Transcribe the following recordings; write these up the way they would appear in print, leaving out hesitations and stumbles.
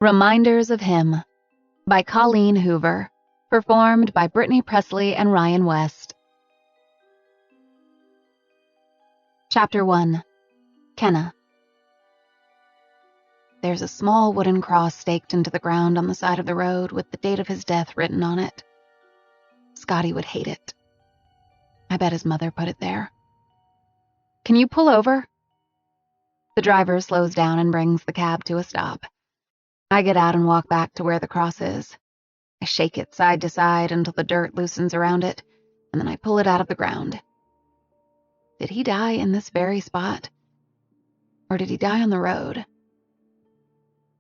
Reminders of Him by Colleen Hoover, performed by Brittany Presley and Ryan West. Chapter 1. Kenna. There's a small wooden cross staked into the ground on the side of the road with the date of his death written on it. Scotty would hate it. I bet his mother put it there. Can you pull over? The driver slows down and brings the cab to a stop. I get out and walk back to where the cross is. I shake it side to side until the dirt loosens around it, and then I pull it out of the ground. Did he die in this very spot? Or did he die on the road?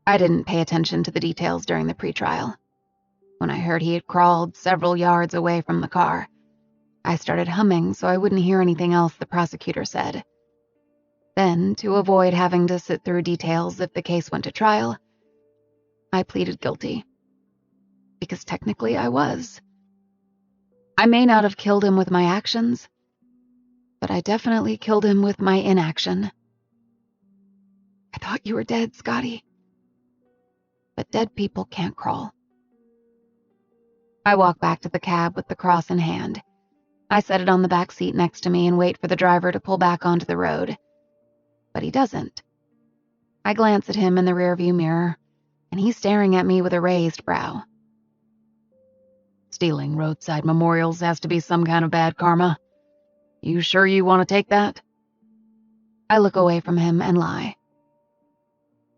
I didn't pay attention to the details during the pretrial. When I heard he had crawled several yards away from the car, I started humming so I wouldn't hear anything else the prosecutor said. Then, to avoid having to sit through details if the case went to trial, I pleaded guilty. Because technically I was. I may not have killed him with my actions, but I definitely killed him with my inaction. I thought you were dead, Scotty. But dead people can't crawl. I walk back to the cab with the cross in hand. I set it on the back seat next to me and wait for the driver to pull back onto the road. But he doesn't. I glance at him in the rearview mirror, and he's staring at me with a raised brow. Stealing roadside memorials has to be some kind of bad karma. You sure you want to take that? I look away from him and lie.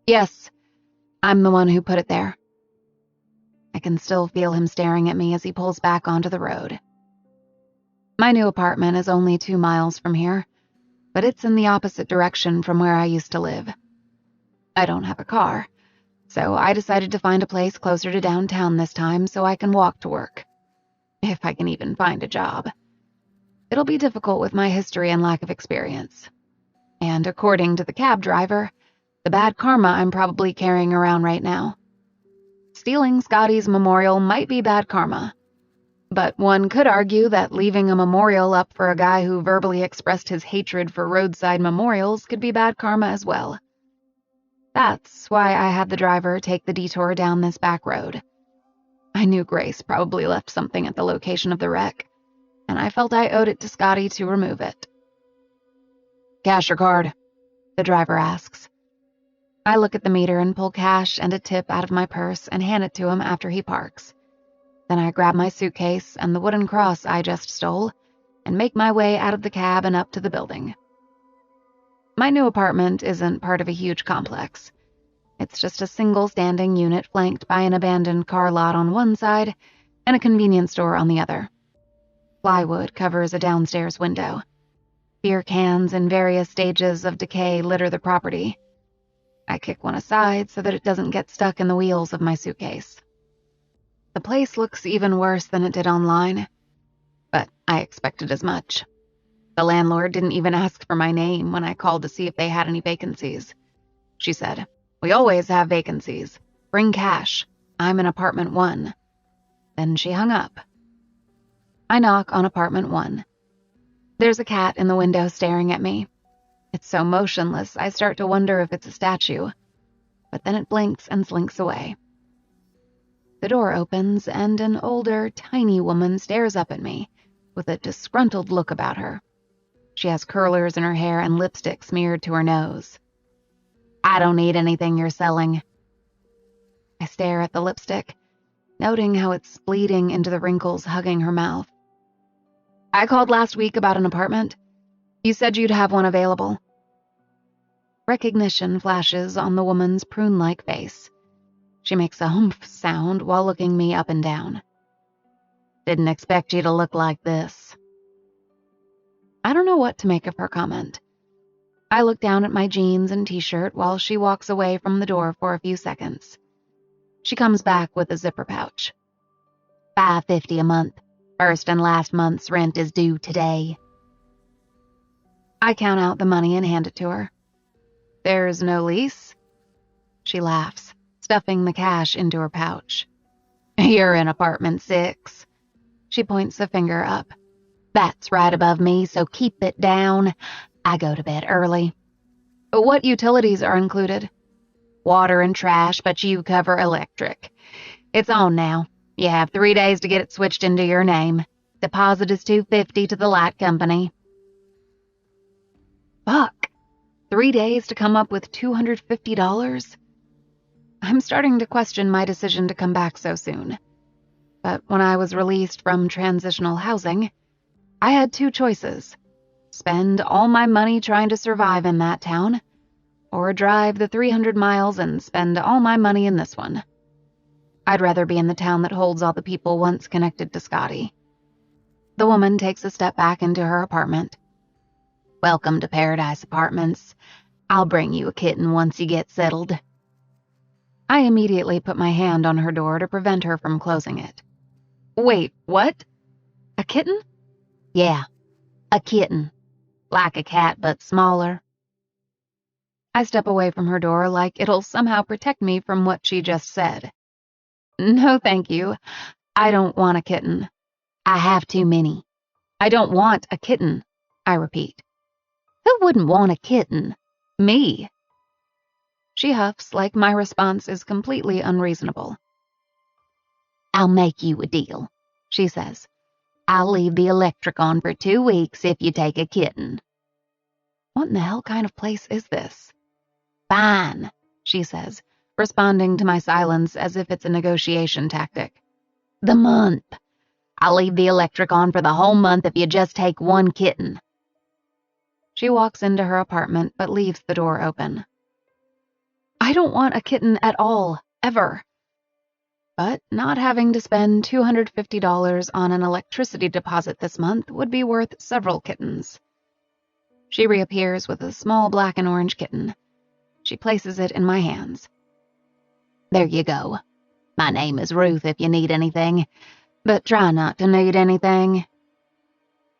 Yes, I'm the one who put it there. I can still feel him staring at me as he pulls back onto the road. My new apartment is only 2 miles from here, but it's in the opposite direction from where I used to live. I don't have a car, so I decided to find a place closer to downtown this time so I can walk to work. If I can even find a job. It'll be difficult with my history and lack of experience. And according to the cab driver, the bad karma I'm probably carrying around right now. Stealing Scotty's memorial might be bad karma, but one could argue that leaving a memorial up for a guy who verbally expressed his hatred for roadside memorials could be bad karma as well. That's why I had the driver take the detour down this back road. I knew Grace probably left something at the location of the wreck, and I felt I owed it to Scotty to remove it. Cash or card? The driver asks. I look at the meter and pull cash and a tip out of my purse and hand it to him after he parks. Then I grab my suitcase and the wooden cross I just stole and make my way out of the cab and up to the building. My new apartment isn't part of a huge complex. It's just a single standing unit flanked by an abandoned car lot on one side and a convenience store on the other. Plywood covers a downstairs window. Beer cans in various stages of decay litter the property. I kick one aside so that it doesn't get stuck in the wheels of my suitcase. The place looks even worse than it did online, but I expected as much. The landlord didn't even ask for my name when I called to see if they had any vacancies. She said, "We always have vacancies. Bring cash. I'm in apartment 1. Then she hung up. I knock on apartment 1. There's a cat in the window staring at me. It's so motionless, I start to wonder if it's a statue, but then it blinks and slinks away. The door opens and an older, tiny woman stares up at me with a disgruntled look about her. She has curlers in her hair and lipstick smeared to her nose. I don't need anything you're selling. I stare at the lipstick, noting how it's bleeding into the wrinkles hugging her mouth. I called last week about an apartment. You said you'd have one available. Recognition flashes on the woman's prune-like face. She makes a humph sound while looking me up and down. Didn't expect you to look like this. I don't know what to make of her comment. I look down at my jeans and t-shirt while she walks away from the door for a few seconds. She comes back with a zipper pouch. $5.50 a month. First and last month's rent is due today. I count out the money and hand it to her. There's no lease? She laughs, stuffing the cash into her pouch. You're in apartment 6. She points a finger up. That's right above me, so keep it down. I go to bed early. What utilities are included? Water and trash, but you cover electric. It's on now. You have 3 days to get it switched into your name. Deposit is $250 to the light company. Fuck. 3 days to come up with $250? I'm starting to question my decision to come back so soon. But when I was released from transitional housing, I had 2 choices. Spend all my money trying to survive in that town, or drive the 300 miles and spend all my money in this one. I'd rather be in the town that holds all the people once connected to Scotty. The woman takes a step back into her apartment. Welcome to Paradise Apartments. I'll bring you a kitten once you get settled. I immediately put my hand on her door to prevent her from closing it. Wait, what? A kitten? Yeah, a kitten. Like a cat, but smaller. I step away from her door like it'll somehow protect me from what she just said. No, thank you. I don't want a kitten. I have too many. I don't want a kitten, I repeat. Who wouldn't want a kitten? Me. She huffs like my response is completely unreasonable. I'll make you a deal, she says. I'll leave the electric on for 2 weeks if you take a kitten. What in the hell kind of place is this? Fine, she says, responding to my silence as if it's a negotiation tactic. The month. I'll leave the electric on for the whole month if you just take 1 kitten. She walks into her apartment but leaves the door open. I don't want a kitten at all, ever. But not having to spend $250 on an electricity deposit this month would be worth several kittens. She reappears with a small black and orange kitten. She places it in my hands. There you go. My name is Ruth if you need anything, but try not to need anything.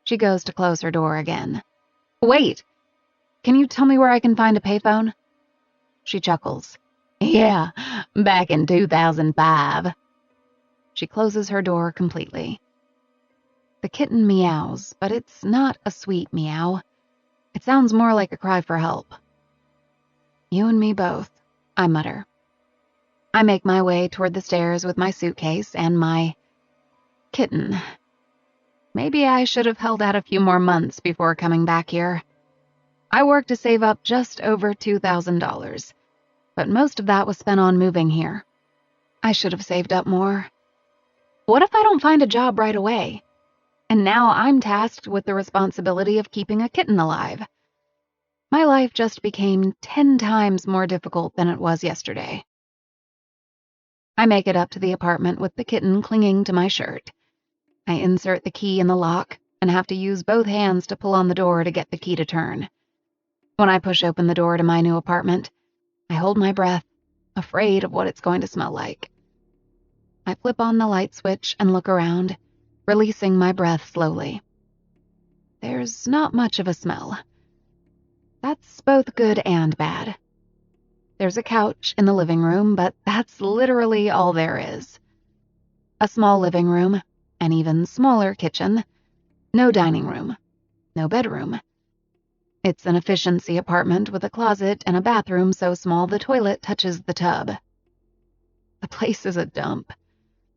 She goes to close her door again. Wait! Can you tell me where I can find a payphone? She chuckles. Yeah, back in 2005. She closes her door completely. The kitten meows, but it's not a sweet meow. It sounds more like a cry for help. You and me both, I mutter. I make my way toward the stairs with my suitcase and my kitten. Maybe I should have held out a few more months before coming back here. I worked to save up just over $2,000, but most of that was spent on moving here. I should have saved up more. What if I don't find a job right away? And now I'm tasked with the responsibility of keeping a kitten alive. My life just became 10 times more difficult than it was yesterday. I make it up to the apartment with the kitten clinging to my shirt. I insert the key in the lock and have to use both hands to pull on the door to get the key to turn. When I push open the door to my new apartment, I hold my breath, afraid of what it's going to smell like. I flip on the light switch and look around, releasing my breath slowly. There's not much of a smell. That's both good and bad. There's a couch in the living room, but that's literally all there is. A small living room, an even smaller kitchen, no dining room, no bedroom. It's an efficiency apartment with a closet and a bathroom so small the toilet touches the tub. The place is a dump.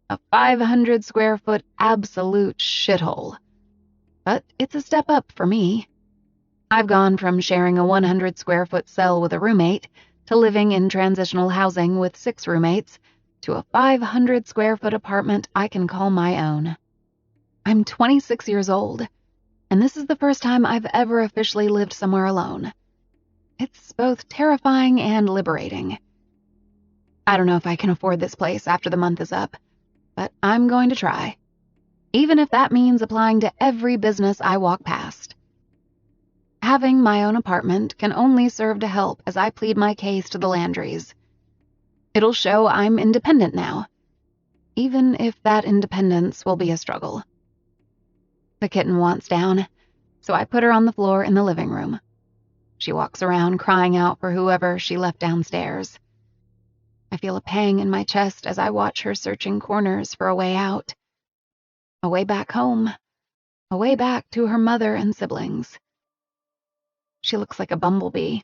A 500-square-foot absolute shithole. But it's a step up for me. I've gone from sharing a 100-square-foot cell with a roommate to living in transitional housing with 6 roommates to a 500-square-foot apartment I can call my own. I'm 26 years old, and this is the first time I've ever officially lived somewhere alone. It's both terrifying and liberating. I don't know if I can afford this place after the month is up, but I'm going to try, even if that means applying to every business I walk past. Having my own apartment can only serve to help as I plead my case to the Landrys. It'll show I'm independent now, even if that independence will be a struggle. The kitten wants down, so I put her on the floor in the living room. She walks around crying out for whoever she left downstairs. I feel a pang in my chest as I watch her searching corners for a way out. A way back home. A way back to her mother and siblings. She looks like a bumblebee,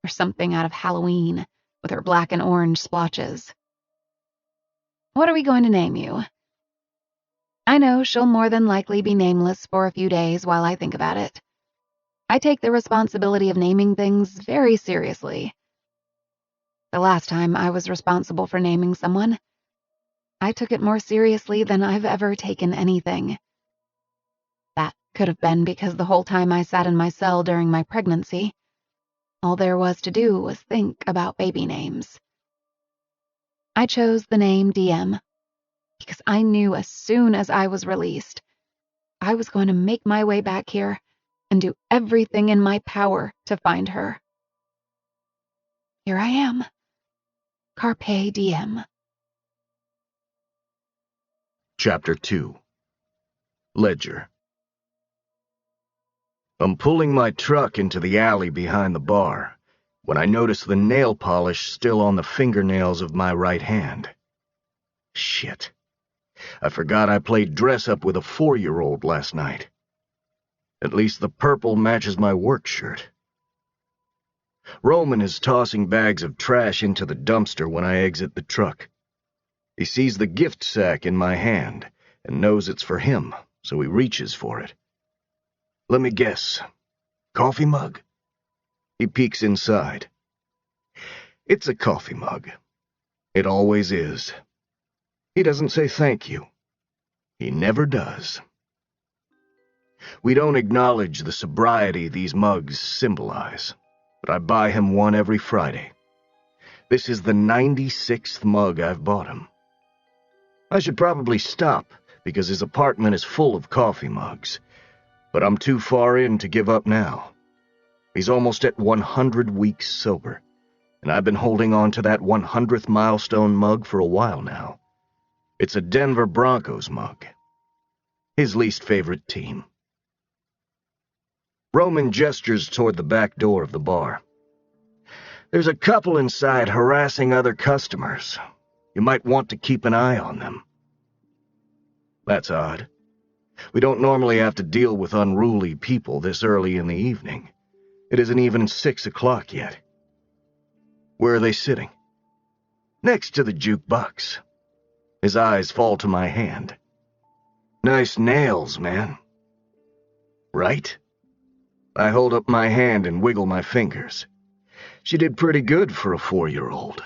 or something out of Halloween, with her black and orange splotches. What are we going to name you? I know she'll more than likely be nameless for a few days while I think about it. I take the responsibility of naming things very seriously. The last time I was responsible for naming someone, I took it more seriously than I've ever taken anything. That could have been because the whole time I sat in my cell during my pregnancy, all there was to do was think about baby names. I chose the name Diem because I knew as soon as I was released, I was going to make my way back here and do everything in my power to find her. Here I am. Carpe diem. Chapter 2. Ledger. I'm pulling my truck into the alley behind the bar when I notice the nail polish still on the fingernails of my right hand. Shit. I forgot I played dress-up with a 4-year-old last night. At least the purple matches my work shirt. Roman is tossing bags of trash into the dumpster when I exit the truck. He sees the gift sack in my hand and knows it's for him, so he reaches for it. Let me guess. Coffee mug? He peeks inside. It's a coffee mug. It always is. He doesn't say thank you. He never does. We don't acknowledge the sobriety these mugs symbolize, but I buy him one every Friday. This is the 96th mug I've bought him. I should probably stop, because his apartment is full of coffee mugs, but I'm too far in to give up now. He's almost at 100 weeks sober, and I've been holding on to that 100th milestone mug for a while now. It's a Denver Broncos mug. His least favorite team. Roman gestures toward the back door of the bar. There's a couple inside harassing other customers. You might want to keep an eye on them. That's odd. We don't normally have to deal with unruly people this early in the evening. It isn't even 6 o'clock yet. Where are they sitting? Next to the jukebox. His eyes fall to my hand. Nice nails, man. Right? I hold up my hand and wiggle my fingers. She did pretty good for a 4-year-old.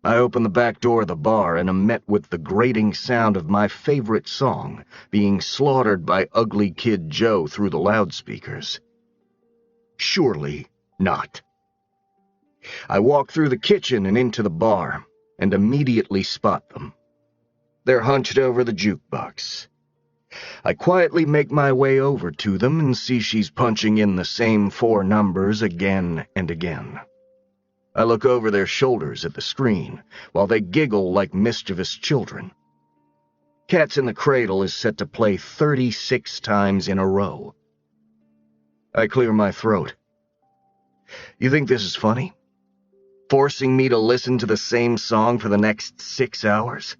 I open the back door of the bar and am met with the grating sound of my favorite song being slaughtered by Ugly Kid Joe through the loudspeakers. Surely not. I walk through the kitchen and into the bar, and immediately spot them. They're hunched over the jukebox. I quietly make my way over to them and see she's punching in the same 4 numbers again and again. I look over their shoulders at the screen, while they giggle like mischievous children. Cats in the Cradle is set to play 36 times in a row. I clear my throat. You think this is funny? Forcing me to listen to the same song for the next 6 hours?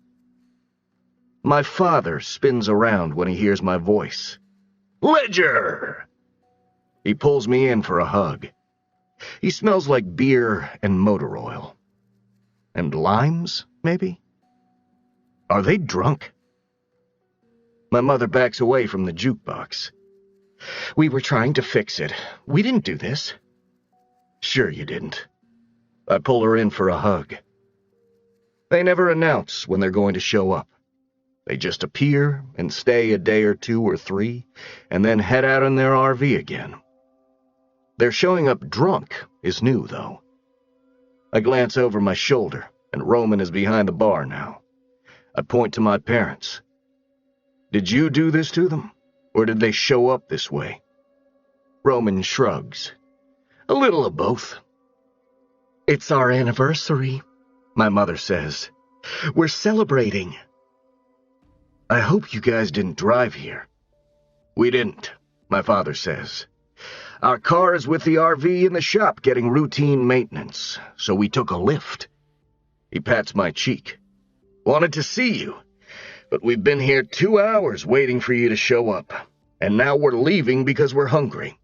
My father spins around when he hears my voice. Ledger! He pulls me in for a hug. He smells like beer and motor oil. And limes, maybe? Are they drunk? My mother backs away from the jukebox. We were trying to fix it. We didn't do this. Sure you didn't. I pull her in for a hug. They never announce when they're going to show up. They just appear and stay a day or 2 or 3, and then head out in their RV again. Their showing up drunk is new, though. I glance over my shoulder, and Roman is behind the bar now. I point to my parents. Did you do this to them, or did they show up this way? Roman shrugs. A little of both. It's our anniversary, my mother says. We're celebrating. I hope you guys didn't drive here. We didn't, my father says. Our car is with the RV in the shop getting routine maintenance, so we took a lift. He pats my cheek. Wanted to see you, but we've been here 2 hours waiting for you to show up, and now we're leaving because we're hungry.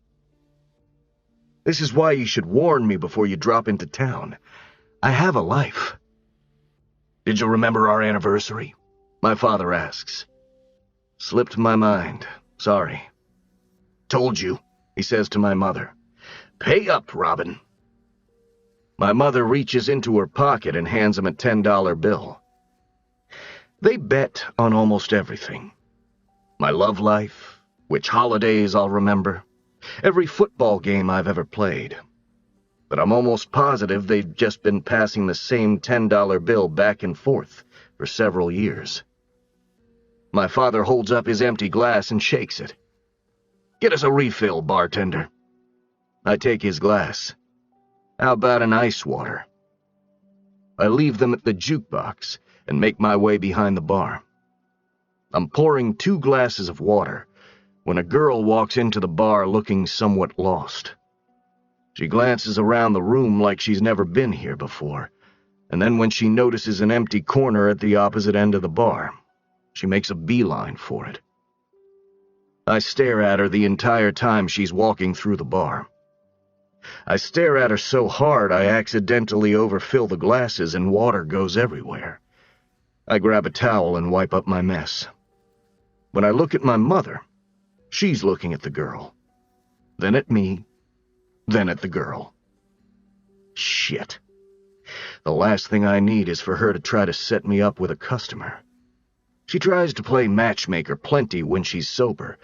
This is why you should warn me before you drop into town. I have a life." "Did you remember our anniversary?" my father asks. "Slipped my mind. Sorry." "Told you," he says to my mother. "Pay up, Robin." My mother reaches into her pocket and hands him a $10 bill. They bet on almost everything. My love life, which holidays I'll remember, every football game I've ever played. But I'm almost positive they've just been passing the same $10 bill back and forth for several years. My father holds up his empty glass and shakes it. "Get us a refill, bartender." I take his glass. "How about an ice water?" I leave them at the jukebox and make my way behind the bar. I'm pouring 2 glasses of water when a girl walks into the bar looking somewhat lost. She glances around the room like she's never been here before, and then when she notices an empty corner at the opposite end of the bar, she makes a beeline for it. I stare at her the entire time she's walking through the bar. I stare at her so hard I accidentally overfill the glasses and water goes everywhere. I grab a towel and wipe up my mess. When I look at my mother, she's looking at the girl. Then at me, then at the girl. Shit. The last thing I need is for her to try to set me up with a customer. She tries to play matchmaker plenty when she's sober,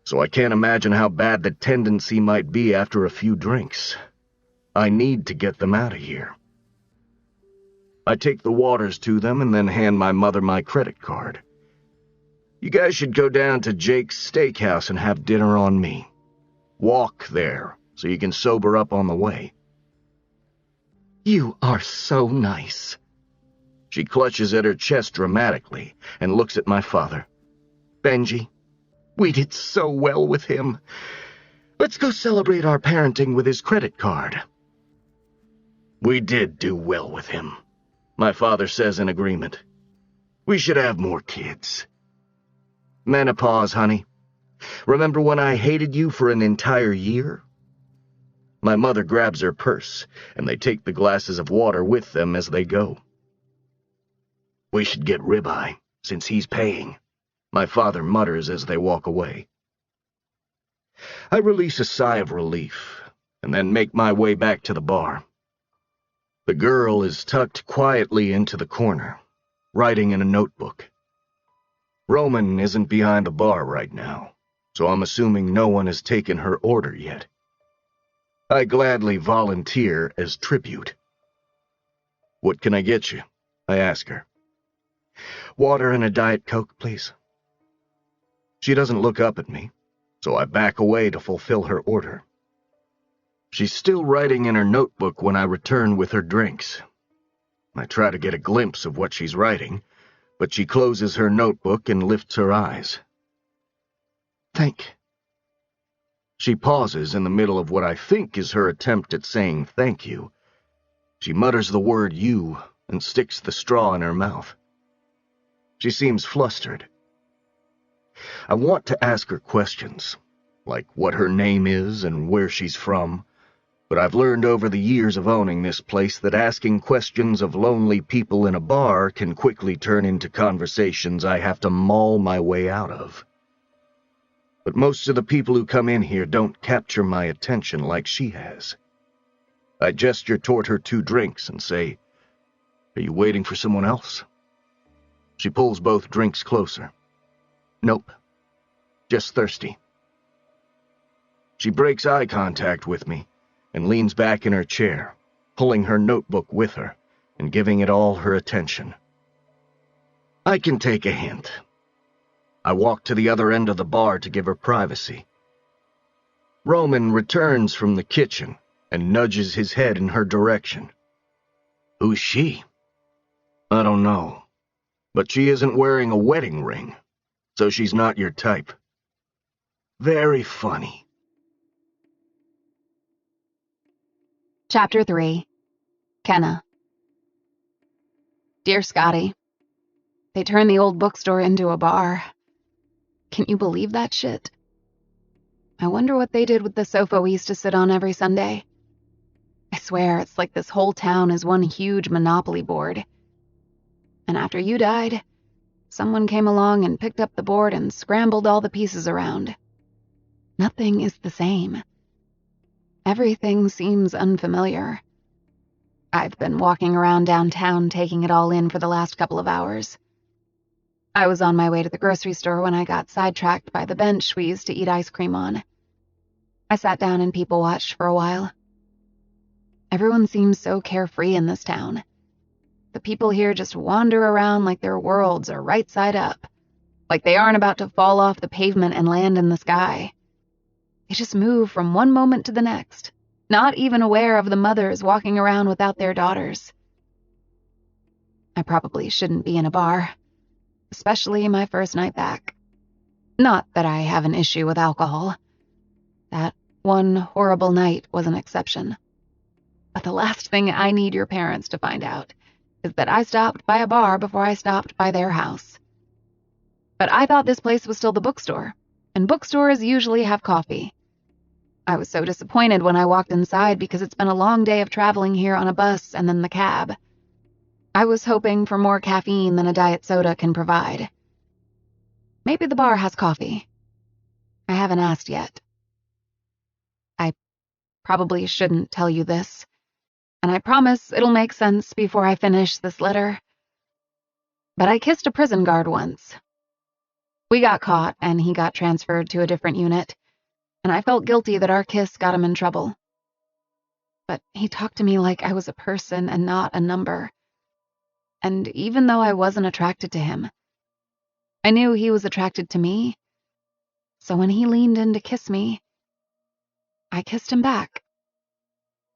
so I can't imagine how bad the tendency might be after a few drinks. I need to get them out of here. I take the waters to them and then hand my mother my credit card. "You guys should go down to Jake's Steakhouse and have dinner on me. Walk there so you can sober up on the way." "You are so nice." She clutches at her chest dramatically and looks at my father. "Benji, we did so well with him. Let's go celebrate our parenting with his credit card." "We did do well with him," my father says in agreement. "We should have more kids." "Menopause, honey. Remember when I hated you for an entire year?" My mother grabs her purse, and they take the glasses of water with them as they go. "We should get ribeye, since he's paying," my father mutters as they walk away. I release a sigh of relief, and then make my way back to the bar. The girl is tucked quietly into the corner, writing in a notebook. Roman isn't behind the bar right now, so I'm assuming no one has taken her order yet. I gladly volunteer as tribute. "What can I get you?" I ask her. "Water and a Diet Coke, please." She doesn't look up at me, so I back away to fulfill her order. She's still writing in her notebook when I return with her drinks. I try to get a glimpse of what she's writing, but she closes her notebook and lifts her eyes. "Thank." She pauses in the middle of what I think is her attempt at saying thank you. She mutters the word "you" and sticks the straw in her mouth. She seems flustered. I want to ask her questions, like what her name is and where she's from, but I've learned over the years of owning this place that asking questions of lonely people in a bar can quickly turn into conversations I have to maul my way out of. But most of the people who come in here don't capture my attention like she has. I gesture toward her 2 drinks and say, "Are you waiting for someone else?" She pulls both drinks closer. "Nope. Just thirsty." She breaks eye contact with me and leans back in her chair, pulling her notebook with her and giving it all her attention. I can take a hint. I walk to the other end of the bar to give her privacy. Roman returns from the kitchen and nudges his head in her direction. "Who's she?" "I don't know, but she isn't wearing a wedding ring, so she's not your type." "Very funny." Chapter 3. Kenna. Dear Scotty, they turned the old bookstore into a bar. Can you believe that shit? I wonder what they did with the sofa we used to sit on every Sunday. I swear, it's like this whole town is one huge Monopoly board. And after you died, someone came along and picked up the board and scrambled all the pieces around. Nothing is the same. Everything seems unfamiliar. I've been walking around downtown taking it all in for the last couple of hours. I was on my way to the grocery store when I got sidetracked by the bench we used to eat ice cream on. I sat down and people watched for a while. Everyone seems so carefree in this town. The people here just wander around like their worlds are right side up, like they aren't about to fall off the pavement and land in the sky. They just move from one moment to the next, not even aware of the mothers walking around without their daughters. I probably shouldn't be in a bar, especially my first night back. Not that I have an issue with alcohol. That one horrible night was an exception. But the last thing I need your parents to find out is that I stopped by a bar before I stopped by their house. But I thought this place was still the bookstore, and bookstores usually have coffee. I was so disappointed when I walked inside because it's been a long day of traveling here on a bus and then the cab. I was hoping for more caffeine than a diet soda can provide. Maybe the bar has coffee. I haven't asked yet. I probably shouldn't tell you this, and I promise it'll make sense before I finish this letter. But I kissed a prison guard once. We got caught, and he got transferred to a different unit, and I felt guilty that our kiss got him in trouble. But he talked to me like I was a person and not a number. And even though I wasn't attracted to him, I knew he was attracted to me. So when he leaned in to kiss me, I kissed him back.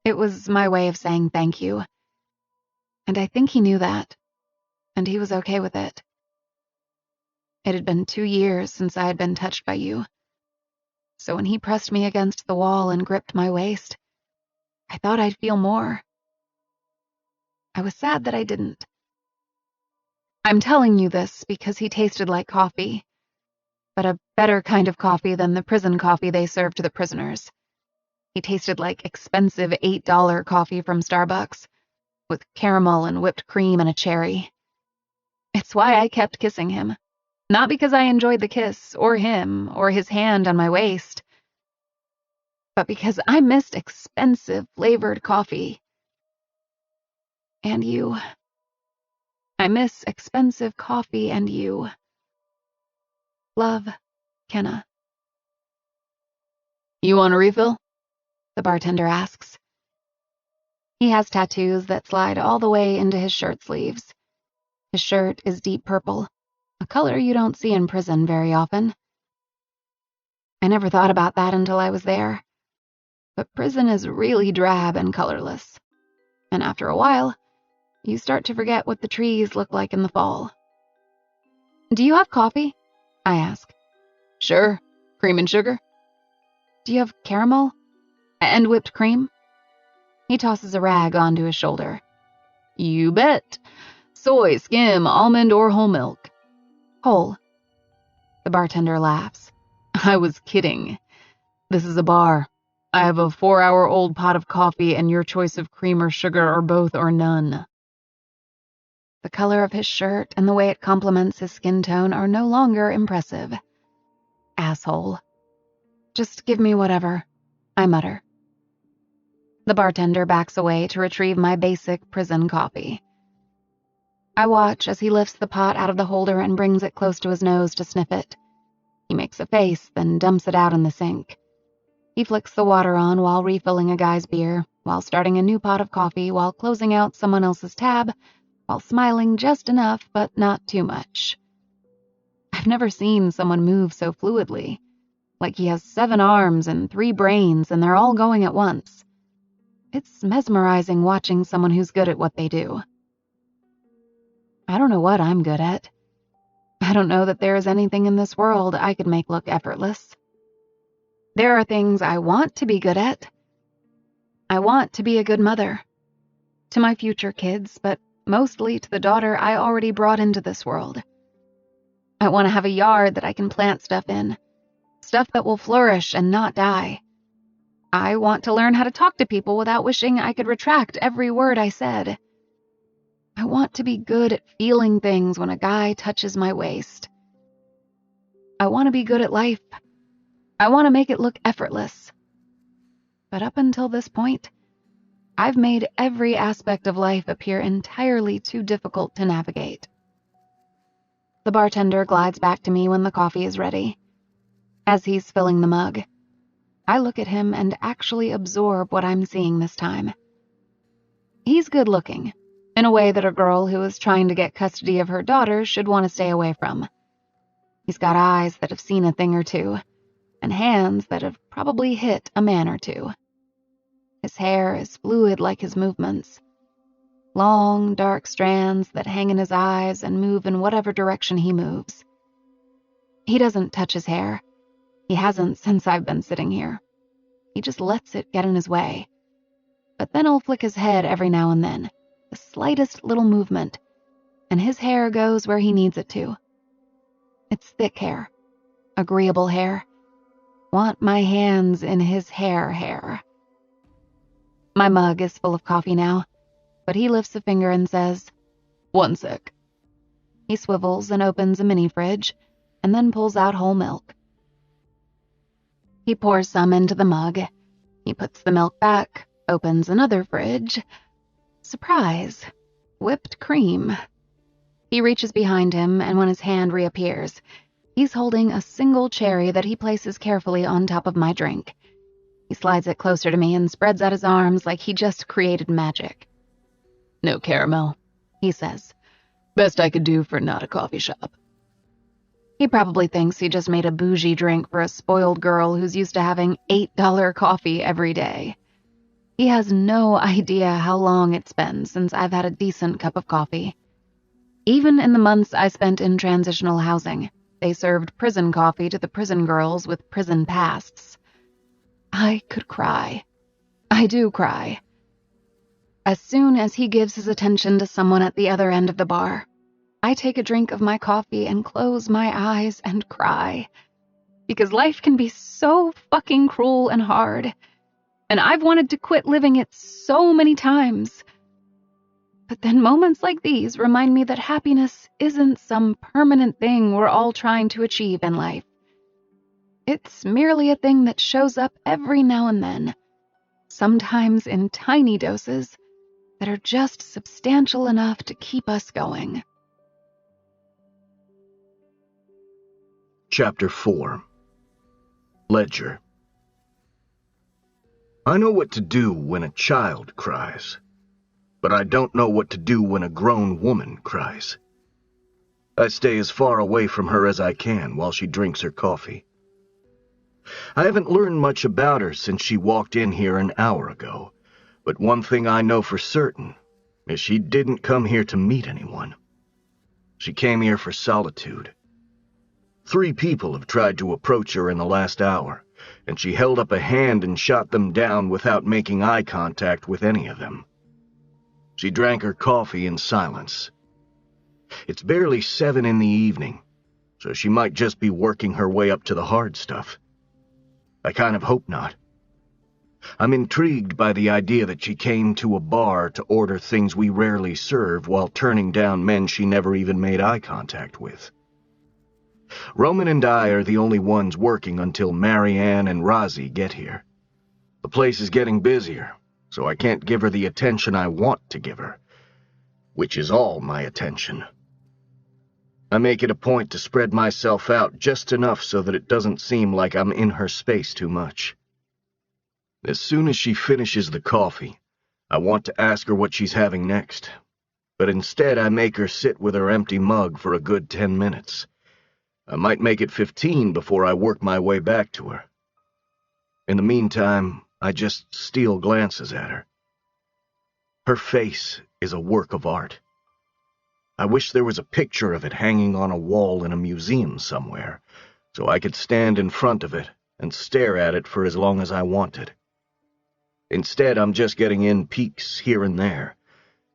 It was my way of saying thank you. And I think he knew that, and he was okay with it. It had been 2 years since I had been touched by you. So when he pressed me against the wall and gripped my waist, I thought I'd feel more. I was sad that I didn't. I'm telling you this because he tasted like coffee, but a better kind of coffee than the prison coffee they served to the prisoners. He tasted like expensive $8 coffee from Starbucks, with caramel and whipped cream and a cherry. It's why I kept kissing him. Not because I enjoyed the kiss, or him, or his hand on my waist, but because I missed expensive flavored coffee. And you. I miss expensive coffee and you. Love, Kenna. You want a refill? The bartender asks. He has tattoos that slide all the way into his shirt sleeves. His shirt is deep purple, a color you don't see in prison very often. I never thought about that until I was there. But prison is really drab and colorless. And after a while, you start to forget what the trees look like in the fall. Do you have coffee? I ask. Sure. Cream and sugar? Do you have caramel? And whipped cream? He tosses a rag onto his shoulder. You bet. Soy, skim, almond, or whole milk? Whole. The bartender laughs. I was kidding. This is a bar. I have a 4-hour-old pot of coffee and your choice of cream or sugar or both or none. The color of his shirt and the way it complements his skin tone are no longer impressive. Asshole. Just give me whatever, I mutter. The bartender backs away to retrieve my basic prison coffee. I watch as he lifts the pot out of the holder and brings it close to his nose to sniff it. He makes a face, then dumps it out in the sink. He flicks the water on while refilling a guy's beer, while starting a new pot of coffee, while closing out someone else's tab, while smiling just enough, but not too much. I've never seen someone move so fluidly, like he has 7 arms and 3 brains, and they're all going at once. It's mesmerizing watching someone who's good at what they do. I don't know what I'm good at. I don't know that there is anything in this world I could make look effortless. There are things I want to be good at. I want to be a good mother. To my future kids, but mostly to the daughter I already brought into this world. I want to have a yard that I can plant stuff in, stuff that will flourish and not die. I want to learn how to talk to people without wishing I could retract every word I said. I want to be good at feeling things when a guy touches my waist. I want to be good at life. I want to make it look effortless. But up until this point, I've made every aspect of life appear entirely too difficult to navigate. The bartender glides back to me when the coffee is ready. As he's filling the mug, I look at him and actually absorb what I'm seeing this time. He's good-looking, in a way that a girl who is trying to get custody of her daughter should want to stay away from. He's got eyes that have seen a thing or two, and hands that have probably hit a man or two. His hair is fluid like his movements. Long, dark strands that hang in his eyes and move in whatever direction he moves. He doesn't touch his hair. He hasn't since I've been sitting here. He just lets it get in his way. But then he'll flick his head every now and then, the slightest little movement, and his hair goes where he needs it to. It's thick hair, agreeable hair. Want my hands in his hair. My mug is full of coffee now, but he lifts a finger and says, "One sec." He swivels and opens a mini fridge, and then pulls out whole milk. He pours some into the mug. He puts the milk back, opens another fridge. Surprise! Whipped cream. He reaches behind him, and when his hand reappears, he's holding a single cherry that he places carefully on top of my drink. He slides it closer to me and spreads out his arms like he just created magic. "No caramel," he says. "Best I could do for not a coffee shop." He probably thinks he just made a bougie drink for a spoiled girl who's used to having $8 coffee every day. He has no idea how long it's been since I've had a decent cup of coffee. Even in the months I spent in transitional housing, they served prison coffee to the prison girls with prison pasts. I could cry. I do cry. As soon as he gives his attention to someone at the other end of the bar, I take a drink of my coffee and close my eyes and cry. Because life can be so fucking cruel and hard, and I've wanted to quit living it so many times. But then moments like these remind me that happiness isn't some permanent thing we're all trying to achieve in life. It's merely a thing that shows up every now and then, sometimes in tiny doses that are just substantial enough to keep us going. Chapter 4. Ledger. I know what to do when a child cries, but I don't know what to do when a grown woman cries. I stay as far away from her as I can while she drinks her coffee. I haven't learned much about her since she walked in here an hour ago, but one thing I know for certain is she didn't come here to meet anyone. She came here for solitude. 3 people have tried to approach her in the last hour, and she held up a hand and shot them down without making eye contact with any of them. She drank her coffee in silence. It's barely 7 in the evening, so she might just be working her way up to the hard stuff. I kind of hope not. I'm intrigued by the idea that she came to a bar to order things we rarely serve while turning down men she never even made eye contact with. Roman and I are the only ones working until Marianne and Rozzy get here. The place is getting busier, so I can't give her the attention I want to give her, which is all my attention. I make it a point to spread myself out just enough so that it doesn't seem like I'm in her space too much. As soon as she finishes the coffee, I want to ask her what she's having next, but instead I make her sit with her empty mug for a good 10 minutes. I might make it 15 before I work my way back to her. In the meantime, I just steal glances at her. Her face is a work of art. I wish there was a picture of it hanging on a wall in a museum somewhere, so I could stand in front of it and stare at it for as long as I wanted. Instead, I'm just getting in peeks here and there,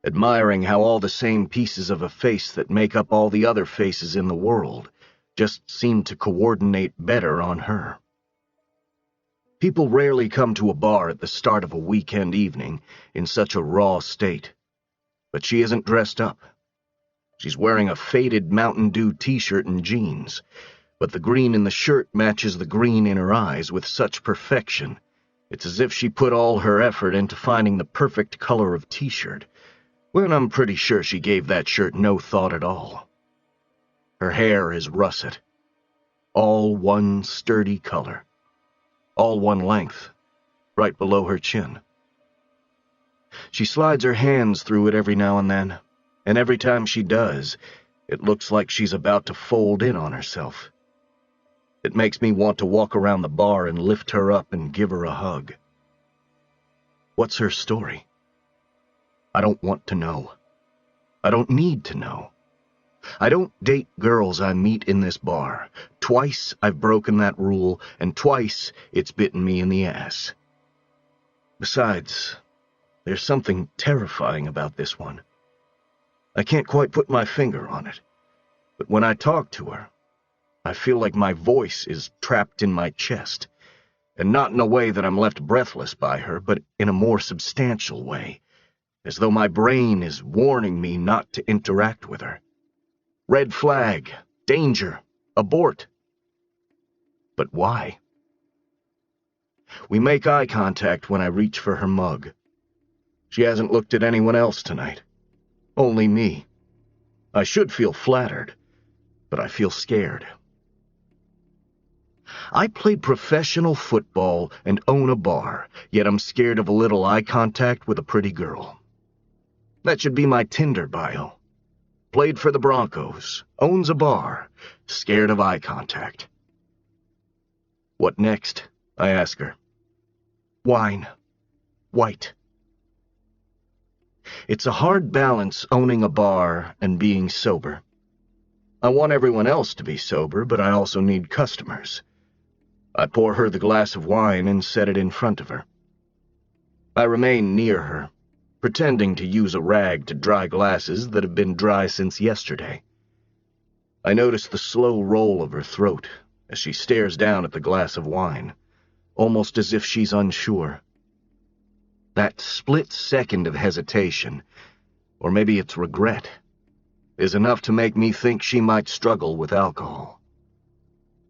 admiring how all the same pieces of a face that make up all the other faces in the world just seem to coordinate better on her. People rarely come to a bar at the start of a weekend evening in such a raw state. But she isn't dressed up. She's wearing a faded Mountain Dew t-shirt and jeans, but the green in the shirt matches the green in her eyes with such perfection. It's as if she put all her effort into finding the perfect color of t-shirt, when I'm pretty sure she gave that shirt no thought at all. Her hair is russet, all one sturdy color, all one length, right below her chin. She slides her hands through it every now and then, and every time she does, it looks like she's about to fold in on herself. It makes me want to walk around the bar and lift her up and give her a hug. What's her story? I don't want to know. I don't need to know. I don't date girls I meet in this bar. Twice I've broken that rule, and twice it's bitten me in the ass. Besides, there's something terrifying about this one. I can't quite put my finger on it, but when I talk to her, I feel like my voice is trapped in my chest, and not in a way that I'm left breathless by her, but in a more substantial way, as though my brain is warning me not to interact with her. Red flag, danger, abort. But why? We make eye contact when I reach for her mug. She hasn't looked at anyone else tonight. Only me. I should feel flattered, but I feel scared. I play professional football and own a bar, yet I'm scared of a little eye contact with a pretty girl. That should be my Tinder bio. Played for the Broncos, owns a bar, scared of eye contact. What next? I ask her. Wine. White. It's a hard balance owning a bar and being sober. I want everyone else to be sober, but I also need customers. I pour her the glass of wine and set it in front of her. I remain near her, pretending to use a rag to dry glasses that have been dry since yesterday. I notice the slow roll of her throat as she stares down at the glass of wine, almost as if she's unsure. That split second of hesitation, or maybe it's regret, is enough to make me think she might struggle with alcohol.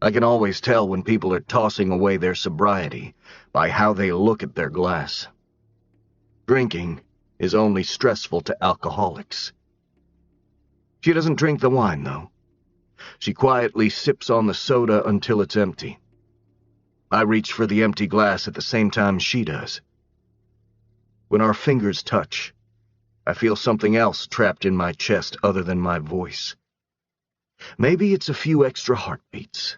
I can always tell when people are tossing away their sobriety by how they look at their glass. Drinking is only stressful to alcoholics. She doesn't drink the wine, though. She quietly sips on the soda until it's empty. I reach for the empty glass at the same time she does. When our fingers touch, I feel something else trapped in my chest other than my voice. Maybe it's a few extra heartbeats.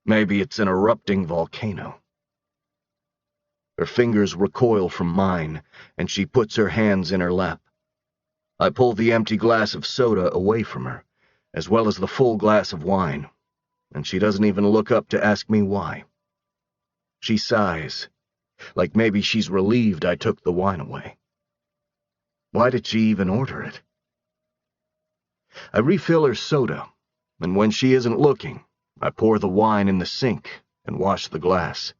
Maybe it's an erupting volcano. Her fingers recoil from mine, and she puts her hands in her lap. I pull the empty glass of soda away from her, as well as the full glass of wine, and she doesn't even look up to ask me why. She sighs, like maybe she's relieved I took the wine away. Why did she even order it? I refill her soda, and when she isn't looking, I pour the wine in the sink and wash the glass.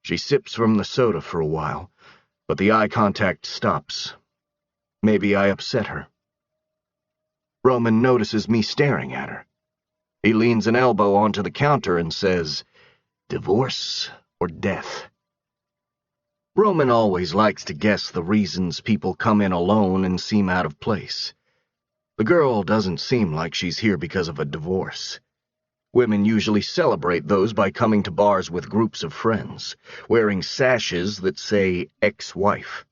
She sips from the soda for a while, but the eye contact stops. Maybe I upset her. Roman notices me staring at her. He leans an elbow onto the counter and says, "Divorce or death?" Roman always likes to guess the reasons people come in alone and seem out of place. The girl doesn't seem like she's here because of a divorce. Women usually celebrate those by coming to bars with groups of friends, wearing sashes that say ex-wife.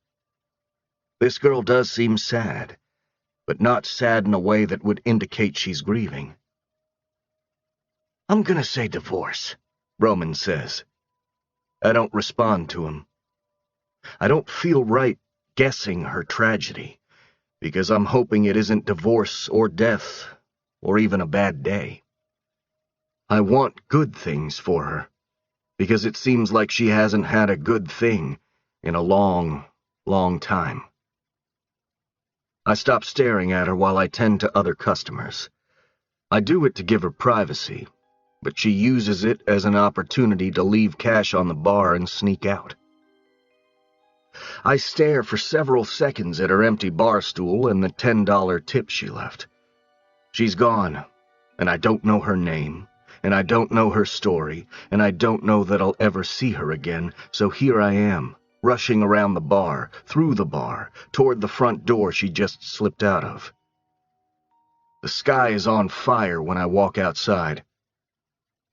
This girl does seem sad, but not sad in a way that would indicate she's grieving. "I'm gonna say divorce," Roman says. I don't respond to him. I don't feel right guessing her tragedy, because I'm hoping it isn't divorce or death, or even a bad day. I want good things for her, because it seems like she hasn't had a good thing in a long, long time. I stop staring at her while I tend to other customers. I do it to give her privacy, but she uses it as an opportunity to leave cash on the bar and sneak out. I stare for several seconds at her empty bar stool and the $10 tip she left. She's gone, and I don't know her name, and I don't know her story, and I don't know that I'll ever see her again, so here I am, rushing around the bar, through the bar, toward the front door she just slipped out of. The sky is on fire when I walk outside.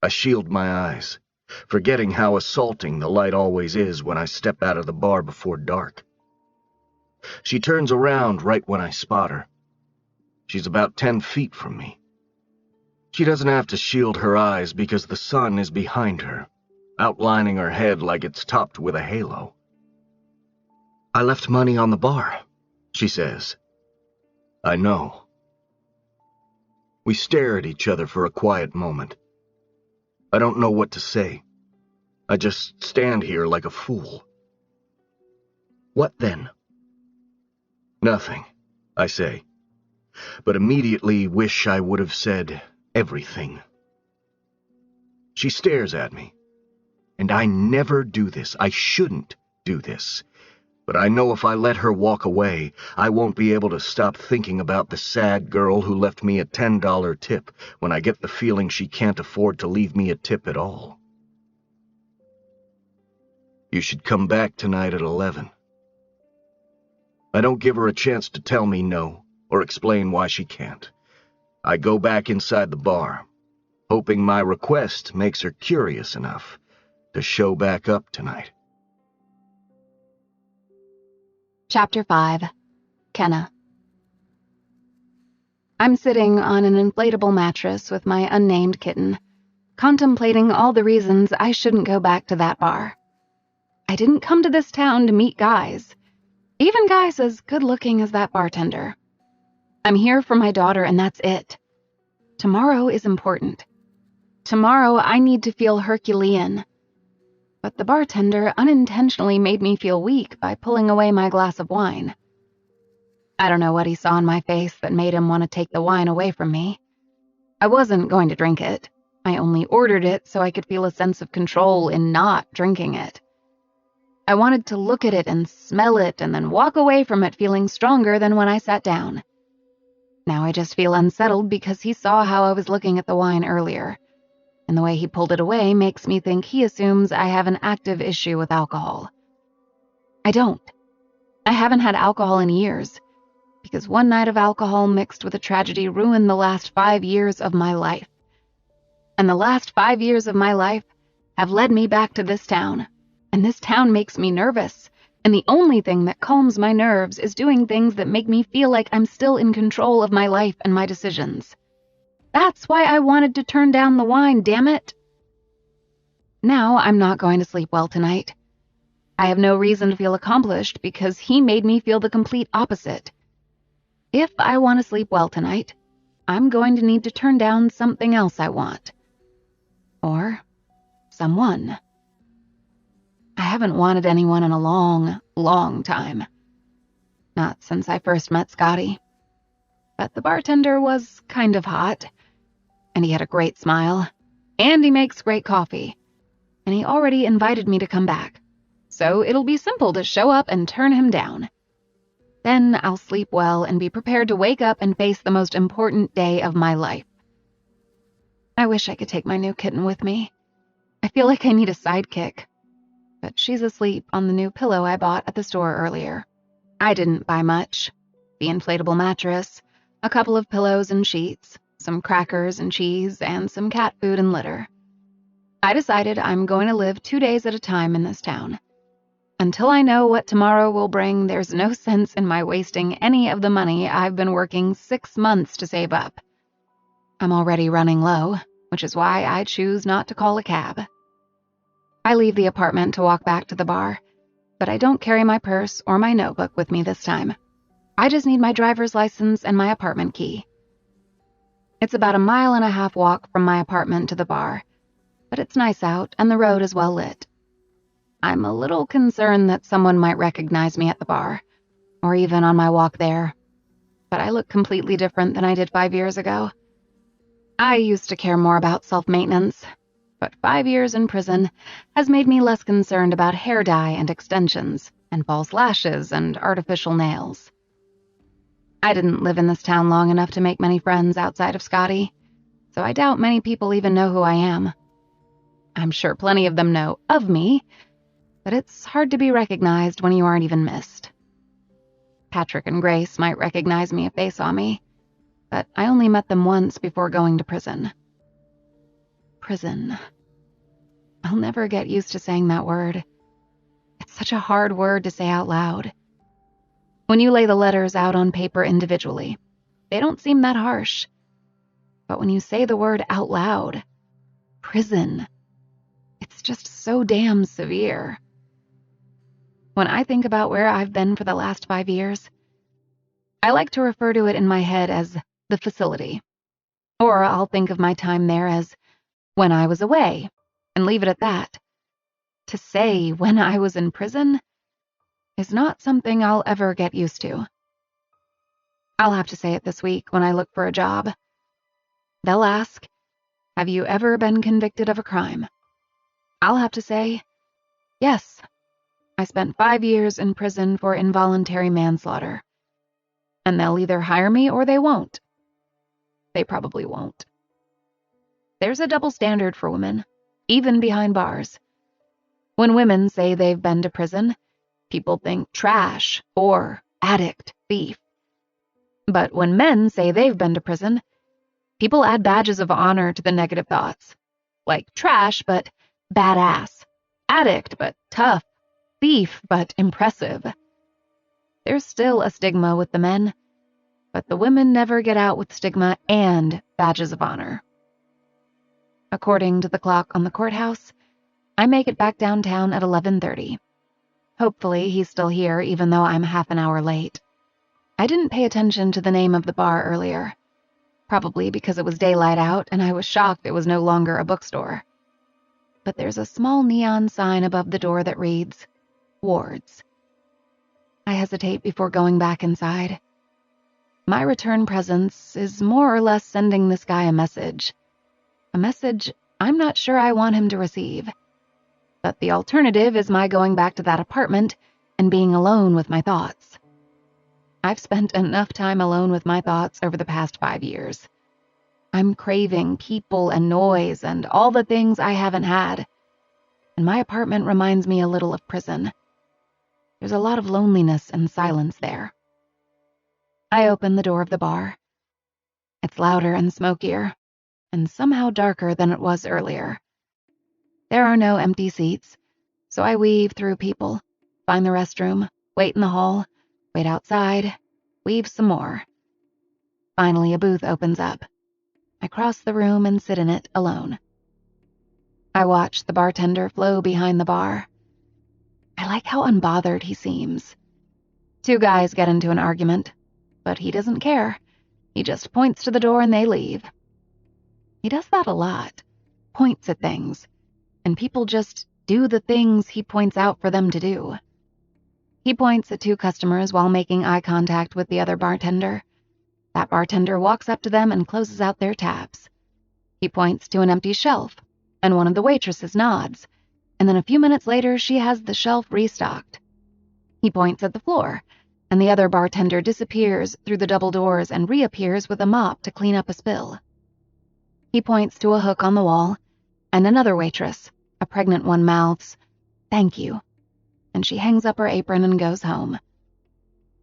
I shield my eyes, forgetting how assaulting the light always is when I step out of the bar before dark. She turns around right when I spot her. She's about 10 feet from me. She doesn't have to shield her eyes because the sun is behind her, outlining her head like it's topped with a halo. "I left money on the bar," she says. I know. We stare at each other for a quiet moment. I don't know what to say. I just stand here like a fool. "What then?" "Nothing," I say, but immediately wish I would have said everything. She stares at me, and I never do this. I shouldn't do this. But I know if I let her walk away, I won't be able to stop thinking about the sad girl who left me a $10 tip when I get the feeling she can't afford to leave me a tip at all. "You should come back tonight at 11. I don't give her a chance to tell me no or explain why she can't. I go back inside the bar, hoping my request makes her curious enough to show back up tonight. Chapter 5. Kenna. I'm sitting on an inflatable mattress with my unnamed kitten, contemplating all the reasons I shouldn't go back to that bar. I didn't come to this town to meet guys, even guys as good-looking as that bartender. I'm here for my daughter, and that's it. Tomorrow is important. Tomorrow I need to feel Herculean. But the bartender unintentionally made me feel weak by pulling away my glass of wine. I don't know what he saw in my face that made him want to take the wine away from me. I wasn't going to drink it. I only ordered it so I could feel a sense of control in not drinking it. I wanted to look at it and smell it and then walk away from it feeling stronger than when I sat down. Now I just feel unsettled because he saw how I was looking at the wine earlier, and the way he pulled it away makes me think he assumes I have an active issue with alcohol. I don't. I haven't had alcohol in years, because one night of alcohol mixed with a tragedy ruined the last 5 years of my life. And the last 5 years of my life have led me back to this town, and this town makes me nervous, and the only thing that calms my nerves is doing things that make me feel like I'm still in control of my life and my decisions. That's why I wanted to turn down the wine, damn it. Now I'm not going to sleep well tonight. I have no reason to feel accomplished because he made me feel the complete opposite. If I want to sleep well tonight, I'm going to need to turn down something else I want. Or someone. I haven't wanted anyone in a long, long time. Not since I first met Scotty. But the bartender was kind of hot. And he had a great smile, and he makes great coffee, and he already invited me to come back, so it'll be simple to show up and turn him down. Then I'll sleep well and be prepared to wake up and face the most important day of my life. I wish I could take my new kitten with me. I feel like I need a sidekick, but she's asleep on the new pillow I bought at the store earlier. I didn't buy much. The inflatable mattress, a couple of pillows and sheets, some crackers and cheese, and some cat food and litter. I decided I'm going to live 2 days at a time in this town. Until I know what tomorrow will bring, there's no sense in my wasting any of the money I've been working 6 months to save up. I'm already running low, which is why I choose not to call a cab. I leave the apartment to walk back to the bar, but I don't carry my purse or my notebook with me this time. I just need my driver's license and my apartment key. It's about a 1.5 mile walk from my apartment to the bar, but it's nice out and the road is well lit. I'm a little concerned that someone might recognize me at the bar, or even on my walk there, but I look completely different than I did 5 years ago. I used to care more about self-maintenance, but 5 years in prison has made me less concerned about hair dye and extensions, and false lashes and artificial nails. I didn't live in this town long enough to make many friends outside of Scotty, so I doubt many people even know who I am. I'm sure plenty of them know of me, but it's hard to be recognized when you aren't even missed. Patrick and Grace might recognize me if they saw me, but I only met them once before going to prison. Prison. I'll never get used to saying that word. It's such a hard word to say out loud. When you lay the letters out on paper individually, they don't seem that harsh. But when you say the word out loud, prison, it's just so damn severe. When I think about where I've been for the last 5 years, I like to refer to it in my head as the facility. Or I'll think of my time there as when I was away, and leave it at that. To say when I was in prison is not something I'll ever get used to. I'll have to say it this week when I look for a job. They'll ask, "Have you ever been convicted of a crime?" I'll have to say, "Yes, I spent 5 years in prison for involuntary manslaughter." And they'll either hire me or they won't. They probably won't. There's a double standard for women, even behind bars. When women say they've been to prison, people think trash or addict, thief. But when men say they've been to prison, people add badges of honor to the negative thoughts. Like trash, but badass. Addict, but tough. Thief, but impressive. There's still a stigma with the men, but the women never get out with stigma and badges of honor. According to the clock on the courthouse, I make it back downtown at 11:30. Hopefully he's still here even though I'm half an hour late. I didn't pay attention to the name of the bar earlier, probably because it was daylight out and I was shocked it was no longer a bookstore. But there's a small neon sign above the door that reads, Wards. I hesitate before going back inside. My return presence is more or less sending this guy a message I'm not sure I want him to receive. But the alternative is my going back to that apartment and being alone with my thoughts. I've spent enough time alone with my thoughts over the past 5 years. I'm craving people and noise and all the things I haven't had. And my apartment reminds me a little of prison. There's a lot of loneliness and silence there. I open the door of the bar. It's louder and smokier, and somehow darker than it was earlier. There are no empty seats, so I weave through people, find the restroom, wait in the hall, wait outside, weave some more. Finally, a booth opens up. I cross the room and sit in it alone. I watch the bartender flow behind the bar. I like how unbothered he seems. 2 guys get into an argument, but he doesn't care. He just points to the door and they leave. He does that a lot, points at things, and people just do the things he points out for them to do. He points at 2 customers while making eye contact with the other bartender. That bartender walks up to them and closes out their tabs. He points to an empty shelf, and one of the waitresses nods, and then a few minutes later she has the shelf restocked. He points at the floor, and the other bartender disappears through the double doors and reappears with a mop to clean up a spill. He points to a hook on the wall, and another waitress, a pregnant one, mouths, "Thank you," and she hangs up her apron and goes home.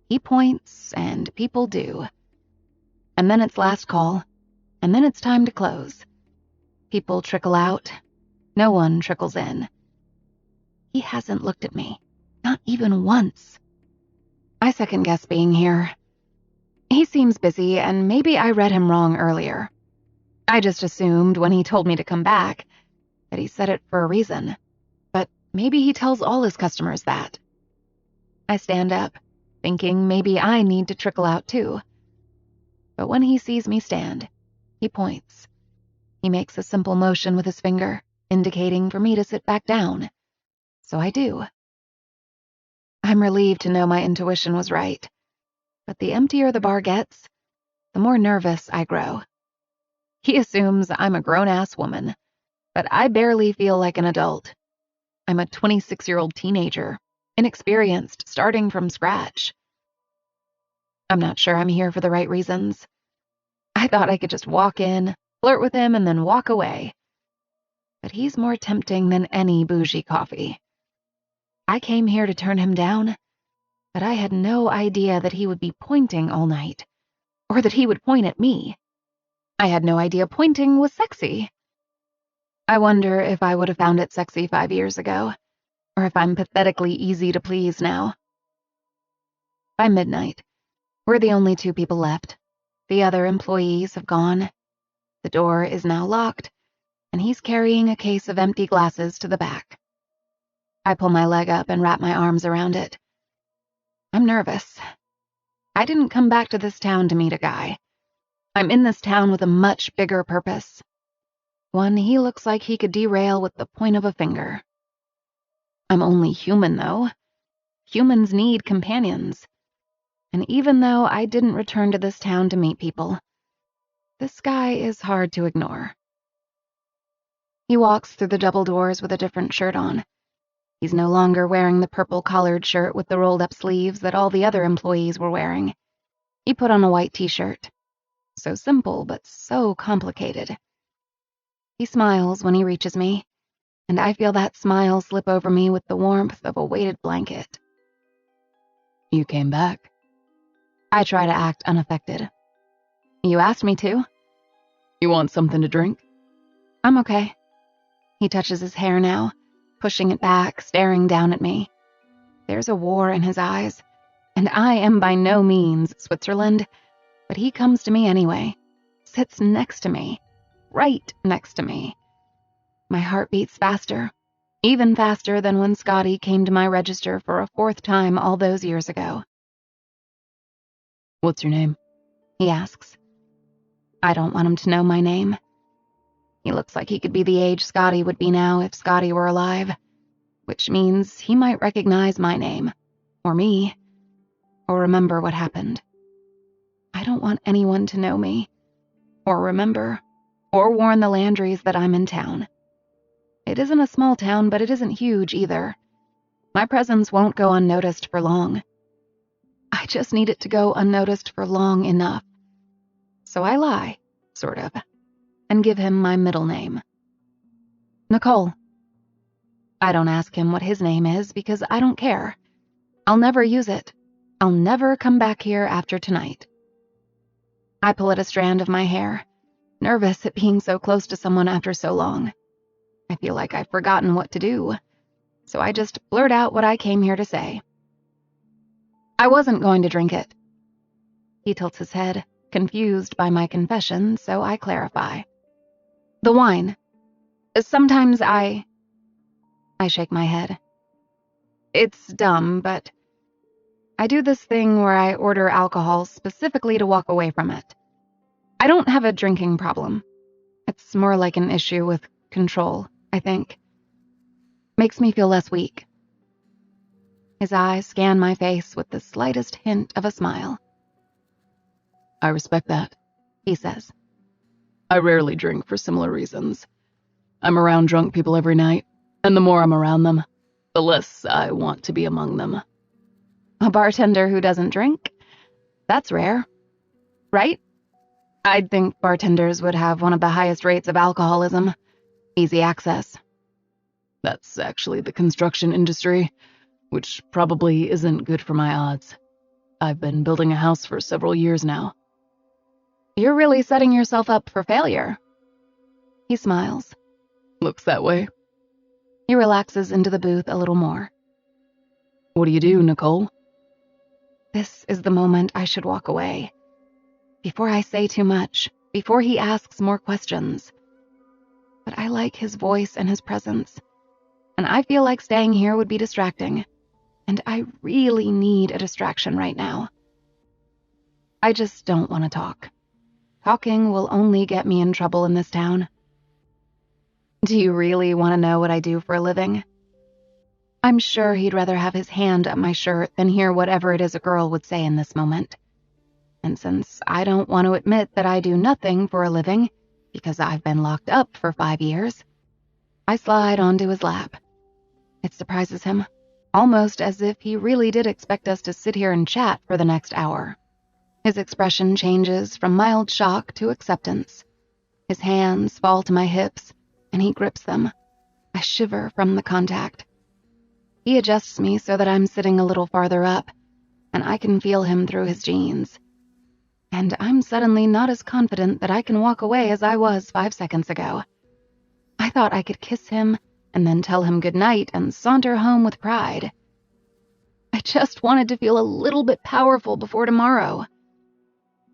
He points, and people do. And then it's last call, and then it's time to close. People trickle out. No one trickles in. He hasn't looked at me, not even once. I second-guess being here. He seems busy, and maybe I read him wrong earlier. I just assumed when he told me to come back that he said it for a reason, but maybe he tells all his customers that. I stand up, thinking maybe I need to trickle out too. But when he sees me stand, he points. He makes a simple motion with his finger, indicating for me to sit back down. So I do. I'm relieved to know my intuition was right, but the emptier the bar gets, the more nervous I grow. He assumes I'm a grown-ass woman, but I barely feel like an adult. I'm a 26-year-old teenager, inexperienced, starting from scratch. I'm not sure I'm here for the right reasons. I thought I could just walk in, flirt with him, and then walk away. But he's more tempting than any bougie coffee. I came here to turn him down, but I had no idea that he would be pointing all night, or that he would point at me. I had no idea pointing was sexy. I wonder if I would have found it sexy 5 years ago, or if I'm pathetically easy to please now. By midnight, we're the only 2 people left. The other employees have gone. The door is now locked, and he's carrying a case of empty glasses to the back. I pull my leg up and wrap my arms around it. I'm nervous. I didn't come back to this town to meet a guy. I'm in this town with a much bigger purpose. One he looks like he could derail with the point of a finger. I'm only human, though. Humans need companions. And even though I didn't return to this town to meet people, this guy is hard to ignore. He walks through the double doors with a different shirt on. He's no longer wearing the purple collared shirt with the rolled-up sleeves that all the other employees were wearing. He put on a white t-shirt. So simple, but so complicated. He smiles when he reaches me, and I feel that smile slip over me with the warmth of a weighted blanket. You came back. I try to act unaffected. You asked me to. You want something to drink? I'm okay. He touches his hair now, pushing it back, staring down at me. There's a war in his eyes, and I am by no means Switzerland, but he comes to me anyway, sits next to me, right next to me. My heart beats faster, even faster than when Scotty came to my register for a 4th time all those years ago. What's your name? He asks. I don't want him to know my name. He looks like he could be the age Scotty would be now if Scotty were alive, which means he might recognize my name, or me, or remember what happened. I don't want anyone to know me, or remember, or warn the Landrys that I'm in town. It isn't a small town, but it isn't huge either. My presence won't go unnoticed for long. I just need it to go unnoticed for long enough. So I lie, sort of, and give him my middle name. Nicole. I don't ask him what his name is because I don't care. I'll never use it. I'll never come back here after tonight. I pull at a strand of my hair, nervous at being so close to someone after so long. I feel like I've forgotten what to do, so I just blurt out what I came here to say. I wasn't going to drink it. He tilts his head, confused by my confession, so I clarify. The wine. Sometimes I shake my head. It's dumb, but I do this thing where I order alcohol specifically to walk away from it. I don't have a drinking problem. It's more like an issue with control, I think. Makes me feel less weak. His eyes scan my face with the slightest hint of a smile. I respect that, he says. I rarely drink for similar reasons. I'm around drunk people every night, and the more I'm around them, the less I want to be among them. A bartender who doesn't drink? That's rare, right? I'd think bartenders would have one of the highest rates of alcoholism. Easy access. That's actually the construction industry, which probably isn't good for my odds. I've been building a house for several years now. You're really setting yourself up for failure. He smiles. Looks that way. He relaxes into the booth a little more. What do you do, Nicole? This is the moment I should walk away. Before I say too much, before he asks more questions. But I like his voice and his presence, and I feel like staying here would be distracting, and I really need a distraction right now. I just don't want to talk. Talking will only get me in trouble in this town. Do you really want to know what I do for a living? I'm sure he'd rather have his hand up my shirt than hear whatever it is a girl would say in this moment. And since I don't want to admit that I do nothing for a living, because I've been locked up for 5 years. I slide onto his lap. It surprises him, almost as if he really did expect us to sit here and chat for the next hour. His expression changes from mild shock to acceptance. His hands fall to my hips, and he grips them. I shiver from the contact. He adjusts me so that I'm sitting a little farther up, and I can feel him through his jeans. And I'm suddenly not as confident that I can walk away as I was 5 seconds ago. I thought I could kiss him and then tell him goodnight and saunter home with pride. I just wanted to feel a little bit powerful before tomorrow.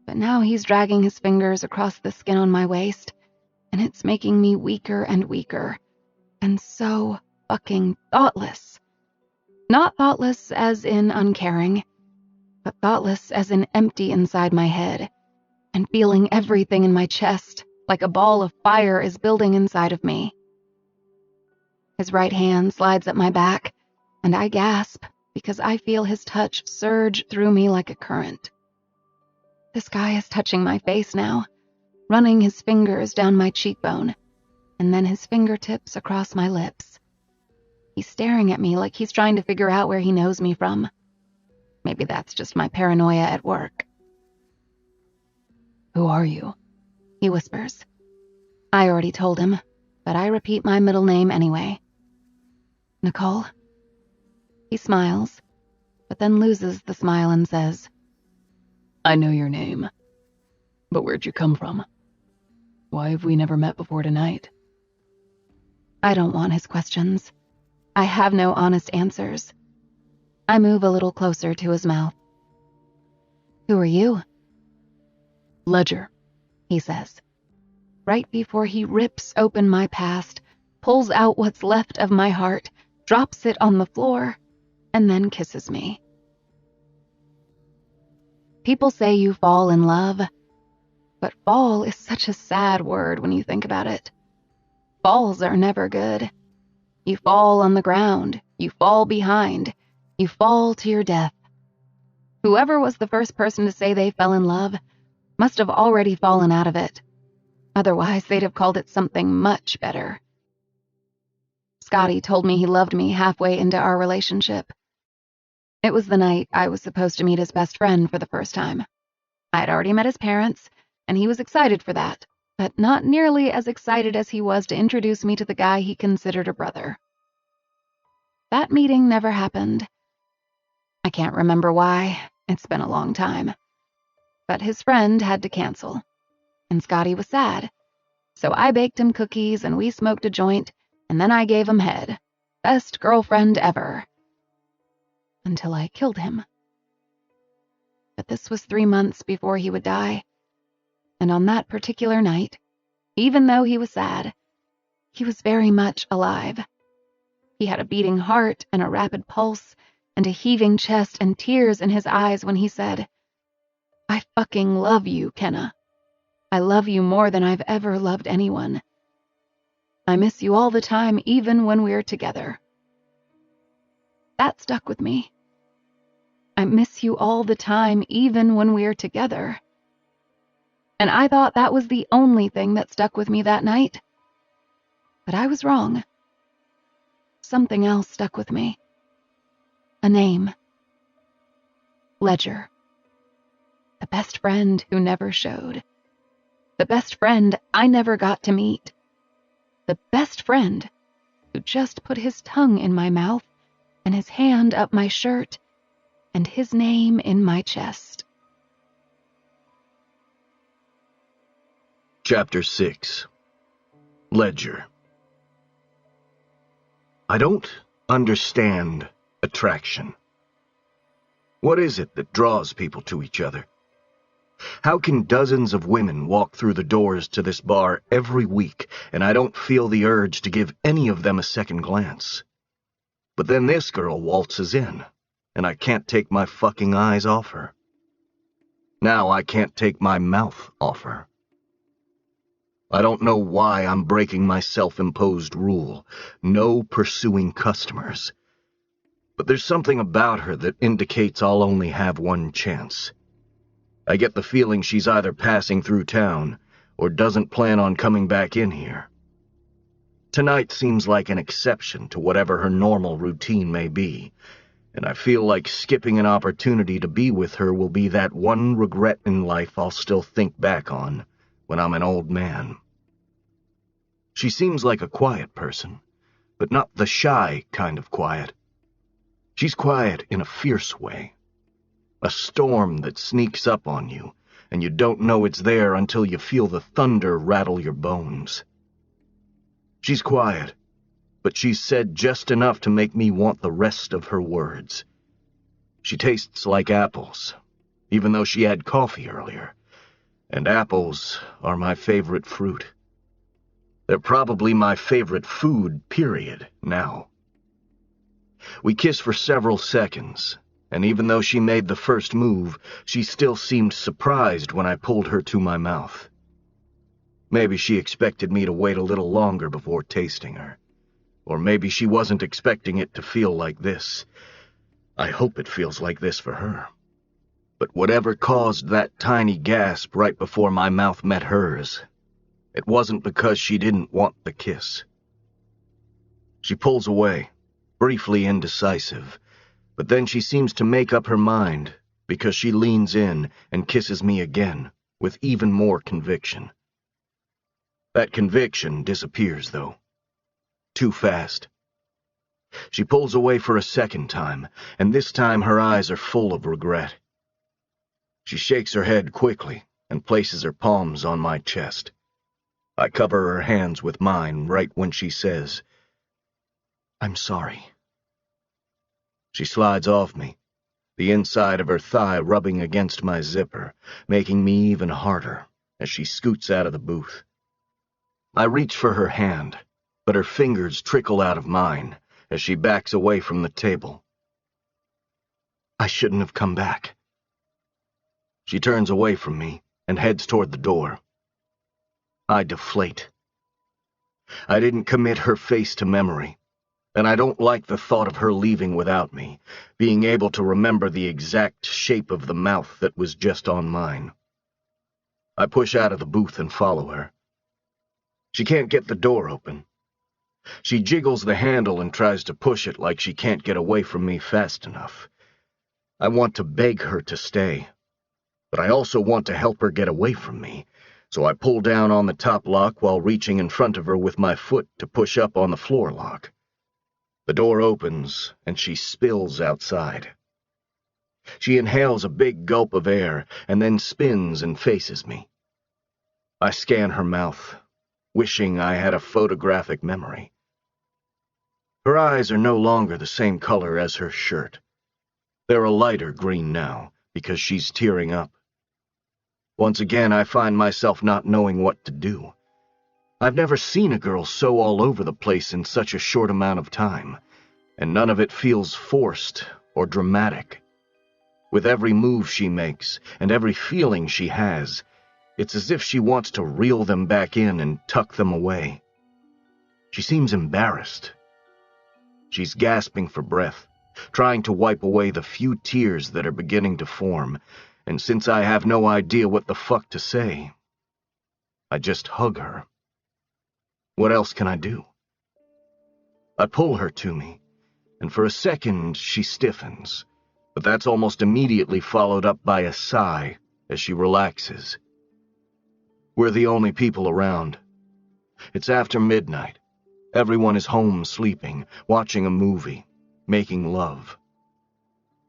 But now he's dragging his fingers across the skin on my waist, and it's making me weaker and weaker, and so fucking thoughtless. Not thoughtless as in uncaring, but thoughtless as in empty inside my head, and feeling everything in my chest like a ball of fire is building inside of me. His right hand slides up my back, and I gasp because I feel his touch surge through me like a current. This guy is touching my face now, running his fingers down my cheekbone, and then his fingertips across my lips. He's staring at me like he's trying to figure out where he knows me from. Maybe that's just my paranoia at work. "Who are you?" he whispers. I already told him, but I repeat my middle name anyway. "Nicole?" He smiles, but then loses the smile and says, "I know your name, but where'd you come from? Why have we never met before tonight?" I don't want his questions. I have no honest answers. I move a little closer to his mouth. "Who are you?" "Ledger," he says, right before he rips open my past, pulls out what's left of my heart, drops it on the floor, and then kisses me. People say you fall in love, but fall is such a sad word when you think about it. Falls are never good. You fall on the ground, you fall behind, you fall to your death. Whoever was the first person to say they fell in love must have already fallen out of it. Otherwise, they'd have called it something much better. Scotty told me he loved me halfway into our relationship. It was the night I was supposed to meet his best friend for the first time. I had already met his parents, and he was excited for that, but not nearly as excited as he was to introduce me to the guy he considered a brother. That meeting never happened. I can't remember why. It's been a long time. But his friend had to cancel, and Scotty was sad. So I baked him cookies and we smoked a joint, and then I gave him head. Best girlfriend ever. Until I killed him. But this was 3 months before he would die. And on that particular night, even though he was sad, he was very much alive. He had a beating heart and a rapid pulse and a heaving chest and tears in his eyes when he said, "I fucking love you, Kenna. I love you more than I've ever loved anyone. I miss you all the time, even when we're together." That stuck with me. I miss you all the time, even when we're together. And I thought that was the only thing that stuck with me that night. But I was wrong. Something else stuck with me. A name. Ledger. The best friend who never showed. The best friend I never got to meet. The best friend who just put his tongue in my mouth and his hand up my shirt and his name in my chest. Chapter 6. Ledger. I don't understand attraction. What is it that draws people to each other? How can dozens of women walk through the doors to this bar every week and I don't feel the urge to give any of them a second glance? But then this girl waltzes in, and I can't take my fucking eyes off her. Now I can't take my mouth off her. I don't know why I'm breaking my self-imposed rule, no pursuing customers. But there's something about her that indicates I'll only have one chance. I get the feeling she's either passing through town, or doesn't plan on coming back in here. Tonight seems like an exception to whatever her normal routine may be, and I feel like skipping an opportunity to be with her will be that one regret in life I'll still think back on when I'm an old man. She seems like a quiet person, but not the shy kind of quiet. She's quiet in a fierce way. A storm that sneaks up on you, and you don't know it's there until you feel the thunder rattle your bones. She's quiet, but she's said just enough to make me want the rest of her words. She tastes like apples, even though she had coffee earlier, and apples are my favorite fruit. They're probably my favorite food, period, now. We kissed for several seconds, and even though she made the first move, she still seemed surprised when I pulled her to my mouth. Maybe she expected me to wait a little longer before tasting her. Or maybe she wasn't expecting it to feel like this. I hope it feels like this for her. But whatever caused that tiny gasp right before my mouth met hers, it wasn't because she didn't want the kiss. She pulls away, briefly indecisive, but then she seems to make up her mind because she leans in and kisses me again with even more conviction. That conviction disappears, though. Too fast. She pulls away for a second time, and this time her eyes are full of regret. She shakes her head quickly and places her palms on my chest. I cover her hands with mine right when she says, "I'm sorry." She slides off me, the inside of her thigh rubbing against my zipper, making me even harder as she scoots out of the booth. I reach for her hand, but her fingers trickle out of mine as she backs away from the table. "I shouldn't have come back." She turns away from me and heads toward the door. I deflate. I didn't commit her face to memory, and I don't like the thought of her leaving without me, being able to remember the exact shape of the mouth that was just on mine. I push out of the booth and follow her. She can't get the door open. She jiggles the handle and tries to push it like she can't get away from me fast enough. I want to beg her to stay, but I also want to help her get away from me, so I pull down on the top lock while reaching in front of her with my foot to push up on the floor lock. The door opens, and she spills outside. She inhales a big gulp of air and then spins and faces me. I scan her mouth, wishing I had a photographic memory. Her eyes are no longer the same color as her shirt. They're a lighter green now, because she's tearing up. Once again, I find myself not knowing what to do. I've never seen a girl so all over the place in such a short amount of time, and none of it feels forced or dramatic. With every move she makes, and every feeling she has, it's as if she wants to reel them back in and tuck them away. She seems embarrassed. She's gasping for breath, trying to wipe away the few tears that are beginning to form, and since I have no idea what the fuck to say, I just hug her. What else can I do? I pull her to me, and for a second she stiffens, but that's almost immediately followed up by a sigh as she relaxes. We're the only people around. It's after midnight. Everyone is home sleeping, watching a movie, making love.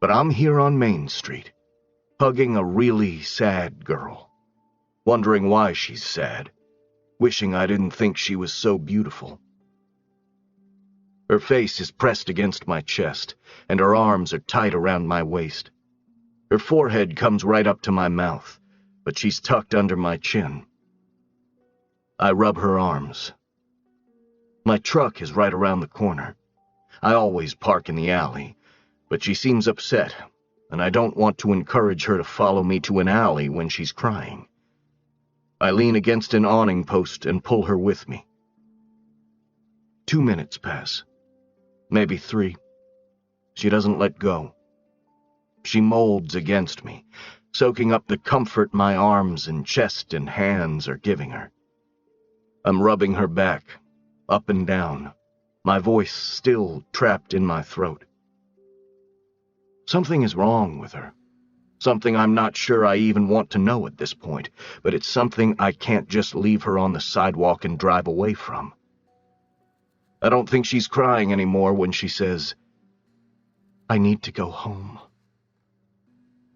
But I'm here on Main Street, hugging a really sad girl, wondering why she's sad, wishing I didn't think she was so beautiful. Her face is pressed against my chest, and her arms are tight around my waist. Her forehead comes right up to my mouth, but she's tucked under my chin. I rub her arms. My truck is right around the corner. I always park in the alley, but she seems upset, and I don't want to encourage her to follow me to an alley when she's crying. I lean against an awning post and pull her with me. 2 minutes pass. Maybe 3. She doesn't let go. She molds against me, soaking up the comfort my arms and chest and hands are giving her. I'm rubbing her back, up and down, my voice still trapped in my throat. Something is wrong with her. Something I'm not sure I even want to know at this point, but it's something I can't just leave her on the sidewalk and drive away from. I don't think she's crying anymore when she says, "I need to go home.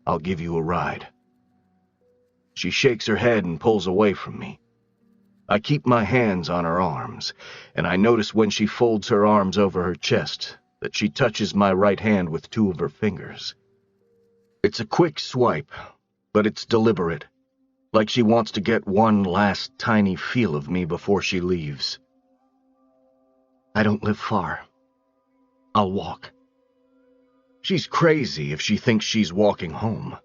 I'll give you a ride." She shakes her head and pulls away from me. I keep my hands on her arms, and I notice when she folds her arms over her chest that she touches my right hand with two of her fingers. It's a quick swipe, but it's deliberate, like she wants to get one last tiny feel of me before she leaves. "I don't live far. I'll walk." She's crazy if she thinks she's walking home.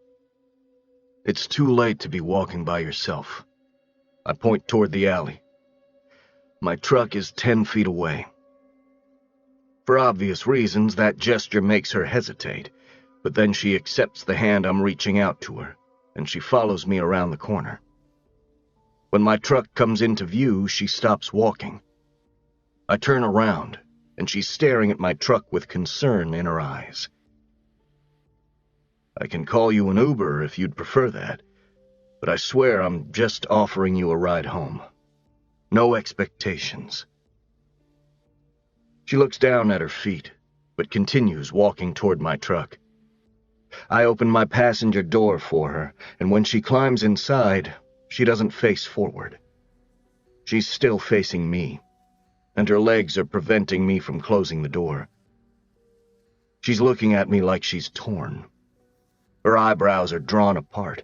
It's too late to be walking by yourself. I point toward the alley. My truck is 10 feet away. For obvious reasons, that gesture makes her hesitate, but then she accepts the hand I'm reaching out to her, and she follows me around the corner. When my truck comes into view, she stops walking. I turn around, and she's staring at my truck with concern in her eyes. "I can call you an Uber if you'd prefer that, but I swear I'm just offering you a ride home. No expectations." She looks down at her feet, but continues walking toward my truck. I open my passenger door for her, and when she climbs inside, she doesn't face forward. She's still facing me, and her legs are preventing me from closing the door. She's looking at me like she's torn. Her eyebrows are drawn apart.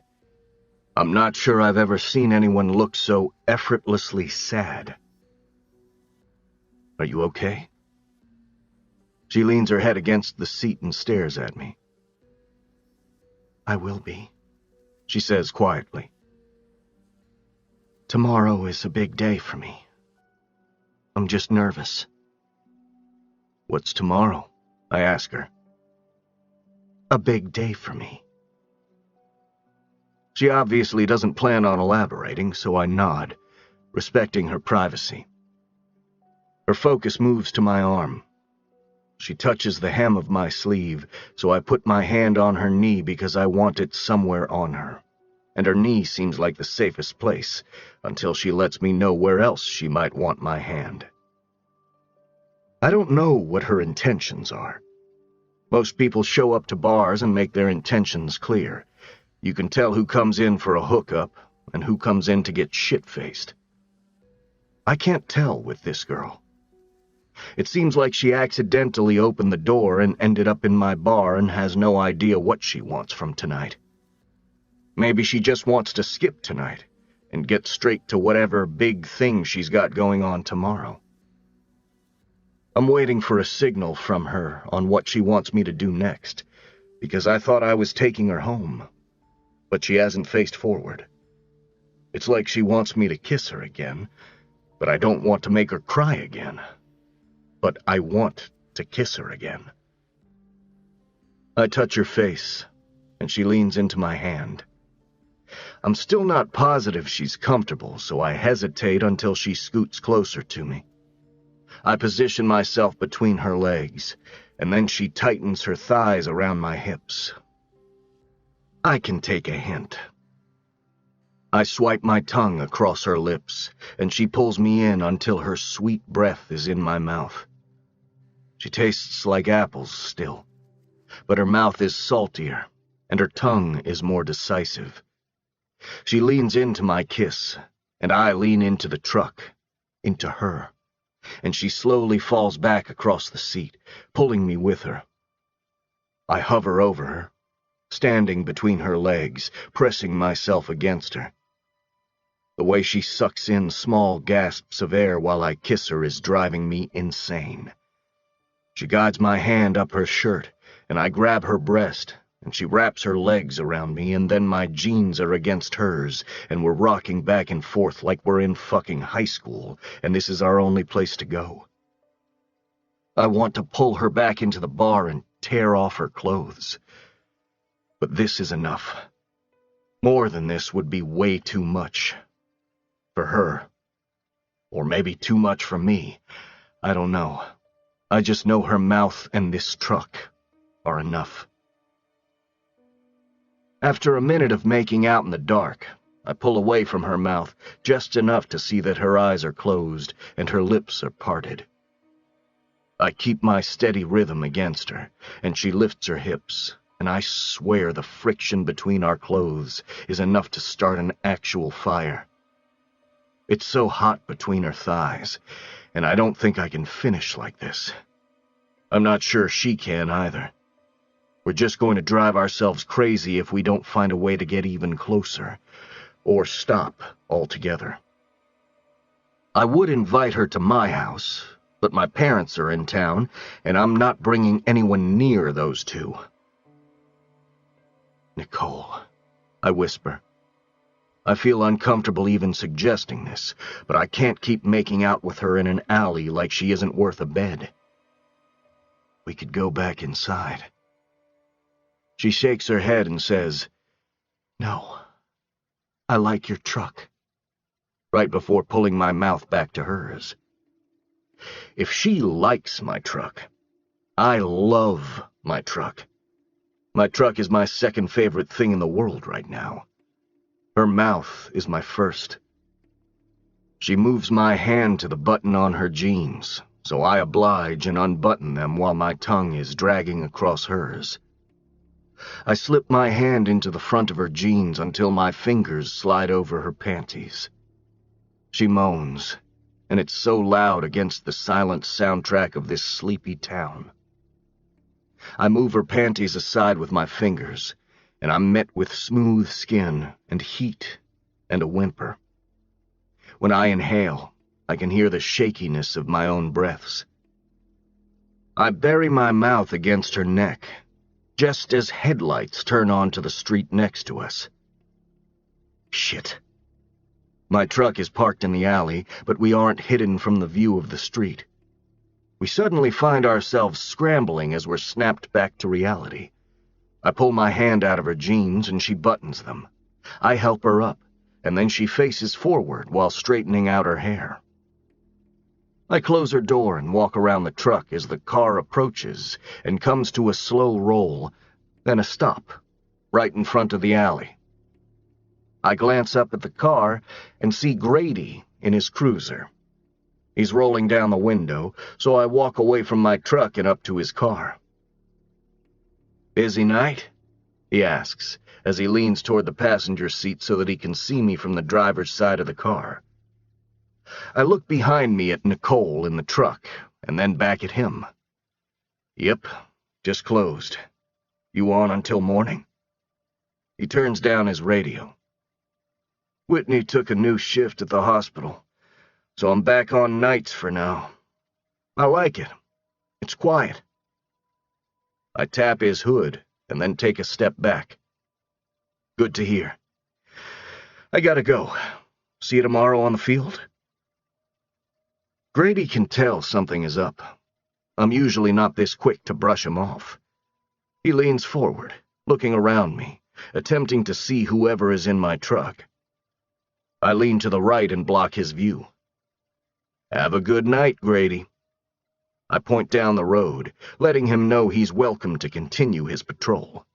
I'm not sure I've ever seen anyone look so effortlessly sad. "Are you okay?" She leans her head against the seat and stares at me. "I will be," she says quietly. "Tomorrow is a big day for me. I'm just nervous." "What's tomorrow?" I ask her. "A big day for me." She obviously doesn't plan on elaborating, so I nod, respecting her privacy. Her focus moves to my arm. She touches the hem of my sleeve, so I put my hand on her knee because I want it somewhere on her, and her knee seems like the safest place, until she lets me know where else she might want my hand. I don't know what her intentions are. Most people show up to bars and make their intentions clear. You can tell who comes in for a hookup and who comes in to get shit-faced. I can't tell with this girl. It seems like she accidentally opened the door and ended up in my bar and has no idea what she wants from tonight. Maybe she just wants to skip tonight and get straight to whatever big thing she's got going on tomorrow. I'm waiting for a signal from her on what she wants me to do next, because I thought I was taking her home, but she hasn't faced forward. It's like she wants me to kiss her again, but I don't want to make her cry again. But I want to kiss her again. I touch her face, and she leans into my hand. I'm still not positive she's comfortable, so I hesitate until she scoots closer to me. I position myself between her legs, and then she tightens her thighs around my hips. I can take a hint. I swipe my tongue across her lips, and she pulls me in until her sweet breath is in my mouth. She tastes like apples still, but her mouth is saltier, and her tongue is more decisive. She leans into my kiss, and I lean into the truck, into her, and she slowly falls back across the seat, pulling me with her. I hover over her, standing between her legs, pressing myself against her. The way she sucks in small gasps of air while I kiss her is driving me insane. She guides my hand up her shirt, and I grab her breast, and she wraps her legs around me, and then my jeans are against hers, and we're rocking back and forth like we're in fucking high school, and this is our only place to go. I want to pull her back into the bar and tear off her clothes. But this is enough. More than this would be way too much. For her. Or maybe too much for me. I don't know. I just know her mouth and this truck are enough. After a minute of making out in the dark, I pull away from her mouth just enough to see that her eyes are closed and her lips are parted. I keep my steady rhythm against her, and she lifts her hips, and I swear the friction between our clothes is enough to start an actual fire. It's so hot between her thighs, and I don't think I can finish like this. I'm not sure she can either. We're just going to drive ourselves crazy if we don't find a way to get even closer, or stop altogether. I would invite her to my house, but my parents are in town, and I'm not bringing anyone near those two. Nicole, I whisper. I feel uncomfortable even suggesting this, but I can't keep making out with her in an alley like she isn't worth a bed. We could go back inside. She shakes her head and says, "No, I like your truck," right before pulling my mouth back to hers. If she likes my truck, I love my truck. My truck is my second favorite thing in the world right now. Her mouth is my first. She moves my hand to the button on her jeans, so I oblige and unbutton them while my tongue is dragging across hers. I slip my hand into the front of her jeans until my fingers slide over her panties. She moans, and it's so loud against the silent soundtrack of this sleepy town. I move her panties aside with my fingers, and I'm met with smooth skin and heat and a whimper. When I inhale, I can hear the shakiness of my own breaths. I bury my mouth against her neck, just as headlights turn onto the street next to us. Shit. My truck is parked in the alley, but we aren't hidden from the view of the street. We suddenly find ourselves scrambling as we're snapped back to reality. I pull my hand out of her jeans and she buttons them. I help her up, and then she faces forward while straightening out her hair. I close her door and walk around the truck as the car approaches and comes to a slow roll, then a stop, right in front of the alley. I glance up at the car and see Grady in his cruiser. He's rolling down the window, so I walk away from my truck and up to his car. "Busy night?" he asks, as he leans toward the passenger seat so that he can see me from the driver's side of the car. I look behind me at Nicole in the truck, and then back at him. "Yep, just closed. You on until morning?" He turns down his radio. "Whitney took a new shift at the hospital, so I'm back on nights for now. I like it. It's quiet." I tap his hood and then take a step back. "Good to hear. I gotta go. See you tomorrow on the field?" Grady can tell something is up. I'm usually not this quick to brush him off. He leans forward, looking around me, attempting to see whoever is in my truck. I lean to the right and block his view. "Have a good night, Grady." I point down the road, letting him know he's welcome to continue his patrol.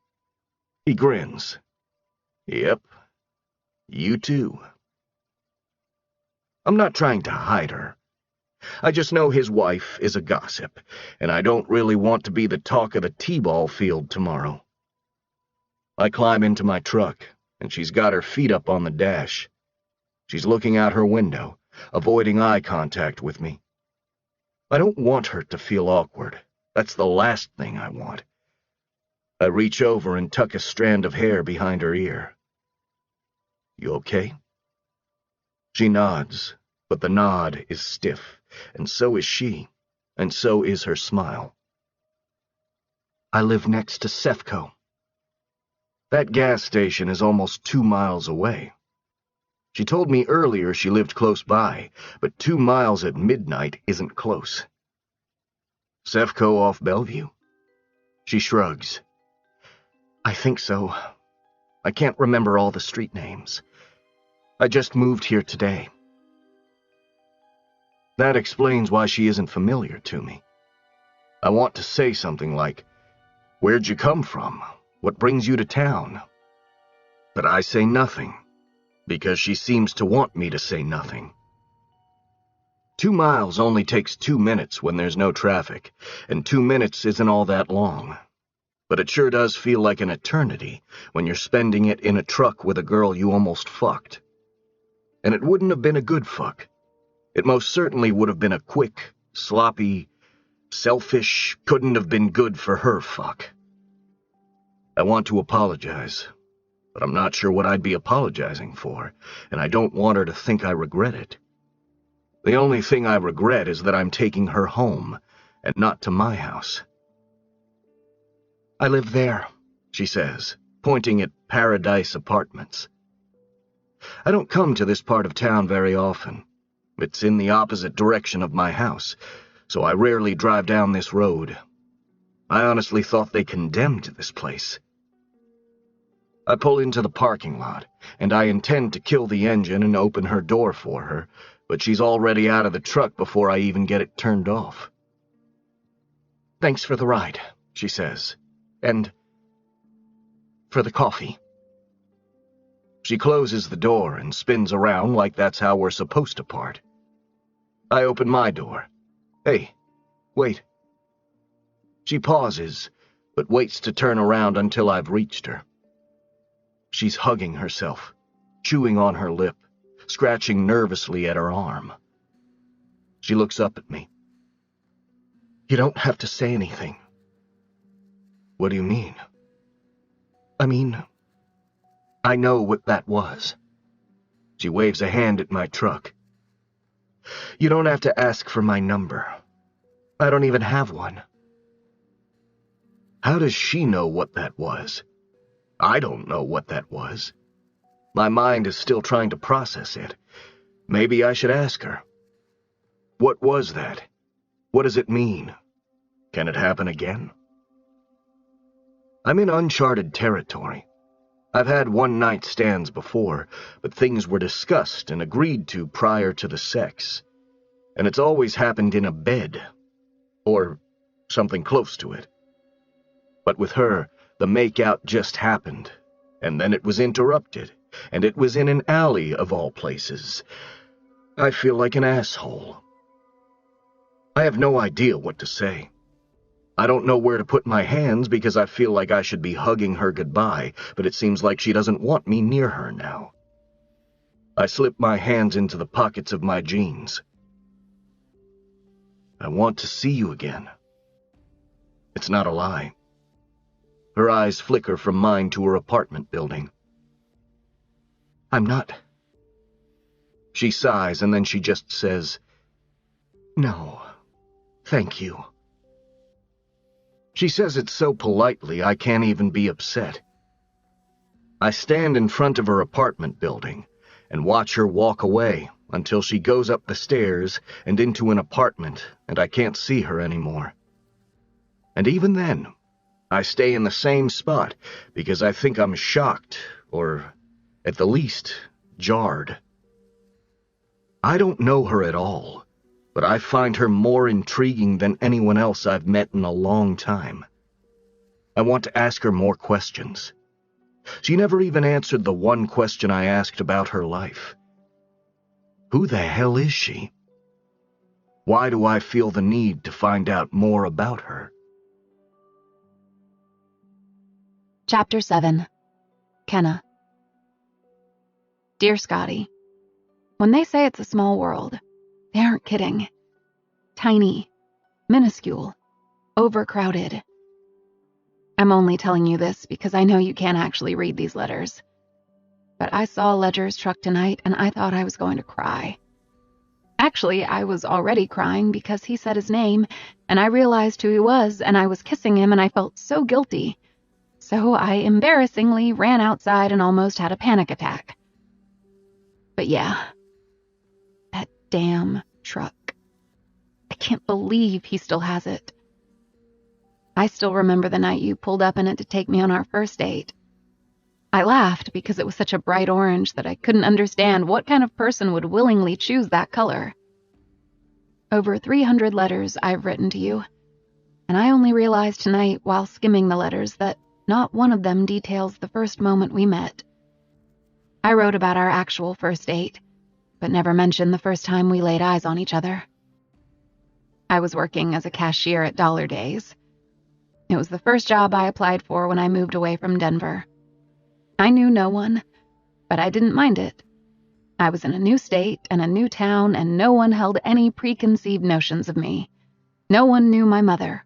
He grins. "Yep, you too." I'm not trying to hide her. I just know his wife is a gossip, and I don't really want to be the talk of the t-ball field tomorrow. I climb into my truck, and she's got her feet up on the dash. She's looking out her window, avoiding eye contact with me. I don't want her to feel awkward. That's the last thing I want. I reach over and tuck a strand of hair behind her ear. "You okay?" She nods, but the nod is stiff, and so is she, and so is her smile. "I live next to Sefco." That gas station is almost 2 miles away. She told me earlier she lived close by, but 2 miles at midnight isn't close. "Sefco off Bellevue?" She shrugs. "I think so. I can't remember all the street names. I just moved here today. That explains why she isn't familiar to me. I want to say something like, "Where'd you come from? What brings you to town?" But I say nothing, because she seems to want me to say nothing. 2 miles only takes 2 minutes when there's no traffic, and 2 minutes isn't all that long. But it sure does feel like an eternity when you're spending it in a truck with a girl you almost fucked. And it wouldn't have been a good fuck. It most certainly would have been a quick, sloppy, selfish, couldn't have been good for her fuck. I want to apologize, but I'm not sure what I'd be apologizing for, and I don't want her to think I regret it. The only thing I regret is that I'm taking her home, and not to my house. "I live there," she says, pointing at Paradise Apartments. I don't come to this part of town very often. It's in the opposite direction of my house, so I rarely drive down this road. I honestly thought they condemned this place. I pull into the parking lot, and I intend to kill the engine and open her door for her, but she's already out of the truck before I even get it turned off. "Thanks for the ride," she says, "and for the coffee." She closes the door and spins around like that's how we're supposed to part. I open my door. "Hey, wait." She pauses, but waits to turn around until I've reached her. She's hugging herself, chewing on her lip, scratching nervously at her arm. She looks up at me. "You don't have to say anything." "What do you mean?" "I mean, I know what that was." She waves a hand at my truck. "You don't have to ask for my number. I don't even have one." How does she know what that was? I don't know what that was. My mind is still trying to process it. Maybe I should ask her. What was that? What does it mean? Can it happen again? I'm in uncharted territory. I've had one-night stands before, but things were discussed and agreed to prior to the sex. And it's always happened in a bed, or something close to it. But with her, the make-out just happened, and then it was interrupted, and it was in an alley of all places. I feel like an asshole. I have no idea what to say. I don't know where to put my hands because I feel like I should be hugging her goodbye, but it seems like she doesn't want me near her now. I slip my hands into the pockets of my jeans. "I want to see you again." It's not a lie. Her eyes flicker from mine to her apartment building. "I'm not." She sighs and then she just says, "No, thank you." She says it so politely I can't even be upset. I stand in front of her apartment building and watch her walk away until she goes up the stairs and into an apartment and I can't see her anymore. And even then, I stay in the same spot because I think I'm shocked, or at the least, jarred. I don't know her at all, but I find her more intriguing than anyone else I've met in a long time. I want to ask her more questions. She never even answered the one question I asked about her life. Who the hell is she? Why do I feel the need to find out more about her? Chapter 7. Kenna. Dear Scotty, when they say it's a small world, they aren't kidding. Tiny, minuscule, overcrowded. I'm only telling you this because I know you can't actually read these letters. But I saw Ledger's truck tonight and I thought I was going to cry. Actually, I was already crying because he said his name and I realized who he was and I was kissing him and I felt so guilty. So I embarrassingly ran outside and almost had a panic attack. But yeah, that damn truck. I can't believe he still has it. I still remember the night you pulled up in it to take me on our first date. I laughed because it was such a bright orange that I couldn't understand what kind of person would willingly choose that color. Over 300 letters I've written to you, and I only realized tonight while skimming the letters that not one of them details the first moment we met. I wrote about our actual first date, but never mentioned the first time we laid eyes on each other. I was working as a cashier at Dollar Days. It was the first job I applied for when I moved away from Denver. I knew no one, but I didn't mind it. I was in a new state and a new town, and no one held any preconceived notions of me. No one knew my mother.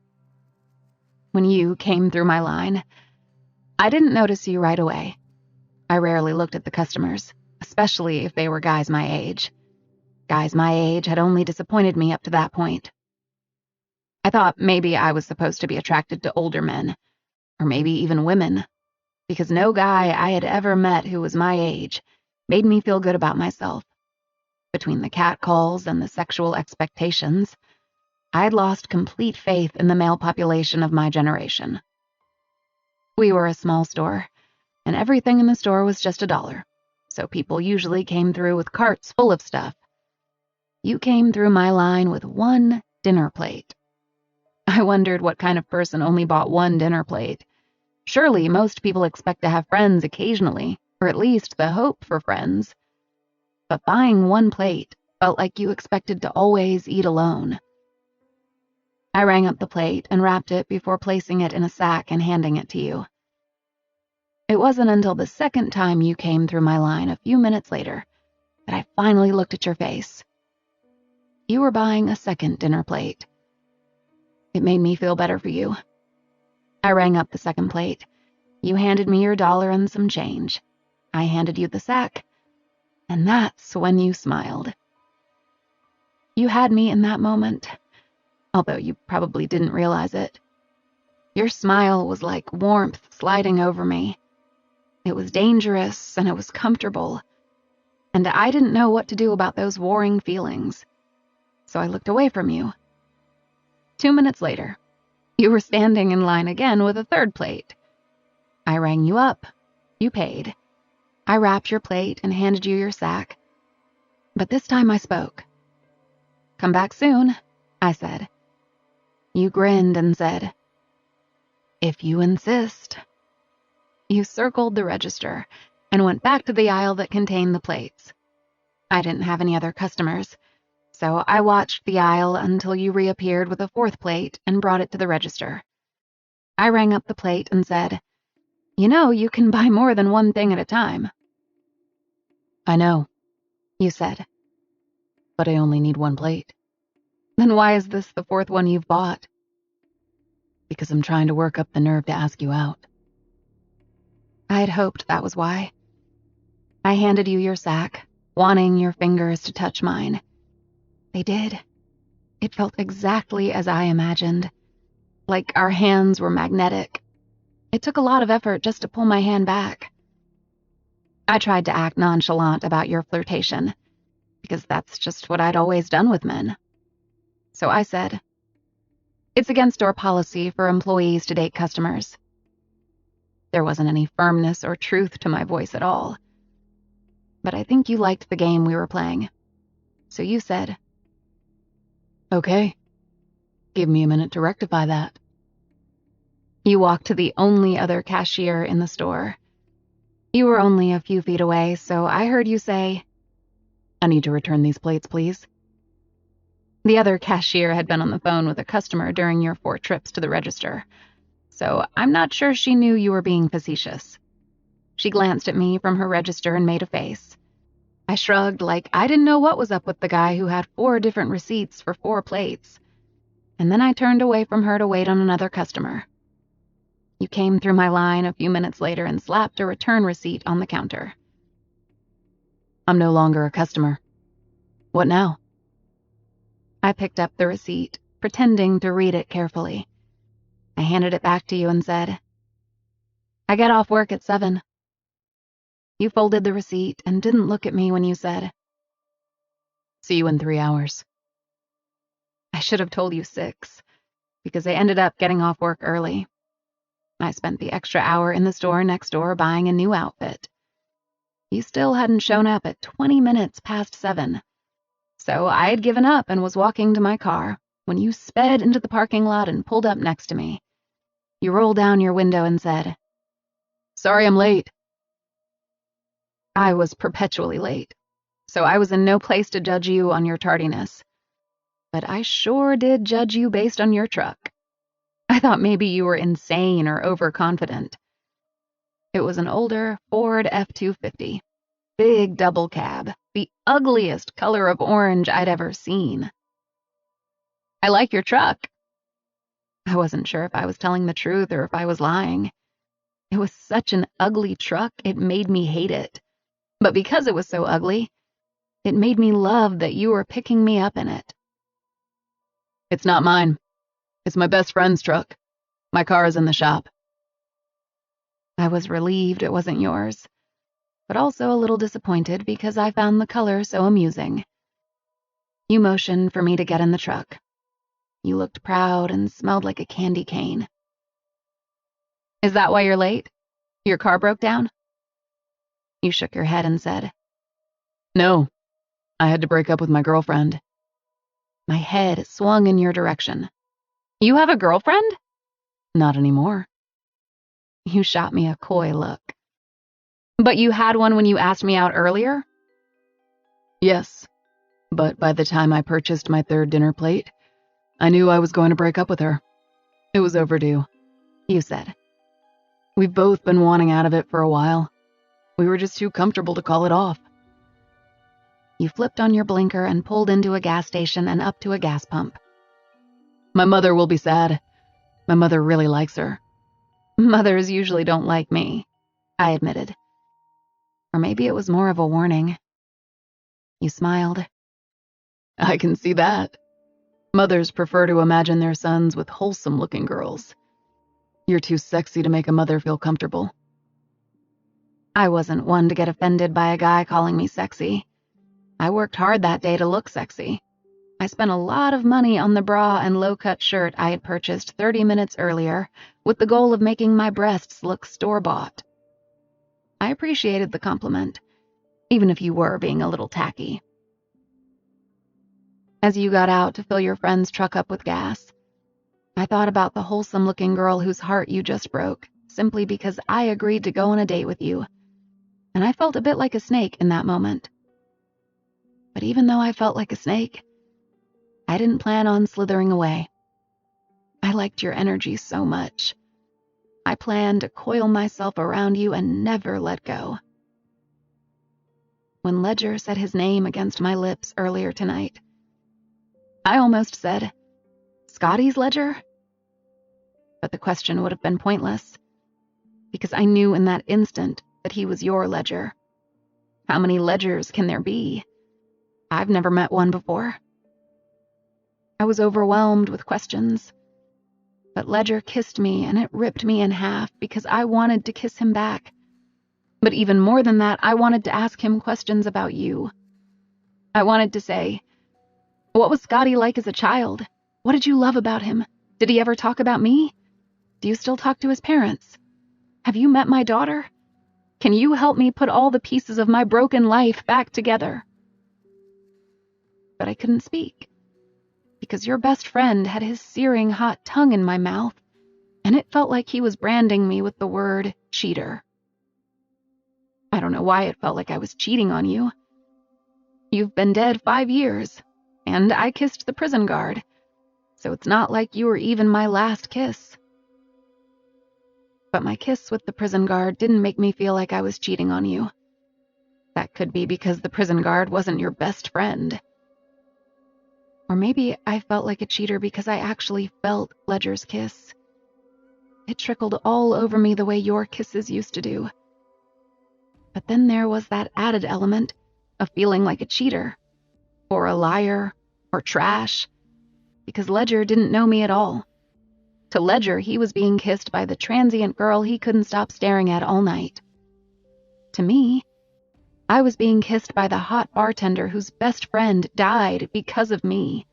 When you came through my line, I didn't notice you right away. I rarely looked at the customers, especially if they were guys my age. Guys my age had only disappointed me up to that point. I thought maybe I was supposed to be attracted to older men, or maybe even women, because no guy I had ever met who was my age made me feel good about myself. Between the catcalls and the sexual expectations, I had lost complete faith in the male population of my generation. We were a small store, and everything in the store was just $1, so people usually came through with carts full of stuff. You came through my line with one dinner plate. I wondered what kind of person only bought one dinner plate. Surely most people expect to have friends occasionally, or at least the hope for friends. But buying one plate felt like you expected to always eat alone. I rang up the plate and wrapped it before placing it in a sack and handing it to you. It wasn't until the second time you came through my line a few minutes later that I finally looked at your face. You were buying a second dinner plate. It made me feel better for you. I rang up the second plate. You handed me your $1 and some change. I handed you the sack, and that's when you smiled. You had me in that moment, although you probably didn't realize it. Your smile was like warmth sliding over me. It was dangerous and it was comfortable, and I didn't know what to do about those warring feelings, so I looked away from you. 2 minutes later, you were standing in line again with a third plate. I rang you up. You paid. I wrapped your plate and handed you your sack. But this time I spoke. "Come back soon," I said. You grinned and said, "If you insist." You circled the register and went back to the aisle that contained the plates. I didn't have any other customers, so I watched the aisle until you reappeared with a fourth plate and brought it to the register. I rang up the plate and said, "You know, you can buy more than one thing at a time." "I know," you said, "but I only need one plate." "Then why is this the fourth one you've bought?" "Because I'm trying to work up the nerve to ask you out." I had hoped that was why. I handed you your sack, wanting your fingers to touch mine. They did. It felt exactly as I imagined, like our hands were magnetic. It took a lot of effort just to pull my hand back. I tried to act nonchalant about your flirtation, because that's just what I'd always done with men. So I said, "It's against our policy for employees to date customers." There wasn't any firmness or truth to my voice at all. But I think you liked the game we were playing. So you said, "Okay, give me a minute to rectify that." You walked to the only other cashier in the store. You were only a few feet away, so I heard you say, "I need to return these plates, please." The other cashier had been on the phone with a customer during your 4 trips to the register, so I'm not sure she knew you were being facetious. She glanced at me from her register and made a face. I shrugged like I didn't know what was up with the guy who had 4 different receipts for 4 plates, and then I turned away from her to wait on another customer. You came through my line a few minutes later and slapped a return receipt on the counter. "I'm no longer a customer. What now?" I picked up the receipt, pretending to read it carefully. I handed it back to you and said, "I get off work at 7. You folded the receipt and didn't look at me when you said, "See you in 3 hours." I should have told you 6, because I ended up getting off work early. I spent the extra hour in the store next door buying a new outfit. You still hadn't shown up at 20 minutes past 7. So I had given up and was walking to my car when you sped into the parking lot and pulled up next to me. You rolled down your window and said, "Sorry I'm late." I was perpetually late, so I was in no place to judge you on your tardiness. But I sure did judge you based on your truck. I thought maybe you were insane or overconfident. It was an older Ford F-250, big double cab, the ugliest color of orange I'd ever seen. "I like your truck." I wasn't sure if I was telling the truth or if I was lying. It was such an ugly truck, it made me hate it. But because it was so ugly, it made me love that you were picking me up in it. "It's not mine. It's my best friend's truck. My car is in the shop." I was relieved it wasn't yours, but also a little disappointed because I found the color so amusing. You motioned for me to get in the truck. You looked proud and smelled like a candy cane. "Is that why you're late? Your car broke down?" You shook your head and said, "No, I had to break up with my girlfriend." My head swung in your direction. "You have a girlfriend?" "Not anymore." You shot me a coy look. "But you had one when you asked me out earlier?" "Yes, but by the time I purchased my third dinner plate, I knew I was going to break up with her. It was overdue," you said. "We've both been wanting out of it for a while. We were just too comfortable to call it off." You flipped on your blinker and pulled into a gas station and up to a gas pump. "My mother will be sad. My mother really likes her." "Mothers usually don't like me," I admitted. Or maybe it was more of a warning. You smiled. "I can see that. Mothers prefer to imagine their sons with wholesome-looking girls. You're too sexy to make a mother feel comfortable." I wasn't one to get offended by a guy calling me sexy. I worked hard that day to look sexy. I spent a lot of money on the bra and low-cut shirt I had purchased 30 minutes earlier with the goal of making my breasts look store-bought. I appreciated the compliment, even if you were being a little tacky. As you got out to fill your friend's truck up with gas, I thought about the wholesome-looking girl whose heart you just broke, simply because I agreed to go on a date with you, and I felt a bit like a snake in that moment. But even though I felt like a snake, I didn't plan on slithering away. I liked your energy so much. I planned to coil myself around you and never let go. When Ledger said his name against my lips earlier tonight, I almost said, "Scotty's Ledger?" But the question would have been pointless, because I knew in that instant that he was your Ledger. How many Ledgers can there be? I've never met one before. I was overwhelmed with questions, but Ledger kissed me and it ripped me in half because I wanted to kiss him back. But even more than that, I wanted to ask him questions about you. I wanted to say, what was Scotty like as a child? What did you love about him? Did he ever talk about me? Do you still talk to his parents? Have you met my daughter? Can you help me put all the pieces of my broken life back together? But I couldn't speak, because your best friend had his searing hot tongue in my mouth, and it felt like he was branding me with the word cheater. I don't know why it felt like I was cheating on you. You've been dead 5 years, and I kissed the prison guard, so it's not like you were even my last kiss. But my kiss with the prison guard didn't make me feel like I was cheating on you. That could be because the prison guard wasn't your best friend. Or maybe I felt like a cheater because I actually felt Ledger's kiss. It trickled all over me the way your kisses used to do. But then there was that added element of feeling like a cheater, or a liar, or trash, because Ledger didn't know me at all. To Ledger, he was being kissed by the transient girl he couldn't stop staring at all night. To me, I was being kissed by the hot bartender whose best friend died because of me.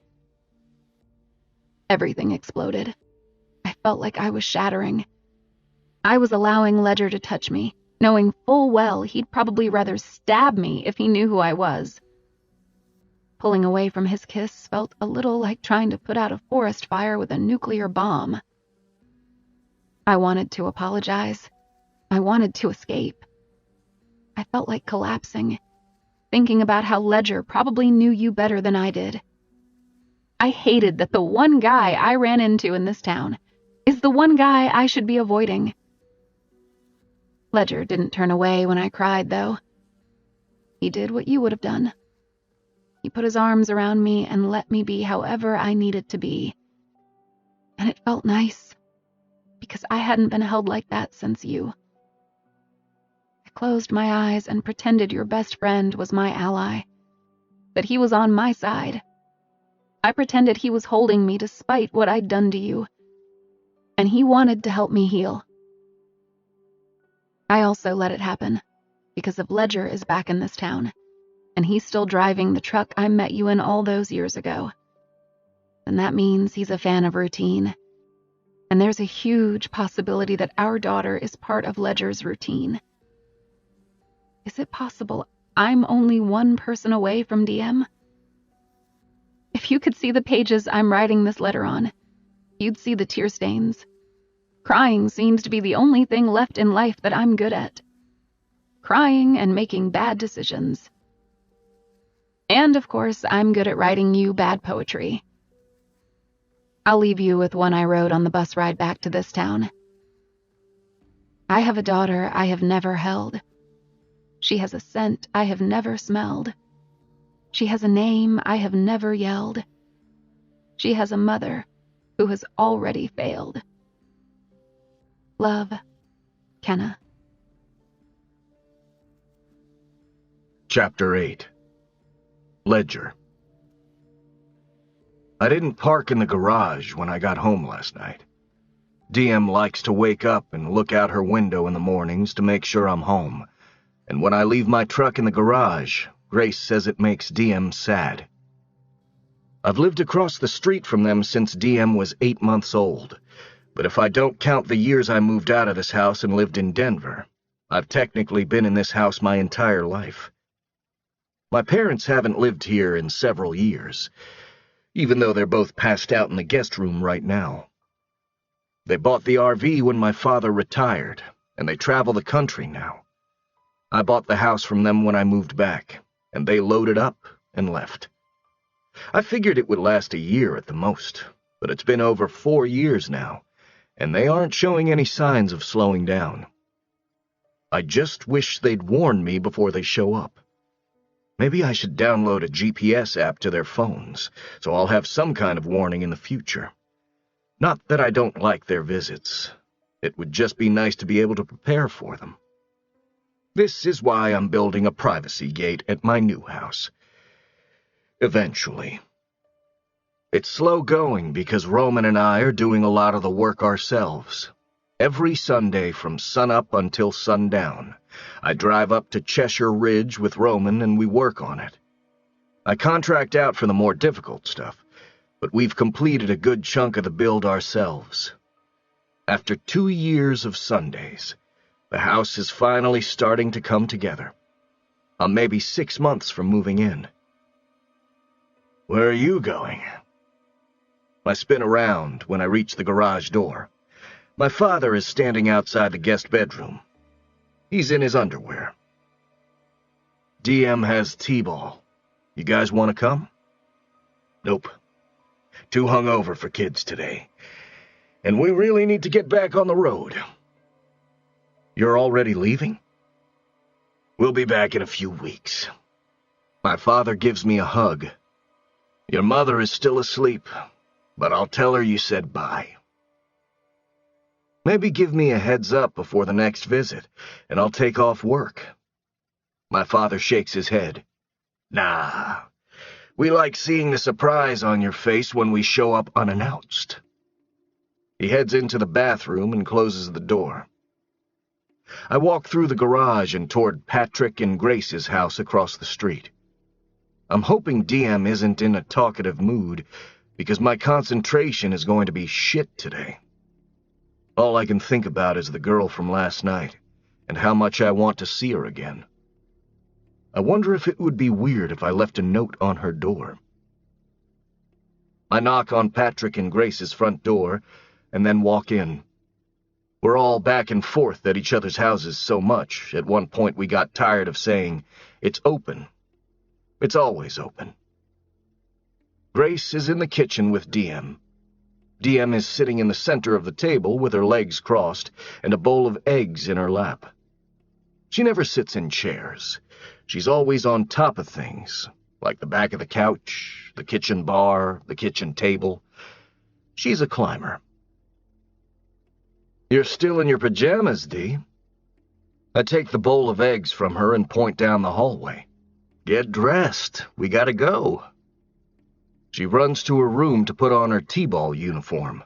Everything exploded. I felt like I was shattering. I was allowing Ledger to touch me, knowing full well he'd probably rather stab me if he knew who I was. Pulling away from his kiss felt a little like trying to put out a forest fire with a nuclear bomb. I wanted to apologize. I wanted to escape. I felt like collapsing, thinking about how Ledger probably knew you better than I did. I hated that the one guy I ran into in this town is the one guy I should be avoiding. Ledger didn't turn away when I cried, though. He did what you would have done. He put his arms around me and let me be however I needed to be. And it felt nice, because I hadn't been held like that since you. I closed my eyes and pretended your best friend was my ally, that he was on my side. I pretended he was holding me despite what I'd done to you, and he wanted to help me heal. I also let it happen, because if Ledger is back in this town, and he's still driving the truck I met you in all those years ago, then that means he's a fan of routine, and there's a huge possibility that our daughter is part of Ledger's routine. Is it possible I'm only one person away from Diem? If you could see the pages I'm writing this letter on, you'd see the tear stains. Crying seems to be the only thing left in life that I'm good at. Crying and making bad decisions. And, of course, I'm good at writing you bad poetry. I'll leave you with one I wrote on the bus ride back to this town. I have a daughter I have never held. She has a scent I have never smelled. She has a name I have never yelled. She has a mother who has already failed. Love, Kenna. Chapter 8. Ledger. I didn't park in the garage when I got home last night. Diem likes to wake up and look out her window in the mornings to make sure I'm home, and when I leave my truck in the garage, Grace says it makes Diem sad. I've lived across the street from them since Diem was 8 months old, but if I don't count the years I moved out of this house and lived in Denver, I've technically been in this house my entire life. My parents haven't lived here in several years, even though they're both passed out in the guest room right now. They bought the RV when my father retired, and they travel the country now. I bought the house from them when I moved back, and they loaded up and left. I figured it would last a year at the most, but it's been over 4 years now, and they aren't showing any signs of slowing down. I just wish they'd warn me before they show up. Maybe I should download a GPS app to their phones, so I'll have some kind of warning in the future. Not that I don't like their visits. It would just be nice to be able to prepare for them. This is why I'm building a privacy gate at my new house. Eventually. It's slow going because Roman and I are doing a lot of the work ourselves. Every Sunday from sunup until sundown, I drive up to Cheshire Ridge with Roman and we work on it. I contract out for the more difficult stuff, but we've completed a good chunk of the build ourselves. After 2 years of Sundays, the house is finally starting to come together. I'm maybe 6 months from moving in. Where are you going? I spin around when I reach the garage door. My father is standing outside the guest bedroom. He's in his underwear. Diem has T-ball. You guys want to come? Nope. Too hungover for kids today. And we really need to get back on the road. You're already leaving? We'll be back in a few weeks. My father gives me a hug. Your mother is still asleep, but I'll tell her you said bye. Maybe give me a heads up before the next visit, and I'll take off work. My father shakes his head. Nah, we like seeing the surprise on your face when we show up unannounced. He heads into the bathroom and closes the door. I walk through the garage and toward Patrick and Grace's house across the street. I'm hoping Diem isn't in a talkative mood, because my concentration is going to be shit today. All I can think about is the girl from last night, and how much I want to see her again. I wonder if it would be weird if I left a note on her door. I knock on Patrick and Grace's front door, and then walk in. We're all back and forth at each other's houses so much, at one point we got tired of saying, "It's open." It's always open. Grace is in the kitchen with Diem. Diem is sitting in the center of the table with her legs crossed and a bowl of eggs in her lap. She never sits in chairs. She's always on top of things, like the back of the couch, the kitchen bar, the kitchen table. She's a climber. "You're still in your pajamas, Dee." I take the bowl of eggs from her and point down the hallway. "Get dressed. We gotta go." She runs to her room to put on her T-ball uniform.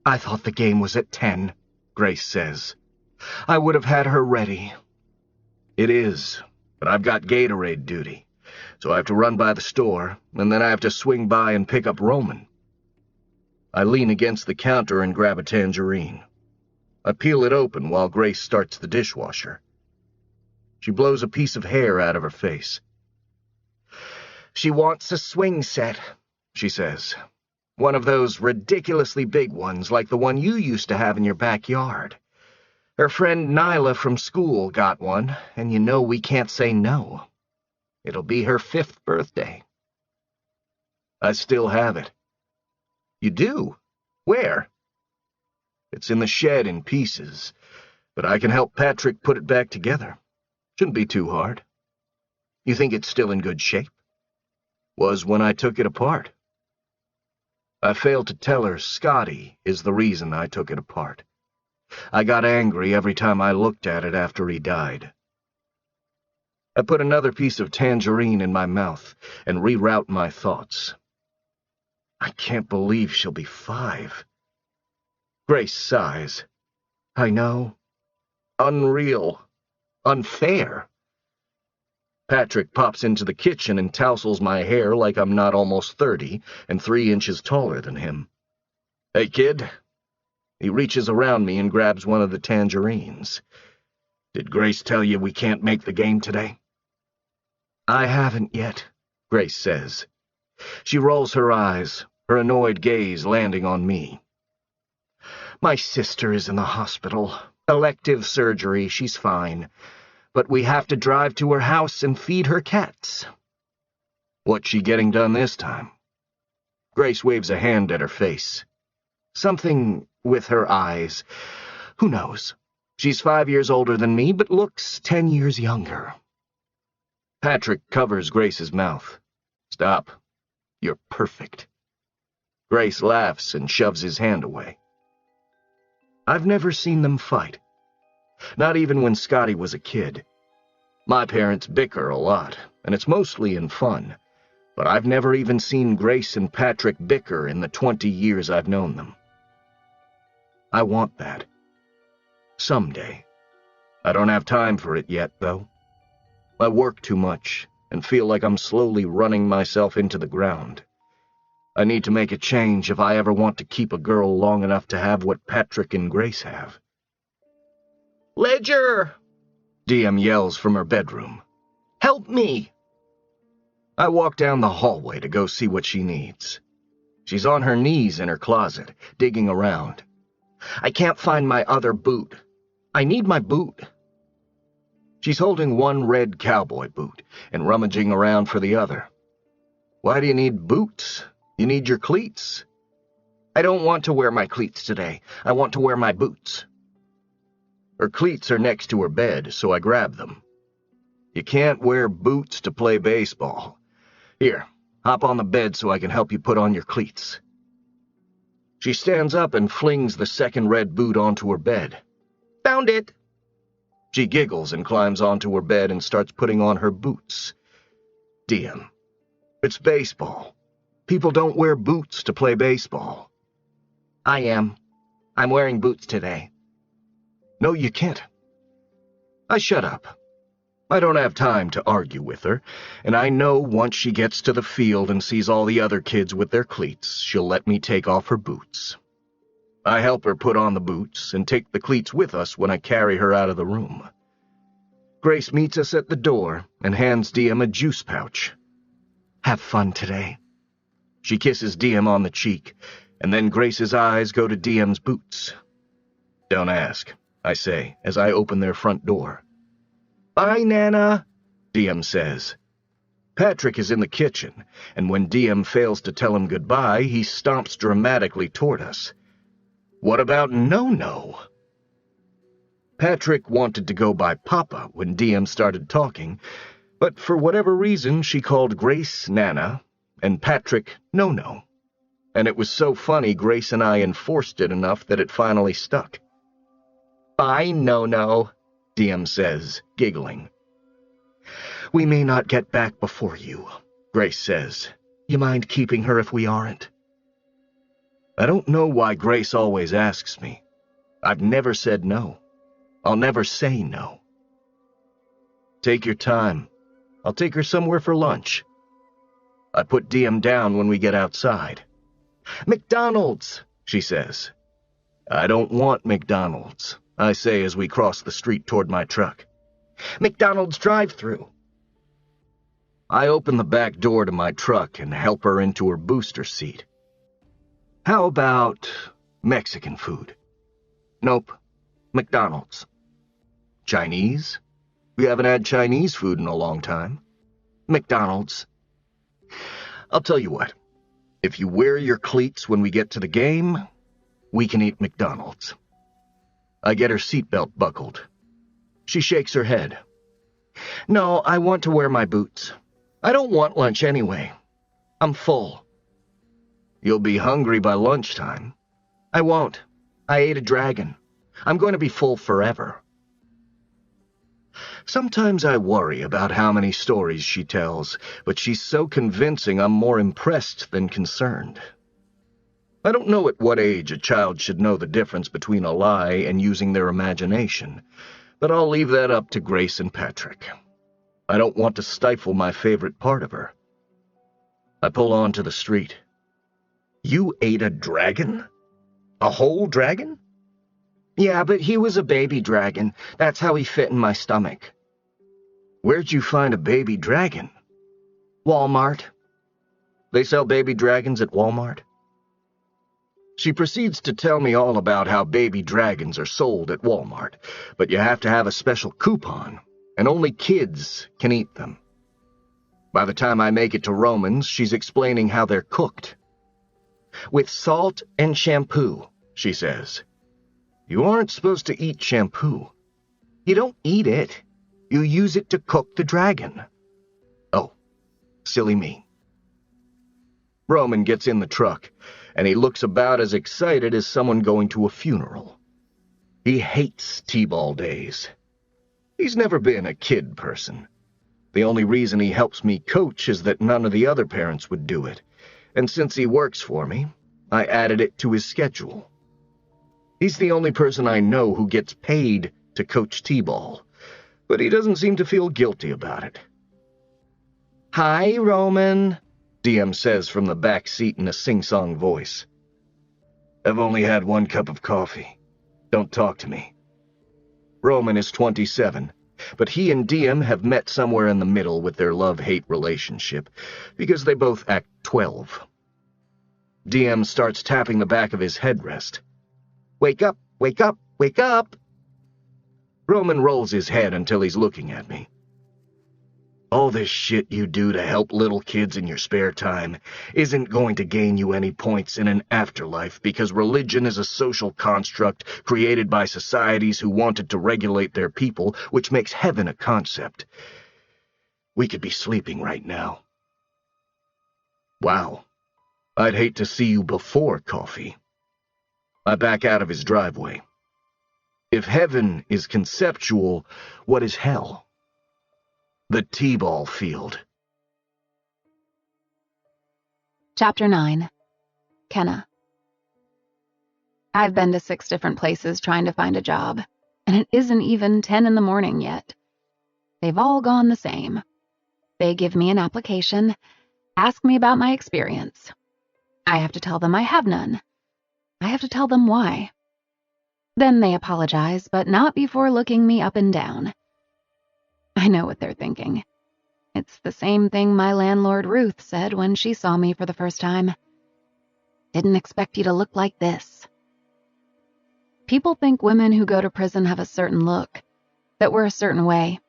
"I thought the game was at 10, Grace says. "I would have had her ready." "It is, but I've got Gatorade duty, so I have to run by the store, and then I have to swing by and pick up Roman." I lean against the counter and grab a tangerine. I peel it open while Grace starts the dishwasher. She blows a piece of hair out of her face. "She wants a swing set," she says. "One of those ridiculously big ones like the one you used to have in your backyard. Her friend Nyla from school got one, and you know we can't say no. It'll be her 5th birthday." I still have it. "You do? Where?" "It's in the shed in pieces, but I can help Patrick put it back together. Shouldn't be too hard." "You think it's still in good shape?" "Was when I took it apart." I failed to tell her Scotty is the reason I took it apart. I got angry every time I looked at it after he died. I put another piece of tangerine in my mouth and reroute my thoughts. I can't believe she'll be 5. Grace sighs. "I know. Unreal. Unfair." Patrick pops into the kitchen and tousles my hair like I'm not almost 30 and 3 inches taller than him. "Hey, kid." He reaches around me and grabs one of the tangerines. "Did Grace tell you we can't make the game today?" "I haven't yet," Grace says. She rolls her eyes, her annoyed gaze landing on me. "My sister is in the hospital. Elective surgery, she's fine. But we have to drive to her house and feed her cats." "What's she getting done this time?" Grace waves a hand at her face. "Something with her eyes. Who knows? She's 5 years older than me, but looks 10 years younger." Patrick covers Grace's mouth. "Stop. You're perfect." Grace laughs and shoves his hand away. I've never seen them fight. Not even when Scotty was a kid. My parents bicker a lot, and it's mostly in fun, but I've never even seen Grace and Patrick bicker in the 20 years I've known them. I want that. Someday. I don't have time for it yet, though. I work too much and feel like I'm slowly running myself into the ground. I need to make a change if I ever want to keep a girl long enough to have what Patrick and Grace have. "Ledger!" Diem yells from her bedroom. "Help me!" I walk down the hallway to go see what she needs. She's on her knees in her closet, digging around. "I can't find my other boot. I need my boot." She's holding one red cowboy boot and rummaging around for the other. "Why do you need boots? You need your cleats." "I don't want to wear my cleats today. I want to wear my boots." Her cleats are next to her bed, so I grab them. "You can't wear boots to play baseball. Here, hop on the bed so I can help you put on your cleats." She stands up and flings the second red boot onto her bed. "Found it." She giggles and climbs onto her bed and starts putting on her boots. Diem. It's baseball. People don't wear boots to play baseball. "I am. I'm wearing boots today." "No, you can't." I shut up. I don't have time to argue with her, and I know once she gets to the field and sees all the other kids with their cleats, she'll let me take off her boots. I help her put on the boots and take the cleats with us when I carry her out of the room. Grace meets us at the door and hands Diem a juice pouch. "Have fun today." She kisses Diem on the cheek, and then Grace's eyes go to Diem's boots. "Don't ask," I say as I open their front door. "Bye, Nana," Diem says. Patrick is in the kitchen, and when Diem fails to tell him goodbye, he stomps dramatically toward us. "What about No-No?" Patrick wanted to go by Papa when Diem started talking, but for whatever reason she called Grace Nana and Patrick No-No, and it was so funny Grace and I enforced it enough that it finally stuck. "Bye, No-No," Diem says, giggling. "We may not get back before you," Grace says. "You mind keeping her if we aren't?" I don't know why Grace always asks me. I've never said no. I'll never say no. "Take your time. I'll take her somewhere for lunch." I put Diem down when we get outside. "McDonald's," she says. "I don't want McDonald's," I say as we cross the street toward my truck. "McDonald's drive-thru." I open the back door to my truck and help her into her booster seat. "How about Mexican food?" "Nope. McDonald's." "Chinese?" "We haven't had Chinese food in a long time." "McDonald's." "I'll tell you what. If you wear your cleats when we get to the game, we can eat McDonald's." I get her seatbelt buckled. She shakes her head. "No, I want to wear my boots. I don't want lunch anyway. I'm full." "You'll be hungry by lunchtime." "I won't. I ate a dragon. I'm going to be full forever." Sometimes I worry about how many stories she tells, but she's so convincing I'm more impressed than concerned. I don't know at what age a child should know the difference between a lie and using their imagination, but I'll leave that up to Grace and Patrick. I don't want to stifle my favorite part of her. I pull onto the street. "You ate a dragon? A whole dragon?" "Yeah, but he was a baby dragon. That's how he fit in my stomach." "Where'd you find a baby dragon?" "Walmart." "They sell baby dragons at Walmart?" She proceeds to tell me all about how baby dragons are sold at Walmart, but you have to have a special coupon, and only kids can eat them. By the time I make it to Roman's, she's explaining how they're cooked. "With salt and shampoo," she says. "You aren't supposed to eat shampoo." "You don't eat it. You use it to cook the dragon." "Oh, silly me." Roman gets in the truck, and he looks about as excited as someone going to a funeral. He hates T-ball days. He's never been a kid person. The only reason he helps me coach is that none of the other parents would do it, and since he works for me, I added it to his schedule. He's the only person I know who gets paid to coach T-ball, but he doesn't seem to feel guilty about it. "Hi, Roman," Diem says from the back seat in a sing-song voice. "I've only had one cup of coffee. Don't talk to me." Roman is 27, but he and Diem have met somewhere in the middle with their love-hate relationship, because they both act 12. Diem starts tapping the back of his headrest. "Wake up, wake up, wake up!" Roman rolls his head until he's looking at me. "All this shit you do to help little kids in your spare time isn't going to gain you any points in an afterlife because religion is a social construct created by societies who wanted to regulate their people, which makes heaven a concept. We could be sleeping right now." "Wow. I'd hate to see you before coffee." I back out of his driveway. If heaven is conceptual, what is hell? The T-ball field. Chapter 9. Kenna. I've been to 6 different places trying to find a job, and it isn't even 10 in the morning yet. They've all gone the same. They give me an application, ask me about my experience. I have to tell them I have none. I have to tell them why. Then they apologize, but not before looking me up and down. I know what they're thinking. It's the same thing my landlord Ruth said when she saw me for the first time. Didn't expect you to look like this. People think women who go to prison have a certain look, that we're a certain way.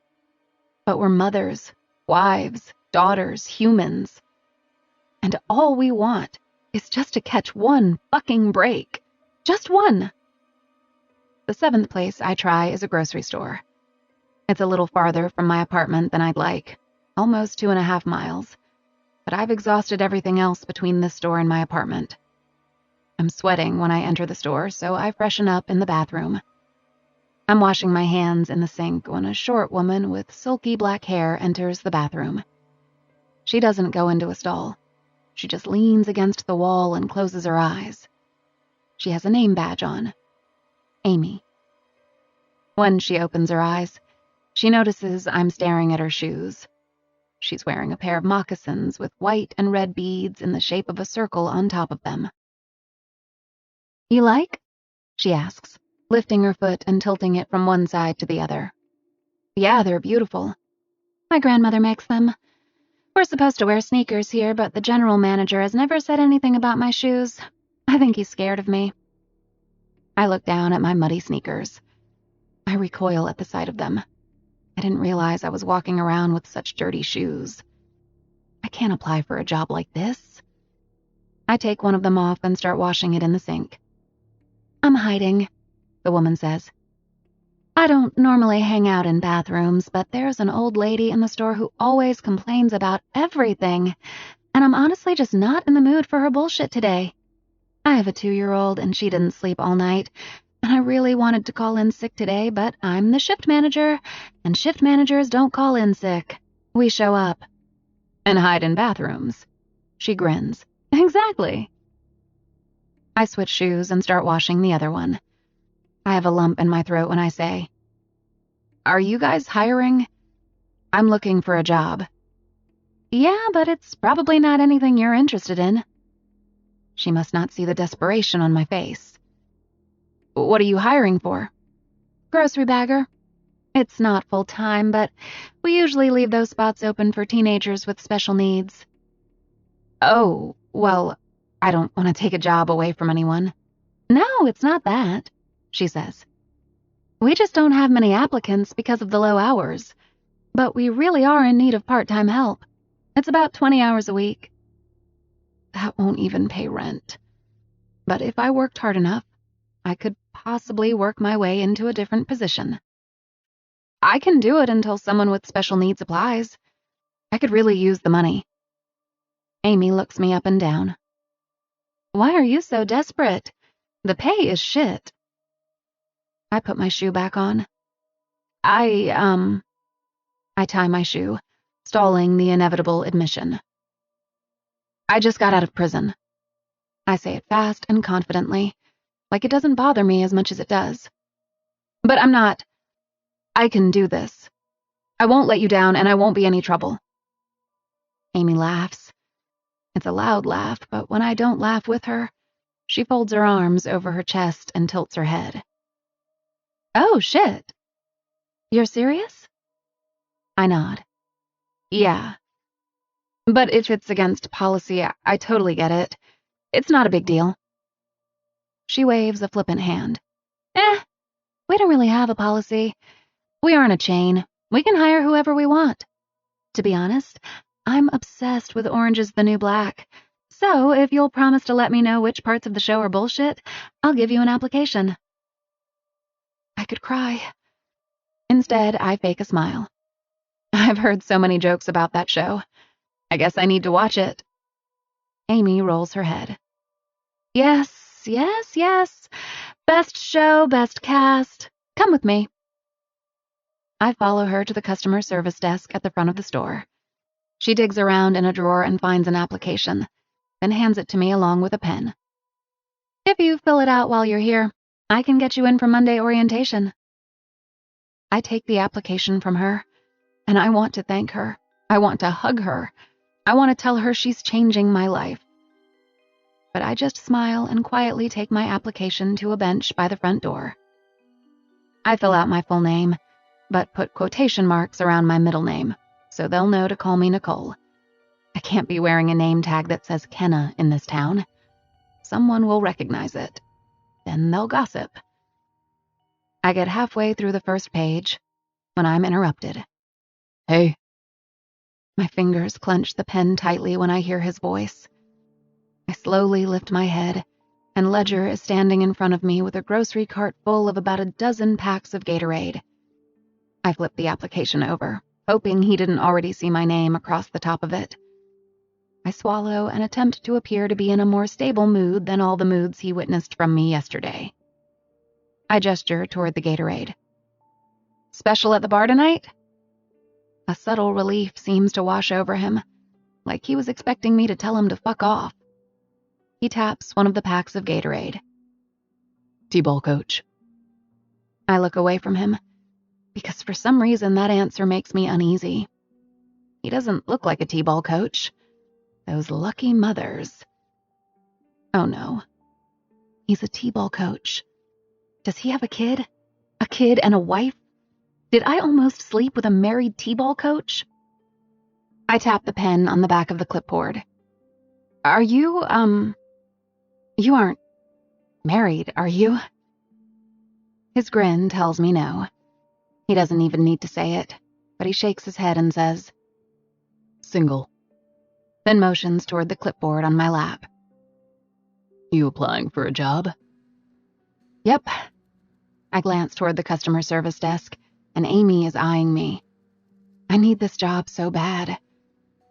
But we're mothers, wives, daughters, humans. And all we want is just to catch one fucking break. Just one. The 7th place I try is a grocery store. It's a little farther from my apartment than I'd like, almost 2.5 miles, but I've exhausted everything else between this store and my apartment. I'm sweating when I enter the store, so I freshen up in the bathroom. I'm washing my hands in the sink when a short woman with silky black hair enters the bathroom. She doesn't go into a stall. She just leans against the wall and closes her eyes. She has a name badge on. Amy. When she opens her eyes, she notices I'm staring at her shoes. She's wearing a pair of moccasins with white and red beads in the shape of a circle on top of them. You like? She asks, lifting her foot and tilting it from one side to the other. Yeah, they're beautiful. My grandmother makes them. We're supposed to wear sneakers here, but the general manager has never said anything about my shoes. I think he's scared of me. I look down at my muddy sneakers. I recoil at the sight of them. I didn't realize I was walking around with such dirty shoes. I can't apply for a job like this. I take one of them off and start washing it in the sink. I'm hiding, the woman says. I don't normally hang out in bathrooms, but there's an old lady in the store who always complains about everything, and I'm honestly just not in the mood for her bullshit today. I have a 2-year-old and she didn't sleep all night, and I really wanted to call in sick today, but I'm the shift manager, and shift managers don't call in sick. We show up. And hide in bathrooms. She grins. Exactly. I switch shoes and start washing the other one. I have a lump in my throat when I say, Are you guys hiring? I'm looking for a job. Yeah, but it's probably not anything you're interested in. She must not see the desperation on my face. What are you hiring for? Grocery bagger. It's not full-time, but we usually leave those spots open for teenagers with special needs. Oh, well, I don't want to take a job away from anyone. No, it's not that, she says. We just don't have many applicants because of the low hours, but we really are in need of part-time help. It's about 20 hours a week. That won't even pay rent. But if I worked hard enough, I could possibly work my way into a different position. I can do it until someone with special needs applies. I could really use the money. Amy looks me up and down. Why are you so desperate? The pay is shit. I put my shoe back on. I tie my shoe, stalling the inevitable admission. I just got out of prison. I say it fast and confidently, like it doesn't bother me as much as it does. But I'm not. I can do this. I won't let you down, and I won't be any trouble. Amy laughs. It's a loud laugh, but when I don't laugh with her, she folds her arms over her chest and tilts her head. Oh, shit. You're serious? I nod. Yeah. But if it's against policy, I totally get it. It's not a big deal. She waves a flippant hand. We don't really have a policy. We aren't a chain. We can hire whoever we want. To be honest, I'm obsessed with Orange is the New Black. So if you'll promise to let me know which parts of the show are bullshit, I'll give you an application. I could cry. Instead, I fake a smile. I've heard so many jokes about that show. I guess I need to watch it. Amy rolls her head. Yes. Best show, best cast. Come with me. I follow her to the customer service desk at the front of the store. She digs around in a drawer and finds an application, then hands it to me along with a pen. If you fill it out while you're here, I can get you in for Monday orientation. I take the application from her, and I want to thank her. I want to hug her. I want to tell her she's changing my life. but I just smile and quietly take my application to a bench by the front door. I fill out my full name, but put quotation marks around my middle name, so they'll know to call me Nicole. I can't be wearing a name tag that says Kenna in this town. Someone will recognize it. Then they'll gossip. I get halfway through the first page when I'm interrupted. Hey. My fingers clench the pen tightly when I hear his voice. I slowly lift my head, and Ledger is standing in front of me with a grocery cart full of about a dozen packs of Gatorade. I flip the application over, hoping he didn't already see my name across the top of it. I swallow and attempt to appear to be in a more stable mood than all the moods he witnessed from me yesterday. I gesture toward the Gatorade. Special at the bar tonight? A subtle relief seems to wash over him, like he was expecting me to tell him to fuck off. He taps one of the packs of Gatorade. T-ball coach. I look away from him, because for some reason that answer makes me uneasy. He doesn't look like a T-ball coach. Those lucky mothers. Oh no. He's a T-ball coach. Does he have a kid? A kid and a wife? Did I almost sleep with a married T-ball coach? I tap the pen on the back of the clipboard. Are you, you aren't married, are you? His grin tells me no. He doesn't even need to say it, but he shakes his head and says, Single. Then motions toward the clipboard on my lap. You applying for a job? Yep. I glance toward the customer service desk, and Amy is eyeing me. I need this job so bad,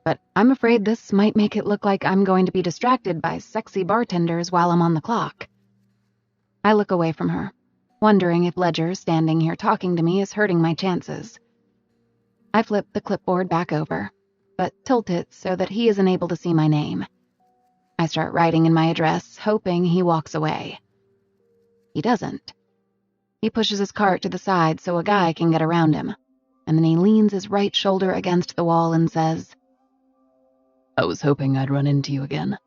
but I'm afraid this might make it look like I'm going to be distracted by sexy bartenders while I'm on the clock. I look away from her, wondering if Ledger standing here talking to me is hurting my chances. I flip the clipboard back over, but tilt it so that he isn't able to see my name. I start writing in my address, hoping he walks away. He doesn't. He pushes his cart to the side so a guy can get around him, and then he leans his right shoulder against the wall and says, I was hoping I'd run into you again.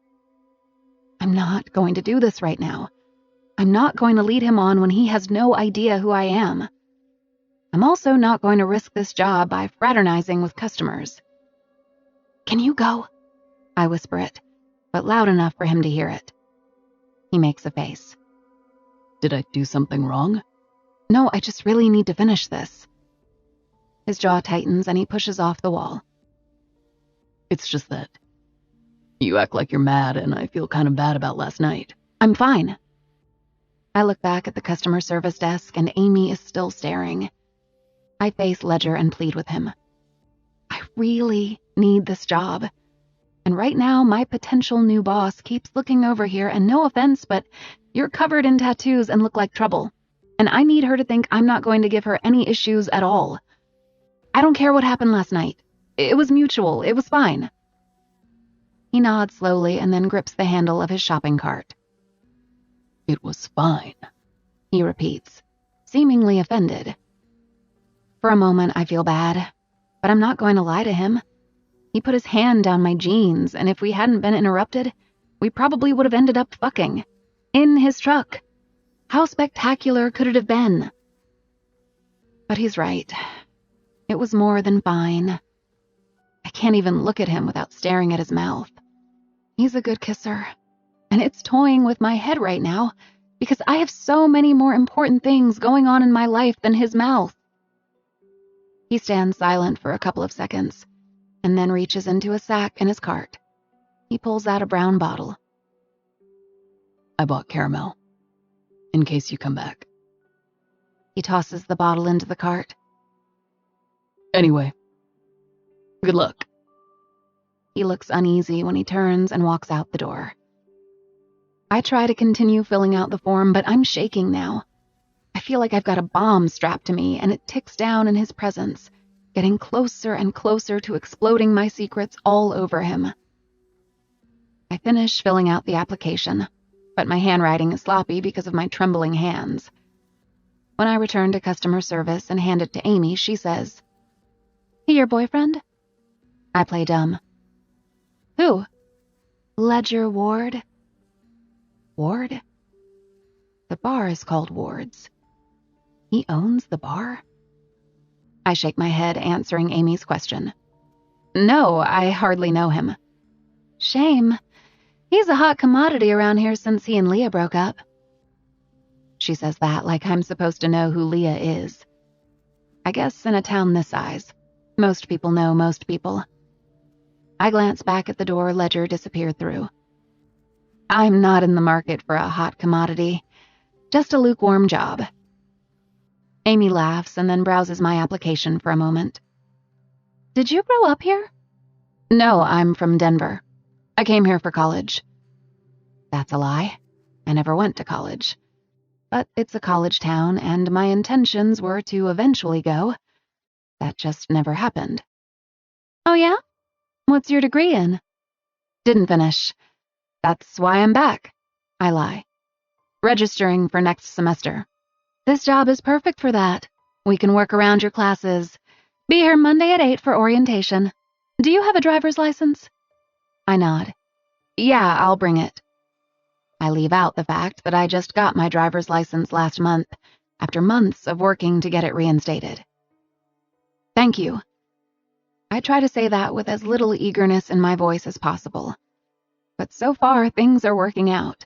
I'm not going to do this right now. I'm not going to lead him on when he has no idea who I am. I'm also not going to risk this job by fraternizing with customers. Can you go? I whisper it, but loud enough for him to hear it. He makes a face. Did I do something wrong? No, I just really need to finish this. His jaw tightens and he pushes off the wall. It's just that you act like you're mad and I feel kind of bad about last night. I'm fine. I look back at the customer service desk and Amy is still staring. I face Ledger and plead with him. I really need this job. And right now, my potential new boss keeps looking over here, and no offense, but you're covered in tattoos and look like trouble. And I need her to think I'm not going to give her any issues at all. I don't care what happened last night. It was mutual. It was fine. He nods slowly and then grips the handle of his shopping cart. It was fine, he repeats, seemingly offended. For a moment, I feel bad, but I'm not going to lie to him. He put his hand down my jeans, and if we hadn't been interrupted, we probably would have ended up fucking. In his truck. How spectacular could it have been? But he's right. It was more than fine. I can't even look at him without staring at his mouth. He's a good kisser, and it's toying with my head right now because I have so many more important things going on in my life than his mouth. He stands silent for a couple of seconds, and then reaches into a sack in his cart. He pulls out a brown bottle. I bought caramel, in case you come back. He tosses the bottle into the cart. Anyway, good luck. He looks uneasy when he turns and walks out the door. I try to continue filling out the form, but I'm shaking now. I feel like I've got a bomb strapped to me, and it ticks down in his presence, getting closer and closer to exploding my secrets all over him. I finish filling out the application, but my handwriting is sloppy because of my trembling hands. When I return to customer service and hand it to Amy, she says, "He your boyfriend?" I play dumb. Who? Ledger Ward? Ward? The bar is called Ward's. He owns the bar? I shake my head, answering Amy's question. No, I hardly know him. Shame. He's a hot commodity around here since he and Leah broke up. She says that like I'm supposed to know who Leah is. I guess in a town this size, most people know most people. I glance back at the door Ledger disappeared through. I'm not in the market for a hot commodity, just a lukewarm job. Amy laughs and then browses my application for a moment. Did you grow up here? No, I'm from Denver. I came here for college. That's a lie. I never went to college. But it's a college town, and my intentions were to eventually go. That just never happened. Oh yeah? What's your degree in? Didn't finish. That's why I'm back. I lie. Registering for next semester. This job is perfect for that. We can work around your classes. Be here Monday at 8 for orientation. Do you have a driver's license? I nod. Yeah, I'll bring it. I leave out the fact that I just got my driver's license last month, after months of working to get it reinstated. Thank you. I try to say that with as little eagerness in my voice as possible. But so far, things are working out.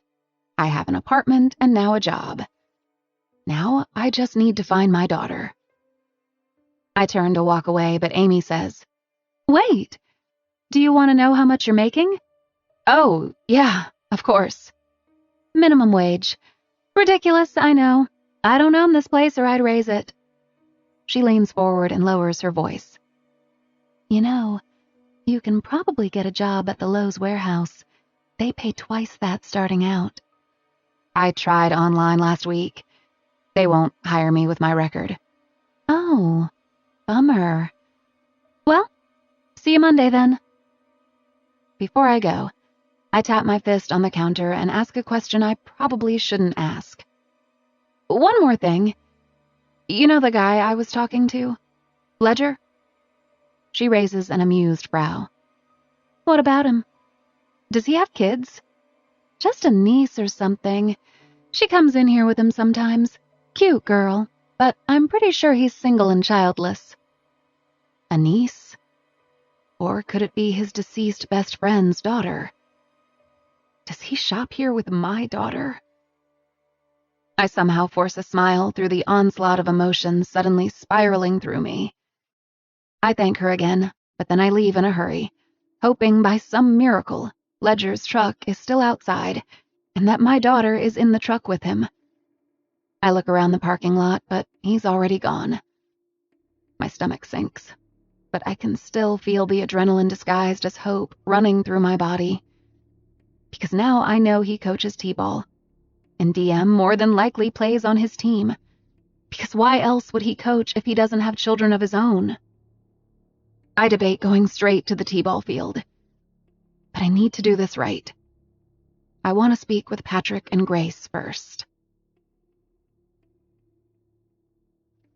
I have an apartment and now a job. Now I just need to find my daughter. I turn to walk away, but Amy says, Wait, do you want to know how much you're making? Oh, yeah, of course. Minimum wage. Ridiculous, I know. I don't own this place or I'd raise it. She leans forward and lowers her voice. You know, you can probably get a job at the Lowe's warehouse. They pay twice that starting out. I tried online last week. They won't hire me with my record. Oh, bummer. Well, see you Monday then. Before I go, I tap my fist on the counter and ask a question I probably shouldn't ask. One more thing. You know the guy I was talking to? Ledger? She raises an amused brow. What about him? Does he have kids? Just a niece or something. She comes in here with him sometimes. Cute girl, but I'm pretty sure he's single and childless. A niece? Or could it be his deceased best friend's daughter? Does he shop here with my daughter? I somehow force a smile through the onslaught of emotions suddenly spiraling through me. I thank her again, but then I leave in a hurry, hoping by some miracle Ledger's truck is still outside and that my daughter is in the truck with him. I look around the parking lot, but he's already gone. My stomach sinks, but I can still feel the adrenaline disguised as hope running through my body. Because now I know he coaches t-ball, and Diem more than likely plays on his team. Because why else would he coach if he doesn't have children of his own? I debate going straight to the t-ball field, but I need to do this right. I want to speak with Patrick and Grace first.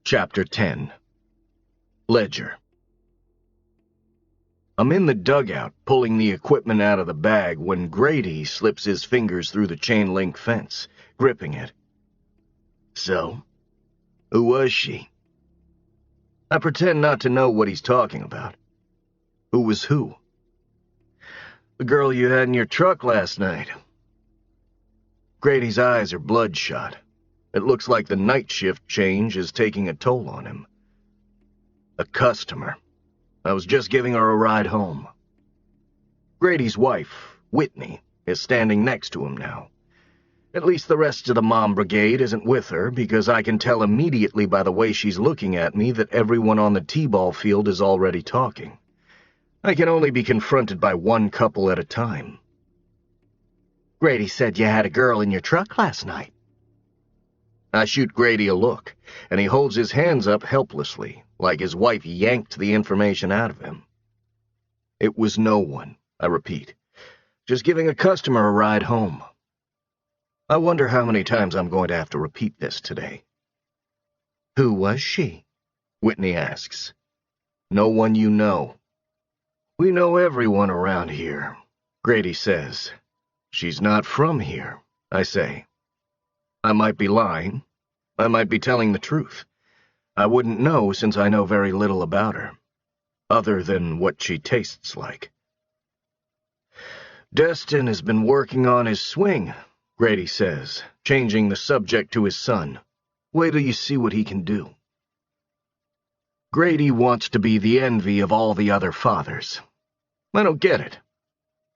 Chapter 10. Ledger. I'm in the dugout, pulling the equipment out of the bag when Grady slips his fingers through the chain-link fence, gripping it. So, who was she? I pretend not to know what he's talking about. Who was who? The girl you had in your truck last night. Grady's eyes are bloodshot. It looks like the night shift change is taking a toll on him. A customer. I was just giving her a ride home. Grady's wife, Whitney, is standing next to him now. At least the rest of the mom brigade isn't with her, because I can tell immediately by the way she's looking at me that everyone on the t-ball field is already talking. I can only be confronted by one couple at a time. Grady said you had a girl in your truck last night. I shoot Grady a look, and he holds his hands up helplessly, like his wife yanked the information out of him. It was no one, I repeat. Just giving a customer a ride home. I wonder how many times I'm going to have to repeat this today. Who was she? Whitney asks. No one you know. We know everyone around here, Grady says. She's not from here. I say. I might be lying. I might be telling the truth. I wouldn't know since I know very little about her, other than what she tastes like. Destin has been working on his swing, Grady says, changing the subject to his son. Wait till you see what he can do. Grady wants to be the envy of all the other fathers. I don't get it.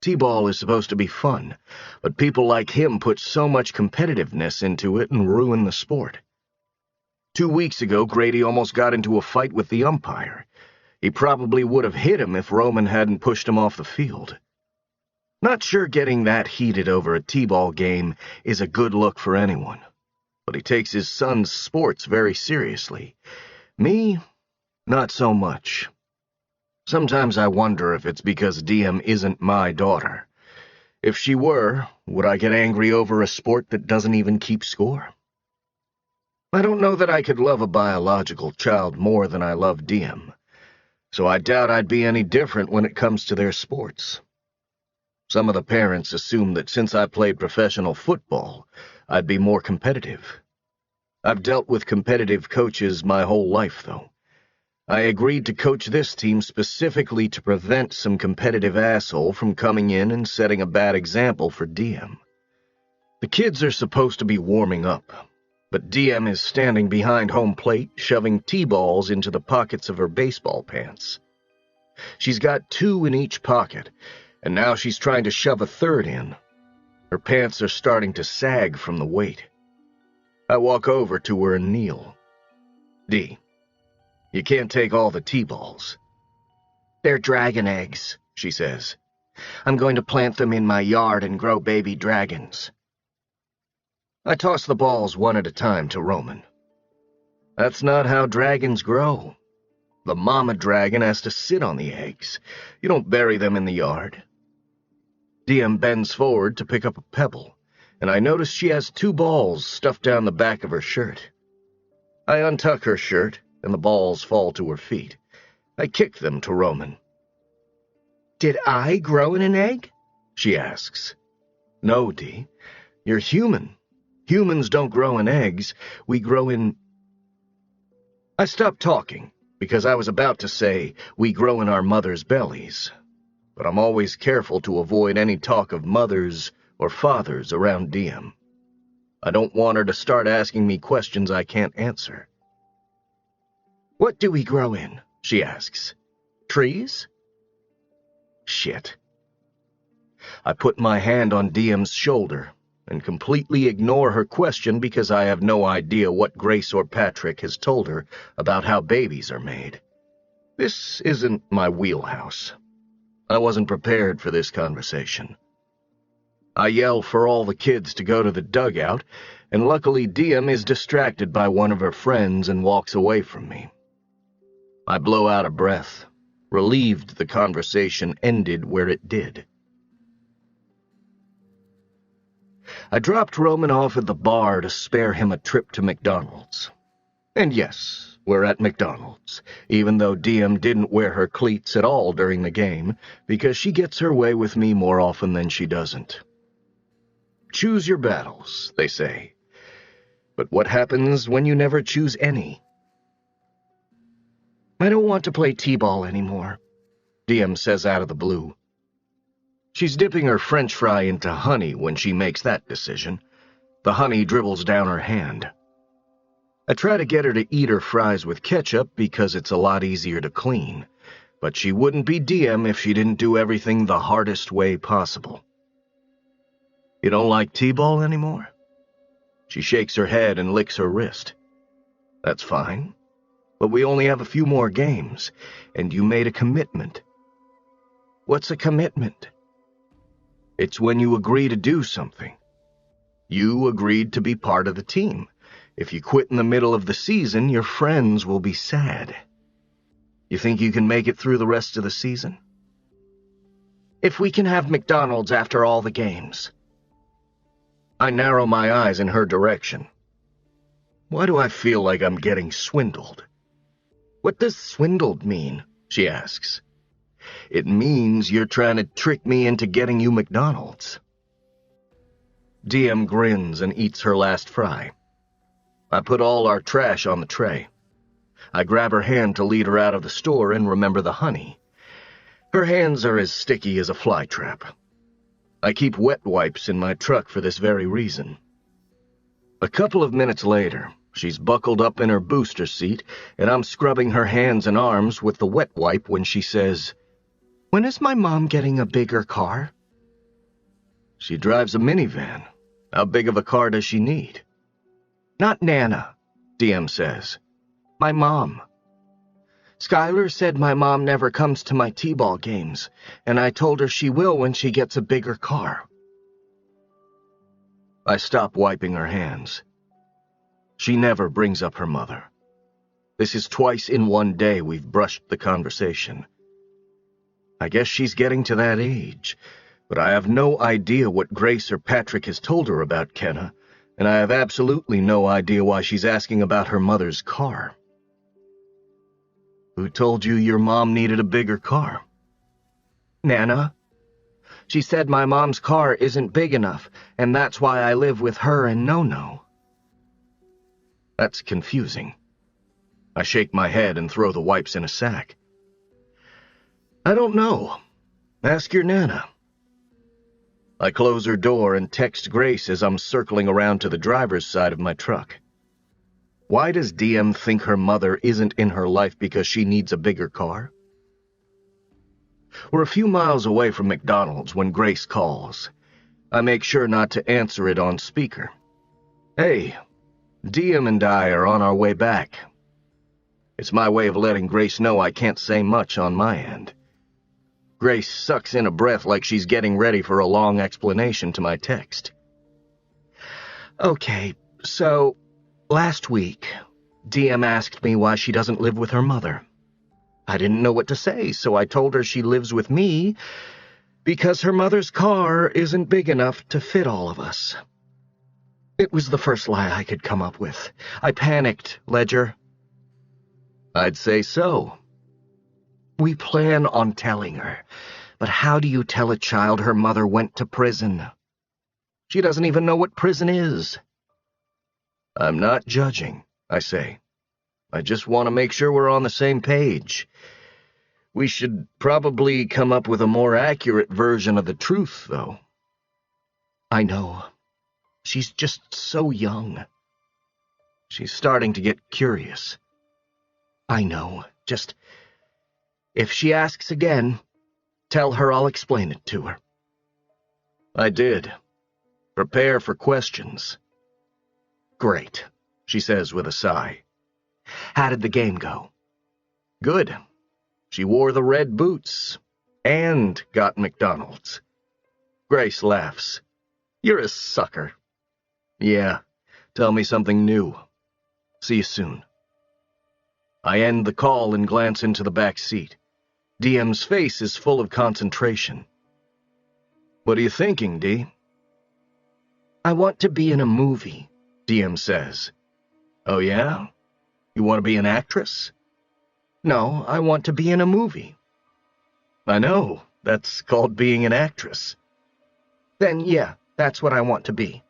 T-ball is supposed to be fun, but people like him put so much competitiveness into it and ruin the sport. 2 weeks ago, Grady almost got into a fight with the umpire. He probably would have hit him if Roman hadn't pushed him off the field. Not sure getting that heated over a T-ball game is a good look for anyone, but he takes his son's sports very seriously. Me, not so much. Sometimes I wonder if it's because Diem isn't my daughter. If she were, would I get angry over a sport that doesn't even keep score? I don't know that I could love a biological child more than I love Diem, so I doubt I'd be any different when it comes to their sports. Some of the parents assume that since I played professional football, I'd be more competitive. I've dealt with competitive coaches my whole life, though. I agreed to coach this team specifically to prevent some competitive asshole from coming in and setting a bad example for Diem. The kids are supposed to be warming up, but Diem is standing behind home plate, shoving T-balls into the pockets of her baseball pants. She's got 2 in each pocket, and now she's trying to shove a 3rd in. Her pants are starting to sag from the weight. I walk over to her and kneel. D, you can't take all the T-balls. They're dragon eggs, she says. I'm going to plant them in my yard and grow baby dragons. I toss the balls one at a time to Roman. That's not how dragons grow. The mama dragon has to sit on the eggs. You don't bury them in the yard. Diem bends forward to pick up a pebble, and I notice she has 2 balls stuffed down the back of her shirt. I untuck her shirt, and the balls fall to her feet. I kick them to Roman. Did I grow in an egg? She asks. No, Dee. You're human. Humans don't grow in eggs. We grow in... I stopped talking, because I was about to say, we grow in our mothers' bellies. But I'm always careful to avoid any talk of mothers or fathers around Diem. I don't want her to start asking me questions I can't answer. What do we grow in? She asks. Trees? Shit. I put my hand on Diem's shoulder and completely ignore her question because I have no idea what Grace or Patrick has told her about how babies are made. This isn't my wheelhouse. I wasn't prepared for this conversation. I yell for all the kids to go to the dugout, and luckily Diem is distracted by one of her friends and walks away from me. I blow out a breath, relieved the conversation ended where it did. I dropped Roman off at the bar to spare him a trip to McDonald's. And yes, we're at McDonald's, even though Diem didn't wear her cleats at all during the game, because she gets her way with me more often than she doesn't. Choose your battles, they say. But what happens when you never choose any? I don't want to play T-ball anymore, Diem says out of the blue. She's dipping her French fry into honey when she makes that decision. The honey dribbles down her hand. I try to get her to eat her fries with ketchup because it's a lot easier to clean, but she wouldn't be Diem if she didn't do everything the hardest way possible. You don't like T-ball anymore? She shakes her head and licks her wrist. That's fine. But we only have a few more games, and you made a commitment. What's a commitment? It's when you agree to do something. You agreed to be part of the team. If you quit in the middle of the season, your friends will be sad. You think you can make it through the rest of the season? If we can have McDonald's after all the games. I narrow my eyes in her direction. Why do I feel like I'm getting swindled? What does swindled mean? She asks. It means you're trying to trick me into getting you McDonald's. Diem grins and eats her last fry. I put all our trash on the tray. I grab her hand to lead her out of the store and remember the honey. Her hands are as sticky as a fly trap. I keep wet wipes in my truck for this very reason. A couple of minutes later, she's buckled up in her booster seat, and I'm scrubbing her hands and arms with the wet wipe when she says, "When is my mom getting a bigger car?" She drives a minivan. How big of a car does she need? "Not Nana," Diem says. "My mom. Skylar said my mom never comes to my t-ball games, and I told her she will when she gets a bigger car." I stop wiping her hands. She never brings up her mother. This is twice in one day we've brushed the conversation. I guess she's getting to that age, but I have no idea what Grace or Patrick has told her about Kenna, and I have absolutely no idea why she's asking about her mother's car. "Who told you your mom needed a bigger car?" "Nana. She said my mom's car isn't big enough, and that's why I live with her and No-No." That's confusing. I shake my head and throw the wipes in a sack. "I don't know. Ask your Nana." I close her door and text Grace as I'm circling around to the driver's side of my truck. Why does Diem think her mother isn't in her life because she needs a bigger car? We're a few miles away from McDonald's when Grace calls. I make sure not to answer it on speaker. "Hey, Diem and I are on our way back." It's my way of letting Grace know I can't say much on my end. Grace sucks in a breath like she's getting ready for a long explanation to my text. "Okay, so last week, Diem asked me why she doesn't live with her mother. I didn't know what to say, so I told her she lives with me because her mother's car isn't big enough to fit all of us." It was the first lie I could come up with. I panicked, Ledger. "I'd say so." "We plan on telling her, but how do you tell a child her mother went to prison? She doesn't even know what prison is." "I'm not judging," I say. "I just want to make sure we're on the same page. We should probably come up with a more accurate version of the truth, though." "I know. She's just so young." She's starting to get curious. "I know. Just, if she asks again, tell her I'll explain it to her." I did. Prepare for questions. "Great," she says with a sigh. "How did the game go?" "Good. She wore the red boots and got McDonald's." Grace laughs. "You're a sucker." "Yeah, tell me something new. See you soon." I end the call and glance into the back seat. Diem's face is full of concentration. "What are you thinking, Dee?" "I want to be in a movie," Diem says. "Oh yeah? You want to be an actress?" "No, I want to be in a movie." "I know. That's called being an actress." "Then yeah, that's what I want to be.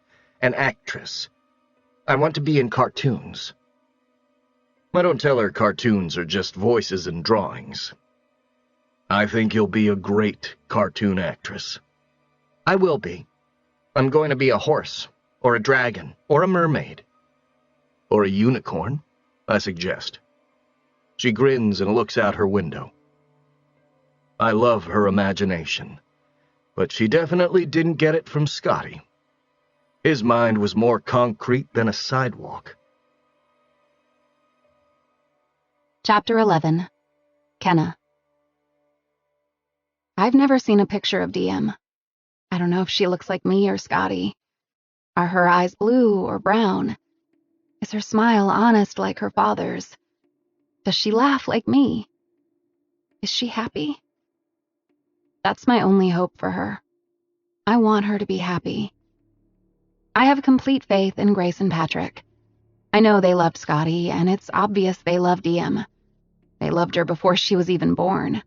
An actress. I want to be in cartoons." I don't tell her cartoons are just voices and drawings. "I think you'll be a great cartoon actress." "I will be. I'm going to be a horse, or a dragon, or a mermaid." "Or a unicorn," I suggest. She grins and looks out her window. I love her imagination, but she definitely didn't get it from Scotty. His mind was more concrete than a sidewalk. Chapter 11. Kenna. I've never seen a picture of Diem. I don't know if she looks like me or Scotty. Are her eyes blue or brown? Is her smile honest like her father's? Does she laugh like me? Is she happy? That's my only hope for her. I want her to be happy. I have complete faith in Grace and Patrick. I know they loved Scotty, and it's obvious they love Diem. They loved her before she was even born.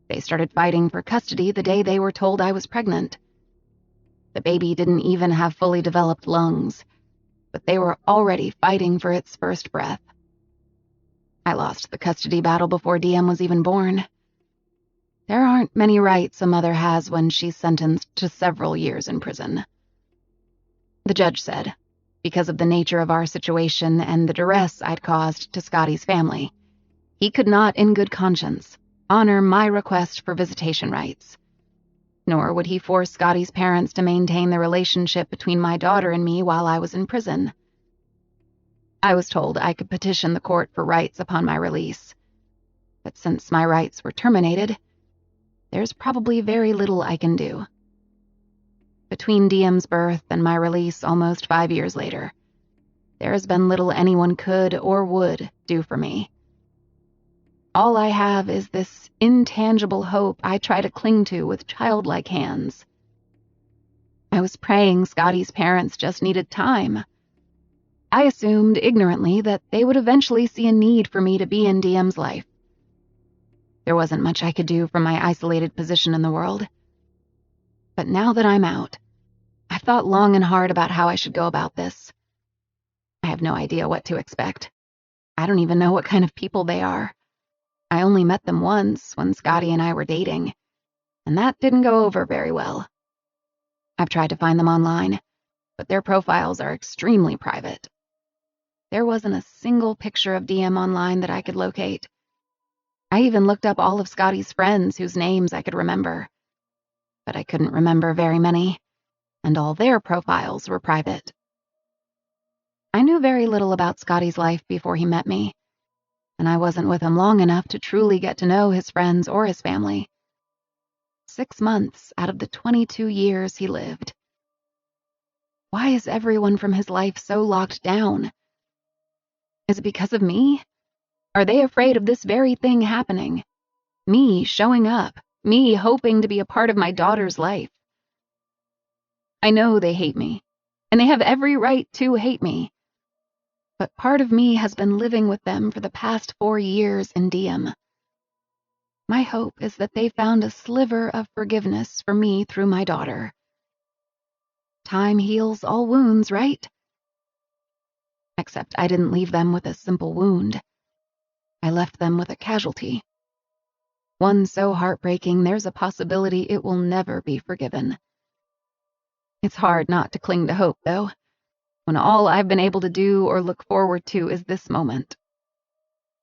They started fighting for custody the day they were told I was pregnant. The baby didn't even have fully developed lungs, but they were already fighting for its first breath. I lost the custody battle before Diem was even born. There aren't many rights a mother has when she's sentenced to several years in prison. The judge said, because of the nature of our situation and the duress I'd caused to Scotty's family, he could not, in good conscience, honor my request for visitation rights. Nor would he force Scotty's parents to maintain the relationship between my daughter and me while I was in prison. I was told I could petition the court for rights upon my release. But since my rights were terminated, there's probably very little I can do. Between Diem's birth and my release almost 5 years later, there has been little anyone could or would do for me. All I have is this intangible hope I try to cling to with childlike hands. I was praying Scotty's parents just needed time. I assumed ignorantly that they would eventually see a need for me to be in Diem's life. There wasn't much I could do from my isolated position in the world. But now that I'm out, I've thought long and hard about how I should go about this. I have no idea what to expect. I don't even know what kind of people they are. I only met them once when Scotty and I were dating, and that didn't go over very well. I've tried to find them online, but their profiles are extremely private. There wasn't a single picture of Diem online that I could locate. I even looked up all of Scotty's friends whose names I could remember, but I couldn't remember very many, and all their profiles were private. I knew very little about Scotty's life before he met me, and I wasn't with him long enough to truly get to know his friends or his family. 6 months out of the 22 years he lived. Why is everyone from his life so locked down? Is it because of me? Are they afraid of this very thing happening? Me showing up, me hoping to be a part of my daughter's life. I know they hate me, and they have every right to hate me. But part of me has been living with them for the past 4 years in Diem. My hope is that they found a sliver of forgiveness for me through my daughter. Time heals all wounds, right? Except I didn't leave them with a simple wound. I left them with a casualty. One so heartbreaking there's a possibility it will never be forgiven. It's hard not to cling to hope, though, when all I've been able to do or look forward to is this moment.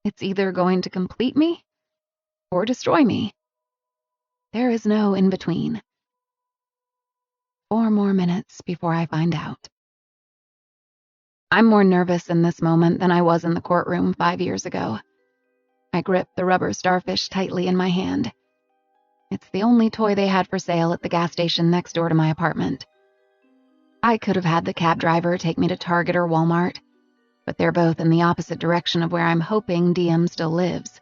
It's either going to complete me or destroy me. There is no in between. 4 more minutes before I find out. I'm more nervous in this moment than I was in the courtroom 5 years ago. I grip the rubber starfish tightly in my hand. It's the only toy they had for sale at the gas station next door to my apartment. I could have had the cab driver take me to Target or Walmart, but they're both in the opposite direction of where I'm hoping Diem still lives,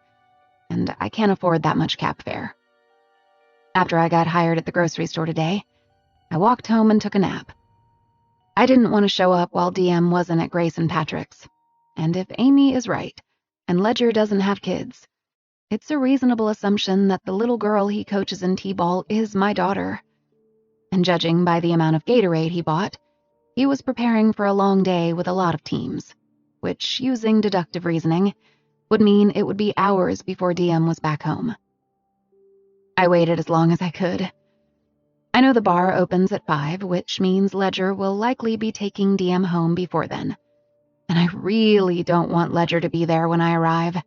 and I can't afford that much cab fare. After I got hired at the grocery store today, I walked home and took a nap. I didn't want to show up while Diem wasn't at Grace and Patrick's, and if Amy is right, and Ledger doesn't have kids, it's a reasonable assumption that the little girl he coaches in T-ball is my daughter. And judging by the amount of Gatorade he bought, he was preparing for a long day with a lot of teams, which, using deductive reasoning, would mean it would be hours before Diem was back home. I waited as long as I could. I know the bar opens at 5, which means Ledger will likely be taking Diem home before then. And I really don't want Ledger to be there when I arrive,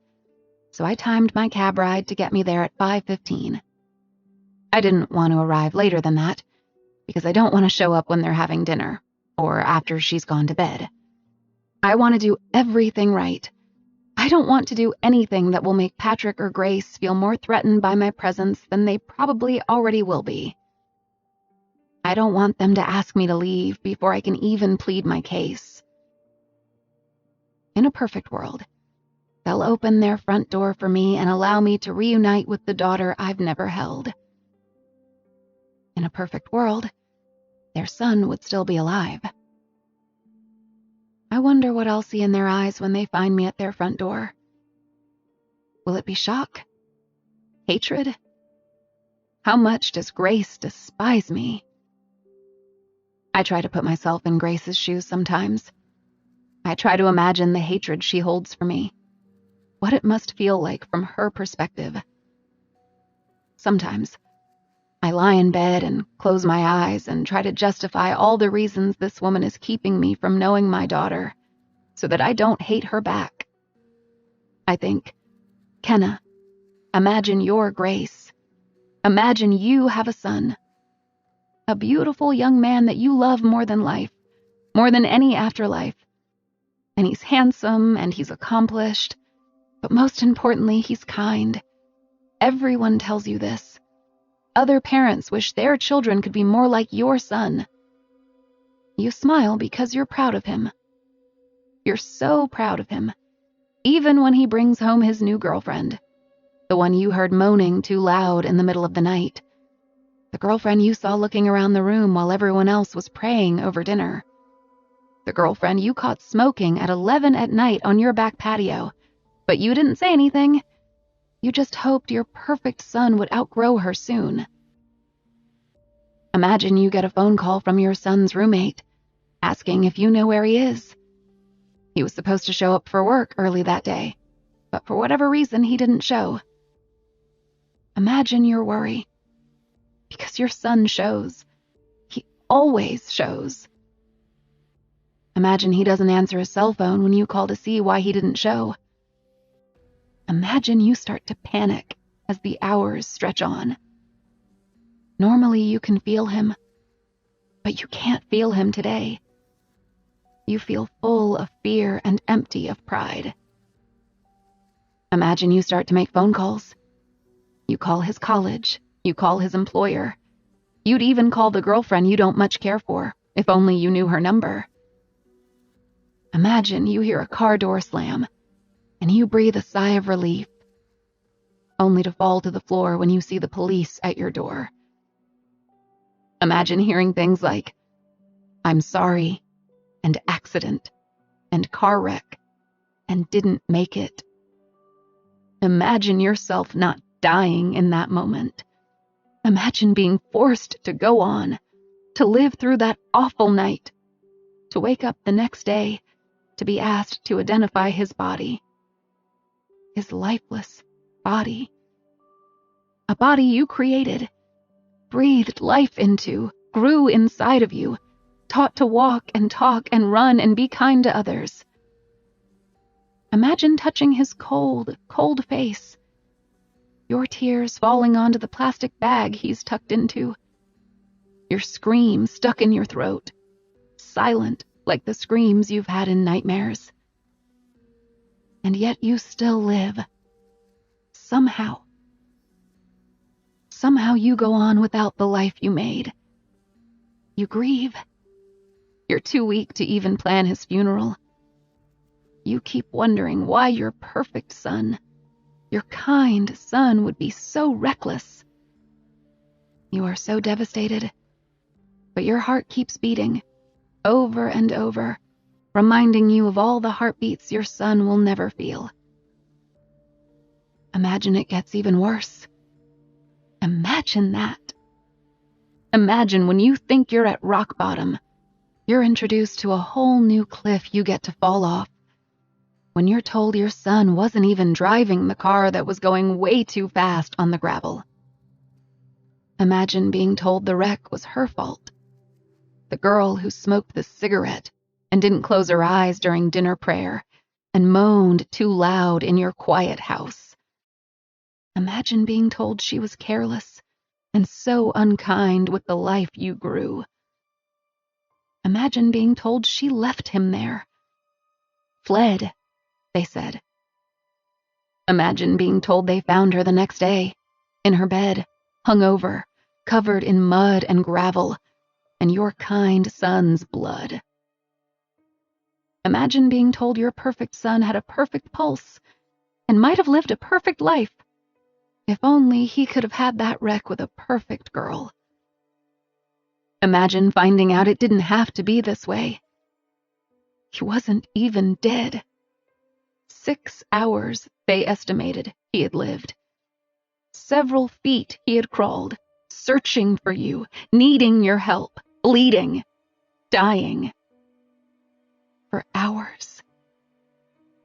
so I timed my cab ride to get me there at 5:15. I didn't want to arrive later than that, because I don't want to show up when they're having dinner, or after she's gone to bed. I want to do everything right. I don't want to do anything that will make Patrick or Grace feel more threatened by my presence than they probably already will be. I don't want them to ask me to leave before I can even plead my case. In a perfect world, they'll open their front door for me and allow me to reunite with the daughter I've never held. In a perfect world, their son would still be alive. I wonder what I'll see in their eyes when they find me at their front door. Will it be shock? Hatred? How much does Grace despise me? I try to put myself in Grace's shoes sometimes. I try to imagine the hatred she holds for me, what it must feel like from her perspective. Sometimes, I lie in bed and close my eyes and try to justify all the reasons this woman is keeping me from knowing my daughter, so that I don't hate her back. I think, Kenna, imagine you're Grace. Imagine you have a son. A beautiful young man that you love more than life, more than any afterlife. And he's handsome and he's accomplished, but most importantly, he's kind. Everyone tells you this. Other parents wish their children could be more like your son. You smile because you're proud of him. You're so proud of him, even when he brings home his new girlfriend, the one you heard moaning too loud in the middle of the night, the girlfriend you saw looking around the room while everyone else was praying over dinner, the girlfriend you caught smoking at 11 at night on your back patio, but you didn't say anything. You just hoped your perfect son would outgrow her soon. Imagine you get a phone call from your son's roommate, asking if you know where he is. He was supposed to show up for work early that day, but for whatever reason, he didn't show. Imagine your worry, because your son shows. He always shows. Imagine he doesn't answer his cell phone when you call to see why he didn't show. Imagine you start to panic as the hours stretch on. Normally you can feel him, but you can't feel him today. You feel full of fear and empty of pride. Imagine you start to make phone calls. You call his college, you call his employer. You'd even call the girlfriend you don't much care for, if only you knew her number. Imagine you hear a car door slam, and you breathe a sigh of relief, only to fall to the floor when you see the police at your door. Imagine hearing things like, "I'm sorry," and "accident," and "car wreck," and "didn't make it." Imagine yourself not dying in that moment. Imagine being forced to go on, to live through that awful night, to wake up the next day, to be asked to identify his body. His lifeless body. A body you created, breathed life into, grew inside of you, taught to walk and talk and run and be kind to others. Imagine touching his cold, cold face, your tears falling onto the plastic bag he's tucked into, your scream stuck in your throat, silent like the screams you've had in nightmares. And yet you still live. Somehow. Somehow you go on without the life you made. You grieve. You're too weak to even plan his funeral. You keep wondering why your perfect son, your kind son, would be so reckless. You are so devastated, but your heart keeps beating, over and over, reminding you of all the heartbeats your son will never feel. Imagine it gets even worse. Imagine that. Imagine when you think you're at rock bottom, you're introduced to a whole new cliff you get to fall off. When you're told your son wasn't even driving the car that was going way too fast on the gravel. Imagine being told the wreck was her fault. The girl who smoked the cigarette and didn't close her eyes during dinner prayer and moaned too loud in your quiet house. Imagine being told she was careless and so unkind with the life you grew. Imagine being told she left him there. Fled, they said. Imagine being told they found her the next day, in her bed, hungover, covered in mud and gravel, and your kind son's blood. Imagine being told your perfect son had a perfect pulse and might have lived a perfect life, if only he could have had that wreck with a perfect girl. Imagine finding out it didn't have to be this way. He wasn't even dead. 6 hours, they estimated, he had lived. Several feet he had crawled, searching for you, needing your help, bleeding. dying. For hours.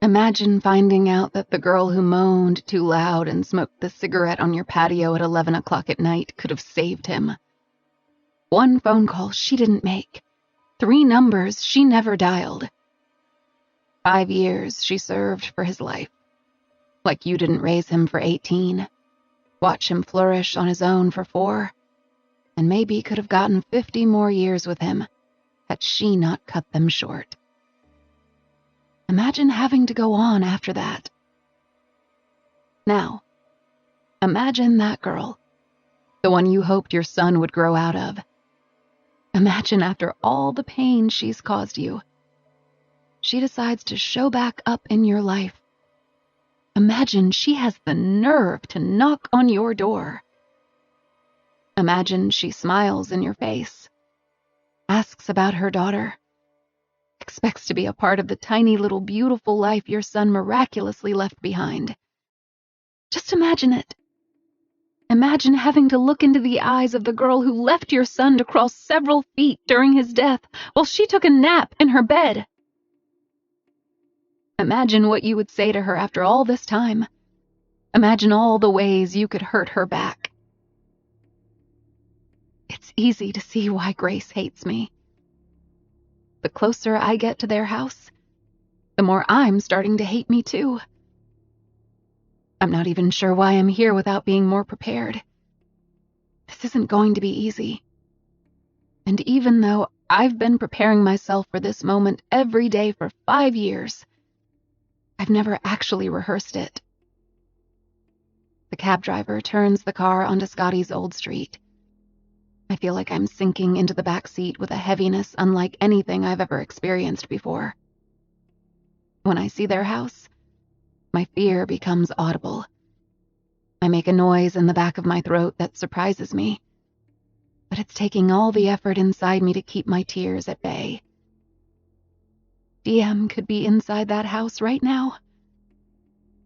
Imagine finding out that the girl who moaned too loud and smoked the cigarette on your patio at 11 o'clock at night could have saved him. One phone call she didn't make. 3 numbers she never dialed. 5 years she served for his life. Like you didn't raise him for 18. Watch him flourish on his own for 4. And maybe could have gotten 50 more years with him had she not cut them short. Imagine having to go on after that. Now, imagine that girl, the one you hoped your son would grow out of. Imagine after all the pain she's caused you, she decides to show back up in your life. Imagine she has the nerve to knock on your door. Imagine she smiles in your face, asks about her daughter, expects to be a part of the tiny little beautiful life your son miraculously left behind. Just imagine it. Imagine having to look into the eyes of the girl who left your son to crawl several feet during his death while she took a nap in her bed. Imagine what you would say to her after all this time. Imagine all the ways you could hurt her back. It's easy to see why Grace hates me. The closer I get to their house, the more I'm starting to hate me too. I'm not even sure why I'm here without being more prepared. This isn't going to be easy. And even though I've been preparing myself for this moment every day for 5 years, I've never actually rehearsed it. The cab driver turns the car onto Scotty's old street. I feel like I'm sinking into the back seat with a heaviness unlike anything I've ever experienced before. When I see their house, my fear becomes audible. I make a noise in the back of my throat that surprises me, but it's taking all the effort inside me to keep my tears at bay. Diem could be inside that house right now.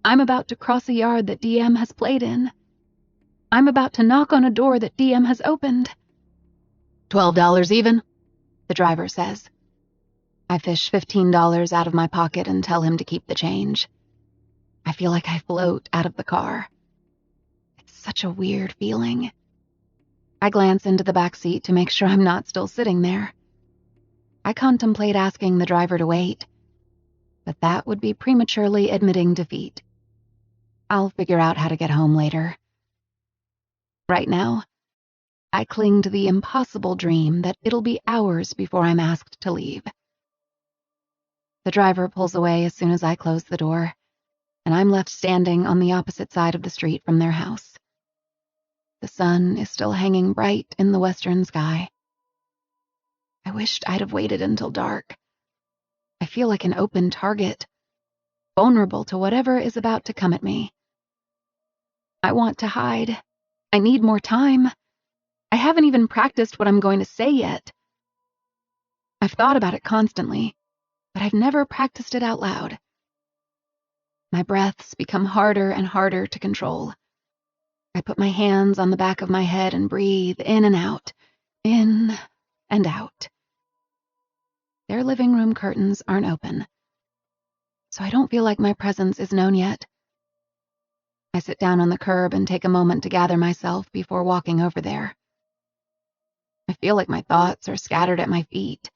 I'm about to cross a yard that Diem has played in. I'm about to knock on a door that Diem has opened. $12 even, the driver says. I fish $15 out of my pocket and tell him to keep the change. I feel like I float out of the car. It's such a weird feeling. I glance into the back seat to make sure I'm not still sitting there. I contemplate asking the driver to wait, but that would be prematurely admitting defeat. I'll figure out how to get home later. Right now, I cling to the impossible dream that it'll be hours before I'm asked to leave. The driver pulls away as soon as I close the door, and I'm left standing on the opposite side of the street from their house. The sun is still hanging bright in the western sky. I wished I'd have waited until dark. I feel like an open target, vulnerable to whatever is about to come at me. I want to hide. I need more time. I haven't even practiced what I'm going to say yet. I've thought about it constantly, but I've never practiced it out loud. My breaths become harder and harder to control. I put my hands on the back of my head and breathe in and out, in and out. Their living room curtains aren't open, so I don't feel like my presence is known yet. I sit down on the curb and take a moment to gather myself before walking over there. I feel like my thoughts are scattered at my feet,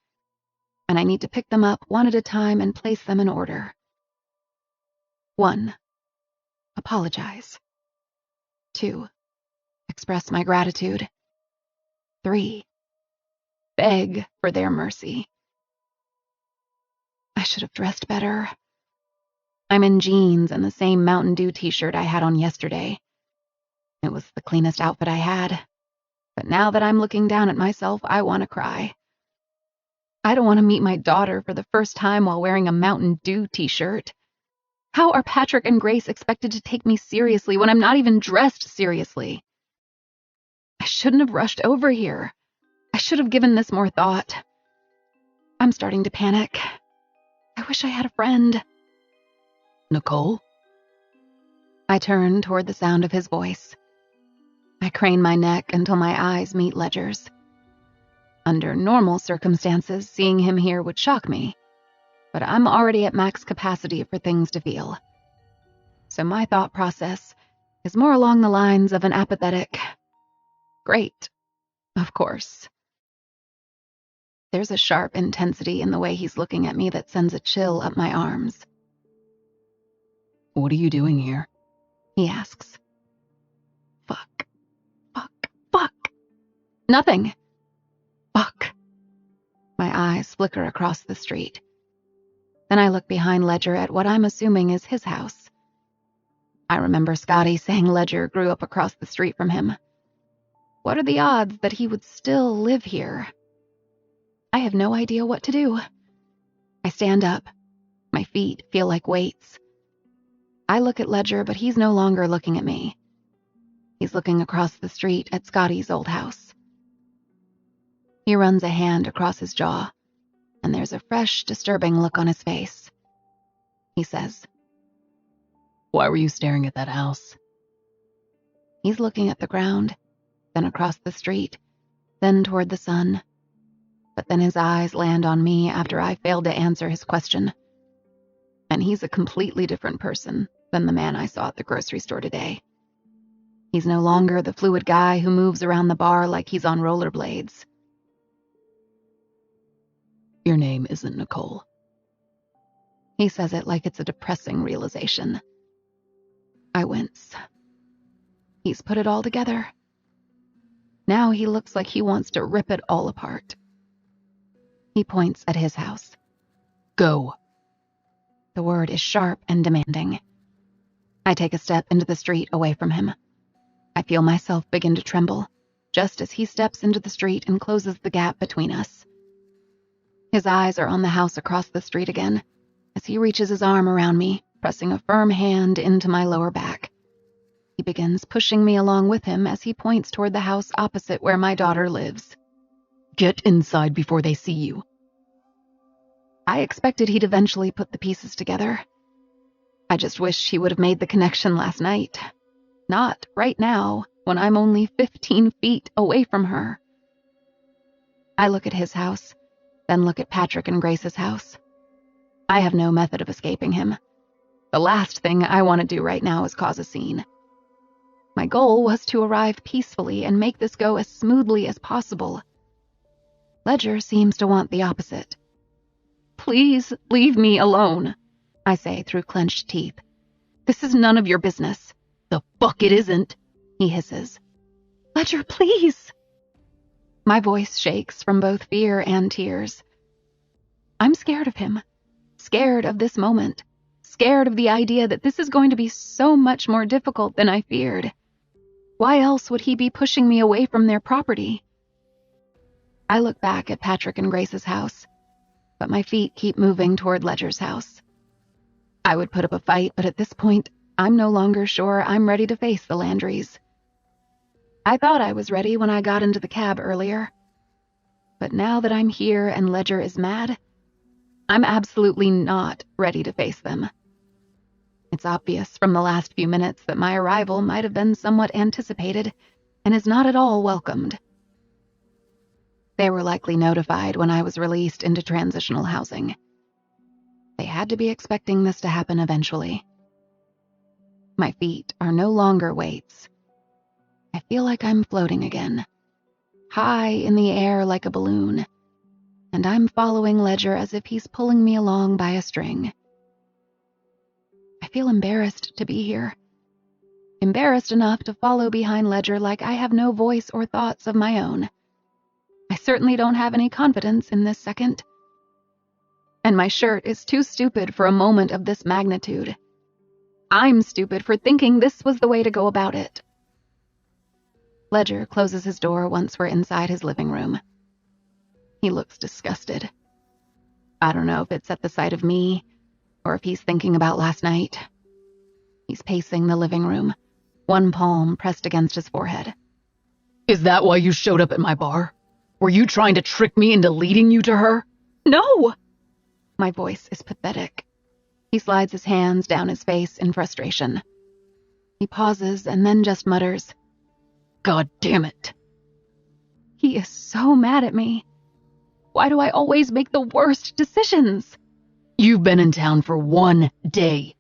and I need to pick them up one at a time and place them in order. 1. Apologize. 2. Express my gratitude. 3. Beg for their mercy. I should have dressed better. I'm in jeans and the same Mountain Dew t-shirt I had on yesterday. It was the cleanest outfit I had. But now that I'm looking down at myself, I want to cry. I don't want to meet my daughter for the first time while wearing a Mountain Dew t-shirt. How are Patrick and Grace expected to take me seriously when I'm not even dressed seriously? I shouldn't have rushed over here. I should have given this more thought. I'm starting to panic. I wish I had a friend. Nicole? I turn toward the sound of his voice. I crane my neck until my eyes meet Ledger's. Under normal circumstances, seeing him here would shock me, but I'm already at max capacity for things to feel. So my thought process is more along the lines of an apathetic, great, of course. There's a sharp intensity in the way he's looking at me that sends a chill up my arms. What are you doing here? He asks. Fuck. Nothing. Fuck. My eyes flicker across the street. Then I look behind Ledger at what I'm assuming is his house. I remember Scotty saying Ledger grew up across the street from him. What are the odds that he would still live here? I have no idea what to do. I stand up. My feet feel like weights. I look at Ledger, but he's no longer looking at me. He's looking across the street at Scotty's old house. He runs a hand across his jaw, and there's a fresh, disturbing look on his face. He says, Why were you staring at that house? He's looking at the ground, then across the street, then toward the sun. But then his eyes land on me after I failed to answer his question. And he's a completely different person than the man I saw at the grocery store today. He's no longer the fluid guy who moves around the bar like he's on rollerblades. Your name isn't Nicole. He says it like it's a depressing realization. I wince. He's put it all together. Now he looks like he wants to rip it all apart. He points at his house. Go. The word is sharp and demanding. I take a step into the street away from him. I feel myself begin to tremble, just as he steps into the street and closes the gap between us. His eyes are on the house across the street again, as he reaches his arm around me, pressing a firm hand into my lower back. He begins pushing me along with him as he points toward the house opposite where my daughter lives. Get inside before they see you. I expected he'd eventually put the pieces together. I just wish he would have made the connection last night. Not right now, when I'm only 15 feet away from her. I look at his house, then look at Patrick and Grace's house. I have no method of escaping him. The last thing I want to do right now is cause a scene. My goal was to arrive peacefully and make this go as smoothly as possible. Ledger seems to want the opposite. Please leave me alone, I say through clenched teeth. This is none of your business. The fuck it isn't, he hisses. Ledger, please. My voice shakes from both fear and tears. I'm scared of him. Scared of this moment. Scared of the idea that this is going to be so much more difficult than I feared. Why else would he be pushing me away from their property? I look back at Patrick and Grace's house, but my feet keep moving toward Ledger's house. I would put up a fight, but at this point, I'm no longer sure I'm ready to face the Landrys. I thought I was ready when I got into the cab earlier. But now that I'm here and Ledger is mad, I'm absolutely not ready to face them. It's obvious from the last few minutes that my arrival might have been somewhat anticipated and is not at all welcomed. They were likely notified when I was released into transitional housing. They had to be expecting this to happen eventually. My feet are no longer weights. I feel like I'm floating again, high in the air like a balloon, and I'm following Ledger as if he's pulling me along by a string. I feel embarrassed to be here. Embarrassed enough to follow behind Ledger like I have no voice or thoughts of my own. I certainly don't have any confidence in this second. And my shirt is too stupid for a moment of this magnitude. I'm stupid for thinking this was the way to go about it. Ledger closes his door once we're inside his living room. He looks disgusted. I don't know if it's at the sight of me, or if he's thinking about last night. He's pacing the living room, one palm pressed against his forehead. Is that why you showed up at my bar? Were you trying to trick me into leading you to her? No! My voice is pathetic. He slides his hands down his face in frustration. He pauses and then just mutters, God damn it. He is so mad at me. Why do I always make the worst decisions? You've been in town for 1 day.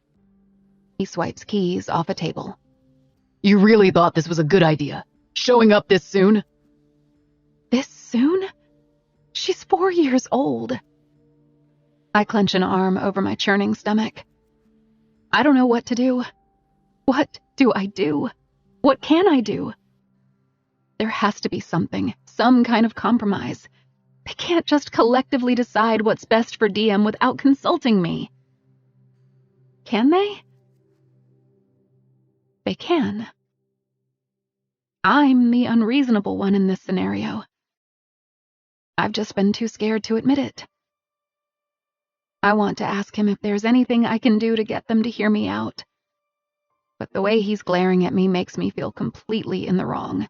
He swipes keys off a table. You really thought this was a good idea? Showing up this soon? This soon? She's 4 years old. I clench an arm over my churning stomach. I don't know what to do. What do I do? What can I do? There has to be something, some kind of compromise. They can't just collectively decide what's best for Diem without consulting me. Can they? They can. I'm the unreasonable one in this scenario. I've just been too scared to admit it. I want to ask him if there's anything I can do to get them to hear me out. But the way he's glaring at me makes me feel completely in the wrong.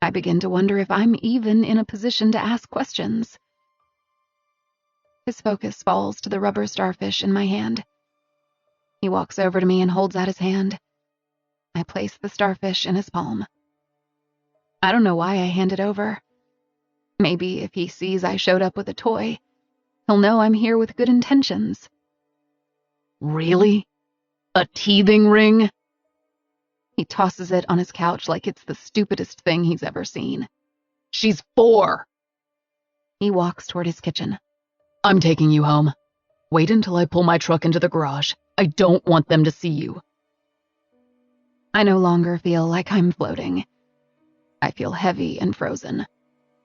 I begin to wonder if I'm even in a position to ask questions. His focus falls to the rubber starfish in my hand. He walks over to me and holds out his hand. I place the starfish in his palm. I don't know why I hand it over. Maybe if he sees I showed up with a toy, he'll know I'm here with good intentions. Really? A teething ring? He tosses it on his couch like it's the stupidest thing he's ever seen. She's 4. He walks toward his kitchen. I'm taking you home. Wait until I pull my truck into the garage. I don't want them to see you. I no longer feel like I'm floating. I feel heavy and frozen,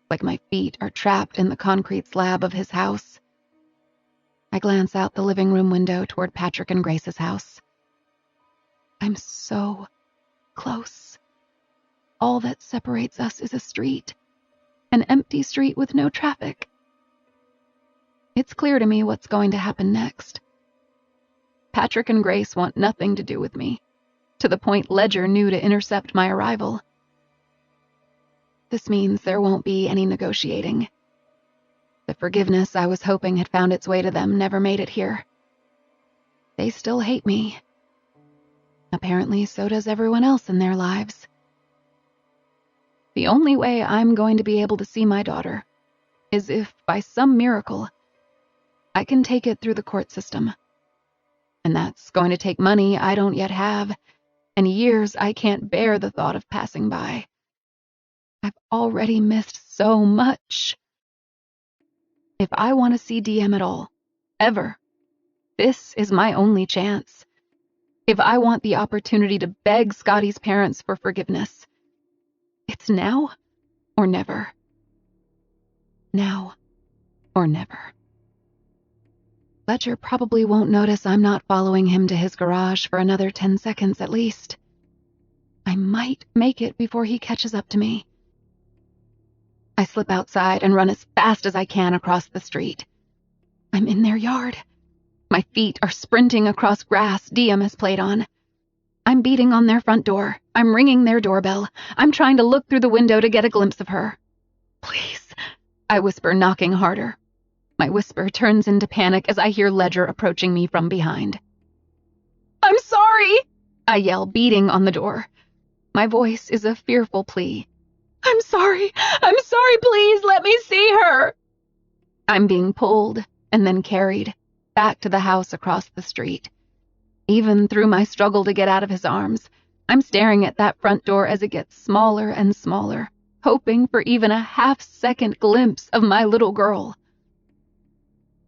like my feet are trapped in the concrete slab of his house. I glance out the living room window toward Patrick and Grace's house. I'm so close. All that separates us is a street, an empty street with no traffic. It's clear to me what's going to happen next. Patrick and Grace want nothing to do with me, to the point Ledger knew to intercept my arrival. This means there won't be any negotiating. The forgiveness I was hoping had found its way to them never made it here. They still hate me. Apparently, so does everyone else in their lives. The only way I'm going to be able to see my daughter is if, by some miracle, I can take it through the court system. And that's going to take money I don't yet have, and years I can't bear the thought of passing by. I've already missed so much. If I want to see Diem at all, ever, this is my only chance. If I want the opportunity to beg Scotty's parents for forgiveness, it's now or never. Now or never. Ledger probably won't notice I'm not following him to his garage for another 10 seconds at least. I might make it before he catches up to me. I slip outside and run as fast as I can across the street. I'm in their yard. My feet are sprinting across grass Diem has played on. I'm beating on their front door. I'm ringing their doorbell. I'm trying to look through the window to get a glimpse of her. Please, I whisper, knocking harder. My whisper turns into panic as I hear Ledger approaching me from behind. I'm sorry, I yell, beating on the door. My voice is a fearful plea. I'm sorry, please let me see her. I'm being pulled and then carried back to the house across the street. Even through my struggle to get out of his arms, I'm staring at that front door as it gets smaller and smaller, hoping for even a half-second glimpse of my little girl.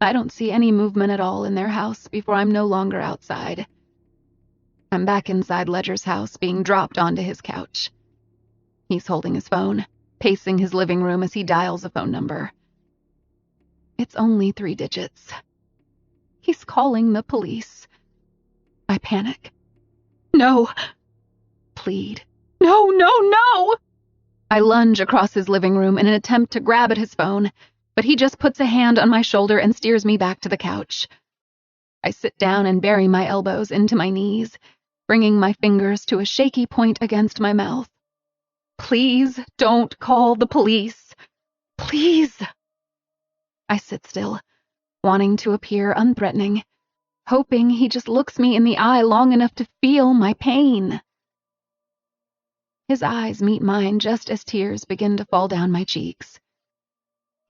I don't see any movement at all in their house before I'm no longer outside. I'm back inside Ledger's house, being dropped onto his couch. He's holding his phone, pacing his living room as he dials a phone number. It's only 3 digits. He's calling the police. I panic. No. Plead. No, no, no! I lunge across his living room in an attempt to grab at his phone, but he just puts a hand on my shoulder and steers me back to the couch. I sit down and bury my elbows into my knees, bringing my fingers to a shaky point against my mouth. Please don't call the police. Please. I sit still, wanting to appear unthreatening, hoping he just looks me in the eye long enough to feel my pain. His eyes meet mine just as tears begin to fall down my cheeks.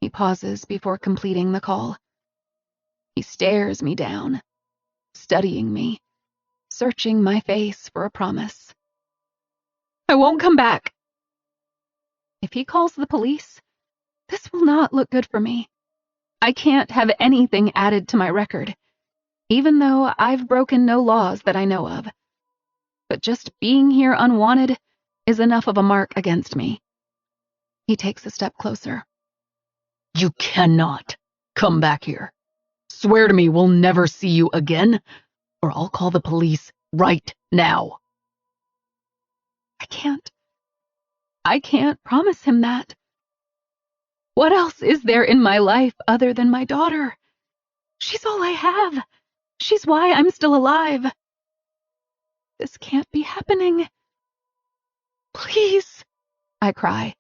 He pauses before completing the call. He stares me down, studying me, searching my face for a promise. I won't come back. If he calls the police, this will not look good for me. I can't have anything added to my record, even though I've broken no laws that I know of. But just being here unwanted is enough of a mark against me. He takes a step closer. You cannot come back here. Swear to me we'll never see you again, or I'll call the police right now. I can't promise him that. What else is there in my life other than my daughter? She's all I have. She's why I'm still alive. This can't be happening. Please, I cry,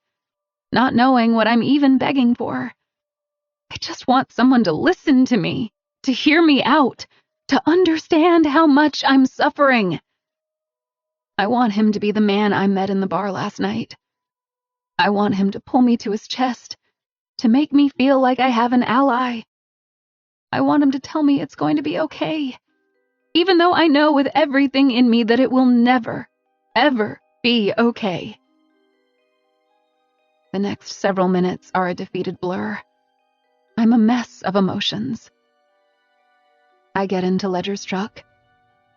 not knowing what I'm even begging for. I just want someone to listen to me, to hear me out, to understand how much I'm suffering. I want him to be the man I met in the bar last night. I want him to pull me to his chest, to make me feel like I have an ally. I want him to tell me it's going to be okay, even though I know with everything in me that it will never, ever be okay. The next several minutes are a defeated blur. I'm a mess of emotions. I get into Ledger's truck,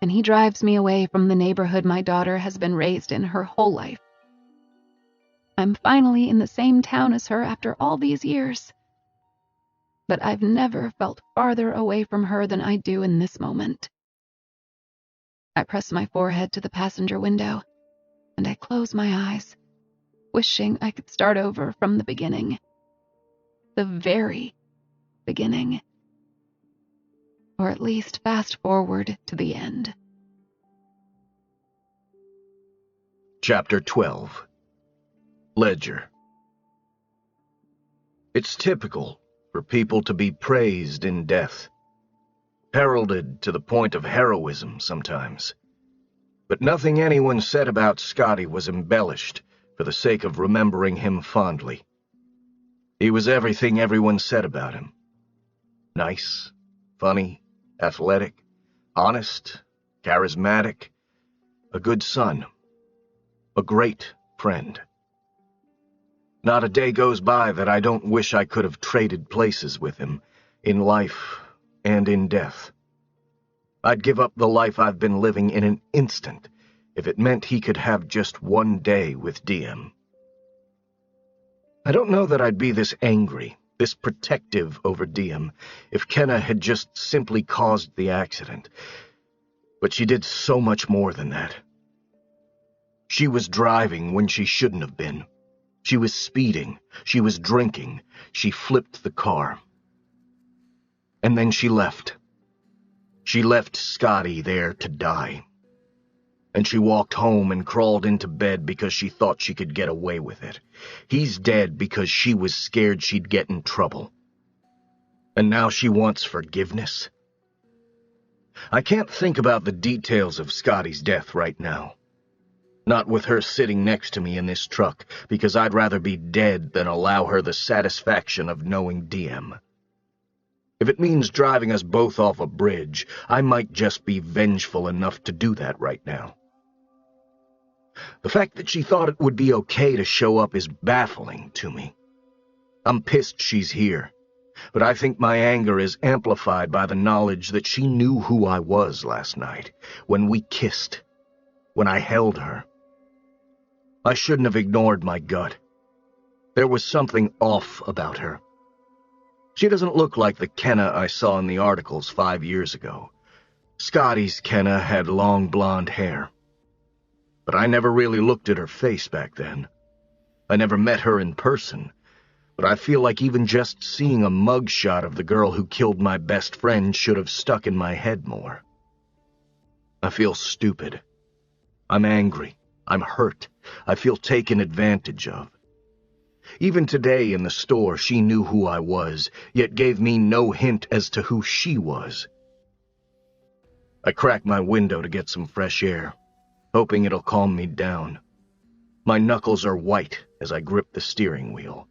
and he drives me away from the neighborhood my daughter has been raised in her whole life. I'm finally in the same town as her after all these years. But I've never felt farther away from her than I do in this moment. I press my forehead to the passenger window, and I close my eyes, wishing I could start over from the beginning. The very beginning. Or at least fast forward to the end. Chapter 12. Ledger. It's typical for people to be praised in death, heralded to the point of heroism sometimes. But nothing anyone said about Scotty was embellished for the sake of remembering him fondly. He was everything everyone said about him. Nice, funny, athletic, honest, charismatic, a good son, a great friend. Not a day goes by that I don't wish I could have traded places with him, in life and in death. I'd give up the life I've been living in an instant if it meant he could have just one day with Diem. I don't know that I'd be this angry, this protective over Diem, if Kenna had just simply caused the accident. But she did so much more than that. She was driving when she shouldn't have been. She was speeding, she was drinking, she flipped the car. And then she left. She left Scotty there to die. And she walked home and crawled into bed because she thought she could get away with it. He's dead because she was scared she'd get in trouble. And now she wants forgiveness? I can't think about the details of Scotty's death right now. Not with her sitting next to me in this truck, because I'd rather be dead than allow her the satisfaction of knowing Diem. If it means driving us both off a bridge, I might just be vengeful enough to do that right now. The fact that she thought it would be okay to show up is baffling to me. I'm pissed she's here, but I think my anger is amplified by the knowledge that she knew who I was last night, when we kissed, when I held her. I shouldn't have ignored my gut. There was something off about her. She doesn't look like the Kenna I saw in the articles 5 years ago. Scotty's Kenna had long blonde hair. But I never really looked at her face back then. I never met her in person, but I feel like even just seeing a mugshot of the girl who killed my best friend should have stuck in my head more. I feel stupid. I'm angry. I'm hurt. I feel taken advantage of. Even today in the store, she knew who I was, yet gave me no hint as to who she was. I crack my window to get some fresh air, hoping it'll calm me down. My knuckles are white as I grip the steering wheel.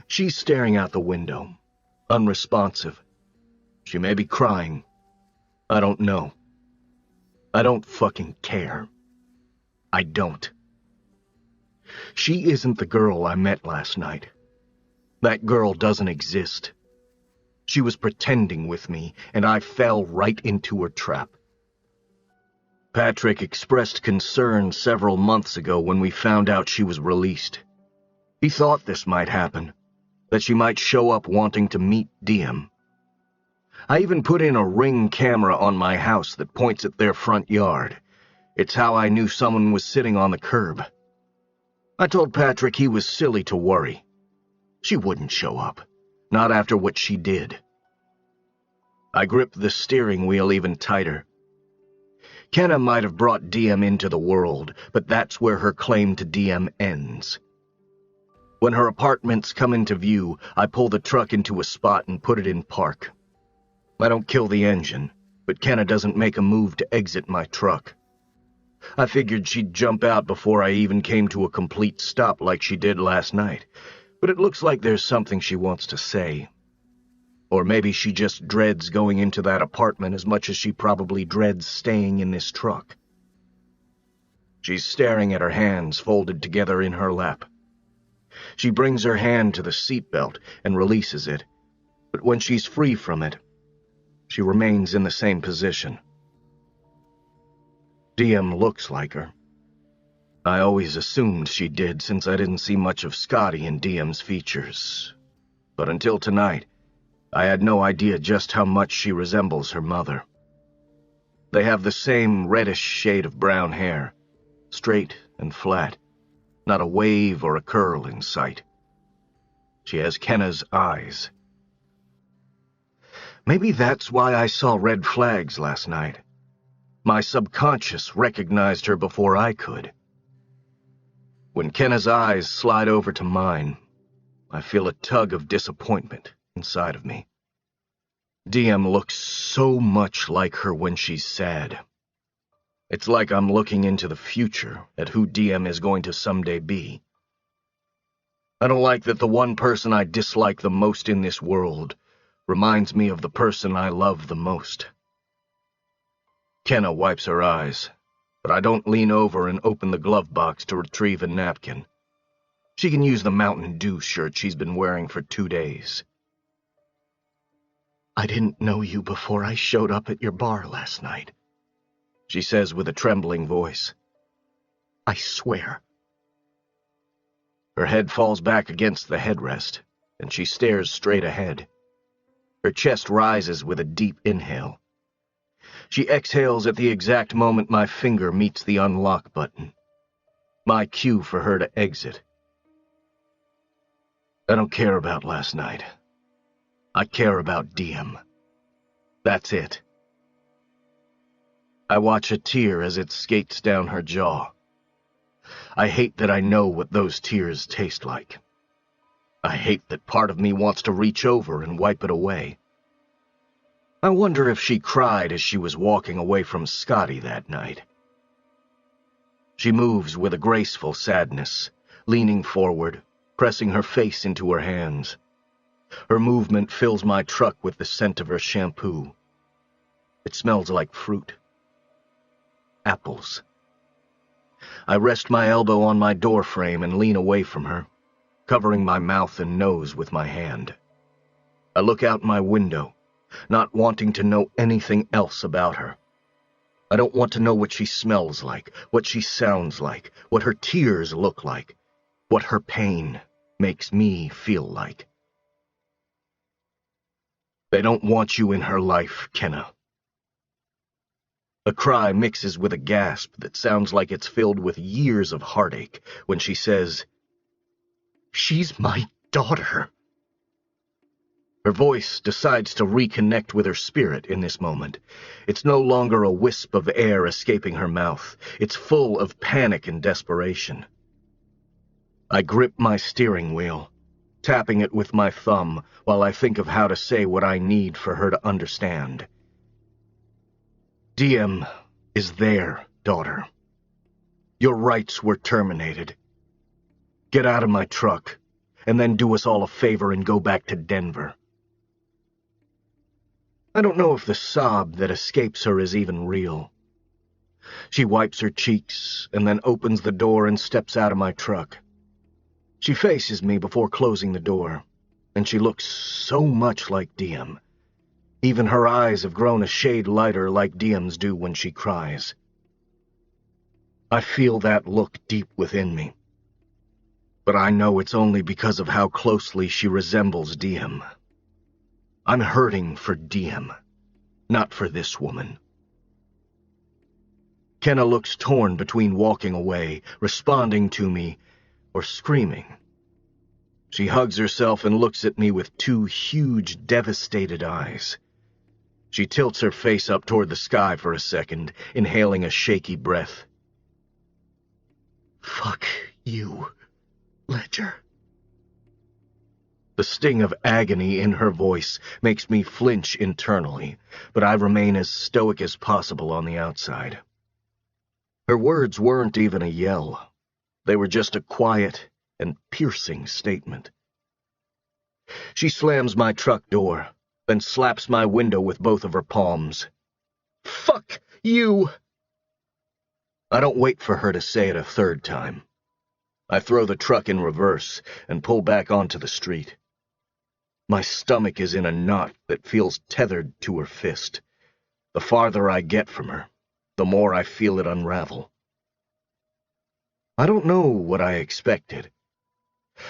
She's staring out the window, unresponsive. She may be crying. I don't know. I don't fucking care. I don't. She isn't the girl I met last night. That girl doesn't exist. She was pretending with me, and I fell right into her trap. Patrick expressed concern several months ago when we found out she was released. He thought this might happen, that she might show up wanting to meet Diem. I even put in a Ring camera on my house that points at their front yard. It's how I knew someone was sitting on the curb. I told Patrick he was silly to worry. She wouldn't show up, not after what she did. I gripped the steering wheel even tighter. Kenna might have brought Diem into the world, but that's where her claim to Diem ends. When her apartments come into view, I pull the truck into a spot and put it in park. I don't kill the engine, but Kenna doesn't make a move to exit my truck. I figured she'd jump out before I even came to a complete stop like she did last night, but it looks like there's something she wants to say. Or maybe she just dreads going into that apartment as much as she probably dreads staying in this truck. She's staring at her hands folded together in her lap. She brings her hand to the seatbelt and releases it, but when she's free from it, she remains in the same position. Diem looks like her. I always assumed she did since I didn't see much of Scotty in Diem's features. But until tonight, I had no idea just how much she resembles her mother. They have the same reddish shade of brown hair, straight and flat, not a wave or a curl in sight. She has Kenna's eyes. Maybe that's why I saw red flags last night. My subconscious recognized her before I could. When Kenna's eyes slide over to mine, I feel a tug of disappointment inside of me. Diem looks so much like her when she's sad. It's like I'm looking into the future at who Diem is going to someday be. I don't like that the one person I dislike the most in this world reminds me of the person I love the most. Kenna wipes her eyes, but I don't lean over and open the glove box to retrieve a napkin. She can use the Mountain Dew shirt she's been wearing for 2 days. "I didn't know you before I showed up at your bar last night," she says with a trembling voice. "I swear." Her head falls back against the headrest, and she stares straight ahead. Her chest rises with a deep inhale. She exhales at the exact moment my finger meets the unlock button. My cue for her to exit. I don't care about last night. I care about Diem. That's it. I watch a tear as it skates down her jaw. I hate that I know what those tears taste like. I hate that part of me wants to reach over and wipe it away. I wonder if she cried as she was walking away from Scotty that night. She moves with a graceful sadness, leaning forward, pressing her face into her hands. Her movement fills my truck with the scent of her shampoo. It smells like fruit. Apples. I rest my elbow on my door frame and lean away from her, covering my mouth and nose with my hand. I look out my window, not wanting to know anything else about her. I don't want to know what she smells like, what she sounds like, what her tears look like, what her pain makes me feel like. They don't want you in her life, Kenna. A cry mixes with a gasp that sounds like it's filled with years of heartache when she says, "She's my daughter." Her voice decides to reconnect with her spirit in this moment. It's no longer a wisp of air escaping her mouth. It's full of panic and desperation. I grip my steering wheel, tapping it with my thumb while I think of how to say what I need for her to understand. Diem is there, daughter. Your rights were terminated. Get out of my truck and then do us all a favor and go back to Denver. I don't know if the sob that escapes her is even real. She wipes her cheeks and then opens the door and steps out of my truck. She faces me before closing the door, and she looks so much like Diem. Even her eyes have grown a shade lighter like Diem's do when she cries. I feel that look deep within me. But I know it's only because of how closely she resembles Diem. I'm hurting for Diem, not for this woman. Kenna looks torn between walking away, responding to me, or screaming. She hugs herself and looks at me with two huge, devastated eyes. She tilts her face up toward the sky for a second, inhaling a shaky breath. Fuck you, Ledger. The sting of agony in her voice makes me flinch internally, but I remain as stoic as possible on the outside. Her words weren't even a yell. They were just a quiet and piercing statement. She slams my truck door, then slaps my window with both of her palms. Fuck you! I don't wait for her to say it a third time. I throw the truck in reverse and pull back onto the street. My stomach is in a knot that feels tethered to her fist. The farther I get from her, the more I feel it unravel. I don't know what I expected.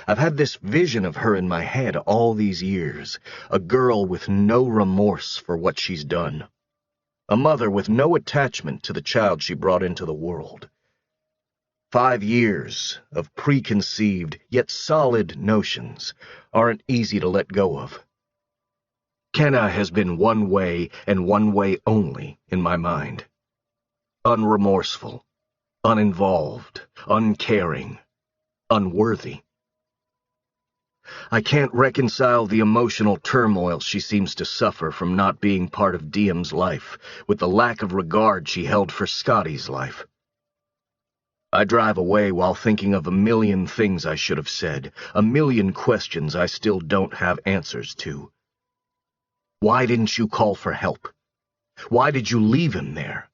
I've had this vision of her in my head all these years, a girl with no remorse for what she's done. A mother with no attachment to the child she brought into the world. 5 years of preconceived yet solid notions aren't easy to let go of. Kenna has been one way and one way only in my mind. Unremorseful, uninvolved, uncaring, unworthy. I can't reconcile the emotional turmoil she seems to suffer from not being part of Diem's life with the lack of regard she held for Scotty's life. I drive away while thinking of a million things I should have said, a million questions I still don't have answers to. Why didn't you call for help? Why did you leave him there?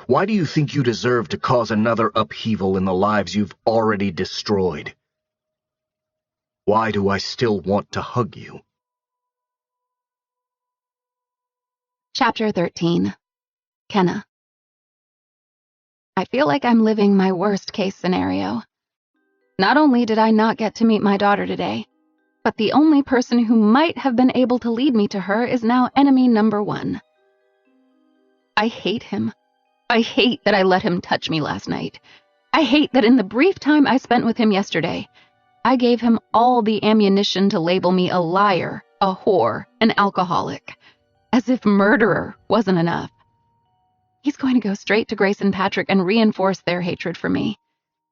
Why do you think you deserve to cause another upheaval in the lives you've already destroyed? Why do I still want to hug you? Chapter 13. Kenna. I feel like I'm living my worst-case scenario. Not only did I not get to meet my daughter today, but the only person who might have been able to lead me to her is now enemy number 1. I hate him. I hate that I let him touch me last night. I hate that in the brief time I spent with him yesterday, I gave him all the ammunition to label me a liar, a whore, an alcoholic, as if murderer wasn't enough. He's going to go straight to Grace and Patrick and reinforce their hatred for me.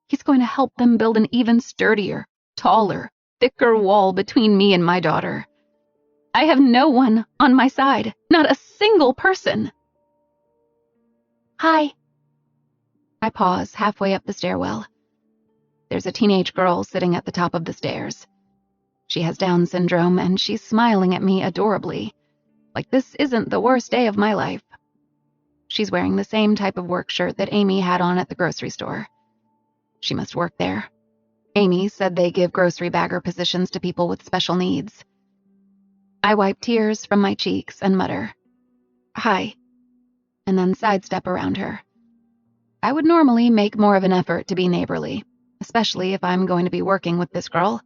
He's going to help them build an even sturdier, taller, thicker wall between me and my daughter. I have no one on my side, not a single person. Hi. I pause halfway up the stairwell. There's a teenage girl sitting at the top of the stairs. She has Down syndrome, and she's smiling at me adorably, like this isn't the worst day of my life. She's wearing the same type of work shirt that Amy had on at the grocery store. She must work there. Amy said they give grocery bagger positions to people with special needs. I wipe tears from my cheeks and mutter, "Hi," and then sidestep around her. I would normally make more of an effort to be neighborly, especially if I'm going to be working with this girl,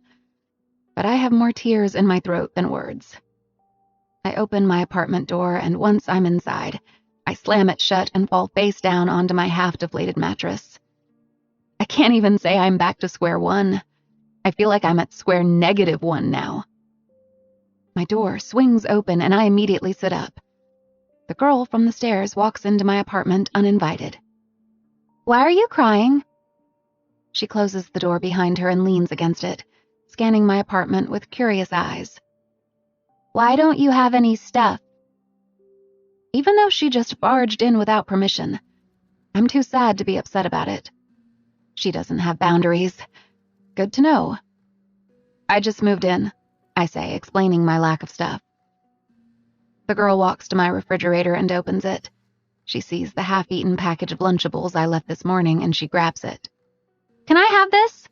but I have more tears in my throat than words. I open my apartment door, and once I'm inside, I slam it shut and fall face down onto my half-deflated mattress. I can't even say I'm back to square one. I feel like I'm at square -1 now. My door swings open, and I immediately sit up. The girl from the stairs walks into my apartment uninvited. "Why are you crying?" She closes the door behind her and leans against it, scanning my apartment with curious eyes. "Why don't you have any stuff?" Even though she just barged in without permission, I'm too sad to be upset about it. She doesn't have boundaries. Good to know. I just moved in, I say, explaining my lack of stuff. The girl walks to my refrigerator and opens it. She sees the half-eaten package of Lunchables I left this morning and she grabs it. Can I have this?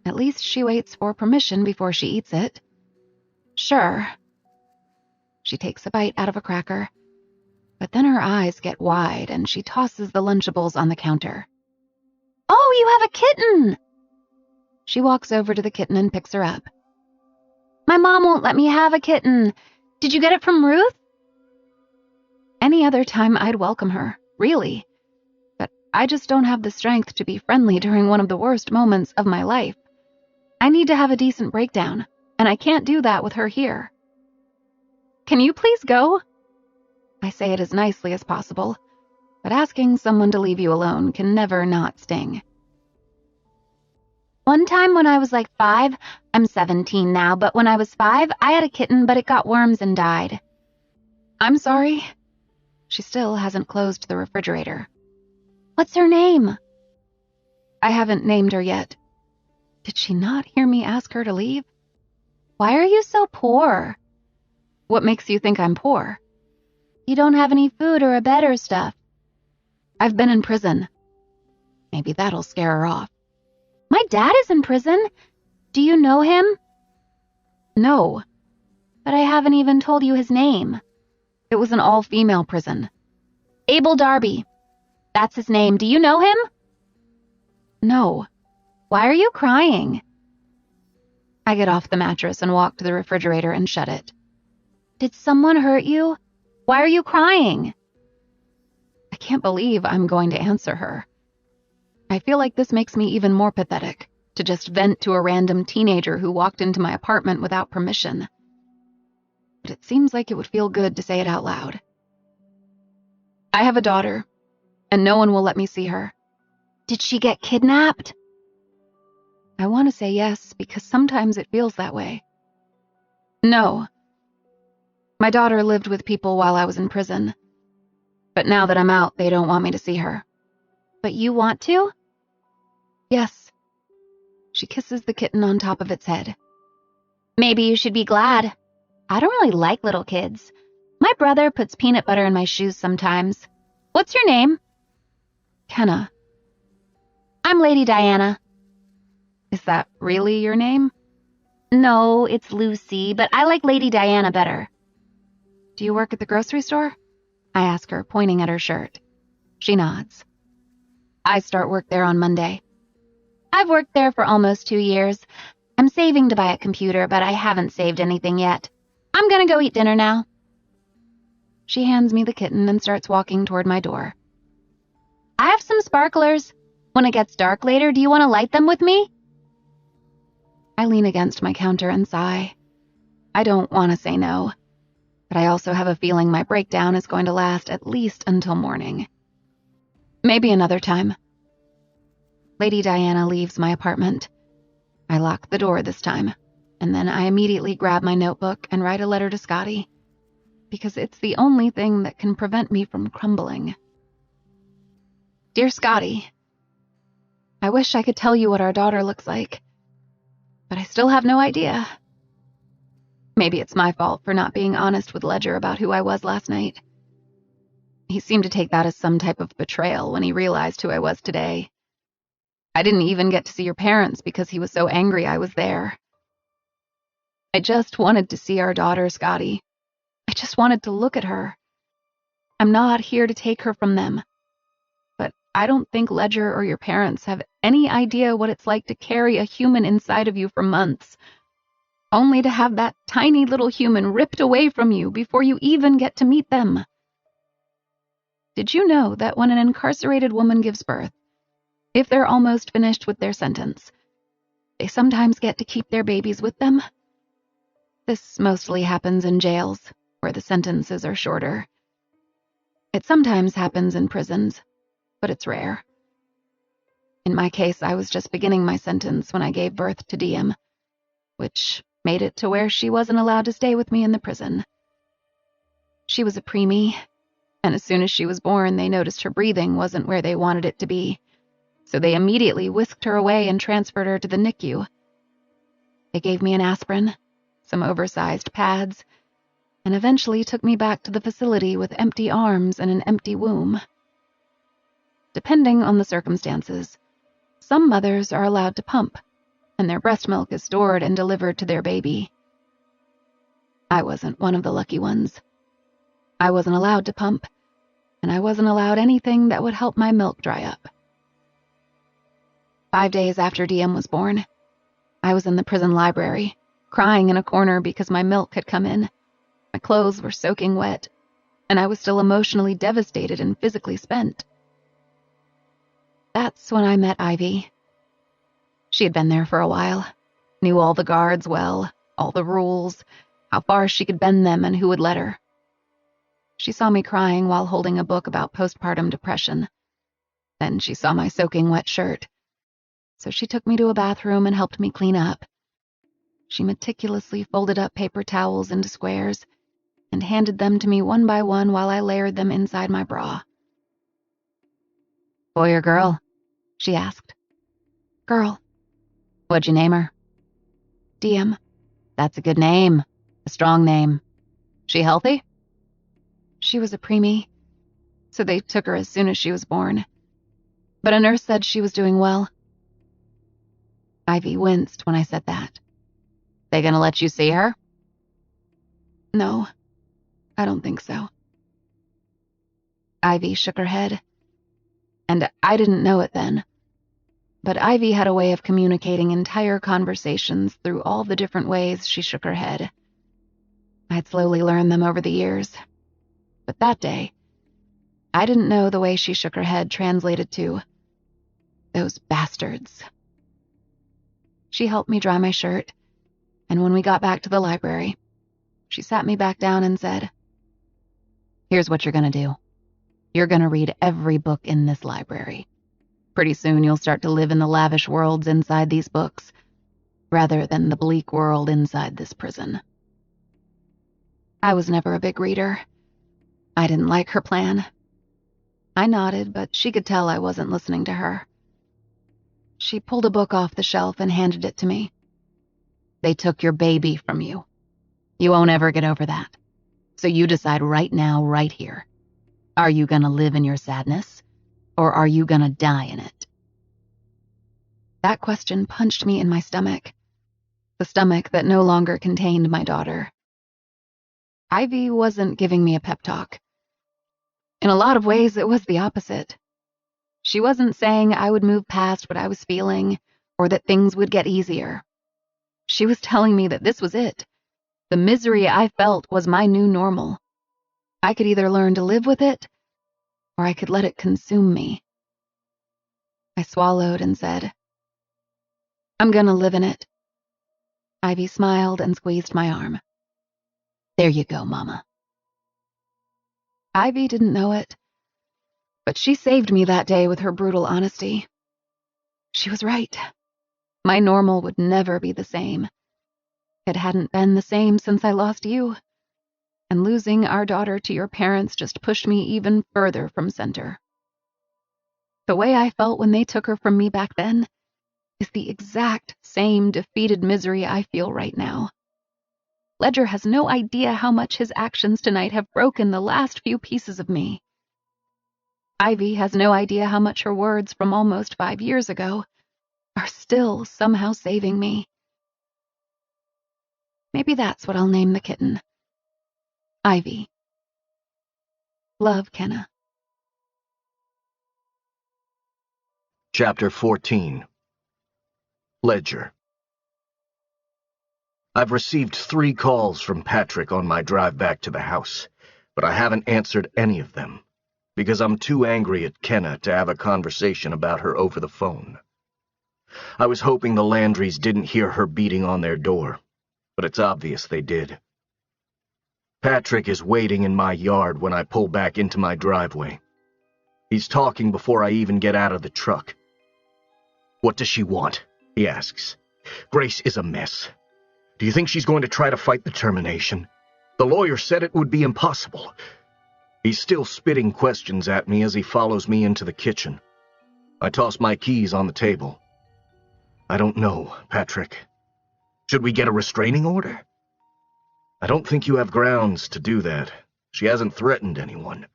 At least she waits for permission before she eats it. Sure. She takes a bite out of a cracker, but then her eyes get wide and she tosses the Lunchables on the counter. Oh, you have a kitten! She walks over to the kitten and picks her up. My mom won't let me have a kitten. Did you get it from Ruth? Any other time I'd welcome her, really. But I just don't have the strength to be friendly during one of the worst moments of my life. I need to have a decent breakdown, and I can't do that with her here. Can you please go? I say it as nicely as possible, but asking someone to leave you alone can never not sting. One time when I was like 5, I'm 17 now, but when I was 5, I had a kitten, but it got worms and died. I'm sorry. She still hasn't closed the refrigerator. What's her name? I haven't named her yet. Did she not hear me ask her to leave? Why are you so poor? What makes you think I'm poor? You don't have any food or a bed or stuff. I've been in prison. Maybe that'll scare her off. My dad is in prison. Do you know him? No. But I haven't even told you his name. It was an all-female prison. Abel Darby. That's his name. Do you know him? No. Why are you crying? I get off the mattress and walk to the refrigerator and shut it. Did someone hurt you? Why are you crying? I can't believe I'm going to answer her. I feel like this makes me even more pathetic, to just vent to a random teenager who walked into my apartment without permission. But it seems like it would feel good to say it out loud. I have a daughter, and no one will let me see her. Did she get kidnapped? I want to say yes, because sometimes it feels that way. No. My daughter lived with people while I was in prison. But now that I'm out, they don't want me to see her. But you want to? Yes. She kisses the kitten on top of its head. Maybe you should be glad. I don't really like little kids. My brother puts peanut butter in my shoes sometimes. What's your name? Kenna. I'm Lady Diana. Is that really your name? No, it's Lucy, but I like Lady Diana better. Do you work at the grocery store? I ask her, pointing at her shirt. She nods. I start work there on Monday. I've worked there for almost 2 years. I'm saving to buy a computer, but I haven't saved anything yet. I'm gonna go eat dinner now. She hands me the kitten and starts walking toward my door. I have some sparklers. When it gets dark later, do you want to light them with me? I lean against my counter and sigh. I don't want to say no, but I also have a feeling my breakdown is going to last at least until morning. Maybe another time. Lady Diana leaves my apartment. I lock the door this time, and then I immediately grab my notebook and write a letter to Scotty, because it's the only thing that can prevent me from crumbling. Dear Scotty, I wish I could tell you what our daughter looks like, but I still have no idea. Maybe it's my fault for not being honest with Ledger about who I was last night. He seemed to take that as some type of betrayal when he realized who I was today. I didn't even get to see your parents because he was so angry I was there. I just wanted to see our daughter, Scotty. I just wanted to look at her. I'm not here to take her from them. But I don't think Ledger or your parents have any idea what it's like to carry a human inside of you for months, only to have that tiny little human ripped away from you before you even get to meet them. Did you know that when an incarcerated woman gives birth, if they're almost finished with their sentence, they sometimes get to keep their babies with them? This mostly happens in jails, where the sentences are shorter. It sometimes happens in prisons, but it's rare. In my case, I was just beginning my sentence when I gave birth to Diem, which made it to where she wasn't allowed to stay with me in the prison. She was a preemie, and as soon as she was born, they noticed her breathing wasn't where they wanted it to be, so they immediately whisked her away and transferred her to the NICU. They gave me an aspirin, some oversized pads, and eventually took me back to the facility with empty arms and an empty womb. Depending on the circumstances, some mothers are allowed to pump, and their breast milk is stored and delivered to their baby. I wasn't one of the lucky ones. I wasn't allowed to pump, and I wasn't allowed anything that would help my milk dry up. 5 days after Diem was born, I was in the prison library, crying in a corner because my milk had come in. My clothes were soaking wet, and I was still emotionally devastated and physically spent. That's when I met Ivy. She had been there for a while, knew all the guards well, all the rules, how far she could bend them and who would let her. She saw me crying while holding a book about postpartum depression. Then she saw my soaking wet shirt. So she took me to a bathroom and helped me clean up. She meticulously folded up paper towels into squares and handed them to me one by one while I layered them inside my bra. "Boy or girl?" she asked. "Girl." "What'd you name her?" "Diem." "That's a good name. A strong name. She healthy?" "She was a preemie, so they took her as soon as she was born. But a nurse said she was doing well." Ivy winced when I said that. "They gonna let you see her?" "No, I don't think so." Ivy shook her head. And I didn't know it then. But Ivy had a way of communicating entire conversations through all the different ways she shook her head. I'd slowly learned them over the years. But that day, I didn't know the way she shook her head translated to, "Those bastards." She helped me dry my shirt, and when we got back to the library, she sat me back down and said, "Here's what you're gonna do. You're gonna read every book in this library. Pretty soon you'll start to live in the lavish worlds inside these books, rather than the bleak world inside this prison." I was never a big reader. I didn't like her plan. I nodded, but she could tell I wasn't listening to her. She pulled a book off the shelf and handed it to me. "They took your baby from you. You won't ever get over that. So you decide right now, right here. Are you gonna live in your sadness, or are you gonna die in it?" That question punched me in my stomach, the stomach that no longer contained my daughter. Ivy wasn't giving me a pep talk. In a lot of ways, it was the opposite. She wasn't saying I would move past what I was feeling or that things would get easier. She was telling me that this was it. The misery I felt was my new normal. I could either learn to live with it, or I could let it consume me. I swallowed and said, "I'm gonna live in it." Ivy smiled and squeezed my arm. "There you go, Mama." Ivy didn't know it, but she saved me that day with her brutal honesty. She was right. My normal would never be the same. It hadn't been the same since I lost you, and losing our daughter to your parents just pushed me even further from center. The way I felt when they took her from me back then is the exact same defeated misery I feel right now. Ledger has no idea how much his actions tonight have broken the last few pieces of me. Ivy has no idea how much her words from almost 5 years ago are still somehow saving me. Maybe that's what I'll name the kitten. Ivy. Love, Kenna. Chapter 14. Ledger. I've received 3 calls from Patrick on my drive back to the house, but I haven't answered any of them, because I'm too angry at Kenna to have a conversation about her over the phone. I was hoping the Landrys didn't hear her beating on their door, but it's obvious they did. Patrick is waiting in my yard when I pull back into my driveway. He's talking before I even get out of the truck. "What does she want?" he asks. "Grace is a mess. Do you think she's going to try to fight the termination? The lawyer said it would be impossible." He's still spitting questions at me as he follows me into the kitchen. I toss my keys on the table. "I don't know, Patrick. Should we get a restraining order? I don't think you have grounds to do that. She hasn't threatened anyone.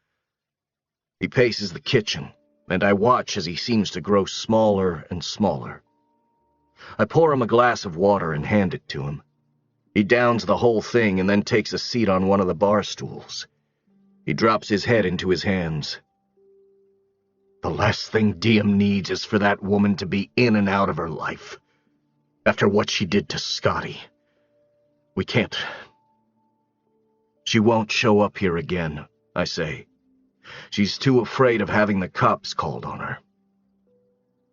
He paces the kitchen, and I watch as he seems to grow smaller and smaller. I pour him a glass of water and hand it to him. He downs the whole thing and then takes a seat on one of the bar stools. He drops his head into his hands. The last thing Diem needs is for that woman to be in and out of her life. After what she did to Scotty. We can't. She won't show up here again, I say. She's too afraid of having the cops called on her.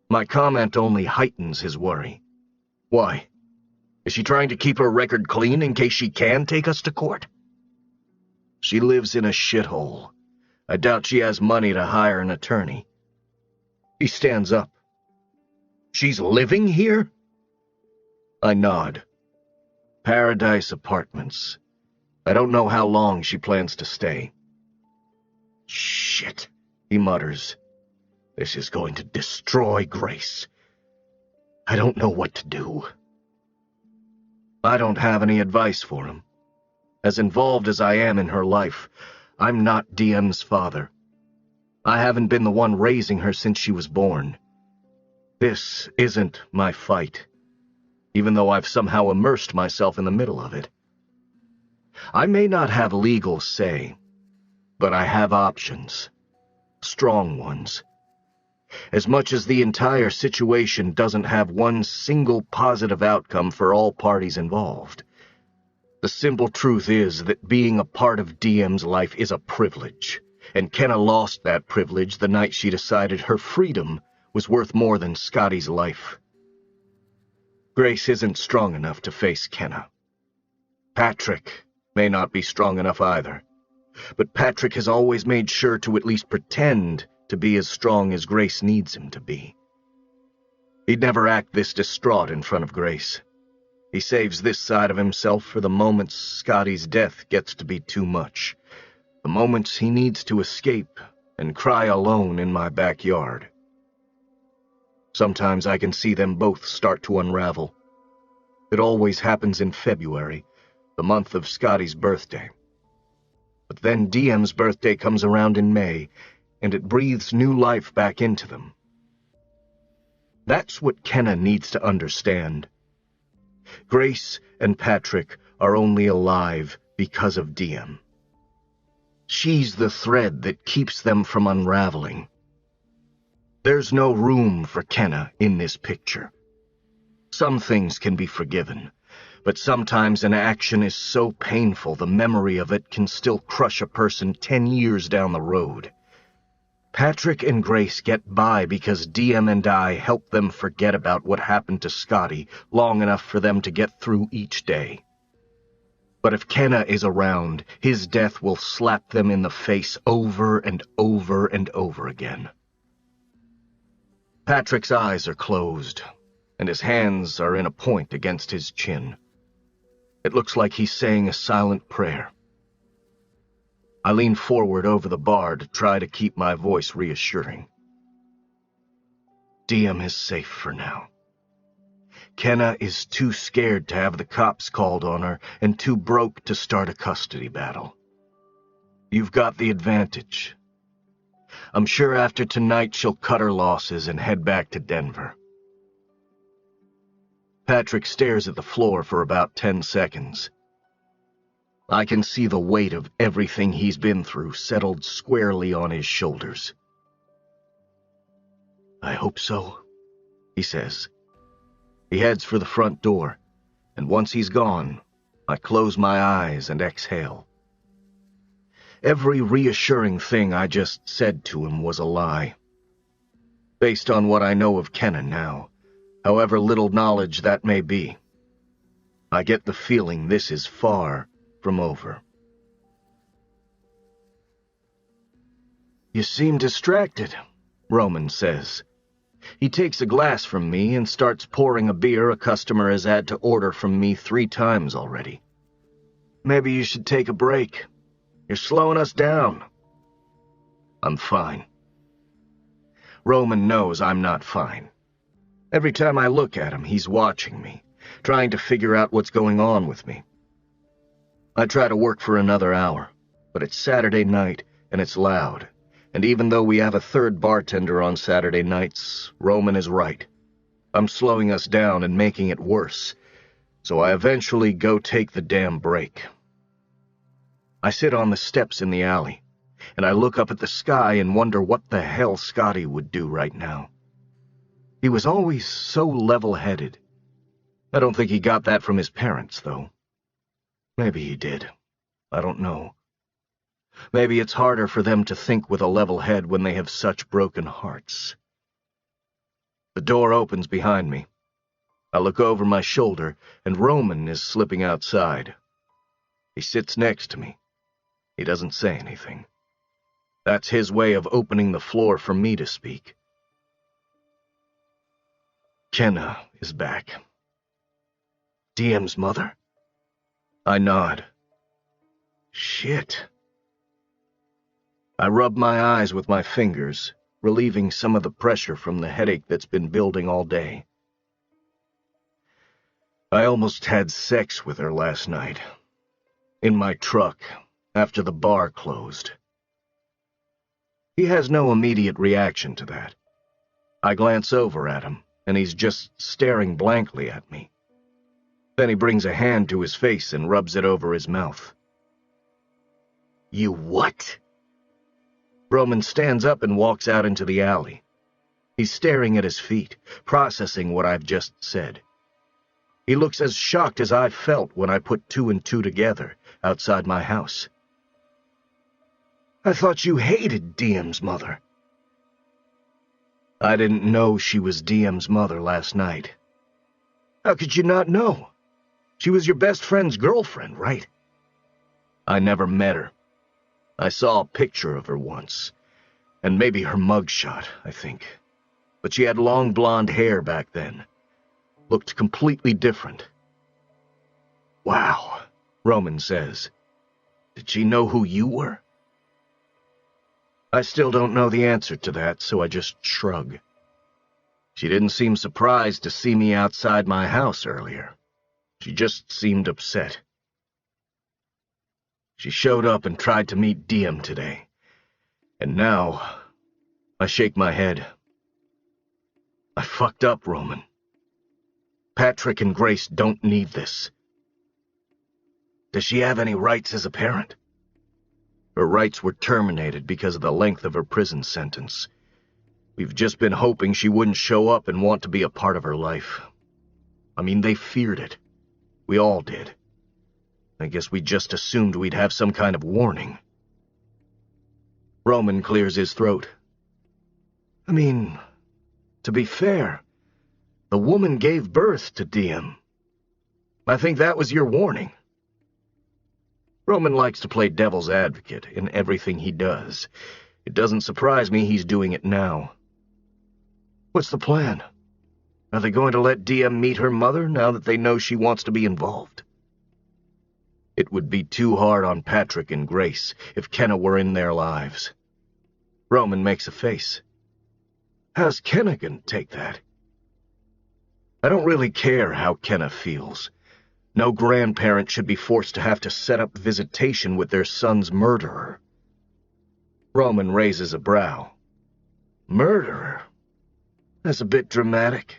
My comment only heightens his worry. Why? Is she trying to keep her record clean in case she can take us to court? She lives in a shithole. I doubt she has money to hire an attorney. He stands up. She's living here? I nod. Paradise Apartments. I don't know how long she plans to stay. Shit, he mutters. This is going to destroy Grace. I don't know what to do. I don't have any advice for him. As involved as I am in her life, I'm not Diem's father. I haven't been the one raising her since she was born. This isn't my fight, even though I've somehow immersed myself in the middle of it. I may not have legal say, but I have options. Strong ones. As much as the entire situation doesn't have one single positive outcome for all parties involved. The simple truth is that being a part of Diem's life is a privilege, and Kenna lost that privilege the night she decided her freedom was worth more than Scotty's life. Grace isn't strong enough to face Kenna. Patrick may not be strong enough either, but Patrick has always made sure to at least pretend to be as strong as Grace needs him to be. He'd never act this distraught in front of Grace. He saves this side of himself for the moments Scotty's death gets to be too much, the moments he needs to escape and cry alone in my backyard. Sometimes I can see them both start to unravel. It always happens in February, the month of Scotty's birthday. But then Diem's birthday comes around in May, and it breathes new life back into them. That's what Kenna needs to understand. Grace and Patrick are only alive because of Diem. She's the thread that keeps them from unraveling. There's no room for Kenna in this picture. Some things can be forgiven, but sometimes an action is so painful the memory of it can still crush a person 10 years down the road. Patrick and Grace get by because Diem and I help them forget about what happened to Scotty long enough for them to get through each day. But if Kenna is around, his death will slap them in the face over and over and over again. Patrick's eyes are closed, and his hands are in a point against his chin. It looks like he's saying a silent prayer. I lean forward over the bar to try to keep my voice reassuring. Diem is safe for now. Kenna is too scared to have the cops called on her and too broke to start a custody battle. You've got the advantage. I'm sure after tonight she'll cut her losses and head back to Denver. Patrick stares at the floor for about 10 seconds. I can see the weight of everything he's been through settled squarely on his shoulders. I hope so, he says. He heads for the front door, and once he's gone, I close my eyes and exhale. Every reassuring thing I just said to him was a lie. Based on what I know of Kenna now, however little knowledge that may be, I get the feeling this is far from over. You seem distracted, Roman says. He takes a glass from me and starts pouring a beer a customer has had to order from me 3 times already. Maybe you should take a break. You're slowing us down. I'm fine. Roman knows I'm not fine. Every time I look at him, he's watching me, trying to figure out what's going on with me. I try to work for another hour, but it's Saturday night and it's loud, and even though we have a third bartender on Saturday nights, Roman is right. I'm slowing us down and making it worse, so I eventually go take the damn break. I sit on the steps in the alley, and I look up at the sky and wonder what the hell Scotty would do right now. He was always so level-headed. I don't think he got that from his parents, though. Maybe he did. I don't know. Maybe it's harder for them to think with a level head when they have such broken hearts. The door opens behind me. I look over my shoulder, and Roman is slipping outside. He sits next to me. He doesn't say anything. That's his way of opening the floor for me to speak. Kenna is back. Diem's mother? I nod. Shit. I rub my eyes with my fingers, relieving some of the pressure from the headache that's been building all day. I almost had sex with her last night. In my truck, after the bar closed. He has no immediate reaction to that. I glance over at him, and he's just staring blankly at me. Then he brings a hand to his face and rubs it over his mouth. You what? Roman stands up and walks out into the alley. He's staring at his feet, processing what I've just said. He looks as shocked as I felt when I put two and two together outside my house. I thought you hated Diem's mother. I didn't know she was Diem's mother last night. How could you not know? She was your best friend's girlfriend, right? I never met her. I saw a picture of her once, and maybe her mugshot, I think. But she had long blonde hair back then. Looked completely different. Wow, Roman says. Did she know who you were? I still don't know the answer to that, so I just shrug. She didn't seem surprised to see me outside my house earlier. She just seemed upset. She showed up and tried to meet Diem today. And now, I shake my head. I fucked up, Roman. Patrick and Grace don't need this. Does she have any rights as a parent? Her rights were terminated because of the length of her prison sentence. We've just been hoping she wouldn't show up and want to be a part of her life. I mean, they feared it. We all did. I guess we just assumed we'd have some kind of warning. Roman clears his throat. I mean, to be fair, the woman gave birth to Diem. I think that was your warning. Roman likes to play devil's advocate in everything he does. It doesn't surprise me he's doing it now. What's the plan? Are they going to let Diem meet her mother now that they know she wants to be involved? It would be too hard on Patrick and Grace if Kenna were in their lives. Roman makes a face. How's Kenna gonna take that? I don't really care how Kenna feels. No grandparent should be forced to have to set up visitation with their son's murderer. Roman raises a brow. Murderer? That's a bit dramatic.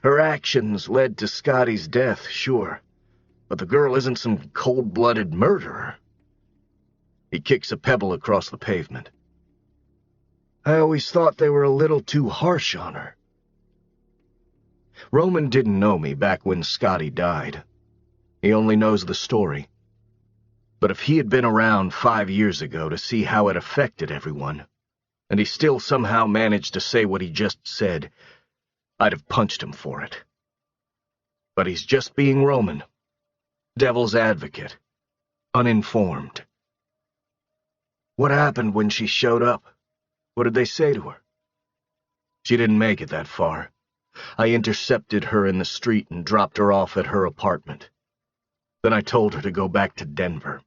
Her actions led to Scotty's death, sure, but the girl isn't some cold-blooded murderer. He kicks a pebble across the pavement. I always thought they were a little too harsh on her. Roman didn't know me back when Scotty died. He only knows the story. But if he had been around 5 years ago to see how it affected everyone, and he still somehow managed to say what he just said, I'd have punched him for it. But he's just being Roman. Devil's advocate. Uninformed. What happened when she showed up? What did they say to her? She didn't make it that far. I intercepted her in the street and dropped her off at her apartment. Then I told her to go back to Denver.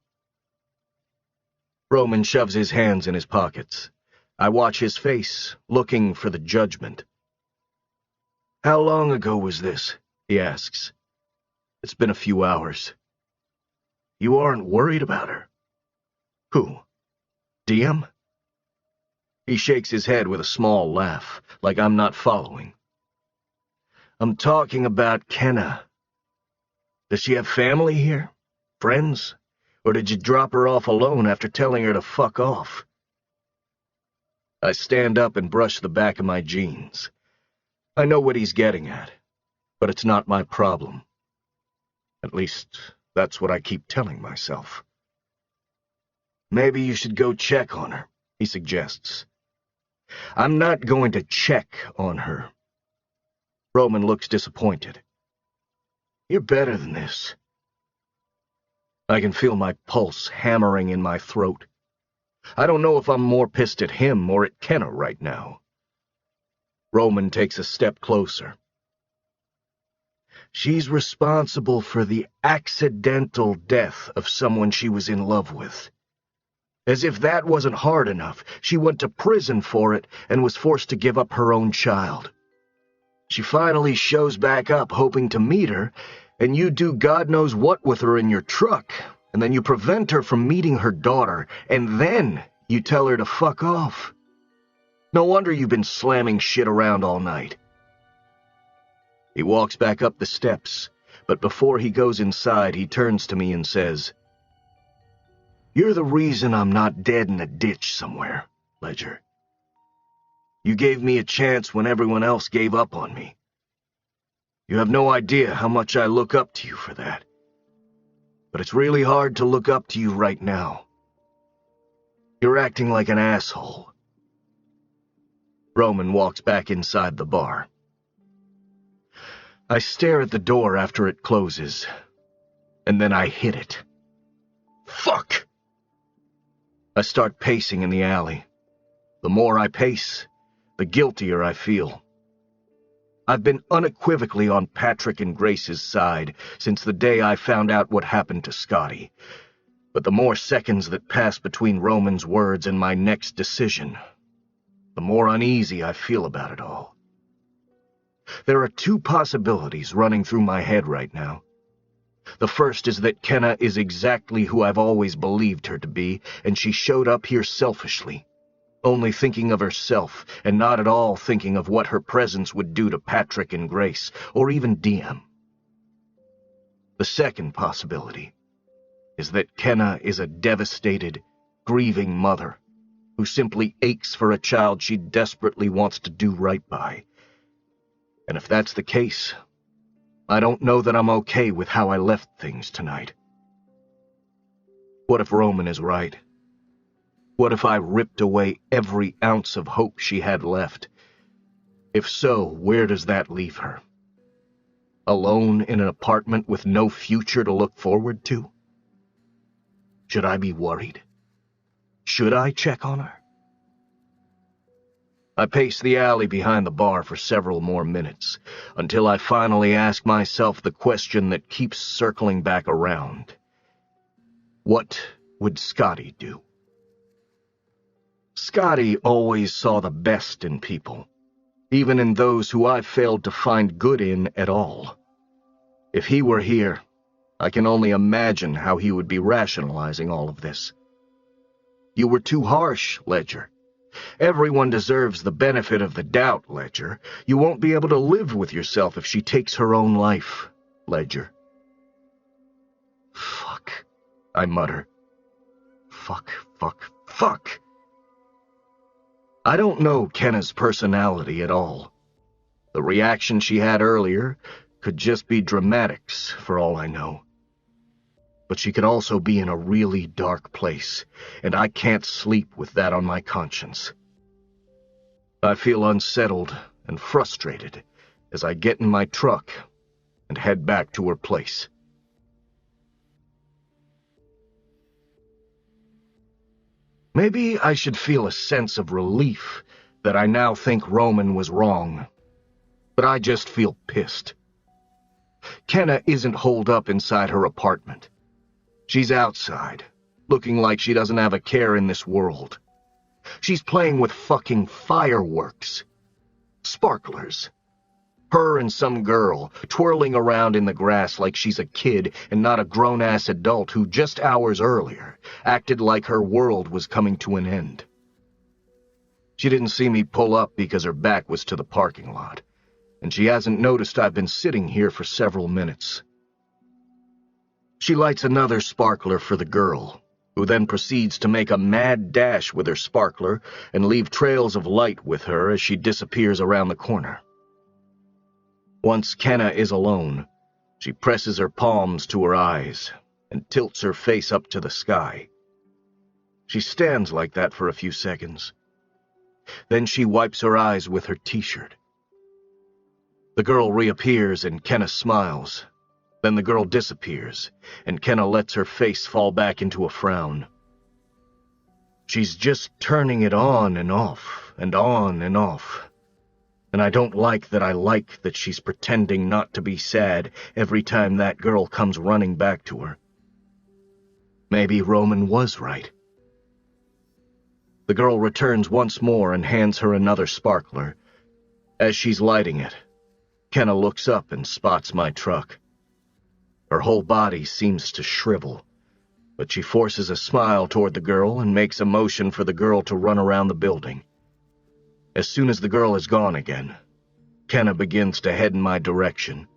Roman shoves his hands in his pockets. I watch his face, looking for the judgment. How long ago was this? he asks. It's been a few hours. You aren't worried about her? Who? Diem? He shakes his head with a small laugh, like I'm not following. I'm talking about Kenna. Does she have family here? Friends? Or did you drop her off alone after telling her to fuck off? I stand up and brush the back of my jeans. I know what he's getting at, but it's not my problem. At least, that's what I keep telling myself. Maybe you should go check on her, he suggests. I'm not going to check on her. Roman looks disappointed. You're better than this. I can feel my pulse hammering in my throat. I don't know if I'm more pissed at him or at Kenna right now. Roman takes a step closer. She's responsible for the accidental death of someone she was in love with. As if that wasn't hard enough, she went to prison for it and was forced to give up her own child. She finally shows back up hoping to meet her, and you do God knows what with her in your truck, and then you prevent her from meeting her daughter, and then you tell her to fuck off. No wonder you've been slamming shit around all night. He walks back up the steps, but before he goes inside, he turns to me and says, You're the reason I'm not dead in a ditch somewhere, Ledger. You gave me a chance when everyone else gave up on me. You have no idea how much I look up to you for that. But it's really hard to look up to you right now. You're acting like an asshole. Roman walks back inside the bar. I stare at the door after it closes, and then I hit it. Fuck! I start pacing in the alley. The more I pace, the guiltier I feel. I've been unequivocally on Patrick and Grace's side since the day I found out what happened to Scotty. But the more seconds that pass between Roman's words and my next decision, the more uneasy I feel about it all. There are two possibilities running through my head right now. The first is that Kenna is exactly who I've always believed her to be, and she showed up here selfishly, only thinking of herself and not at all thinking of what her presence would do to Patrick and Grace, or even Diem. The second possibility is that Kenna is a devastated, grieving mother who simply aches for a child she desperately wants to do right by. And if that's the case, I don't know that I'm okay with how I left things tonight. What if Roman is right? What if I ripped away every ounce of hope she had left? If so, where does that leave her? Alone in an apartment with no future to look forward to? Should I be worried? Should I check on her? I pace the alley behind the bar for several more minutes, until I finally ask myself the question that keeps circling back around. What would Scotty do? Scotty always saw the best in people, even in those who I failed to find good in at all. If he were here, I can only imagine how he would be rationalizing all of this. You were too harsh, Ledger. Everyone deserves the benefit of the doubt, Ledger. You won't be able to live with yourself if she takes her own life, Ledger. Fuck, I mutter. Fuck, fuck, fuck. I don't know Kenna's personality at all. The reaction she had earlier could just be dramatics, for all I know. But she could also be in a really dark place, and I can't sleep with that on my conscience. I feel unsettled and frustrated as I get in my truck and head back to her place. Maybe I should feel a sense of relief that I now think Roman was wrong, but I just feel pissed. Kenna isn't holed up inside her apartment. She's outside, looking like she doesn't have a care in this world. She's playing with fucking fireworks. Sparklers. Her and some girl, twirling around in the grass like she's a kid and not a grown-ass adult who just hours earlier acted like her world was coming to an end. She didn't see me pull up because her back was to the parking lot, and she hasn't noticed I've been sitting here for several minutes. She lights another sparkler for the girl, who then proceeds to make a mad dash with her sparkler and leave trails of light with her as she disappears around the corner. Once Kenna is alone, she presses her palms to her eyes and tilts her face up to the sky. She stands like that for a few seconds. Then she wipes her eyes with her t-shirt. The girl reappears and Kenna smiles. Then the girl disappears, and Kenna lets her face fall back into a frown. She's just turning it on and off, and on and off. And I don't like that she's pretending not to be sad every time that girl comes running back to her. Maybe Roman was right. The girl returns once more and hands her another sparkler. As she's lighting it, Kenna looks up and spots my truck. Her whole body seems to shrivel, but she forces a smile toward the girl and makes a motion for the girl to run around the building. As soon as the girl is gone again, Kenna begins to head in my direction.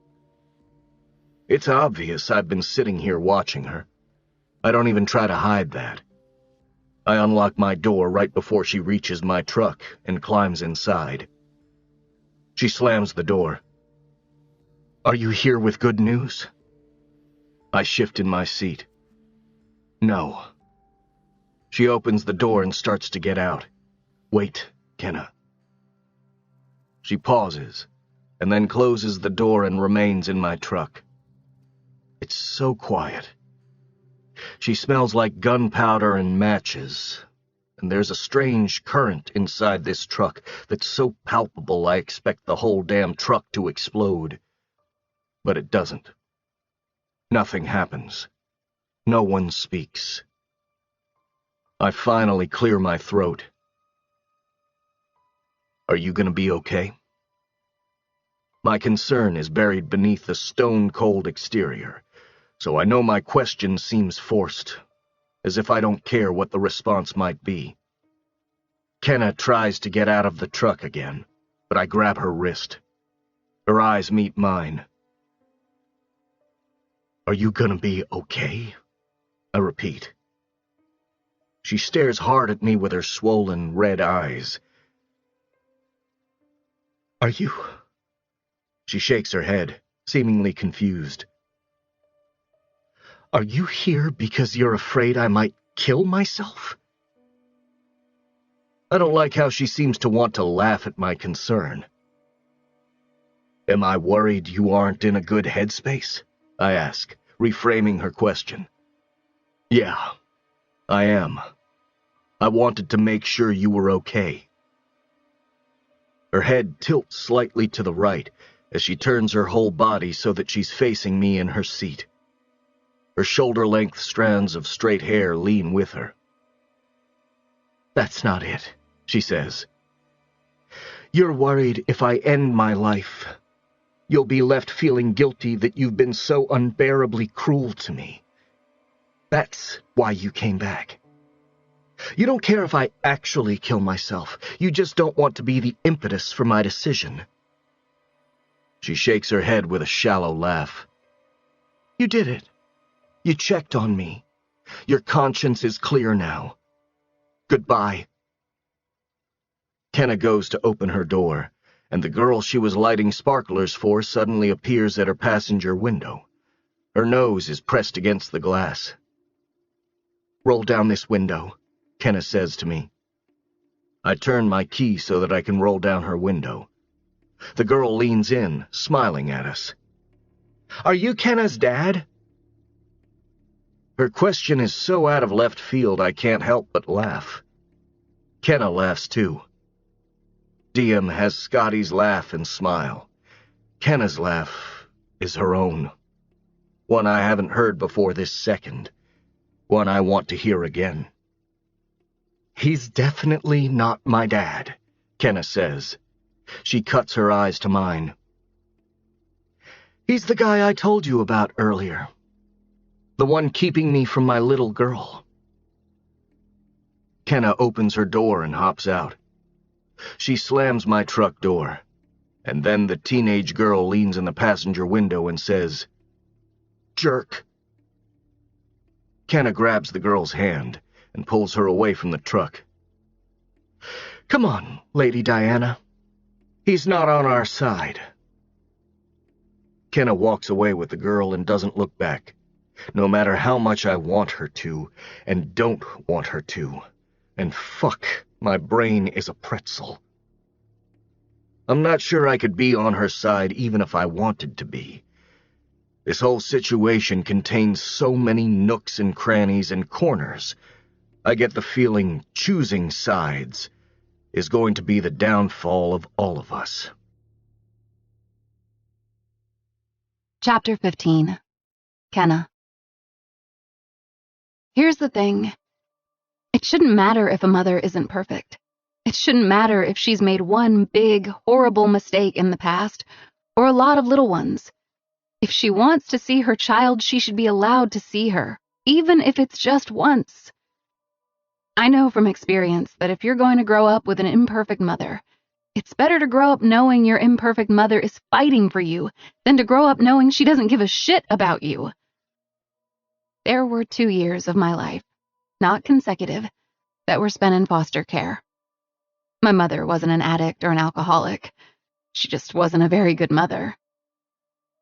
It's obvious I've been sitting here watching her. I don't even try to hide that. I unlock my door right before she reaches my truck and climbs inside. She slams the door. "Are you here with good news?" I shift in my seat. "No." She opens the door and starts to get out. "Wait, Kenna." She pauses, and then closes the door and remains in my truck. It's so quiet. She smells like gunpowder and matches, and there's a strange current inside this truck that's so palpable I expect the whole damn truck to explode. But it doesn't. Nothing happens. No one speaks. I finally clear my throat. "Are you gonna be okay?" My concern is buried beneath the stone-cold exterior, so I know my question seems forced, as if I don't care what the response might be. Kenna tries to get out of the truck again, but I grab her wrist. Her eyes meet mine. "Are you gonna be okay?" I repeat. She stares hard at me with her swollen, red eyes. "Are you?" She shakes her head, seemingly confused. "Are you here because you're afraid I might kill myself?" I don't like how she seems to want to laugh at my concern. "Am I worried you aren't in a good headspace?" I ask, reframing her question. "Yeah, I am. I wanted to make sure you were okay." Her head tilts slightly to the right as she turns her whole body so that she's facing me in her seat. Her shoulder-length strands of straight hair lean with her. "That's not it," she says. "You're worried if I end my life, you'll be left feeling guilty that you've been so unbearably cruel to me. That's why you came back. You don't care if I actually kill myself. You just don't want to be the impetus for my decision." She shakes her head with a shallow laugh. "You did it. You checked on me. Your conscience is clear now. Goodbye." Kenna goes to open her door, and the girl she was lighting sparklers for suddenly appears at her passenger window. Her nose is pressed against the glass. "Roll down this window," Kenna says to me. I turn my key so that I can roll down her window. The girl leans in, smiling at us. "Are you Kenna's dad?" Her question is so out of left field I can't help but laugh. Kenna laughs too. Diem has Scotty's laugh and smile. Kenna's laugh is her own. One I haven't heard before this second. One I want to hear again. "He's definitely not my dad," Kenna says. She cuts her eyes to mine. He's the guy I told you about earlier. The one keeping me from my little girl. Kenna opens her door and hops out. She slams my truck door, and then the teenage girl leans in the passenger window and says, "Jerk." Kenna grabs the girl's hand and pulls her away from the truck. "Come on, Lady Diana. He's not on our side." Kenna walks away with the girl and doesn't look back, no matter how much I want her to and don't want her to. And fuck, my brain is a pretzel. I'm not sure I could be on her side even if I wanted to be. This whole situation contains so many nooks and crannies and corners. I get the feeling choosing sides is going to be the downfall of all of us. Chapter 15. Kenna. Here's the thing. It shouldn't matter if a mother isn't perfect. It shouldn't matter if she's made one big, horrible mistake in the past, or a lot of little ones. If she wants to see her child, she should be allowed to see her, even if it's just once. I know from experience that if you're going to grow up with an imperfect mother, it's better to grow up knowing your imperfect mother is fighting for you than to grow up knowing she doesn't give a shit about you. There were 2 years of my life, not consecutive, that were spent in foster care. My mother wasn't an addict or an alcoholic. She just wasn't a very good mother.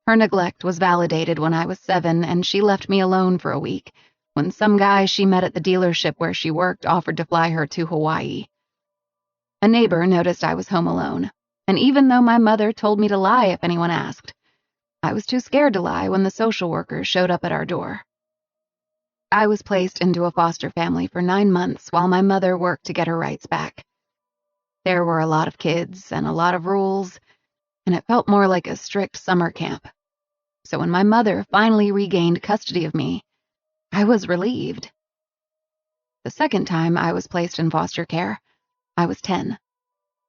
Her neglect was validated when I was 7, and she left me alone for a week when some guy she met at the dealership where she worked offered to fly her to Hawaii. A neighbor noticed I was home alone, and even though my mother told me to lie if anyone asked, I was too scared to lie when the social workers showed up at our door. I was placed into a foster family for 9 months while my mother worked to get her rights back. There were a lot of kids and a lot of rules, and it felt more like a strict summer camp. So when my mother finally regained custody of me, I was relieved. The second time I was placed in foster care, I was 10.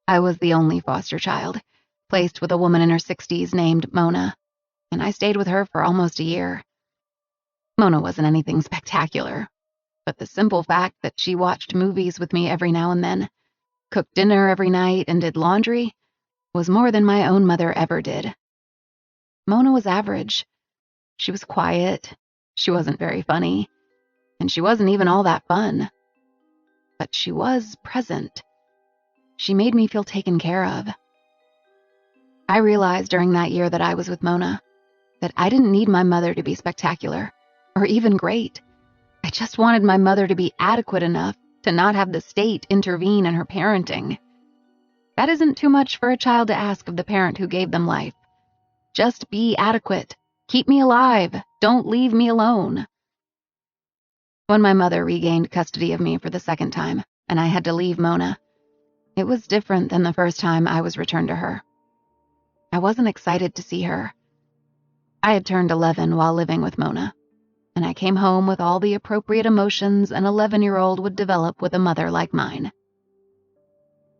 I was the only foster child, placed with a woman in her 60s named Mona, and I stayed with her for almost a year. Mona wasn't anything spectacular, but the simple fact that she watched movies with me every now and then, cooked dinner every night, and did laundry was more than my own mother ever did. Mona was average. She was quiet, she wasn't very funny, and she wasn't even all that fun. But she was present. She made me feel taken care of. I realized during that year that I was with Mona that I didn't need my mother to be spectacular or even great. I just wanted my mother to be adequate enough to not have the state intervene in her parenting. That isn't too much for a child to ask of the parent who gave them life. Just be adequate. Keep me alive. Don't leave me alone. When my mother regained custody of me for the second time, and I had to leave Mona, it was different than the first time I was returned to her. I wasn't excited to see her. I had turned 11 while living with Mona, and I came home with all the appropriate emotions an 11-year-old would develop with a mother like mine.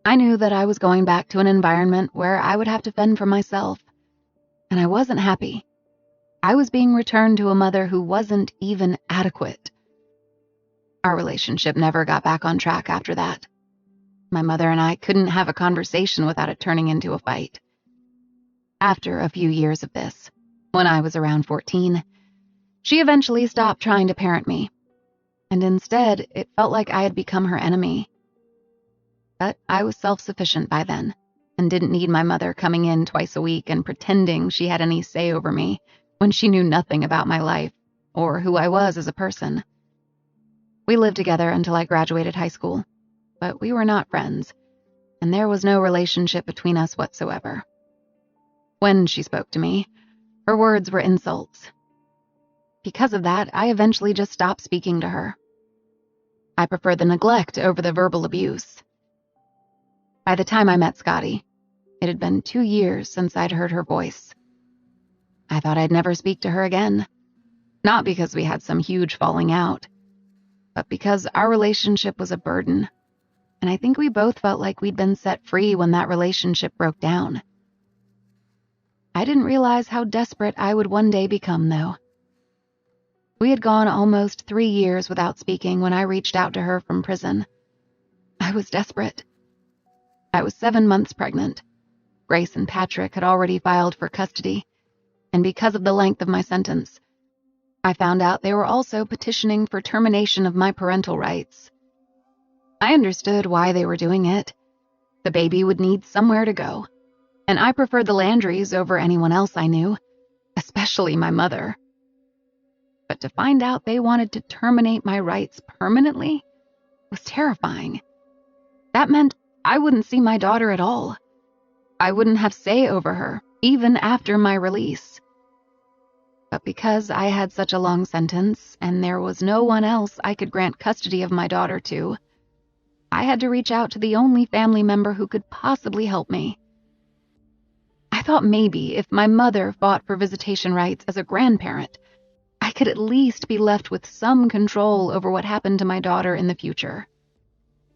I knew that I was going back to an environment where I would have to fend for myself, and I wasn't happy. I was being returned to a mother who wasn't even adequate. Our relationship never got back on track after that. My mother and I couldn't have a conversation without it turning into a fight. After a few years of this, when I was around 14, she eventually stopped trying to parent me, and instead it felt like I had become her enemy. But I was self-sufficient by then, and didn't need my mother coming in twice a week and pretending she had any say over me when she knew nothing about my life or who I was as a person. We lived together until I graduated high school, but we were not friends, and there was no relationship between us whatsoever. When she spoke to me, her words were insults. Because of that, I eventually just stopped speaking to her. I preferred the neglect over the verbal abuse. By the time I met Scotty, it had been 2 years since I'd heard her voice. I thought I'd never speak to her again, not because we had some huge falling out, but because our relationship was a burden, and I think we both felt like we'd been set free when that relationship broke down. I didn't realize how desperate I would one day become, though. We had gone almost 3 years without speaking when I reached out to her from prison. I was desperate. I was 7 months pregnant. Grace and Patrick had already filed for custody, and because of the length of my sentence, I found out they were also petitioning for termination of my parental rights. I understood why they were doing it. The baby would need somewhere to go, and I preferred the Landrys over anyone else I knew, especially my mother. But to find out they wanted to terminate my rights permanently was terrifying. That meant I wouldn't see my daughter at all. I wouldn't have say over her, even after my release. But because I had such a long sentence and there was no one else I could grant custody of my daughter to, I had to reach out to the only family member who could possibly help me. I thought maybe if my mother fought for visitation rights as a grandparent, I could at least be left with some control over what happened to my daughter in the future.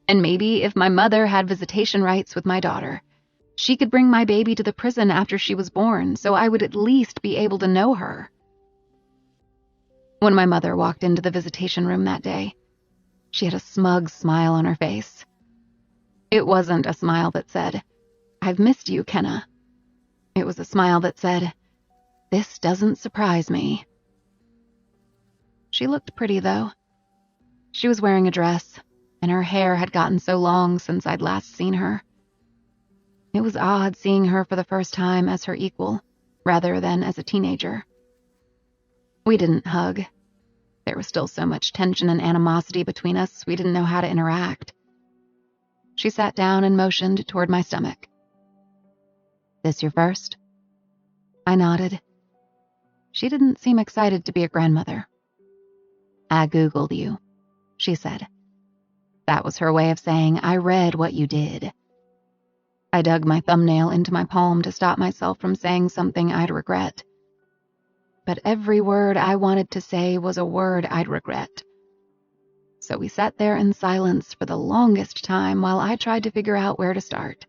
And maybe if my mother had visitation rights with my daughter, she could bring my baby to the prison after she was born, so I would at least be able to know her. When my mother walked into the visitation room that day, she had a smug smile on her face. It wasn't a smile that said, "I've missed you, Kenna." It was a smile that said, "This doesn't surprise me." She looked pretty, though. She was wearing a dress, and her hair had gotten so long since I'd last seen her. It was odd seeing her for the first time as her equal, rather than as a teenager. We didn't hug. There was still so much tension and animosity between us, we didn't know how to interact. She sat down and motioned toward my stomach. "This your first?" I nodded. She didn't seem excited to be a grandmother. "I Googled you," she said. That was her way of saying, "I read what you did." I dug my thumbnail into my palm to stop myself from saying something I'd regret. But every word I wanted to say was a word I'd regret. So we sat there in silence for the longest time while I tried to figure out where to start.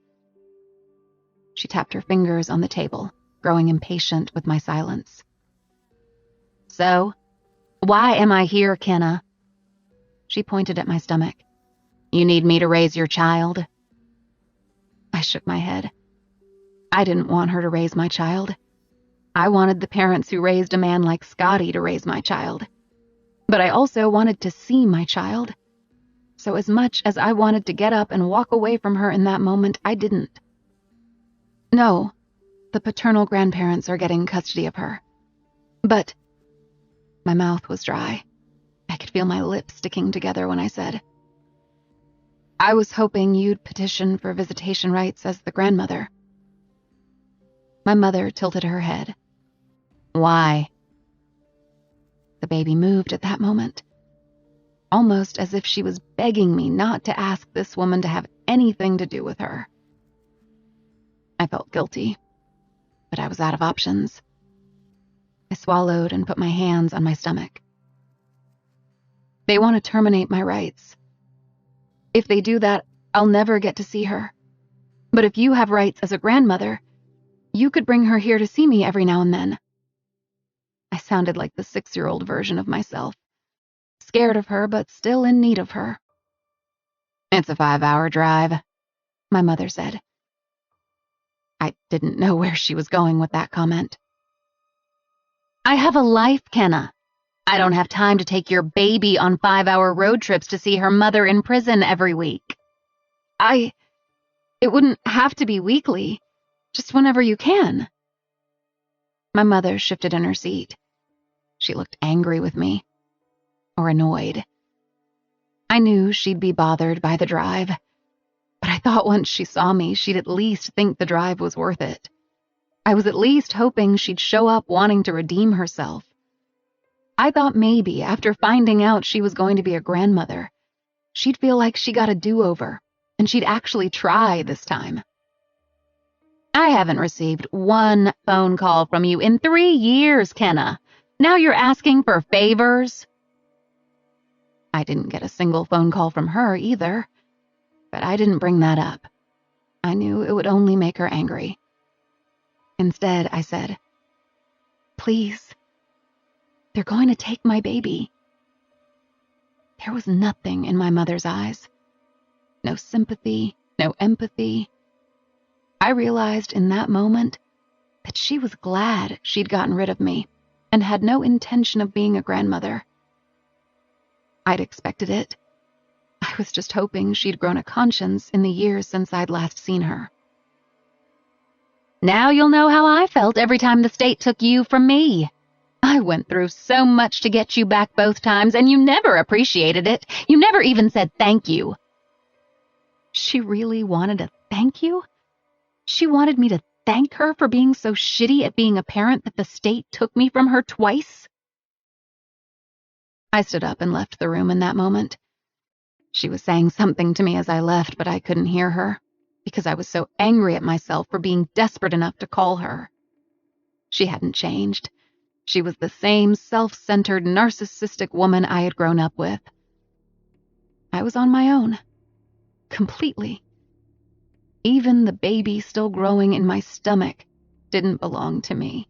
She tapped her fingers on the table, growing impatient with my silence. "So, why am I here, Kenna?" She pointed at my stomach. "You need me to raise your child?" I shook my head. I didn't want her to raise my child. I wanted the parents who raised a man like Scotty to raise my child. But I also wanted to see my child. So as much as I wanted to get up and walk away from her in that moment, I didn't. "No, the paternal grandparents are getting custody of her. But..." My mouth was dry. I could feel my lips sticking together when I said, "I was hoping you'd petition for visitation rights as the grandmother." My mother tilted her head. "Why?" The baby moved at that moment, almost as if she was begging me not to ask this woman to have anything to do with her. I felt guilty, but I was out of options. I swallowed and put my hands on my stomach. "They want to terminate my rights. If they do that, I'll never get to see her. But if you have rights as a grandmother, you could bring her here to see me every now and then." I sounded like the 6-year-old version of myself, scared of her but still in need of her. "It's a 5-hour drive," my mother said. I didn't know where she was going with that comment. "I have a life, Kenna. I don't have time to take your baby on 5-hour road trips to see her mother in prison every week. It wouldn't have to be weekly, just whenever you can." My mother shifted in her seat. She looked angry with me, or annoyed. I knew she'd be bothered by the drive, but I thought once she saw me, she'd at least think the drive was worth it. I was at least hoping she'd show up wanting to redeem herself. I thought maybe after finding out she was going to be a grandmother, she'd feel like she got a do-over, and she'd actually try this time. "I haven't received one phone call from you in 3 years, Kenna. Now you're asking for favors?" I didn't get a single phone call from her either, but I didn't bring that up. I knew it would only make her angry. Instead, I said, "Please, they're going to take my baby." There was nothing in my mother's eyes. No sympathy, no empathy. I realized in that moment that she was glad she'd gotten rid of me and had no intention of being a grandmother. I'd expected it. I was just hoping she'd grown a conscience in the years since I'd last seen her. "Now you'll know how I felt every time the state took you from me. I went through so much to get you back both times, and you never appreciated it. You never even said thank you." She really wanted a thank you? She wanted me to thank her for being so shitty at being a parent that the state took me from her twice? I stood up and left the room in that moment. She was saying something to me as I left, but I couldn't hear her because I was so angry at myself for being desperate enough to call her. She hadn't changed. She was the same self-centered, narcissistic woman I had grown up with. I was on my own. Completely. Even the baby still growing in my stomach didn't belong to me.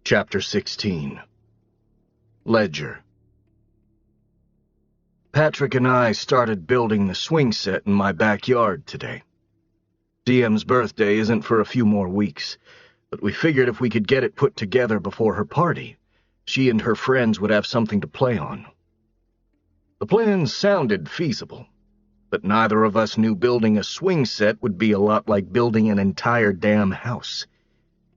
Chapter 16. Ledger. Patrick and I started building the swing set in my backyard today. Diem's birthday isn't for a few more weeks, but we figured if we could get it put together before her party, she and her friends would have something to play on. The plans sounded feasible, but neither of us knew building a swing set would be a lot like building an entire damn house.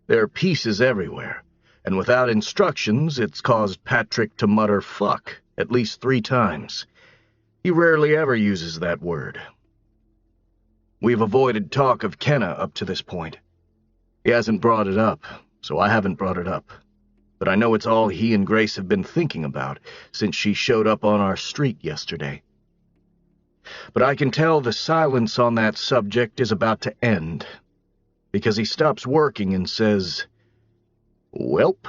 There are pieces everywhere, and without instructions, it's caused Patrick to mutter fuck at least 3 times. He rarely ever uses that word. We've avoided talk of Kenna up to this point. He hasn't brought it up, so I haven't brought it up. But I know it's all he and Grace have been thinking about since she showed up on our street yesterday. But I can tell the silence on that subject is about to end, because he stops working and says, "Welp."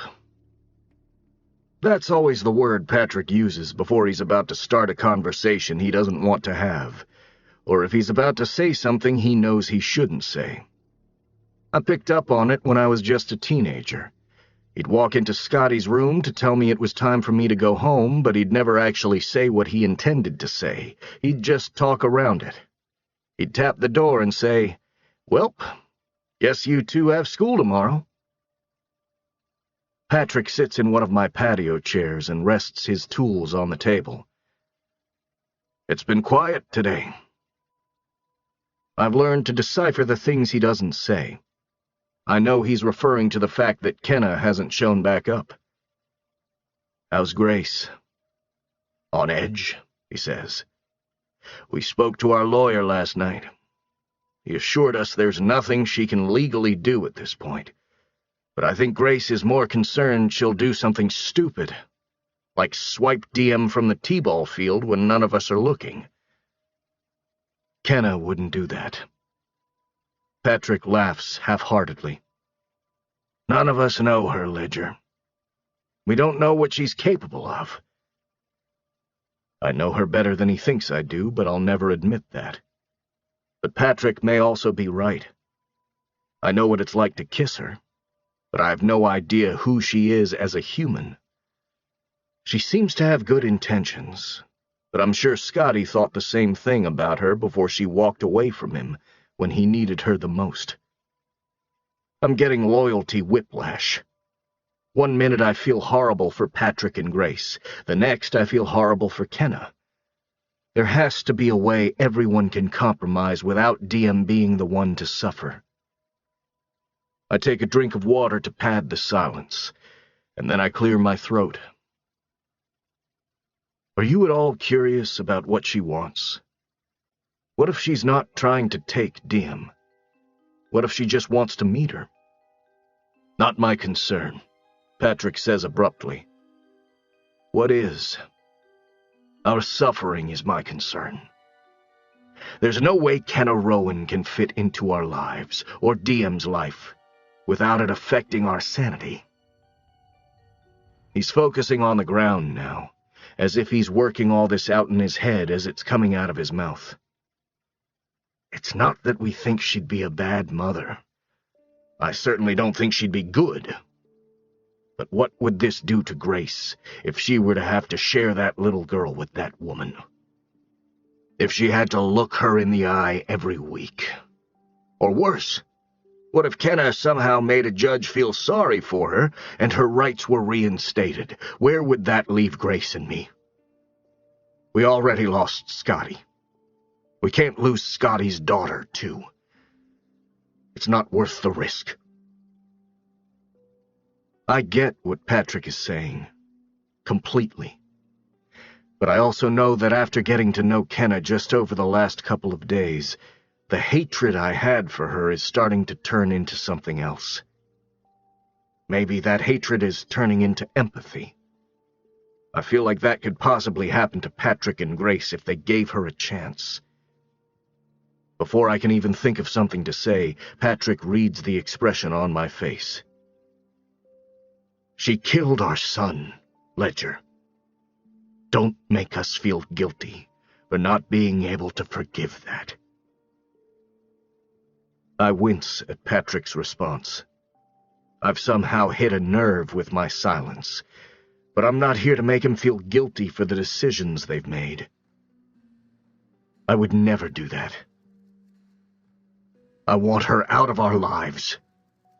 That's always the word Patrick uses before he's about to start a conversation he doesn't want to have, or if he's about to say something he knows he shouldn't say. I picked up on it when I was just a teenager. He'd walk into Scotty's room to tell me it was time for me to go home, but he'd never actually say what he intended to say. He'd just talk around it. He'd tap the door and say, "Welp, guess you two have school tomorrow." Patrick sits in one of my patio chairs and rests his tools on the table. "It's been quiet today." I've learned to decipher the things he doesn't say. I know he's referring to the fact that Kenna hasn't shown back up. "How's Grace?" "On edge," he says. "We spoke to our lawyer last night. He assured us there's nothing she can legally do at this point. But I think Grace is more concerned she'll do something stupid, like swipe Diem from the t-ball field when none of us are looking." "Kenna wouldn't do that." Patrick laughs half-heartedly. "None of us know her, Ledger. We don't know what she's capable of." I know her better than he thinks I do, but I'll never admit that. But Patrick may also be right. I know what it's like to kiss her, but I have no idea who she is as a human. She seems to have good intentions, but I'm sure Scotty thought the same thing about her before she walked away from him when he needed her the most. I'm getting loyalty whiplash. One minute I feel horrible for Patrick and Grace. The next I feel horrible for Kenna. There has to be a way everyone can compromise without Diem being the one to suffer. I take a drink of water to pad the silence, and then I clear my throat. "Are you at all curious about what she wants? What if she's not trying to take Diem? What if she just wants to meet her?" "Not my concern," Patrick says abruptly. "What is? Our suffering is my concern. There's no way Kenna Rowan can fit into our lives, or Diem's life, without it affecting our sanity." He's focusing on the ground now, as if he's working all this out in his head as it's coming out of his mouth. It's not that we think she'd be a bad mother. I certainly don't think she'd be good. But what would this do to Grace if she were to have to share that little girl with that woman? If she had to look her in the eye every week? Or worse, what if Kenna somehow made a judge feel sorry for her and her rights were reinstated? Where would that leave Grace and me? We already lost Scotty. We can't lose Scotty's daughter, too. It's not worth the risk. I get what Patrick is saying. Completely. But I also know that after getting to know Kenna just over the last couple of days, the hatred I had for her is starting to turn into something else. Maybe that hatred is turning into empathy. I feel like that could possibly happen to Patrick and Grace if they gave her a chance. Before I can even think of something to say, Patrick reads the expression on my face. She killed our son, Ledger. Don't make us feel guilty for not being able to forgive that. I wince at Patrick's response. I've somehow hit a nerve with my silence, but I'm not here to make him feel guilty for the decisions they've made. I would never do that. I want her out of our lives,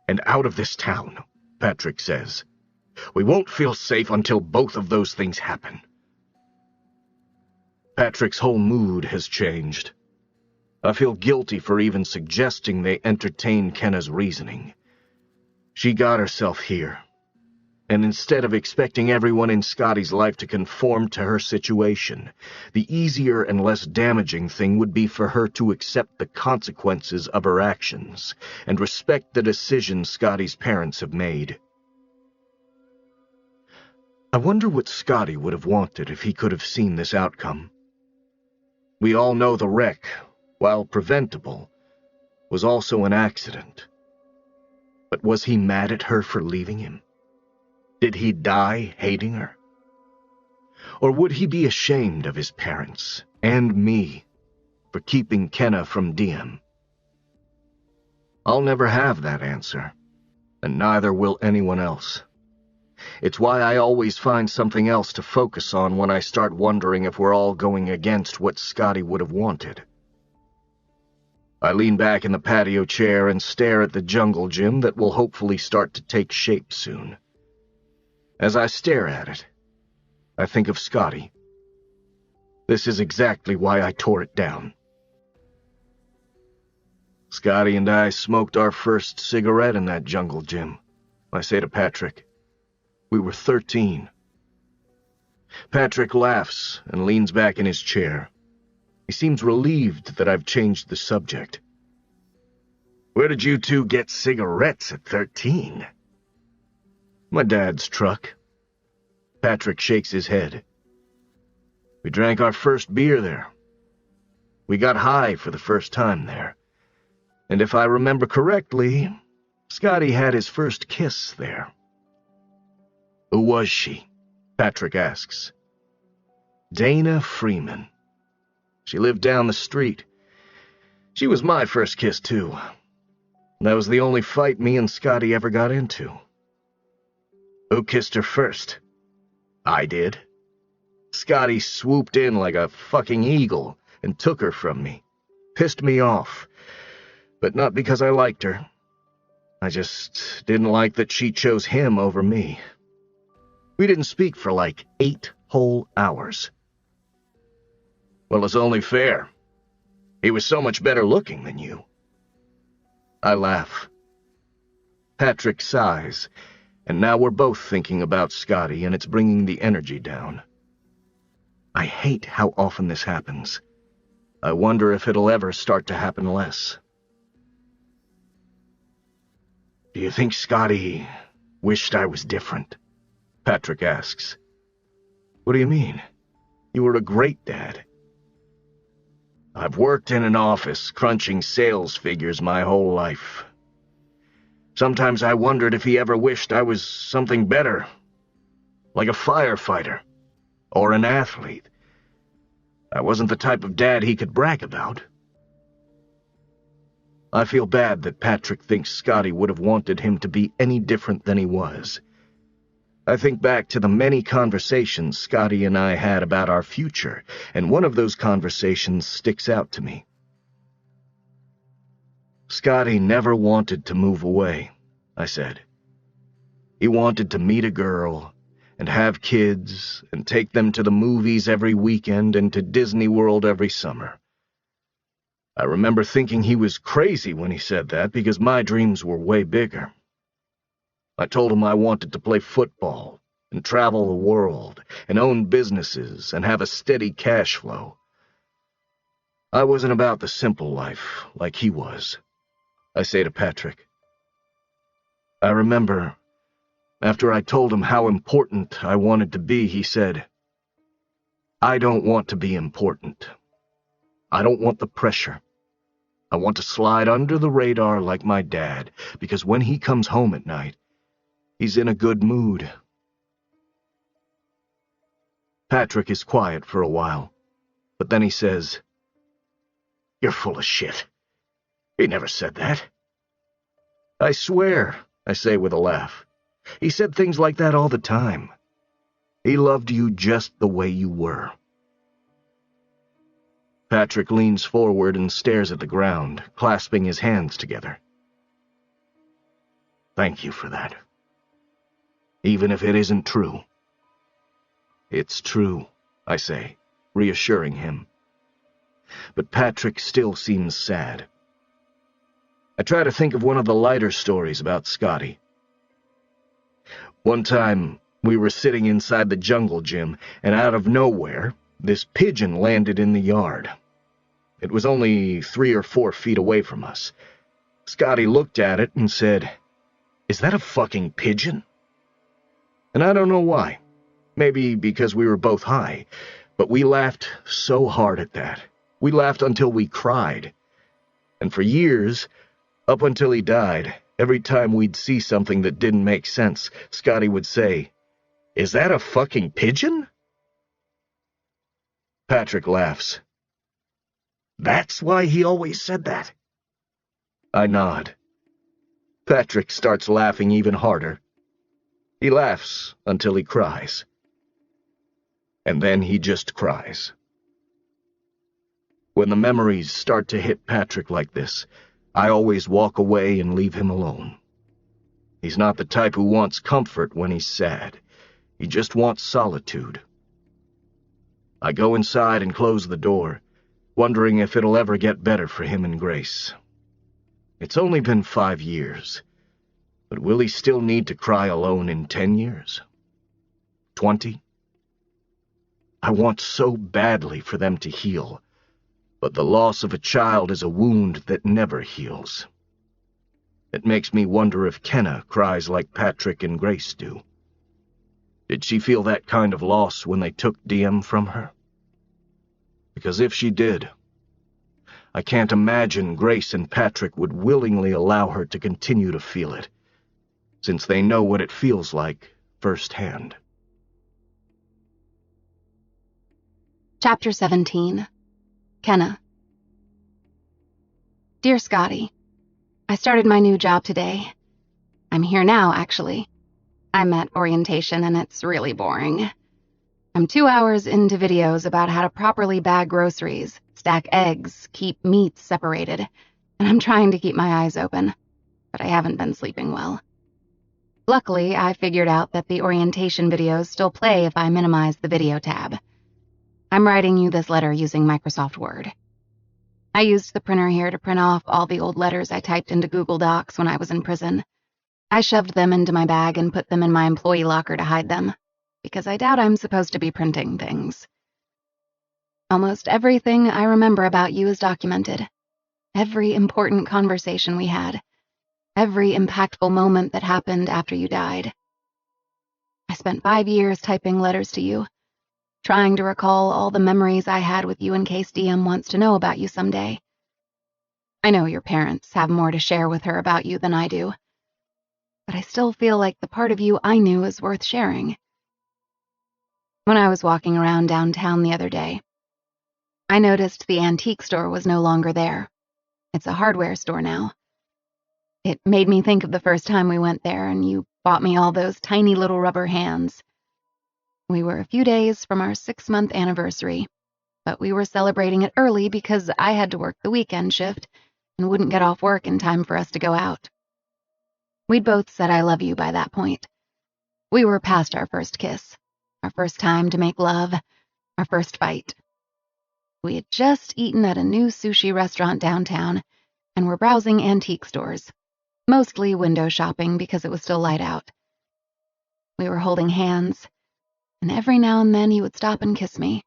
and out of this town, Patrick says. We won't feel safe until both of those things happen. Patrick's whole mood has changed. I feel guilty for even suggesting they entertain Kenna's reasoning. She got herself here, and instead of expecting everyone in Scotty's life to conform to her situation, the easier and less damaging thing would be for her to accept the consequences of her actions and respect the decisions Scotty's parents have made. I wonder what Scotty would have wanted if he could have seen this outcome. We all know the wreck, while preventable, was also an accident. But was he mad at her for leaving him? Did he die hating her? Or would he be ashamed of his parents, and me, for keeping Kenna from Diem? I'll never have that answer, and neither will anyone else. It's why I always find something else to focus on when I start wondering if we're all going against what Scotty would have wanted. I lean back in the patio chair and stare at the jungle gym that will hopefully start to take shape soon. As I stare at it, I think of Scotty. This is exactly why I tore it down. Scotty and I smoked our first cigarette in that jungle gym, I say to Patrick. We were 13. Patrick laughs and leans back in his chair. He seems relieved that I've changed the subject. Where did you two get cigarettes at 13? My dad's truck. Patrick shakes his head. We drank our first beer there. We got high for the first time there. And if I remember correctly, Scotty had his first kiss there. Who was she? Patrick asks. Dana Freeman. She lived down the street. She was my first kiss, too. That was the only fight me and Scotty ever got into. Who kissed her first? I did. Scotty swooped in like a fucking eagle and took her from me. Pissed me off. But not because I liked her. I just didn't like that she chose him over me. We didn't speak for like 8 whole hours. Well, it's only fair. He was so much better looking than you. I laugh. Patrick sighs, and now we're both thinking about Scotty, and it's bringing the energy down. I hate how often this happens. I wonder if it'll ever start to happen less. Do you think Scotty wished I was different? Patrick asks. What do you mean? You were a great dad. I've worked in an office crunching sales figures my whole life. Sometimes I wondered if he ever wished I was something better, like a firefighter or an athlete. I wasn't the type of dad he could brag about. I feel bad that Patrick thinks Scotty would have wanted him to be any different than he was. I think back to the many conversations Scotty and I had about our future, and one of those conversations sticks out to me. Scotty never wanted to move away, I said. He wanted to meet a girl and have kids and take them to the movies every weekend and to Disney World every summer. I remember thinking he was crazy when he said that because my dreams were way bigger. I told him I wanted to play football and travel the world and own businesses and have a steady cash flow. I wasn't about the simple life like he was, I say to Patrick. I remember, after I told him how important I wanted to be, he said, "I don't want to be important. I don't want the pressure. I want to slide under the radar like my dad, because when he comes home at night, he's in a good mood." Patrick is quiet for a while, but then he says, "You're full of shit. He never said that." "I swear," I say with a laugh. "He said things like that all the time. He loved you just the way you were." Patrick leans forward and stares at the ground, clasping his hands together. "Thank you for that. Even if it isn't true." "It's true," I say, reassuring him. But Patrick still seems sad. I try to think of one of the lighter stories about Scotty. One time, we were sitting inside the jungle gym, and out of nowhere, this pigeon landed in the yard. It was only 3 or 4 feet away from us. Scotty looked at it and said, "Is that a fucking pigeon?" And I don't know why. Maybe because we were both high, but we laughed so hard at that. We laughed until we cried. And for years, up until he died, every time we'd see something that didn't make sense, Scotty would say, "Is that a fucking pigeon?" Patrick laughs. "That's why he always said that?" I nod. Patrick starts laughing even harder. He laughs until he cries. And then he just cries. When the memories start to hit Patrick like this, I always walk away and leave him alone. He's not the type who wants comfort when he's sad. He just wants solitude. I go inside and close the door, wondering if it'll ever get better for him and Grace. It's only been 5 years, but will he still need to cry alone in 10 years? 20? I want so badly for them to heal, but the loss of a child is a wound that never heals. It makes me wonder if Kenna cries like Patrick and Grace do. Did she feel that kind of loss when they took Diem from her? Because if she did, I can't imagine Grace and Patrick would willingly allow her to continue to feel it, since they know what it feels like firsthand. Chapter 17. Kenna. Dear Scotty, I started my new job today. I'm here now, actually. I'm at orientation and it's really boring. I'm 2 hours into videos about how to properly bag groceries, stack eggs, keep meats separated, and I'm trying to keep my eyes open, but I haven't been sleeping well. Luckily, I figured out that the orientation videos still play if I minimize the video tab. I'm writing you this letter using Microsoft Word. I used the printer here to print off all the old letters I typed into Google Docs when I was in prison. I shoved them into my bag and put them in my employee locker to hide them, because I doubt I'm supposed to be printing things. Almost everything I remember about you is documented. Every important conversation we had. Every impactful moment that happened after you died. I spent 5 years typing letters to you, trying to recall all the memories I had with you in case Diem wants to know about you someday. I know your parents have more to share with her about you than I do, but I still feel like the part of you I knew is worth sharing. When I was walking around downtown the other day, I noticed the antique store was no longer there. It's a hardware store now. It made me think of the first time we went there and you bought me all those tiny little rubber hands. We were a few days from our 6-month anniversary, but we were celebrating it early because I had to work the weekend shift and wouldn't get off work in time for us to go out. We'd both said I love you by that point. We were past our first kiss, our first time to make love, our first fight. We had just eaten at a new sushi restaurant downtown and were browsing antique stores, mostly window shopping because it was still light out. We were holding hands, and every now and then you would stop and kiss me.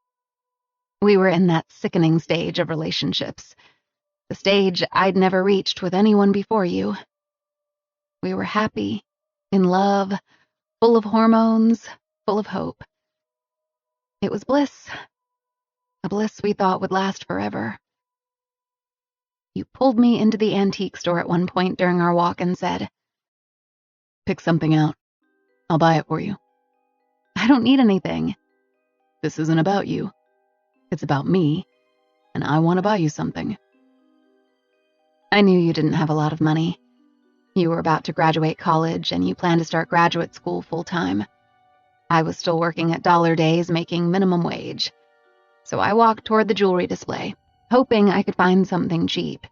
We were in that sickening stage of relationships, the stage I'd never reached with anyone before you. We were happy, in love, full of hormones, full of hope. It was bliss, a bliss we thought would last forever. You pulled me into the antique store at one point during our walk and said, "Pick something out. I'll buy it for you." "I don't need anything." "This isn't about you. It's about me, and I want to buy you something." I knew you didn't have a lot of money. You were about to graduate college, and you planned to start graduate school full-time. I was still working at dollar days, making minimum wage. So I walked toward the jewelry display, hoping I could find something cheap,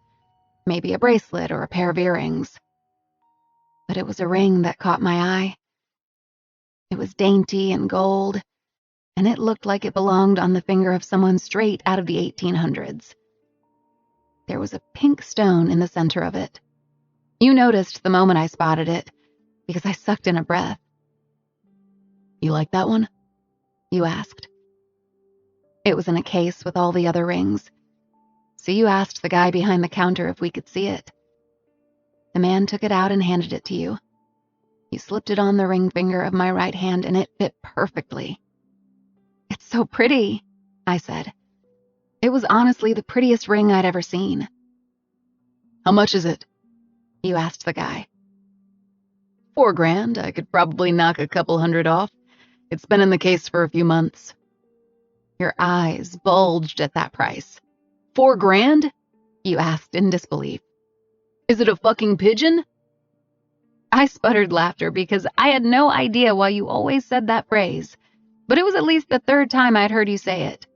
maybe a bracelet or a pair of earrings. But it was a ring that caught my eye. It was dainty and gold, and it looked like it belonged on the finger of someone straight out of the 1800s. There was a pink stone in the center of it. You noticed the moment I spotted it, because I sucked in a breath. "You like that one?" You asked. It was in a case with all the other rings, so you asked the guy behind the counter if we could see it. The man took it out and handed it to you. You slipped it on the ring finger of my right hand, and it fit perfectly. "It's so pretty," I said. It was honestly the prettiest ring I'd ever seen. "How much is it?" You asked the guy. $4,000. I could probably knock a couple hundred off. It's been in the case for a few months." Your eyes bulged at that price. $4,000? You asked in disbelief. "Is it a fucking pigeon?" I sputtered laughter because I had no idea why you always said that phrase, but it was at least the third time I'd heard you say it.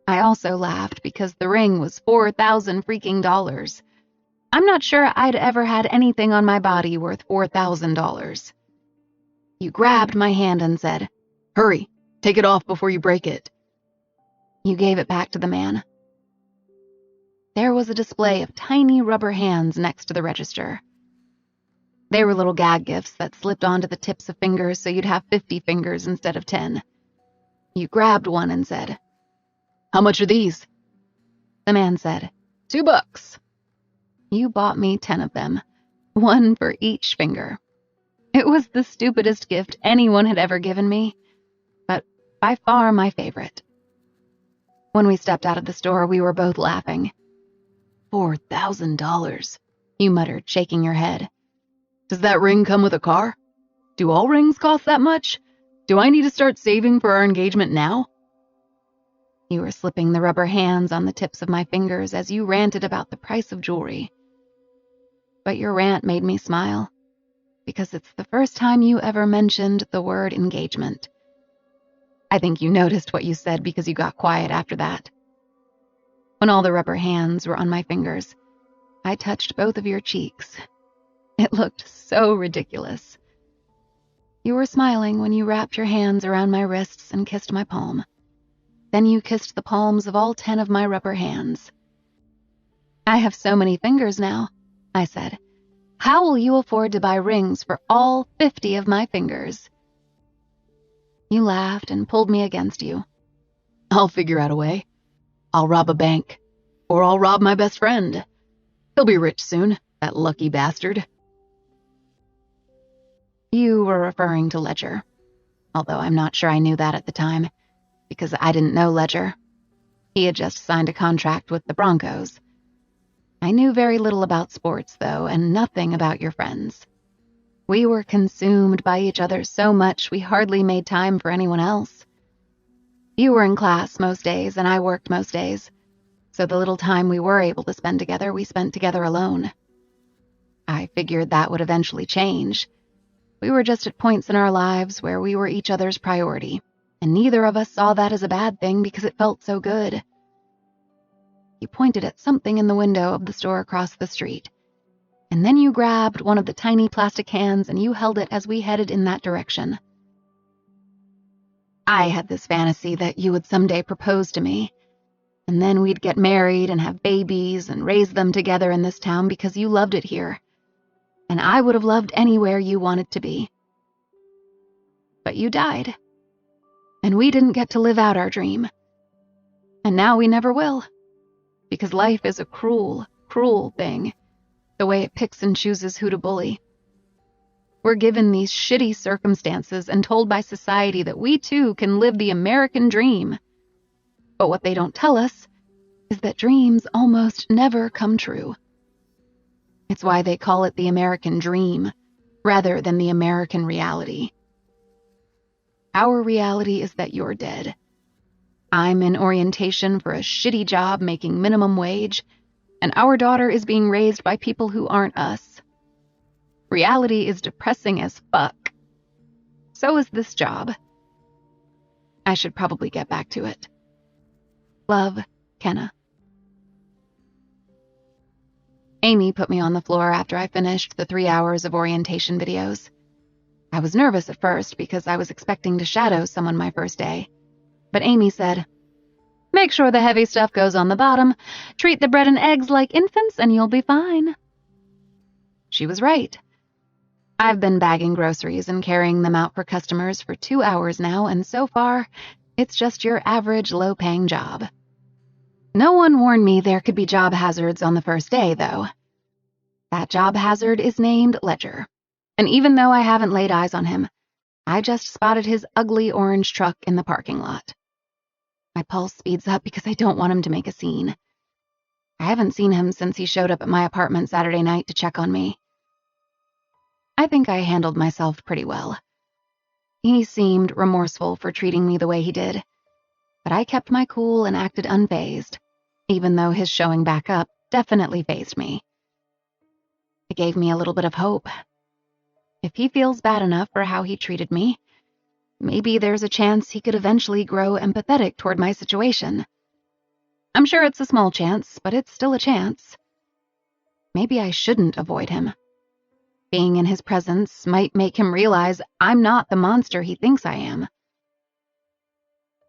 I also laughed because the ring was $4,000 freaking dollars. I'm not sure I'd ever had anything on my body worth $4,000. You grabbed my hand and said, "Hurry, take it off before you break it." You gave it back to the man. There was a display of tiny rubber hands next to the register. They were little gag gifts that slipped onto the tips of fingers so you'd have 50 fingers instead of 10. You grabbed one and said, "How much are these?" The man said, $2. You bought me 10 of them, one for each finger. It was the stupidest gift anyone had ever given me, but by far my favorite. When we stepped out of the store, we were both laughing. $4,000, you muttered, shaking your head. "Does that ring come with a car? Do all rings cost that much? Do I need to start saving for our engagement now?" You were slipping the rubber hands on the tips of my fingers as you ranted about the price of jewelry. But your rant made me smile, because it's the first time you ever mentioned the word engagement. I think you noticed what you said because you got quiet after that. When all the rubber hands were on my fingers, I touched both of your cheeks. It looked so ridiculous. You were smiling when you wrapped your hands around my wrists and kissed my palm. Then you kissed the palms of all 10 of my rubber hands. "I have so many fingers now," I said. "How will you afford to buy rings for all 50 of my fingers?" You laughed and pulled me against you. "I'll figure out a way. I'll rob a bank, or I'll rob my best friend. He'll be rich soon, that lucky bastard." You were referring to Ledger, although I'm not sure I knew that at the time, because I didn't know Ledger. He had just signed a contract with the Broncos. I knew very little about sports, though, and nothing about your friends. We were consumed by each other so much we hardly made time for anyone else. You were in class most days, and I worked most days. So the little time we were able to spend together, we spent together alone. I figured that would eventually change. We were just at points in our lives where we were each other's priority, and neither of us saw that as a bad thing because it felt so good. You pointed at something in the window of the store across the street, and then you grabbed one of the tiny plastic hands and you held it as we headed in that direction. I had this fantasy that you would someday propose to me, and then we'd get married and have babies and raise them together in this town because you loved it here, and I would have loved anywhere you wanted to be. But you died, and we didn't get to live out our dream. And now we never will, because life is a cruel, cruel thing, the way it picks and chooses who to bully. We're given these shitty circumstances and told by society that we too can live the American dream. But what they don't tell us is that dreams almost never come true. It's why they call it the American dream, rather than the American reality. Our reality is that you're dead. I'm in orientation for a shitty job making minimum wage, and our daughter is being raised by people who aren't us. Reality is depressing as fuck. So is this job. I should probably get back to it. Love, Kenna. Amy put me on the floor after I finished the 3 hours of orientation videos. I was nervous at first because I was expecting to shadow someone my first day. But Amy said, "Make sure the heavy stuff goes on the bottom. Treat the bread and eggs like infants and you'll be fine." She was right. I've been bagging groceries and carrying them out for customers for 2 hours now, and so far, it's just your average low-paying job. No one warned me there could be job hazards on the first day, though. That job hazard is named Ledger, and even though I haven't laid eyes on him, I just spotted his ugly orange truck in the parking lot. My pulse speeds up because I don't want him to make a scene. I haven't seen him since he showed up at my apartment Saturday night to check on me. I think I handled myself pretty well. He seemed remorseful for treating me the way he did, but I kept my cool and acted unfazed, even though his showing back up definitely fazed me. It gave me a little bit of hope. If he feels bad enough for how he treated me, maybe there's a chance he could eventually grow empathetic toward my situation. I'm sure it's a small chance, but it's still a chance. Maybe I shouldn't avoid him. Being in his presence might make him realize I'm not the monster he thinks I am.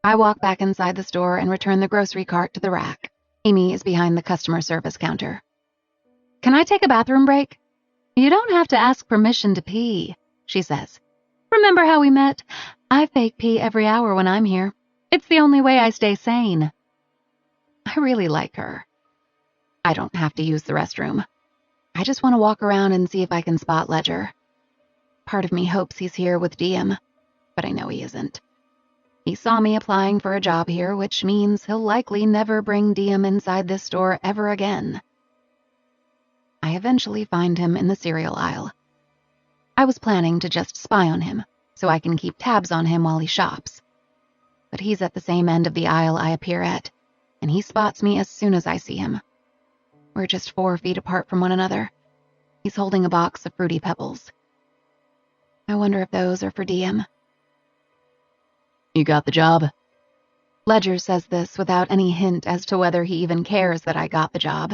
I walk back inside the store and return the grocery cart to the rack. Amy is behind the customer service counter. "Can I take a bathroom break?" "You don't have to ask permission to pee," she says. "Remember how we met? I fake pee every hour when I'm here. It's the only way I stay sane." I really like her. I don't have to use the restroom. I just want to walk around and see if I can spot Ledger. Part of me hopes he's here with Diem, but I know he isn't. He saw me applying for a job here, which means he'll likely never bring Diem inside this store ever again. I eventually find him in the cereal aisle. I was planning to just spy on him, so I can keep tabs on him while he shops. But he's at the same end of the aisle I appear at, and he spots me as soon as I see him. We're just 4 feet apart from one another. He's holding a box of Fruity Pebbles. I wonder if those are for Diem. "You got the job?" Ledger says this without any hint as to whether he even cares that I got the job,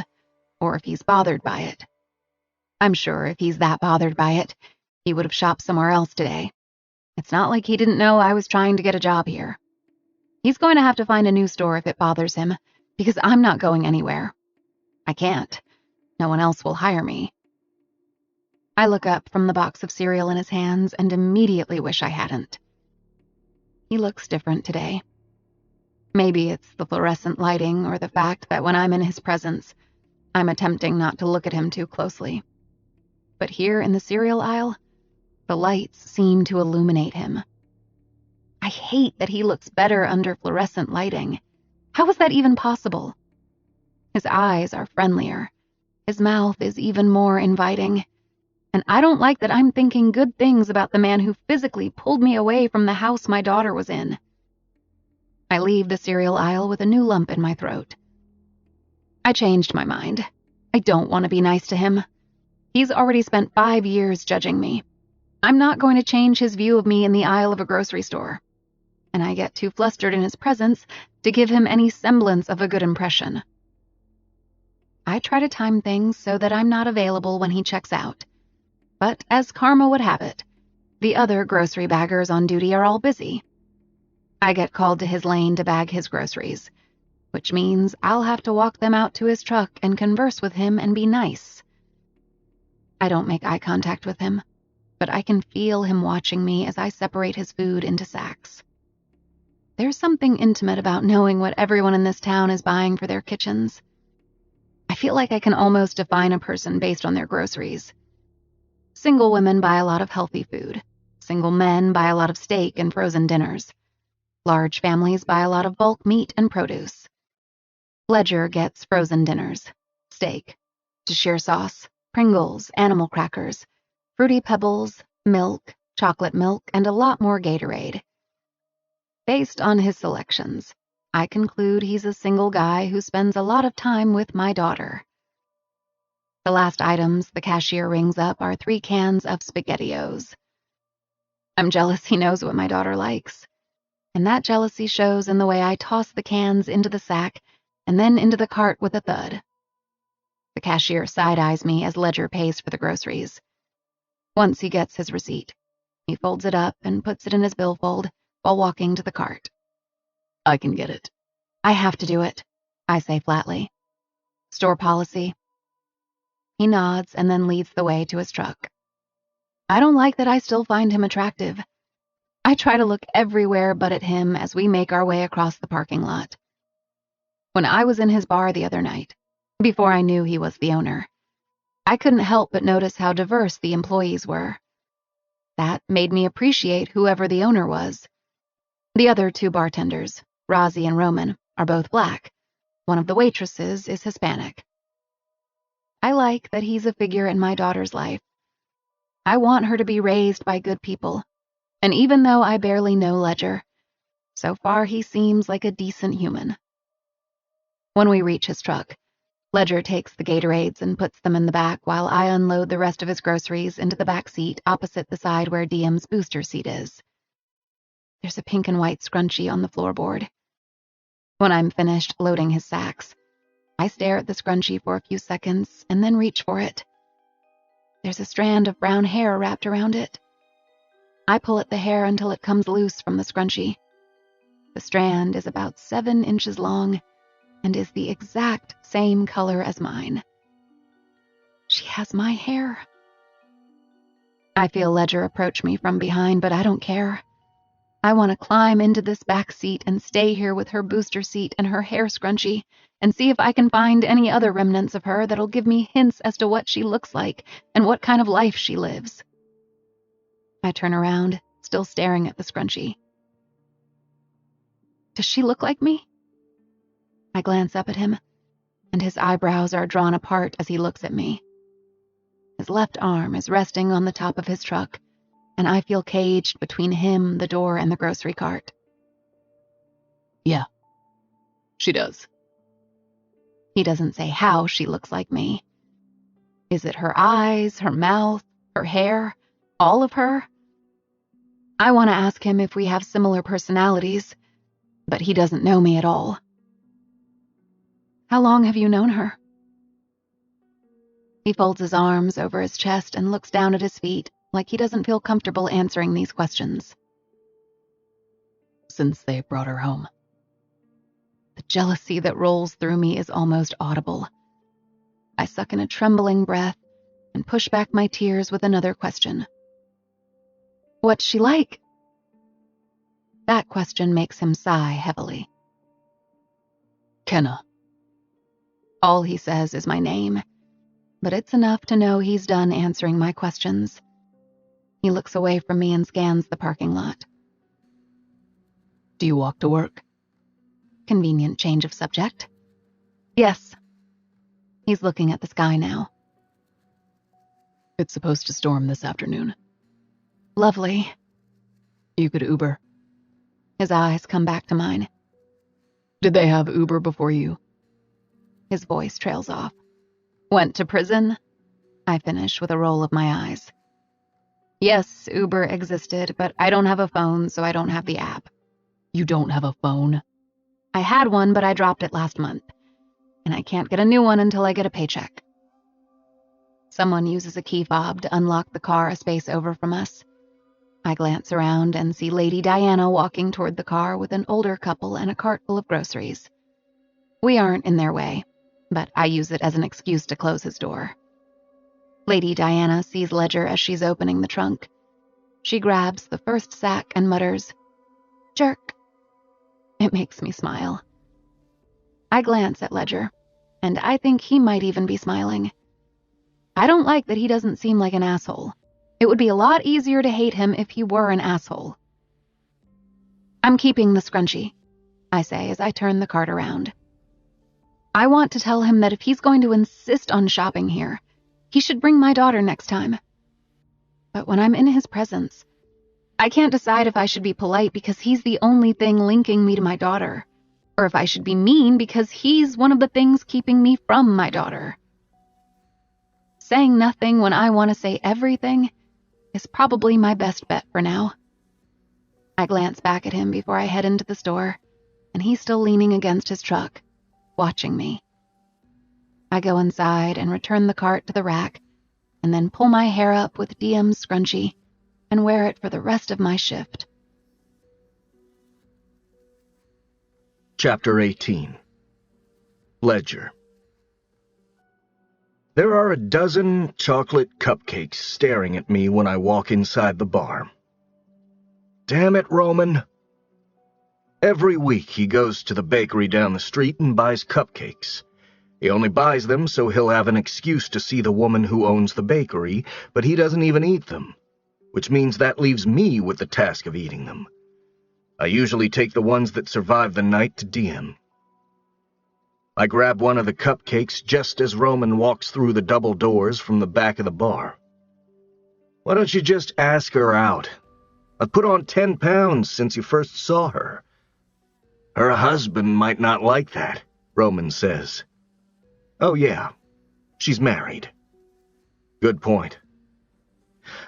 or if he's bothered by it. I'm sure if he's that bothered by it, he would have shopped somewhere else today. It's not like he didn't know I was trying to get a job here. He's going to have to find a new store if it bothers him, because I'm not going anywhere. I can't. No one else will hire me. I look up from the box of cereal in his hands and immediately wish I hadn't. He looks different today. Maybe it's the fluorescent lighting or the fact that when I'm in his presence, I'm attempting not to look at him too closely. But here in the cereal aisle, the lights seem to illuminate him. I hate that he looks better under fluorescent lighting. How is that even possible? His eyes are friendlier. His mouth is even more inviting. And I don't like that I'm thinking good things about the man who physically pulled me away from the house my daughter was in. I leave the cereal aisle with a new lump in my throat. I changed my mind. I don't want to be nice to him. He's already spent 5 years judging me. I'm not going to change his view of me in the aisle of a grocery store. And I get too flustered in his presence to give him any semblance of a good impression. I try to time things so that I'm not available when he checks out. But as karma would have it, the other grocery baggers on duty are all busy. I get called to his lane to bag his groceries, which means I'll have to walk them out to his truck and converse with him and be nice. I don't make eye contact with him, but I can feel him watching me as I separate his food into sacks. There's something intimate about knowing what everyone in this town is buying for their kitchens. I feel like I can almost define a person based on their groceries. Single women buy a lot of healthy food. Single men buy a lot of steak and frozen dinners. Large families buy a lot of bulk meat and produce. Ledger gets frozen dinners, steak, to-share sauce, Pringles, animal crackers, Fruity Pebbles, milk, chocolate milk, and a lot more Gatorade. Based on his selections, I conclude he's a single guy who spends a lot of time with my daughter. The last items the cashier rings up are 3 cans of SpaghettiOs. I'm jealous he knows what my daughter likes, and that jealousy shows in the way I toss the cans into the sack and then into the cart with a thud. The cashier side-eyes me as Ledger pays for the groceries. Once he gets his receipt, he folds it up and puts it in his billfold while walking to the cart. I can get it. I have to do it, I say flatly. Store policy. He nods and then leads the way to his truck. I don't like that I still find him attractive. I try to look everywhere but at him as we make our way across the parking lot. When I was in his bar the other night, before I knew he was the owner, I couldn't help but notice how diverse the employees were. That made me appreciate whoever the owner was. The other 2 bartenders, Rozzy and Roman, are both black. One of the waitresses is Hispanic. I like that he's a figure in my daughter's life. I want her to be raised by good people, and even though I barely know Ledger, so far he seems like a decent human. When we reach his truck, Ledger takes the Gatorades and puts them in the back while I unload the rest of his groceries into the back seat opposite the side where Diem's booster seat is. There's a pink and white scrunchie on the floorboard. When I'm finished loading his sacks, I stare at the scrunchie for a few seconds and then reach for it. There's a strand of brown hair wrapped around it. I pull at the hair until it comes loose from the scrunchie. The strand is about 7 inches long and is the exact same color as mine. She has my hair. I feel Ledger approach me from behind, but I don't care. I want to climb into this back seat and stay here with her booster seat and her hair scrunchie and see if I can find any other remnants of her that'll give me hints as to what she looks like and what kind of life she lives. I turn around, still staring at the scrunchie. Does she look like me? I glance up at him, and his eyebrows are drawn apart as he looks at me. His left arm is resting on the top of his truck, and I feel caged between him, the door, and the grocery cart. Yeah, she does. He doesn't say how she looks like me. Is it her eyes, her mouth, her hair, all of her? I want to ask him if we have similar personalities, but he doesn't know me at all. How long have you known her? He folds his arms over his chest and looks down at his feet like he doesn't feel comfortable answering these questions. Since they brought her home. The jealousy that rolls through me is almost audible. I suck in a trembling breath and push back my tears with another question. What's she like? That question makes him sigh heavily. Kenna. All he says is my name, but it's enough to know he's done answering my questions. He looks away from me and scans the parking lot. Do you walk to work? Convenient change of subject. Yes. He's looking at the sky now. It's supposed to storm this afternoon. Lovely. You could Uber. His eyes come back to mine. Did they have Uber before you? His voice trails off. Went to prison? I finish with a roll of my eyes. Yes, Uber existed, but I don't have a phone, so I don't have the app. You don't have a phone? I had one, but I dropped it last month, and I can't get a new one until I get a paycheck. Someone uses a key fob to unlock the car a space over from us. I glance around and see Lady Diana walking toward the car with an older couple and a cart full of groceries. We aren't in their way, but I use it as an excuse to close his door. Lady Diana sees Ledger as she's opening the trunk. She grabs the first sack and mutters, "Jerk." It makes me smile. I glance at Ledger, and I think he might even be smiling. I don't like that he doesn't seem like an asshole. It would be a lot easier to hate him if he were an asshole. "I'm keeping the scrunchie," I say as I turn the cart around. I want to tell him that if he's going to insist on shopping here, he should bring my daughter next time. But when I'm in his presence, I can't decide if I should be polite because he's the only thing linking me to my daughter, or if I should be mean because he's one of the things keeping me from my daughter. Saying nothing when I want to say everything is probably my best bet for now. I glance back at him before I head into the store, and he's still leaning against his truck, watching me. I go inside and return the cart to the rack, and then pull my hair up with Diem's scrunchie and wear it for the rest of my shift. Chapter 18. Ledger. There are a dozen chocolate cupcakes staring at me when I walk inside the bar. Damn it, Roman. Every week he goes to the bakery down the street and buys cupcakes. He only buys them so he'll have an excuse to see the woman who owns the bakery, but he doesn't even eat them, which means that leaves me with the task of eating them. I usually take the ones that survive the night to Diem. I grab one of the cupcakes just as Roman walks through the double doors from the back of the bar. "Why don't you just ask her out? I've put on 10 pounds since you first saw her." "Her husband might not like that," Roman says. "Oh yeah, she's married." "Good point.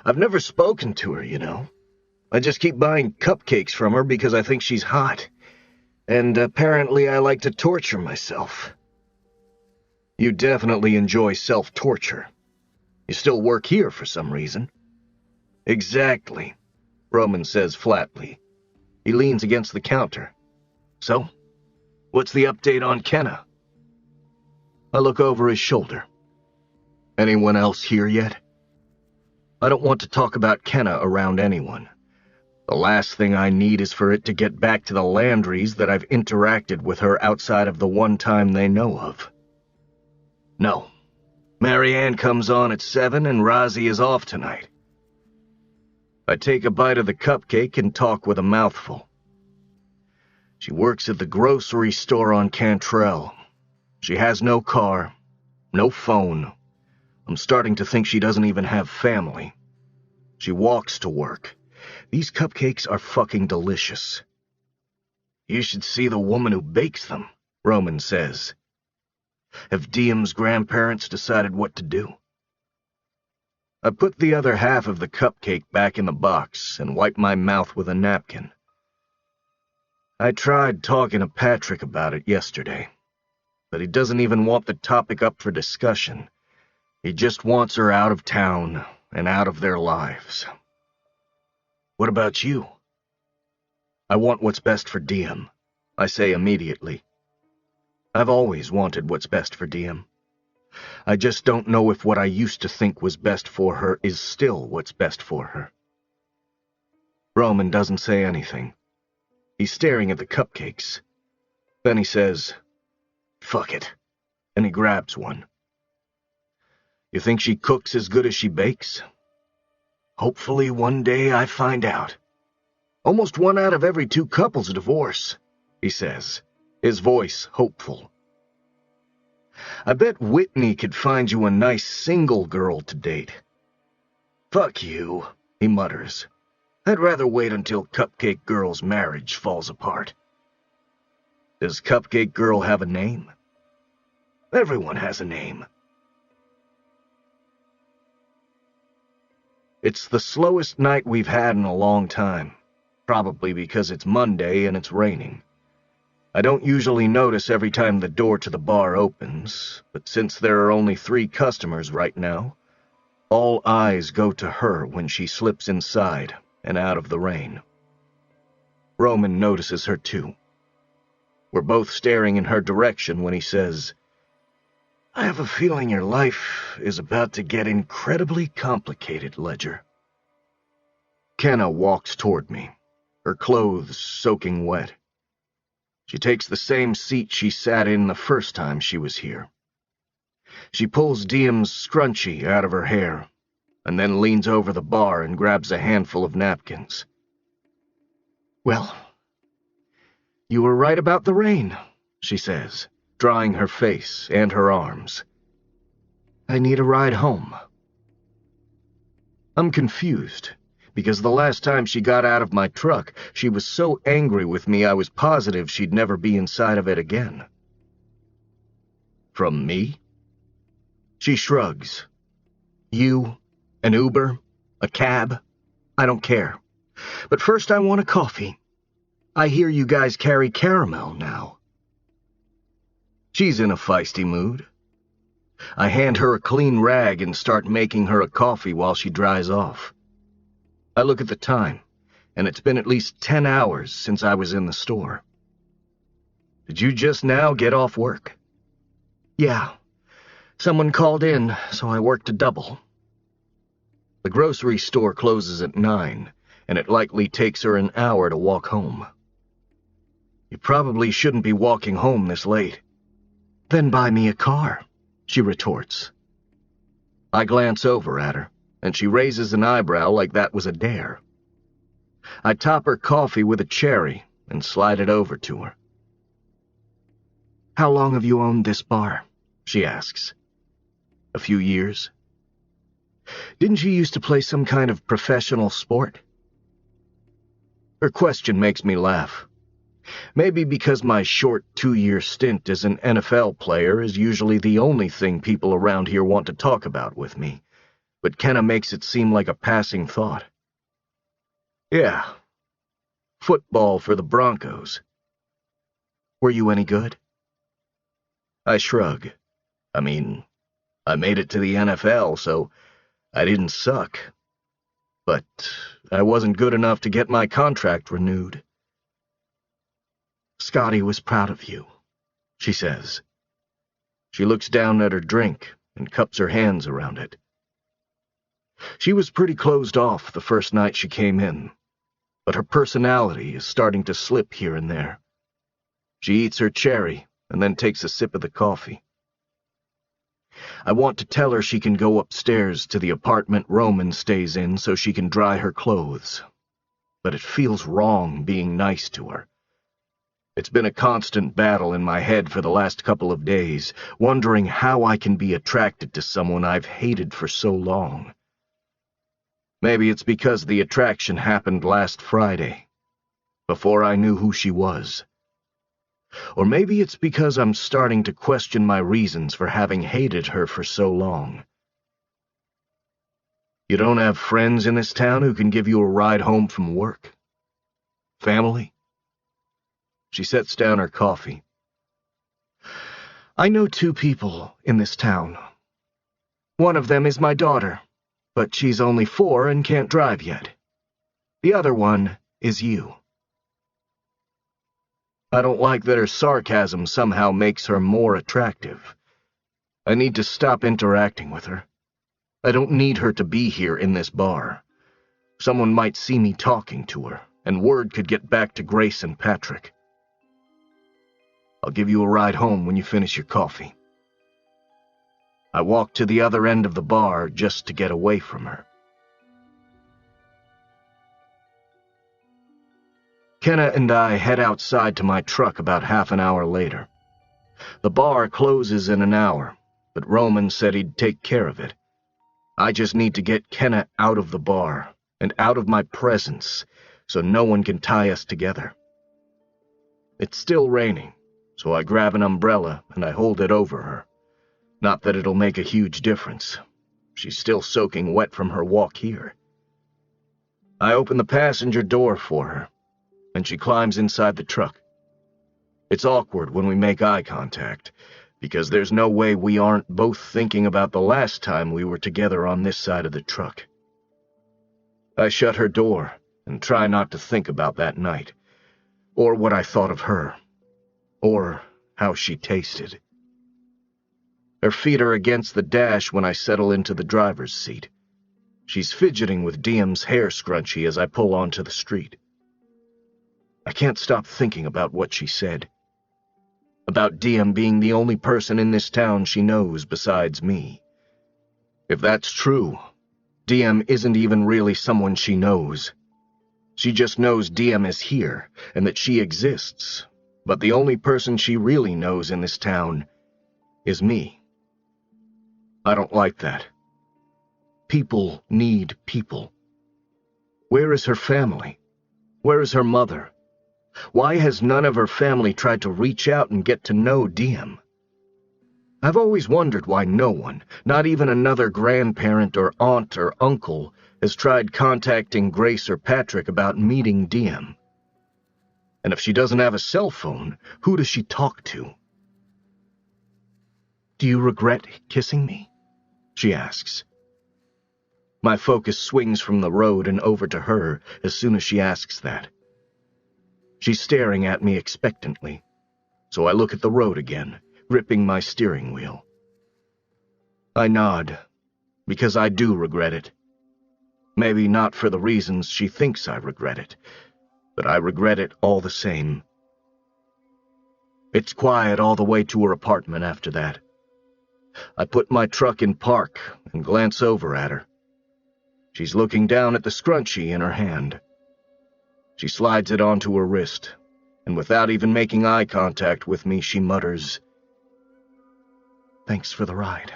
I've never spoken to her, you know. I just keep buying cupcakes from her because I think she's hot. And apparently I like to torture myself." "You definitely enjoy self-torture. You still work here for some reason." "Exactly," Roman says flatly. He leans against the counter. "So, what's the update on Kenna?" I look over his shoulder. "Anyone else here yet?" I don't want to talk about Kenna around anyone. The last thing I need is for it to get back to the Landrys that I've interacted with her outside of the one time they know of. "No. Marianne comes on at 7 and Rozzy is off tonight." I take a bite of the cupcake and talk with a mouthful. "She works at the grocery store on Cantrell. She has no car, no phone. I'm starting to think she doesn't even have family. She walks to work. These cupcakes are fucking delicious." "You should see the woman who bakes them," Roman says. "Have Diem's grandparents decided what to do?" I put the other half of the cupcake back in the box and wipe my mouth with a napkin. I tried talking to Patrick about it yesterday, but he doesn't even want the topic up for discussion. He just wants her out of town and out of their lives. "What about you?" "I want what's best for Diem," I say immediately. I've always wanted what's best for Diem. I just don't know if what I used to think was best for her is still what's best for her. Roman doesn't say anything. He's staring at the cupcakes. Then he says, "Fuck it," and he grabs one. "You think she cooks as good as she bakes?" "Hopefully one day I find out. Almost 1 out of every 2 couples divorce," he says, his voice hopeful. "I bet Whitney could find you a nice single girl to date." "Fuck you," he mutters. "I'd rather wait until Cupcake Girl's marriage falls apart." "Does Cupcake Girl have a name?" Everyone has a name. It's the slowest night we've had in a long time, probably because it's Monday and it's raining. I don't usually notice every time the door to the bar opens, but since there are only 3 customers right now, all eyes go to her when she slips inside and out of the rain. Roman notices her too. We're both staring in her direction when he says, "I have a feeling your life is about to get incredibly complicated, Ledger." Kenna walks toward me, her clothes soaking wet. She takes the same seat she sat in the first time she was here. She pulls Diem's scrunchie out of her hair, and then leans over the bar and grabs a handful of napkins. "Well, you were right about the rain," she says, drying her face and her arms. "I need a ride home." I'm confused, because the last time she got out of my truck, she was so angry with me I was positive she'd never be inside of it again. "From me?" She shrugs. "You, an Uber, a cab, I don't care. But first I want a coffee. I hear you guys carry caramel now." She's in a feisty mood. I hand her a clean rag and start making her a coffee while she dries off. I look at the time, and it's been at least 10 hours since I was in the store. "Did you just now get off work?" "Yeah. Someone called in, so I worked a double." The grocery store closes at 9, and it likely takes her an hour to walk home. "You probably shouldn't be walking home this late." "Then buy me a car," she retorts. I glance over at her, and she raises an eyebrow like that was a dare. I top her coffee with a cherry and slide it over to her. "How long have you owned this bar?" she asks. "A few years." "Didn't you used to play some kind of professional sport?" Her question makes me laugh. Maybe because my short 2-year stint as an NFL player is usually the only thing people around here want to talk about with me, but Kenna makes it seem like a passing thought. "Yeah. Football for the Broncos." "Were you any good?" I shrug. I mean, I made it to the NFL, so I didn't suck. But I wasn't good enough to get my contract renewed. "Scotty was proud of you," she says. She looks down at her drink and cups her hands around it. She was pretty closed off the first night she came in, but her personality is starting to slip here and there. She eats her cherry and then takes a sip of the coffee. I want to tell her she can go upstairs to the apartment Roman stays in so she can dry her clothes, but it feels wrong being nice to her. It's been a constant battle in my head for the last couple of days, wondering how I can be attracted to someone I've hated for so long. Maybe it's because the attraction happened last Friday, before I knew who she was. Or maybe it's because I'm starting to question my reasons for having hated her for so long. "You don't have friends in this town who can give you a ride home from work? Family?" She sets down her coffee. "I know 2 people in this town. One of them is my daughter, but she's only 4 and can't drive yet. The other one is you." I don't like that her sarcasm somehow makes her more attractive. I need to stop interacting with her. I don't need her to be here in this bar. Someone might see me talking to her, and word could get back to Grace and Patrick. "I'll give you a ride home when you finish your coffee." I walk to the other end of the bar just to get away from her. Kenna and I head outside to my truck about half an hour later. The bar closes in an hour, but Roman said he'd take care of it. I just need to get Kenna out of the bar and out of my presence so no one can tie us together. It's still raining, so I grab an umbrella and I hold it over her, Not that it'll make a huge difference. She's still soaking wet from her walk here. I open the passenger door for her, and she climbs inside the truck. It's awkward when we make eye contact, because there's no way we aren't both thinking about the last time we were together on this side of the truck. I shut her door and try not to think about that night, or what I thought of her, or how she tasted. Her feet are against the dash when I settle into the driver's seat. She's fidgeting with Diem's hair scrunchie as I pull onto the street. I can't stop thinking about what she said. About Diem being the only person in this town she knows besides me. If that's true, Diem isn't even really someone she knows. She just knows Diem is here and that she exists, but the only person she really knows in this town is me. I don't like that. People need people. Where is her family? Where is her mother? Why has none of her family tried to reach out and get to know Diem? I've always wondered why no one, not even another grandparent or aunt or uncle, has tried contacting Grace or Patrick about meeting Diem. And if she doesn't have a cell phone, who does she talk to? "Do you regret kissing me?" she asks. My focus swings from the road and over to her as soon as she asks that. She's staring at me expectantly, so I look at the road again, gripping my steering wheel. I nod, because I do regret it. Maybe not for the reasons she thinks I regret it, but I regret it all the same. It's quiet all the way to her apartment after that. I put my truck in park and glance over at her. She's looking down at the scrunchie in her hand. She slides it onto her wrist, and without even making eye contact with me, she mutters, "Thanks for the ride."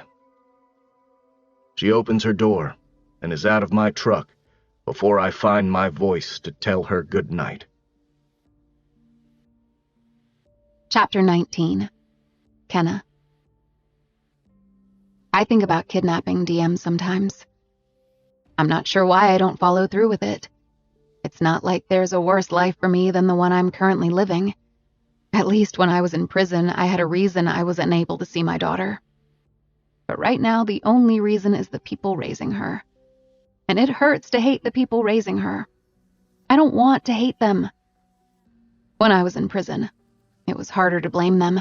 She opens her door and is out of my truck before I find my voice to tell her good night. Chapter 19. Kenna. I think about kidnapping Diem sometimes. I'm not sure why I don't follow through with it. It's not like there's a worse life for me than the one I'm currently living. At least when I was in prison, I had a reason I was unable to see my daughter. But right now, the only reason is the people raising her. And it hurts to hate the people raising her. I don't want to hate them. When I was in prison, it was harder to blame them,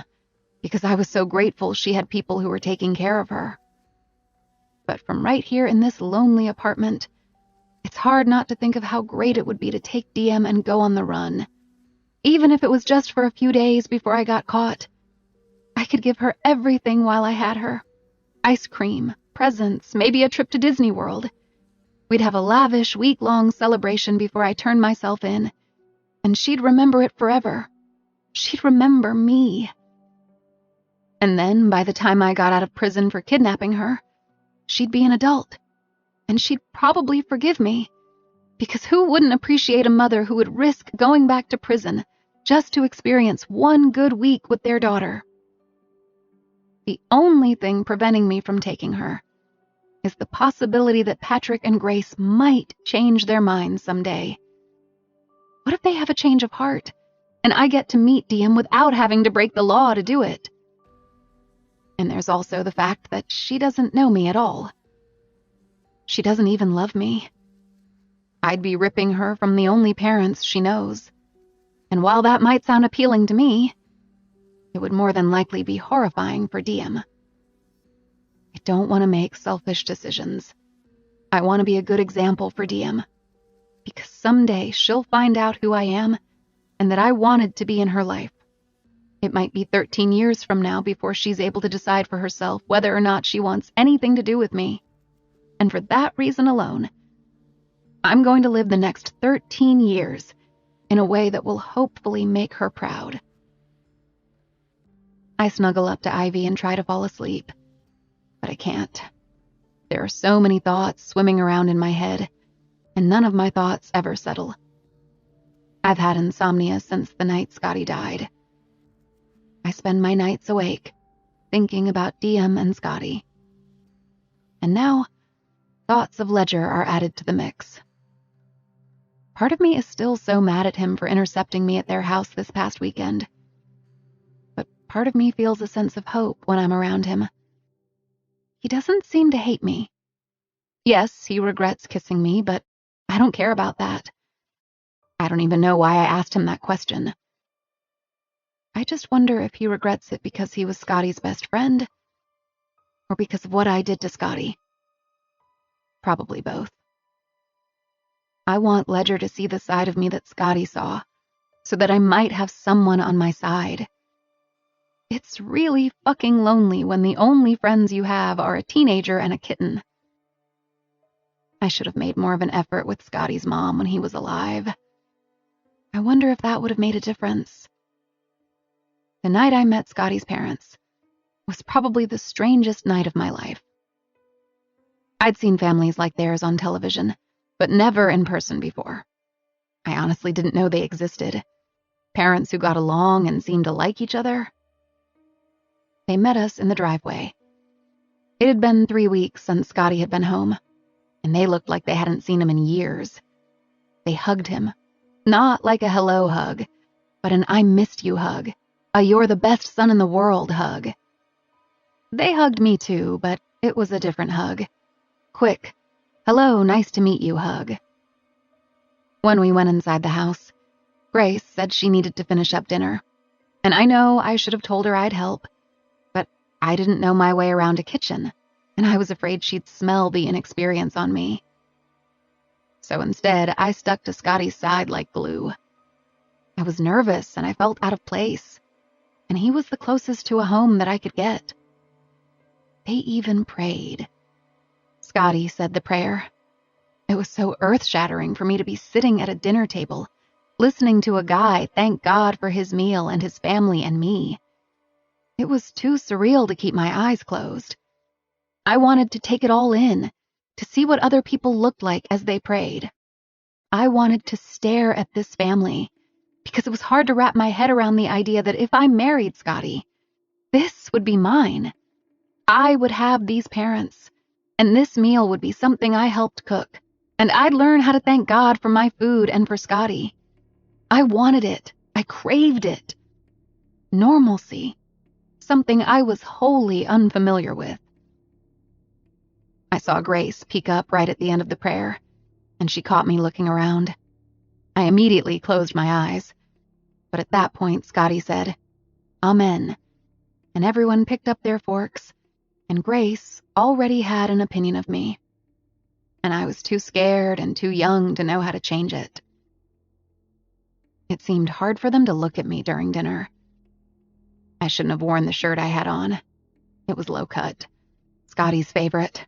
because I was so grateful she had people who were taking care of her. But from right here in this lonely apartment, it's hard not to think of how great it would be to take Diem and go on the run. Even if it was just for a few days before I got caught. I could give her everything while I had her. Ice cream, presents, maybe a trip to Disney World. We'd have a lavish week-long celebration before I turned myself in, and she'd remember it forever. She'd remember me. And then, by the time I got out of prison for kidnapping her, she'd be an adult, and she'd probably forgive me, because who wouldn't appreciate a mother who would risk going back to prison just to experience one good week with their daughter? The only thing preventing me from taking her is the possibility that Patrick and Grace might change their minds someday. What if they have a change of heart, and I get to meet Diem without having to break the law to do it? And there's also the fact that she doesn't know me at all. She doesn't even love me. I'd be ripping her from the only parents she knows. And while that might sound appealing to me, it would more than likely be horrifying for Diem. I don't want to make selfish decisions. I want to be a good example for Diem, because someday she'll find out who I am and that I wanted to be in her life. It might be 13 years from now before she's able to decide for herself whether or not she wants anything to do with me. And for that reason alone, I'm going to live the next 13 years in a way that will hopefully make her proud. I snuggle up to Ivy and try to fall asleep, but I can't. There are so many thoughts swimming around in my head, and none of my thoughts ever settle. I've had insomnia since the night Scotty died. I spend my nights awake, thinking about Diem and Scotty. And now, thoughts of Ledger are added to the mix. Part of me is still so mad at him for intercepting me at their house this past weekend. But part of me feels a sense of hope when I'm around him. He doesn't seem to hate me. Yes, he regrets kissing me, but I don't care about that. I don't even know why I asked him that question. I just wonder if he regrets it because he was Scotty's best friend, or because of what I did to Scotty. Probably both. I want Ledger to see the side of me that Scotty saw, so that I might have someone on my side. It's really fucking lonely when the only friends you have are a teenager and a kitten. I should have made more of an effort with Scotty's mom when he was alive. I wonder if that would have made a difference. The night I met Scotty's parents was probably the strangest night of my life. I'd seen families like theirs on television, but never in person before. I honestly didn't know they existed. Parents who got along and seemed to like each other. They met us in the driveway. It had been 3 weeks since Scotty had been home, and they looked like they hadn't seen him in years. They hugged him, not like a hello hug, but an I missed you hug, a you're the best son in the world hug. They hugged me too, but it was a different hug. Quick, hello, nice to meet you hug. When we went inside the house, Grace said she needed to finish up dinner, and I know I should have told her I'd help, but I didn't know my way around a kitchen, and I was afraid she'd smell the inexperience on me. So instead, I stuck to Scotty's side like glue. I was nervous and I felt out of place, and he was the closest to a home that I could get. They even prayed. Scotty said the prayer. It was so earth-shattering for me to be sitting at a dinner table, listening to a guy thank God for his meal and his family and me. It was too surreal to keep my eyes closed. I wanted to take it all in, to see what other people looked like as they prayed. I wanted to stare at this family, because it was hard to wrap my head around the idea that if I married Scotty, this would be mine. I would have these parents, and this meal would be something I helped cook, and I'd learn how to thank God for my food and for Scotty. I wanted it. I craved it. Normalcy. Something I was wholly unfamiliar with. I saw Grace peek up right at the end of the prayer, and she caught me looking around. I immediately closed my eyes, but at that point Scotty said, Amen, and everyone picked up their forks, and Grace already had an opinion of me, and I was too scared and too young to know how to change it. It seemed hard for them to look at me during dinner. I shouldn't have worn the shirt I had on. It was low cut, Scotty's favorite.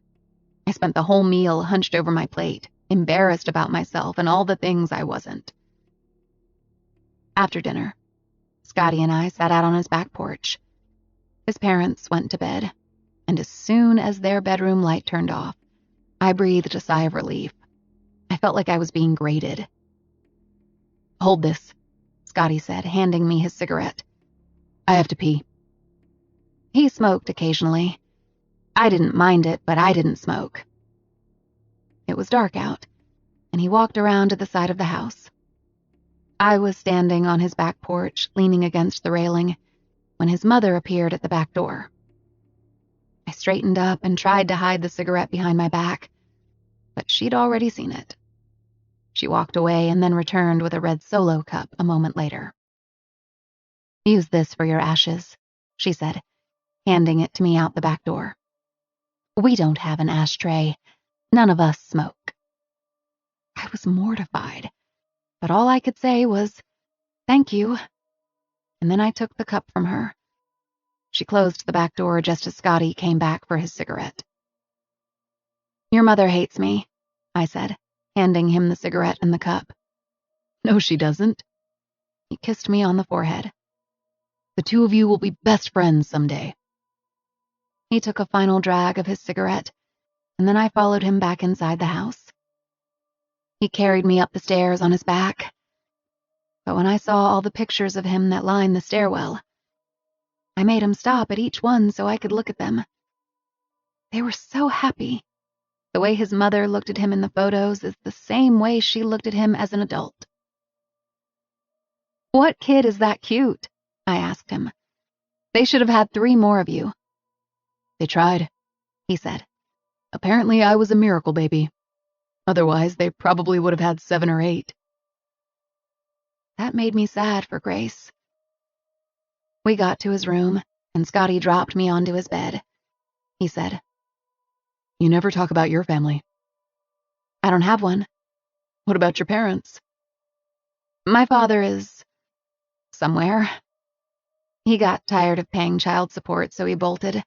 I spent the whole meal hunched over my plate, embarrassed about myself and all the things I wasn't. After dinner, Scotty and I sat out on his back porch. His parents went to bed, and as soon as their bedroom light turned off, I breathed a sigh of relief. I felt like I was being graded. Hold this, Scotty said, handing me his cigarette. I have to pee. He smoked occasionally. I didn't mind it, but I didn't smoke. It was dark out, and he walked around to the side of the house. I was standing on his back porch, leaning against the railing, when his mother appeared at the back door. I straightened up and tried to hide the cigarette behind my back, but she'd already seen it. She walked away and then returned with a red Solo cup a moment later. Use this for your ashes, she said, handing it to me out the back door. We don't have an ashtray. None of us smoke. I was mortified, but all I could say was, thank you. And then I took the cup from her. She closed the back door just as Scotty came back for his cigarette. Your mother hates me, I said, handing him the cigarette and the cup. No, she doesn't. He kissed me on the forehead. The two of you will be best friends someday. He took a final drag of his cigarette, and then I followed him back inside the house. He carried me up the stairs on his back, but when I saw all the pictures of him that lined the stairwell, I made him stop at each one so I could look at them. They were so happy. The way his mother looked at him in the photos is the same way she looked at him as an adult. "What kid is that cute?" I asked him. "They should have had 3 more of you." "They tried," he said. "Apparently I was a miracle baby. Otherwise, they probably would have had 7 or 8. That made me sad for Grace. We got to his room, and Scotty dropped me onto his bed. He said, "You never talk about your family." "I don't have one." "What about your parents?" "My father is somewhere. He got tired of paying child support, so he bolted.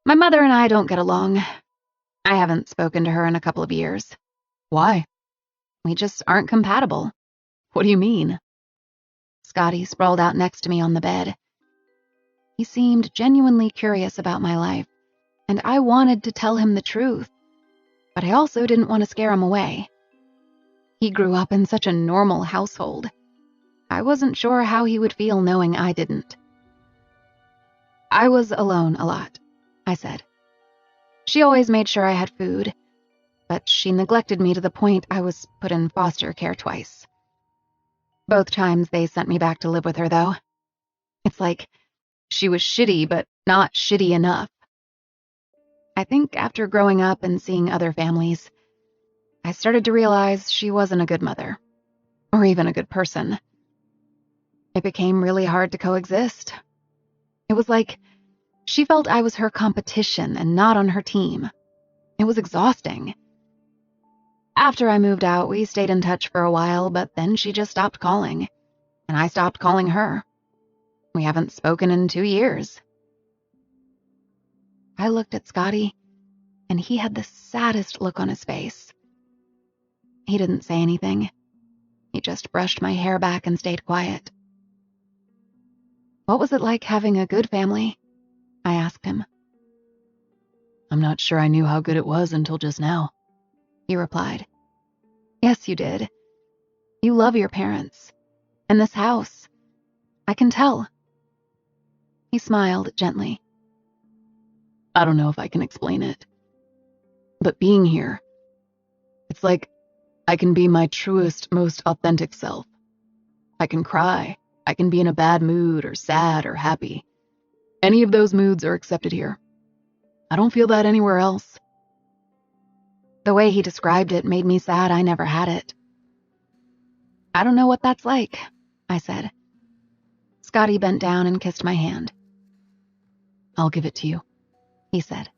My mother and I don't get along. I haven't spoken to her in a couple of years." "Why?" "We just aren't compatible." "What do you mean?" Scotty sprawled out next to me on the bed. He seemed genuinely curious about my life, and I wanted to tell him the truth, but I also didn't want to scare him away. He grew up in such a normal household. I wasn't sure how he would feel knowing I didn't. "I was alone a lot," I said. "She always made sure I had food, but she neglected me to the point I was put in foster care twice. Both times they sent me back to live with her, though. It's like she was shitty, but not shitty enough. I think after growing up and seeing other families, I started to realize she wasn't a good mother, or even a good person. It became really hard to coexist. It was like she felt I was her competition and not on her team. It was exhausting. After I moved out, we stayed in touch for a while, but then she just stopped calling, and I stopped calling her. We haven't spoken in 2 years." I looked at Scotty, and he had the saddest look on his face. He didn't say anything. He just brushed my hair back and stayed quiet. "What was it like having a good family?" I asked him. "I'm not sure I knew how good it was until just now," he replied. "Yes, you did. You love your parents. And this house. I can tell." He smiled gently. "I don't know if I can explain it. But being here, it's like I can be my truest, most authentic self. I can cry. I can be in a bad mood or sad or happy. Any of those moods are accepted here. I don't feel that anywhere else." The way he described it made me sad I never had it. "I don't know what that's like," I said. Scotty bent down and kissed my hand. "I'll give it to you," he said.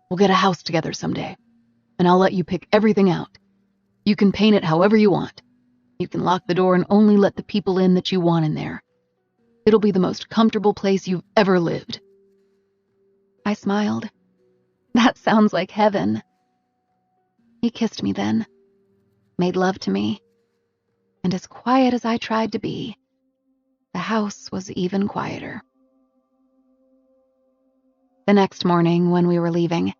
"We'll get a house together someday, and I'll let you pick everything out. You can paint it however you want. You can lock the door and only let the people in that you want in there. It'll be the most comfortable place you've ever lived." I smiled. That sounds like heaven. He kissed me then, made love to me, and as quiet as I tried to be, the house was even quieter. The next morning, when we were leaving,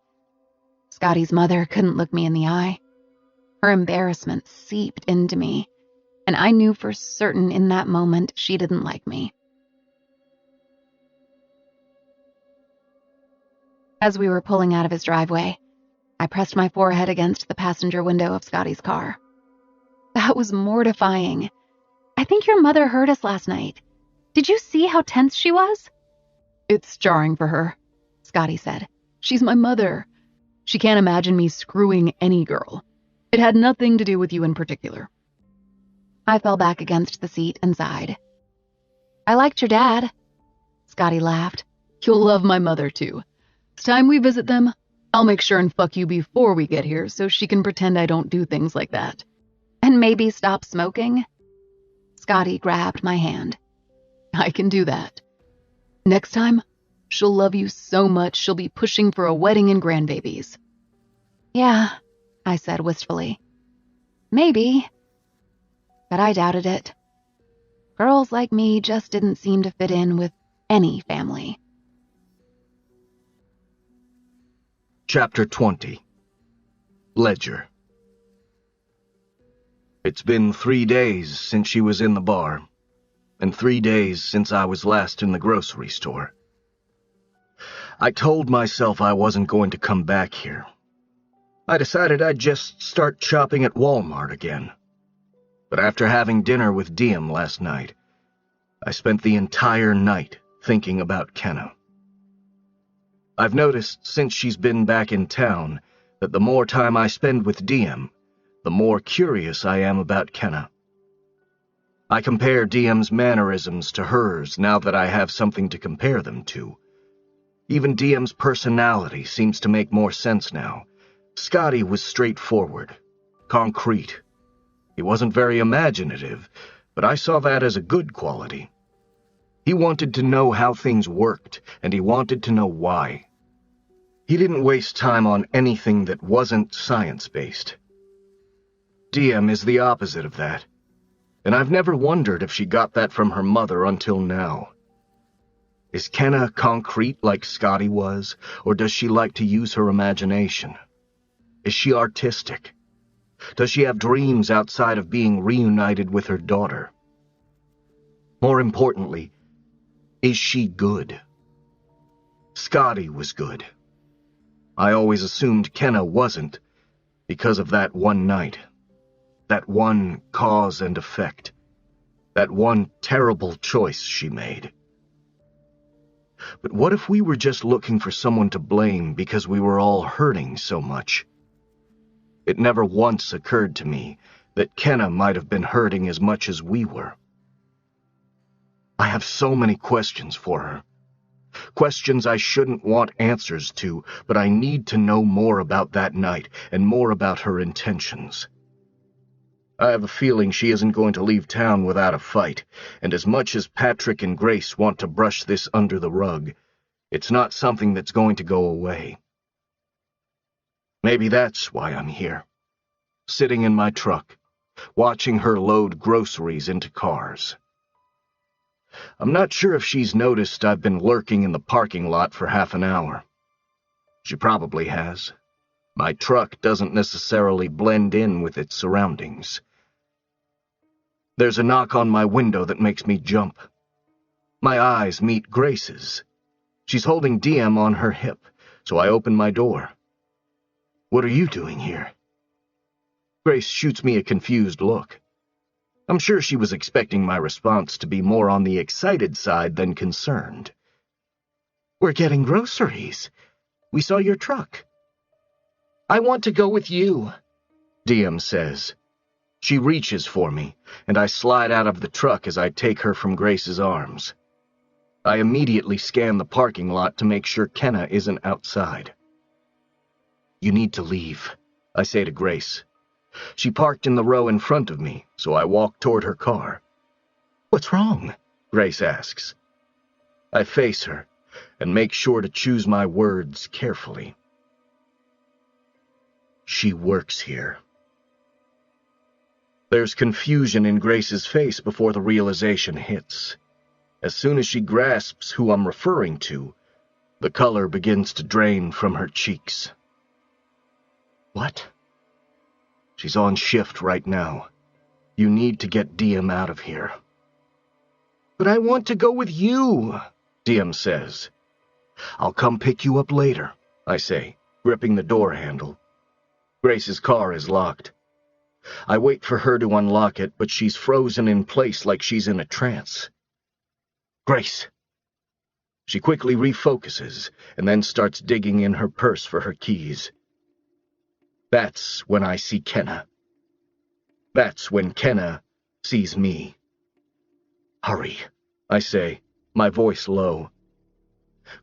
Scotty's mother couldn't look me in the eye. Her embarrassment seeped into me, and I knew for certain in that moment she didn't like me. As we were pulling out of his driveway, I pressed my forehead against the passenger window of Scotty's car. That was mortifying. "I think your mother heard us last night. Did you see how tense she was?" "It's jarring for her," Scotty said. "She's my mother. She can't imagine me screwing any girl. It had nothing to do with you in particular." I fell back against the seat and sighed. "I liked your dad." Scotty laughed. "You'll love my mother, too. Next time we visit them, I'll make sure and fuck you before we get here so she can pretend I don't do things like that." "And maybe stop smoking?" Scotty grabbed my hand. "I can do that. Next time, she'll love you so much she'll be pushing for a wedding and grandbabies." "Yeah," I said wistfully. "Maybe." But I doubted it. Girls like me just didn't seem to fit in with any family. Chapter 20. Ledger. It's been 3 days since she was in the bar. and 3 days since I was last in the grocery store. I told myself I wasn't going to come back here. I decided I'd just start shopping at Walmart again. But after having dinner with Diem last night, I spent the entire night thinking about Kenna. I've noticed since she's been back in town that the more time I spend with Diem, the more curious I am about Kenna. I compare Diem's mannerisms to hers now that I have something to compare them to. Even Diem's personality seems to make more sense now. Scotty was straightforward, concrete. He wasn't very imaginative, but I saw that as a good quality. He wanted to know how things worked, and he wanted to know why. He didn't waste time on anything that wasn't science-based. Diem is the opposite of that, and I've never wondered if she got that from her mother until now. Is Kenna concrete like Scotty was, or does she like to use her imagination? Is she artistic? Does she have dreams outside of being reunited with her daughter? More importantly, is she good? Scotty was good. I always assumed Kenna wasn't, because of that one night. That one cause and effect. That one terrible choice she made. But what if we were just looking for someone to blame because we were all hurting so much? It never once occurred to me that Kenna might have been hurting as much as we were. I have so many questions for her. Questions I shouldn't want answers to, but I need to know more about that night and more about her intentions. I have a feeling she isn't going to leave town without a fight, and as much as Patrick and Grace want to brush this under the rug, it's not something that's going to go away. Maybe that's why I'm here, sitting in my truck, watching her load groceries into cars. I'm not sure if she's noticed I've been lurking in the parking lot for half an hour. She probably has. My truck doesn't necessarily blend in with its surroundings. There's a knock on my window that makes me jump. My eyes meet Grace's. She's holding Diem on her hip, so I open my door. "What are you doing here?" Grace shoots me a confused look. I'm sure she was expecting my response to be more on the excited side than concerned. "We're getting groceries. We saw your truck." "I want to go with you," Diem says. She reaches for me, and I slide out of the truck as I take her from Grace's arms. I immediately scan the parking lot to make sure Kenna isn't outside. "You need to leave," I say to Grace. She parked in the row in front of me, so I walk toward her car. "What's wrong?" Grace asks. I face her and make sure to choose my words carefully. "She works here." There's confusion in Grace's face before the realization hits. As soon as she grasps who I'm referring to, the color begins to drain from her cheeks. "What?" "She's on shift right now. You need to get Diem out of here." "But I want to go with you," Diem says. "I'll come pick you up later," I say, gripping the door handle. Grace's car is locked. I wait for her to unlock it, but she's frozen in place like she's in a trance. "Grace!" She quickly refocuses and then starts digging in her purse for her keys. That's when I see Kenna. That's when Kenna sees me. "Hurry," I say, my voice low.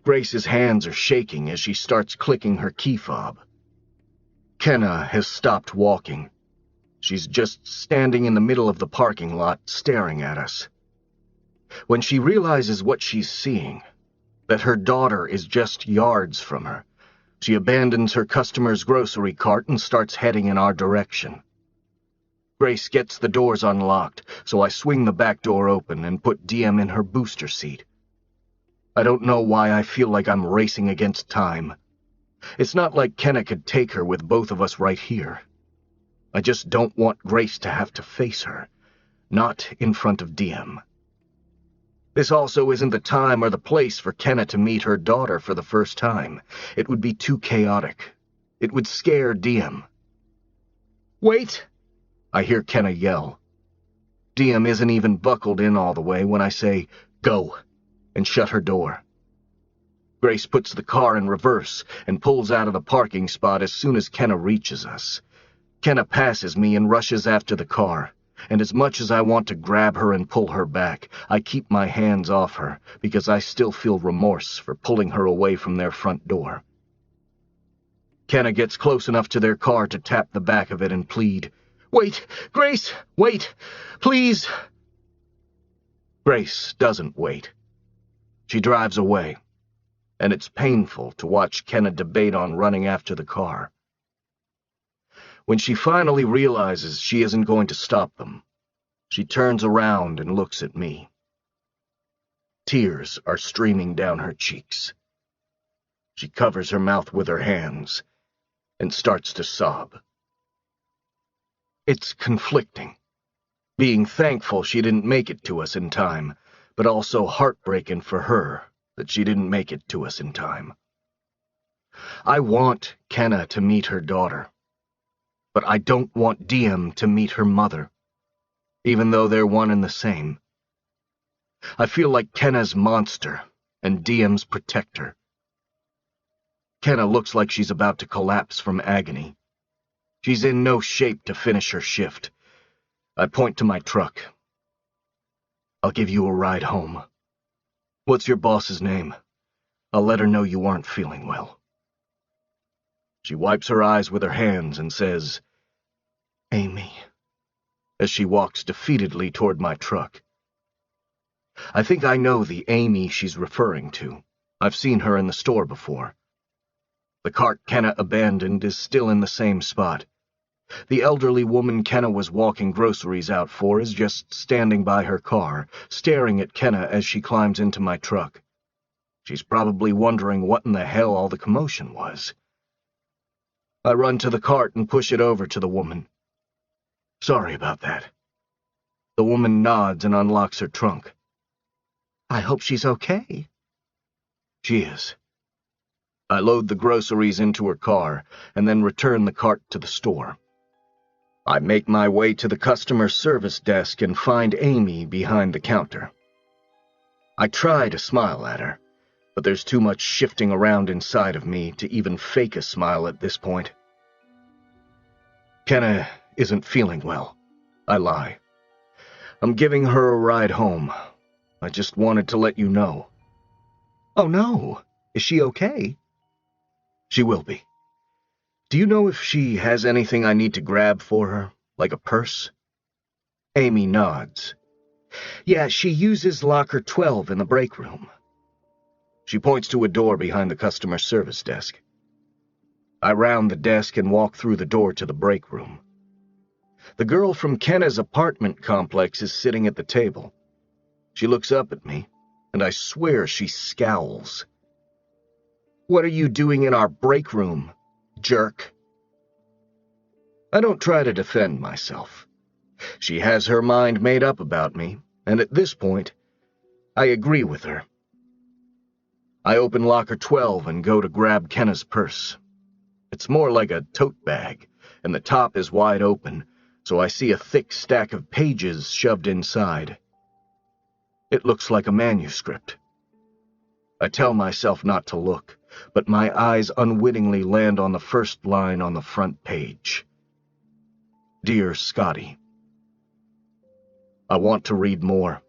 Grace's hands are shaking as she starts clicking her key fob. Kenna has stopped walking. She's just standing in the middle of the parking lot, staring at us. When she realizes what she's seeing, that her daughter is just yards from her, she abandons her customer's grocery cart and starts heading in our direction. Grace gets the doors unlocked, so I swing the back door open and put Diem in her booster seat. I don't know why I feel like I'm racing against time. It's not like Kenna could take her with both of us right here. I just don't want Grace to have to face her, not in front of Diem. This also isn't the time or the place for Kenna to meet her daughter for the first time. It would be too chaotic. It would scare Diem. "Wait!" I hear Kenna yell. Diem isn't even buckled in all the way when I say, "Go," and shut her door. Grace puts the car in reverse and pulls out of the parking spot as soon as Kenna reaches us. Kenna passes me and rushes after the car, and as much as I want to grab her and pull her back, I keep my hands off her because I still feel remorse for pulling her away from their front door. Kenna gets close enough to their car to tap the back of it and plead, "Wait, Grace, wait, please." Grace doesn't wait. She drives away, and it's painful to watch Kenna debate on running after the car. When she finally realizes she isn't going to stop them, she turns around and looks at me. Tears are streaming down her cheeks. She covers her mouth with her hands and starts to sob. It's conflicting, being thankful she didn't make it to us in time, but also heartbreaking for her that she didn't make it to us in time. I want Kenna to meet her daughter, but I don't want Diem to meet her mother, even though they're one and the same. I feel like Kenna's monster and Diem's protector. Kenna looks like she's about to collapse from agony. She's in no shape to finish her shift. I point to my truck. "I'll give you a ride home. What's your boss's name? I'll let her know you aren't feeling well." She wipes her eyes with her hands and says, "Amy," as she walks defeatedly toward my truck. I think I know the Amy she's referring to. I've seen her in the store before. The cart Kenna abandoned is still in the same spot. The elderly woman Kenna was walking groceries out for is just standing by her car, staring at Kenna as she climbs into my truck. She's probably wondering what in the hell all the commotion was. I run to the cart and push it over to the woman. "Sorry about that." The woman nods and unlocks her trunk. "I hope she's okay." She is. I load the groceries into her car and then return the cart to the store. I make my way to the customer service desk and find Amy behind the counter. I try to smile at her, but there's too much shifting around inside of me to even fake a smile at this point. "Kenna isn't feeling well," I lie. "I'm giving her a ride home. I just wanted to let you know." "Oh no, is she okay?" "She will be. Do you know if she has anything I need to grab for her, like a purse?" Amy nods. "Yeah, she uses locker 12 in the break room." She points to a door behind the customer service desk. I round the desk and walk through the door to the break room. The girl from Kenna's apartment complex is sitting at the table. She looks up at me, and I swear she scowls. "What are you doing in our break room, jerk?" I don't try to defend myself. She has her mind made up about me, and at this point, I agree with her. I open locker 12 and go to grab Kenna's purse. It's more like a tote bag, and the top is wide open, so I see a thick stack of pages shoved inside. It looks like a manuscript. I tell myself not to look, but my eyes unwittingly land on the first line on the front page. "Dear Scotty." I want to read more,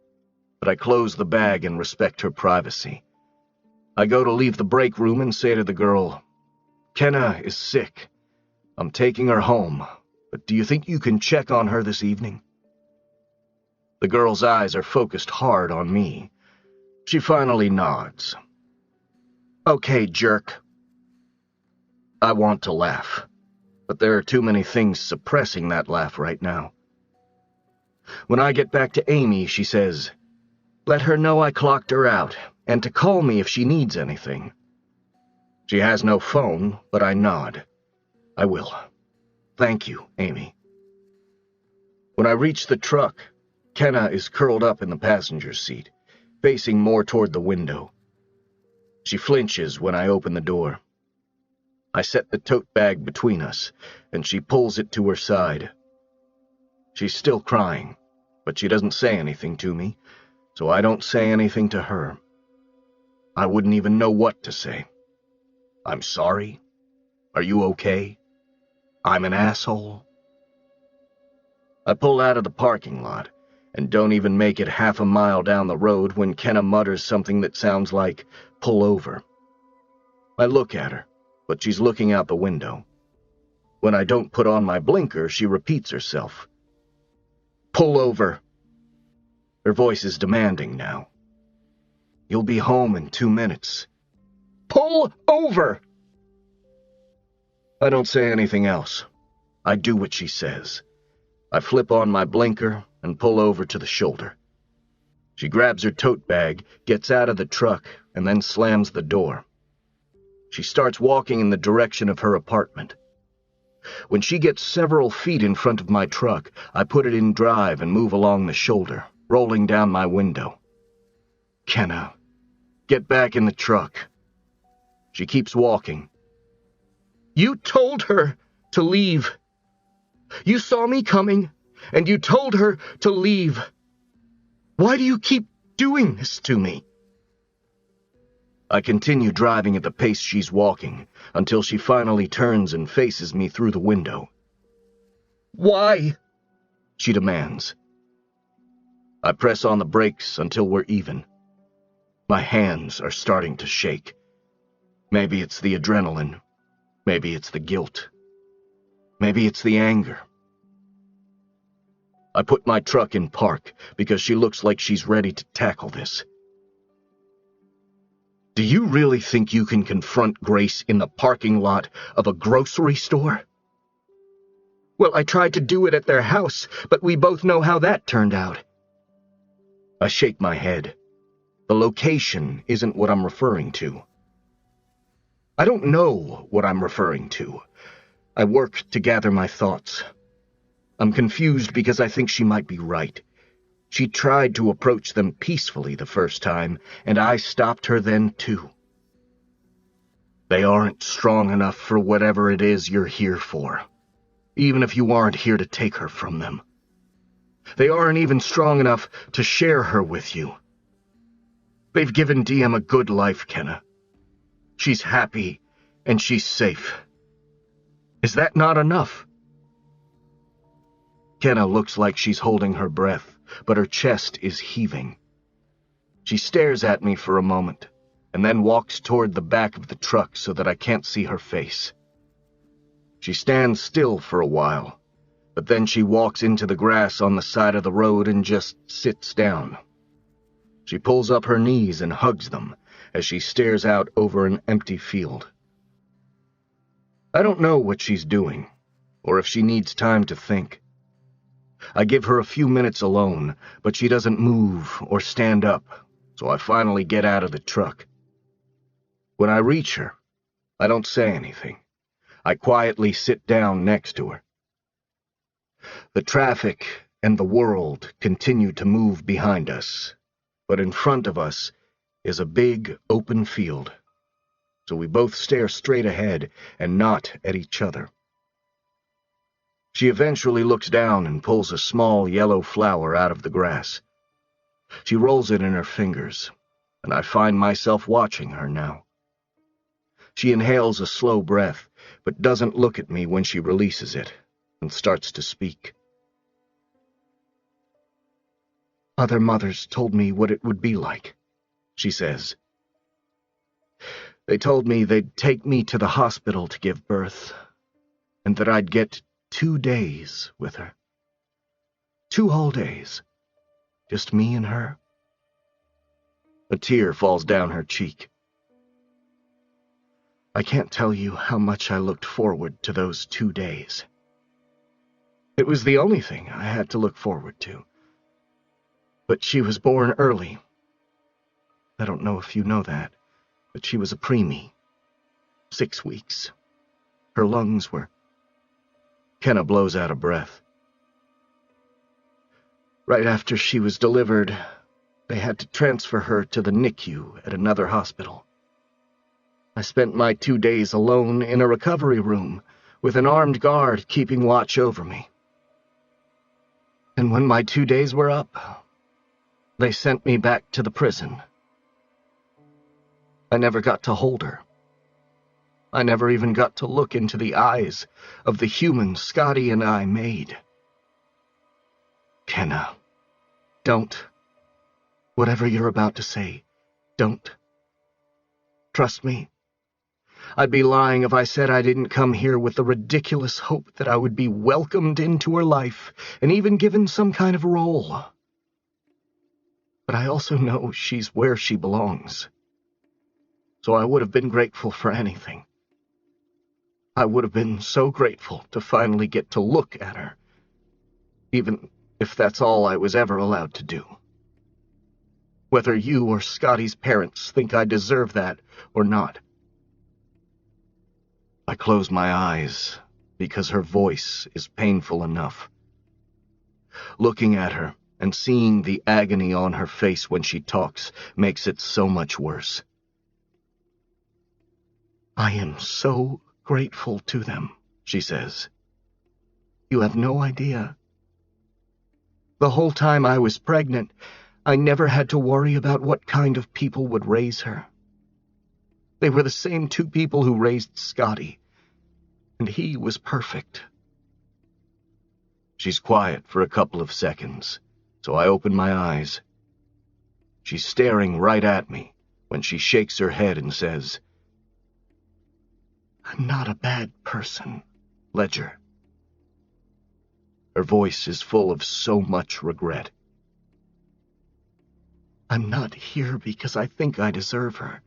but I close the bag and respect her privacy. I go to leave the break room and say to the girl, "Kenna is sick. I'm taking her home, but do you think you can check on her this evening?" The girl's eyes are focused hard on me. She finally nods. "Okay, jerk." I want to laugh, but there are too many things suppressing that laugh right now. When I get back to Amy, she says, "Let her know I clocked her out, and to call me if she needs anything." She has no phone, but I nod. "I will. Thank you, Amy." When I reach the truck, Kenna is curled up in the passenger seat. facing more toward the window. She flinches when I open the door. I set the tote bag between us, and she pulls it to her side. She's still crying, but she doesn't say anything to me, so I don't say anything to her. I wouldn't even know what to say. I'm sorry? Are you okay? I'm an asshole? I pull out of the parking lot, and don't even make it half a mile down the road when Kenna mutters something that sounds like, "Pull over." I look at her, but she's looking out the window. When I don't put on my blinker, she repeats herself. "Pull over." Her voice is demanding now. "You'll be home in 2 minutes. Pull over!" I don't say anything else. I do what she says. I flip on my blinker and pull over to the shoulder. She grabs her tote bag, gets out of the truck, and then slams the door. She starts walking in the direction of her apartment. When she gets several feet in front of my truck, I put it in drive and move along the shoulder, rolling down my window. "Kenna, get back in the truck." She keeps walking. "You told her to leave. You saw me coming, and you told her to leave. Why do you keep doing this to me?" I continue driving at the pace she's walking, until she finally turns and faces me through the window. "Why?" she demands. I press on the brakes until we're even. My hands are starting to shake. Maybe it's the adrenaline. Maybe it's the guilt. Maybe it's the anger. I put my truck in park because she looks like she's ready to tackle this. "Do you really think you can confront Grace in the parking lot of a grocery store?" "Well, I tried to do it at their house, but we both know how that turned out." I shake my head. The location isn't what I'm referring to. I don't know what I'm referring to. I work to gather my thoughts. I'm confused because I think she might be right. She tried to approach them peacefully the first time, and I stopped her then too. They aren't strong enough for whatever it is you're here for, even if you aren't here to take her from them. They aren't even strong enough to share her with you. They've given Diem a good life, Kenna. She's happy, and she's safe. Is that not enough? Kenna looks like she's holding her breath, but her chest is heaving. She stares at me for a moment, and then walks toward the back of the truck so that I can't see her face. She stands still for a while, but then she walks into the grass on the side of the road and just sits down. She pulls up her knees and hugs them as she stares out over an empty field. I don't know what she's doing, or if she needs time to think. I give her a few minutes alone, but she doesn't move or stand up, so I finally get out of the truck. When I reach her, I don't say anything. I quietly sit down next to her. The traffic and the world continue to move behind us, but in front of us is a big, open field, so we both stare straight ahead and not at each other. She eventually looks down and pulls a small yellow flower out of the grass. She rolls it in her fingers, and I find myself watching her now. She inhales a slow breath, but doesn't look at me when she releases it, and starts to speak. "Other mothers told me what it would be like," she says. "They told me they'd take me to the hospital to give birth, and that I'd get 2 days with her. 2 whole days. Just me and her." A tear falls down her cheek. I can't tell you how much I looked forward to those 2 days. It was the only thing I had to look forward to. But she was born early. I don't know if you know that, but she was a preemie. 6 weeks. Her lungs were... Kenna blows out a breath. Right after she was delivered, They had to transfer her to the NICU at another hospital. I spent my 2 days alone in a recovery room with an armed guard keeping watch over me. And when my 2 days were up, they sent me back to the prison. I never got to hold her. I never even got to look into the eyes of the human Scotty and I made. Kenna, don't. Whatever you're about to say, don't. Trust me. I'd be lying if I said I didn't come here with the ridiculous hope that I would be welcomed into her life and even given some kind of role. But I also know she's where she belongs. So I would have been grateful for anything. I would have been so grateful to finally get to look at her, even if that's all I was ever allowed to do. Whether you or Scotty's parents think I deserve that or not. I close my eyes because her voice is painful enough. Looking at her and seeing the agony on her face when she talks makes it so much worse. I am so grateful to them, she says. You have no idea. The whole time I was pregnant, I never had to worry about what kind of people would raise her. They were the same 2 people who raised Scotty, and he was perfect. She's quiet for a couple of seconds, so I open my eyes. She's staring right at me when she shakes her head and says, I'm not a bad person, Ledger. Her voice is full of so much regret. I'm not here because I think I deserve her.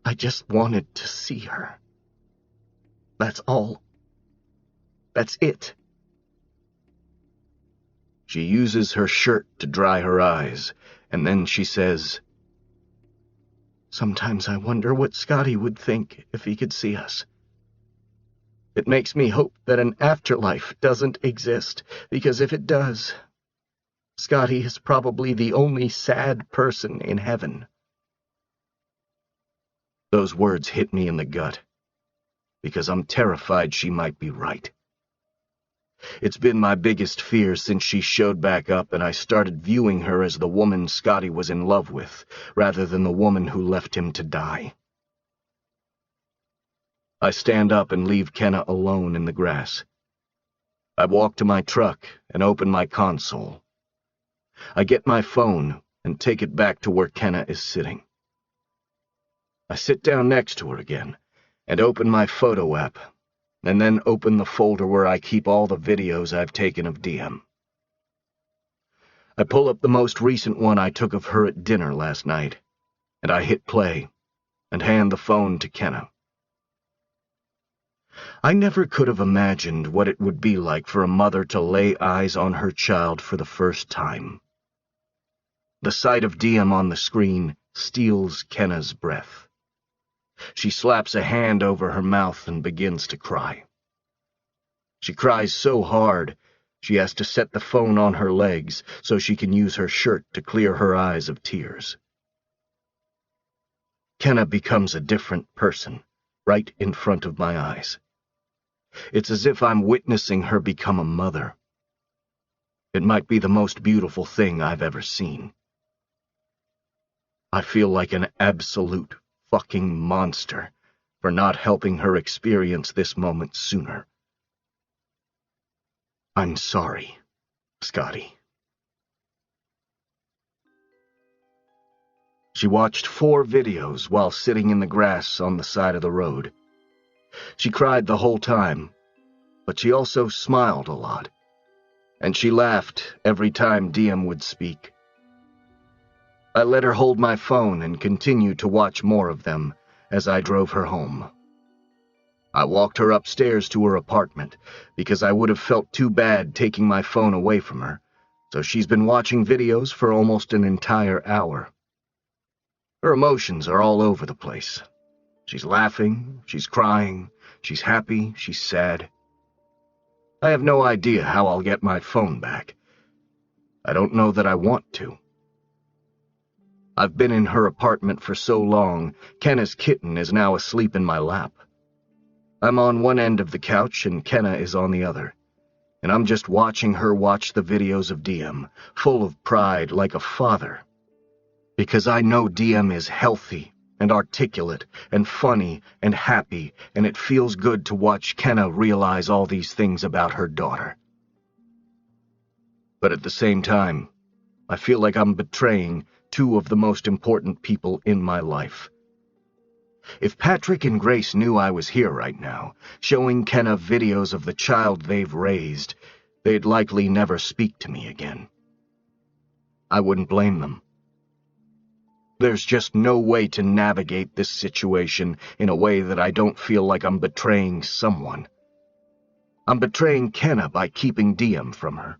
I just wanted to see her. That's all. That's it. She uses her shirt to dry her eyes, and then she says, Sometimes I wonder what Scotty would think if he could see us. It makes me hope that an afterlife doesn't exist, because if it does, Scotty is probably the only sad person in heaven. Those words hit me in the gut, because I'm terrified she might be right. It's been my biggest fear since she showed back up and I started viewing her as the woman Scotty was in love with, rather than the woman who left him to die. I stand up and leave Kenna alone in the grass. I walk to my truck and open my console. I get my phone and take it back to where Kenna is sitting. I sit down next to her again and open my photo app, and then open the folder where I keep all the videos I've taken of Diem. I pull up the most recent one I took of her at dinner last night, and I hit play and hand the phone to Kenna. I never could have imagined what it would be like for a mother to lay eyes on her child for the first time. The sight of Diem on the screen steals Kenna's breath. She slaps a hand over her mouth and begins to cry. She cries so hard, she has to set the phone on her legs so she can use her shirt to clear her eyes of tears. Kenna becomes a different person, right in front of my eyes. It's as if I'm witnessing her become a mother. It might be the most beautiful thing I've ever seen. I feel like an absolute fucking monster for not helping her experience this moment sooner. I'm sorry, Scotty. She watched 4 videos while sitting in the grass on the side of the road. She cried the whole time, but she also smiled a lot, and she laughed every time Diem would speak. I let her hold my phone and continued to watch more of them as I drove her home. I walked her upstairs to her apartment because I would have felt too bad taking my phone away from her, so she's been watching videos for almost an entire hour. Her emotions are all over the place. She's laughing, she's crying, she's happy, she's sad. I have no idea how I'll get my phone back. I don't know that I want to. I've been in her apartment for so long, Kenna's kitten is now asleep in my lap. I'm on one end of the couch and Kenna is on the other, and I'm just watching her watch the videos of Diem, full of pride like a father. Because I know Diem is healthy and articulate and funny and happy, and it feels good to watch Kenna realize all these things about her daughter. But at the same time, I feel like I'm betraying two of the most important people in my life. If Patrick and Grace knew I was here right now, showing Kenna videos of the child they've raised, they'd likely never speak to me again. I wouldn't blame them. There's just no way to navigate this situation in a way that I don't feel like I'm betraying someone. I'm betraying Kenna by keeping Diem from her.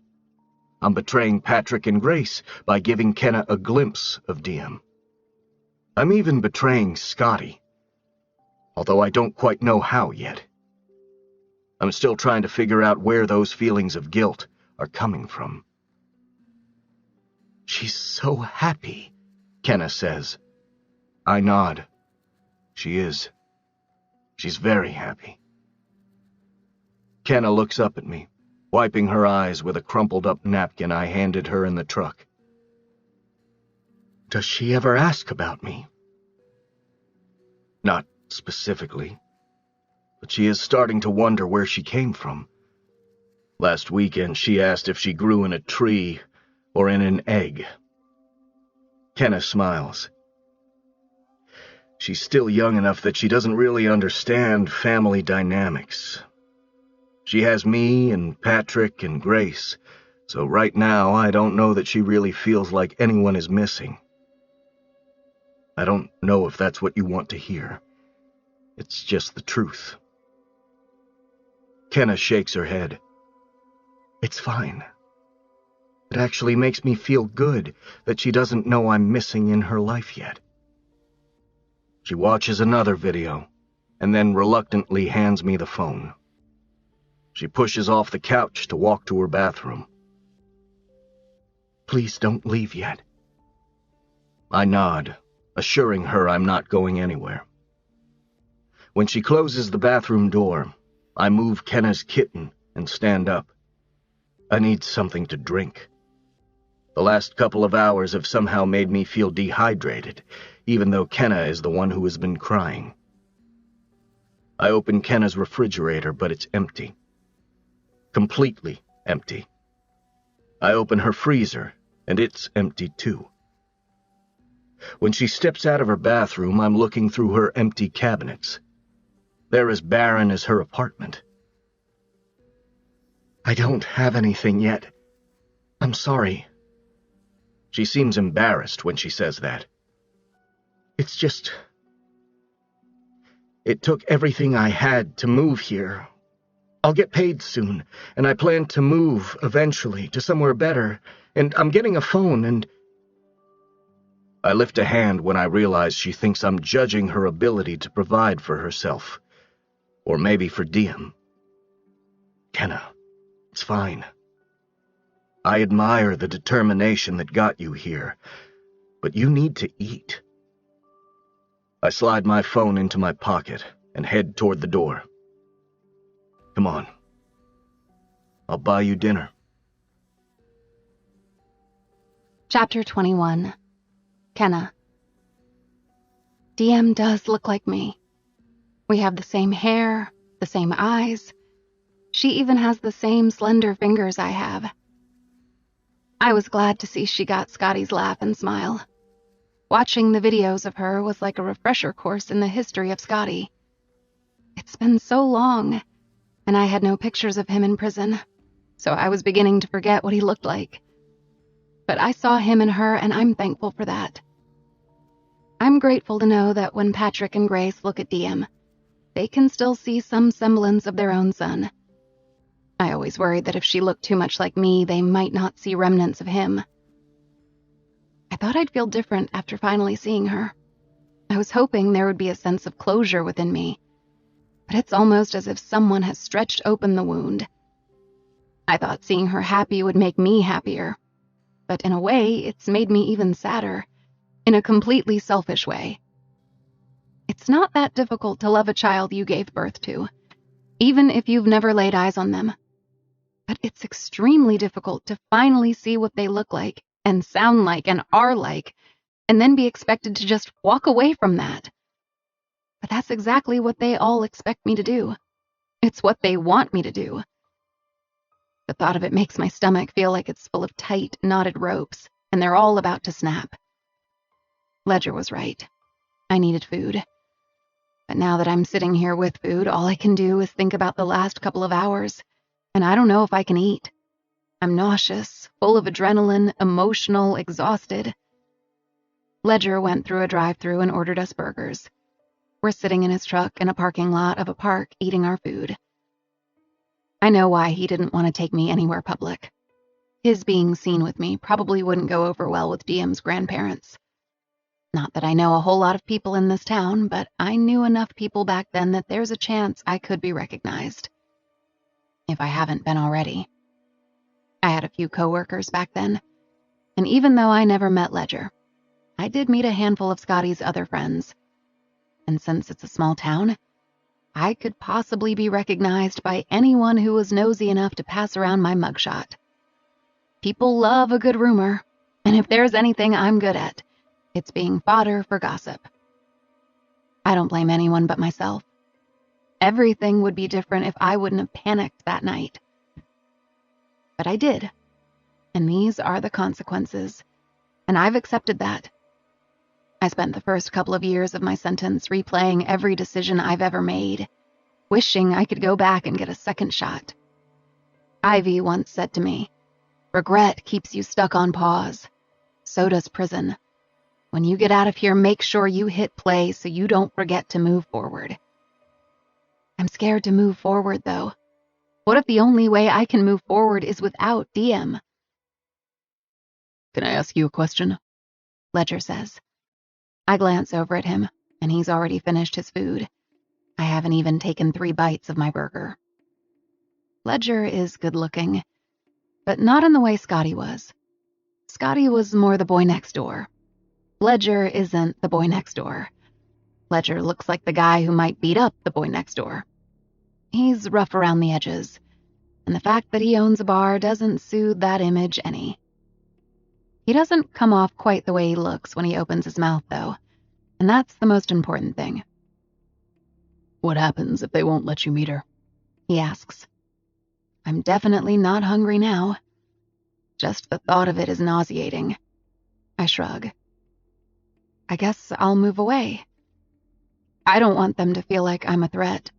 I'm betraying Patrick and Grace by giving Kenna a glimpse of Diem. I'm even betraying Scotty, although I don't quite know how yet. I'm still trying to figure out where those feelings of guilt are coming from. "She's so happy," Kenna says. I nod. She is. She's very happy. Kenna looks up at me, wiping her eyes with a crumpled-up napkin I handed her in the truck. "Does she ever ask about me?" Not specifically, but she is starting to wonder where she came from. Last weekend she asked if she grew in a tree or in an egg. Kenna smiles. She's still young enough that she doesn't really understand family dynamics. She has me and Patrick and Grace, so right now I don't know that she really feels like anyone is missing. I don't know if that's what you want to hear. It's just the truth. Kenna shakes her head. It's fine. It actually makes me feel good that she doesn't know I'm missing in her life yet. She watches another video, and then reluctantly hands me the phone. She pushes off the couch to walk to her bathroom. Please don't leave yet. I nod, assuring her I'm not going anywhere. When she closes the bathroom door, I move Kenna's kitten and stand up. I need something to drink. The last couple of hours have somehow made me feel dehydrated, even though Kenna is the one who has been crying. I open Kenna's refrigerator, but it's empty. Completely empty. I open her freezer, and it's empty too. When she steps out of her bathroom, I'm looking through her empty cabinets. They're as barren as her apartment. I don't have anything yet. I'm sorry. She seems embarrassed when she says that. It's just... It took everything I had to move here. I'll get paid soon, and I plan to move eventually to somewhere better, and I'm getting a phone, and... I lift a hand when I realize she thinks I'm judging her ability to provide for herself. Or maybe for Diem. Kenna, it's fine. I admire the determination that got you here, but you need to eat. I slide my phone into my pocket and head toward the door. Come on. I'll buy you dinner. Chapter 21. Kenna. Diem does look like me. We have the same hair, the same eyes. She even has the same slender fingers I have. I was glad to see she got Scotty's laugh and smile. Watching the videos of her was like a refresher course in the history of Scotty. It's been so long, and I had no pictures of him in prison, so I was beginning to forget what he looked like. But I saw him and her, and I'm thankful for that. I'm grateful to know that when Patrick and Grace look at Diem, they can still see some semblance of their own son. I always worried that if she looked too much like me, they might not see remnants of him. I thought I'd feel different after finally seeing her. I was hoping there would be a sense of closure within me, but it's almost as if someone has stretched open the wound. I thought seeing her happy would make me happier, but in a way, it's made me even sadder, in a completely selfish way. It's not that difficult to love a child you gave birth to, even if you've never laid eyes on them. But it's extremely difficult to finally see what they look like and sound like and are like, and then be expected to just walk away from that. But that's exactly what they all expect me to do. It's what they want me to do. The thought of it makes my stomach feel like it's full of tight, knotted ropes, and they're all about to snap. Ledger was right. I needed food. But now that I'm sitting here with food, all I can do is think about the last couple of hours, and I don't know if I can eat. I'm nauseous, full of adrenaline, emotional, exhausted. Ledger went through a drive-thru and ordered us burgers. We're sitting in his truck in a parking lot of a park eating our food. I know why he didn't want to take me anywhere public. His being seen with me probably wouldn't go over well with Diem's grandparents. Not that I know a whole lot of people in this town, but I knew enough people back then that there's a chance I could be recognized. If I haven't been already. I had a few coworkers back then, and even though I never met Ledger, I did meet a handful of Scotty's other friends. And since it's a small town, I could possibly be recognized by anyone who was nosy enough to pass around my mugshot. People love a good rumor, and if there's anything I'm good at, it's being fodder for gossip. I don't blame anyone but myself. Everything would be different if I wouldn't have panicked that night. But I did, and these are the consequences, and I've accepted that. I spent the first couple of years of my sentence replaying every decision I've ever made, wishing I could go back and get a second shot. Ivy once said to me, "Regret keeps you stuck on pause. So does prison. When you get out of here, make sure you hit play so you don't forget to move forward." I'm scared to move forward, though. What if the only way I can move forward is without Diem? Can I ask you a question? Ledger says. I glance over at him, and he's already finished his food. I haven't even taken 3 bites of my burger. Ledger is good-looking, but not in the way Scotty was. Scotty was more the boy next door. Ledger isn't the boy next door. Ledger looks like the guy who might beat up the boy next door. He's rough around the edges, and the fact that he owns a bar doesn't soothe that image any. He doesn't come off quite the way he looks when he opens his mouth, though, and that's the most important thing. What happens if they won't let you meet her? He asks. I'm definitely not hungry now. Just the thought of it is nauseating. I shrug. I guess I'll move away. I don't want them to feel like I'm a threat.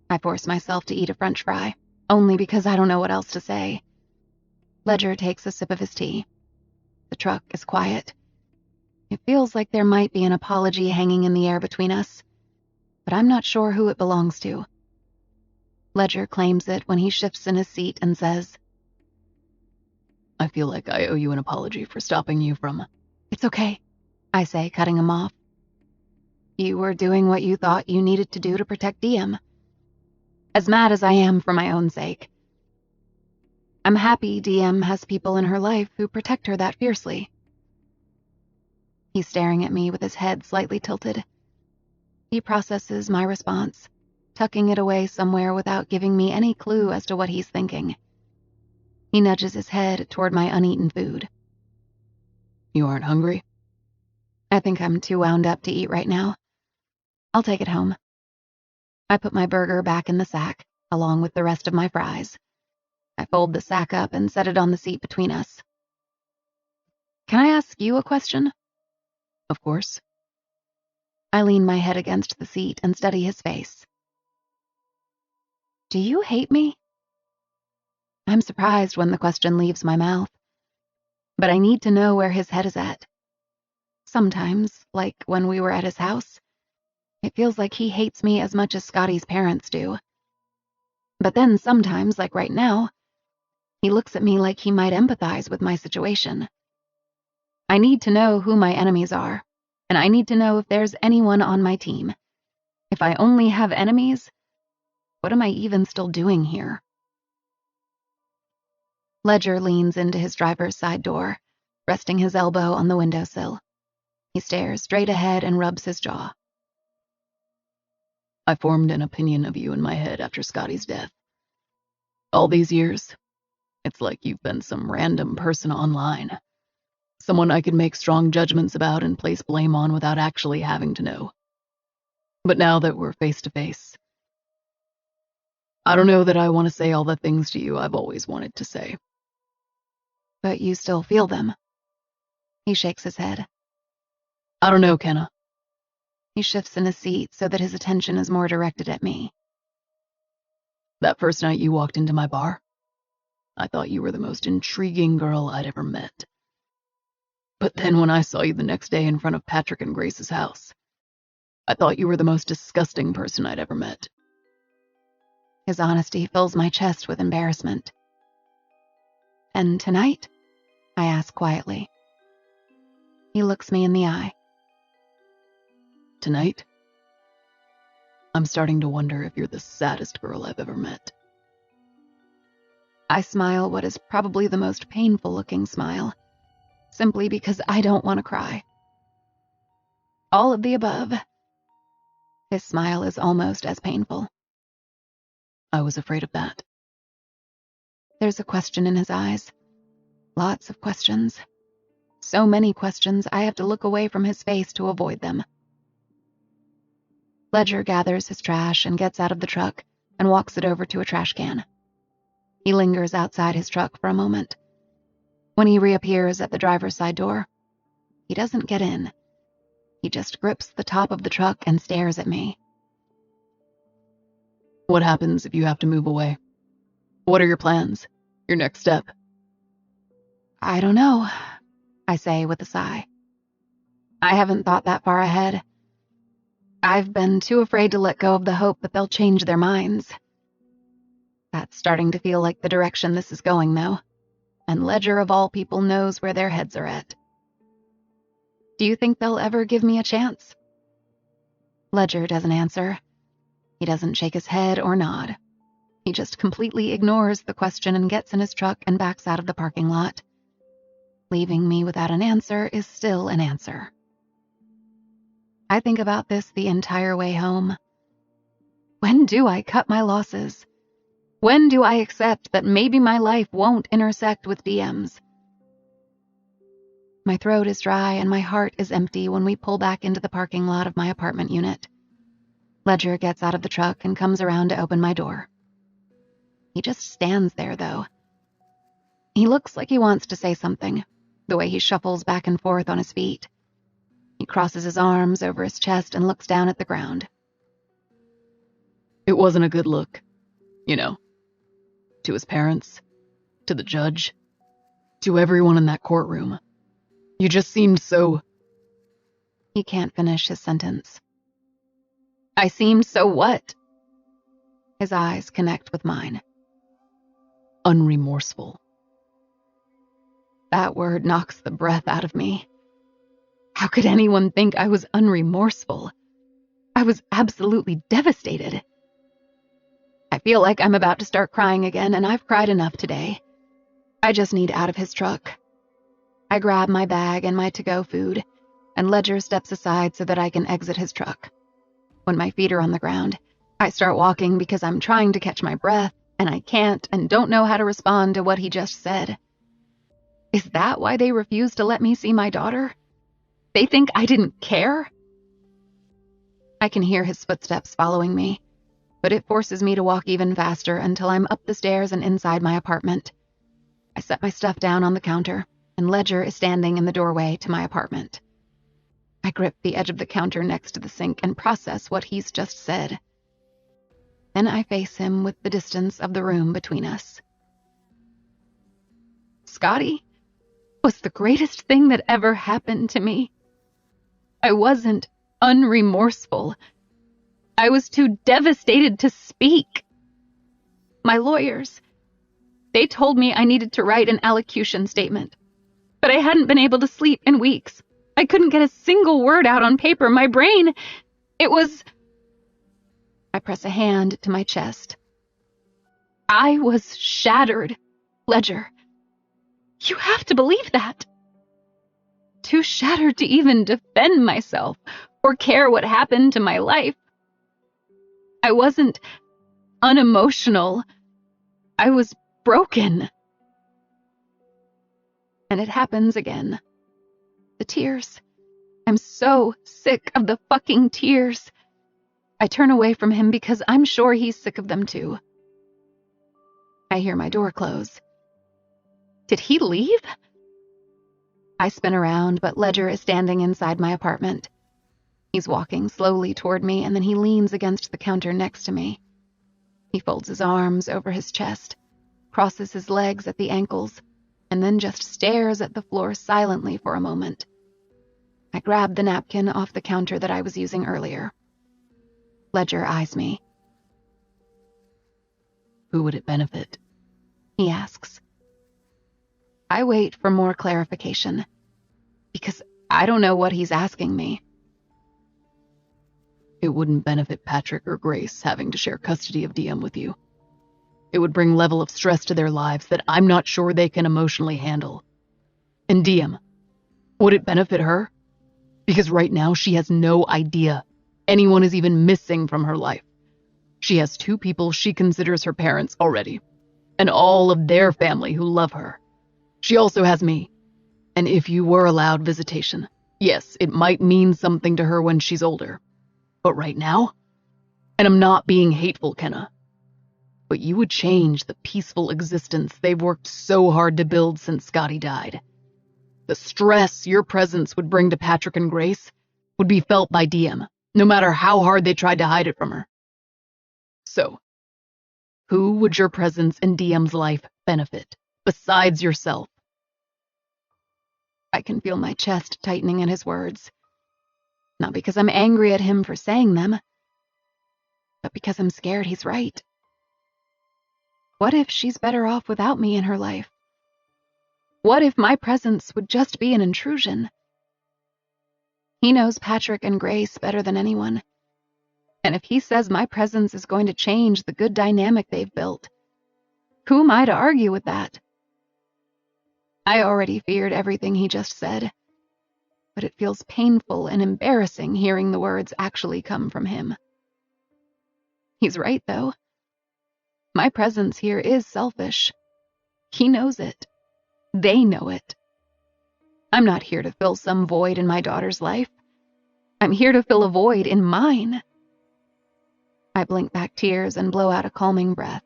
I force myself to eat a French fry, only because I don't know what else to say. Ledger takes a sip of his tea. The truck is quiet. It feels like there might be an apology hanging in the air between us, but I'm not sure who it belongs to. Ledger claims it when he shifts in his seat and says, I feel like I owe you an apology for stopping you from... It's okay, I say, cutting him off. You were doing what you thought you needed to do to protect Diem. As mad as I am for my own sake, I'm happy Diem has people in her life who protect her that fiercely. He's staring at me with his head slightly tilted. He processes my response, tucking it away somewhere without giving me any clue as to what he's thinking. He nudges his head toward my uneaten food. You aren't hungry? I think I'm too wound up to eat right now. I'll take it home. I put my burger back in the sack, along with the rest of my fries. I fold the sack up and set it on the seat between us. Can I ask you a question? Of course. I lean my head against the seat and study his face. Do you hate me? I'm surprised when the question leaves my mouth, but I need to know where his head is at. Sometimes, like when we were at his house, it feels like he hates me as much as Scotty's parents do. But then sometimes, like right now, he looks at me like he might empathize with my situation. I need to know who my enemies are, and I need to know if there's anyone on my team. If I only have enemies, what am I even still doing here? Ledger leans into his driver's side door, resting his elbow on the windowsill. He stares straight ahead and rubs his jaw. I formed an opinion of you in my head after Scotty's death. All these years, it's like you've been some random person online. Someone I could make strong judgments about and place blame on without actually having to know. But now that we're face to face, I don't know that I want to say all the things to you I've always wanted to say. But you still feel them. He shakes his head. I don't know, Kenna. He shifts in his seat so that his attention is more directed at me. That first night you walked into my bar, I thought you were the most intriguing girl I'd ever met. But then when I saw you the next day in front of Patrick and Grace's house, I thought you were the most disgusting person I'd ever met. His honesty fills my chest with embarrassment. And tonight? I ask quietly. He looks me in the eye. Tonight? I'm starting to wonder if you're the saddest girl I've ever met. I smile what is probably the most painful-looking smile, simply because I don't want to cry. All of the above. His smile is almost as painful. I was afraid of that. There's a question in his eyes. Lots of questions. So many questions, I have to look away from his face to avoid them. Ledger gathers his trash and gets out of the truck and walks it over to a trash can. He lingers outside his truck for a moment. When he reappears at the driver's side door, he doesn't get in. He just grips the top of the truck and stares at me. What happens if you have to move away? What are your plans? Your next step? I don't know, I say with a sigh. I haven't thought that far ahead. I've been too afraid to let go of the hope that they'll change their minds. That's starting to feel like the direction this is going, though, and Ledger of all people knows where their heads are at. Do you think they'll ever give me a chance? Ledger doesn't answer. He doesn't shake his head or nod. He just completely ignores the question and gets in his truck and backs out of the parking lot. Leaving me without an answer is still an answer. I think about this the entire way home. When do I cut my losses? When do I accept that maybe my life won't intersect with Diem's? My throat is dry and my heart is empty when we pull back into the parking lot of my apartment unit. Ledger gets out of the truck and comes around to open my door. He just stands there, though. He looks like he wants to say something, the way he shuffles back and forth on his feet. He crosses his arms over his chest and looks down at the ground. It wasn't a good look, you know. To his parents, to the judge, to everyone in that courtroom. You just seemed so... He can't finish his sentence. I seemed so what? His eyes connect with mine. Unremorseful. That word knocks the breath out of me. How could anyone think I was unremorseful? I was absolutely devastated. I feel like I'm about to start crying again, and I've cried enough today. I just need out of his truck. I grab my bag and my to-go food, and Ledger steps aside so that I can exit his truck. When my feet are on the ground, I start walking because I'm trying to catch my breath, and I can't and don't know how to respond to what he just said. Is that why they refuse to let me see my daughter? They think I didn't care? I can hear his footsteps following me, but it forces me to walk even faster until I'm up the stairs and inside my apartment. I set my stuff down on the counter, and Ledger is standing in the doorway to my apartment. I grip the edge of the counter next to the sink and process what he's just said. Then I face him with the distance of the room between us. Scotty was the greatest thing that ever happened to me. I wasn't unremorseful. I was too devastated to speak. My lawyers, they told me I needed to write an allocution statement, but I hadn't been able to sleep in weeks. I couldn't get a single word out on paper. My brain, it was... I press a hand to my chest. I was shattered, Ledger. You have to believe that. too shattered to even defend myself or care what happened to my life. I wasn't unemotional. I was broken. And it happens again. The tears. I'm so sick of the fucking tears. I turn away from him because I'm sure he's sick of them too. I hear my door close. Did he leave? I spin around, but Ledger is standing inside my apartment. He's walking slowly toward me, and then he leans against the counter next to me. He folds his arms over his chest, crosses his legs at the ankles, and then just stares at the floor silently for a moment. I grab the napkin off the counter that I was using earlier. Ledger eyes me. Who would it benefit? He asks. I wait for more clarification, because I don't know what he's asking me. It wouldn't benefit Patrick or Grace having to share custody of Diem with you. It would bring level of stress to their lives that I'm not sure they can emotionally handle. And Diem, would it benefit her? Because right now she has no idea anyone is even missing from her life. She has 2 people she considers her parents already, and all of their family who love her. She also has me. And if you were allowed visitation, yes, it might mean something to her when she's older. But right now, and I'm not being hateful, Kenna, but you would change the peaceful existence they've worked so hard to build since Scotty died. The stress your presence would bring to Patrick and Grace would be felt by Diem, no matter how hard they tried to hide it from her. So, who would your presence in Diem's life benefit, besides yourself? I can feel my chest tightening at his words. Not because I'm angry at him for saying them, but because I'm scared he's right. What if she's better off without me in her life? What if my presence would just be an intrusion? He knows Patrick and Grace better than anyone, and if he says my presence is going to change the good dynamic they've built, who am I to argue with that? I already feared everything he just said, but it feels painful and embarrassing hearing the words actually come from him. He's right, though. My presence here is selfish. He knows it. They know it. I'm not here to fill some void in my daughter's life. I'm here to fill a void in mine. I blink back tears and blow out a calming breath.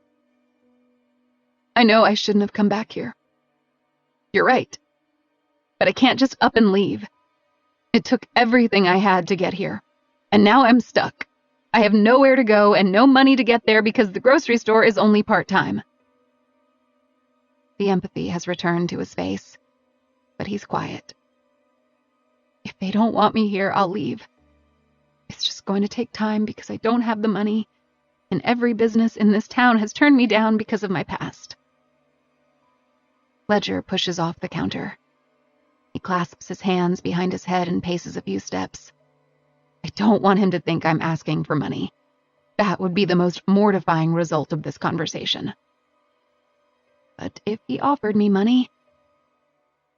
I know I shouldn't have come back here. You're right. But I can't just up and leave. It took everything I had to get here, and now I'm stuck. I have nowhere to go and no money to get there because the grocery store is only part-time. The empathy has returned to his face, but he's quiet. If they don't want me here, I'll leave. It's just going to take time because I don't have the money, and every business in this town has turned me down because of my past. Ledger pushes off the counter. He clasps his hands behind his head and paces a few steps. I don't want him to think I'm asking for money. That would be the most mortifying result of this conversation. But if he offered me money,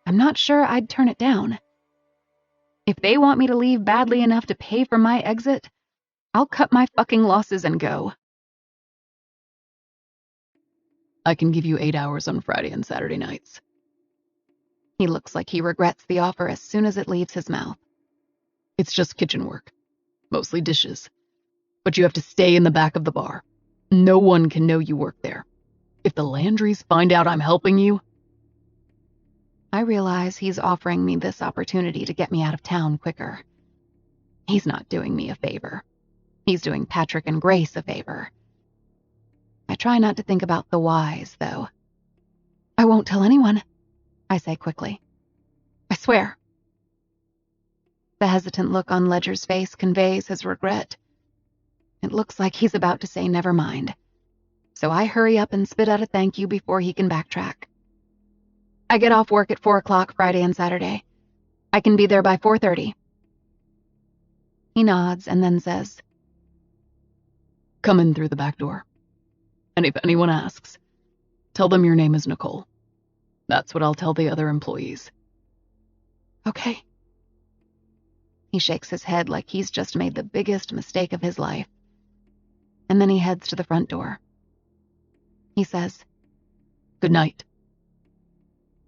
I'm not sure I'd turn it down. If they want me to leave badly enough to pay for my exit, I'll cut my fucking losses and go. I can give you 8 hours on Friday and Saturday nights. He looks like he regrets the offer as soon as it leaves his mouth. It's just kitchen work. Mostly dishes. But you have to stay in the back of the bar. No one can know you work there. If the Landrys find out I'm helping you... I realize he's offering me this opportunity to get me out of town quicker. He's not doing me a favor. He's doing Patrick and Grace a favor. I try not to think about the whys, though. I won't tell anyone, I say quickly. I swear. The hesitant look on Ledger's face conveys his regret. It looks like he's about to say never mind, so I hurry up and spit out a thank you before he can backtrack. I get off work at 4 o'clock Friday and Saturday. I can be there by 4:30. He nods and then says, Come in through the back door. And if anyone asks, tell them your name is Nicole. That's what I'll tell the other employees. Okay. He shakes his head like he's just made the biggest mistake of his life. And then he heads to the front door. He says, "Good night."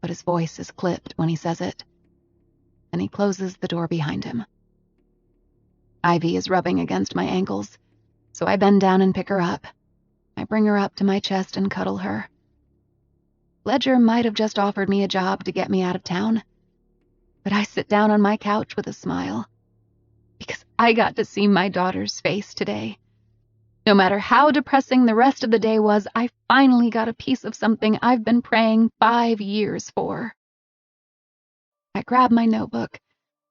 But his voice is clipped when he says it. And he closes the door behind him. Ivy is rubbing against my ankles, so I bend down and pick her up. I bring her up to my chest and cuddle her. Ledger might have just offered me a job to get me out of town, but I sit down on my couch with a smile, because I got to see my daughter's face today. No matter how depressing the rest of the day was, I finally got a piece of something I've been praying 5 years for. I grab my notebook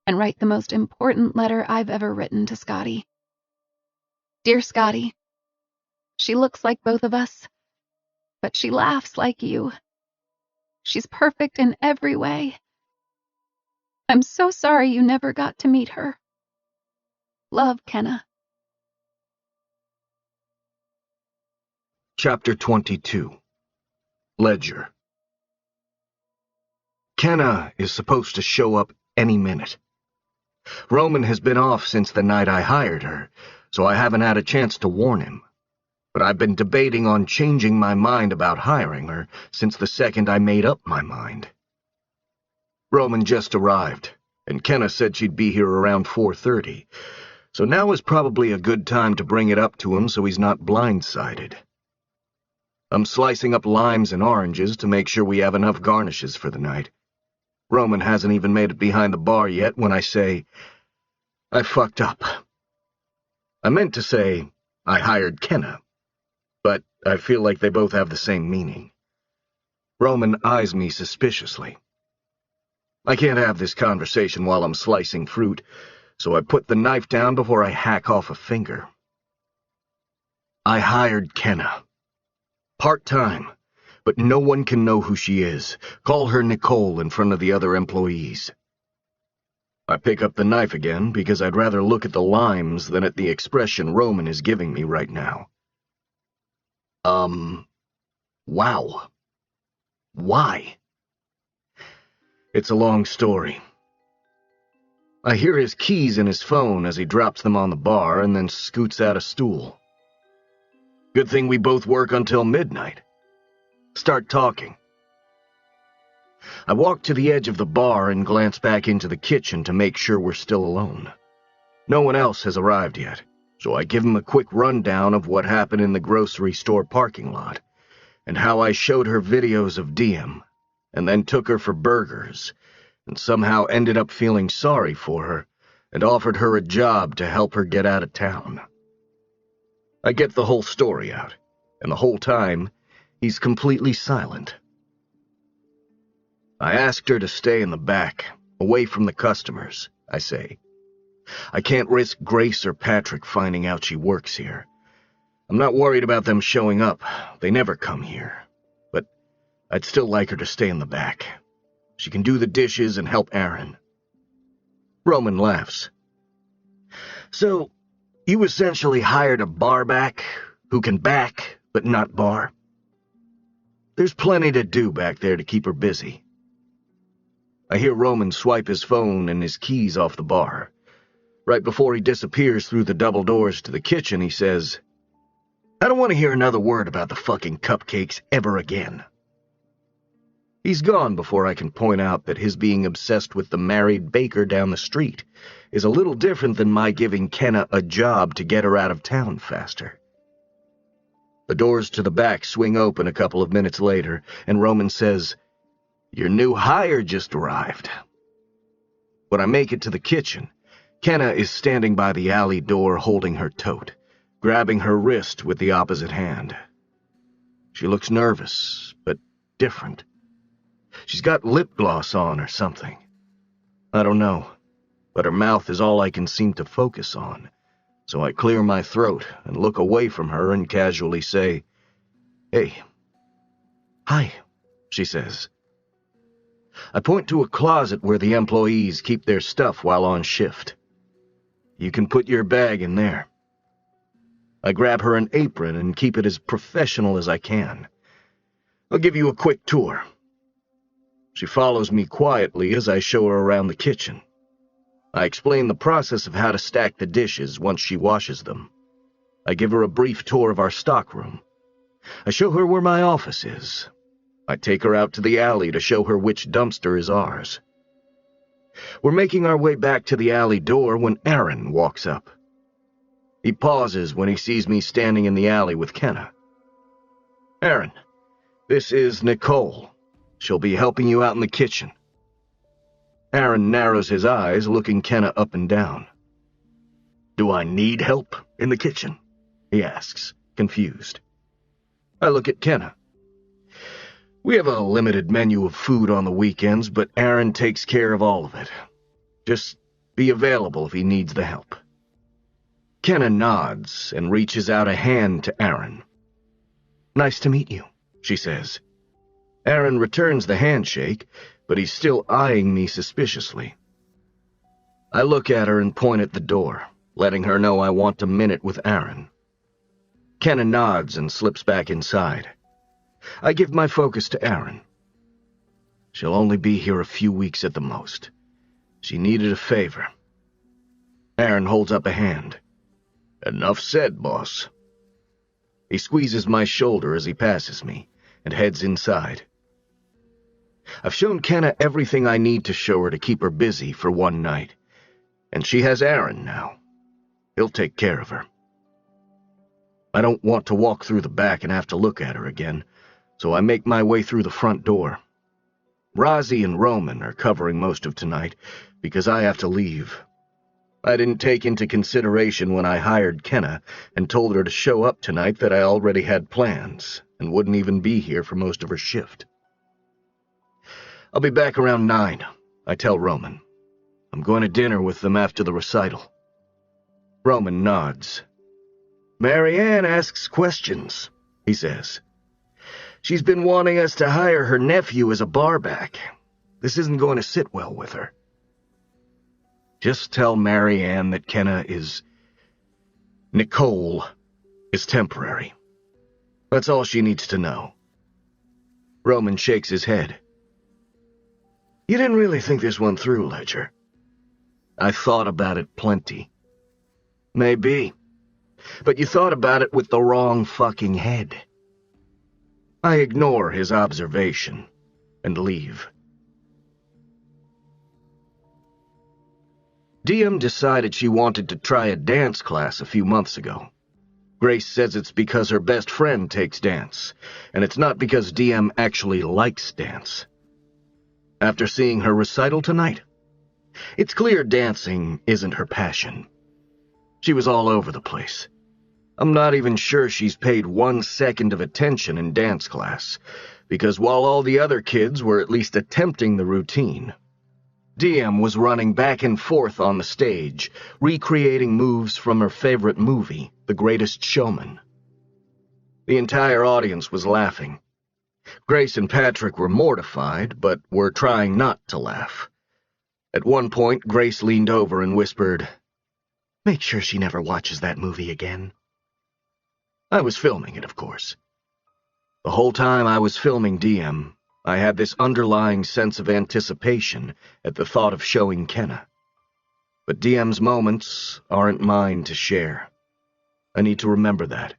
and write the most important letter I've ever written to Scotty. Dear Scotty, she looks like both of us, but she laughs like you. She's perfect in every way. I'm so sorry you never got to meet her. Love, Kenna. Chapter 22. Ledger. Kenna is supposed to show up any minute. Roman has been off since the night I hired her, so I haven't had a chance to warn him. But I've been debating on changing my mind about hiring her since the second I made up my mind. Roman just arrived, and Kenna said she'd be here around 4:30, so now is probably a good time to bring it up to him so he's not blindsided. I'm slicing up limes and oranges to make sure we have enough garnishes for the night. Roman hasn't even made it behind the bar yet when I say, I fucked up. I meant to say, I hired Kenna, but I feel like they both have the same meaning. Roman eyes me suspiciously. I can't have this conversation while I'm slicing fruit, so I put the knife down before I hack off a finger. I hired Kenna. Part-time, but no one can know who she is. Call her Nicole in front of the other employees. I pick up the knife again because I'd rather look at the limes than at the expression Roman is giving me right now. Wow. Why? It's a long story. I hear his keys in his phone as he drops them on the bar and then scoots out a stool. Good thing we both work until midnight. Start talking. I walk to the edge of the bar and glance back into the kitchen to make sure we're still alone. No one else has arrived yet, so I give him a quick rundown of what happened in the grocery store parking lot, and how I showed her videos of Diem, and then took her for burgers, and somehow ended up feeling sorry for her, and offered her a job to help her get out of town. I get the whole story out, and the whole time, he's completely silent. I asked her to stay in the back, away from the customers, I say. I can't risk Grace or Patrick finding out she works here. I'm not worried about them showing up. They never come here. But I'd still like her to stay in the back. She can do the dishes and help Aaron. Roman laughs. So, you essentially hired a barback who can back, but not bar? There's plenty to do back there to keep her busy. I hear Roman swipe his phone and his keys off the bar. Right before he disappears through the double doors to the kitchen, he says, I don't want to hear another word about the fucking cupcakes ever again. He's gone before I can point out that his being obsessed with the married baker down the street is a little different than my giving Kenna a job to get her out of town faster. The doors to the back swing open a couple of minutes later, and Roman says, Your new hire just arrived. When I make it to the kitchen, Kenna is standing by the alley door holding her tote, grabbing her wrist with the opposite hand. She looks nervous, but different. She's got lip gloss on or something. I don't know, but her mouth is all I can seem to focus on, so I clear my throat and look away from her and casually say, Hey. Hi, she says. I point to a closet where the employees keep their stuff while on shift. You can put your bag in there. I grab her an apron and keep it as professional as I can. I'll give you a quick tour. She follows me quietly as I show her around the kitchen. I explain the process of how to stack the dishes once she washes them. I give her a brief tour of our stockroom. I show her where my office is. I take her out to the alley to show her which dumpster is ours. We're making our way back to the alley door when Aaron walks up. He pauses when he sees me standing in the alley with Kenna. "Aaron, this is Nicole. She'll be helping you out in the kitchen." Aaron narrows his eyes, looking Kenna up and down. "Do I need help in the kitchen?" he asks, confused. I look at Kenna. "We have a limited menu of food on the weekends, but Aaron takes care of all of it. Just be available if he needs the help." Kenna nods and reaches out a hand to Aaron. "Nice to meet you," she says. Aaron returns the handshake, but he's still eyeing me suspiciously. I look at her and point at the door, letting her know I want a minute with Aaron. Kenna nods and slips back inside. I give my focus to Aaron. She'll only be here a few weeks at the most. She needed a favor. Aaron holds up a hand. "Enough said, boss." He squeezes my shoulder as he passes me and heads inside. I've shown Kenna everything I need to show her to keep her busy for one night, and she has Aaron now. He'll take care of her. I don't want to walk through the back and have to look at her again, so I make my way through the front door. Rozzy and Roman are covering most of tonight because I have to leave. I didn't take into consideration when I hired Kenna and told her to show up tonight that I already had plans and wouldn't even be here for most of her shift. "I'll be back around 9, I tell Roman. "I'm going to dinner with them after the recital." Roman nods. "Mary Ann asks questions," he says. "She's been wanting us to hire her nephew as a barback. This isn't going to sit well with her." "Just tell Mary Ann that Nicole is temporary. That's all she needs to know." Roman shakes his head. "You didn't really think this one through, Ledger." "I thought about it plenty." "Maybe. But you thought about it with the wrong fucking head." I ignore his observation and leave. Diem decided she wanted to try a dance class a few months ago. Grace says it's because her best friend takes dance, and it's not because Diem actually likes dance. After seeing her recital tonight, it's clear dancing isn't her passion. She was all over the place. I'm not even sure she's paid 1 second of attention in dance class, because while all the other kids were at least attempting the routine, Diem was running back and forth on the stage, recreating moves from her favorite movie, The Greatest Showman. The entire audience was laughing. Grace and Patrick were mortified, but were trying not to laugh. At one point, Grace leaned over and whispered, "Make sure she never watches that movie again." I was filming it, of course. The whole time I was filming Diem, I had this underlying sense of anticipation at the thought of showing Kenna. But Diem's moments aren't mine to share. I need to remember that.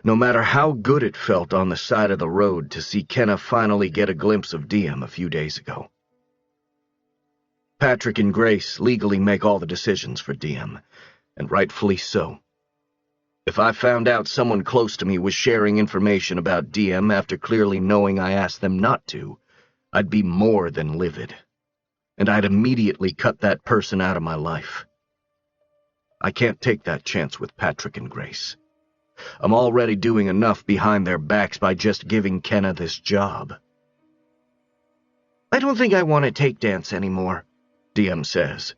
No matter how good it felt on the side of the road to see Kenna finally get a glimpse of Diem a few days ago. Patrick and Grace legally make all the decisions for Diem, and rightfully so. If I found out someone close to me was sharing information about Diem after clearly knowing I asked them not to, I'd be more than livid, and I'd immediately cut that person out of my life. I can't take that chance with Patrick and Grace. I'm already doing enough behind their backs by just giving Kenna this job. "I don't think I want to take dance anymore," Diem says.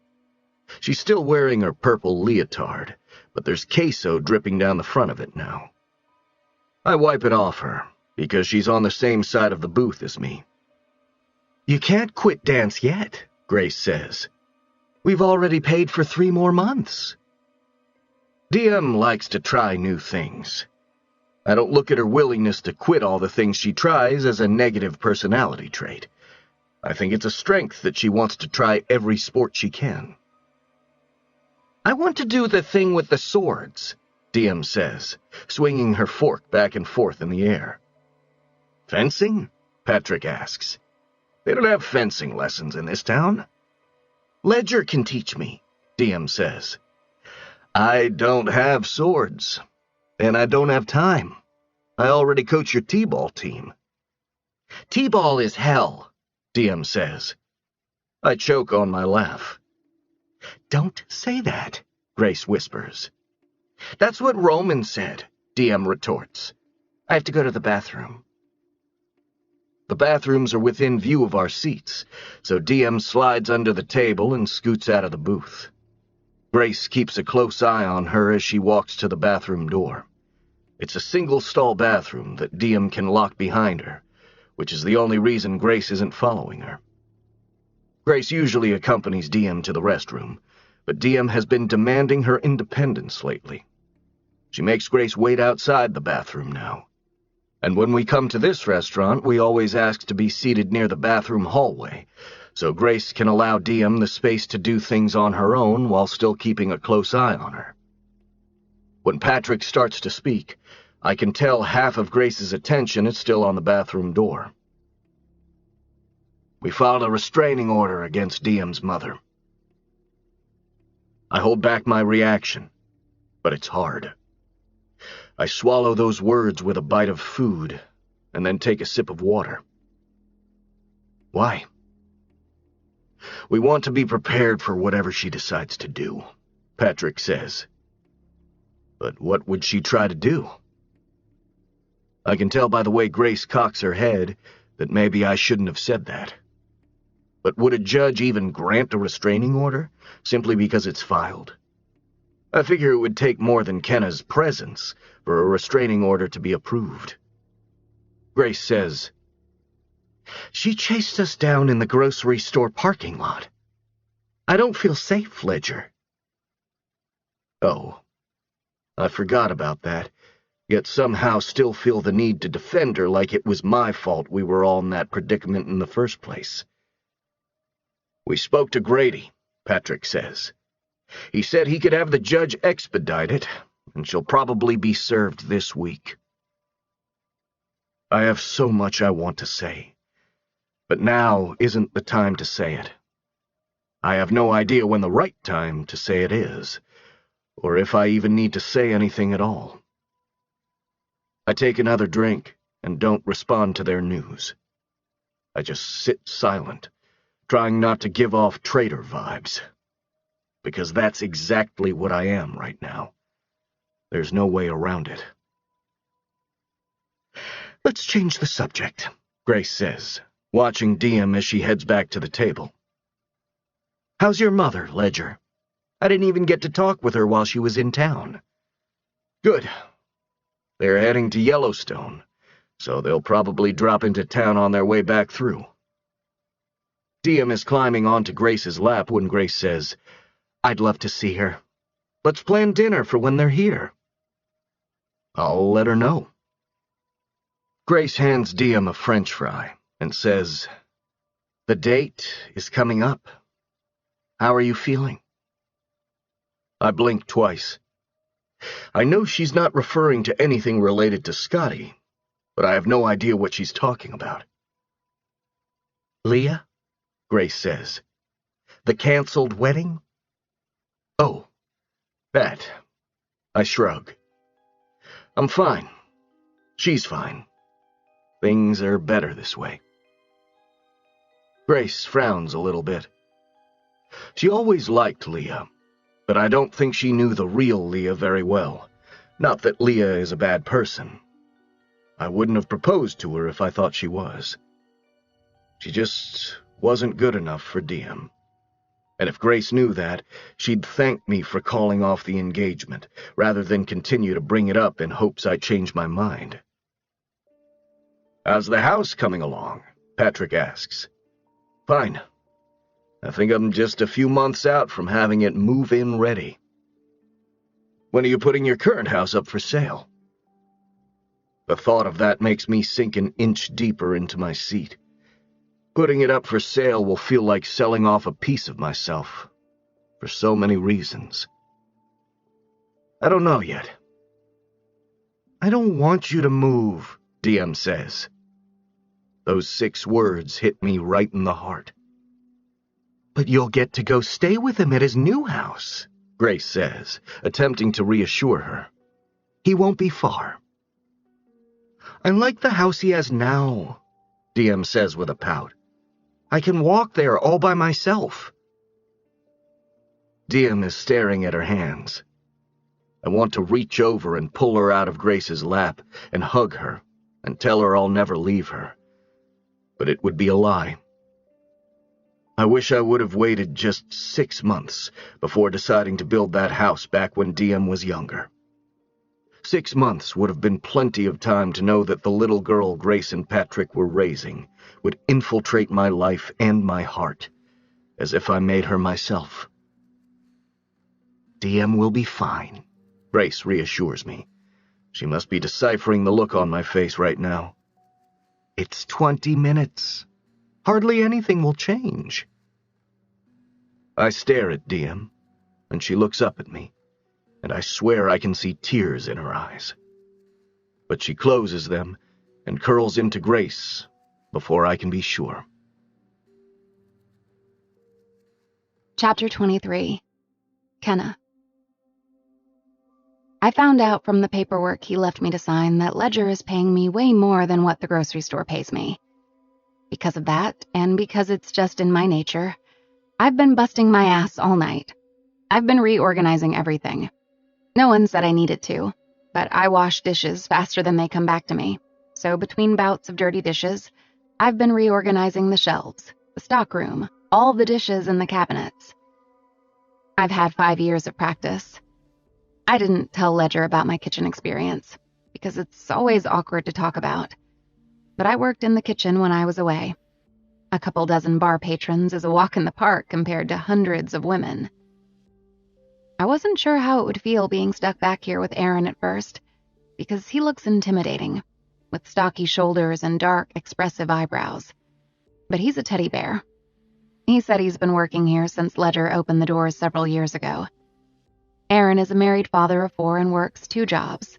She's still wearing her purple leotard, but there's queso dripping down the front of it now. I wipe it off her, because she's on the same side of the booth as me. "You can't quit dance yet," Grace says. "We've already paid for 3 more months." Diem likes to try new things. I don't look at her willingness to quit all the things she tries as a negative personality trait. I think it's a strength that she wants to try every sport she can. I want to do the thing with the swords, Diem says, swinging her fork back and forth in the air. Fencing? Patrick asks. They don't have fencing lessons in this town. Ledger can teach me, Diem says. I don't have swords, and I don't have time. I already coach your t-ball team. T-ball is hell, Diem says. I choke on my laugh. Don't say that, Grace whispers. That's what Roman said, Diem retorts. I have to go to the bathroom. The bathrooms are within view of our seats, so Diem slides under the table and scoots out of the booth. Grace keeps a close eye on her as she walks to the bathroom door. It's a single-stall bathroom that Diem can lock behind her, which is the only reason Grace isn't following her. Grace usually accompanies Diem to the restroom, but Diem has been demanding her independence lately. She makes Grace wait outside the bathroom now. And when we come to this restaurant, we always ask to be seated near the bathroom hallway, so Grace can allow Diem the space to do things on her own while still keeping a close eye on her. When Patrick starts to speak, I can tell half of Grace's attention is still on the bathroom door. We filed a restraining order against Diem's mother. I hold back my reaction, but it's hard. I swallow those words with a bite of food, and then take a sip of water. Why? We want to be prepared for whatever she decides to do, Patrick says. But what would she try to do? I can tell by the way Grace cocks her head that maybe I shouldn't have said that. But would a judge even grant a restraining order, simply because it's filed? I figure it would take more than Kenna's presence for a restraining order to be approved. Grace says, She chased us down in the grocery store parking lot. I don't feel safe, Ledger. Oh, I forgot about that, yet somehow still feel the need to defend her like it was my fault we were all in that predicament in the first place. We spoke to Grady, Patrick says. He said he could have the judge expedite it, and she'll probably be served this week. I have so much I want to say, but now isn't the time to say it. I have no idea when the right time to say it is, or if I even need to say anything at all. I take another drink and don't respond to their news. I just sit silent, trying not to give off traitor vibes. Because that's exactly what I am right now. There's no way around it. Let's change the subject, Grace says, watching Diem as she heads back to the table. How's your mother, Ledger? I didn't even get to talk with her while she was in town. Good. They're heading to Yellowstone, so they'll probably drop into town on their way back through. Diem is climbing onto Grace's lap when Grace says, I'd love to see her. Let's plan dinner for when they're here. I'll let her know. Grace hands Diem a French fry and says, The date is coming up. How are you feeling? I blink twice. I know she's not referring to anything related to Scotty, but I have no idea what she's talking about. Leah? Grace says. The canceled wedding? Oh, that. I shrug. I'm fine. She's fine. Things are better this way. Grace frowns a little bit. She always liked Leah, but I don't think she knew the real Leah very well. Not that Leah is a bad person. I wouldn't have proposed to her if I thought she was. She just wasn't good enough for Diem. And if Grace knew that, she'd thank me for calling off the engagement, rather than continue to bring it up in hopes I'd change my mind. How's the house coming along? Patrick asks. Fine. I think I'm just a few months out from having it move-in ready. When are you putting your current house up for sale? The thought of that makes me sink an inch deeper into my seat. Putting it up for sale will feel like selling off a piece of myself, for so many reasons. I don't know yet. I don't want you to move, Diem says. Those 6 words hit me right in the heart. But you'll get to go stay with him at his new house, Grace says, attempting to reassure her. He won't be far. I like the house he has now, Diem says with a pout. I can walk there all by myself. Diem is staring at her hands. I want to reach over and pull her out of Grace's lap and hug her and tell her I'll never leave her. But it would be a lie. I wish I would have waited just 6 months before deciding to build that house back when Diem was younger. 6 months would have been plenty of time to know that the little girl Grace and Patrick were raising would infiltrate my life and my heart, as if I made her myself. Diem will be fine, Grace reassures me. She must be deciphering the look on my face right now. It's 20 minutes. Hardly anything will change. I stare at Diem, and she looks up at me, and I swear I can see tears in her eyes. But she closes them and curls into Grace before I can be sure. Chapter 23. Kenna. I found out from the paperwork he left me to sign that Ledger is paying me way more than what the grocery store pays me. Because of that, and because it's just in my nature, I've been busting my ass all night. I've been reorganizing everything. No one said I needed to, but I wash dishes faster than they come back to me. So between bouts of dirty dishes, I've been reorganizing the shelves, the stockroom, all the dishes in the cabinets. I've had 5 years of practice. I didn't tell Ledger about my kitchen experience, because it's always awkward to talk about. But I worked in the kitchen when I was away. A couple dozen bar patrons is a walk in the park compared to hundreds of women. I wasn't sure how it would feel being stuck back here with Aaron at first, because he looks intimidating, with stocky shoulders and dark, expressive eyebrows. But he's a teddy bear. He said he's been working here since Ledger opened the doors several years ago. Aaron is a married father of 4 and works 2 jobs: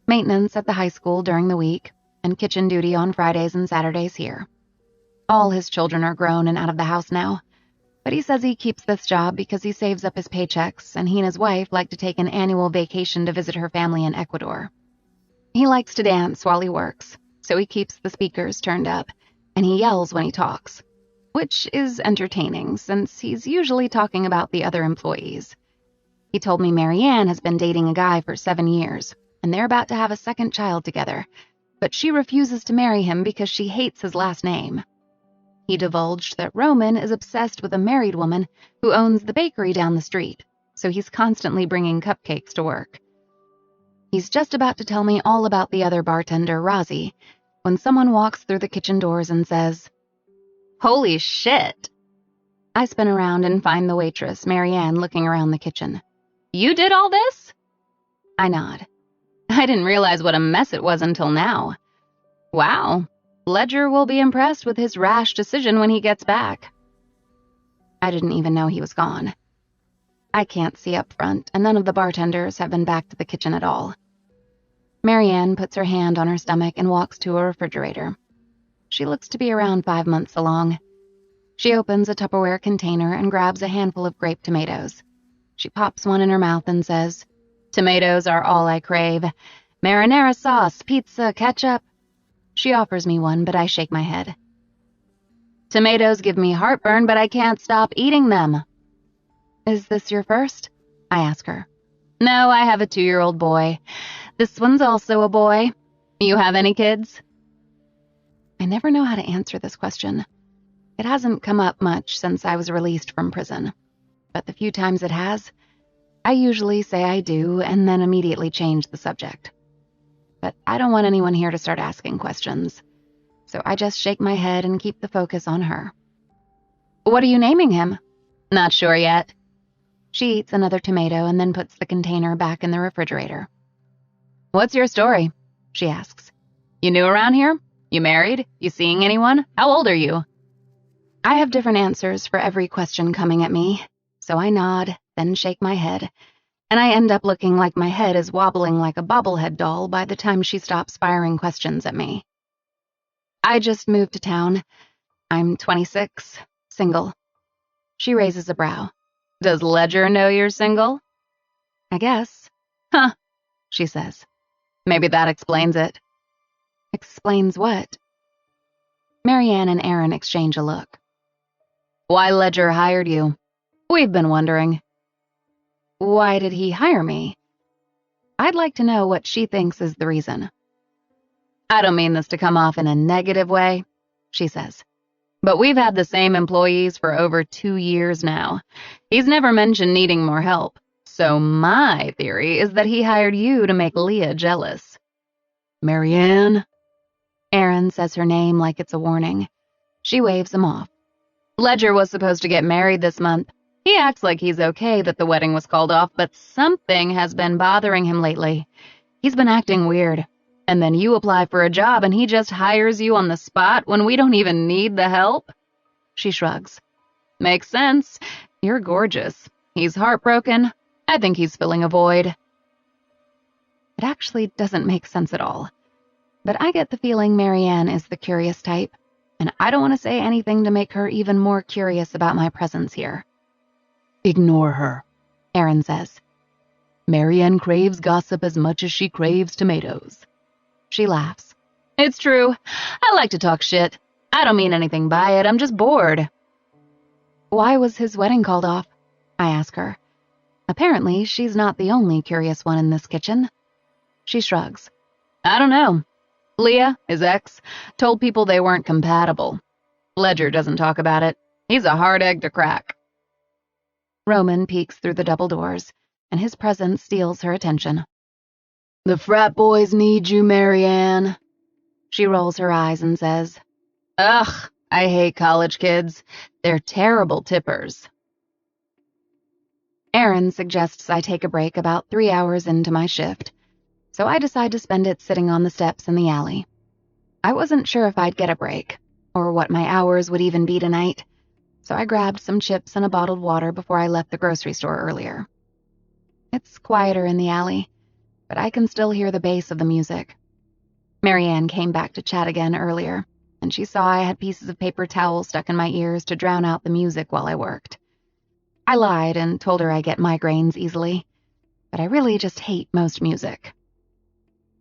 maintenance at the high school during the week, and kitchen duty on Fridays and Saturdays here. All his children are grown and out of the house now, but he says he keeps this job because he saves up his paychecks, and he and his wife like to take an annual vacation to visit her family in Ecuador. He likes to dance while he works, so he keeps the speakers turned up, and he yells when he talks, which is entertaining since he's usually talking about the other employees. He told me Marianne has been dating a guy for 7 years, and they're about to have a second child together, but she refuses to marry him because she hates his last name. He divulged that Roman is obsessed with a married woman who owns the bakery down the street, so he's constantly bringing cupcakes to work. He's just about to tell me all about the other bartender, Rozzy, when someone walks through the kitchen doors and says, "Holy shit!" I spin around and find the waitress, Marianne, looking around the kitchen. "You did all this?" I nod. I didn't realize what a mess it was until now. Wow, Ledger will be impressed with his rash decision when he gets back. I didn't even know he was gone. I can't see up front, and none of the bartenders have been back to the kitchen at all. Marianne puts her hand on her stomach and walks to a refrigerator. She looks to be around 5 months along. She opens a Tupperware container and grabs a handful of grape tomatoes. She pops one in her mouth and says, "Tomatoes are all I crave. Marinara sauce, pizza, ketchup." She offers me one, but I shake my head. "Tomatoes give me heartburn, but I can't stop eating them." "Is this your first?" I ask her. "No, I have a 2-year-old boy. This one's also a boy. You have any kids?" I never know how to answer this question. It hasn't come up much since I was released from prison. But the few times it has, I usually say I do and then immediately change the subject. But I don't want anyone here to start asking questions, so I just shake my head and keep the focus on her. "What are you naming him?" "Not sure yet." She eats another tomato and then puts the container back in the refrigerator. "What's your story?" she asks. "You new around here? You married? You seeing anyone? How old are you?" I have different answers for every question coming at me, so I nod, then shake my head, and I end up looking like my head is wobbling like a bobblehead doll by the time she stops firing questions at me. I just moved to town. I'm 26, single. She raises a brow. Does Ledger know you're single? I guess. Huh, she says. Maybe that explains it. Explains what? Marianne and Aaron exchange a look. Why Ledger hired you? We've been wondering. Why did he hire me? I'd like to know what she thinks is the reason. I don't mean this to come off in a negative way, she says. But we've had the same employees for over 2 years now. He's never mentioned needing more help. So my theory is that he hired you to make Leah jealous. Marianne? Aaron says her name like it's a warning. She waves him off. Ledger was supposed to get married this month. He acts like he's okay that the wedding was called off, but something has been bothering him lately. He's been acting weird. And then you apply for a job and he just hires you on the spot when we don't even need the help? She shrugs. Makes sense. You're gorgeous. He's heartbroken. I think he's filling a void. It actually doesn't make sense at all. But I get the feeling Marianne is the curious type, and I don't want to say anything to make her even more curious about my presence here. Ignore her, Aaron says. Marianne craves gossip as much as she craves tomatoes. She laughs. It's true. I like to talk shit. I don't mean anything by it. I'm just bored. Why was his wedding called off? I ask her. Apparently, she's not the only curious one in this kitchen. She shrugs. I don't know. Leah, his ex, told people they weren't compatible. Ledger doesn't talk about it. He's a hard egg to crack. Roman peeks through the double doors, and his presence steals her attention. The frat boys need you, Marianne. She rolls her eyes and says, Ugh, I hate college kids. They're terrible tippers. Aaron suggests I take a break about 3 hours into my shift, so I decide to spend it sitting on the steps in the alley. I wasn't sure if I'd get a break, or what my hours would even be tonight, so I grabbed some chips and a bottled water before I left the grocery store earlier. It's quieter in the alley, but I can still hear the bass of the music. Marianne came back to chat again earlier, and she saw I had pieces of paper towel stuck in my ears to drown out the music while I worked. I lied and told her I get migraines easily, but I really just hate most music.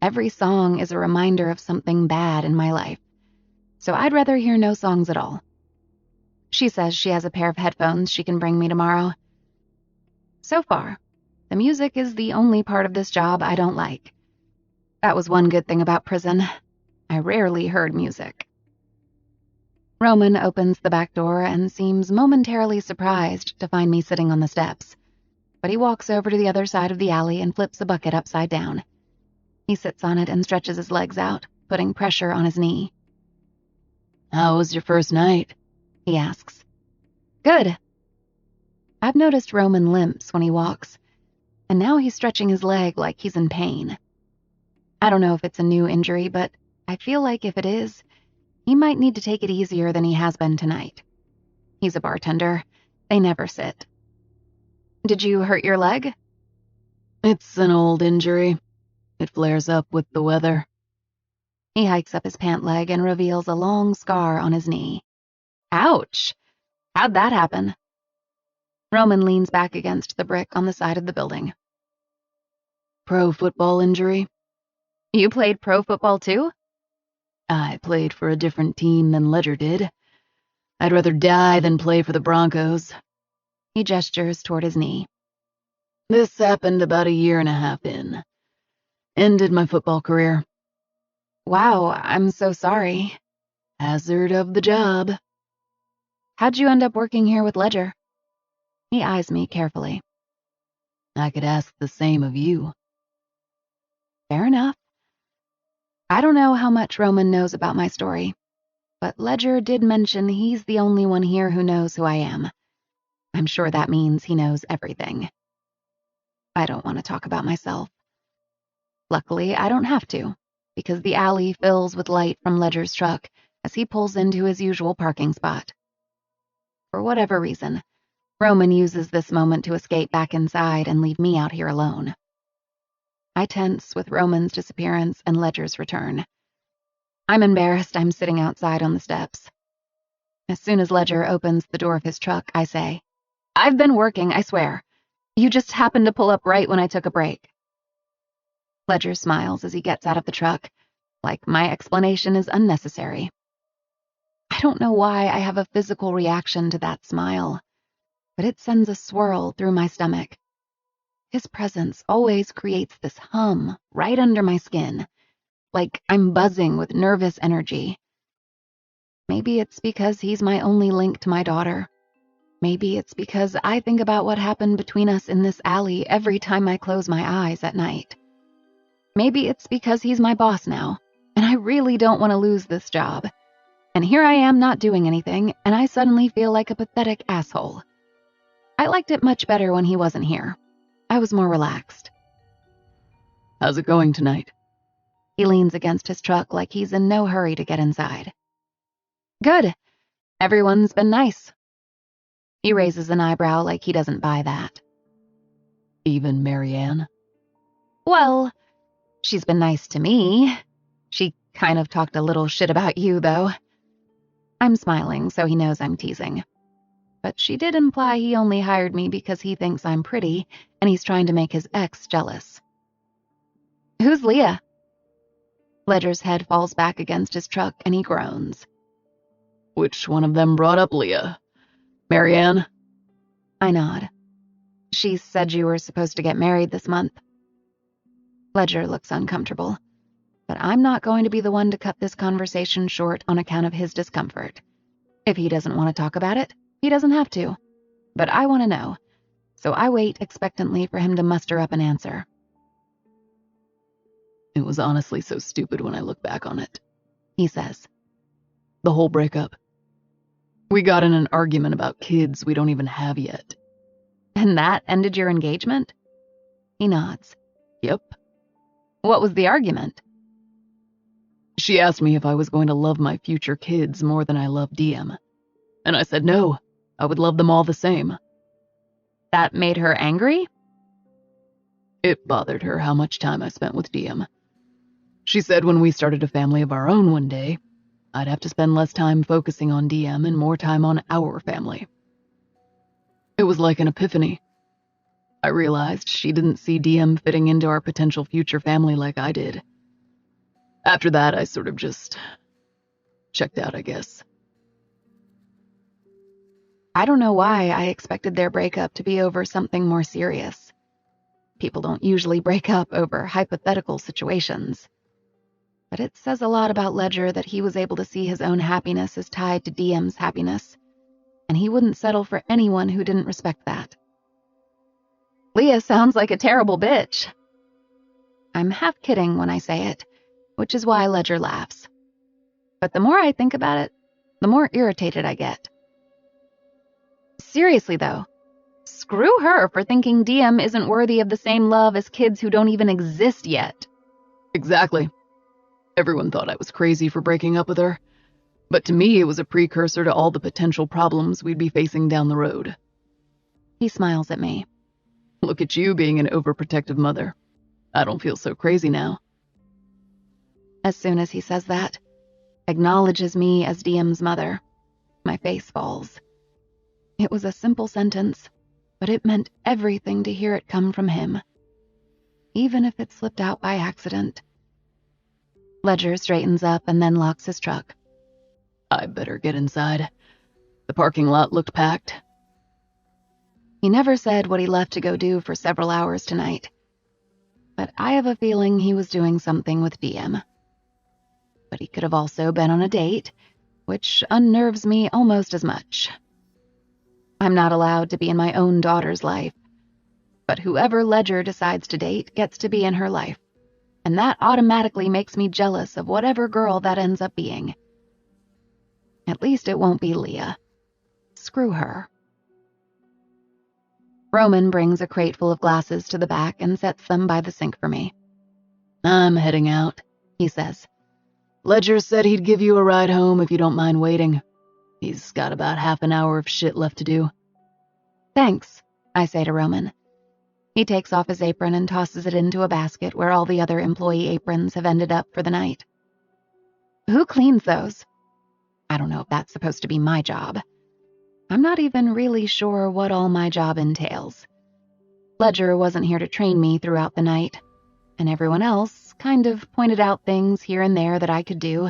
Every song is a reminder of something bad in my life, so I'd rather hear no songs at all. She says she has a pair of headphones she can bring me tomorrow. So far, the music is the only part of this job I don't like. That was one good thing about prison. I rarely heard music. Roman opens the back door and seems momentarily surprised to find me sitting on the steps, but he walks over to the other side of the alley and flips a bucket upside down. He sits on it and stretches his legs out, putting pressure on his knee. How was your first night? He asks. Good. I've noticed Roman limps when he walks, and now he's stretching his leg like he's in pain. I don't know if it's a new injury, but I feel like if it is, he might need to take it easier than he has been tonight. He's a bartender. They never sit. Did you hurt your leg? It's an old injury. It flares up with the weather. He hikes up his pant leg and reveals a long scar on his knee. Ouch! How'd that happen? Roman leans back against the brick on the side of the building. Pro football injury. You played pro football too? I played for a different team than Ledger did. I'd rather die than play for the Broncos. He gestures toward his knee. This happened about 1.5 years in. Ended my football career. Wow, I'm so sorry. Hazard of the job. How'd you end up working here with Ledger? He eyes me carefully. I could ask the same of you. Fair enough. I don't know how much Roman knows about my story, but Ledger did mention he's the only one here who knows who I am. I'm sure that means he knows everything. I don't want to talk about myself. Luckily, I don't have to, because the alley fills with light from Ledger's truck as he pulls into his usual parking spot. For whatever reason, Roman uses this moment to escape back inside and leave me out here alone. I tense with Roman's disappearance and Ledger's return. I'm embarrassed I'm sitting outside on the steps. As soon as Ledger opens the door of his truck, I say, "I've been working, I swear. You just happened to pull up right when I took a break." Ledger smiles as he gets out of the truck, like my explanation is unnecessary. I don't know why I have a physical reaction to that smile, but it sends a swirl through my stomach. His presence always creates this hum right under my skin, like I'm buzzing with nervous energy. Maybe it's because he's my only link to my daughter. Maybe it's because I think about what happened between us in this alley every time I close my eyes at night. Maybe it's because he's my boss now, and I really don't want to lose this job. And here I am not doing anything, and I suddenly feel like a pathetic asshole. I liked it much better when he wasn't here. I was more relaxed. How's it going tonight? He leans against his truck like he's in no hurry to get inside. Good. Everyone's been nice. He raises an eyebrow like he doesn't buy that. Even Marianne? Well, she's been nice to me. She kind of talked a little shit about you, though. I'm smiling, so he knows I'm teasing. But she did imply he only hired me because he thinks I'm pretty, and he's trying to make his ex jealous. Who's Leah? Ledger's head falls back against his truck, and he groans. Which one of them brought up Leah? Marianne? I nod. She said you were supposed to get married this month. Ledger looks uncomfortable, but I'm not going to be the one to cut this conversation short on account of his discomfort. If he doesn't want to talk about it, he doesn't have to. But I want to know, so I wait expectantly for him to muster up an answer. It was honestly so stupid when I look back on it, he says. The whole breakup. We got in an argument about kids we don't even have yet. And that ended your engagement? He nods. Yep. What was the argument? She asked me if I was going to love my future kids more than I love Diem. And I said no, I would love them all the same. That made her angry? It bothered her how much time I spent with Diem. She said when we started a family of our own one day, I'd have to spend less time focusing on Diem and more time on our family. It was like an epiphany. I realized she didn't see Diem fitting into our potential future family like I did. After that, I sort of just checked out, I guess. I don't know why I expected their breakup to be over something more serious. People don't usually break up over hypothetical situations. But it says a lot about Ledger that he was able to see his own happiness as tied to Diem's happiness, and he wouldn't settle for anyone who didn't respect that. Leah sounds like a terrible bitch. I'm half kidding when I say it, which is why Ledger laughs. But the more I think about it, the more irritated I get. Seriously, though, screw her for thinking Diem isn't worthy of the same love as kids who don't even exist yet. Exactly. Everyone thought I was crazy for breaking up with her, but to me it was a precursor to all the potential problems we'd be facing down the road. He smiles at me. Look at you being an overprotective mother. I don't feel so crazy now. As soon as he says that, acknowledges me as Diem's mother, my face falls. It was a simple sentence, but it meant everything to hear it come from him, even if it slipped out by accident. Ledger straightens up and then locks his truck. I better get inside. The parking lot looked packed. He never said what he left to go do for several hours tonight, but I have a feeling he was doing something with Diem. But he could have also been on a date, which unnerves me almost as much. I'm not allowed to be in my own daughter's life, but whoever Ledger decides to date gets to be in her life, and that automatically makes me jealous of whatever girl that ends up being. At least it won't be Leah. Screw her. Roman brings a crate full of glasses to the back and sets them by the sink for me. I'm heading out, he says. Ledger said he'd give you a ride home if you don't mind waiting. He's got about half an hour of shit left to do. Thanks, I say to Roman. He takes off his apron and tosses it into a basket where all the other employee aprons have ended up for the night. Who cleans those? I don't know if that's supposed to be my job. I'm not even really sure what all my job entails. Ledger wasn't here to train me throughout the night, and everyone else kind of pointed out things here and there that I could do,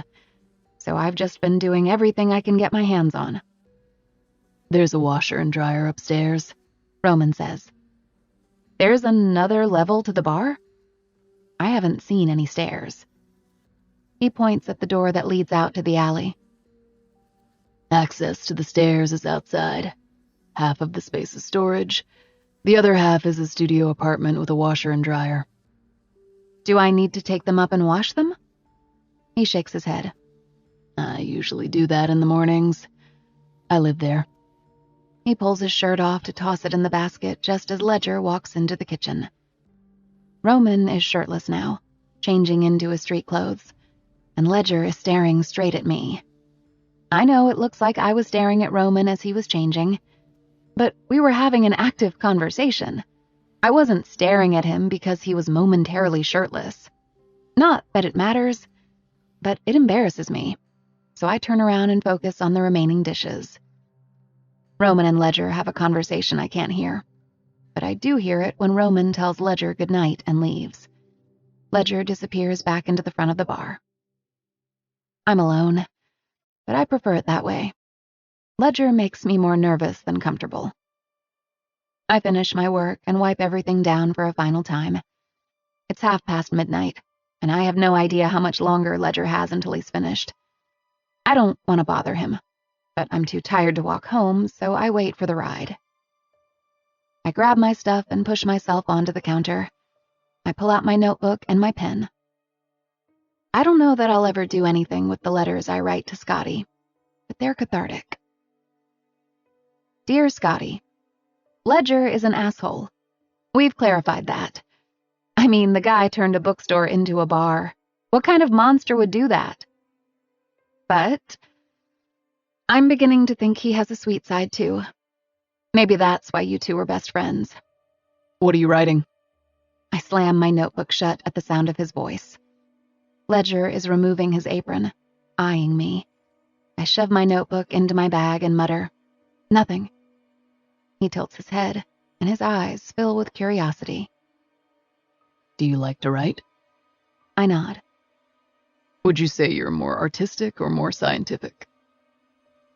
so I've just been doing everything I can get my hands on. There's a washer and dryer upstairs, Roman says. There's another level to the bar? I haven't seen any stairs. He points at the door that leads out to the alley. Access to the stairs is outside. Half of the space is storage. The other half is a studio apartment with a washer and dryer. Do I need to take them up and wash them? He shakes his head. I usually do that in the mornings. I live there. He pulls his shirt off to toss it in the basket just as Ledger walks into the kitchen. Roman is shirtless now, changing into his street clothes, and Ledger is staring straight at me. I know it looks like I was staring at Roman as he was changing, but we were having an active conversation. I wasn't staring at him because he was momentarily shirtless. Not that it matters, but it embarrasses me, so I turn around and focus on the remaining dishes. Roman and Ledger have a conversation I can't hear, but I do hear it when Roman tells Ledger goodnight and leaves. Ledger disappears back into the front of the bar. I'm alone, but I prefer it that way. Ledger makes me more nervous than comfortable. I finish my work and wipe everything down for a final time. It's midnight, and I have no idea how much longer Ledger has until he's finished. I don't want to bother him, but I'm too tired to walk home, so I wait for the ride. I grab my stuff and push myself onto the counter. I pull out my notebook and my pen. I don't know that I'll ever do anything with the letters I write to Scotty, but they're cathartic. Dear Scotty, Ledger is an asshole. We've clarified that. I mean, the guy turned a bookstore into a bar. What kind of monster would do that? But I'm beginning to think he has a sweet side, too. Maybe that's why you two were best friends. What are you writing? I slam my notebook shut at the sound of his voice. Ledger is removing his apron, eyeing me. I shove my notebook into my bag and mutter, "Nothing." He tilts his head, and his eyes fill with curiosity. Do you like to write? I nod. Would you say you're more artistic or more scientific?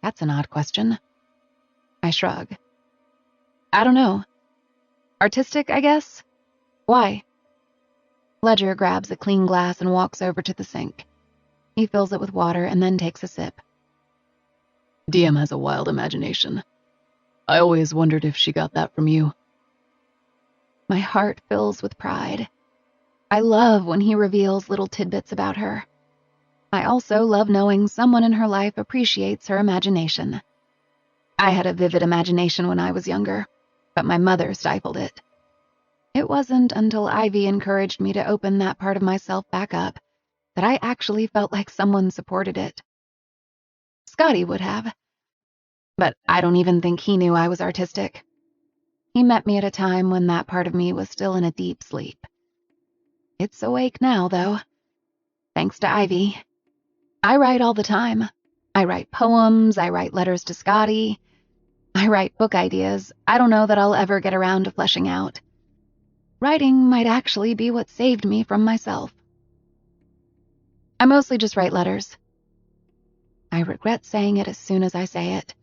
That's an odd question. I shrug. I don't know. Artistic, I guess? Why? Ledger grabs a clean glass and walks over to the sink. He fills it with water and then takes a sip. Diem has a wild imagination. I always wondered if she got that from you. My heart fills with pride. I love when he reveals little tidbits about her. I also love knowing someone in her life appreciates her imagination. I had a vivid imagination when I was younger, but my mother stifled it. It wasn't until Ivy encouraged me to open that part of myself back up that I actually felt like someone supported it. Scotty would have. But I don't even think he knew I was artistic. He met me at a time when that part of me was still in a deep sleep. It's awake now, though. Thanks to Ivy. I write all the time. I write poems, I write letters to Scotty. I write book ideas I don't know that I'll ever get around to fleshing out. Writing might actually be what saved me from myself. I mostly just write letters. I regret saying it as soon as I say it,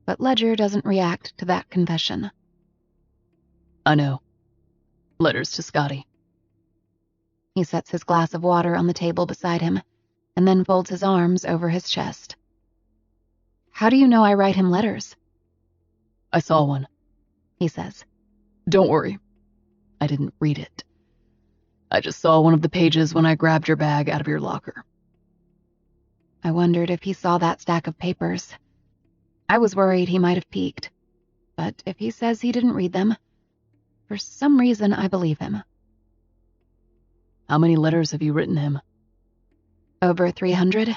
but Ledger doesn't react to that confession. I know. Letters to Scotty. He sets his glass of water on the table beside him, and then folds his arms over his chest. How do you know I write him letters? I saw one, he says. Don't worry. I didn't read it. I just saw one of the pages when I grabbed your bag out of your locker. I wondered if he saw that stack of papers. I was worried he might have peeked, but if he says he didn't read them, for some reason I believe him. How many letters have you written him? Over 300.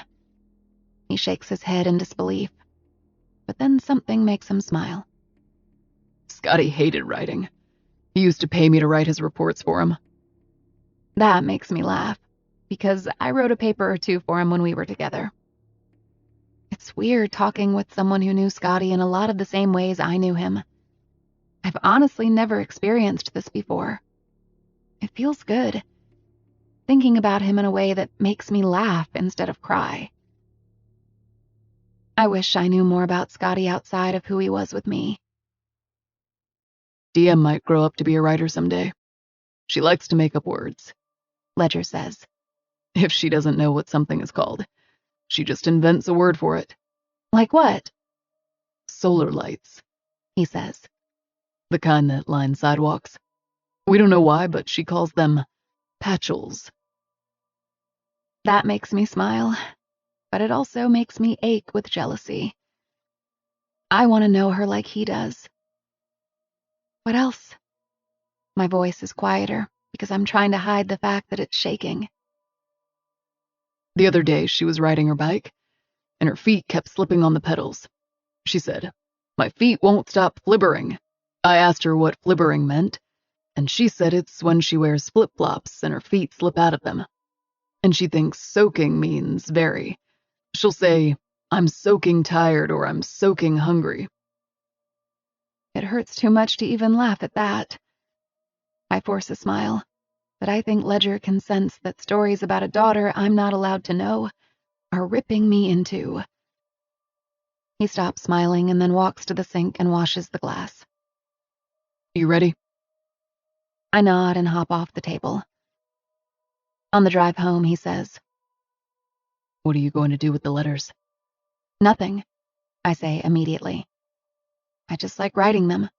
He shakes his head in disbelief, but then something makes him smile. Scotty hated writing. He used to pay me to write his reports for him. That makes me laugh, because I wrote a paper or two for him when we were together. It's weird talking with someone who knew Scotty in a lot of the same ways I knew him. I've honestly never experienced this before. It feels good, thinking about him in a way that makes me laugh instead of cry. I wish I knew more about Scotty outside of who he was with me. Diem might grow up to be a writer someday. She likes to make up words, Ledger says. If she doesn't know what something is called, she just invents a word for it. Like what? Solar lights, he says. The kind that line sidewalks. We don't know why, but she calls them patchels. That makes me smile, but it also makes me ache with jealousy. I want to know her like he does. What else? My voice is quieter because I'm trying to hide the fact that it's shaking. The other day, she was riding her bike, and her feet kept slipping on the pedals. She said, "My feet won't stop flibbering." I asked her what flibbering meant, and she said it's when she wears flip-flops and her feet slip out of them. And she thinks soaking means very. She'll say, "I'm soaking tired," or "I'm soaking hungry." It hurts too much to even laugh at that. I force a smile, but I think Ledger can sense that stories about a daughter I'm not allowed to know are ripping me in two. He stops smiling and then walks to the sink and washes the glass. You ready? I nod and hop off the table. On the drive home, he says, What are you going to do with the letters? Nothing, I say immediately. I just like writing them.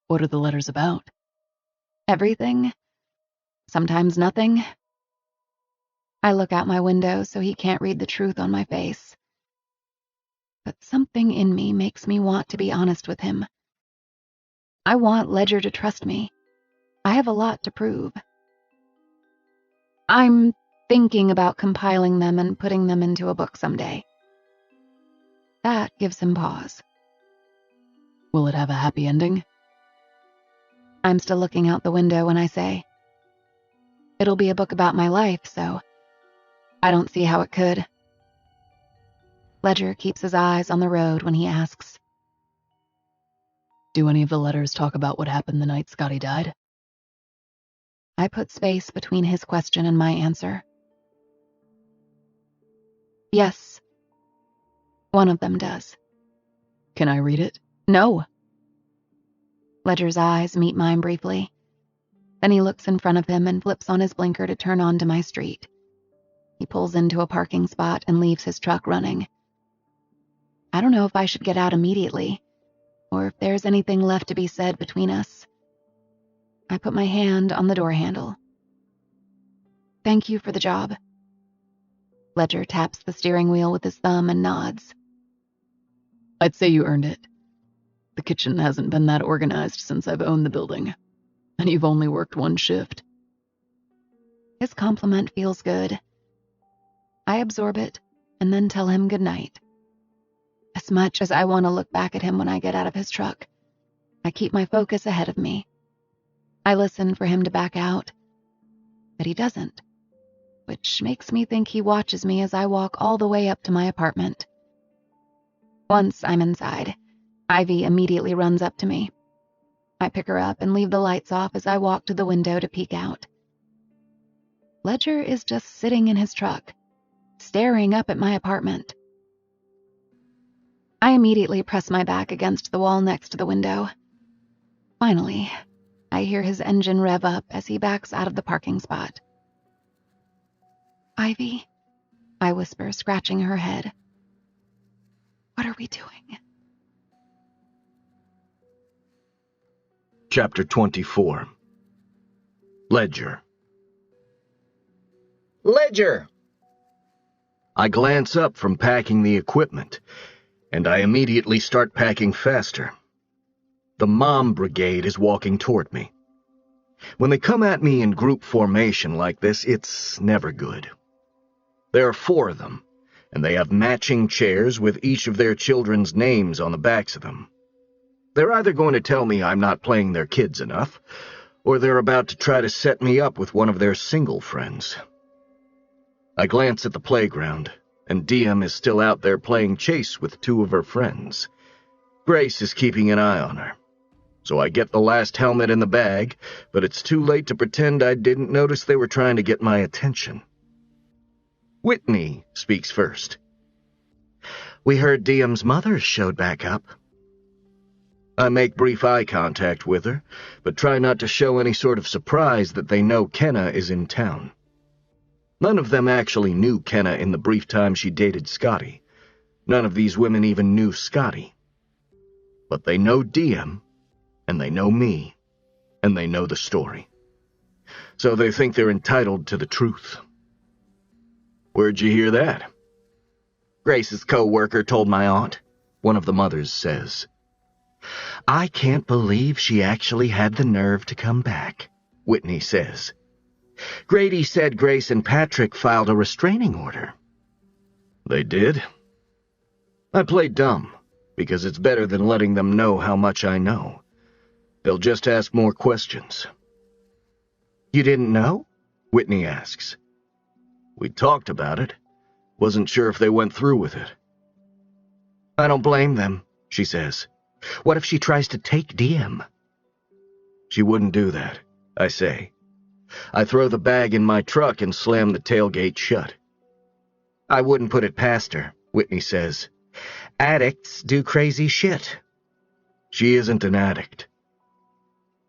What are the letters about? Everything. Sometimes nothing. I look out my window so he can't read the truth on my face. But something in me makes me want to be honest with him. I want Ledger to trust me. I have a lot to prove. I'm thinking about compiling them and putting them into a book someday. That gives him pause. Will it have a happy ending? I'm still looking out the window when I say, it'll be a book about my life, so I don't see how it could. Ledger keeps his eyes on the road when he asks, Do any of the letters talk about what happened the night Scotty died? I put space between his question and my answer. Yes. One of them does. Can I read it? No. Ledger's eyes meet mine briefly. Then he looks in front of him and flips on his blinker to turn onto my street. He pulls into a parking spot and leaves his truck running. I don't know if I should get out immediately, or if there's anything left to be said between us. I put my hand on the door handle. Thank you for the job. Ledger taps the steering wheel with his thumb and nods. I'd say you earned it. The kitchen hasn't been that organized since I've owned the building, and you've only worked one shift. His compliment feels good. I absorb it and then tell him goodnight. As much as I want to look back at him when I get out of his truck, I keep my focus ahead of me. I listen for him to back out, but he doesn't, which makes me think he watches me as I walk all the way up to my apartment. Once I'm inside, Ivy immediately runs up to me. I pick her up and leave the lights off as I walk to the window to peek out. Ledger is just sitting in his truck, staring up at my apartment. I immediately press my back against the wall next to the window. Finally, I hear his engine rev up as he backs out of the parking spot. Ivy, I whisper, scratching her head. What are we doing? Chapter 24. Ledger. Ledger! I glance up from packing the equipment, and I immediately start packing faster. The mom brigade is walking toward me. When they come at me in group formation like this, it's never good. There are 4 of them, and they have matching chairs with each of their children's names on the backs of them. They're either going to tell me I'm not playing their kids enough, or they're about to try to set me up with one of their single friends. I glance at the playground, and Diem is still out there playing chase with two of her friends. Grace is keeping an eye on her. So I get the last helmet in the bag, but it's too late to pretend I didn't notice they were trying to get my attention. Whitney speaks first. "We heard Diem's mother showed back up." I make brief eye contact with her, but try not to show any sort of surprise that they know Kenna is in town. None of them actually knew Kenna in the brief time she dated Scotty. None of these women even knew Scotty. But they know Diem, and they know me, and they know the story. So they think they're entitled to the truth. "Where'd you hear that?" "Grace's co-worker told my aunt," one of the mothers says. "I can't believe she actually had the nerve to come back," Whitney says. "Grady said Grace and Patrick filed a restraining order." "They did?" I play dumb, because it's better than letting them know how much I know. They'll just ask more questions. "You didn't know?" Whitney asks. "We talked about it. Wasn't sure if they went through with it." "I don't blame them," she says. "What if she tries to take Diem?" "She wouldn't do that," I say. I throw the bag in my truck and slam the tailgate shut. "I wouldn't put it past her," Whitney says. "Addicts do crazy shit." "She isn't an addict."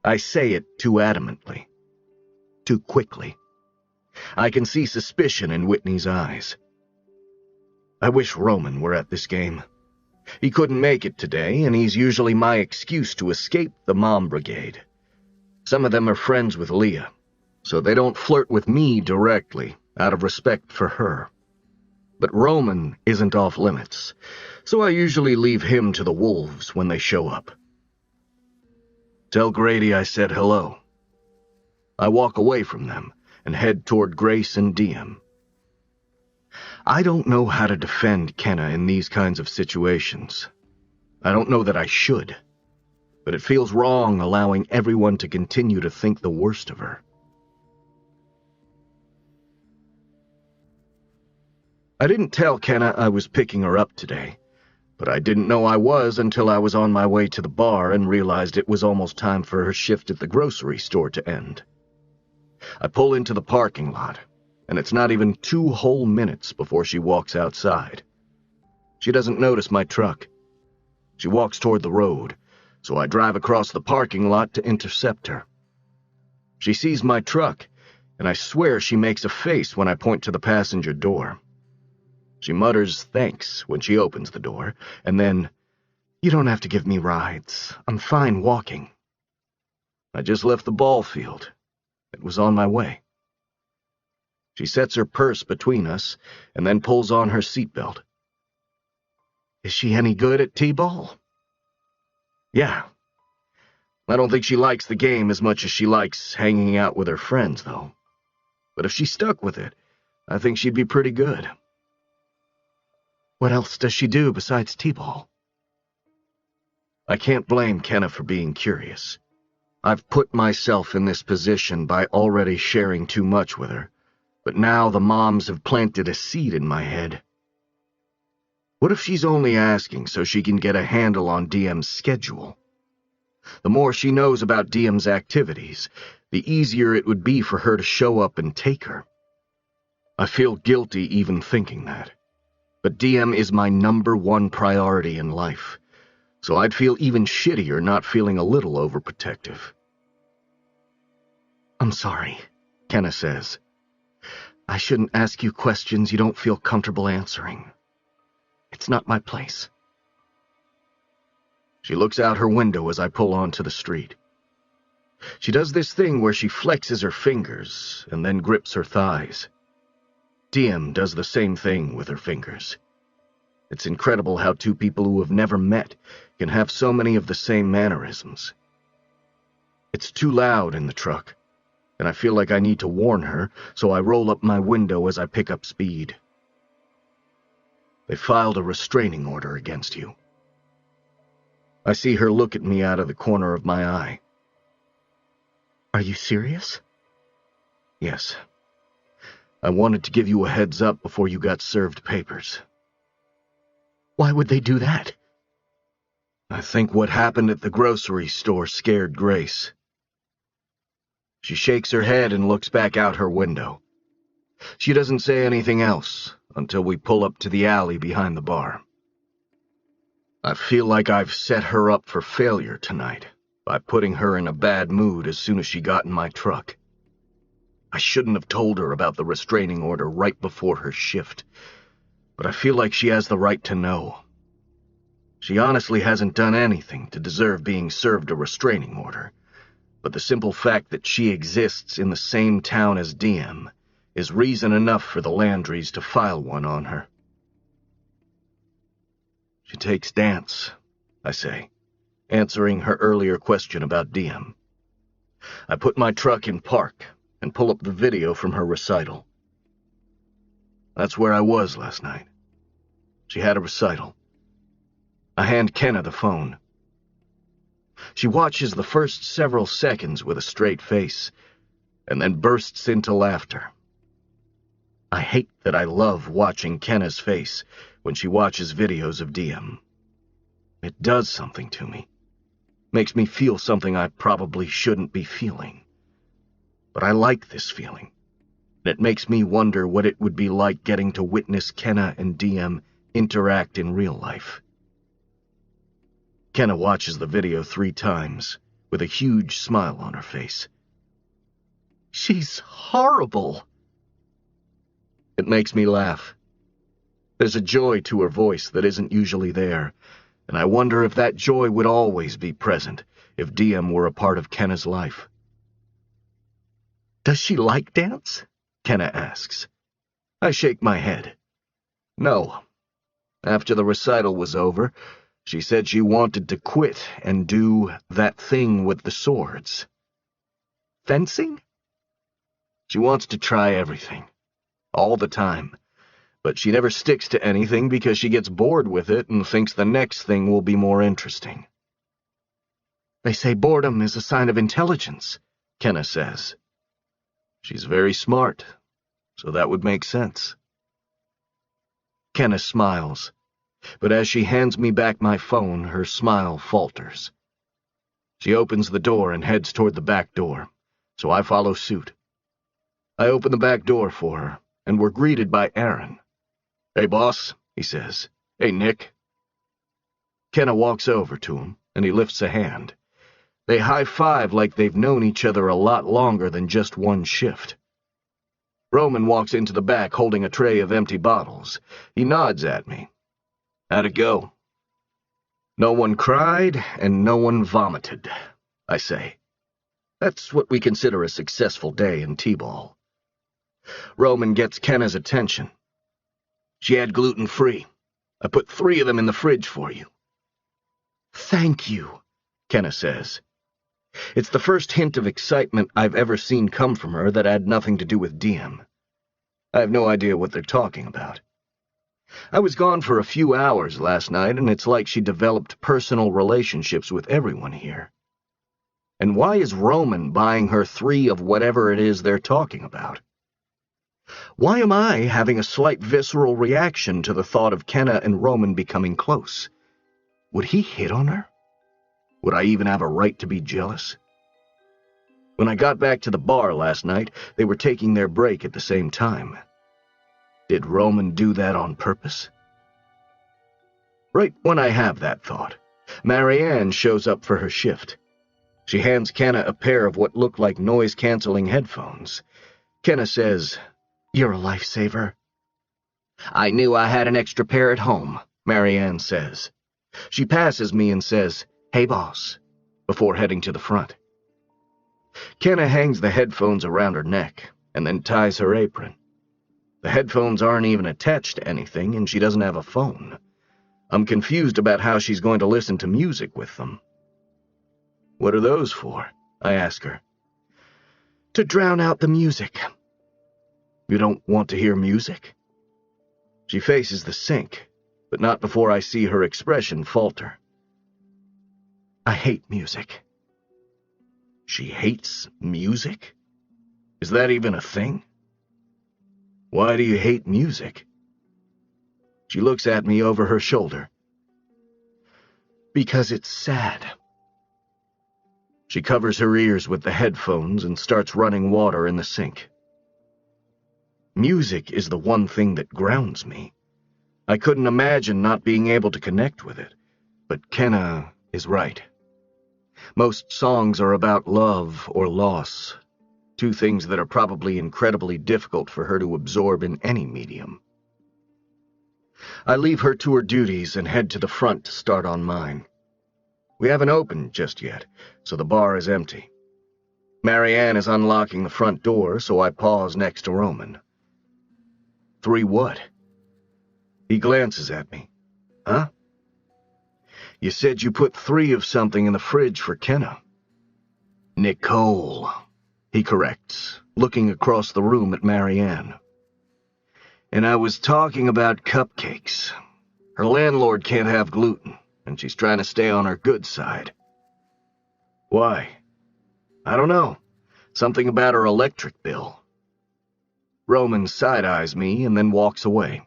I say it too adamantly. Too quickly. I can see suspicion in Whitney's eyes. I wish Roman were at this game. He couldn't make it today, and he's usually my excuse to escape the mom brigade. Some of them are friends with Leah, so they don't flirt with me directly, out of respect for her. But Roman isn't off limits, so I usually leave him to the wolves when they show up. "Tell Grady I said hello." I walk away from them and head toward Grace and Diem. I don't know how to defend Kenna in these kinds of situations. I don't know that I should, but it feels wrong allowing everyone to continue to think the worst of her. I didn't tell Kenna I was picking her up today, but I didn't know I was until I was on my way to the bar and realized it was almost time for her shift at the grocery store to end. I pull into the parking lot, and it's not even 2 whole minutes before she walks outside. She doesn't notice my truck. She walks toward the road, so I drive across the parking lot to intercept her. She sees my truck, and I swear she makes a face when I point to the passenger door. She mutters thanks when she opens the door, and then, "You don't have to give me rides. I'm fine walking." I just left the ball field. It was on my way. She sets her purse between us, and then pulls on her seatbelt. "Is she any good at t-ball?" "Yeah. I don't think she likes the game as much as she likes hanging out with her friends, though. But if she stuck with it, I think she'd be pretty good." "What else does she do besides t-ball?" I can't blame Kenna for being curious. I've put myself in this position by already sharing too much with her, but now the moms have planted a seed in my head. What if she's only asking so she can get a handle on Diem's schedule? The more she knows about Diem's activities, the easier it would be for her to show up and take her. I feel guilty even thinking that. But Diem is my #1 priority in life, so I'd feel even shittier not feeling a little overprotective. "I'm sorry," Kenna says. "I shouldn't ask you questions you don't feel comfortable answering. It's not my place." She looks out her window as I pull onto the street. She does this thing where she flexes her fingers and then grips her thighs. Diem does the same thing with her fingers. It's incredible how two people who have never met can have so many of the same mannerisms. It's too loud in the truck, and I feel like I need to warn her, so I roll up my window as I pick up speed. "They filed a restraining order against you." I see her look at me out of the corner of my eye. Are you serious? Yes. I wanted to give you a heads up before you got served papers. Why would they do that? I think what happened at the grocery store scared Grace. She shakes her head and looks back out her window. She doesn't say anything else until we pull up to the alley behind the bar. I feel like I've set her up for failure tonight by putting her in a bad mood as soon as she got in my truck. I shouldn't have told her about the restraining order right before her shift, but I feel like she has the right to know. She honestly hasn't done anything to deserve being served a restraining order, but the simple fact that she exists in the same town as Diem is reason enough for the Landrys to file one on her. She takes dance, I say, answering her earlier question about Diem. I put my truck in park and pull up the video from her recital. That's where I was last night. She had a recital. I hand Kenna the phone. She watches the first several seconds with a straight face, and then bursts into laughter. I hate that I love watching Kenna's face when she watches videos of Diem. It does something to me. Makes me feel something I probably shouldn't be feeling. But I like this feeling. And it makes me wonder what it would be like getting to witness Kenna and Diem interact in real life. Kenna watches the video 3 times, with a huge smile on her face. She's horrible. It makes me laugh. There's a joy to her voice that isn't usually there, and I wonder if that joy would always be present if Diem were a part of Kenna's life. Does she like dance? Kenna asks. I shake my head. No. After the recital was over, she said she wanted to quit and do that thing with the swords. Fencing? She wants to try everything. All the time. But she never sticks to anything because she gets bored with it and thinks the next thing will be more interesting. They say boredom is a sign of intelligence, Kenna says. She's very smart, so that would make sense. Kenna smiles, but as she hands me back my phone, her smile falters. She opens the door and heads toward the back door, so I follow suit. I open the back door for her, and we're greeted by Aaron. "Hey, boss," he says. "Hey, Nick." Kenna walks over to him, and he lifts a hand. They high-five like they've known each other a lot longer than just one shift. Roman walks into the back holding a tray of empty bottles. He nods at me. "How'd it go?" "No one cried, and no one vomited," I say. That's what we consider a successful day in T-ball. Roman gets Kenna's attention. "She had gluten-free. I put 3 of them in the fridge for you." "Thank you," Kenna says. It's the first hint of excitement I've ever seen come from her that had nothing to do with Diem. I have no idea what they're talking about. I was gone for a few hours last night, and it's like she developed personal relationships with everyone here. And why is Roman buying her 3 of whatever it is they're talking about? Why am I having a slight visceral reaction to the thought of Kenna and Roman becoming close? Would he hit on her? Would I even have a right to be jealous? When I got back to the bar last night, they were taking their break at the same time. Did Roman do that on purpose? Right when I have that thought, Marianne shows up for her shift. She hands Kenna a pair of what look like noise-canceling headphones. Kenna says, "You're a lifesaver." "I knew I had an extra pair at home," Marianne says. She passes me and says, "Hey, boss," before heading to the front. Kenna hangs the headphones around her neck and then ties her apron. The headphones aren't even attached to anything, and she doesn't have a phone. I'm confused about how she's going to listen to music with them. "What are those for?" I ask her. "To drown out the music." "You don't want to hear music?" She faces the sink, but not before I see her expression falter. I hate music. She hates music? Is that even a thing? Why do you hate music? She looks at me over her shoulder. Because it's sad. She covers her ears with the headphones and starts running water in the sink. Music is the one thing that grounds me. I couldn't imagine not being able to connect with it, but Kenna is right. Most songs are about love or loss, two things that are probably incredibly difficult for her to absorb in any medium. I leave her to her duties and head to the front to start on mine. We haven't opened just yet, so the bar is empty. Marianne is unlocking the front door, so I pause next to Roman. 3 what? He glances at me. Huh? You said you put 3 of something in the fridge for Kenna. Nicole, he corrects, looking across the room at Marianne. And I was talking about cupcakes. Her landlord can't have gluten, and she's trying to stay on her good side. Why? I don't know. Something about her electric bill. Roman side-eyes me and then walks away.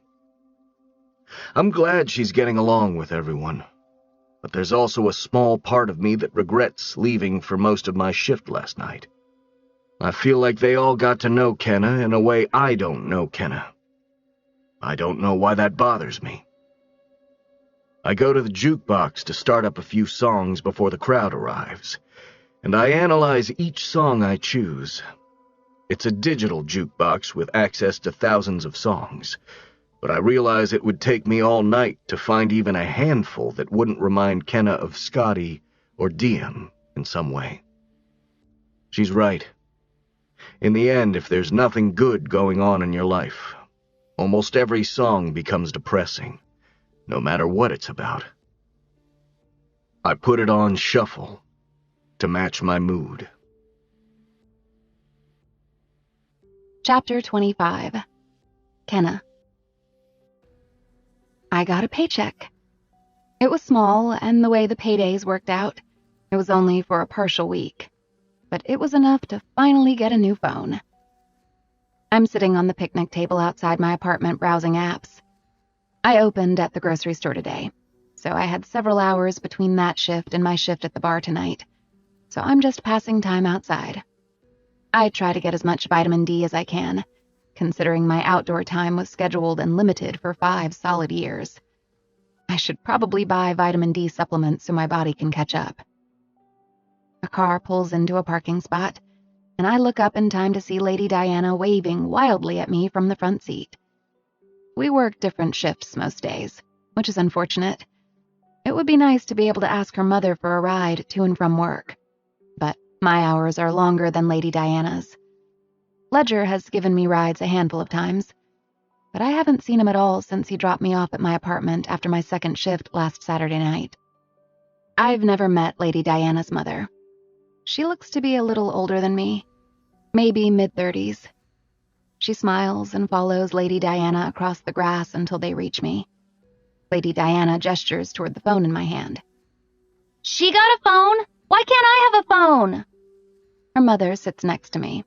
I'm glad she's getting along with everyone, but there's also a small part of me that regrets leaving for most of my shift last night. I feel like they all got to know Kenna in a way I don't know Kenna. I don't know why that bothers me. I go to the jukebox to start up a few songs before the crowd arrives, and I analyze each song I choose. It's a digital jukebox with access to thousands of songs, but I realize it would take me all night to find even a handful that wouldn't remind Kenna of Scotty or Diem in some way. She's right. In the end, if there's nothing good going on in your life, almost every song becomes depressing, no matter what it's about. I put it on shuffle to match my mood. Chapter 25. Kenna. I got a paycheck. It was small, and the way the paydays worked out, it was only for a partial week, but it was enough to finally get a new phone. I'm sitting on the picnic table outside my apartment browsing apps. I opened at the grocery store today, so I had several hours between that shift and my shift at the bar tonight, so I'm just passing time outside. I try to get as much vitamin D as I can, considering my outdoor time was scheduled and limited for 5 solid years. I should probably buy vitamin D supplements so my body can catch up. A car pulls into a parking spot, and I look up in time to see Lady Diana waving wildly at me from the front seat. We work different shifts most days, which is unfortunate. It would be nice to be able to ask her mother for a ride to and from work, but my hours are longer than Lady Diana's. Ledger has given me rides a handful of times, but I haven't seen him at all since he dropped me off at my apartment after my second shift last Saturday night. I've never met Lady Diana's mother. She looks to be a little older than me, maybe mid-30s. She smiles and follows Lady Diana across the grass until they reach me. Lady Diana gestures toward the phone in my hand. She got a phone? Why can't I have a phone? Her mother sits next to me.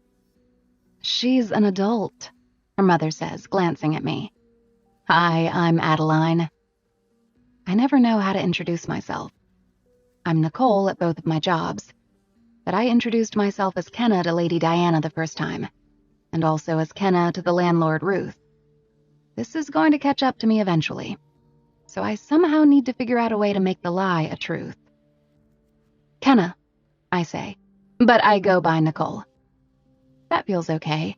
She's an adult, her mother says, glancing at me. Hi, I'm Adeline. I never know how to introduce myself. I'm Nicole at both of my jobs, but I introduced myself as Kenna to Lady Diana the first time, and also as Kenna to the landlord, Ruth. This is going to catch up to me eventually, so I somehow need to figure out a way to make the lie a truth. Kenna, I say, but I go by Nicole. That feels okay.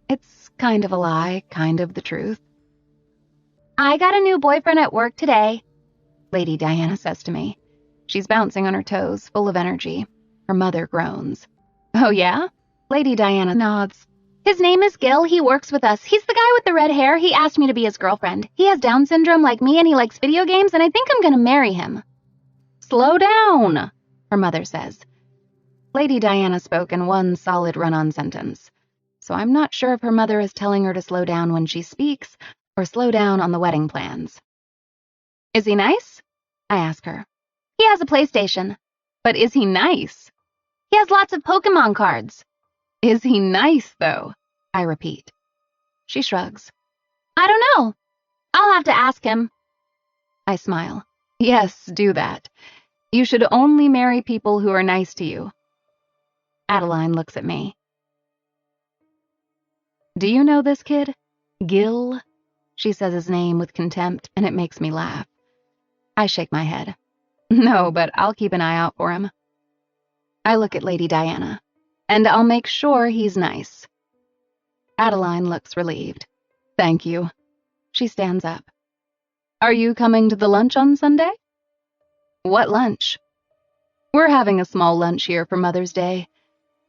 It's kind of a lie, kind of the truth. I got a new boyfriend at work today, Lady Diana says to me. She's bouncing on her toes, full of energy. Her mother groans. Oh yeah? Lady Diana nods. His name is Gil. He works with us. He's the guy with the red hair. He asked me to be his girlfriend. He has Down syndrome like me, and he likes video games, and I think I'm gonna marry him. Slow down, her mother says. Lady Diana spoke in one solid run-on sentence, so I'm not sure if her mother is telling her to slow down when she speaks or slow down on the wedding plans. Is he nice? I ask her. He has a PlayStation. But is he nice? He has lots of Pokemon cards. Is he nice, though? I repeat. She shrugs. I don't know. I'll have to ask him. I smile. Yes, do that. You should only marry people who are nice to you. Adeline looks at me. Do you know this kid? Gil? She says his name with contempt, and it makes me laugh. I shake my head. No, but I'll keep an eye out for him. I look at Lady Diana, and I'll make sure he's nice. Adeline looks relieved. Thank you. She stands up. Are you coming to the lunch on Sunday? What lunch? We're having a small lunch here for Mother's Day.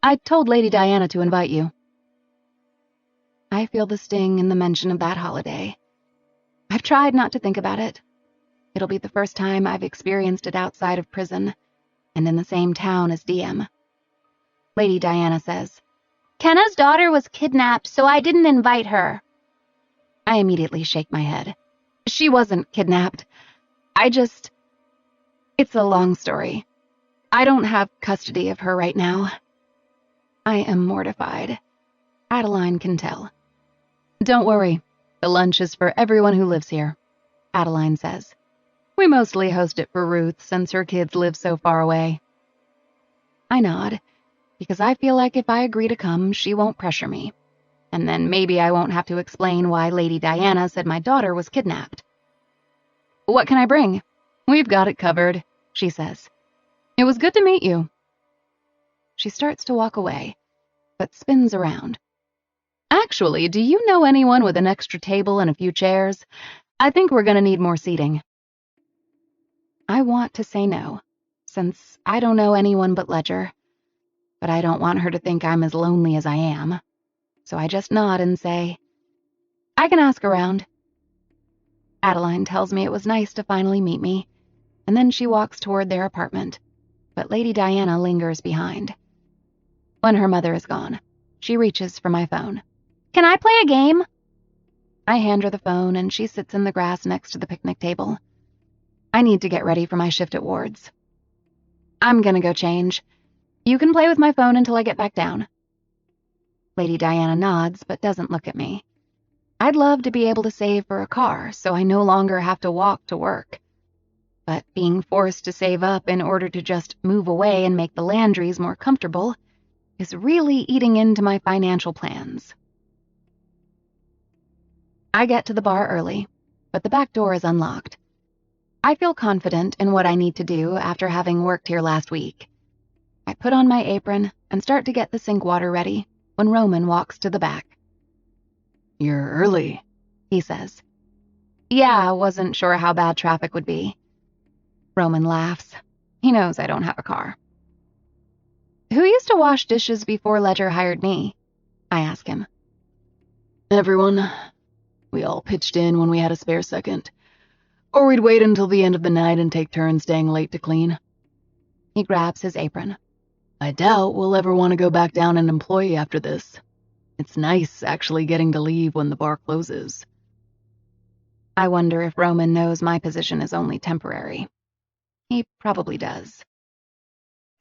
I told Lady Diana to invite you. I feel the sting in the mention of that holiday. I've tried not to think about it. It'll be the first time I've experienced it outside of prison, and in the same town as Diem. Lady Diana says, Kenna's daughter was kidnapped, so I didn't invite her. I immediately shake my head. She wasn't kidnapped. It's a long story. I don't have custody of her right now. I am mortified. Adeline can tell. Don't worry. The lunch is for everyone who lives here, Adeline says. We mostly host it for Ruth since her kids live so far away. I nod, because I feel like if I agree to come, she won't pressure me. And then maybe I won't have to explain why Lady Diana said my daughter was kidnapped. What can I bring? We've got it covered, she says. It was good to meet you. She starts to walk away, but spins around. Actually, do you know anyone with an extra table and a few chairs? I think we're going to need more seating. I want to say no, since I don't know anyone but Ledger, but I don't want her to think I'm as lonely as I am. So I just nod and say, I can ask around. Adeline tells me it was nice to finally meet me, and then she walks toward their apartment, but Lady Diana lingers behind. When her mother is gone, she reaches for my phone. Can I play a game? I hand her the phone, and she sits in the grass next to the picnic table. I need to get ready for my shift at Ward's. I'm gonna go change. You can play with my phone until I get back down. Lady Diana nods, but doesn't look at me. I'd love to be able to save for a car, so I no longer have to walk to work. But being forced to save up in order to just move away and make the Landrys more comfortable is really eating into my financial plans. I get to the bar early, but the back door is unlocked. I feel confident in what I need to do after having worked here last week. I put on my apron and start to get the sink water ready when Roman walks to the back. You're early, he says. Yeah, I wasn't sure how bad traffic would be. Roman laughs. He knows I don't have a car. Who used to wash dishes before Ledger hired me? I ask him. Everyone. We all pitched in when we had a spare second. Or we'd wait until the end of the night and take turns staying late to clean. He grabs his apron. I doubt we'll ever want to go back down an employee after this. It's nice actually getting to leave when the bar closes. I wonder if Roman knows my position is only temporary. He probably does.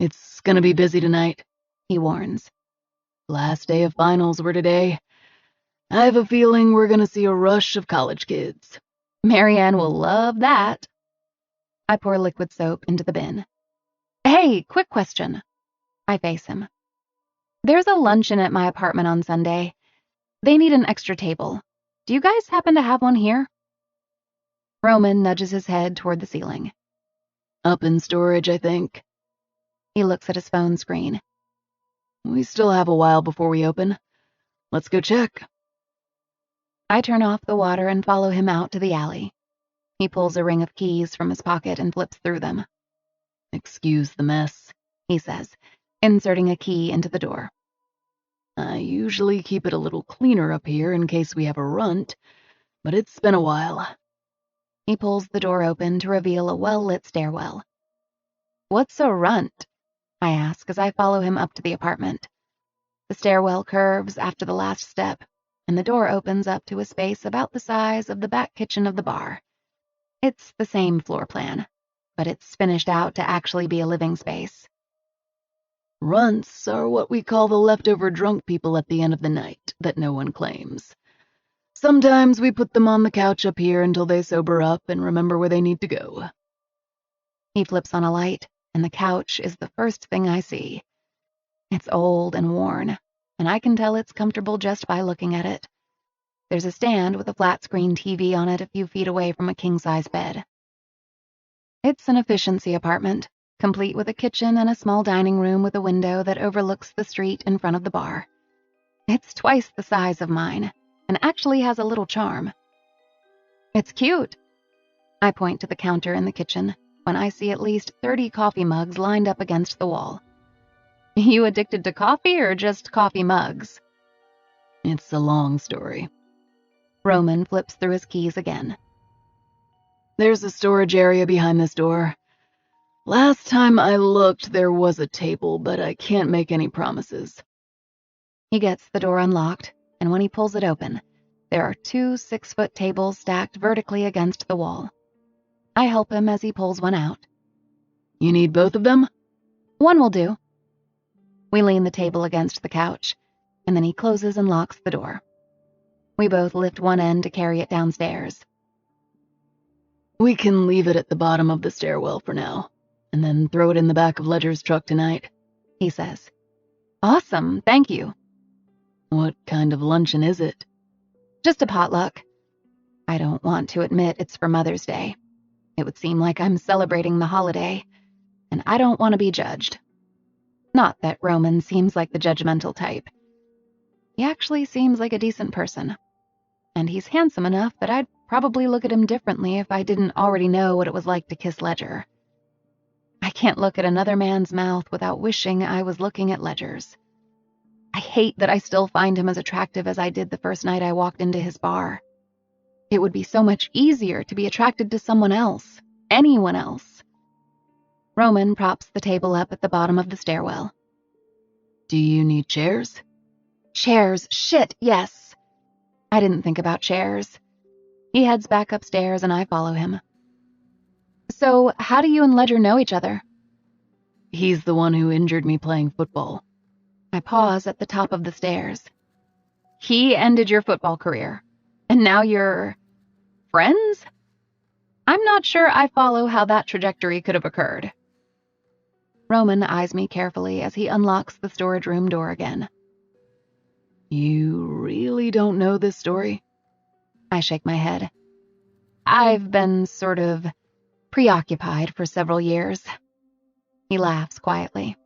It's gonna be busy tonight, he warns. Last day of finals were today. I have a feeling we're gonna see a rush of college kids. Marianne will love that. I pour liquid soap into the bin. Hey, quick question. I face him. There's a luncheon at my apartment on Sunday. They need an extra table. Do you guys happen to have one here? Roman nudges his head toward the ceiling. Up in storage, I think. He looks at his phone screen. We still have a while before we open. Let's go check. I turn off the water and follow him out to the alley. He pulls a ring of keys from his pocket and flips through them. Excuse the mess, he says, inserting a key into the door. I usually keep it a little cleaner up here in case we have a runt, but it's been a while. He pulls the door open to reveal a well-lit stairwell. What's a runt? I ask as I follow him up to the apartment. The stairwell curves after the last step, and the door opens up to a space about the size of the back kitchen of the bar. It's the same floor plan. but it's finished out to actually be a living space. Runts are what we call the leftover drunk people at the end of the night that no one claims. Sometimes we put them on the couch up here until they sober up and remember where they need to go. He flips on a light, and the couch is the first thing I see. It's old and worn, and I can tell it's comfortable just by looking at it. There's a stand with a flat-screen TV on it a few feet away from a king-size bed. It's an efficiency apartment, complete with a kitchen and a small dining room with a window that overlooks the street in front of the bar. It's twice the size of mine, and actually has a little charm. It's cute. I point to the counter in the kitchen when I see at least 30 coffee mugs lined up against the wall. You addicted to coffee or just coffee mugs? It's a long story. Roman flips through his keys again. There's a storage area behind this door. Last time I looked, there was a table, but I can't make any promises. He gets the door unlocked, and when he pulls it open, there are 2 6-foot tables stacked vertically against the wall. I help him as he pulls one out. You need both of them? One will do. We lean the table against the couch, and then he closes and locks the door. We both lift one end to carry it downstairs. We can leave it at the bottom of the stairwell for now, and then throw it in the back of Ledger's truck tonight, he says. Awesome, thank you. What kind of luncheon is it? Just a potluck. I don't want to admit it's for Mother's Day. It would seem like I'm celebrating the holiday, and I don't want to be judged. Not that Roman seems like the judgmental type. He actually seems like a decent person. And he's handsome enough that I'd probably look at him differently if I didn't already know what it was like to kiss Ledger. I can't look at another man's mouth without wishing I was looking at Ledger's. I hate that I still find him as attractive as I did the first night I walked into his bar. It would be so much easier to be attracted to someone else, anyone else. Roman props the table up at the bottom of the stairwell. Do you need chairs? Chairs, shit, yes. I didn't think about chairs. He heads back upstairs and I follow him. So, how do you and Ledger know each other? He's the one who injured me playing football. I pause at the top of the stairs. He ended your football career, and now you're friends? I'm not sure I follow how that trajectory could have occurred. Roman eyes me carefully as he unlocks the storage room door again. You really don't know this story? I shake my head. I've been sort of preoccupied for several years. He laughs quietly.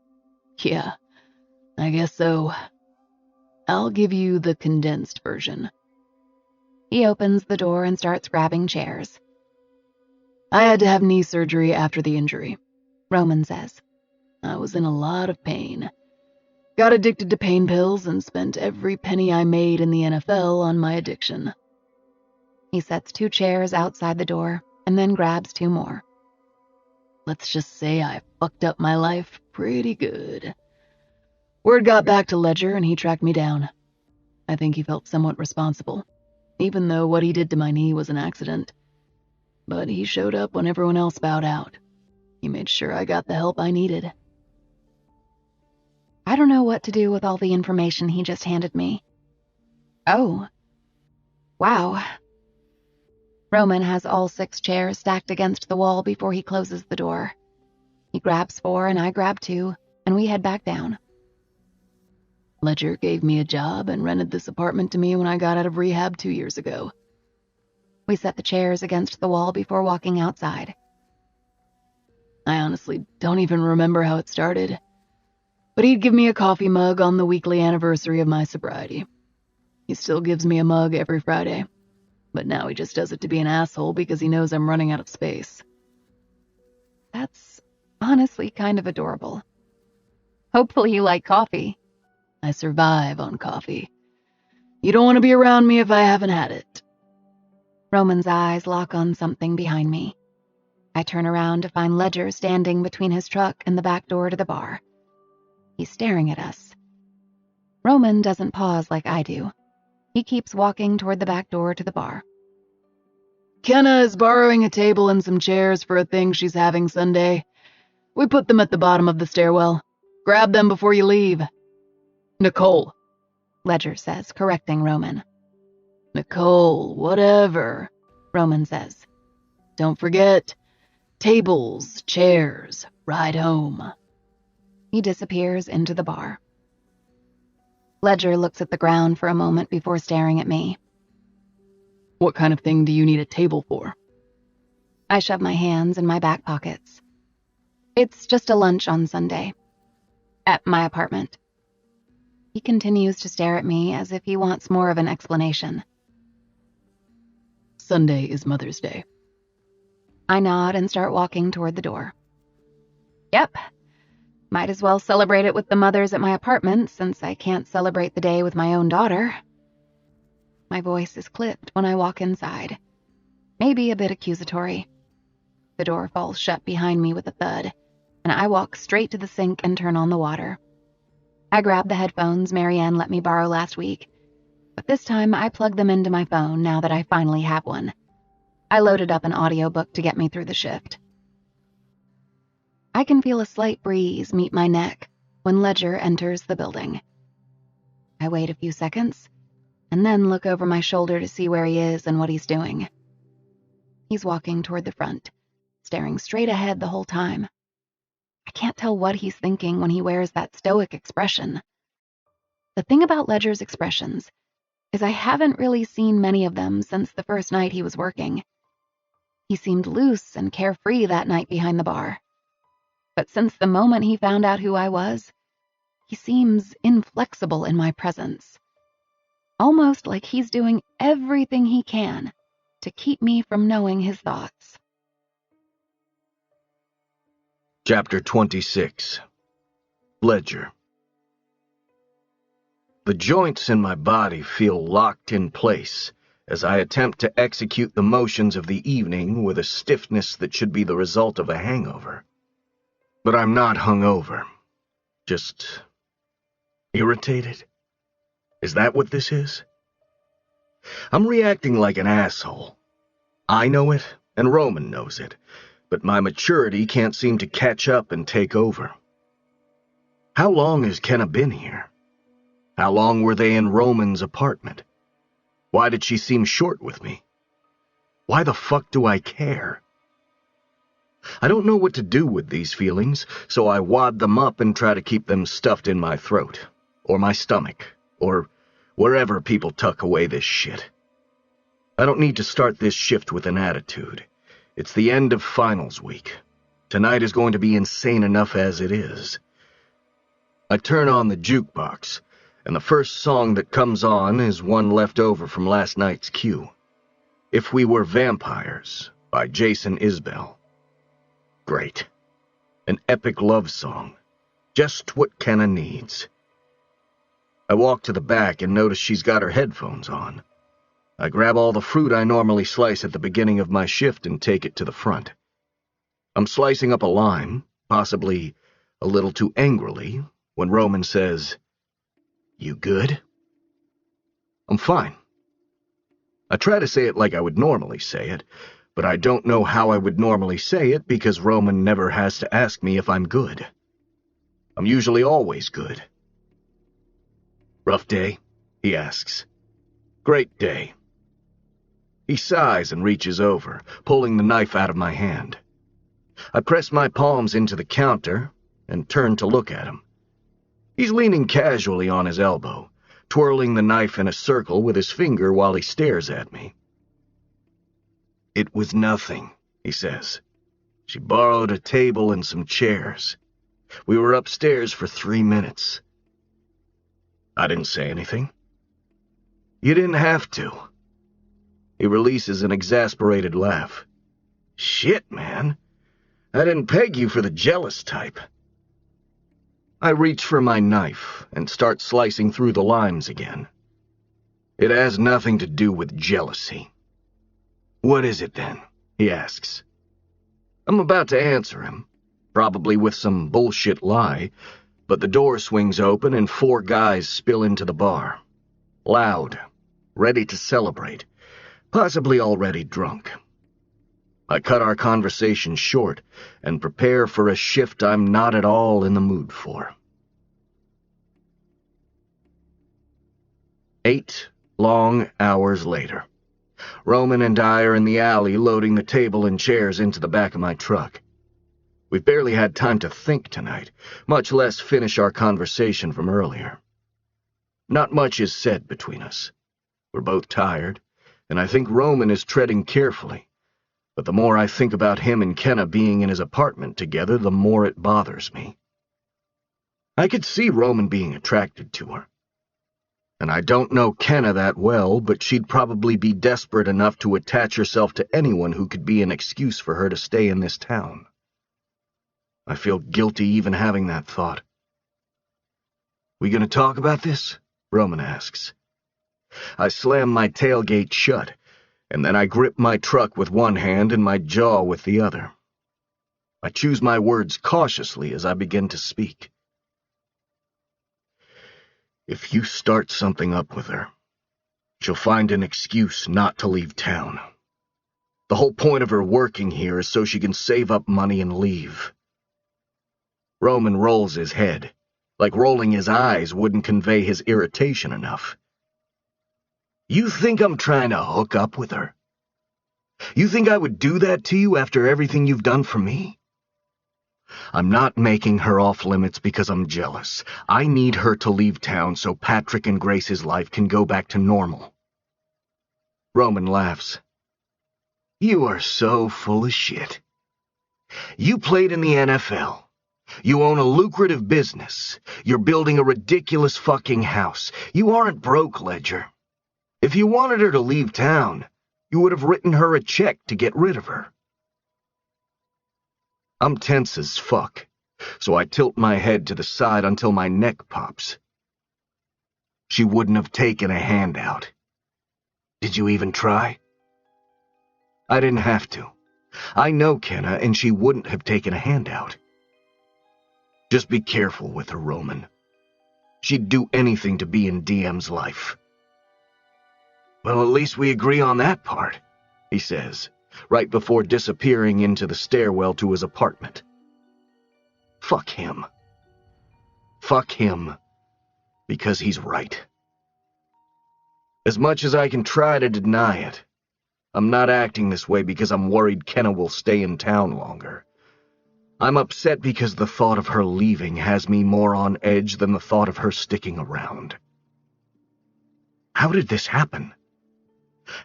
Yeah, I guess so. I'll give you the condensed version. He opens the door and starts grabbing chairs. I had to have knee surgery after the injury, Roman says. I was in a lot of pain. Got addicted to pain pills and spent every penny I made in the NFL on my addiction. He sets 2 chairs outside the door and then grabs 2 more. Let's just say I fucked up my life pretty good. Word got back to Ledger and he tracked me down. I think he felt somewhat responsible, even though what he did to my knee was an accident. But he showed up when everyone else bowed out. He made sure I got the help I needed. I don't know what to do with all the information he just handed me. Oh. Wow. Roman has all 6 chairs stacked against the wall before he closes the door. He grabs 4 and I grab 2, and we head back down. Ledger gave me a job and rented this apartment to me when I got out of rehab 2 years ago. We set the chairs against the wall before walking outside. I honestly don't even remember how it started. But he'd give me a coffee mug on the weekly anniversary of my sobriety. He still gives me a mug every Friday, but now he just does it to be an asshole because he knows I'm running out of space. That's honestly kind of adorable. Hopefully you like coffee. I survive on coffee. You don't want to be around me if I haven't had it. Roman's eyes lock on something behind me. I turn around to find Ledger standing between his truck and the back door to the bar. He's staring at us. Roman doesn't pause like I do. He keeps walking toward the back door to the bar. Kenna is borrowing a table and some chairs for a thing she's having Sunday. We put them at the bottom of the stairwell. Grab them before you leave. Nicole, Ledger says, correcting Roman. Nicole, whatever, Roman says. Don't forget, tables, chairs, ride home. He disappears into the bar. Ledger looks at the ground for a moment before staring at me. What kind of thing do you need a table for? I shove my hands in my back pockets. It's just a lunch on Sunday. At my apartment. He continues to stare at me as if he wants more of an explanation. Sunday is Mother's Day. I nod and start walking toward the door. Yep. Might as well celebrate it with the mothers at my apartment since I can't celebrate the day with my own daughter. My voice is clipped when I walk inside. Maybe a bit accusatory. The door falls shut behind me with a thud, and I walk straight to the sink and turn on the water. I grab the headphones Marianne let me borrow last week, but this time I plug them into my phone now that I finally have one. I loaded up an audiobook to get me through the shift. I can feel a slight breeze meet my neck when Ledger enters the building. I wait a few seconds, and then look over my shoulder to see where he is and what he's doing. He's walking toward the front, staring straight ahead the whole time. I can't tell what he's thinking when he wears that stoic expression. The thing about Ledger's expressions is I haven't really seen many of them since the first night he was working. He seemed loose and carefree that night behind the bar. But since the moment he found out who I was, he seems inflexible in my presence. Almost like he's doing everything he can to keep me from knowing his thoughts. Chapter 26. Ledger. The joints in my body feel locked in place as I attempt to execute the motions of the evening with a stiffness that should be the result of a hangover. But I'm not hungover. Just irritated? Is that what this is? I'm reacting like an asshole. I know it, and Roman knows it, but my maturity can't seem to catch up and take over. How long has Kenna been here? How long were they in Roman's apartment? Why did she seem short with me? Why the fuck do I care? I don't know what to do with these feelings, so I wad them up and try to keep them stuffed in my throat, or my stomach, or wherever people tuck away this shit. I don't need to start this shift with an attitude. It's the end of finals week. Tonight is going to be insane enough as it is. I turn on the jukebox, and the first song that comes on is one left over from last night's cue. If We Were Vampires, by Jason Isbell. Great. An epic love song. Just what Kenna needs. I walk to the back and notice she's got her headphones on. I grab all the fruit I normally slice at the beginning of my shift and take it to the front. I'm slicing up a lime, possibly a little too angrily, when Roman says, "You good?" I'm fine. I try to say it like I would normally say it, but I don't know how I would normally say it because Roman never has to ask me if I'm good. I'm usually always good. "Rough day?" he asks. "Great day." He sighs and reaches over, pulling the knife out of my hand. I press my palms into the counter and turn to look at him. He's leaning casually on his elbow, twirling the knife in a circle with his finger while he stares at me. "It was nothing," he says. "She borrowed a table and some chairs. We were upstairs for 3 minutes." I didn't say anything. "You didn't have to." He releases an exasperated laugh. "Shit, man. I didn't peg you for the jealous type." I reach for my knife and start slicing through the limes again. "It has nothing to do with jealousy." "What is it then?" he asks. I'm about to answer him, probably with some bullshit lie, but the door swings open and 4 guys spill into the bar. Loud, ready to celebrate, possibly already drunk, I cut our conversation short and prepare for a shift I'm not at all in the mood for. 8 long hours later. Roman and I are in the alley loading the table and chairs into the back of my truck. We've barely had time to think tonight, much less finish our conversation from earlier. Not much is said between us. We're both tired, and I think Roman is treading carefully. But the more I think about him and Kenna being in his apartment together, the more it bothers me. I could see Roman being attracted to her. And I don't know Kenna that well, but she'd probably be desperate enough to attach herself to anyone who could be an excuse for her to stay in this town. I feel guilty even having that thought. "We gonna talk about this?" Roman asks. I slam my tailgate shut, and then I grip my truck with one hand and my jaw with the other. I choose my words cautiously as I begin to speak. If you start something up with her, she'll find an excuse not to leave town. The whole point of her working here is so she can save up money and leave. Roman rolls his head, like rolling his eyes wouldn't convey his irritation enough. You think I'm trying to hook up with her? You think I would do that to you after everything you've done for me? I'm not making her off limits because I'm jealous. I need her to leave town so Patrick and Grace's life can go back to normal. Roman laughs. You are so full of shit. You played in the NFL. You own a lucrative business. You're building a ridiculous fucking house. You aren't broke, Ledger. If you wanted her to leave town, you would have written her a check to get rid of her. I'm tense as fuck, so I tilt my head to the side until my neck pops. She wouldn't have taken a handout. Did you even try? I didn't have to. I know Kenna, and she wouldn't have taken a handout. Just be careful with her, Roman. She'd do anything to be in Diem's life. Well, at least we agree on that part, he says, right before disappearing into the stairwell to his apartment. Fuck him. Fuck him, because he's right. As much as I can try to deny it, I'm not acting this way because I'm worried Kenna will stay in town longer. I'm upset because the thought of her leaving has me more on edge than the thought of her sticking around. How did this happen?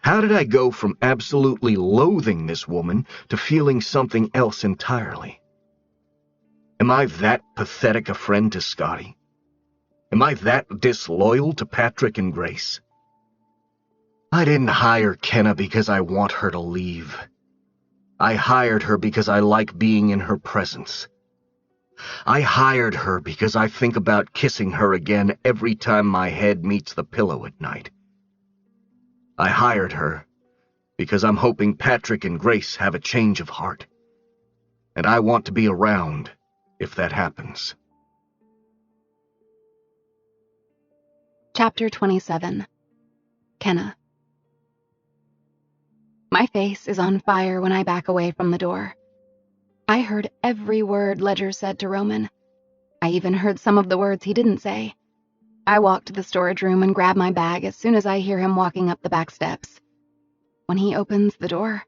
How did I go from absolutely loathing this woman to feeling something else entirely? Am I that pathetic a friend to Scotty? Am I that disloyal to Patrick and Grace? I didn't hire Kenna because I want her to leave. I hired her because I like being in her presence. I hired her because I think about kissing her again every time my head meets the pillow at night. I hired her because I'm hoping Patrick and Grace have a change of heart. And I want to be around if that happens. Chapter 27. Kenna. My face is on fire when I back away from the door. I heard every word Ledger said to Roman. I even heard some of the words he didn't say. I walk to the storage room and grab my bag as soon as I hear him walking up the back steps. When he opens the door,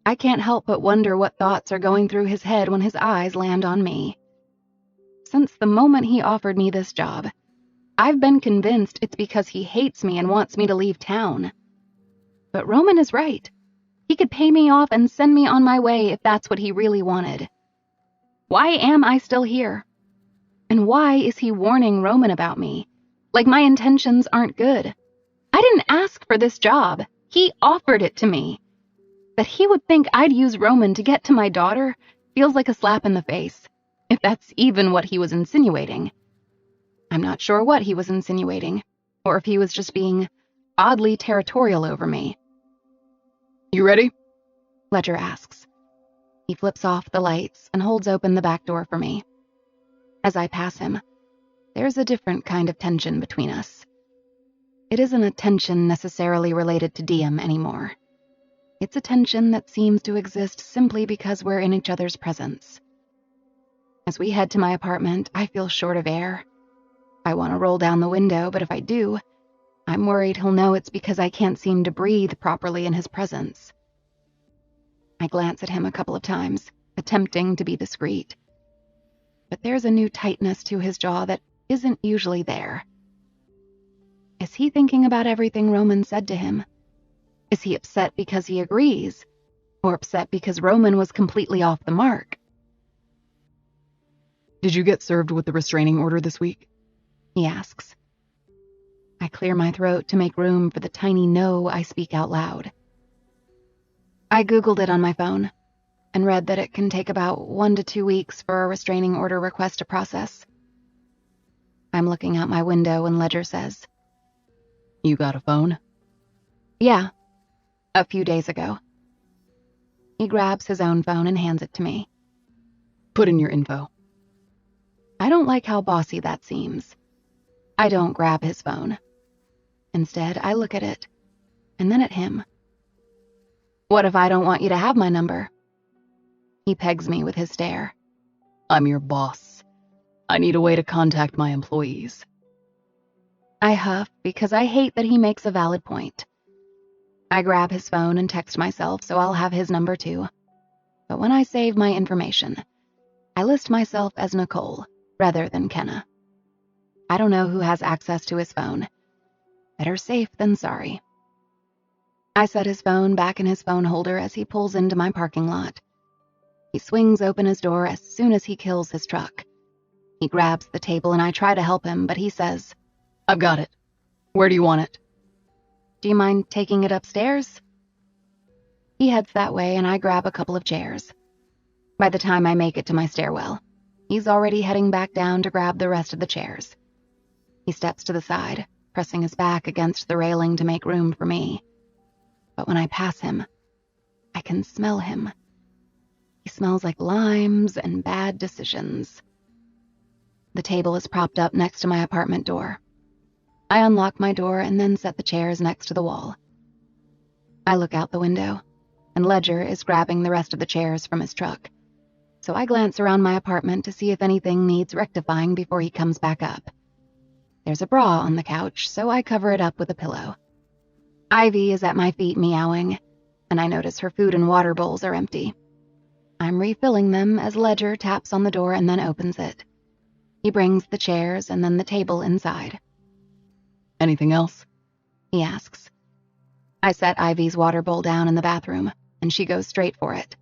I can't help but wonder what thoughts are going through his head when his eyes land on me. Since the moment he offered me this job, I've been convinced it's because he hates me and wants me to leave town. But Roman is right. He could pay me off and send me on my way if that's what he really wanted. Why am I still here? And why is he warning Roman about me? Like my intentions aren't good. I didn't ask for this job. He offered it to me. That he would think I'd use Roman to get to my daughter feels like a slap in the face, if that's even what he was insinuating. I'm not sure what he was insinuating, or if he was just being oddly territorial over me. You ready? Ledger asks. He flips off the lights and holds open the back door for me. As I pass him, there's a different kind of tension between us. It isn't a tension necessarily related to Diem anymore. It's a tension that seems to exist simply because we're in each other's presence. As we head to my apartment, I feel short of air. I want to roll down the window, but if I do, I'm worried he'll know it's because I can't seem to breathe properly in his presence. I glance at him a couple of times, attempting to be discreet. But there's a new tightness to his jaw that isn't usually there. Is he thinking about everything Roman said to him? Is he upset because he agrees, or upset because Roman was completely off the mark? Did you get served with the restraining order this week? He asks. I clear my throat to make room for the tiny no I speak out loud. I Googled it on my phone and read that it can take about 1 to 2 weeks for a restraining order request to process. I'm looking out my window and Ledger says, You got a phone? Yeah, a few days ago. He grabs his own phone and hands it to me. Put in your info. I don't like how bossy that seems. I don't grab his phone. Instead, I look at it, and then at him. What if I don't want you to have my number? He pegs me with his stare. I'm your boss. I need a way to contact my employees. I huff because I hate that he makes a valid point. I grab his phone and text myself so I'll have his number too. But when I save my information, I list myself as Nicole rather than Kenna. I don't know who has access to his phone. Better safe than sorry. I set his phone back in his phone holder as he pulls into my parking lot. He swings open his door as soon as he kills his truck. He grabs the table and I try to help him, but he says, I've got it. Where do you want it? Do you mind taking it upstairs? He heads that way and I grab a couple of chairs. By the time I make it to my stairwell, he's already heading back down to grab the rest of the chairs. He steps to the side, pressing his back against the railing to make room for me. But when I pass him, I can smell him. He smells like limes and bad decisions. The table is propped up next to my apartment door. I unlock my door and then set the chairs next to the wall. I look out the window, and Ledger is grabbing the rest of the chairs from his truck. So I glance around my apartment to see if anything needs rectifying before he comes back up. There's a bra on the couch, so I cover it up with a pillow. Ivy is at my feet meowing, and I notice her food and water bowls are empty. I'm refilling them as Ledger taps on the door and then opens it. He brings the chairs and then the table inside. Anything else? He asks. I set Ivy's water bowl down in the bathroom, and she goes straight for it.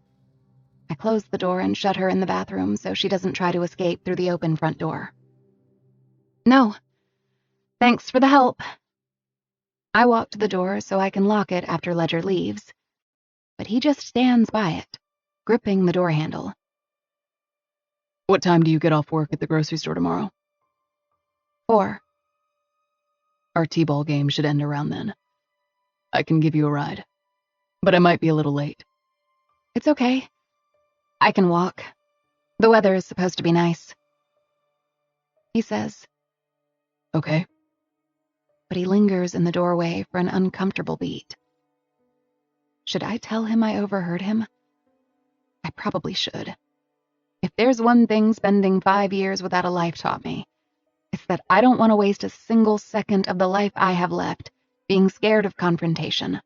I close the door and shut her in the bathroom so she doesn't try to escape through the open front door. No. Thanks for the help. I walk to the door so I can lock it after Ledger leaves, but he just stands by it, gripping the door handle. What time do you get off work at the grocery store tomorrow? 4. Our t-ball game should end around then. I can give you a ride, but I might be a little late. It's okay. I can walk. The weather is supposed to be nice. He says. Okay. But he lingers in the doorway for an uncomfortable beat. Should I tell him I overheard him? I probably should. If there's one thing spending 5 years without a life taught me, it's that I don't want to waste a single second of the life I have left being scared of confrontation.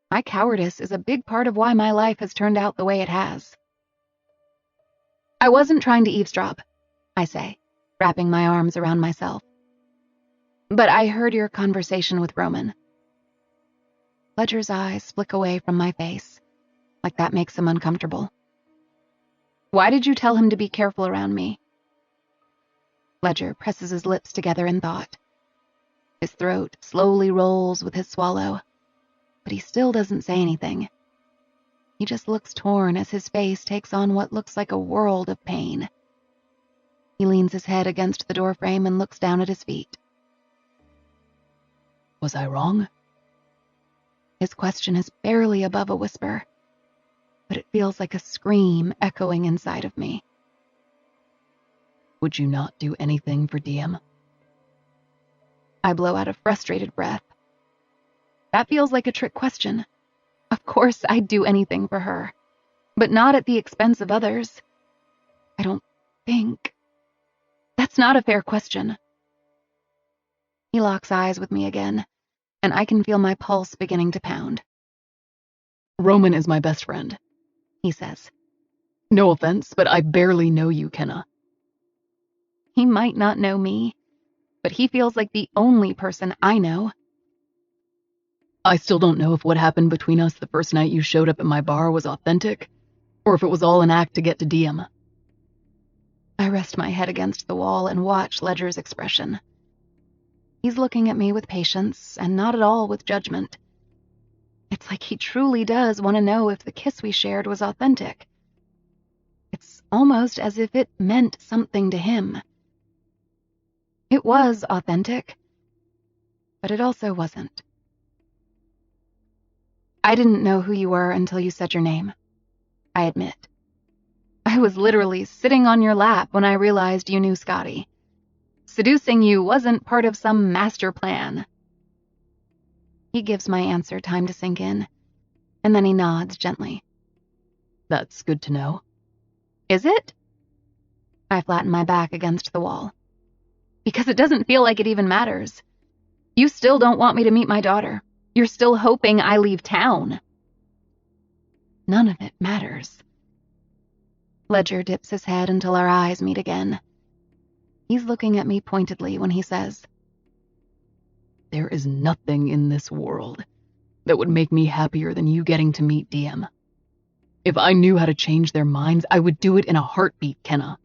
My cowardice is a big part of why my life has turned out the way it has. I wasn't trying to eavesdrop, I say, wrapping my arms around myself. But I heard your conversation with Roman. Ledger's eyes flick away from my face, like that makes him uncomfortable. Why did you tell him to be careful around me? Ledger presses his lips together in thought. His throat slowly rolls with his swallow, but he still doesn't say anything. He just looks torn as his face takes on what looks like a world of pain. He leans his head against the doorframe and looks down at his feet. Was I wrong? His question is barely above a whisper, but it feels like a scream echoing inside of me. Would you not do anything for Diem? I blow out a frustrated breath. That feels like a trick question. Of course I'd do anything for her, but not at the expense of others. I don't think. That's not a fair question. He locks eyes with me again, and I can feel my pulse beginning to pound. Roman is my best friend, he says. No offense, but I barely know you, Kenna. He might not know me, but he feels like the only person I know. I still don't know if what happened between us the first night you showed up at my bar was authentic, or if it was all an act to get to Diem. I rest my head against the wall and watch Ledger's expression. He's looking at me with patience and not at all with judgment. It's like he truly does want to know if the kiss we shared was authentic. It's almost as if it meant something to him. It was authentic, but it also wasn't. I didn't know who you were until you said your name, I admit. I was literally sitting on your lap when I realized you knew Scotty. Seducing you wasn't part of some master plan. He gives my answer time to sink in, and then he nods gently. That's good to know. Is it? I flatten my back against the wall. Because it doesn't feel like it even matters. You still don't want me to meet my daughter. You're still hoping I leave town. None of it matters. Ledger dips his head until our eyes meet again. He's looking at me pointedly when he says, There is nothing in this world that would make me happier than you getting to meet Diem. If I knew how to change their minds, I would do it in a heartbeat, Kenna.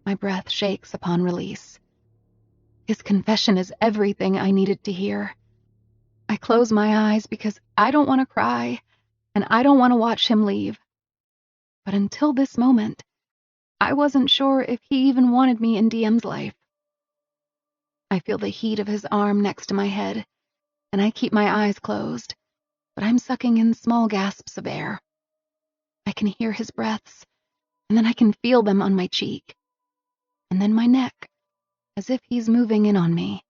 My breath shakes upon release. His confession is everything I needed to hear. I close my eyes because I don't want to cry, and I don't want to watch him leave. But until this moment, I wasn't sure if he even wanted me in Diem's life. I feel the heat of his arm next to my head, and I keep my eyes closed, but I'm sucking in small gasps of air. I can hear his breaths, and then I can feel them on my cheek, and then my neck, as if he's moving in on me.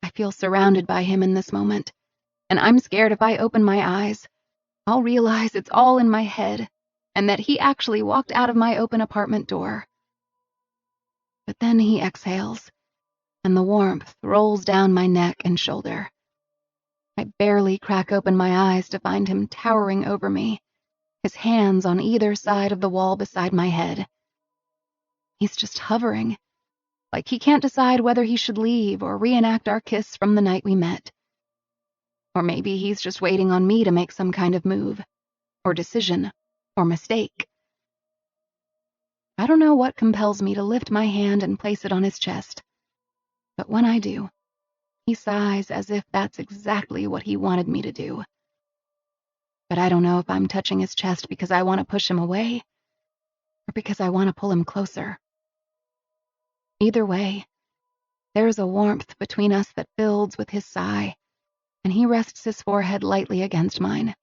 I feel surrounded by him in this moment, and I'm scared if I open my eyes, I'll realize it's all in my head, and that he actually walked out of my open apartment door. But then he exhales, and the warmth rolls down my neck and shoulder. I barely crack open my eyes to find him towering over me, his hands on either side of the wall beside my head. He's just hovering, like he can't decide whether he should leave or reenact our kiss from the night we met. Or maybe he's just waiting on me to make some kind of move, or decision, or mistake. I don't know what compels me to lift my hand and place it on his chest, but when I do, he sighs as if that's exactly what he wanted me to do. But I don't know if I'm touching his chest because I want to push him away, or because I want to pull him closer. Either way, there's a warmth between us that builds with his sigh, and he rests his forehead lightly against mine.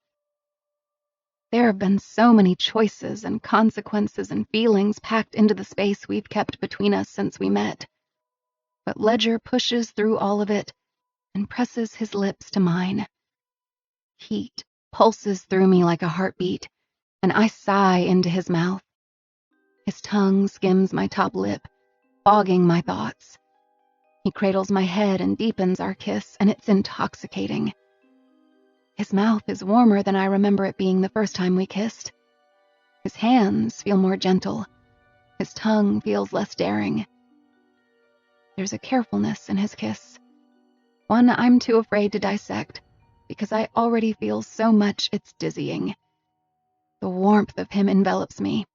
There have been so many choices and consequences and feelings packed into the space we've kept between us since we met. But Ledger pushes through all of it and presses his lips to mine. Heat pulses through me like a heartbeat, and I sigh into his mouth. His tongue skims my top lip, fogging my thoughts. He cradles my head and deepens our kiss, and it's intoxicating. His mouth is warmer than I remember it being the first time we kissed. His hands feel more gentle. His tongue feels less daring. There's a carefulness in his kiss, one I'm too afraid to dissect, because I already feel so much it's dizzying. The warmth of him envelops me,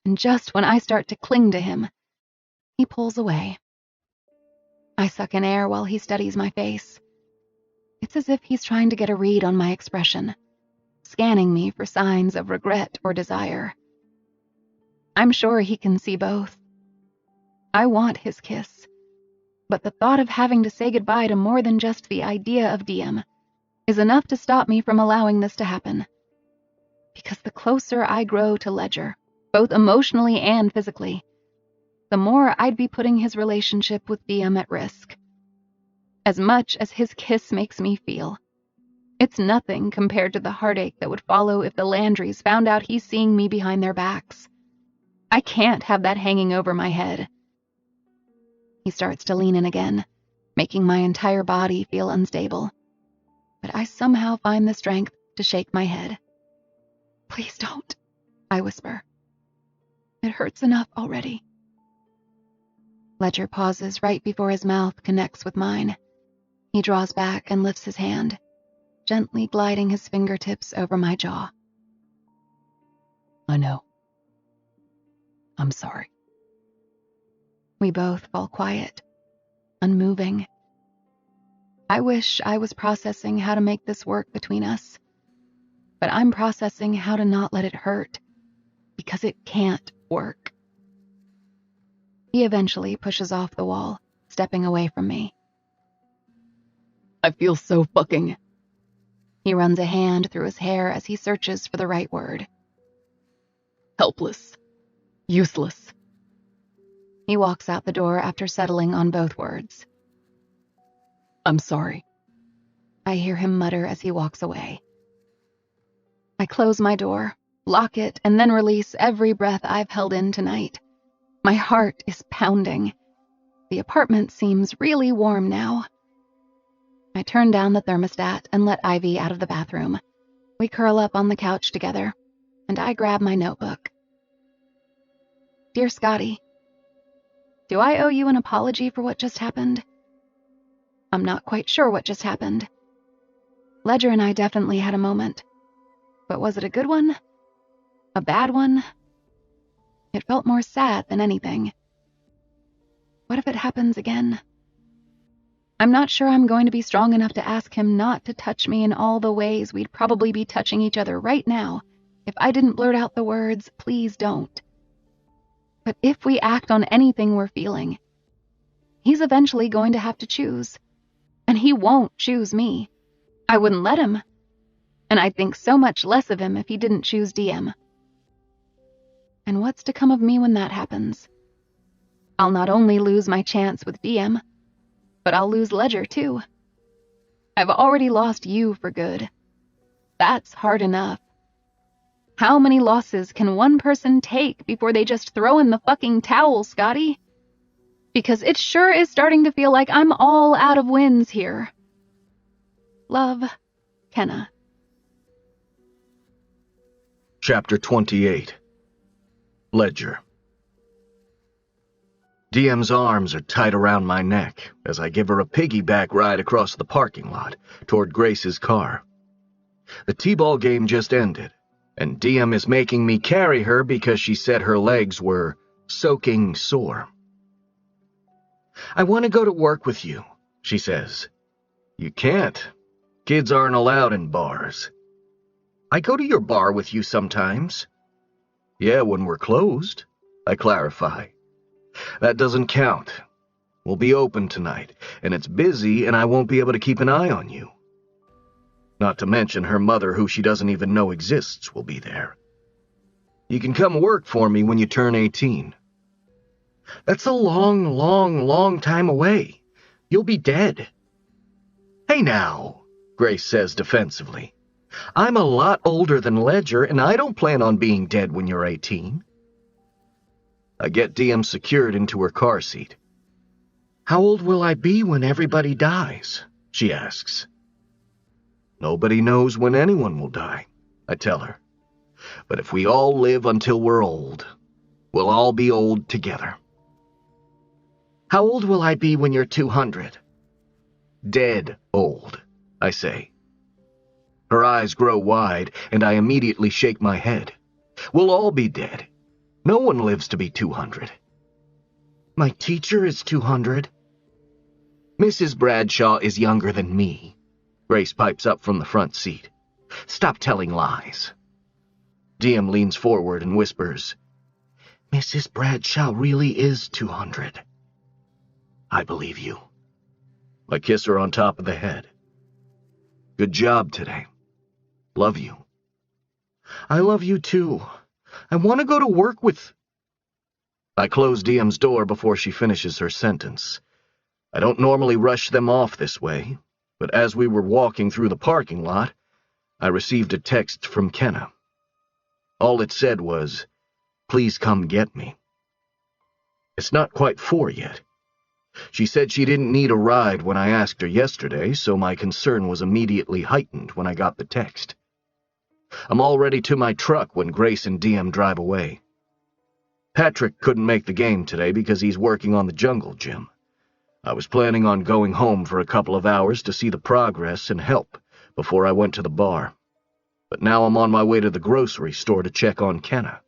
and just when I start to cling to him, he pulls away. I suck in air while he studies my face. It's as if he's trying to get a read on my expression, scanning me for signs of regret or desire. I'm sure he can see both. I want his kiss, but the thought of having to say goodbye to more than just the idea of Diem is enough to stop me from allowing this to happen. Because the closer I grow to Ledger, both emotionally and physically, the more I'd be putting his relationship with Diem at risk. As much as his kiss makes me feel, It's nothing compared to the heartache that would follow if the Landrys found out he's seeing me behind their backs. I can't have that hanging over my head. He starts to lean in again, making my entire body feel unstable. But I somehow find the strength to shake my head. "Please don't," I whisper. "It hurts enough already." Ledger pauses right before his mouth connects with mine. He draws back and lifts his hand, gently gliding his fingertips over my jaw. "I know. I'm sorry." We both fall quiet, unmoving. I wish I was processing how to make this work between us, but I'm processing how to not let it hurt, because it can't work. He eventually pushes off the wall, stepping away from me. "I feel so fucking..." He runs a hand through his hair as he searches for the right word. "Helpless. Useless." He walks out the door after settling on both words. "I'm sorry." I hear him mutter as he walks away. I close my door, lock it, and then release every breath I've held in tonight. My heart is pounding. The apartment seems really warm now. I turn down the thermostat and let Ivy out of the bathroom. We curl up on the couch together, and I grab my notebook. "Dear Scotty, do I owe you an apology for what just happened? I'm not quite sure what just happened. Ledger and I definitely had a moment. But was it a good one? A bad one? It felt more sad than anything. What if it happens again? I'm not sure I'm going to be strong enough to ask him not to touch me in all the ways we'd probably be touching each other right now if I didn't blurt out the words, 'Please don't.' But if we act on anything we're feeling, he's eventually going to have to choose. And he won't choose me. I wouldn't let him. And I'd think so much less of him if he didn't choose Diem. And what's to come of me when that happens? I'll not only lose my chance with Diem, but I'll lose Ledger too. I've already lost you for good. That's hard enough. How many losses can one person take before they just throw in the fucking towel, Scotty? Because it sure is starting to feel like I'm all out of wins here. Love, Kenna. Chapter 28. Ledger. Diem's arms are tight around my neck as I give her a piggyback ride across the parking lot toward Grace's car. The t-ball game just ended, and Diem is making me carry her because she said her legs were soaking sore. "I want to go to work with you," she says. "You can't. Kids aren't allowed in bars." "I go to your bar with you sometimes." "Yeah, when we're closed," I clarify. "That doesn't count. We'll be open tonight, and it's busy, and I won't be able to keep an eye on you. Not to mention her mother, who she doesn't even know exists, will be there. You can come work for me when you turn 18. "That's a long time away. You'll be dead." "Hey now," Grace says defensively. "I'm a lot older than Ledger, and I don't plan on being dead when you're 18. I get Diem secured into her car seat. "How old will I be when everybody dies?" she asks. "Nobody knows when anyone will die," I tell her. "But if we all live until we're old, we'll all be old together." "How old will I be when you're 200? "Dead old," I say. Her eyes grow wide, and I immediately shake my head. "We'll all be dead. No one lives to be 200. "My teacher is 200. "Mrs. Bradshaw is younger than me," Grace pipes up from the front seat. "Stop telling lies." Diem leans forward and whispers, "Mrs. Bradshaw really is 200. "I believe you." I kiss her on top of the head. "Good job today. Love you." "I love you too. I want to go to work with..." I close Diem's door before she finishes her sentence. I don't normally rush them off this way, but as we were walking through the parking lot, I received a text from Kenna. All it said was, "Please come get me." It's not quite 4 yet. She said she didn't need a ride when I asked her yesterday, so my concern was immediately heightened when I got the text. I'm already to my truck when Grace and Diem drive away. Patrick couldn't make the game today because he's working on the jungle gym. I was planning on going home for a couple of hours to see the progress and help before I went to the bar. But now I'm on my way to the grocery store to check on Kenna.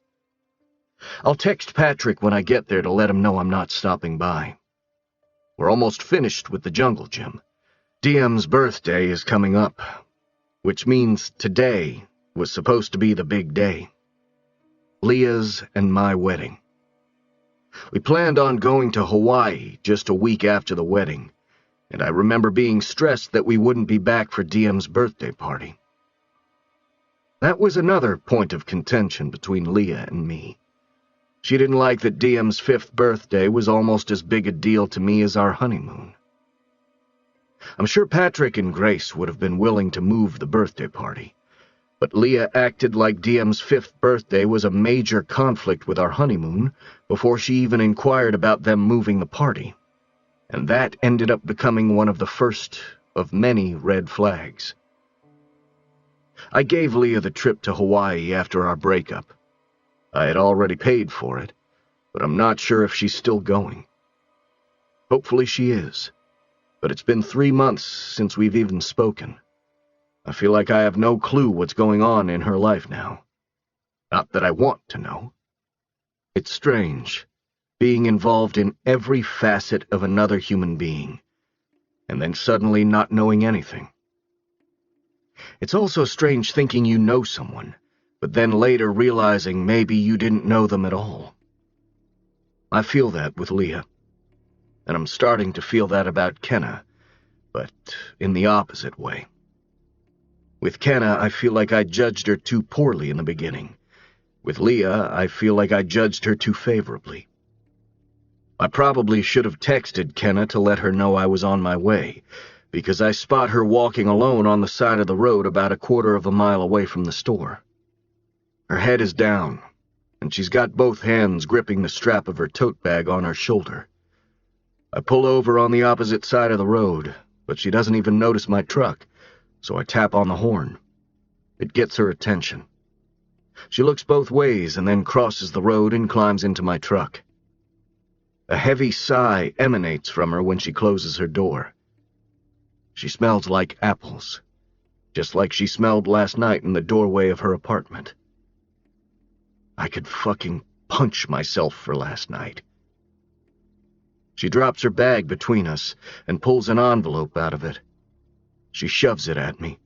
I'll text Patrick when I get there to let him know I'm not stopping by. We're almost finished with the jungle gym. Diem's birthday is coming up, which means today was supposed to be the big day. Leah's and my wedding. We planned on going to Hawaii just a week after the wedding, and I remember being stressed that we wouldn't be back for Diem's birthday party. That was another point of contention between Leah and me. She didn't like that Diem's 5th birthday was almost as big a deal to me as our honeymoon. I'm sure Patrick and Grace would have been willing to move the birthday party, but Leah acted like Diem's 5th birthday was a major conflict with our honeymoon before she even inquired about them moving the party, and that ended up becoming one of the first of many red flags. I gave Leah the trip to Hawaii after our breakup. I had already paid for it, but I'm not sure if she's still going. Hopefully she is, but it's been 3 months since we've even spoken. I feel like I have no clue what's going on in her life now. Not that I want to know. It's strange, being involved in every facet of another human being, and then suddenly not knowing anything. It's also strange thinking you know someone, but then later realizing maybe you didn't know them at all. I feel that with Leah, and I'm starting to feel that about Kenna, but in the opposite way. With Kenna, I feel like I judged her too poorly in the beginning. With Leah, I feel like I judged her too favorably. I probably should have texted Kenna to let her know I was on my way, because I spot her walking alone on the side of the road about a 1/4 mile away from the store. Her head is down, and she's got both hands gripping the strap of her tote bag on her shoulder. I pull over on the opposite side of the road, but she doesn't even notice my truck, so I tap on the horn. It gets her attention. She looks both ways and then crosses the road and climbs into my truck. A heavy sigh emanates from her when she closes her door. She smells like apples, just like she smelled last night in the doorway of her apartment. I could fucking punch myself for last night. She drops her bag between us and pulls an envelope out of it. She shoves it at me.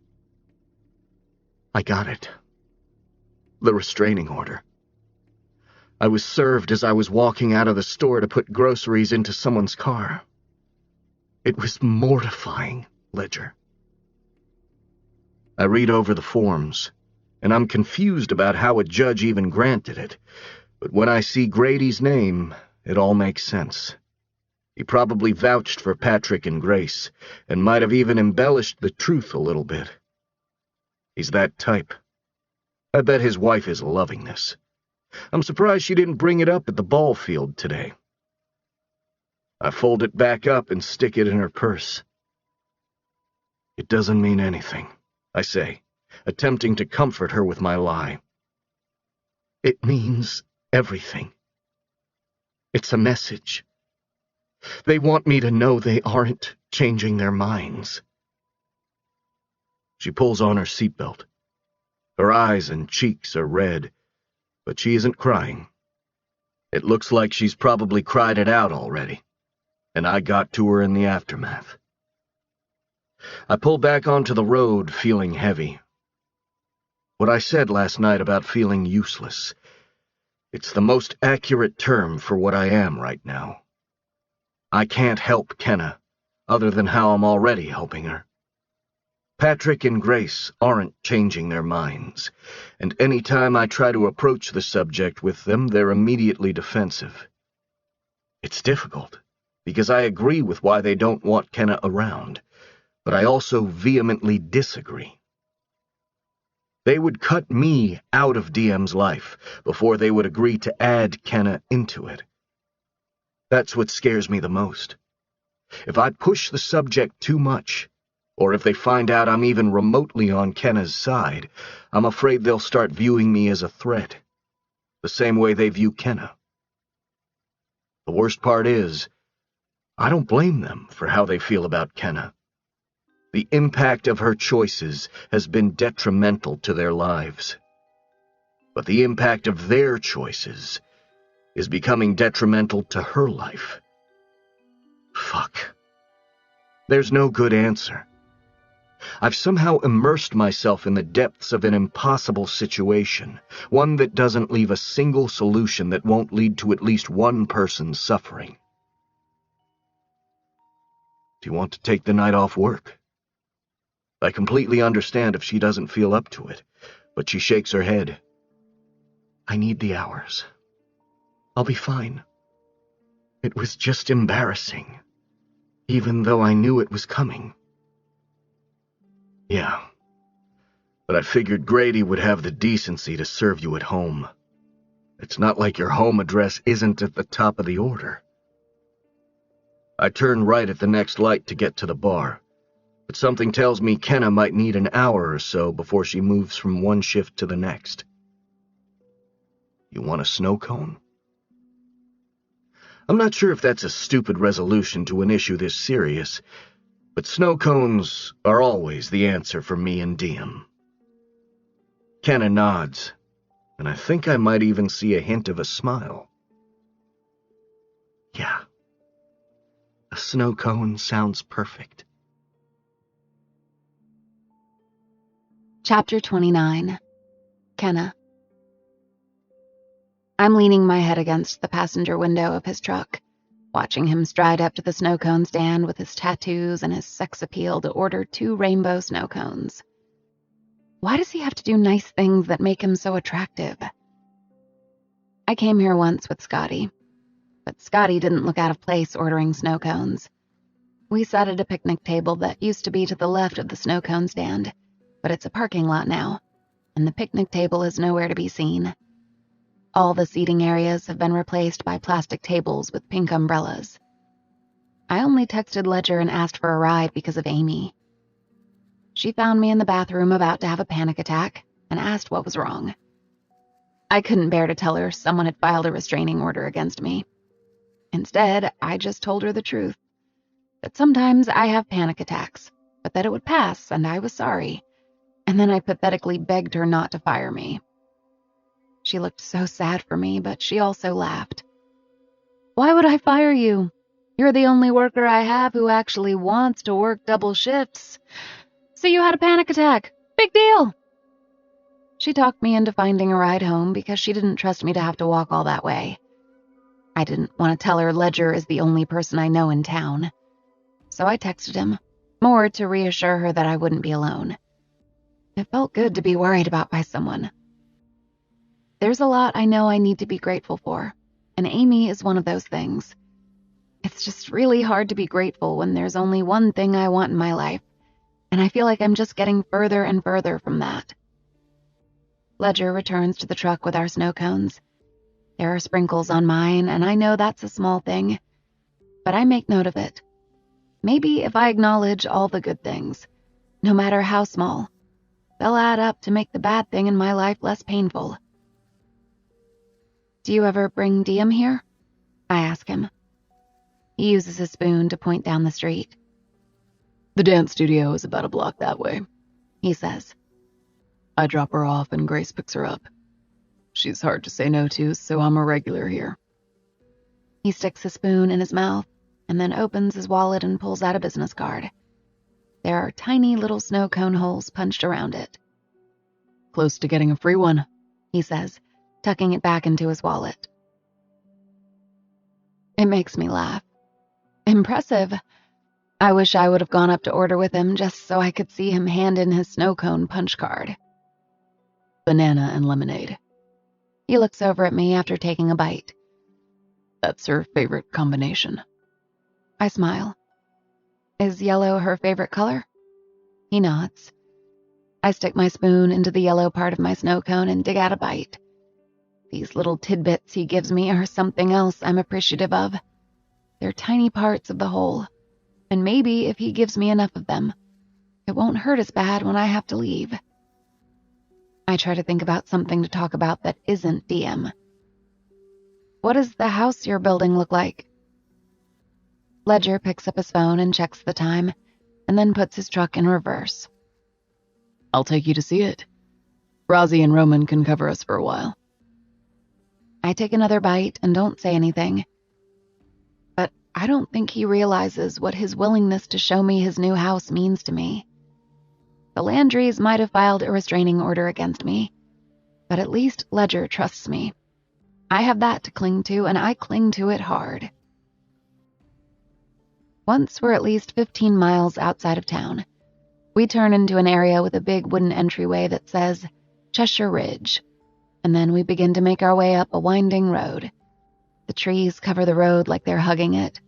I got it. The restraining order. I was served as I was walking out of the store to put groceries into someone's car. It was mortifying, Ledger. I read over the forms, and I'm confused about how a judge even granted it, but when I see Grady's name, it all makes sense. He probably vouched for Patrick and Grace, and might have even embellished the truth a little bit. He's that type. I bet his wife is loving this. I'm surprised she didn't bring it up at the ball field today. I fold it back up and stick it in her purse. It doesn't mean anything, I say, attempting to comfort her with my lie. It means everything. It's a message. They want me to know they aren't changing their minds. She pulls on her seatbelt. Her eyes and cheeks are red, but she isn't crying. It looks like she's probably cried it out already, and I got to her in the aftermath. I pull back onto the road, feeling heavy. What I said last night about feeling useless, it's the most accurate term for what I am right now. I can't help Kenna, other than how I'm already helping her. Patrick and Grace aren't changing their minds, and any time I try to approach the subject with them, they're immediately defensive. It's difficult, because I agree with why they don't want Kenna around, but I also vehemently disagree. They would cut me out of Diem's life before they would agree to add Kenna into it. That's what scares me the most. If I push the subject too much, or if they find out I'm even remotely on Kenna's side, I'm afraid they'll start viewing me as a threat, the same way they view Kenna. The worst part is, I don't blame them for how they feel about Kenna. The impact of her choices has been detrimental to their lives. But the impact of their choices is becoming detrimental to her life. Fuck. There's no good answer. I've somehow immersed myself in the depths of an impossible situation, one that doesn't leave a single solution that won't lead to at least one person's suffering. Do you want to take the night off work? I completely understand if she doesn't feel up to it, but she shakes her head. I need the hours. I'll be fine. It was just embarrassing, even though I knew it was coming. Yeah, but I figured Grady would have the decency to serve you at home. It's not like your home address isn't at the top of the order. I turn right at the next light to get to the bar, but something tells me Kenna might need an hour or so before she moves from one shift to the next. You want a snow cone? I'm not sure if that's a stupid resolution to an issue this serious, but snow cones are always the answer for me and Diem. Kenna nods, and I think I might even see a hint of a smile. Yeah, a snow cone sounds perfect. Chapter 29. Kenna. I'm leaning my head against the passenger window of his truck, watching him stride up to the snow cone stand with his tattoos and his sex appeal to order 2 rainbow snow cones. Why does he have to do nice things that make him so attractive? I came here once with Scotty, but Scotty didn't look out of place ordering snow cones. We sat at a picnic table that used to be to the left of the snow cone stand, but it's a parking lot now, and the picnic table is nowhere to be seen. All the seating areas have been replaced by plastic tables with pink umbrellas. I only texted Ledger and asked for a ride because of Amy. She found me in the bathroom about to have a panic attack and asked what was wrong. I couldn't bear to tell her someone had filed a restraining order against me. Instead, I just told her the truth, that sometimes I have panic attacks, but that it would pass and I was sorry, and then I pathetically begged her not to fire me. She looked so sad for me, but she also laughed. Why would I fire you? You're the only worker I have who actually wants to work double shifts. So you had a panic attack. Big deal. She talked me into finding a ride home because she didn't trust me to have to walk all that way. I didn't want to tell her Ledger is the only person I know in town. So I texted him, more to reassure her that I wouldn't be alone. It felt good to be worried about by someone. There's a lot I know I need to be grateful for, and Amy is one of those things. It's just really hard to be grateful when there's only one thing I want in my life, and I feel like I'm just getting further and further from that. Ledger returns to the truck with our snow cones. There are sprinkles on mine, and I know that's a small thing, but I make note of it. Maybe if I acknowledge all the good things, no matter how small, they'll add up to make the bad thing in my life less painful. Do you ever bring Diem here? I ask him. He uses his spoon to point down the street. The dance studio is about a block that way, he says. I drop her off and Grace picks her up. She's hard to say no to, so I'm a regular here. He sticks his spoon in his mouth and then opens his wallet and pulls out a business card. There are tiny little snow cone holes punched around it. Close to getting a free one, he says, tucking it back into his wallet. It makes me laugh. Impressive. I wish I would have gone up to order with him just so I could see him hand in his snow cone punch card. Banana and lemonade. He looks over at me after taking a bite. That's her favorite combination. I smile. Is yellow her favorite color? He nods. I stick my spoon into the yellow part of my snow cone and dig out a bite. These little tidbits he gives me are something else I'm appreciative of. They're tiny parts of the whole, and maybe if he gives me enough of them, it won't hurt as bad when I have to leave. I try to think about something to talk about that isn't Diem. What does the house you're building look like? Ledger picks up his phone and checks the time, and then puts his truck in reverse. I'll take you to see it. Rozzy and Roman can cover us for a while. I take another bite and don't say anything. But I don't think he realizes what his willingness to show me his new house means to me. The Landrys might have filed a restraining order against me, but at least Ledger trusts me. I have that to cling to, and I cling to it hard. Once we're at least 15 miles outside of town, we turn into an area with a big wooden entryway that says Cheshire Ridge, and then we begin to make our way up a winding road. The trees cover the road like they're hugging it.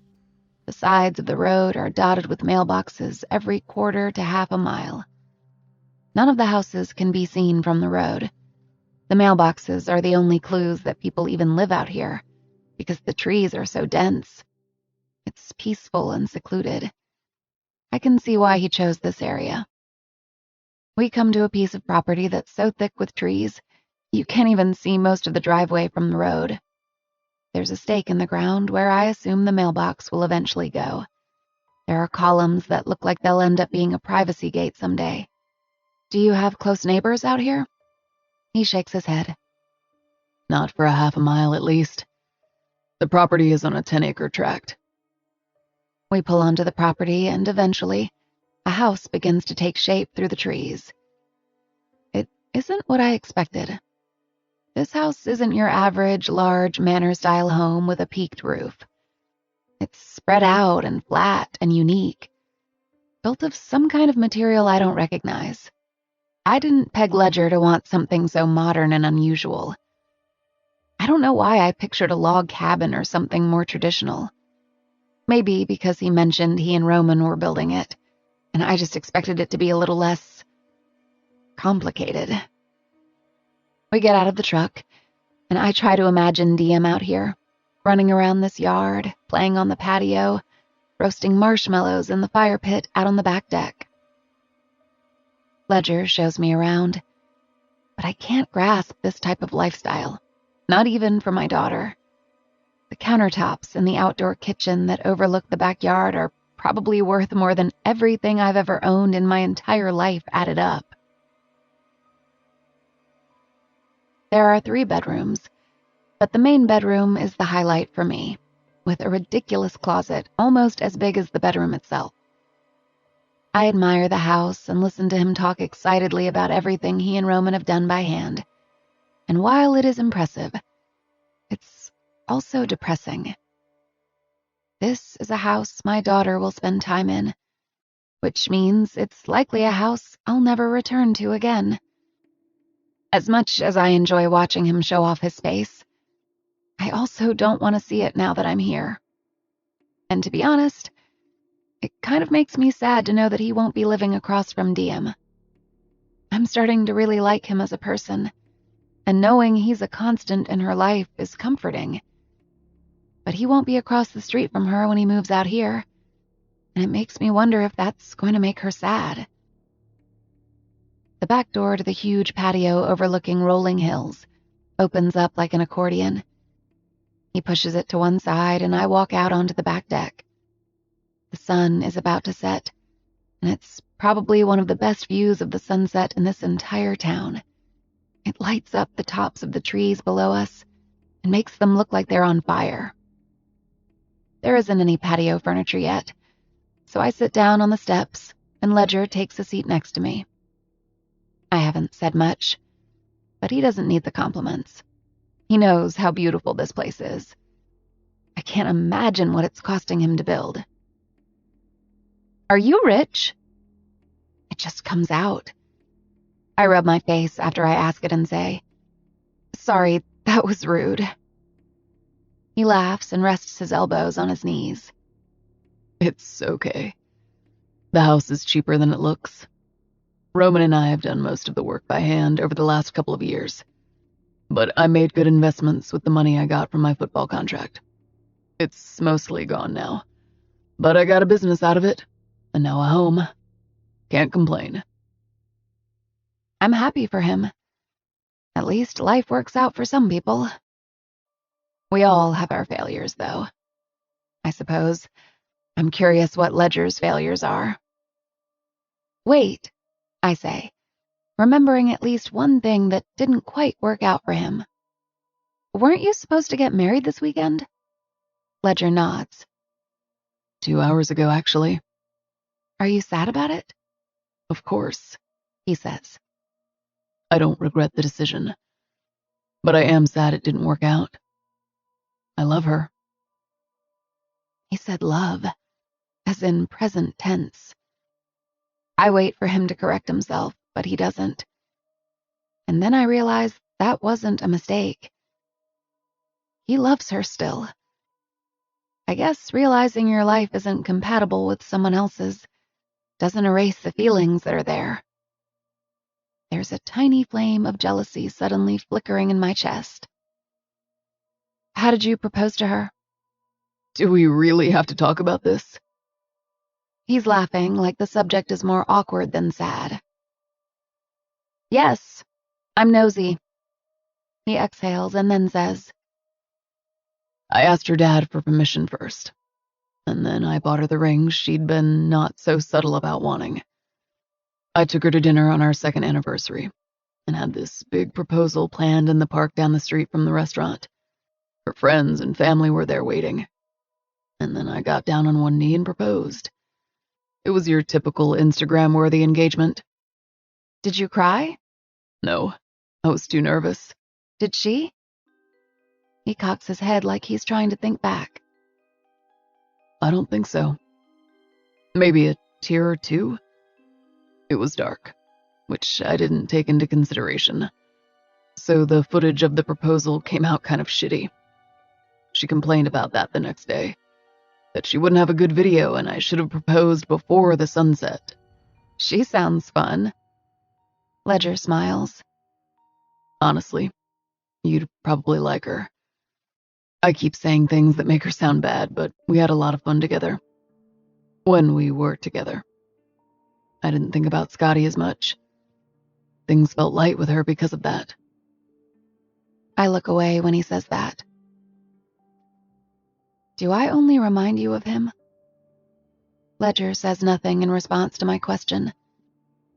The sides of the road are dotted with mailboxes every quarter to half a mile. None of the houses can be seen from the road. The mailboxes are the only clues that people even live out here, because the trees are so dense. It's peaceful and secluded. I can see why he chose this area. We come to a piece of property that's so thick with trees, you can't even see most of the driveway from the road. There's a stake in the ground where I assume the mailbox will eventually go. There are columns that look like they'll end up being a privacy gate someday. Do you have close neighbors out here? He shakes his head. Not for a half a mile at least. The property is on a 10-acre tract. We pull onto the property and eventually, a house begins to take shape through the trees. It isn't what I expected. This house isn't your average, large, manor-style home with a peaked roof. It's spread out and flat and unique, built of some kind of material I don't recognize. I didn't peg Ledger to want something so modern and unusual. I don't know why I pictured a log cabin or something more traditional. Maybe because he mentioned he and Roman were building it, and I just expected it to be a little less complicated. We get out of the truck, and I try to imagine Diem out here, running around this yard, playing on the patio, roasting marshmallows in the fire pit out on the back deck. Ledger shows me around, but I can't grasp this type of lifestyle, not even for my daughter. The countertops in the outdoor kitchen that overlook the backyard are probably worth more than everything I've ever owned in my entire life added up. There are 3 bedrooms, but the main bedroom is the highlight for me, with a ridiculous closet almost as big as the bedroom itself. I admire the house and listen to him talk excitedly about everything he and Roman have done by hand. And while it is impressive, it's also depressing. This is a house my daughter will spend time in, which means it's likely a house I'll never return to again. As much as I enjoy watching him show off his space, I also don't want to see it now that I'm here. And to be honest, it kind of makes me sad to know that he won't be living across from Diem. I'm starting to really like him as a person, and knowing he's a constant in her life is comforting. But he won't be across the street from her when he moves out here, and it makes me wonder if that's going to make her sad. The back door to the huge patio overlooking rolling hills opens up like an accordion. He pushes it to one side, and I walk out onto the back deck. The sun is about to set, and it's probably one of the best views of the sunset in this entire town. It lights up the tops of the trees below us and makes them look like they're on fire. There isn't any patio furniture yet, so I sit down on the steps, and Ledger takes a seat next to me. I haven't said much, but he doesn't need the compliments. He knows how beautiful this place is. I can't imagine what it's costing him to build. Are you rich? It just comes out. I rub my face after I ask it and say, Sorry, that was rude. He laughs and rests his elbows on his knees. It's okay. The house is cheaper than it looks. Roman and I have done most of the work by hand over the last couple of years, but I made good investments with the money I got from my football contract. It's mostly gone now, but I got a business out of it, and now a home. Can't complain. I'm happy for him. At least life works out for some people. We all have our failures, though. I suppose. I'm curious what Ledger's failures are. Wait, I say, remembering at least one thing that didn't quite work out for him. Weren't you supposed to get married this weekend? Ledger nods. 2 hours ago, actually. Are you sad about it? Of course, he says. I don't regret the decision, but I am sad it didn't work out. I love her. He said love, as in present tense. I wait for him to correct himself, but he doesn't. And then I realize that wasn't a mistake. He loves her still. I guess realizing your life isn't compatible with someone else's doesn't erase the feelings that are there. There's a tiny flame of jealousy suddenly flickering in my chest. How did you propose to her? Do we really have to talk about this? He's laughing like the subject is more awkward than sad. Yes, I'm nosy. He exhales and then says, I asked her dad for permission first, and then I bought her the ring she'd been not so subtle about wanting. I took her to dinner on our second anniversary and had this big proposal planned in the park down the street from the restaurant. Her friends and family were there waiting. And then I got down on one knee and proposed. It was your typical Instagram-worthy engagement. Did you cry? No, I was too nervous. Did she? He cocks his head like he's trying to think back. I don't think so. Maybe a tear or two. It was dark, which I didn't take into consideration. So the footage of the proposal came out kind of shitty. She complained about that the next day, that she wouldn't have a good video and I should have proposed before the sunset. She sounds fun. Ledger smiles. Honestly, you'd probably like her. I keep saying things that make her sound bad, but we had a lot of fun together. When we were together. I didn't think about Scotty as much. Things felt light with her because of that. I look away when he says that. Do I only remind you of him? Ledger says nothing in response to my question.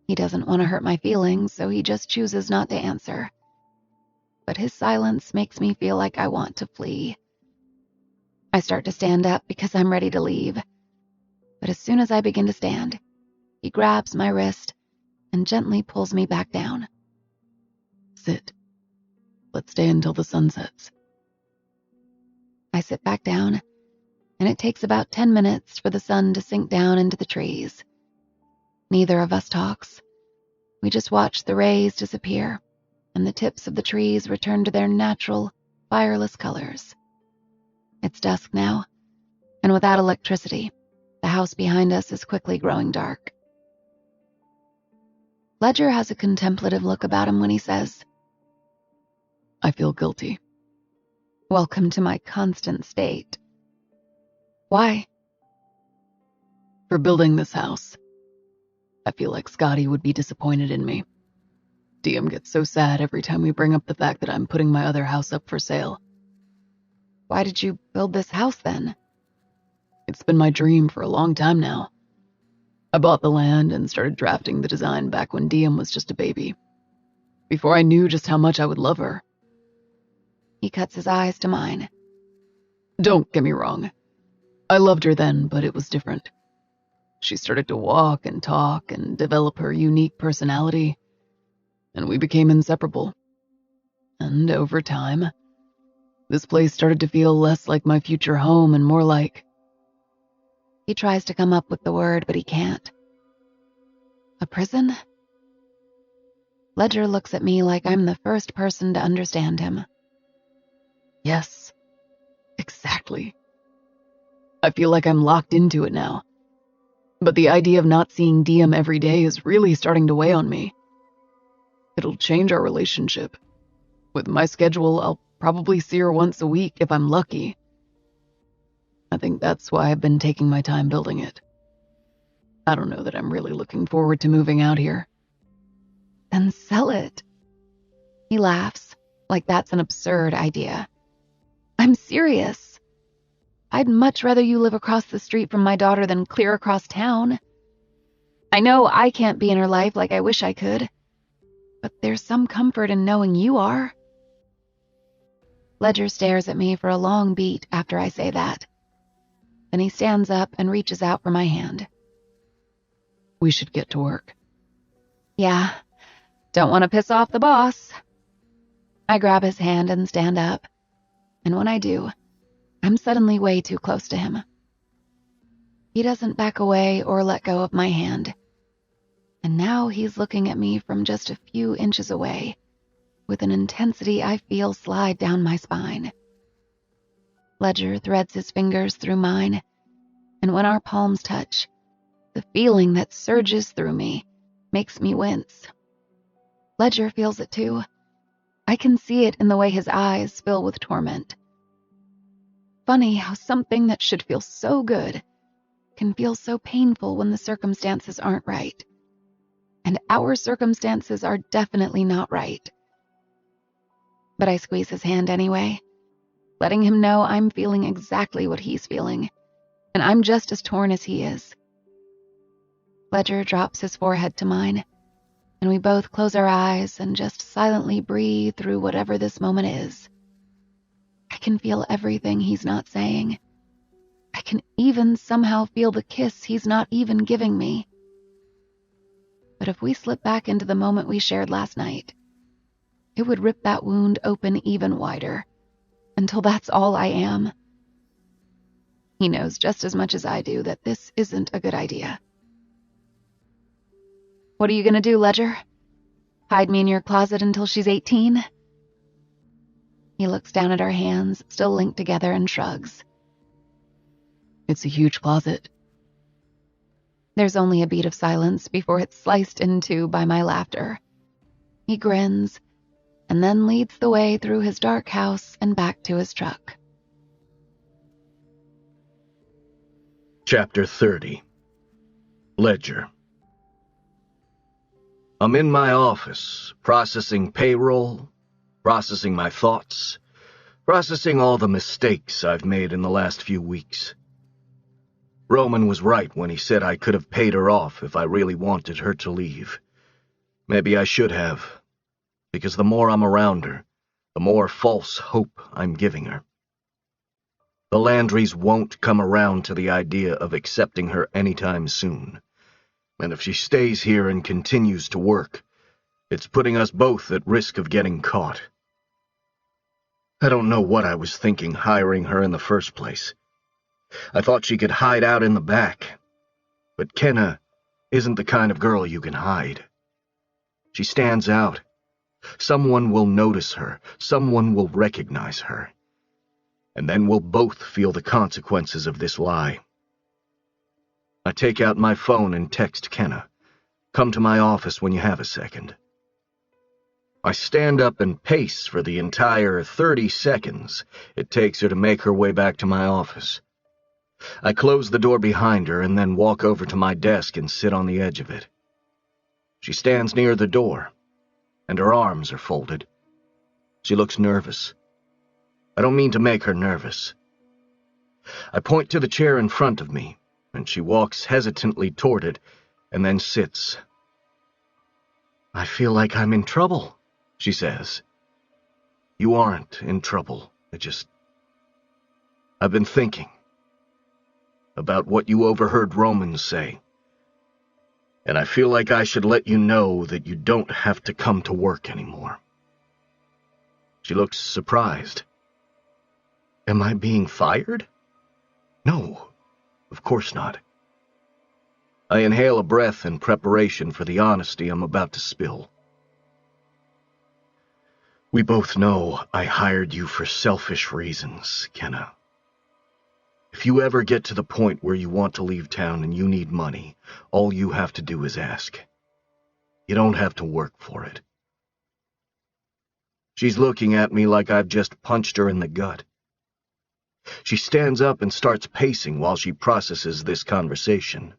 He doesn't want to hurt my feelings, so he just chooses not to answer. But his silence makes me feel like I want to flee. I start to stand up because I'm ready to leave. But as soon as I begin to stand, he grabs my wrist and gently pulls me back down. Sit. Let's stay until the sun sets. I sit back down, and it takes about 10 minutes for the sun to sink down into the trees. Neither of us talks. We just watch the rays disappear, and the tips of the trees return to their natural, fireless colors. It's dusk now, and without electricity, the house behind us is quickly growing dark. Ledger has a contemplative look about him when he says, I feel guilty. Welcome to my constant state. Why? For building this house. I feel like Scotty would be disappointed in me. Diem gets so sad every time we bring up the fact that I'm putting my other house up for sale. Why did you build this house then? It's been my dream for a long time now. I bought the land and started drafting the design back when Diem was just a baby. Before I knew just how much I would love her. He cuts his eyes to mine. Don't get me wrong. I loved her then, but it was different. She started to walk and talk and develop her unique personality, and we became inseparable. And over time, this place started to feel less like my future home and more like... He tries to come up with the word, but he can't. A prison? Ledger looks at me like I'm the first person to understand him. Yes, exactly. I feel like I'm locked into it now. But the idea of not seeing Diem every day is really starting to weigh on me. It'll change our relationship. With my schedule, I'll probably see her once a week if I'm lucky. I think that's why I've been taking my time building it. I don't know that I'm really looking forward to moving out here. Then sell it. He laughs, like that's an absurd idea. I'm serious. I'd much rather you live across the street from my daughter than clear across town. I know I can't be in her life like I wish I could, but there's some comfort in knowing you are. Ledger stares at me for a long beat after I say that. Then he stands up and reaches out for my hand. We should get to work. Yeah, don't want to piss off the boss. I grab his hand and stand up, and when I do, I'm suddenly way too close to him. He doesn't back away or let go of my hand, and now he's looking at me from just a few inches away, with an intensity I feel slide down my spine. Ledger threads his fingers through mine, and when our palms touch, the feeling that surges through me makes me wince. Ledger feels it too. I can see it in the way his eyes fill with torment. Funny how something that should feel so good can feel so painful when the circumstances aren't right. And our circumstances are definitely not right. But I squeeze his hand anyway, letting him know I'm feeling exactly what he's feeling, and I'm just as torn as he is. Ledger drops his forehead to mine, and we both close our eyes and just silently breathe through whatever this moment is. I can feel everything he's not saying. I can even somehow feel the kiss he's not even giving me. But if we slip back into the moment we shared last night, it would rip that wound open even wider, until that's all I am. He knows just as much as I do that this isn't a good idea. What are you gonna do, Ledger? Hide me in your closet until she's 18? He looks down at our hands, still linked together, and shrugs. It's a huge closet. There's only a beat of silence before it's sliced into by my laughter. He grins, and then leads the way through his dark house and back to his truck. Chapter 30. Ledger. I'm in my office, processing payroll, processing my thoughts, processing all the mistakes I've made in the last few weeks. Roman was right when he said I could have paid her off if I really wanted her to leave. Maybe I should have, because the more I'm around her, the more false hope I'm giving her. The Landrys won't come around to the idea of accepting her anytime soon. And if she stays here and continues to work, it's putting us both at risk of getting caught. I don't know what I was thinking hiring her in the first place. I thought she could hide out in the back. But Kenna isn't the kind of girl you can hide. She stands out. Someone will notice her. Someone will recognize her. And then we'll both feel the consequences of this lie. I take out my phone and text Kenna. Come to my office when you have a second. I stand up and pace for the entire 30 seconds it takes her to make her way back to my office. I close the door behind her and then walk over to my desk and sit on the edge of it. She stands near the door, and her arms are folded. She looks nervous. I don't mean to make her nervous. I point to the chair in front of me, and she walks hesitantly toward it, and then sits. I feel like I'm in trouble, she says. You aren't in trouble. I've been thinking about what you overheard Roman say, and I feel like I should let you know that you don't have to come to work anymore. She looks surprised. Am I being fired? No. Of course not. I inhale a breath in preparation for the honesty I'm about to spill. We both know I hired you for selfish reasons, Kenna. If you ever get to the point where you want to leave town and you need money, all you have to do is ask. You don't have to work for it. She's looking at me like I've just punched her in the gut. She stands up and starts pacing while she processes this conversation.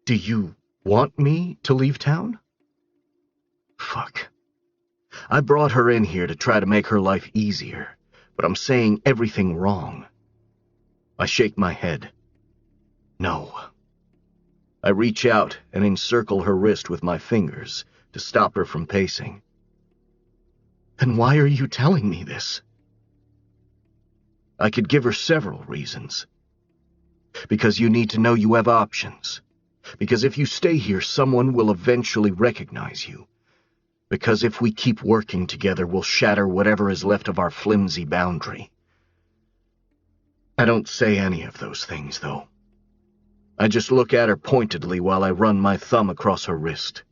Do you want me to leave town? Fuck. I brought her in here to try to make her life easier, but I'm saying everything wrong. I shake my head. No. I reach out and encircle her wrist with my fingers to stop her from pacing. Then why are you telling me this? I could give her several reasons. Because you need to know you have options. Because if you stay here, someone will eventually recognize you. Because if we keep working together, we'll shatter whatever is left of our flimsy boundary. I don't say any of those things, though. I just look at her pointedly while I run my thumb across her wrist.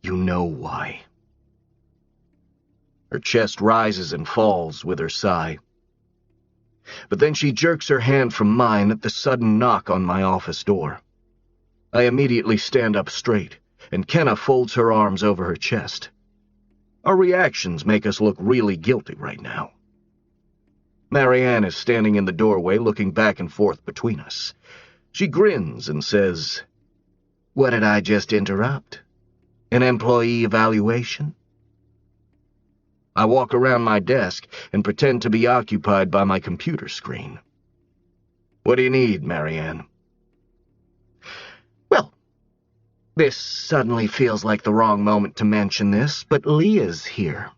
You know why. Her chest rises and falls with her sigh. But then she jerks her hand from mine at the sudden knock on my office door. I immediately stand up straight, and Kenna folds her arms over her chest. Our reactions make us look really guilty right now. Marianne is standing in the doorway looking back and forth between us. She grins and says, "What did I just interrupt? An employee evaluation?" I walk around my desk and pretend to be occupied by my computer screen. What do you need, Marianne? Well, this suddenly feels like the wrong moment to mention this, but Leah's here.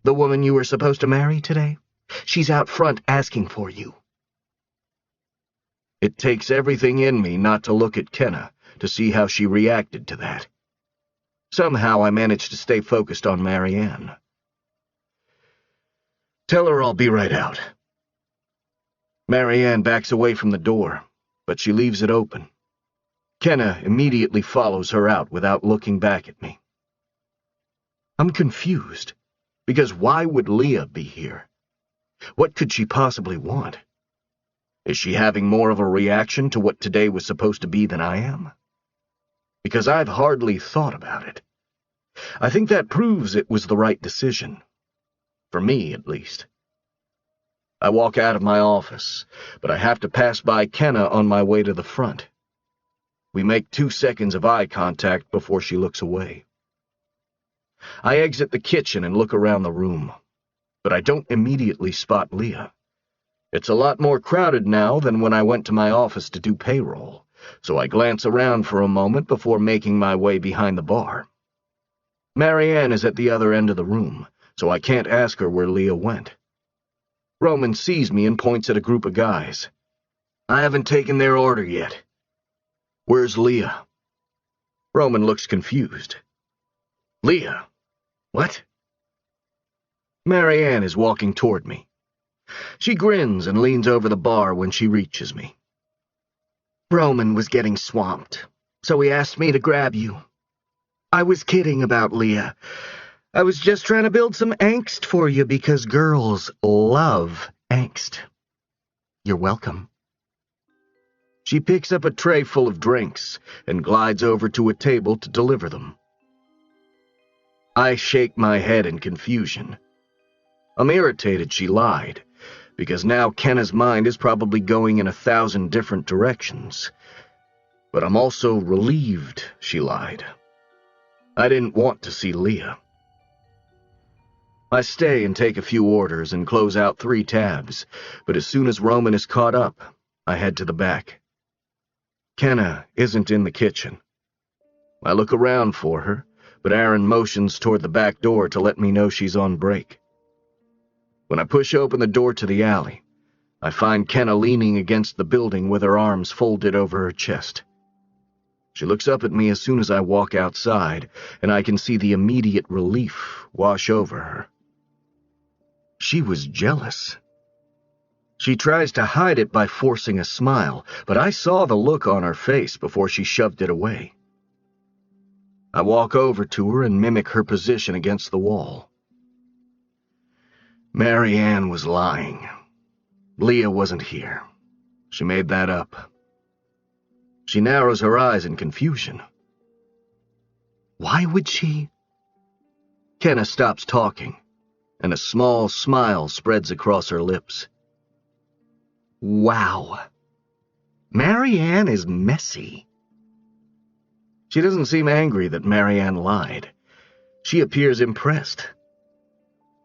The woman you were supposed to marry today? She's out front asking for you. It takes everything in me not to look at Kenna to see how she reacted to that. Somehow I managed to stay focused on Marianne. Tell her I'll be right out. Marianne backs away from the door, but she leaves it open. Kenna immediately follows her out without looking back at me. I'm confused, because why would Leah be here? What could she possibly want? Is she having more of a reaction to what today was supposed to be than I am? Because I've hardly thought about it. I think that proves it was the right decision. For me, at least. I walk out of my office, but I have to pass by Kenna on my way to the front. We make 2 seconds of eye contact before she looks away. I exit the kitchen and look around the room, but I don't immediately spot Leah. It's a lot more crowded now than when I went to my office to do payroll, so I glance around for a moment before making my way behind the bar. Marianne is at the other end of the room, so I can't ask her where Leah went. Roman sees me and points at a group of guys. I haven't taken their order yet. Where's Leah? Roman looks confused. Leah? What? Marianne is walking toward me. She grins and leans over the bar when she reaches me. Roman was getting swamped, so he asked me to grab you. I was kidding about Leah. I was just trying to build some angst for you because girls love angst. You're welcome. She picks up a tray full of drinks and glides over to a table to deliver them. I shake my head in confusion. I'm irritated she lied, because now Kenna's mind is probably going in 1,000 different directions. But I'm also relieved she lied. I didn't want to see Leah. I stay and take a few orders and close out 3 tabs, but as soon as Roman is caught up, I head to the back. Kenna isn't in the kitchen. I look around for her, but Aaron motions toward the back door to let me know she's on break. When I push open the door to the alley, I find Kenna leaning against the building with her arms folded over her chest. She looks up at me as soon as I walk outside, and I can see the immediate relief wash over her. She was jealous. She tries to hide it by forcing a smile, but I saw the look on her face before she shoved it away. I walk over to her and mimic her position against the wall. Marianne was lying. Leah wasn't here. She made that up. She narrows her eyes in confusion. Why would she? Kenna stops talking, and a small smile spreads across her lips. Wow. Marianne is messy. She doesn't seem angry that Marianne lied. She appears impressed.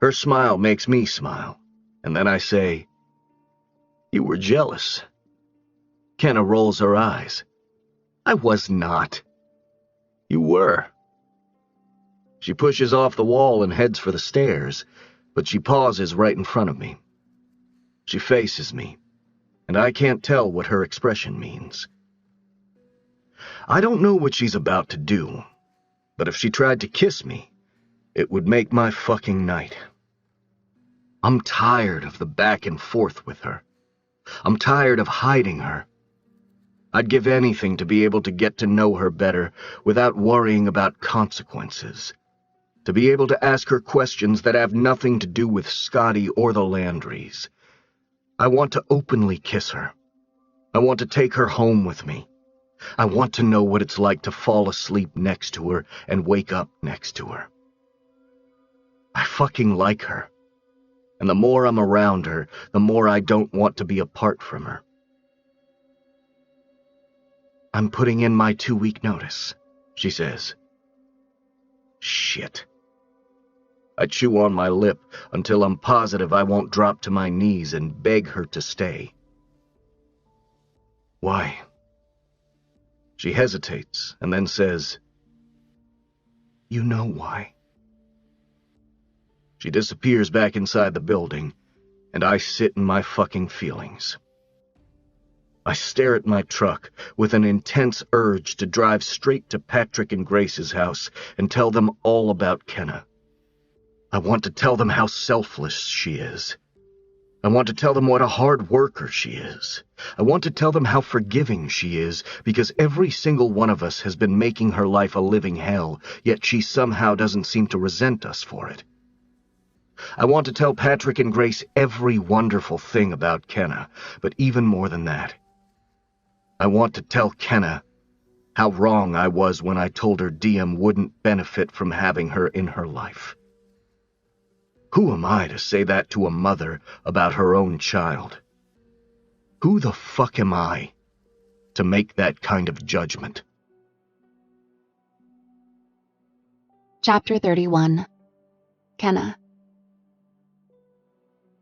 Her smile makes me smile, and then I say, "You were jealous." Kenna rolls her eyes. I was not. You were. She pushes off the wall and heads for the stairs, but she pauses right in front of me. She faces me, and I can't tell what her expression means. I don't know what she's about to do, but if she tried to kiss me, it would make my fucking night. I'm tired of the back and forth with her. I'm tired of hiding her. I'd give anything to be able to get to know her better without worrying about consequences. To be able to ask her questions that have nothing to do with Scotty or the Landrys. I want to openly kiss her. I want to take her home with me. I want to know what it's like to fall asleep next to her and wake up next to her. I fucking like her. And the more I'm around her, the more I don't want to be apart from her. I'm putting in my 2-week notice, she says. Shit. I chew on my lip until I'm positive I won't drop to my knees and beg her to stay. Why? She hesitates and then says, You know why. She disappears back inside the building, and I sit in my fucking feelings. I stare at my truck with an intense urge to drive straight to Patrick and Grace's house and tell them all about Kenna. I want to tell them how selfless she is. I want to tell them what a hard worker she is. I want to tell them how forgiving she is, because every single one of us has been making her life a living hell, yet she somehow doesn't seem to resent us for it. I want to tell Patrick and Grace every wonderful thing about Kenna, but even more than that, I want to tell Kenna how wrong I was when I told her Diem wouldn't benefit from having her in her life. Who am I to say that to a mother about her own child? Who the fuck am I to make that kind of judgment? Chapter 31. Kenna.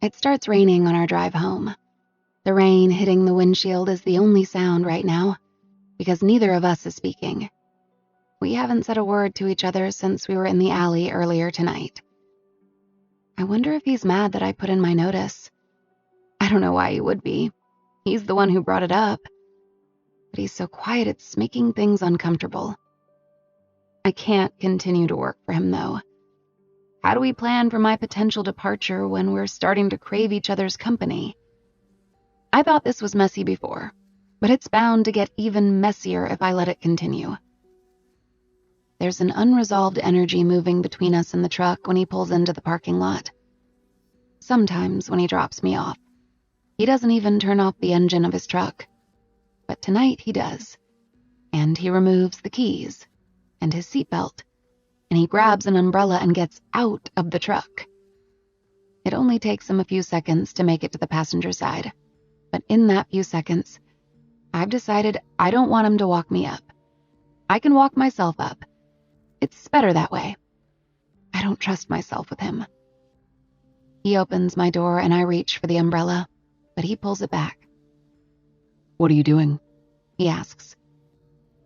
It starts raining on our drive home. The rain hitting the windshield is the only sound right now, because neither of us is speaking. We haven't said a word to each other since we were in the alley earlier tonight. I wonder if he's mad that I put in my notice. I don't know why he would be. He's the one who brought it up. But he's so quiet, it's making things uncomfortable. I can't continue to work for him, though. How do we plan for my potential departure when we're starting to crave each other's company? I thought this was messy before, but it's bound to get even messier if I let it continue. There's an unresolved energy moving between us in the truck when he pulls into the parking lot. Sometimes when he drops me off, he doesn't even turn off the engine of his truck. But tonight he does. And he removes the keys and his seatbelt, and he grabs an umbrella and gets out of the truck. It only takes him a few seconds to make it to the passenger side. But in that few seconds, I've decided I don't want him to walk me up. I can walk myself up. It's better that way. I don't trust myself with him. He opens my door and I reach for the umbrella, but he pulls it back. What are you doing? He asks.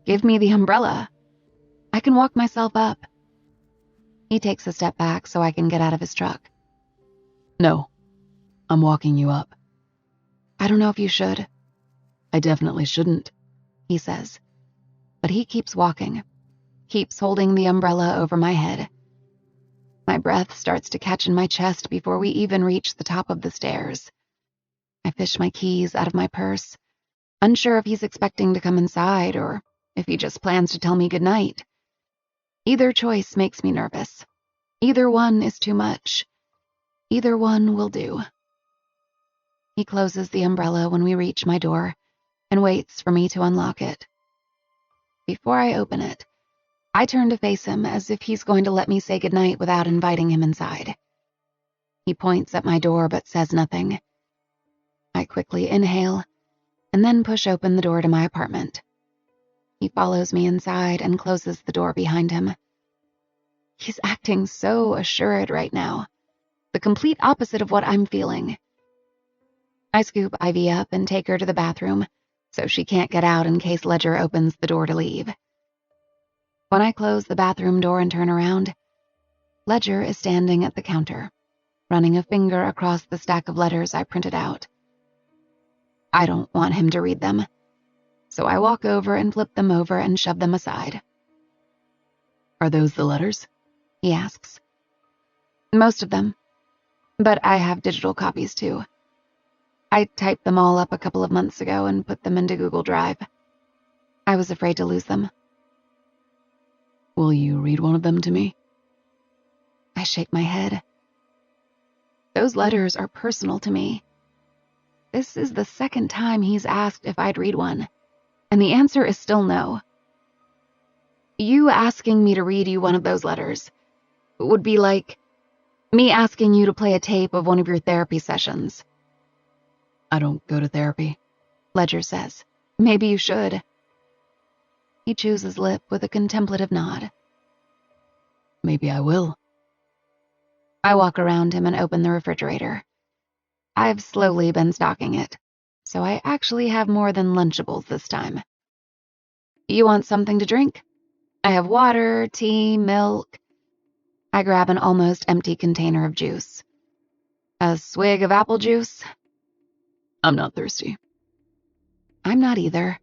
Give me the umbrella. I can walk myself up. He takes a step back so I can get out of his truck. No, I'm walking you up. I don't know if you should. I definitely shouldn't, he says. But he keeps walking, keeps holding the umbrella over my head. My breath starts to catch in my chest before we even reach the top of the stairs. I fish my keys out of my purse, unsure if he's expecting to come inside or if he just plans to tell me goodnight. Either choice makes me nervous. Either one is too much. Either one will do. He closes the umbrella when we reach my door and waits for me to unlock it. Before I open it, I turn to face him as if he's going to let me say goodnight without inviting him inside. He points at my door but says nothing. I quickly inhale and then push open the door to my apartment. He follows me inside and closes the door behind him. He's acting so assured right now, the complete opposite of what I'm feeling. I scoop Ivy up and take her to the bathroom so she can't get out in case Ledger opens the door to leave. When I close the bathroom door and turn around, Ledger is standing at the counter, running a finger across the stack of letters I printed out. I don't want him to read them, so I walk over and flip them over and shove them aside. Are those the letters? He asks. Most of them, but I have digital copies too. I typed them all up a couple of months ago and put them into Google Drive. I was afraid to lose them. Will you read one of them to me? I shake my head. Those letters are personal to me. This is the second time he's asked if I'd read one, and the answer is still no. You asking me to read you one of those letters would be like me asking you to play a tape of one of your therapy sessions. I don't go to therapy, Ledger says. Maybe you should. He chews his lip with a contemplative nod. Maybe I will. I walk around him and open the refrigerator. I've slowly been stocking it, so I actually have more than Lunchables this time. You want something to drink? I have water, tea, milk. I grab an almost empty container of juice. A swig of apple juice? I'm not thirsty. I'm not either,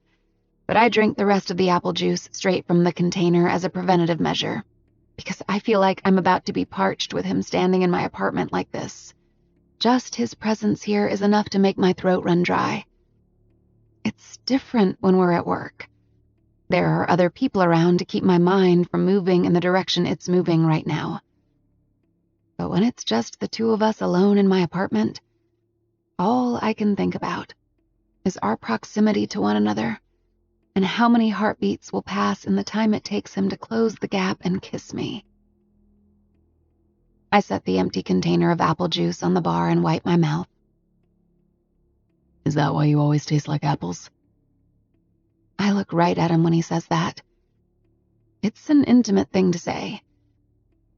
but I drink the rest of the apple juice straight from the container as a preventative measure, because I feel like I'm about to be parched with him standing in my apartment like this. Just his presence here is enough to make my throat run dry. It's different when we're at work. There are other people around to keep my mind from moving in the direction it's moving right now. But when it's just the two of us alone in my apartment, all I can think about is our proximity to one another and how many heartbeats will pass in the time it takes him to close the gap and kiss me. I set the empty container of apple juice on the bar and wipe my mouth. Is that why you always taste like apples? I look right at him when he says that. It's an intimate thing to say.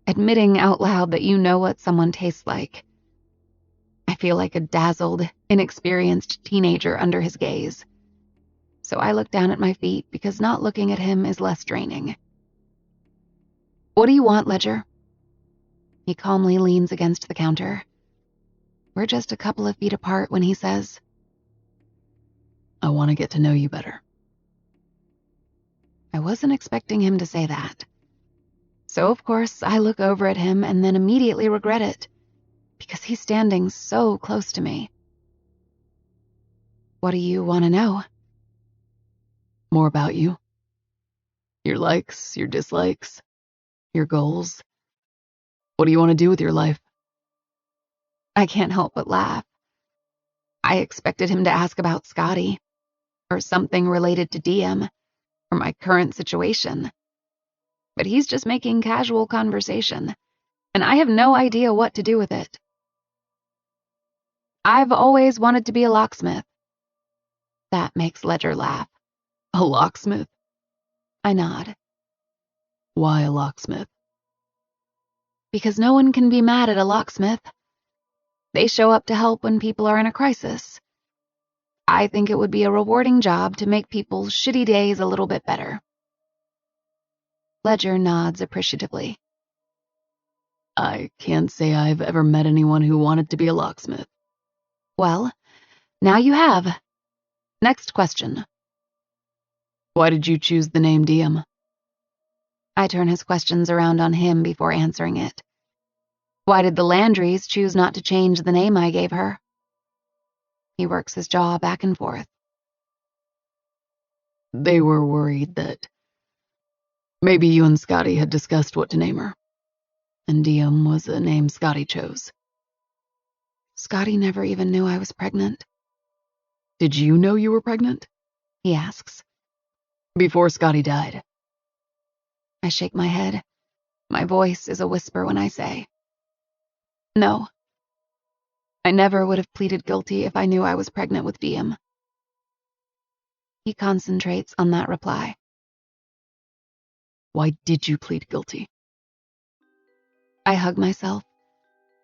Admitting out loud that you know what someone tastes like. I feel like a dazzled, inexperienced teenager under his gaze. So I look down at my feet because not looking at him is less draining. What do you want, Ledger? He calmly leans against the counter. We're just a couple of feet apart when he says, I want to get to know you better. I wasn't expecting him to say that. So, of course, I look over at him and then immediately regret it, because he's standing so close to me. What do you want to know? More about you. Your likes, your dislikes, your goals. What do you want to do with your life? I can't help but laugh. I expected him to ask about Scotty, or something related to Diem, or my current situation. But he's just making casual conversation, and I have no idea what to do with it. I've always wanted to be a locksmith. That makes Ledger laugh. A locksmith? I nod. Why a locksmith? Because no one can be mad at a locksmith. They show up to help when people are in a crisis. I think it would be a rewarding job to make people's shitty days a little bit better. Ledger nods appreciatively. I can't say I've ever met anyone who wanted to be a locksmith. Well, now you have. Next question. Why did you choose the name Diem? I turn his questions around on him before answering it. Why did the Landrys choose not to change the name I gave her? He works his jaw back and forth. They were worried that maybe you and Scotty had discussed what to name her, and Diem was a name Scotty chose. Scotty never even knew I was pregnant. Did you know you were pregnant? He asks. Before Scotty died. I shake my head. My voice is a whisper when I say, no. I never would have pleaded guilty if I knew I was pregnant with Diem. He concentrates on that reply. Why did you plead guilty? I hug myself.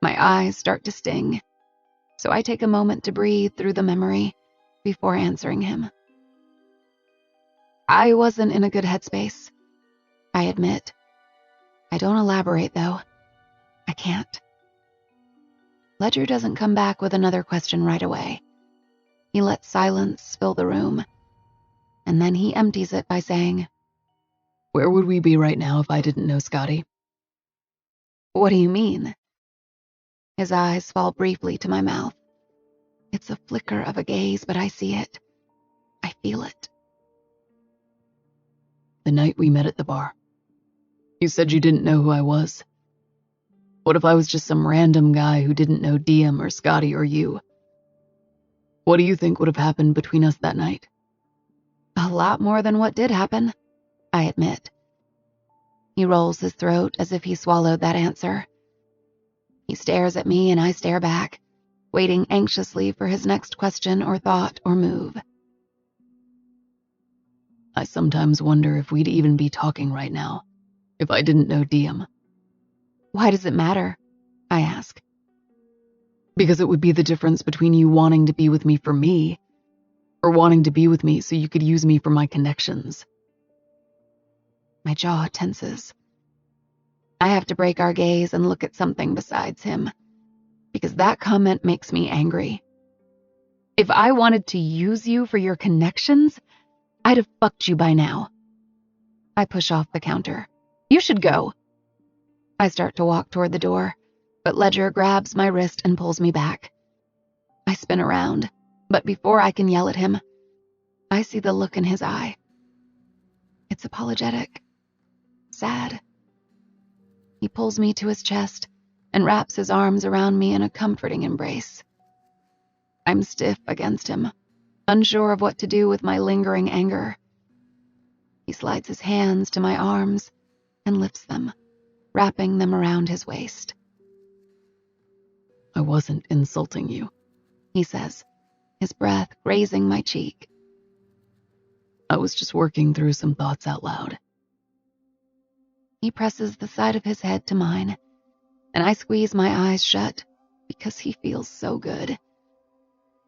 My eyes start to sting, so I take a moment to breathe through the memory before answering him. I wasn't in a good headspace, I admit. I don't elaborate, though. I can't. Ledger doesn't come back with another question right away. He lets silence fill the room, and then he empties it by saying, Where would we be right now if I didn't know Scotty? What do you mean? His eyes fall briefly to my mouth. It's a flicker of a gaze, but I see it. I feel it. The night we met at the bar. You said you didn't know who I was. What if I was just some random guy who didn't know Diem or Scotty or you? What do you think would have happened between us that night? A lot more than what did happen, I admit. He rolls his throat as if he swallowed that answer. He stares at me and I stare back, waiting anxiously for his next question or thought or move. I sometimes wonder if we'd even be talking right now, if I didn't know Diem. Why does it matter? I ask. Because it would be the difference between you wanting to be with me for me, or wanting to be with me so you could use me for my connections. My jaw tenses. I have to break our gaze and look at something besides him, because that comment makes me angry. If I wanted to use you for your connections, I'd have fucked you by now. I push off the counter. You should go. I start to walk toward the door, but Ledger grabs my wrist and pulls me back. I spin around, but before I can yell at him, I see the look in his eye. It's apologetic. Sad. He pulls me to his chest and wraps his arms around me in a comforting embrace. I'm stiff against him, unsure of what to do with my lingering anger. He slides his hands to my arms and lifts them, wrapping them around his waist. I wasn't insulting you, he says, his breath grazing my cheek. I was just working through some thoughts out loud. He presses the side of his head to mine, and I squeeze my eyes shut because he feels so good.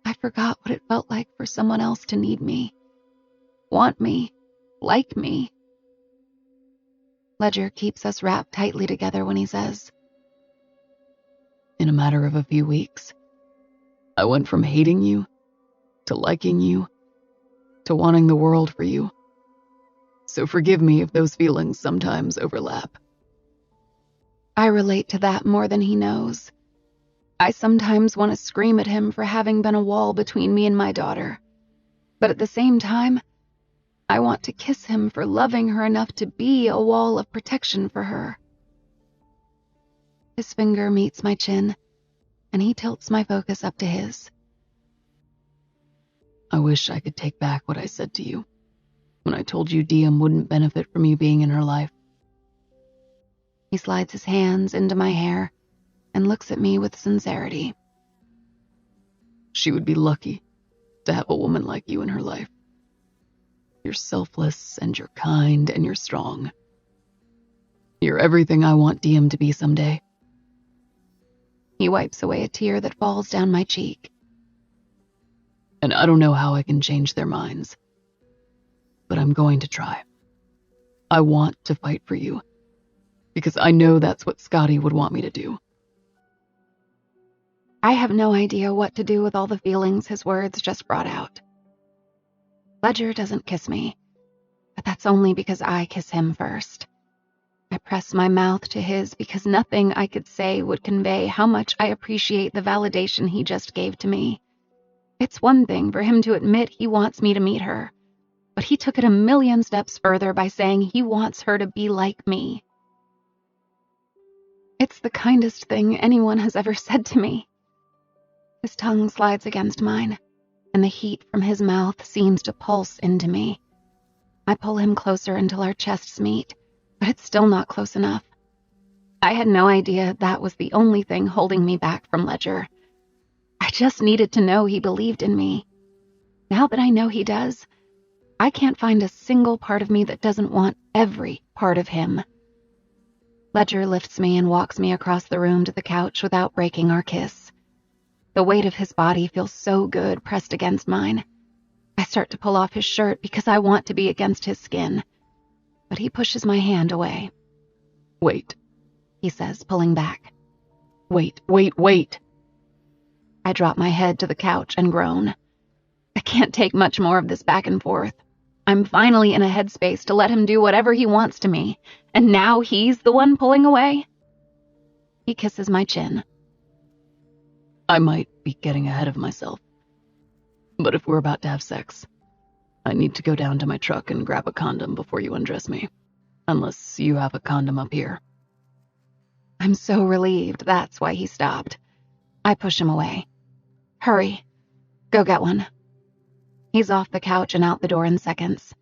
I forgot what it felt like for someone else to need me, want me, like me. Ledger keeps us wrapped tightly together when he says, In a matter of a few weeks, I went from hating you, to liking you, to wanting the world for you. So forgive me if those feelings sometimes overlap. I relate to that more than he knows. I sometimes want to scream at him for having been a wall between me and my daughter. But at the same time, I want to kiss him for loving her enough to be a wall of protection for her. His finger meets my chin, and he tilts my focus up to his. I wish I could take back what I said to you when I told you Diem wouldn't benefit from you being in her life. He slides his hands into my hair and looks at me with sincerity. She would be lucky to have a woman like you in her life. You're selfless and you're kind and you're strong. You're everything I want Diem to be someday. He wipes away a tear that falls down my cheek. And I don't know how I can change their minds, but I'm going to try. I want to fight for you, because I know that's what Scotty would want me to do. I have no idea what to do with all the feelings his words just brought out. Ledger doesn't kiss me, but that's only because I kiss him first. I press my mouth to his because nothing I could say would convey how much I appreciate the validation he just gave to me. It's one thing for him to admit he wants me to meet her, but he took it a million steps further by saying he wants her to be like me. It's the kindest thing anyone has ever said to me. His tongue slides against mine, and the heat from his mouth seems to pulse into me. I pull him closer until our chests meet, but it's still not close enough. I had no idea that was the only thing holding me back from Ledger. I just needed to know he believed in me. Now that I know he does, I can't find a single part of me that doesn't want every part of him. Ledger lifts me and walks me across the room to the couch without breaking our kiss. The weight of his body feels so good pressed against mine. I start to pull off his shirt because I want to be against his skin, but he pushes my hand away. Wait, He says, pulling back. wait. I drop my head to the couch and groan. I can't take much more of this back and forth. I'm finally in a headspace to let him do whatever he wants to me, and now he's the one pulling away? He kisses my chin. I might be getting ahead of myself, but if we're about to have sex, I need to go down to my truck and grab a condom before you undress me, unless you have a condom up here. I'm so relieved that's why he stopped. I push him away. Hurry. Go get one. He's off the couch and out the door in seconds.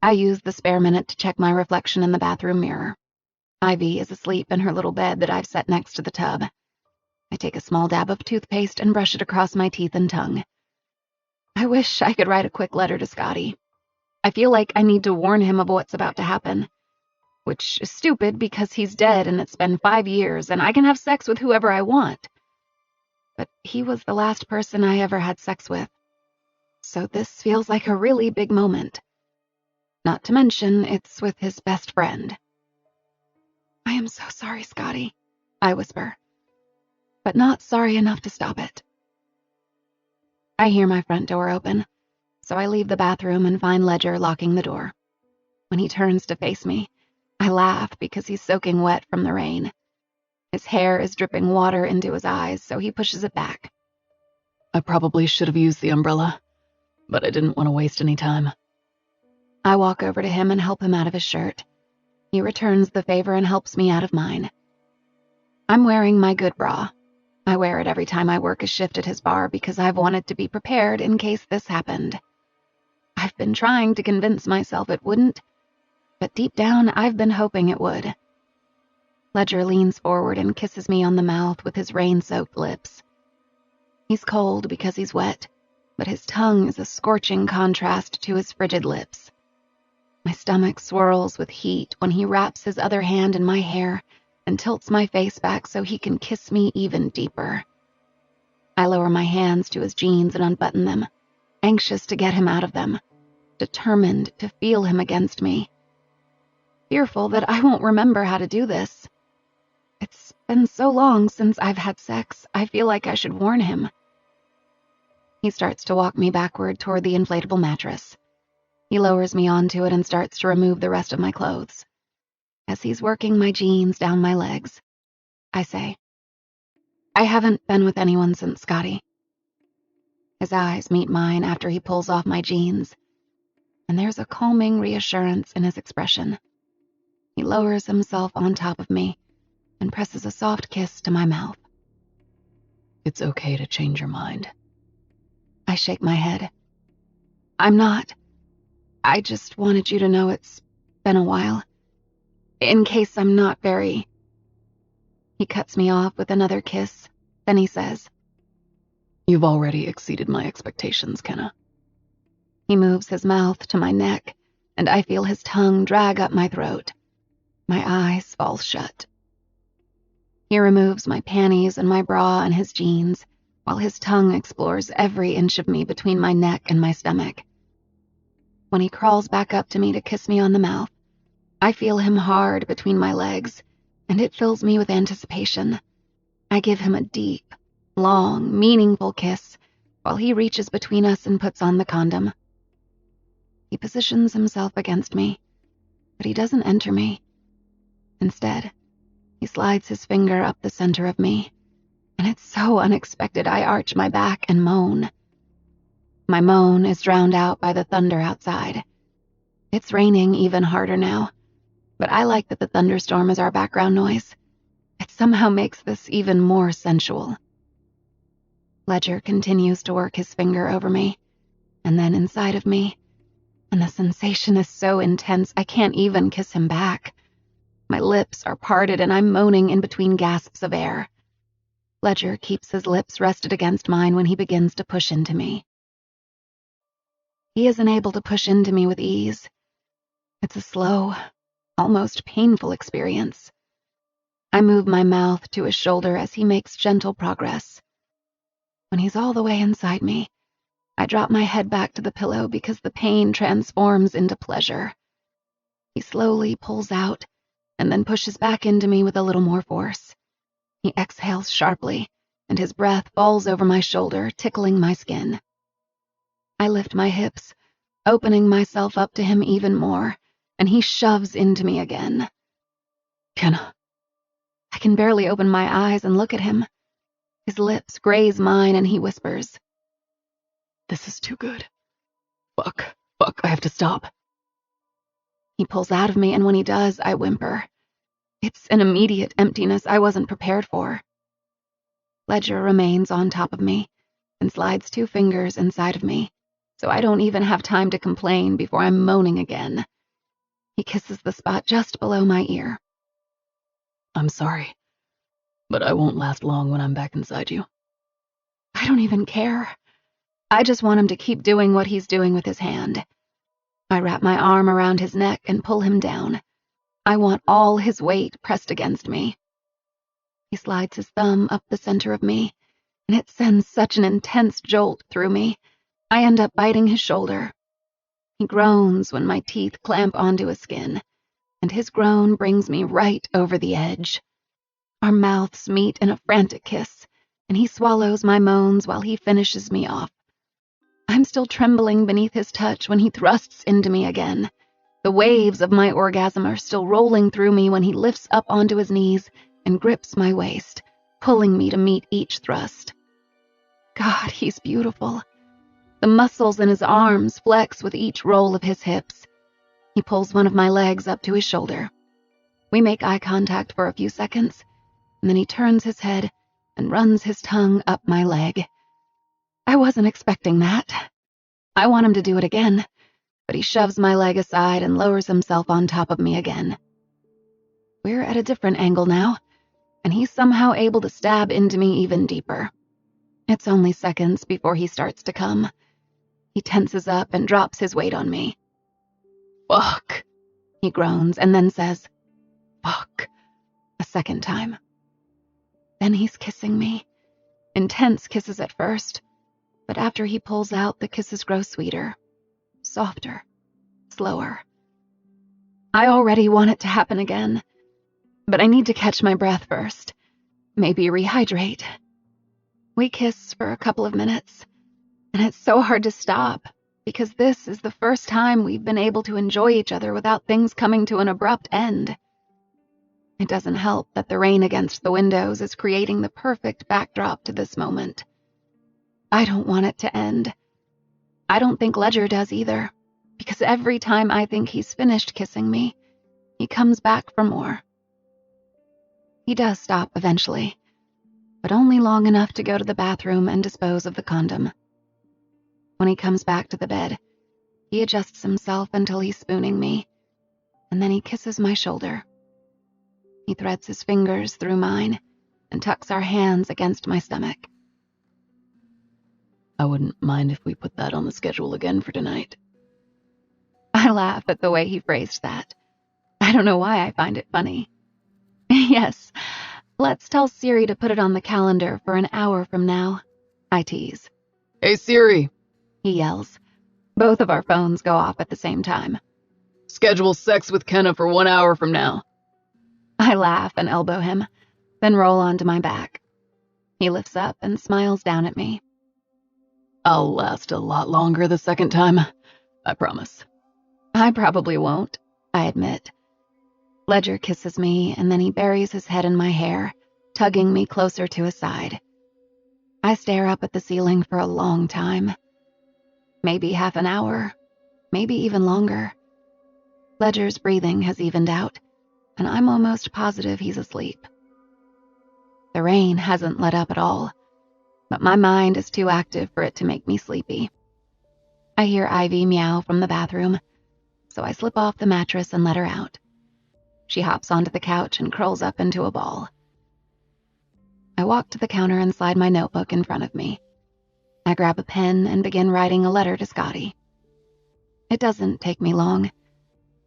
I use the spare minute to check my reflection in the bathroom mirror. Ivy is asleep in her little bed that I've set next to the tub. I take a small dab of toothpaste and brush it across my teeth and tongue. I wish I could write a quick letter to Scotty. I feel like I need to warn him of what's about to happen, which is stupid because he's dead and it's been 5 years and I can have sex with whoever I want. But he was the last person I ever had sex with, so this feels like a really big moment. Not to mention, it's with his best friend. I am so sorry, Scotty, I whisper, but not sorry enough to stop it. I hear my front door open, so I leave the bathroom and find Ledger locking the door. When he turns to face me, I laugh because he's soaking wet from the rain. His hair is dripping water into his eyes, so he pushes it back. I probably should have used the umbrella, but I didn't want to waste any time. I walk over to him and help him out of his shirt. He returns the favor and helps me out of mine. I'm wearing my good bra. I wear it every time I work a shift at his bar because I've wanted to be prepared in case this happened. I've been trying to convince myself it wouldn't, but deep down I've been hoping it would. Ledger leans forward and kisses me on the mouth with his rain-soaked lips. He's cold because he's wet, but his tongue is a scorching contrast to his frigid lips. My stomach swirls with heat when he wraps his other hand in my hair and tilts my face back so he can kiss me even deeper. I lower my hands to his jeans and unbutton them, anxious to get him out of them, determined to feel him against me. Fearful that I won't remember how to do this. It's been so long since I've had sex, I feel like I should warn him. He starts to walk me backward toward the inflatable mattress. He lowers me onto it and starts to remove the rest of my clothes. As he's working my jeans down my legs, I say, I haven't been with anyone since Scotty. His eyes meet mine after he pulls off my jeans, and there's a calming reassurance in his expression. He lowers himself on top of me and presses a soft kiss to my mouth. It's okay to change your mind. I shake my head. I'm not. I just wanted you to know it's been a while. In case I'm not very... He cuts me off with another kiss. Then he says, You've already exceeded my expectations, Kenna. He moves his mouth to my neck, and I feel his tongue drag up my throat. My eyes fall shut. He removes my panties and my bra and his jeans, while his tongue explores every inch of me between my neck and my stomach. When he crawls back up to me to kiss me on the mouth, I feel him hard between my legs, and it fills me with anticipation. I give him a deep, long, meaningful kiss, while he reaches between us and puts on the condom. He positions himself against me, but he doesn't enter me. Instead, he slides his finger up the center of me, and it's so unexpected I arch my back and moan. My moan is drowned out by the thunder outside. It's raining even harder now, but I like that the thunderstorm is our background noise. It somehow makes this even more sensual. Ledger continues to work his finger over me, and then inside of me, and the sensation is so intense I can't even kiss him back. My lips are parted and I'm moaning in between gasps of air. Ledger keeps his lips rested against mine when he begins to push into me. He isn't able to push into me with ease. It's a slow, almost painful experience. I move my mouth to his shoulder as he makes gentle progress. When he's all the way inside me, I drop my head back to the pillow because the pain transforms into pleasure. He slowly pulls out and then pushes back into me with a little more force. He exhales sharply, and his breath falls over my shoulder, tickling my skin. I lift my hips, opening myself up to him even more, and he shoves into me again. Kenna. I can barely open my eyes and look at him. His lips graze mine and he whispers, This is too good. Fuck, I have to stop. He pulls out of me, and when he does, I whimper. It's an immediate emptiness I wasn't prepared for. Ledger remains on top of me and slides 2 fingers inside of me, so I don't even have time to complain before I'm moaning again. He kisses the spot just below my ear. I'm sorry, but I won't last long when I'm back inside you. I don't even care. I just want him to keep doing what he's doing with his hand. I wrap my arm around his neck and pull him down. I want all his weight pressed against me. He slides his thumb up the center of me, and it sends such an intense jolt through me, I end up biting his shoulder. He groans when my teeth clamp onto his skin, and his groan brings me right over the edge. Our mouths meet in a frantic kiss, and he swallows my moans while he finishes me off. I'm still trembling beneath his touch when he thrusts into me again. The waves of my orgasm are still rolling through me when he lifts up onto his knees and grips my waist, pulling me to meet each thrust. God, he's beautiful. The muscles in his arms flex with each roll of his hips. He pulls one of my legs up to his shoulder. We make eye contact for a few seconds, and then he turns his head and runs his tongue up my leg. I wasn't expecting that. I want him to do it again, but he shoves my leg aside and lowers himself on top of me again. We're at a different angle now, and he's somehow able to stab into me even deeper. It's only seconds before he starts to come. He tenses up and drops his weight on me. Fuck, he groans and then says, fuck, a second time. Then he's kissing me. Intense kisses at first, but after he pulls out, the kisses grow sweeter, softer, slower. I already want it to happen again, but I need to catch my breath first. Maybe rehydrate. We kiss for a couple of minutes, and it's so hard to stop because this is the first time we've been able to enjoy each other without things coming to an abrupt end. It doesn't help that the rain against the windows is creating the perfect backdrop to this moment. I don't want it to end. I don't think Ledger does either, because every time I think he's finished kissing me, he comes back for more. He does stop eventually, but only long enough to go to the bathroom and dispose of the condom. When he comes back to the bed, he adjusts himself until he's spooning me, and then he kisses my shoulder. He threads his fingers through mine and tucks our hands against my stomach. I wouldn't mind if we put that on the schedule again for tonight. I laugh at the way he phrased that. I don't know why I find it funny. Yes, let's tell Siri to put it on the calendar for an hour from now, I tease. Hey Siri, he yells. Both of our phones go off at the same time. Schedule sex with Kenna for 1 hour from now. I laugh and elbow him, then roll onto my back. He lifts up and smiles down at me. I'll last a lot longer the second time, I promise. I probably won't, I admit. Ledger kisses me, and then he buries his head in my hair, tugging me closer to his side. I stare up at the ceiling for a long time. Maybe half an hour, maybe even longer. Ledger's breathing has evened out, and I'm almost positive he's asleep. The rain hasn't let up at all. but my mind is too active for it to make me sleepy. I hear Ivy meow from the bathroom, so I slip off the mattress and let her out. She hops onto the couch and curls up into a ball. I walk to the counter and slide my notebook in front of me. I grab a pen and begin writing a letter to Scotty. It doesn't take me long.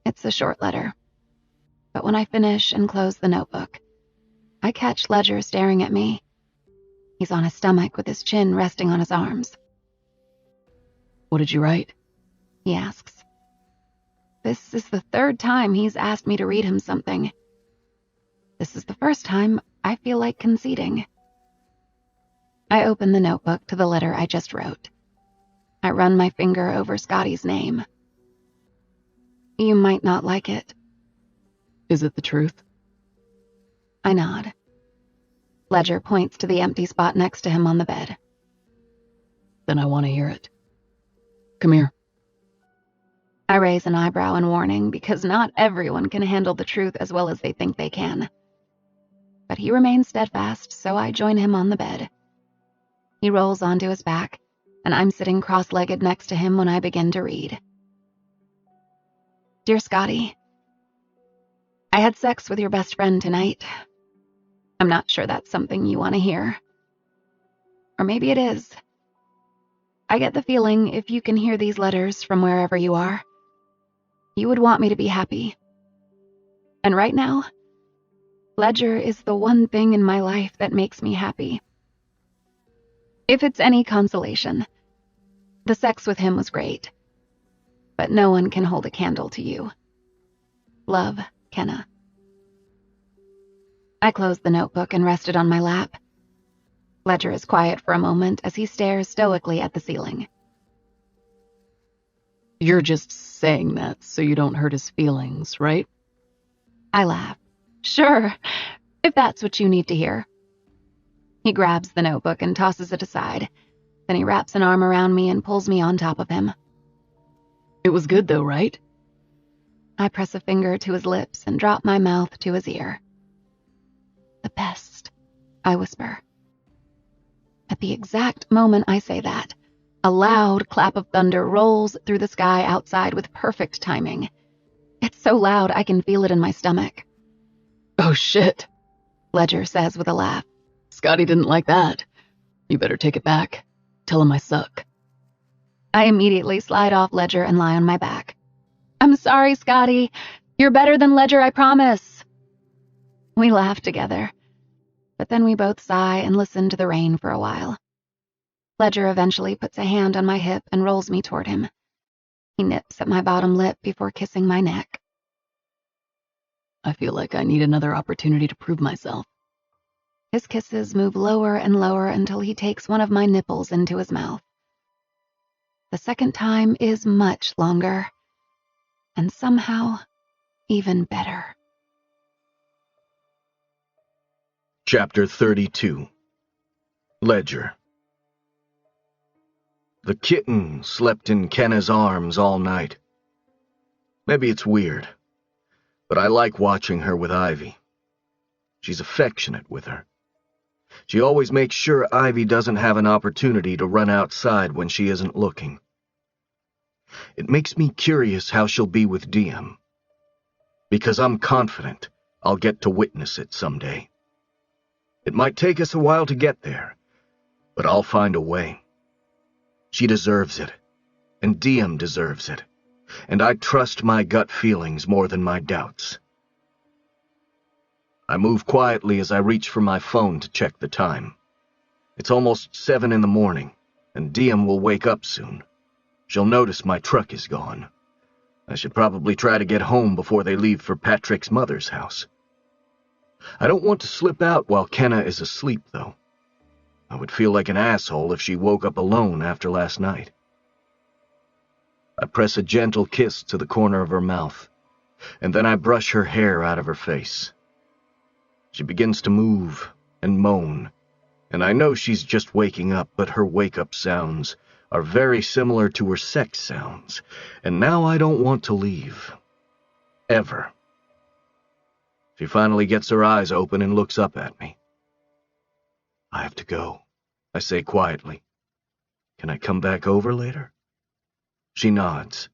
It's a short letter. But when I finish and close the notebook, I catch Ledger staring at me. He's on his stomach with his chin resting on his arms. What did you write? He asks. This is the third time he's asked me to read him something. This is the first time I feel like conceding. I open the notebook to the letter I just wrote. I run my finger over Scotty's name. You might not like it. Is it the truth? I nod. Ledger points to the empty spot next to him on the bed. Then I want to hear it. Come here. I raise an eyebrow in warning because not everyone can handle the truth as well as they think they can. But he remains steadfast, so I join him on the bed. He rolls onto his back, and I'm sitting cross-legged next to him when I begin to read. Dear Scotty, I had sex with your best friend tonight. I'm not sure that's something you want to hear. Or maybe it is. I get the feeling if you can hear these letters from wherever you are, you would want me to be happy. And right now, Ledger is the one thing in my life that makes me happy. If it's any consolation, the sex with him was great, but no one can hold a candle to you. Love, Kenna. I close the notebook and rest it on my lap. Ledger is quiet for a moment as he stares stoically at the ceiling. You're just saying that so you don't hurt his feelings, right? I laugh. Sure, if that's what you need to hear. He grabs the notebook and tosses it aside. Then he wraps an arm around me and pulls me on top of him. It was good though, right? I press a finger to his lips and drop my mouth to his ear. The best, I whisper. At the exact moment I say that, a loud clap of thunder rolls through the sky outside with perfect timing. It's so loud I can feel it in my stomach. Oh shit, Ledger says with a laugh. Scotty didn't like that. You better take it back. Tell him I suck. I immediately slide off Ledger and lie on my back. I'm sorry, Scotty. You're better than Ledger, I promise. We laugh together, but then we both sigh and listen to the rain for a while. Ledger eventually puts a hand on my hip and rolls me toward him. He nips at my bottom lip before kissing my neck. I feel like I need another opportunity to prove myself. His kisses move lower and lower until he takes one of my nipples into his mouth. The second time is much longer, and somehow even better. Chapter 32. Ledger. The kitten slept in Kenna's arms all night. Maybe it's weird, but I like watching her with Ivy. She's affectionate with her. She always makes sure Ivy doesn't have an opportunity to run outside when she isn't looking. It makes me curious how she'll be with Diem, because I'm confident I'll get to witness it someday. It might take us a while to get there, but I'll find a way. She deserves it, and Diem deserves it, and I trust my gut feelings more than my doubts. I move quietly as I reach for my phone to check the time. It's almost 7 in the morning, and Diem will wake up soon. She'll notice my truck is gone. I should probably try to get home before they leave for Patrick's mother's house. I don't want to slip out while Kenna is asleep, though. I would feel like an asshole if she woke up alone after last night. I press a gentle kiss to the corner of her mouth, and then I brush her hair out of her face. She begins to move and moan, and I know she's just waking up, but her wake-up sounds are very similar to her sex sounds, and now I don't want to leave. Ever. She finally gets her eyes open and looks up at me. I have to go, I say quietly. Can I come back over later? She nods.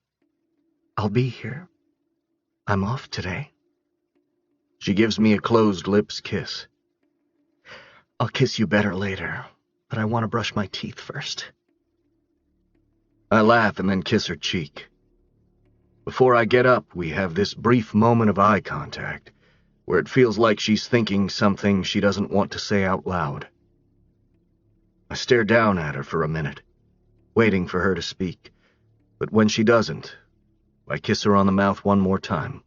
I'll be here. I'm off today. She gives me a closed lips kiss. I'll kiss you better later, but I want to brush my teeth first. I laugh and then kiss her cheek. Before I get up, we have this brief moment of eye contact, where it feels like she's thinking something she doesn't want to say out loud. I stare down at her for a minute, waiting for her to speak, but when she doesn't, I kiss her on the mouth one more time.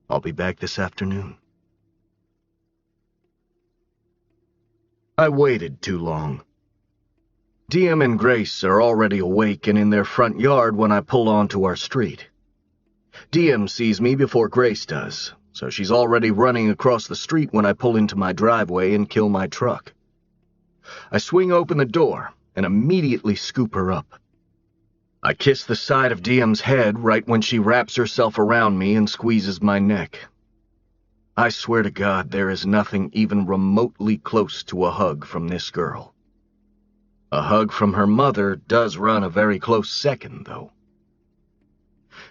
I'll be back this afternoon. I waited too long. Diem and Grace are already awake and in their front yard when I pull onto our street. Diem sees me before Grace does, so she's already running across the street when I pull into my driveway and kill my truck. I swing open the door and immediately scoop her up. I kiss the side of Diem's head right when she wraps herself around me and squeezes my neck. I swear to God there is nothing even remotely close to a hug from this girl. A hug from her mother does run a very close second, though.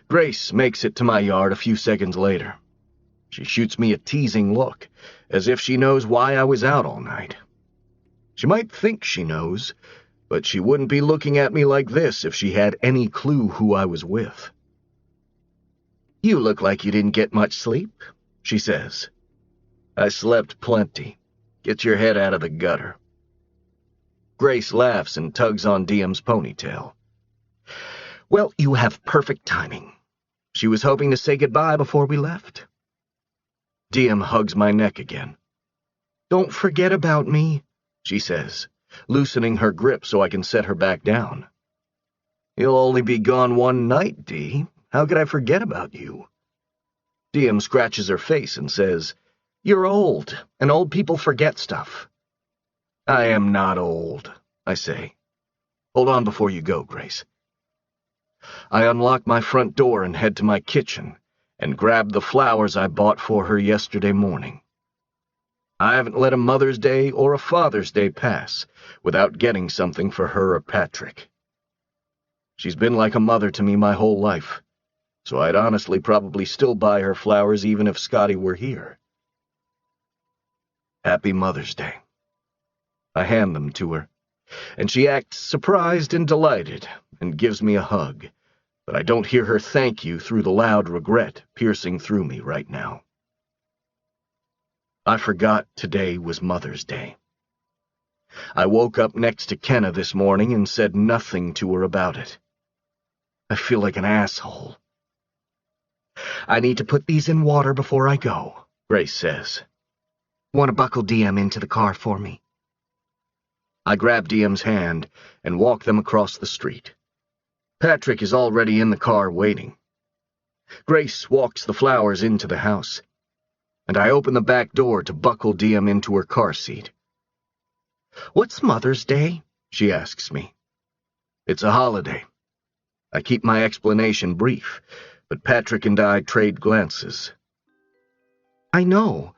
Grace makes it to my yard a few seconds later. She shoots me a teasing look, as if she knows why I was out all night. She might think she knows, but she wouldn't be looking at me like this if she had any clue who I was with. "You look like you didn't get much sleep," she says. "I slept plenty. Get your head out of the gutter." Grace laughs and tugs on Diem's ponytail. "Well, you have perfect timing. She was hoping to say goodbye before we left." Diem hugs my neck again. "Don't forget about me," she says, loosening her grip so I can set her back down. "You'll only be gone one night, Dee. How could I forget about you?" Diem scratches her face and says, "You're old, and old people forget stuff." "I am not old," I say. "Hold on before you go, Grace." I unlock my front door and head to my kitchen and grab the flowers I bought for her yesterday morning. I haven't let a Mother's Day or a Father's Day pass without getting something for her or Patrick. She's been like a mother to me my whole life, so I'd honestly probably still buy her flowers even if Scotty were here. Happy Mother's Day. I hand them to her, and she acts surprised and delighted and gives me a hug, but I don't hear her thank you through the loud regret piercing through me right now. I forgot today was Mother's Day. I woke up next to Kenna this morning and said nothing to her about it. I feel like an asshole. "I need to put these in water before I go," Grace says. "Want to buckle Diem into the car for me?" I grab Diem's hand and walk them across the street. Patrick is already in the car waiting. Grace walks the flowers into the house, and I open the back door to buckle Diem into her car seat. "What's Mother's Day?" she asks me. "It's a holiday." I keep my explanation brief, but Patrick and I trade glances. "I know,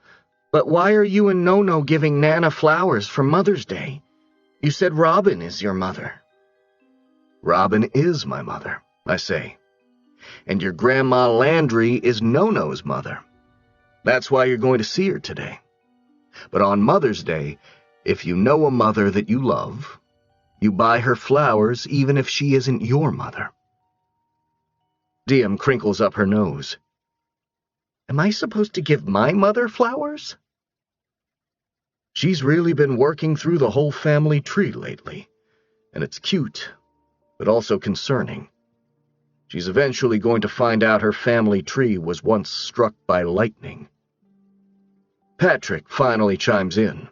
but why are you and Nono giving Nana flowers for Mother's Day? You said Robin is your mother." "Robin is my mother," I say. "And your Grandma Landry is Nono's mother. That's why you're going to see her today. But on Mother's Day, if you know a mother that you love, you buy her flowers even if she isn't your mother." Diem crinkles up her nose. "Am I supposed to give my mother flowers?" She's really been working through the whole family tree lately, and it's cute, but also concerning. She's eventually going to find out her family tree was once struck by lightning. Patrick finally chimes in.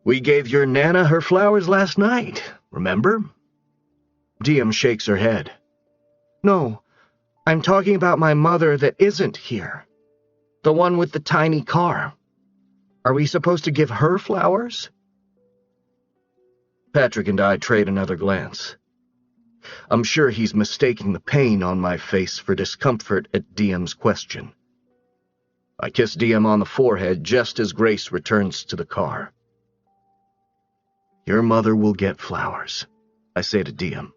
"We gave your Nana her flowers last night, remember?" Diem shakes her head. "No, I'm talking about my mother that isn't here. The one with the tiny car. Are we supposed to give her flowers?" Patrick and I trade another glance. I'm sure he's mistaking the pain on my face for discomfort at Diem's question. I kiss Diem on the forehead just as Grace returns to the car. Your mother will get flowers, I say to Diem.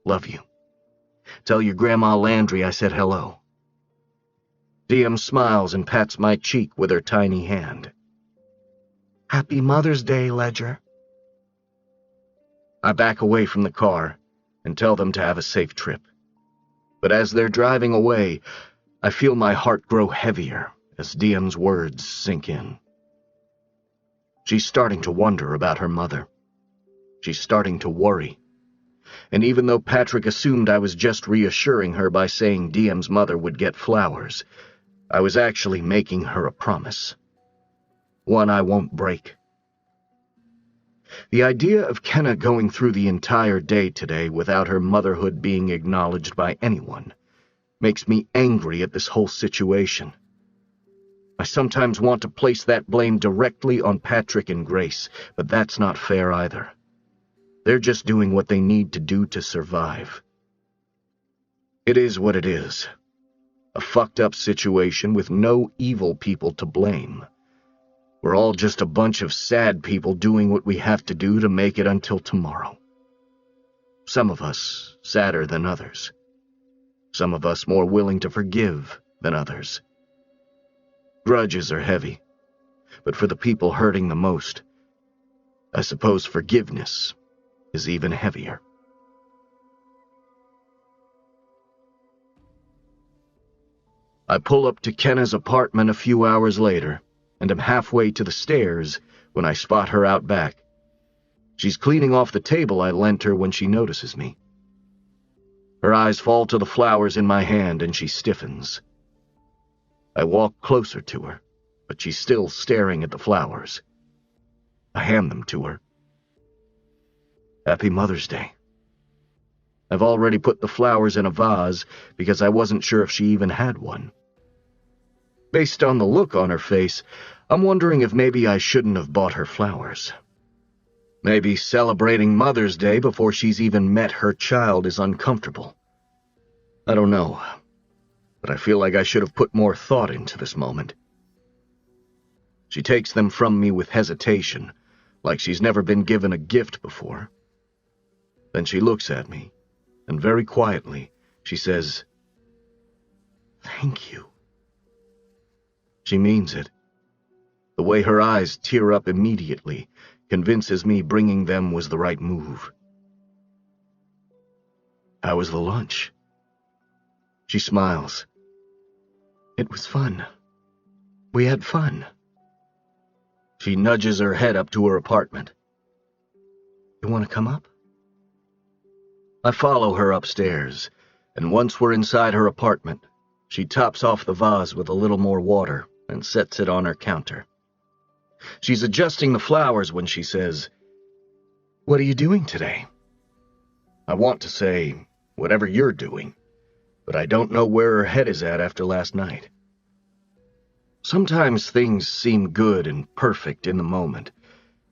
Love you. Tell your Grandma Landry I said hello. Diem smiles and pats my cheek with her tiny hand. Happy Mother's Day, Ledger. I back away from the car and tell them to have a safe trip. But as they're driving away, I feel my heart grow heavier as Diem's words sink in. She's starting to wonder about her mother. She's starting to worry. And even though Patrick assumed I was just reassuring her by saying Diem's mother would get flowers, I was actually making her a promise. One I won't break. The idea of Kenna going through the entire day today without her motherhood being acknowledged by anyone makes me angry at this whole situation. I sometimes want to place that blame directly on Patrick and Grace, but that's not fair either. They're just doing what they need to do to survive. It is what it is. A fucked up situation with no evil people to blame. We're all just a bunch of sad people doing what we have to do to make it until tomorrow. Some of us sadder than others. Some of us more willing to forgive than others. Grudges are heavy, but for the people hurting the most, I suppose forgiveness is even heavier. I pull up to Kenna's apartment a few hours later, and am halfway to the stairs when I spot her out back. She's cleaning off the table I lent her when she notices me. Her eyes fall to the flowers in my hand and she stiffens. I walk closer to her, but she's still staring at the flowers. I hand them to her. Happy Mother's Day. I've already put the flowers in a vase because I wasn't sure if she even had one. Based on the look on her face, I'm wondering if maybe I shouldn't have bought her flowers. Maybe celebrating Mother's Day before she's even met her child is uncomfortable. I don't know, but I feel like I should have put more thought into this moment. She takes them from me with hesitation, like she's never been given a gift before. Then she looks at me, and very quietly, she says, "Thank you." She means it. The way her eyes tear up immediately convinces me bringing them was the right move. How was the lunch? She smiles. It was fun. We had fun. She nudges her head up to her apartment. You want to come up? I follow her upstairs, and once we're inside her apartment, she tops off the vase with a little more water and sets it on her counter. She's adjusting the flowers when she says, "What are you doing today?" I want to say, "Whatever you're doing," but I don't know where her head is at after last night. Sometimes things seem good and perfect in the moment,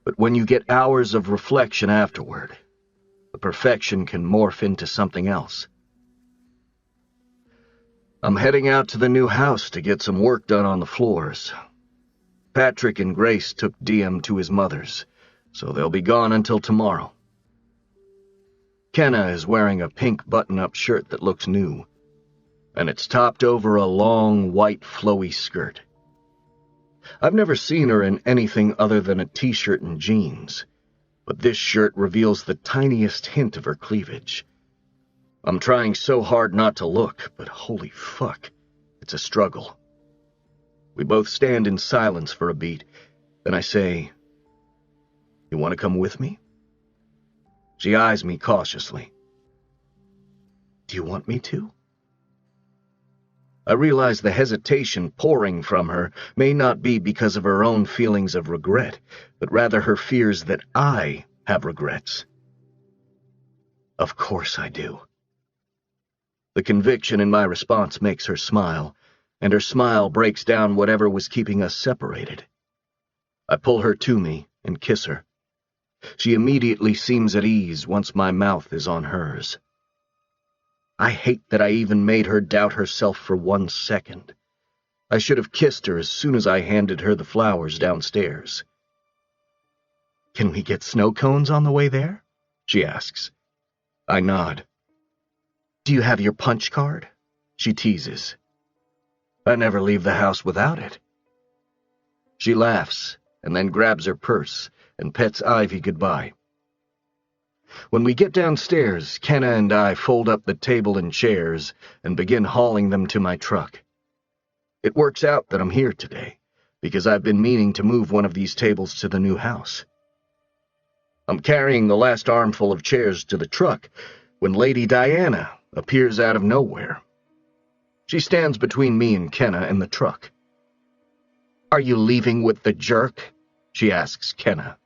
but when you get hours of reflection afterward, the perfection can morph into something else. I'm heading out to the new house to get some work done on the floors. Patrick and Grace took Diem to his mother's, so they'll be gone until tomorrow. Kenna is wearing a pink button-up shirt that looks new, and it's topped over a long, white, flowy skirt. I've never seen her in anything other than a t-shirt and jeans, but this shirt reveals the tiniest hint of her cleavage. I'm trying so hard not to look, but holy fuck, it's a struggle. We both stand in silence for a beat, then I say, "You want to come with me?" She eyes me cautiously. "Do you want me to?" I realize the hesitation pouring from her may not be because of her own feelings of regret, but rather her fears that I have regrets. Of course I do. The conviction in my response makes her smile, and her smile breaks down whatever was keeping us separated. I pull her to me and kiss her. She immediately seems at ease once my mouth is on hers. I hate that I even made her doubt herself for 1 second. I should have kissed her as soon as I handed her the flowers downstairs. Can we get snow cones on the way there? She asks. I nod. Do you have your punch card? She teases. I never leave the house without it. She laughs and then grabs her purse and pets Ivy goodbye. When we get downstairs, Kenna and I fold up the table and chairs and begin hauling them to my truck. It works out that I'm here today, because I've been meaning to move one of these tables to the new house. I'm carrying the last armful of chairs to the truck when Lady Diana appears out of nowhere. She stands between me and Kenna and the truck. Are you leaving with the jerk? She asks Kenna.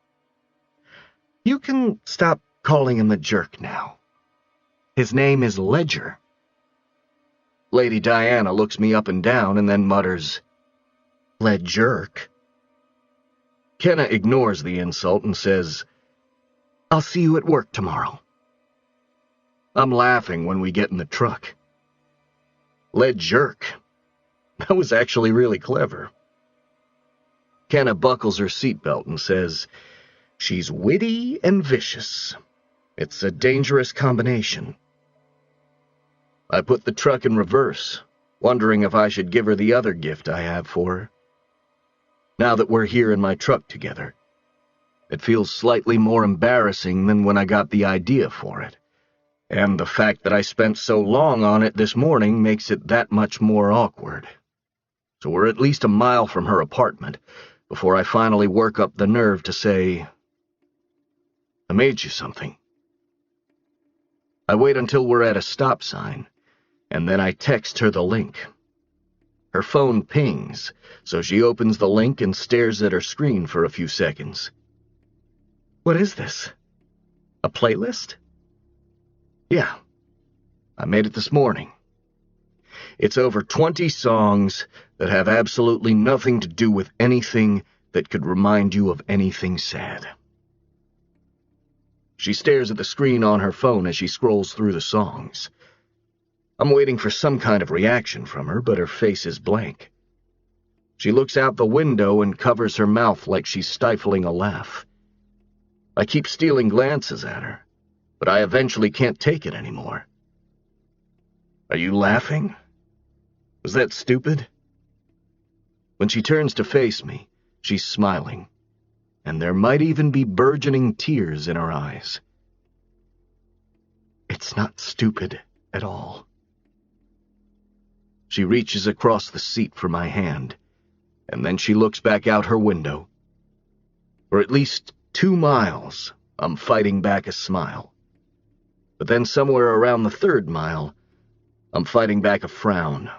You can stop calling him a jerk now. His name is Ledger. Lady Diana looks me up and down and then mutters, Ledgerk. Kenna ignores the insult and says, I'll see you at work tomorrow. I'm laughing when we get in the truck. Ledgerk. That was actually really clever. Kenna buckles her seatbelt and says, She's witty and vicious. It's a dangerous combination. I put the truck in reverse, wondering if I should give her the other gift I have for her. Now that we're here in my truck together, it feels slightly more embarrassing than when I got the idea for it, and the fact that I spent so long on it this morning makes it that much more awkward. So we're at least a mile from her apartment before I finally work up the nerve to say, I made you something. I wait until we're at a stop sign, and then I text her the link. Her phone pings, so she opens the link and stares at her screen for a few seconds. What is this? A playlist? Yeah, I made it this morning. It's over 20 songs that have absolutely nothing to do with anything that could remind you of anything sad. She stares at the screen on her phone as she scrolls through the songs. I'm waiting for some kind of reaction from her, but her face is blank. She looks out the window and covers her mouth like she's stifling a laugh. I keep stealing glances at her, but I eventually can't take it anymore. Are you laughing? Was that stupid? When she turns to face me, she's smiling, and there might even be burgeoning tears in her eyes. It's not stupid at all. She reaches across the seat for my hand, and then she looks back out her window. For at least 2 miles, I'm fighting back a smile. But then somewhere around the 3rd mile, I'm fighting back a frown,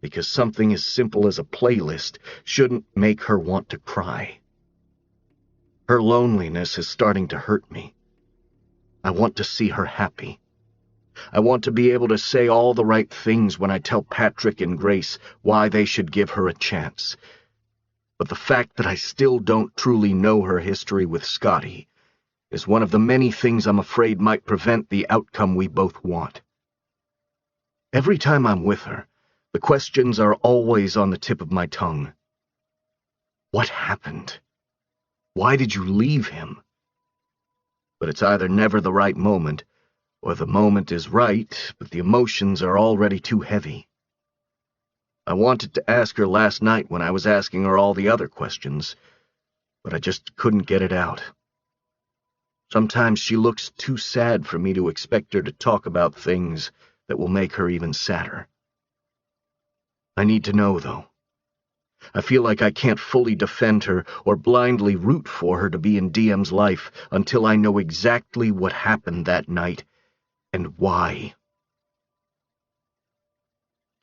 because something as simple as a playlist shouldn't make her want to cry. Her loneliness is starting to hurt me. I want to see her happy. I want to be able to say all the right things when I tell Patrick and Grace why they should give her a chance. But the fact that I still don't truly know her history with Scotty is one of the many things I'm afraid might prevent the outcome we both want. Every time I'm with her, the questions are always on the tip of my tongue. What happened? Why did you leave him? But it's either never the right moment, or the moment is right, but the emotions are already too heavy. I wanted to ask her last night when I was asking her all the other questions, but I just couldn't get it out. Sometimes she looks too sad for me to expect her to talk about things that will make her even sadder. I need to know, though. I feel like I can't fully defend her or blindly root for her to be in Diem's life until I know exactly what happened that night and why.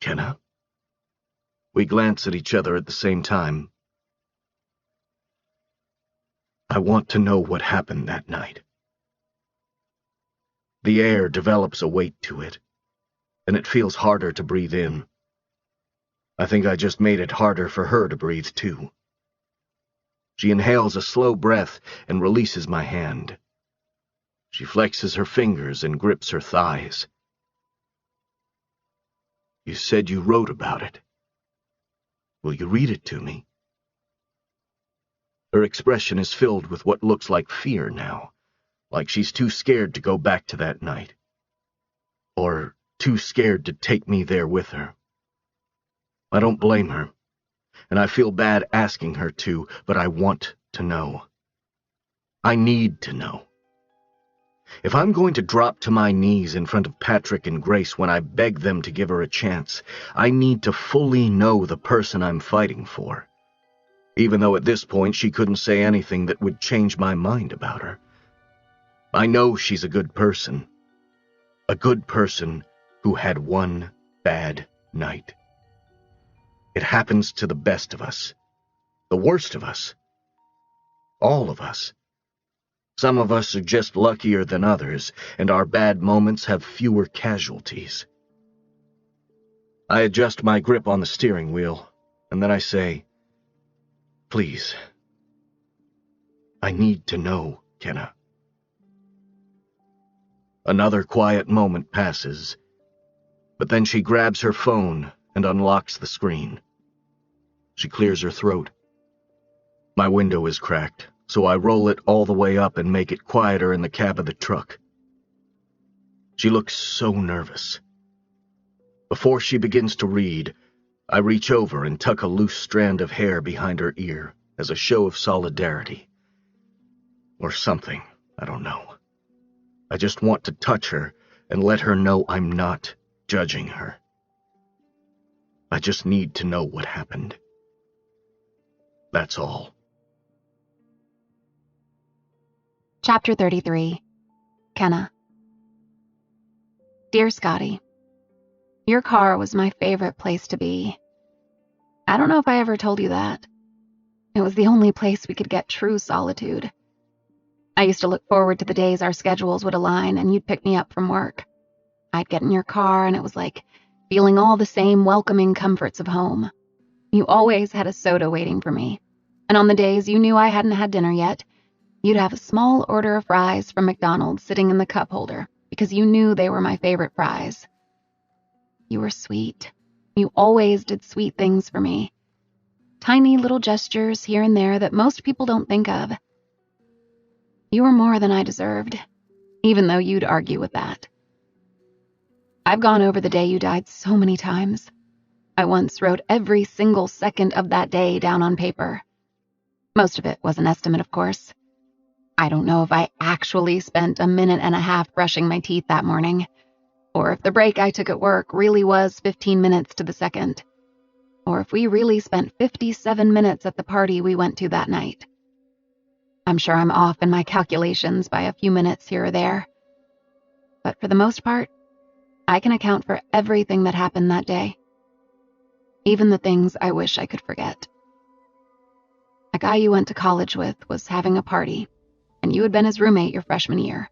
Kenna? We glance at each other at the same time. I want to know what happened that night. The air develops a weight to it, and it feels harder to breathe in. I think I just made it harder for her to breathe, too. She inhales a slow breath and releases my hand. She flexes her fingers and grips her thighs. You said you wrote about it. Will you read it to me? Her expression is filled with what looks like fear now, like she's too scared to go back to that night. Or too scared to take me there with her. I don't blame her, and I feel bad asking her to, but I want to know. I need to know. If I'm going to drop to my knees in front of Patrick and Grace when I beg them to give her a chance, I need to fully know the person I'm fighting for. Even though at this point she couldn't say anything that would change my mind about her. I know she's a good person. A good person who had one bad night. It happens to the best of us. The worst of us. All of us. Some of us are just luckier than others, and our bad moments have fewer casualties. I adjust my grip on the steering wheel, and then I say, "Please. I need to know, Kenna." Another quiet moment passes, but then she grabs her phone and unlocks the screen. She clears her throat. My window is cracked, so I roll it all the way up and make it quieter in the cab of the truck. She looks so nervous. Before she begins to read, I reach over and tuck a loose strand of hair behind her ear as a show of solidarity. Or something, I don't know. I just want to touch her and let her know I'm not judging her. I just need to know what happened. That's all. Chapter 33. Kenna. Dear Scotty, your car was my favorite place to be. I don't know if I ever told you that. It was the only place we could get true solitude. I used to look forward to the days our schedules would align and you'd pick me up from work. I'd get in your car and it was like feeling all the same welcoming comforts of home. You always had a soda waiting for me. And on the days you knew I hadn't had dinner yet, you'd have a small order of fries from McDonald's sitting in the cup holder because you knew they were my favorite fries. You were sweet. You always did sweet things for me. Tiny little gestures here and there that most people don't think of. You were more than I deserved, even though you'd argue with that. I've gone over the day you died so many times. I once wrote every single second of that day down on paper. Most of it was an estimate, of course. I don't know if I actually spent a minute and a half brushing my teeth that morning, or if the break I took at work really was 15 minutes to the second, or if we really spent 57 minutes at the party we went to that night. I'm sure I'm off in my calculations by a few minutes here or there, but for the most part, I can account for everything that happened that day, even the things I wish I could forget. A guy you went to college with was having a party, and you had been his roommate your freshman year,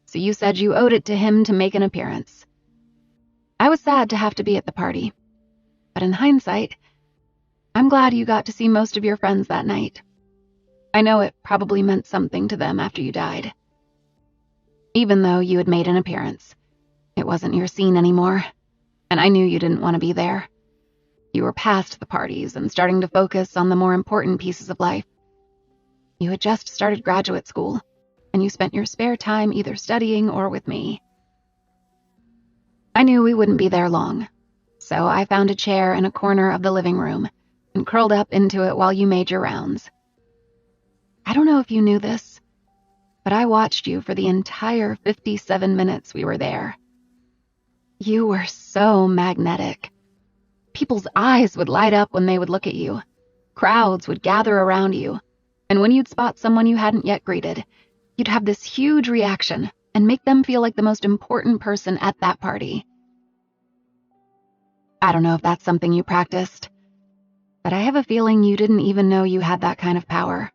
so you said you owed it to him to make an appearance. I was sad to have to be at the party, but in hindsight, I'm glad you got to see most of your friends that night. I know it probably meant something to them after you died. Even though you had made an appearance, it wasn't your scene anymore, and I knew you didn't want to be there. You were past the parties and starting to focus on the more important pieces of life. You had just started graduate school, and you spent your spare time either studying or with me. I knew we wouldn't be there long, so I found a chair in a corner of the living room and curled up into it while you made your rounds. I don't know if you knew this, but I watched you for the entire 57 minutes we were there. You were so magnetic. People's eyes would light up when they would look at you. Crowds would gather around you. And when you'd spot someone you hadn't yet greeted, you'd have this huge reaction and make them feel like the most important person at that party. I don't know if that's something you practiced, but I have a feeling you didn't even know you had that kind of power.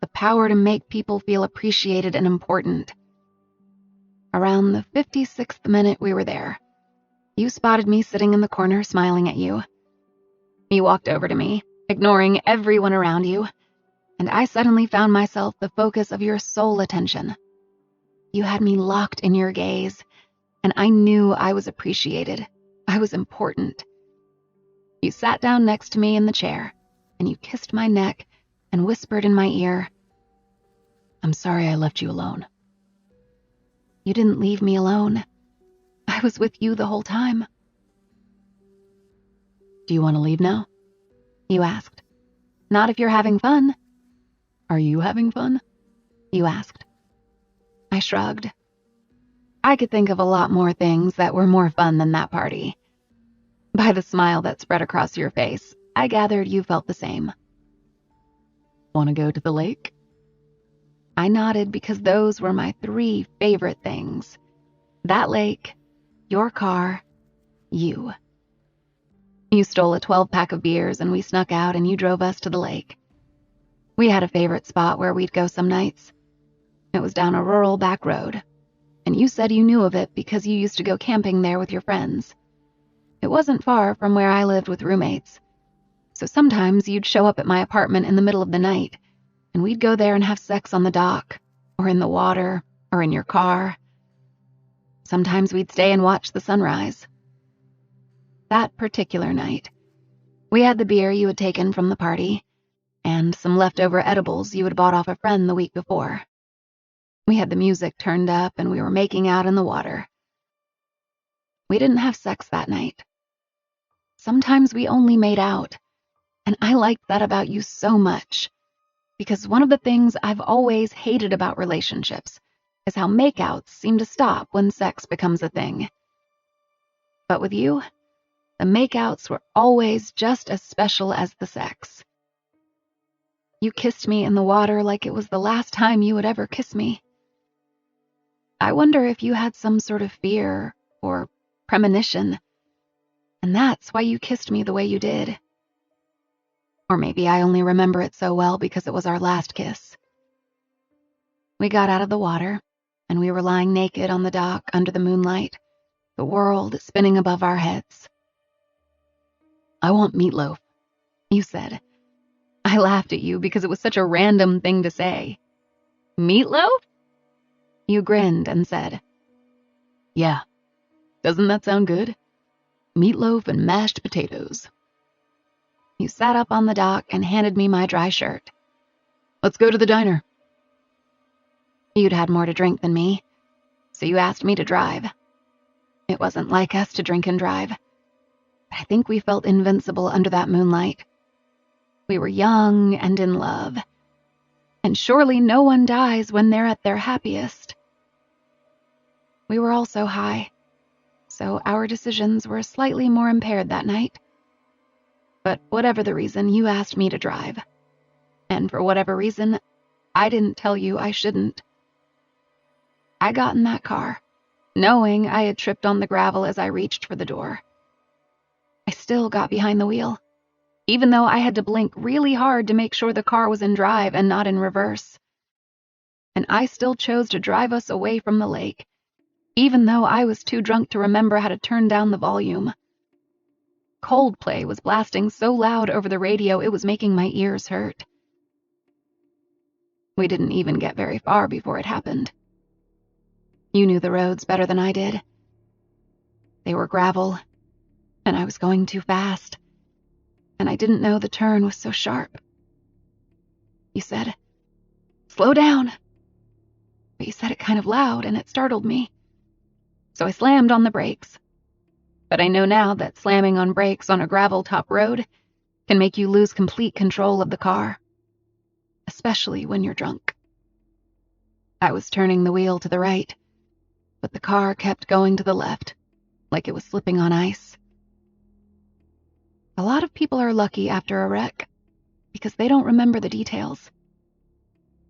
The power to make people feel appreciated and important. Around the 56th minute we were there, you spotted me sitting in the corner smiling at you. You walked over to me, ignoring everyone around you, and I suddenly found myself the focus of your sole attention. You had me locked in your gaze, and I knew I was appreciated. I was important. You sat down next to me in the chair, and you kissed my neck and whispered in my ear, "I'm sorry I left you alone." "You didn't leave me alone. I was with you the whole time." "Do you want to leave now?" You asked. "Not if you're having fun." "Are you having fun?" You asked. I shrugged. I could think of a lot more things that were more fun than that party. By the smile that spread across your face, I gathered you felt the same. "Want to go to the lake?" I nodded because those were my 3 favorite things. That lake, your car, you. You stole a 12-pack of beers and we snuck out and you drove us to the lake. We had a favorite spot where we'd go some nights. It was down a rural back road, and you said you knew of it because you used to go camping there with your friends. It wasn't far from where I lived with roommates, so sometimes you'd show up at my apartment in the middle of the night, and we'd go there and have sex on the dock, or in the water, or in your car. Sometimes we'd stay and watch the sunrise. That particular night, we had the beer you had taken from the party, and some leftover edibles you had bought off a friend the week before. We had the music turned up and we were making out in the water. We didn't have sex that night. Sometimes we only made out, and I liked that about you so much, because one of the things I've always hated about relationships is how makeouts seem to stop when sex becomes a thing. But with you, the makeouts were always just as special as the sex. You kissed me in the water like it was the last time you would ever kiss me. I wonder if you had some sort of fear or premonition, and that's why you kissed me the way you did. Or maybe I only remember it so well because it was our last kiss. We got out of the water, and we were lying naked on the dock under the moonlight, the world spinning above our heads. "I want meatloaf," you said. I laughed at you because it was such a random thing to say. "Meatloaf?" You grinned and said, "Yeah. Doesn't that sound good? Meatloaf and mashed potatoes." You sat up on the dock and handed me my dry shirt. "Let's go to the diner." You'd had more to drink than me, so you asked me to drive. It wasn't like us to drink and drive, but I think we felt invincible under that moonlight. We were young and in love, and surely no one dies when they're at their happiest. We were all so high, so our decisions were slightly more impaired that night. But whatever the reason, you asked me to drive. And for whatever reason, I didn't tell you I shouldn't. I got in that car, knowing I had tripped on the gravel as I reached for the door. I still got behind the wheel, even though I had to blink really hard to make sure the car was in drive and not in reverse. And I still chose to drive us away from the lake, even though I was too drunk to remember how to turn down the volume. Coldplay was blasting so loud over the radio it was making my ears hurt. We didn't even get very far before it happened. You knew the roads better than I did. They were gravel, and I was going too fast, and I didn't know the turn was so sharp. You said, "Slow down." But you said it kind of loud, and it startled me. So I slammed on the brakes. But I know now that slamming on brakes on a gravel-top road can make you lose complete control of the car, especially when you're drunk. I was turning the wheel to the right, but the car kept going to the left, like it was slipping on ice. A lot of people are lucky after a wreck because they don't remember the details.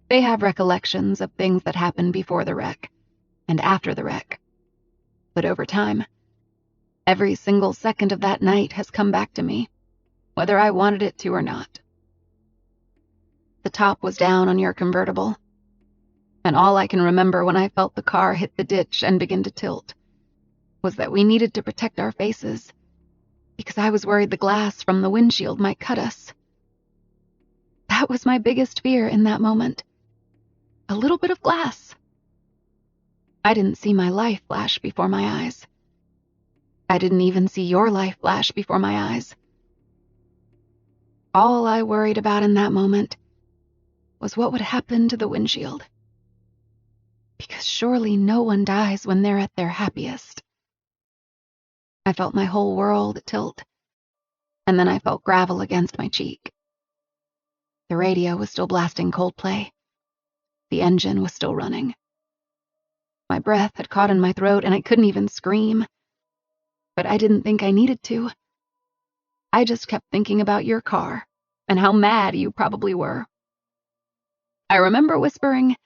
They have recollections of things that happened before the wreck and after the wreck. But over time, every single second of that night has come back to me, whether I wanted it to or not. The top was down on your convertible, and all I can remember when I felt the car hit the ditch and begin to tilt was that we needed to protect our faces because I was worried the glass from the windshield might cut us. That was my biggest fear in that moment. A little bit of glass. I didn't see my life flash before my eyes. I didn't even see your life flash before my eyes. All I worried about in that moment was what would happen to the windshield. Because surely no one dies when they're at their happiest. I felt my whole world tilt, and then I felt gravel against my cheek. The radio was still blasting Coldplay. The engine was still running. My breath had caught in my throat and I couldn't even scream. But I didn't think I needed to. I just kept thinking about your car and how mad you probably were. I remember whispering,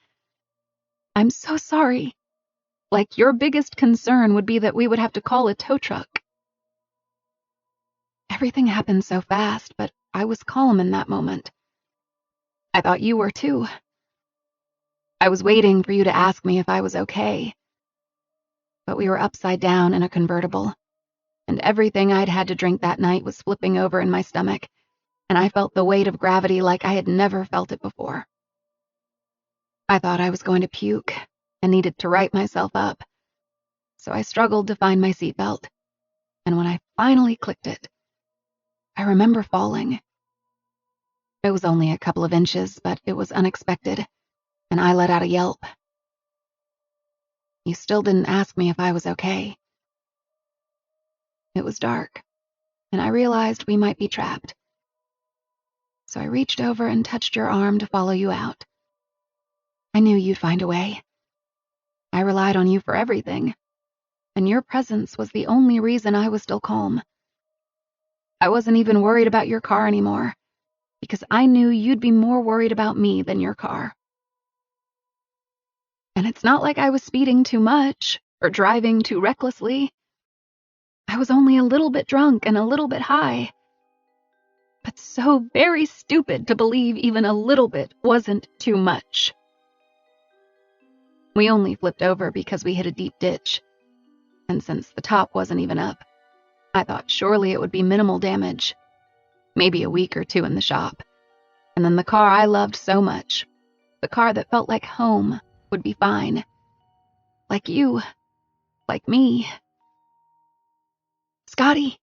"I'm so sorry." Like your biggest concern would be that we would have to call a tow truck. Everything happened so fast, but I was calm in that moment. I thought you were too. I was waiting for you to ask me if I was okay. But we were upside down in a convertible, and everything I'd had to drink that night was flipping over in my stomach, and I felt the weight of gravity like I had never felt it before. I thought I was going to puke and needed to right myself up, so I struggled to find my seatbelt, and when I finally clicked it, I remember falling. It was only a couple of inches, but it was unexpected, and I let out a yelp. You still didn't ask me if I was okay. It was dark, and I realized we might be trapped. So I reached over and touched your arm to follow you out. I knew you'd find a way. I relied on you for everything, and your presence was the only reason I was still calm. I wasn't even worried about your car anymore, because I knew you'd be more worried about me than your car. And it's not like I was speeding too much or driving too recklessly. I was only a little bit drunk and a little bit high, but so very stupid to believe even a little bit wasn't too much. We only flipped over because we hit a deep ditch, and since the top wasn't even up, I thought surely it would be minimal damage, maybe a week or two in the shop, and then the car I loved so much, the car that felt like home, would be fine. Like you, like me. Scotty.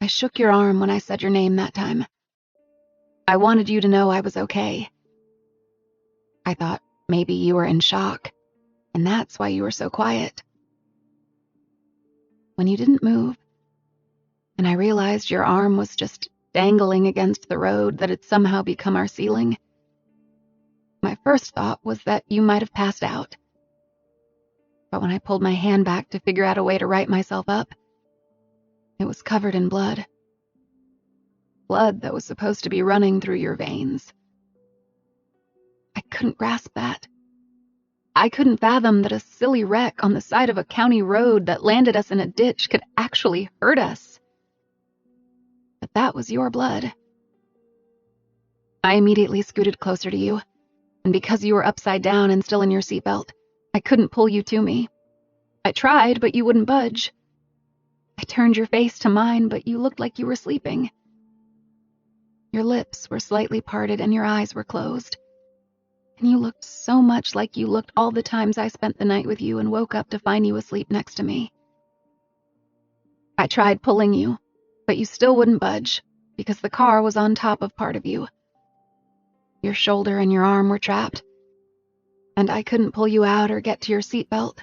I shook your arm when I said your name that time. I wanted you to know I was okay. I thought maybe you were in shock, and that's why you were so quiet. When you didn't move, and I realized your arm was just dangling against the road that had somehow become our ceiling, my first thought was that you might have passed out. But when I pulled my hand back to figure out a way to right myself up, it was covered in blood. Blood that was supposed to be running through your veins. I couldn't grasp that. I couldn't fathom that a silly wreck on the side of a county road that landed us in a ditch could actually hurt us. But that was your blood. I immediately scooted closer to you, and because you were upside down and still in your seatbelt, I couldn't pull you to me. I tried, but you wouldn't budge. I turned your face to mine, but you looked like you were sleeping. Your lips were slightly parted and your eyes were closed. And you looked so much like you looked all the times I spent the night with you and woke up to find you asleep next to me. I tried pulling you, but you still wouldn't budge, because the car was on top of part of you. Your shoulder and your arm were trapped, and I couldn't pull you out or get to your seatbelt.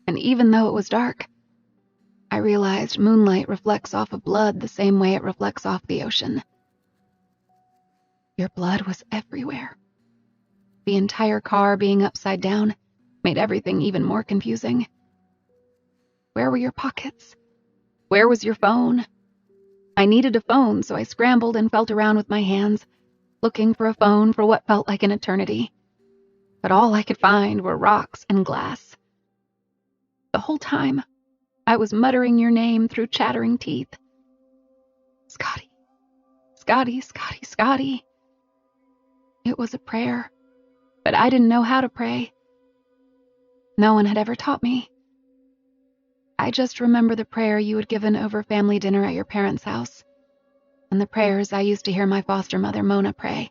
And even though it was dark, I realized moonlight reflects off of blood the same way it reflects off the ocean. Your blood was everywhere. The entire car being upside down made everything even more confusing. Where were your pockets? Where was your phone? I needed a phone, so I scrambled and felt around with my hands, looking for a phone for what felt like an eternity. But all I could find were rocks and glass. The whole time, I was muttering your name through chattering teeth. Scotty, Scotty, Scotty, Scotty. It was a prayer, but I didn't know how to pray. No one had ever taught me. I just remember the prayer you had given over family dinner at your parents' house, and the prayers I used to hear my foster mother, Mona, pray.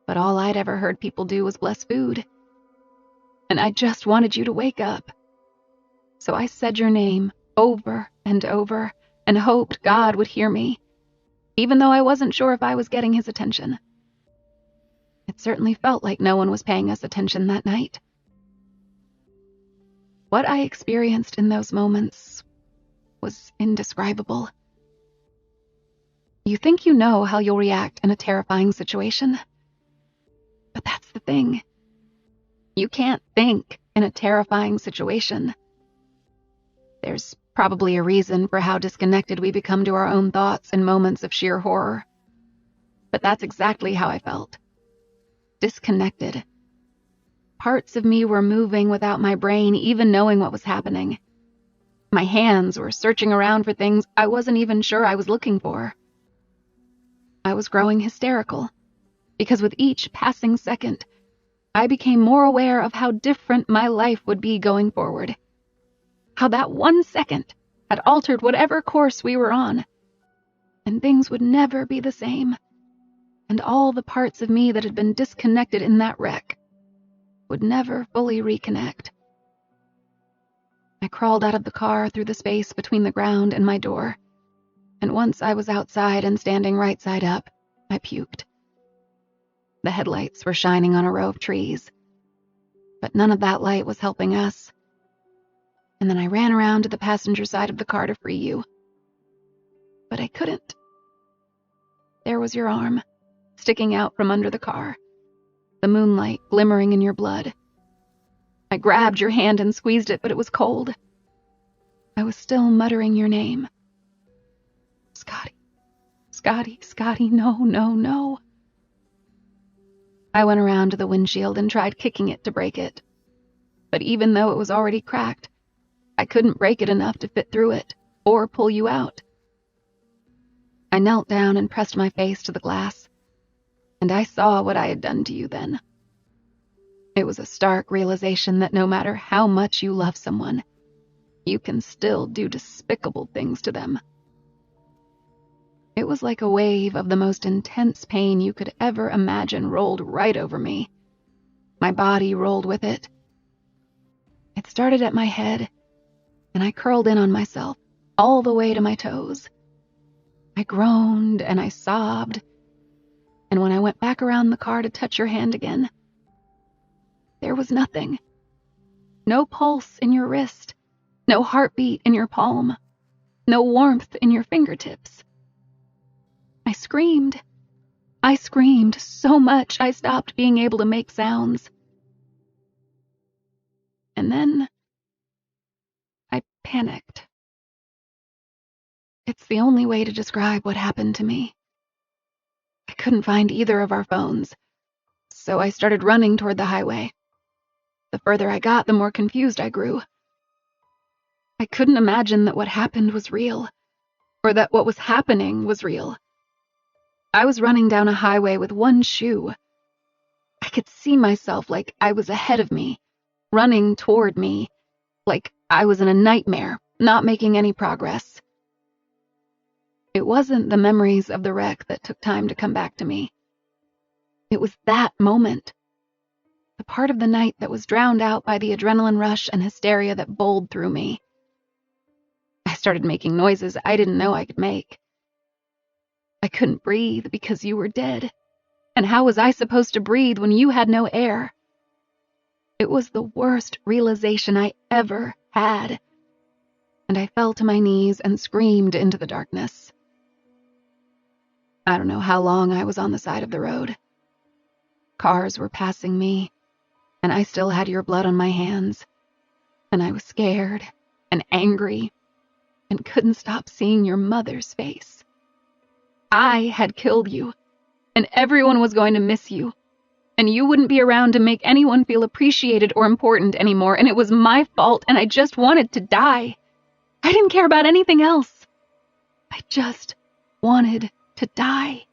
But all I'd ever heard people do was bless food. And I just wanted you to wake up. So I said your name over and over and hoped God would hear me, even though I wasn't sure if I was getting his attention. It certainly felt like no one was paying us attention that night. What I experienced in those moments was indescribable. You think you know how you'll react in a terrifying situation, but that's the thing. You can't think in a terrifying situation. There's probably a reason for how disconnected we become to our own thoughts in moments of sheer horror. But that's exactly how I felt. Disconnected. Parts of me were moving without my brain even knowing what was happening. My hands were searching around for things I wasn't even sure I was looking for. I was growing hysterical, because with each passing second, I became more aware of how different my life would be going forward. How that 1 second had altered whatever course we were on, and things would never be the same. And all the parts of me that had been disconnected in that wreck would never fully reconnect. I crawled out of the car through the space between the ground and my door, and once I was outside and standing right side up, I puked. The headlights were shining on a row of trees, but none of that light was helping us. And then I ran around to the passenger side of the car to free you. But I couldn't. There was your arm, sticking out from under the car, the moonlight glimmering in your blood. I grabbed your hand and squeezed it, but it was cold. I was still muttering your name. Scotty, Scotty, Scotty, no, no, no. I went around to the windshield and tried kicking it to break it. But even though it was already cracked, I couldn't break it enough to fit through it, or pull you out. I knelt down and pressed my face to the glass, and I saw what I had done to you then. It was a stark realization that no matter how much you love someone, you can still do despicable things to them. It was like a wave of the most intense pain you could ever imagine rolled right over me. My body rolled with it. It started at my head, and I curled in on myself, all the way to my toes. I groaned and I sobbed, and when I went back around the car to touch your hand again, there was nothing. No pulse in your wrist, no heartbeat in your palm, no warmth in your fingertips. I screamed. I screamed so much I stopped being able to make sounds. And then I panicked. It's the only way to describe what happened to me. I couldn't find either of our phones, so I started running toward the highway. The further I got, the more confused I grew. I couldn't imagine that what happened was real, or that what was happening was real. I was running down a highway with one shoe. I could see myself like I was ahead of me, running toward me, like I was in a nightmare, not making any progress. It wasn't the memories of the wreck that took time to come back to me. It was that moment. The part of the night that was drowned out by the adrenaline rush and hysteria that bowled through me. I started making noises I didn't know I could make. I couldn't breathe because you were dead. And how was I supposed to breathe when you had no air? It was the worst realization I ever had. And I fell to my knees and screamed into the darkness. I don't know how long I was on the side of the road. Cars were passing me, and I still had your blood on my hands. And I was scared and angry and couldn't stop seeing your mother's face. I had killed you, and everyone was going to miss you, and you wouldn't be around to make anyone feel appreciated or important anymore, and it was my fault, and I just wanted to die. I didn't care about anything else. I just wanted to die.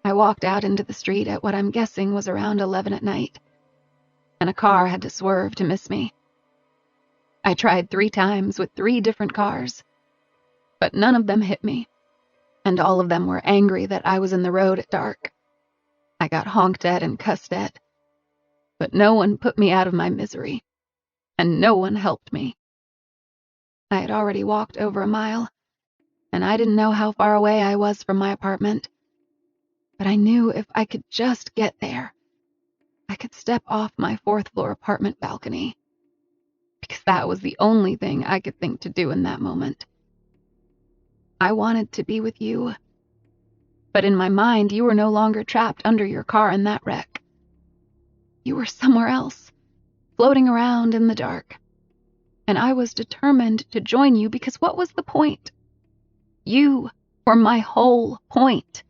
I walked out into the street at what I'm guessing was around 11 at night, and a car had to swerve to miss me. I tried 3 times with 3 different cars, but none of them hit me, and all of them were angry that I was in the road at dark. I got honked at and cussed at, but no one put me out of my misery, and no one helped me. I had already walked over a mile, and I didn't know how far away I was from my apartment. But I knew if I could just get there, I could step off my 4th-floor apartment balcony. Because that was the only thing I could think to do in that moment. I wanted to be with you. But in my mind, you were no longer trapped under your car in that wreck. You were somewhere else, floating around in the dark. And I was determined to join you because what was the point? You were my whole point.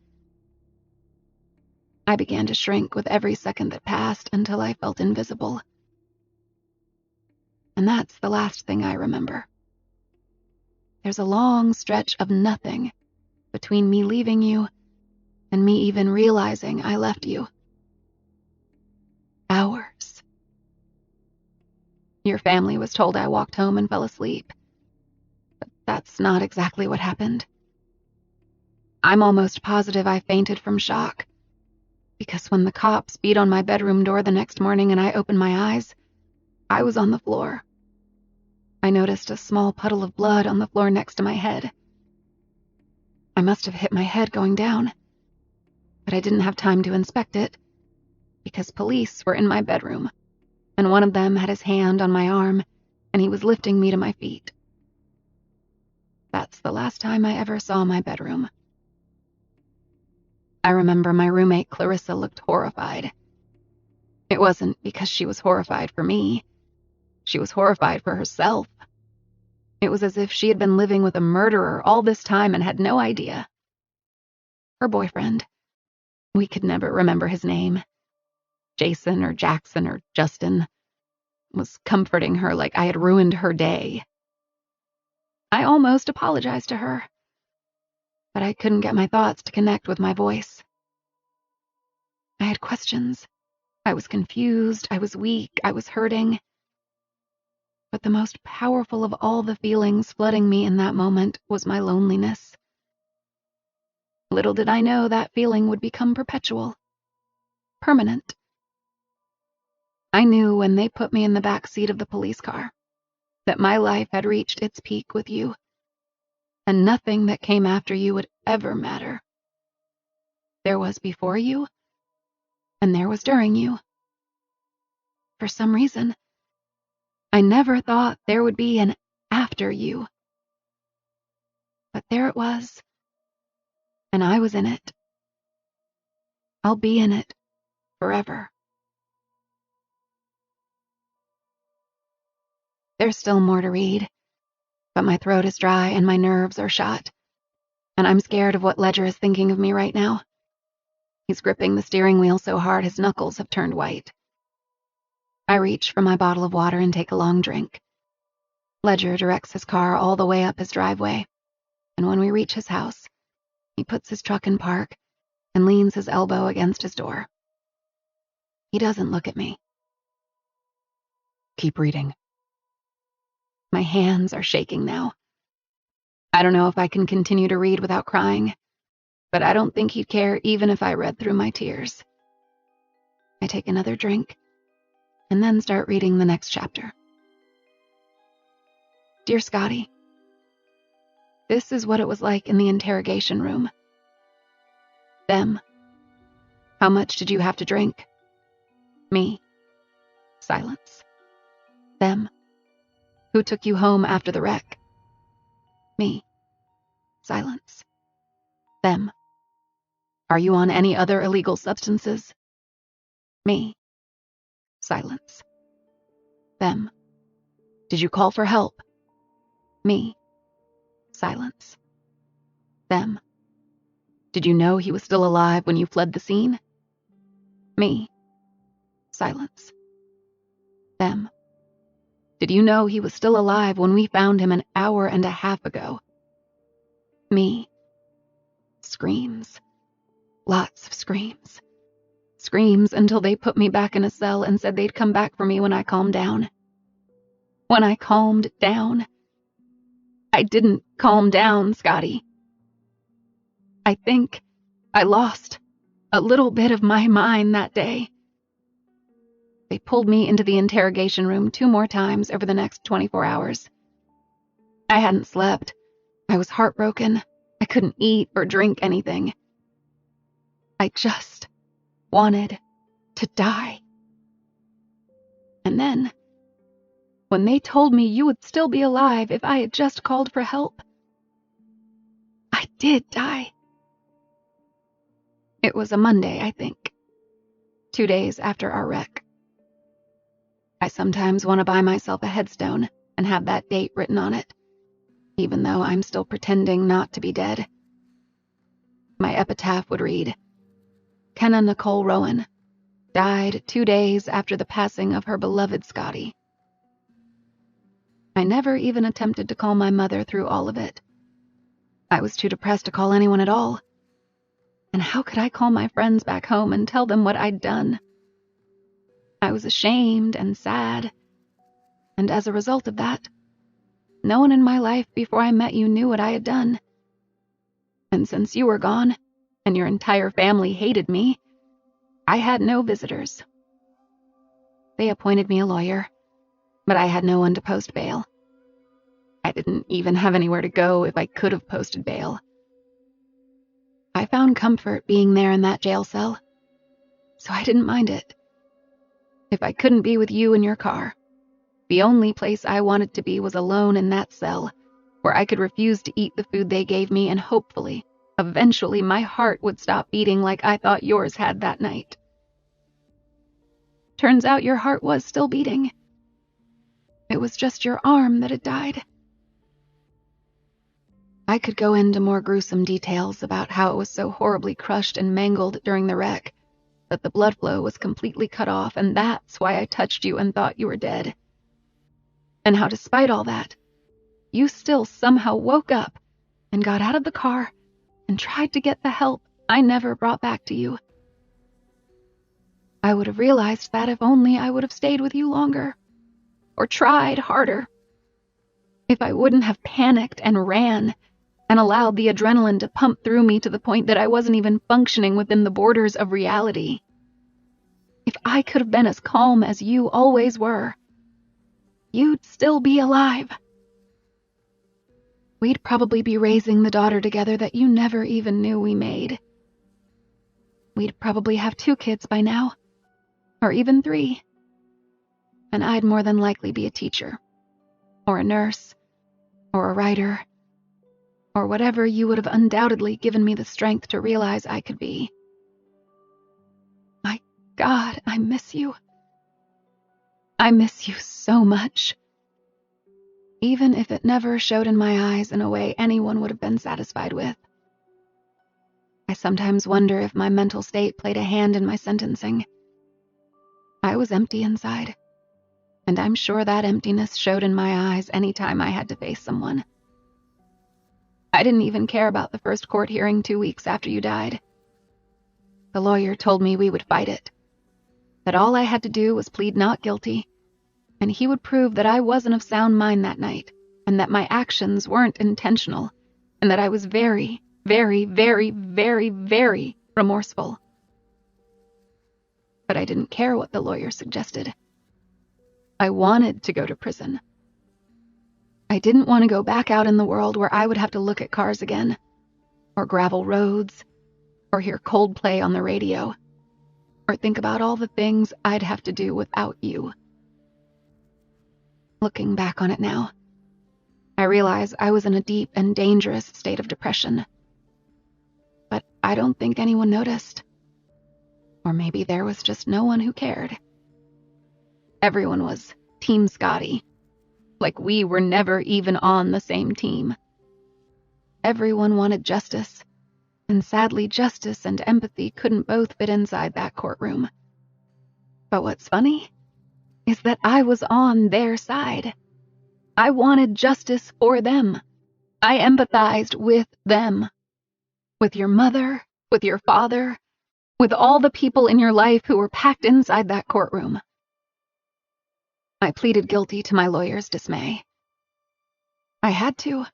I began to shrink with every second that passed until I felt invisible. And that's the last thing I remember. There's a long stretch of nothing between me leaving you and me even realizing I left you. Hours. Your family was told I walked home and fell asleep. But that's not exactly what happened. I'm almost positive I fainted from shock. Because when the cops beat on my bedroom door the next morning and I opened my eyes, I was on the floor. I noticed a small puddle of blood on the floor next to my head. I must have hit my head going down, but I didn't have time to inspect it because police were in my bedroom, and one of them had his hand on my arm, and he was lifting me to my feet. That's the last time I ever saw my bedroom. I remember my roommate Clarissa looked horrified. It wasn't because she was horrified for me. She was horrified for herself. It was as if she had been living with a murderer all this time and had no idea. Her boyfriend, we could never remember his name, Jason or Jackson or Justin, was comforting her like I had ruined her day. I almost apologized to her, but I couldn't get my thoughts to connect with my voice. I had questions. I was confused, I was weak, I was hurting. But the most powerful of all the feelings flooding me in that moment was my loneliness. Little did I know that feeling would become perpetual, permanent. I knew when they put me in the back seat of the police car that my life had reached its peak with you, and nothing that came after you would ever matter. There was before you, and there was during you. For some reason, I never thought there would be an after you. But there it was, and I was in it. I'll be in it forever. There's still more to read, but my throat is dry and my nerves are shot, and I'm scared of what Ledger is thinking of me right now. He's gripping the steering wheel so hard his knuckles have turned white. I reach for my bottle of water and take a long drink. Ledger directs his car all the way up his driveway, and when we reach his house, he puts his truck in park and leans his elbow against his door. He doesn't look at me. Keep reading. My hands are shaking now. I don't know if I can continue to read without crying, but I don't think he'd care even if I read through my tears. I take another drink and then start reading the next chapter. Dear Scotty, this is what it was like in the interrogation room. Them. How much did you have to drink? Me. Silence. Them. Who took you home after the wreck? Me. Silence. Them. Are you on any other illegal substances? Me. Silence. Them. Did you call for help? Me. Silence. Them. Did you know he was still alive when you fled the scene? Me. Silence. Them. Did you know he was still alive when we found him an hour and a half ago? Me. Screams. Lots of screams. Screams until they put me back in a cell and said they'd come back for me when I calmed down. When I calmed down. I didn't calm down, Scotty. I think I lost a little bit of my mind that day. They pulled me into the interrogation room 2 more times over the next 24 hours. I hadn't slept. I was heartbroken. I couldn't eat or drink anything. I just wanted to die. And then, when they told me you would still be alive if I had just called for help, I did die. It was a Monday, I think, 2 days after our wreck. I sometimes want to buy myself a headstone and have that date written on it, even though I'm still pretending not to be dead. My epitaph would read, Kenna Rowan died 2 days after the passing of her beloved Scotty. I never even attempted to call my mother through all of it. I was too depressed to call anyone at all. And how could I call my friends back home and tell them what I'd done? I was ashamed and sad, and as a result of that, no one in my life before I met you knew what I had done. And since you were gone, and your entire family hated me, I had no visitors. They appointed me a lawyer, but I had no one to post bail. I didn't even have anywhere to go if I could have posted bail. I found comfort being there in that jail cell, so I didn't mind it. If I couldn't be with you in your car, the only place I wanted to be was alone in that cell, where I could refuse to eat the food they gave me and hopefully, eventually my heart would stop beating like I thought yours had that night. Turns out your heart was still beating. It was just your arm that had died. I could go into more gruesome details about how it was so horribly crushed and mangled during the wreck that the blood flow was completely cut off, and that's why I touched you and thought you were dead. And how despite all that, you still somehow woke up and got out of the car and tried to get the help I never brought back to you. I would have realized that if only I would have stayed with you longer, or tried harder. If I wouldn't have panicked and ran, and allowed the adrenaline to pump through me to the point that I wasn't even functioning within the borders of reality. If I could have been as calm as you always were, you'd still be alive. We'd probably be raising the daughter together that you never even knew we made. We'd probably have 2 kids by now, or even 3. And I'd more than likely be a teacher, or a nurse, or a writer, or whatever you would have undoubtedly given me the strength to realize I could be. My God, I miss you. I miss you so much. Even if it never showed in my eyes in a way anyone would have been satisfied with. I sometimes wonder if my mental state played a hand in my sentencing. I was empty inside, and I'm sure that emptiness showed in my eyes any time I had to face someone. I didn't even care about the first court hearing 2 weeks after you died. The lawyer told me we would fight it, that all I had to do was plead not guilty, and he would prove that I wasn't of sound mind that night, and that my actions weren't intentional, and that I was very, very, very, very, very remorseful. But I didn't care what the lawyer suggested. I wanted to go to prison. I didn't want to go back out in the world where I would have to look at cars again, or gravel roads, or hear Coldplay on the radio, or think about all the things I'd have to do without you. Looking back on it now, I realize I was in a deep and dangerous state of depression. But I don't think anyone noticed. Or maybe there was just no one who cared. Everyone was Team Scotty. Like we were never even on the same team. Everyone wanted justice, and sadly justice and empathy couldn't both fit inside that courtroom. But what's funny is that I was on their side. I wanted justice for them. I empathized with them. With your mother, with your father, with all the people in your life who were packed inside that courtroom. I pleaded guilty to my lawyer's dismay. I had to.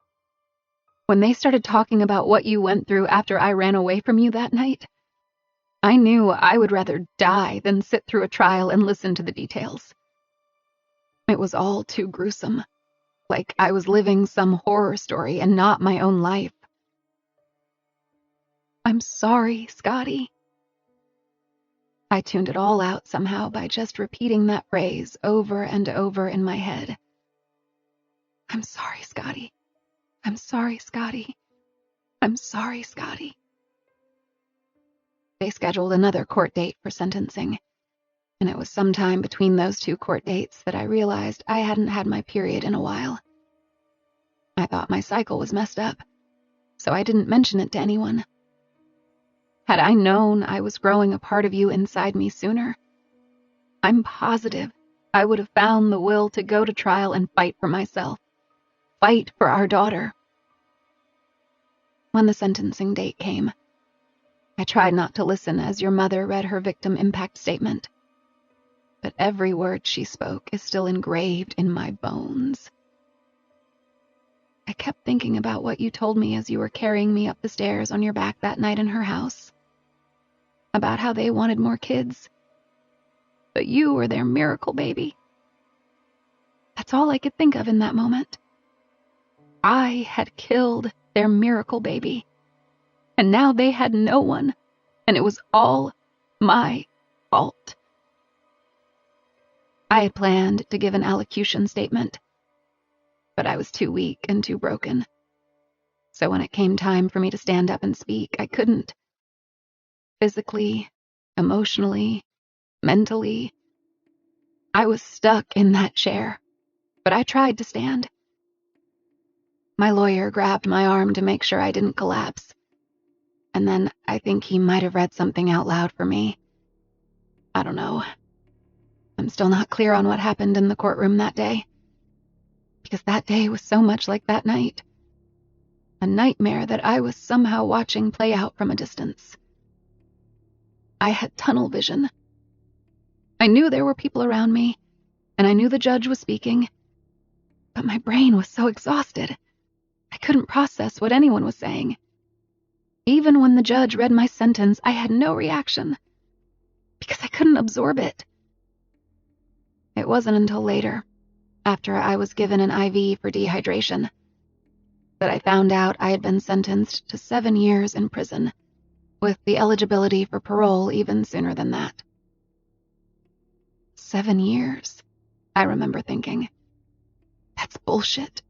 When they started talking about what you went through after I ran away from you that night, I knew I would rather die than sit through a trial and listen to the details. It was all too gruesome, like I was living some horror story and not my own life. I'm sorry, Scotty. I tuned it all out somehow by just repeating that phrase over and over in my head. I'm sorry, Scotty. I'm sorry, Scotty. I'm sorry, Scotty. They scheduled another court date for sentencing, and it was sometime between those two court dates that I realized I hadn't had my period in a while. I thought my cycle was messed up, so I didn't mention it to anyone. Had I known I was growing a part of you inside me sooner, I'm positive I would have found the will to go to trial and fight for myself, fight for our daughter. When the sentencing date came, I tried not to listen as your mother read her victim impact statement, but every word she spoke is still engraved in my bones. I kept thinking about what you told me as you were carrying me up the stairs on your back that night in her house, about how they wanted more kids, but you were their miracle baby. That's all I could think of in that moment. I had killed their miracle baby, and now they had no one, and it was all my fault. I had planned to give an allocution statement, but I was too weak and too broken. So when it came time for me to stand up and speak, I couldn't. Physically, emotionally, mentally, I was stuck in that chair, but I tried to stand. My lawyer grabbed my arm to make sure I didn't collapse, and then I think he might have read something out loud for me. I don't know. I'm still not clear on what happened in the courtroom that day, because that day was so much like that night. A nightmare that I was somehow watching play out from a distance. I had tunnel vision. I knew there were people around me, and I knew the judge was speaking, but my brain was so exhausted, I couldn't process what anyone was saying. Even when the judge read my sentence, I had no reaction, because I couldn't absorb it. It wasn't until later, after I was given an IV for dehydration, that I found out I had been sentenced to 7 years in prison, with the eligibility for parole even sooner than that. 7 years, I remember thinking. That's bullshit.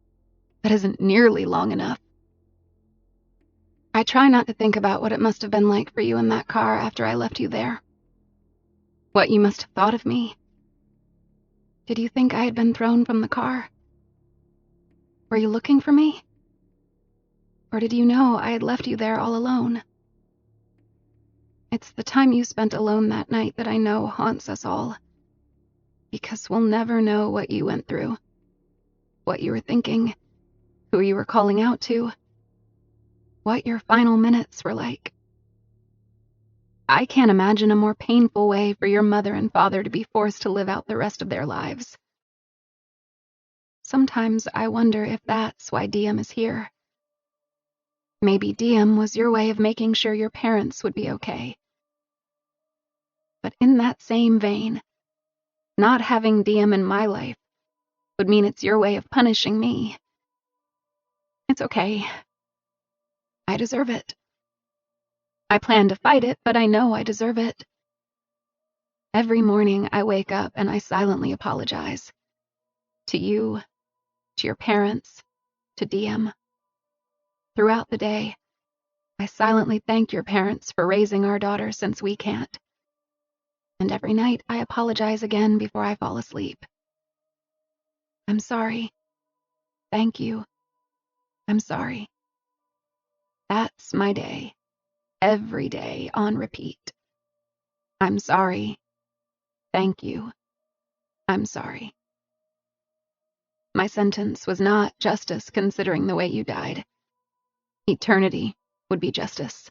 That isn't nearly long enough. I try not to think about what it must have been like for you in that car after I left you there. What you must have thought of me. Did you think I had been thrown from the car? Were you looking for me? Or did you know I had left you there all alone? It's the time you spent alone that night that I know haunts us all. Because we'll never know what you went through, what you were thinking, who you were calling out to, what your final minutes were like. I can't imagine a more painful way for your mother and father to be forced to live out the rest of their lives. Sometimes I wonder if that's why Diem is here. Maybe Diem was your way of making sure your parents would be okay. But in that same vein, not having Diem in my life would mean it's your way of punishing me. It's okay. I deserve it. I plan to fight it, but I know I deserve it. Every morning I wake up and I silently apologize. To you, to your parents, to Diem. Throughout the day, I silently thank your parents for raising our daughter since we can't. And every night I apologize again before I fall asleep. I'm sorry. Thank you. I'm sorry. That's my day. Every day on repeat. I'm sorry. Thank you. I'm sorry. My sentence was not justice considering the way you died. Eternity would be justice.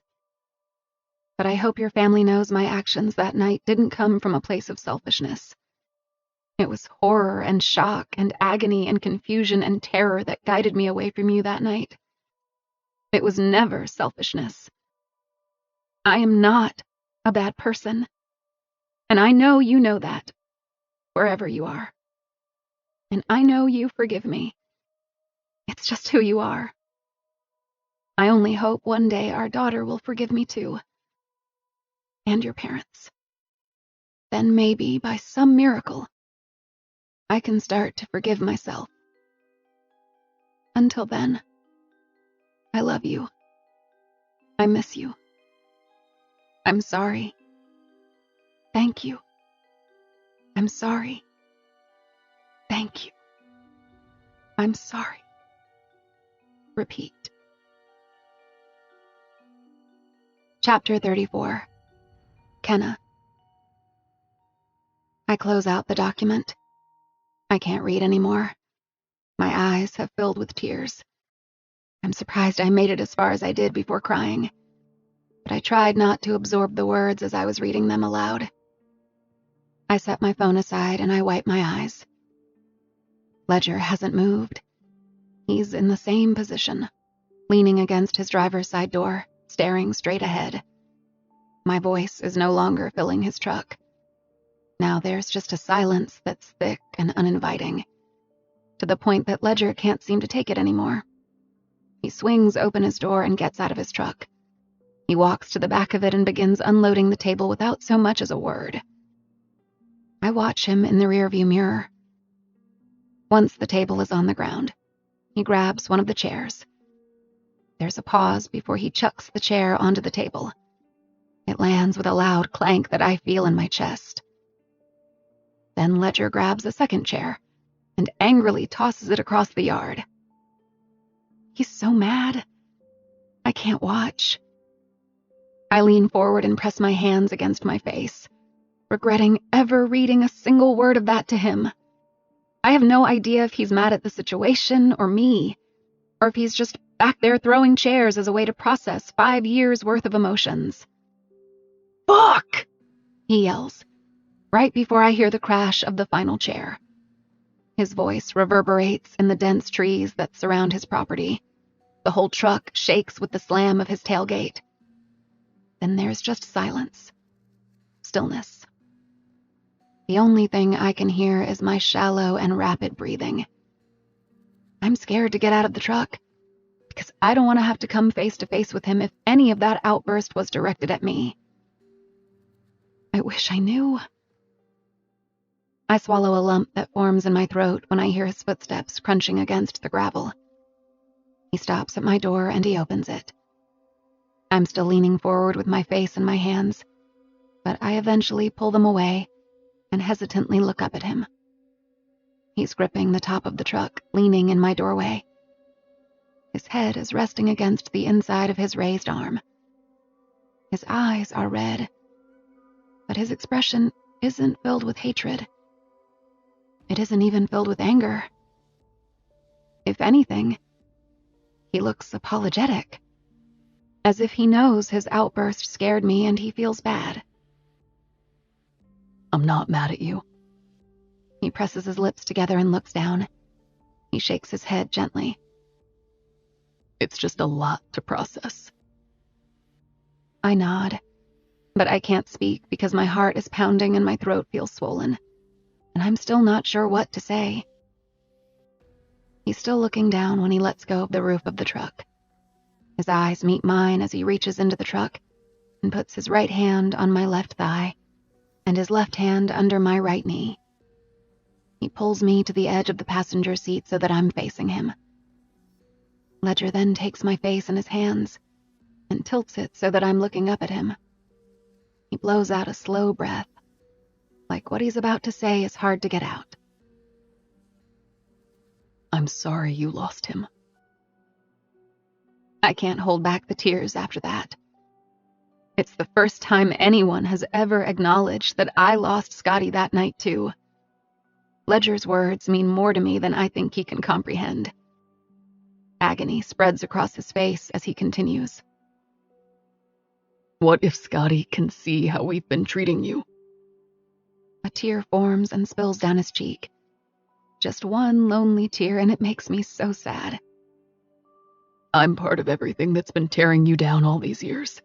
But I hope your family knows my actions that night didn't come from a place of selfishness. It was horror and shock and agony and confusion and terror that guided me away from you that night. It was never selfishness. I am not a bad person. And I know you know that, wherever you are. And I know you forgive me. It's just who you are. I only hope one day our daughter will forgive me too. And your parents. Then maybe, by some miracle, I can start to forgive myself. Until then, I love you. I miss you. I'm sorry. Thank you. I'm sorry. Thank you. I'm sorry. Repeat. Chapter 34. Kenna. I close out the document. I can't read anymore. My eyes have filled with tears. I'm surprised I made it as far as I did before crying, but I tried not to absorb the words as I was reading them aloud. I set my phone aside and I wipe my eyes. Ledger hasn't moved. He's in the same position, leaning against his driver's side door, staring straight ahead. My voice is no longer filling his truck. Now there's just a silence that's thick and uninviting, to the point that Ledger can't seem to take it anymore. He swings open his door and gets out of his truck. He walks to the back of it and begins unloading the table without so much as a word. I watch him in the rearview mirror. Once the table is on the ground, he grabs one of the chairs. There's a pause before he chucks the chair onto the table. It lands with a loud clank that I feel in my chest. Then Ledger grabs a second chair and angrily tosses it across the yard. He's so mad. I can't watch. I lean forward and press my hands against my face, regretting ever reading a single word of that to him. I have no idea if he's mad at the situation or me, or if he's just back there throwing chairs as a way to process 5 years' worth of emotions. "Fuck!" he yells, right before I hear the crash of the final chair. His voice reverberates in the dense trees that surround his property. The whole truck shakes with the slam of his tailgate. Then there's just silence. Stillness. The only thing I can hear is my shallow and rapid breathing. I'm scared to get out of the truck, because I don't want to have to come face to face with him if any of that outburst was directed at me. I wish I knew. I swallow a lump that forms in my throat when I hear his footsteps crunching against the gravel. He stops at my door and he opens it. I'm still leaning forward with my face in my hands, but I eventually pull them away and hesitantly look up at him. He's gripping the top of the truck, leaning in my doorway. His head is resting against the inside of his raised arm. His eyes are red, but his expression isn't filled with hatred. It isn't even filled with anger. If anything, he looks apologetic, as if he knows his outburst scared me and he feels bad. I'm not mad at you. He presses his lips together and looks down. He shakes his head gently. It's just a lot to process. I nod, but I can't speak because my heart is pounding and my throat feels swollen, and I'm still not sure what to say. He's still looking down when he lets go of the roof of the truck. His eyes meet mine as he reaches into the truck and puts his right hand on my left thigh and his left hand under my right knee. He pulls me to the edge of the passenger seat so that I'm facing him. Ledger then takes my face in his hands and tilts it so that I'm looking up at him. He blows out a slow breath, like what he's about to say is hard to get out. I'm sorry you lost him. I can't hold back the tears after that. It's the first time anyone has ever acknowledged that I lost Scotty that night too. Ledger's words mean more to me than I think he can comprehend. Agony spreads across his face as he continues. What if Scotty can see how we've been treating you? A tear forms and spills down his cheek. Just one lonely tear, and it makes me so sad. I'm part of everything that's been tearing you down all these years.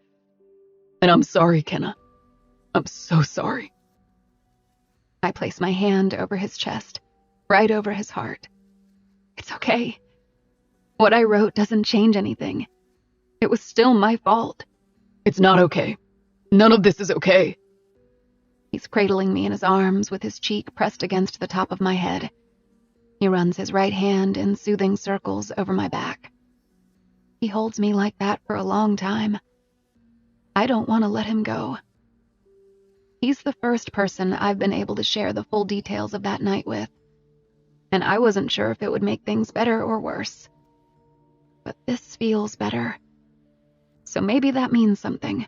And I'm sorry, Kenna. I'm so sorry. I place my hand over his chest, right over his heart. It's okay. What I wrote doesn't change anything. It was still my fault. It's not okay. None of this is okay. He He's cradling me in his arms with his cheek pressed against the top of my head. He runs his right hand in soothing circles over my back. He holds me like that for a long time. I don't want to let him go. He's the first person I've been able to share the full details of that night with, and I wasn't sure if it would make things better or worse. But this feels better. So maybe that means something.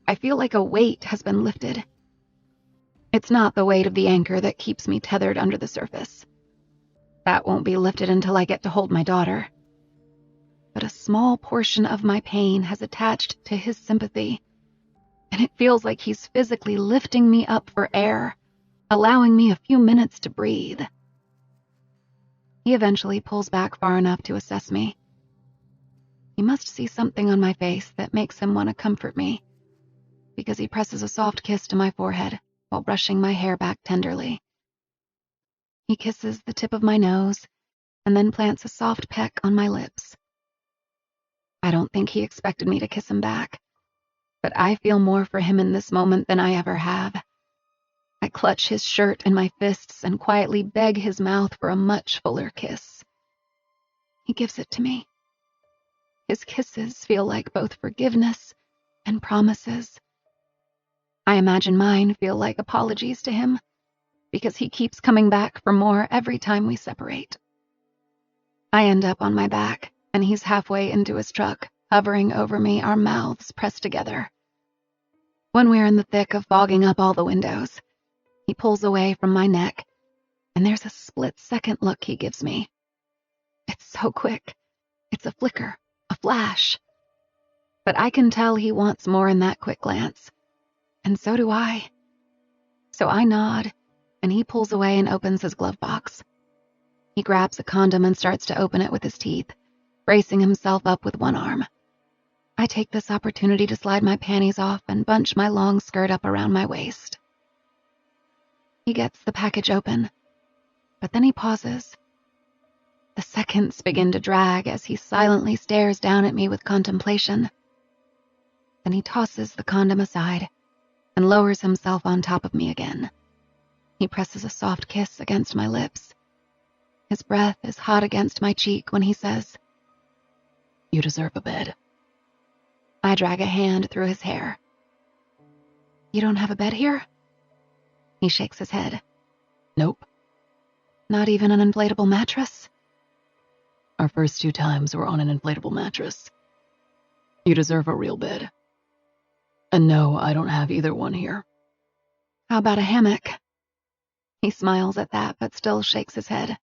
I feel like a weight has been lifted. It's not the weight of the anchor that keeps me tethered under the surface. That won't be lifted until I get to hold my daughter. But a small portion of my pain has attached to his sympathy, and it feels like he's physically lifting me up for air, allowing me a few minutes to breathe. He eventually pulls back far enough to assess me. He must see something on my face that makes him want to comfort me, because he presses a soft kiss to my forehead while brushing my hair back tenderly. He kisses the tip of my nose and then plants a soft peck on my lips. I don't think he expected me to kiss him back, but I feel more for him in this moment than I ever have. I clutch his shirt in my fists and quietly beg his mouth for a much fuller kiss. He gives it to me. His kisses feel like both forgiveness and promises. I imagine mine feel like apologies to him, because he keeps coming back for more every time we separate. I end up on my back, and he's halfway into his truck, hovering over me, our mouths pressed together. When we're in the thick of fogging up all the windows, he pulls away from my neck, and there's a split-second look he gives me. It's so quick. It's a flicker, a flash. But I can tell he wants more in that quick glance, and so do I. So I nod, and he pulls away and opens his glove box. He grabs a condom and starts to open it with his teeth, bracing himself up with one arm. I take this opportunity to slide my panties off and bunch my long skirt up around my waist. He gets the package open, but then he pauses. The seconds begin to drag as he silently stares down at me with contemplation. Then he tosses the condom aside and lowers himself on top of me again. He presses a soft kiss against my lips. His breath is hot against my cheek when he says, "You deserve a bed." I drag a hand through his hair. "You don't have a bed here?" He shakes his head. Nope. Not even an inflatable mattress? Our first 2 times were on an inflatable mattress. You deserve a real bed. And no, I don't have either one here. How about a hammock? He smiles at that, but still shakes his head.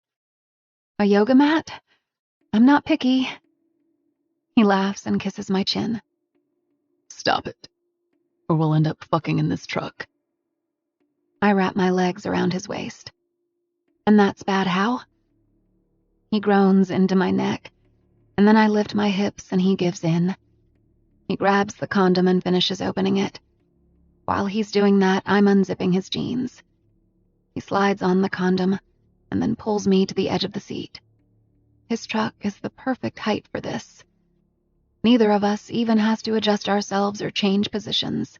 A yoga mat? I'm not picky. He laughs and kisses my chin. Stop it, or we'll end up fucking in this truck. I wrap my legs around his waist. And that's bad how? He groans into my neck, and then I lift my hips and he gives in. He grabs the condom and finishes opening it. While he's doing that, I'm unzipping his jeans. He slides on the condom and then pulls me to the edge of the seat. His truck is the perfect height for this. Neither of us even has to adjust ourselves or change positions.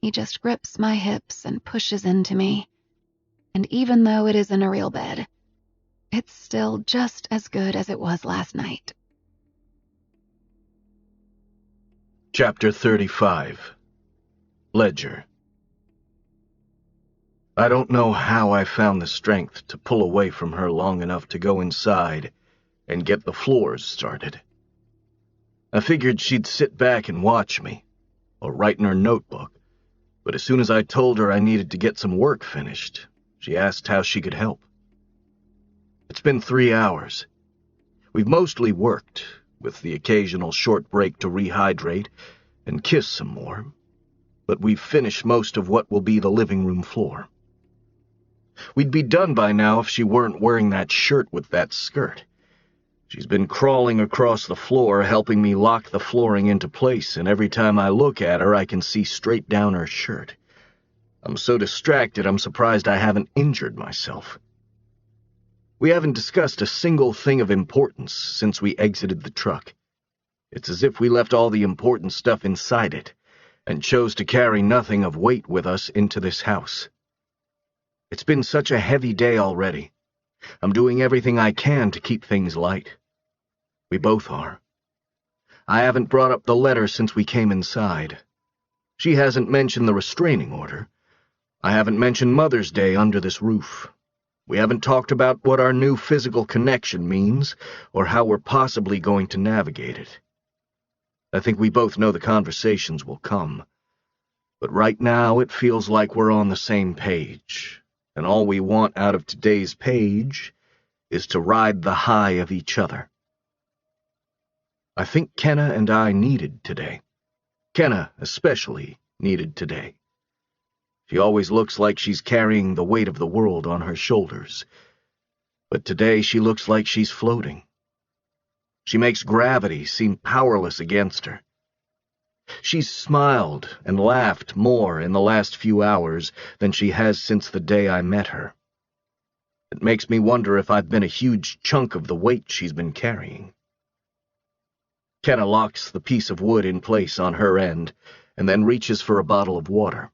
He just grips my hips and pushes into me. And even though it isn't a real bed, it's still just as good as it was last night. Chapter 35. Ledger. I don't know how I found the strength to pull away from her long enough to go inside and get the floors started. I figured she'd sit back and watch me, or write in her notebook, but as soon as I told her I needed to get some work finished, she asked how she could help. It's been 3 hours. We've mostly worked, with the occasional short break to rehydrate and kiss some more, but we've finished most of what will be the living room floor. We'd be done by now if she weren't wearing that shirt with that skirt. She's been crawling across the floor, helping me lock the flooring into place, and every time I look at her, I can see straight down her shirt. I'm so distracted, I'm surprised I haven't injured myself. We haven't discussed a single thing of importance since we exited the truck. It's as if we left all the important stuff inside it, and chose to carry nothing of weight with us into this house. It's been such a heavy day already. I'm doing everything I can to keep things light. We both are. I haven't brought up the letter since we came inside. She hasn't mentioned the restraining order. I haven't mentioned Mother's Day under this roof. We haven't talked about what our new physical connection means, or how we're possibly going to navigate it. I think we both know the conversations will come. But right now it feels like we're on the same page, and all we want out of today's page is to ride the high of each other. I think Kenna and I needed today. Kenna especially needed today. She always looks like she's carrying the weight of the world on her shoulders. But today she looks like she's floating. She makes gravity seem powerless against her. She's smiled and laughed more in the last few hours than she has since the day I met her. It makes me wonder if I've been a huge chunk of the weight she's been carrying. Kenna locks the piece of wood in place on her end and then reaches for a bottle of water.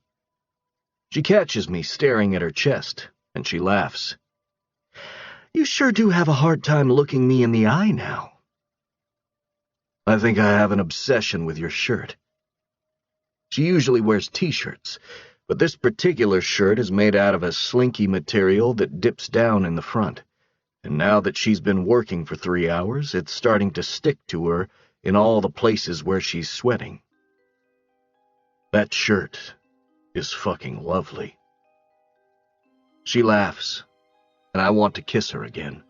She catches me staring at her chest, and she laughs. "You sure do have a hard time looking me in the eye now." "I think I have an obsession with your shirt." She usually wears t-shirts, but this particular shirt is made out of a slinky material that dips down in the front, and now that she's been working for 3 hours, it's starting to stick to her in all the places where she's sweating. That shirt is fucking lovely. She laughs, and I want to kiss her again.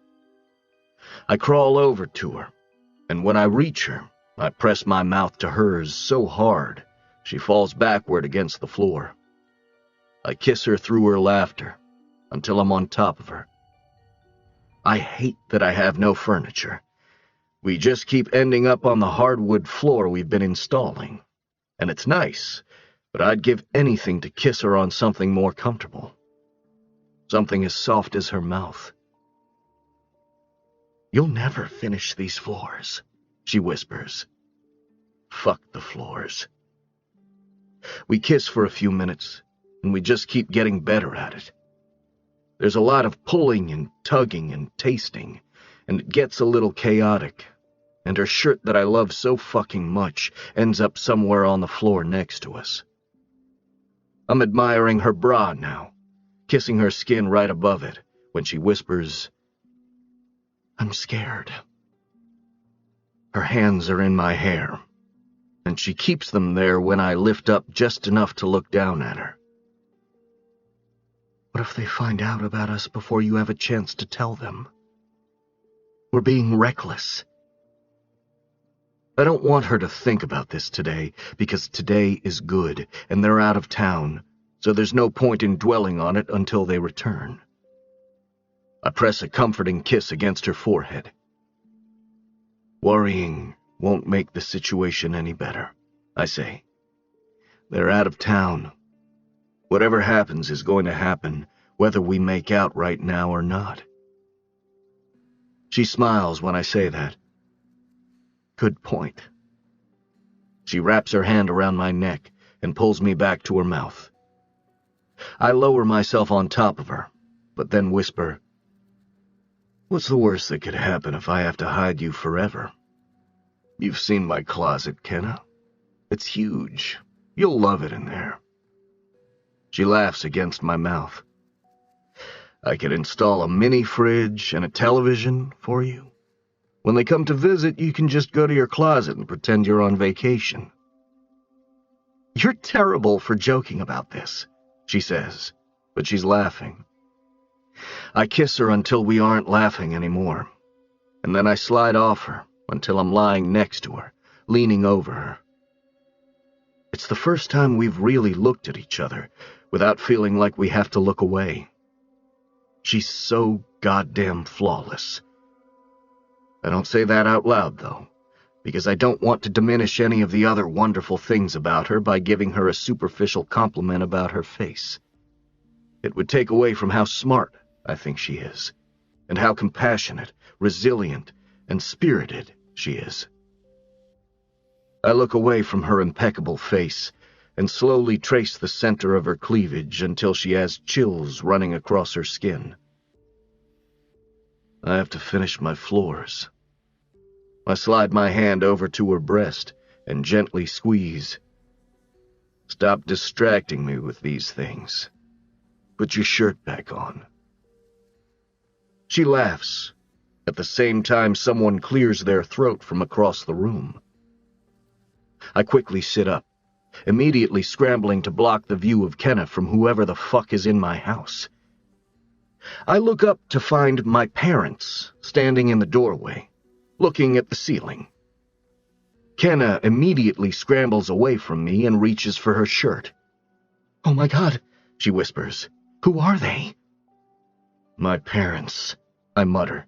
I crawl over to her, and when I reach her, I press my mouth to hers so hard she falls backward against the floor. I kiss her through her laughter until I'm on top of her. I hate that I have no furniture. We just keep ending up on the hardwood floor we've been installing, and it's nice, but I'd give anything to kiss her on something more comfortable. Something as soft as her mouth. "You'll never finish these floors," she whispers. Fuck the floors. We kiss for a few minutes, and we just keep getting better at it. There's a lot of pulling and tugging and tasting, and it gets a little chaotic, and her shirt that I love so fucking much ends up somewhere on the floor next to us. I'm admiring her bra now, kissing her skin right above it, when she whispers, "I'm scared." Her hands are in my hair, and she keeps them there when I lift up just enough to look down at her. "What if they find out about us before you have a chance to tell them? We're being reckless." I don't want her to think about this today, because today is good, and they're out of town, so there's no point in dwelling on it until they return. I press a comforting kiss against her forehead. "Worrying won't make the situation any better," I say. "They're out of town. Whatever happens is going to happen, whether we make out right now or not." She smiles when I say that. Good point. She wraps her hand around my neck and pulls me back to her mouth. I lower myself on top of her, but then whisper, "What's the worst that could happen if I have to hide you forever? You've seen my closet, Kenna. It's huge. You'll love it in there." She laughs against my mouth. "I could install a mini fridge and a television for you. When they come to visit, you can just go to your closet and pretend you're on vacation." "You're terrible for joking about this," she says, but she's laughing. I kiss her until we aren't laughing anymore, and then I slide off her until I'm lying next to her, leaning over her. It's the first time we've really looked at each other without feeling like we have to look away. She's so goddamn flawless. I don't say that out loud, though, because I don't want to diminish any of the other wonderful things about her by giving her a superficial compliment about her face. It would take away from how smart I think she is, and how compassionate, resilient, and spirited she is. I look away from her impeccable face and slowly trace the center of her cleavage until she has chills running across her skin. I have to finish my floors. I slide my hand over to her breast and gently squeeze. Stop distracting me with these things. Put your shirt back on. She laughs. At the same time, someone clears their throat from across the room. I quickly sit up, immediately scrambling to block the view of Kenna from whoever the fuck is in my house. I look up to find my parents standing in the doorway, looking at the ceiling. Kenna immediately scrambles away from me and reaches for her shirt. "Oh my God," she whispers. "Who are they?" "My parents," I mutter.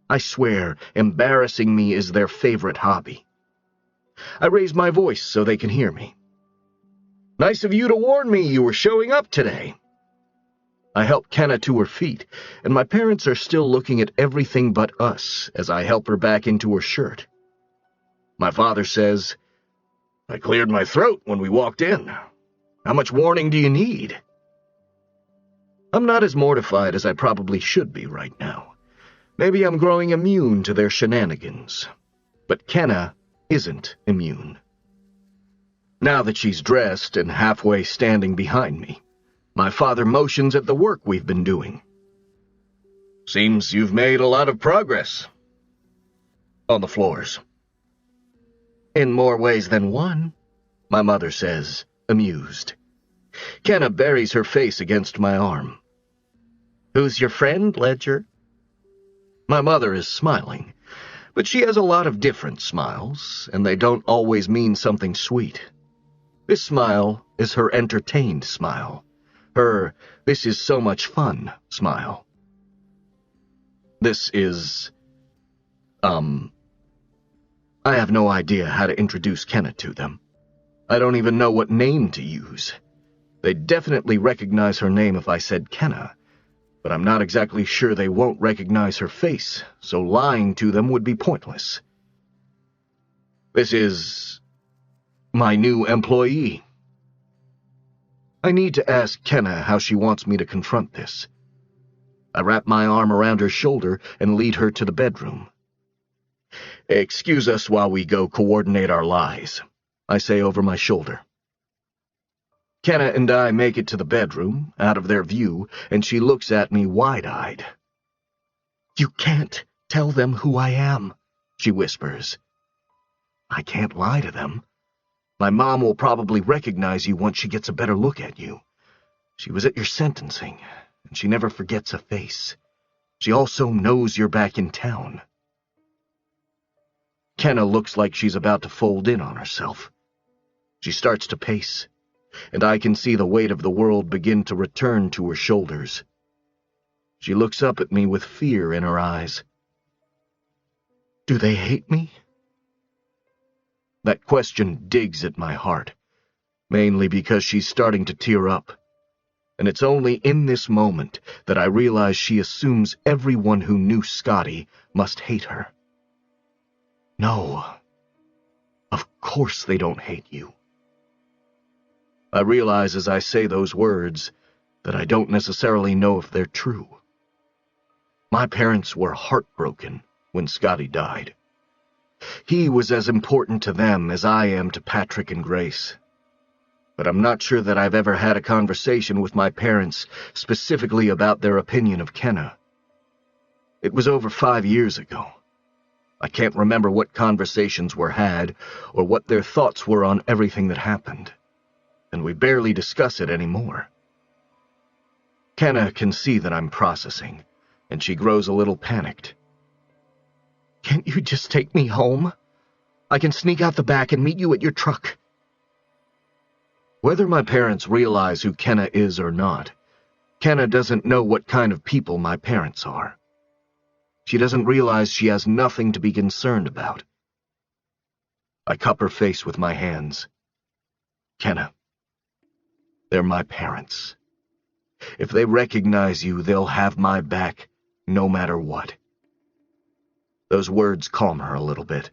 I swear, embarrassing me is their favorite hobby. I raise my voice so they can hear me. "Nice of you to warn me you were showing up today." I help Kenna to her feet, and my parents are still looking at everything but us as I help her back into her shirt. My father says, "I cleared my throat when we walked in. How much warning do you need?" I'm not as mortified as I probably should be right now. Maybe I'm growing immune to their shenanigans. But Kenna isn't immune. Now that she's dressed and halfway standing behind me, my father motions at the work we've been doing. "Seems you've made a lot of progress." "On the floors." "In more ways than one," my mother says, amused. Kenna buries her face against my arm. "Who's your friend, Ledger?" My mother is smiling, but she has a lot of different smiles, and they don't always mean something sweet. This smile is her entertained smile, her "this is so much fun" smile. This is, I have no idea how to introduce Kenna to them. I don't even know what name to use. They'd definitely recognize her name if I said Kenna, but I'm not exactly sure they won't recognize her face, so lying to them would be pointless. This is my new employee. I need to ask Kenna how she wants me to confront this. I wrap my arm around her shoulder and lead her to the bedroom. "Excuse us while we go coordinate our lies," I say over my shoulder. Kenna and I make it to the bedroom, out of their view, and she looks at me wide-eyed. "You can't tell them who I am," she whispers. "I can't lie to them. My mom will probably recognize you once she gets a better look at you. She was at your sentencing, and she never forgets a face. She also knows you're back in town." Kenna looks like she's about to fold in on herself. She starts to pace, and I can see the weight of the world begin to return to her shoulders. She looks up at me with fear in her eyes. "Do they hate me?" That question digs at my heart, mainly because she's starting to tear up, and it's only in this moment that I realize she assumes everyone who knew Scotty must hate her. No, of course they don't hate you. I realize as I say those words that I don't necessarily know if they're true. My parents were heartbroken when Scotty died. He was as important to them as I am to Patrick and Grace. But I'm not sure that I've ever had a conversation with my parents specifically about their opinion of Kenna. It was over 5 years ago. I can't remember what conversations were had or what their thoughts were on everything that happened, and we barely discuss it anymore. Kenna can see that I'm processing, and she grows a little panicked. "Can't you just take me home? I can sneak out the back and meet you at your truck." Whether my parents realize who Kenna is or not, Kenna doesn't know what kind of people my parents are. She doesn't realize she has nothing to be concerned about. I cup her face with my hands. "Kenna, they're my parents. If they recognize you, they'll have my back, no matter what." Those words calm her a little bit.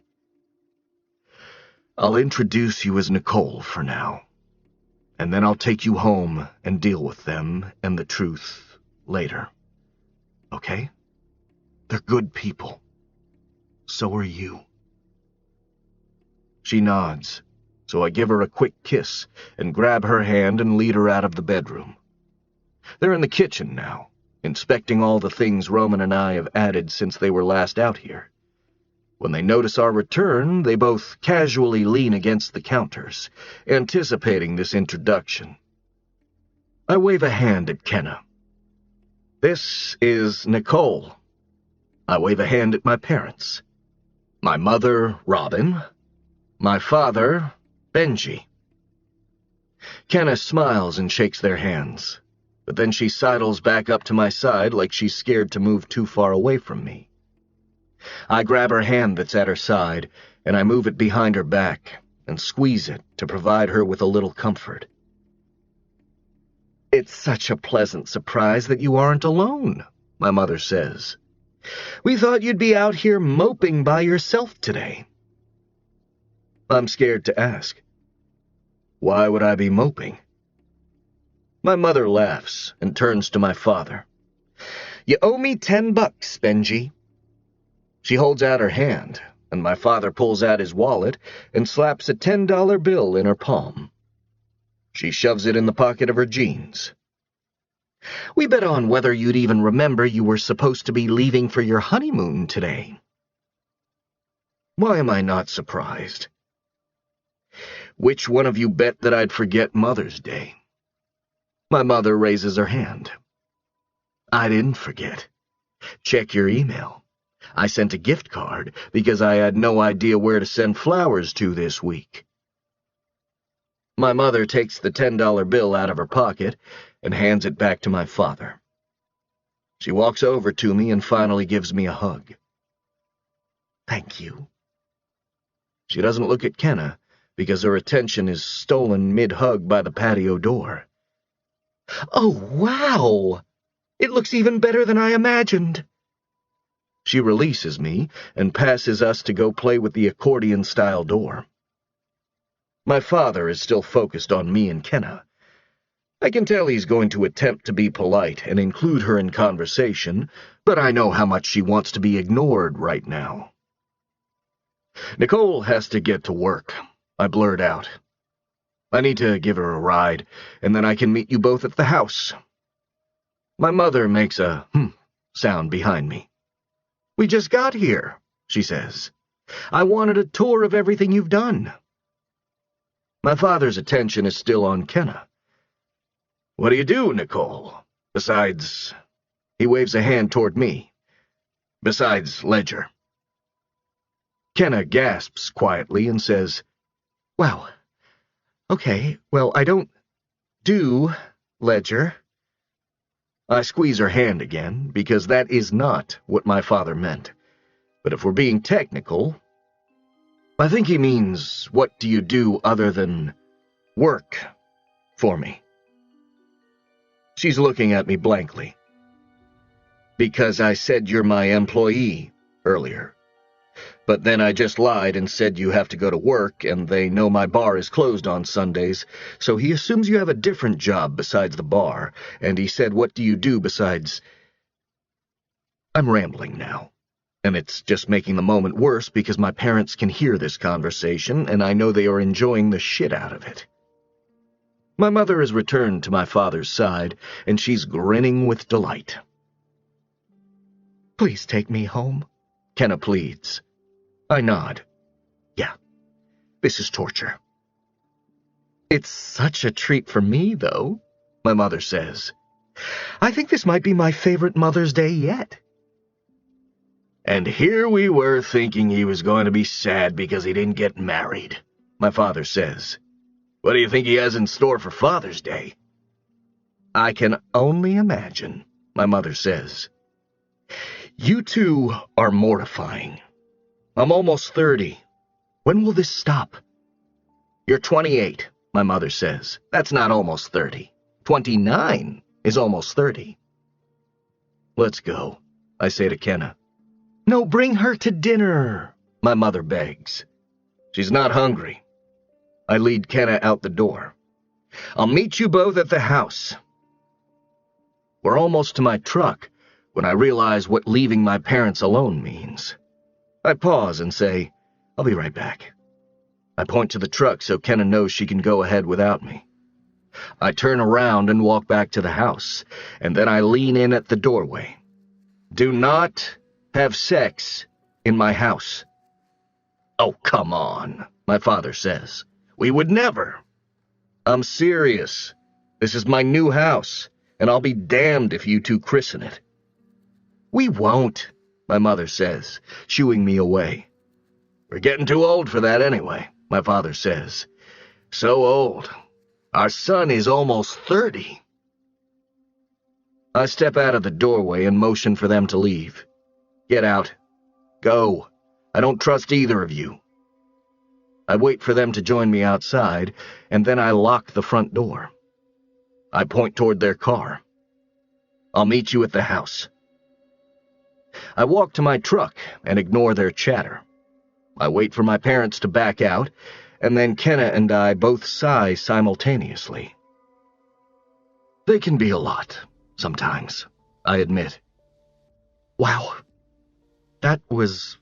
"I'll introduce you as Nicole for now. and then I'll take you home and deal with them and the truth later. Okay? They're good people. So are you. She nods, so I give her a quick kiss and grab her hand and lead her out of the bedroom. They're in the kitchen now, inspecting all the things Roman and I have added since they were last out here. When they notice our return, they both casually lean against the counters, anticipating this introduction. I wave a hand at Kenna. This is Nicole. I wave a hand at my parents. My mother, Robin. My father, Benji. Kenna smiles and shakes their hands, but then she sidles back up to my side like she's scared to move too far away from me. I grab her hand that's at her side, and I move it behind her back and squeeze it to provide her with a little comfort. "It's such a pleasant surprise that you aren't alone," my mother says. "We thought you'd be out here moping by yourself today." I'm scared to ask. Why would I be moping? My mother laughs and turns to my father. "You owe me $10, Benji." She holds out her hand, and my father pulls out his wallet and slaps a $10 bill in her palm. She shoves it in the pocket of her jeans. "We bet on whether you'd even remember you were supposed to be leaving for your honeymoon today." Why am I not surprised? Which one of you bet that I'd forget Mother's Day? My mother raises her hand. I didn't forget. Check your email. I sent a gift card because I had no idea where to send flowers to this week. My mother takes the $10 bill out of her pocket and hands it back to my father. She walks over to me and finally gives me a hug. Thank you. She doesn't look at Kenna because her attention is stolen mid-hug by the patio door. "Oh, wow! It looks even better than I imagined." She releases me and passes us to go play with the accordion-style door. My father is still focused on me and Kenna. I can tell he's going to attempt to be polite and include her in conversation, but I know how much she wants to be ignored right now. "Nicole has to get to work," I blurt out. "I need to give her a ride, and then I can meet you both at the house." My mother makes a sound behind me. "We just got here," she says. "I wanted a tour of everything you've done." My father's attention is still on Kenna. "What do you do, Nicole? Besides..." He waves a hand toward me. "Besides Ledger." Kenna gasps quietly and says, "Wow. Okay, well, I don't do Ledger." I squeeze her hand again, because that is not what my father meant. But if we're being technical, I think he means, what do you do other than work for me? She's looking at me blankly. "Because I said you're my employee earlier. But then I just lied and said you have to go to work, and they know my bar is closed on Sundays, so he assumes you have a different job besides the bar, and he said, what do you do besides..." I'm rambling now, and it's just making the moment worse because my parents can hear this conversation, and I know they are enjoying the shit out of it. My mother has returned to my father's side, and she's grinning with delight. "Please take me home," Kenna pleads. I nod. "Yeah, this is torture." "It's such a treat for me, though," my mother says. "I think this might be my favorite Mother's Day yet." "And here we were thinking he was going to be sad because he didn't get married," my father says. "What do you think he has in store for Father's Day?" "I can only imagine," my mother says. "You two are mortifying. I'm almost 30. When will this stop?" "You're 28, my mother says. That's not almost 30. 29 is almost 30. "Let's go," I say to Kenna. "No, bring her to dinner," my mother begs. "She's not hungry." I lead Kenna out the door. I'll meet you both at the house. We're almost to my truck when I realize what leaving my parents alone means. I pause and say, I'll be right back. I point to the truck so Kenna knows she can go ahead without me. I turn around and walk back to the house, and then I lean in at the doorway. Do not have sex in my house. Oh, come on, my father says. We would never. I'm serious. This is my new house, and I'll be damned if you two christen it. We won't, my mother says, shooing me away. We're getting too old for that anyway, my father says. So old. Our son is almost 30. I step out of the doorway and motion for them to leave. Get out. Go. I don't trust either of you. I wait for them to join me outside, and then I lock the front door. I point toward their car. I'll meet you at the house. I walk to my truck and ignore their chatter. I wait for my parents to back out, and then Kenna and I both sigh simultaneously. They can be a lot, sometimes, I admit. Wow, that was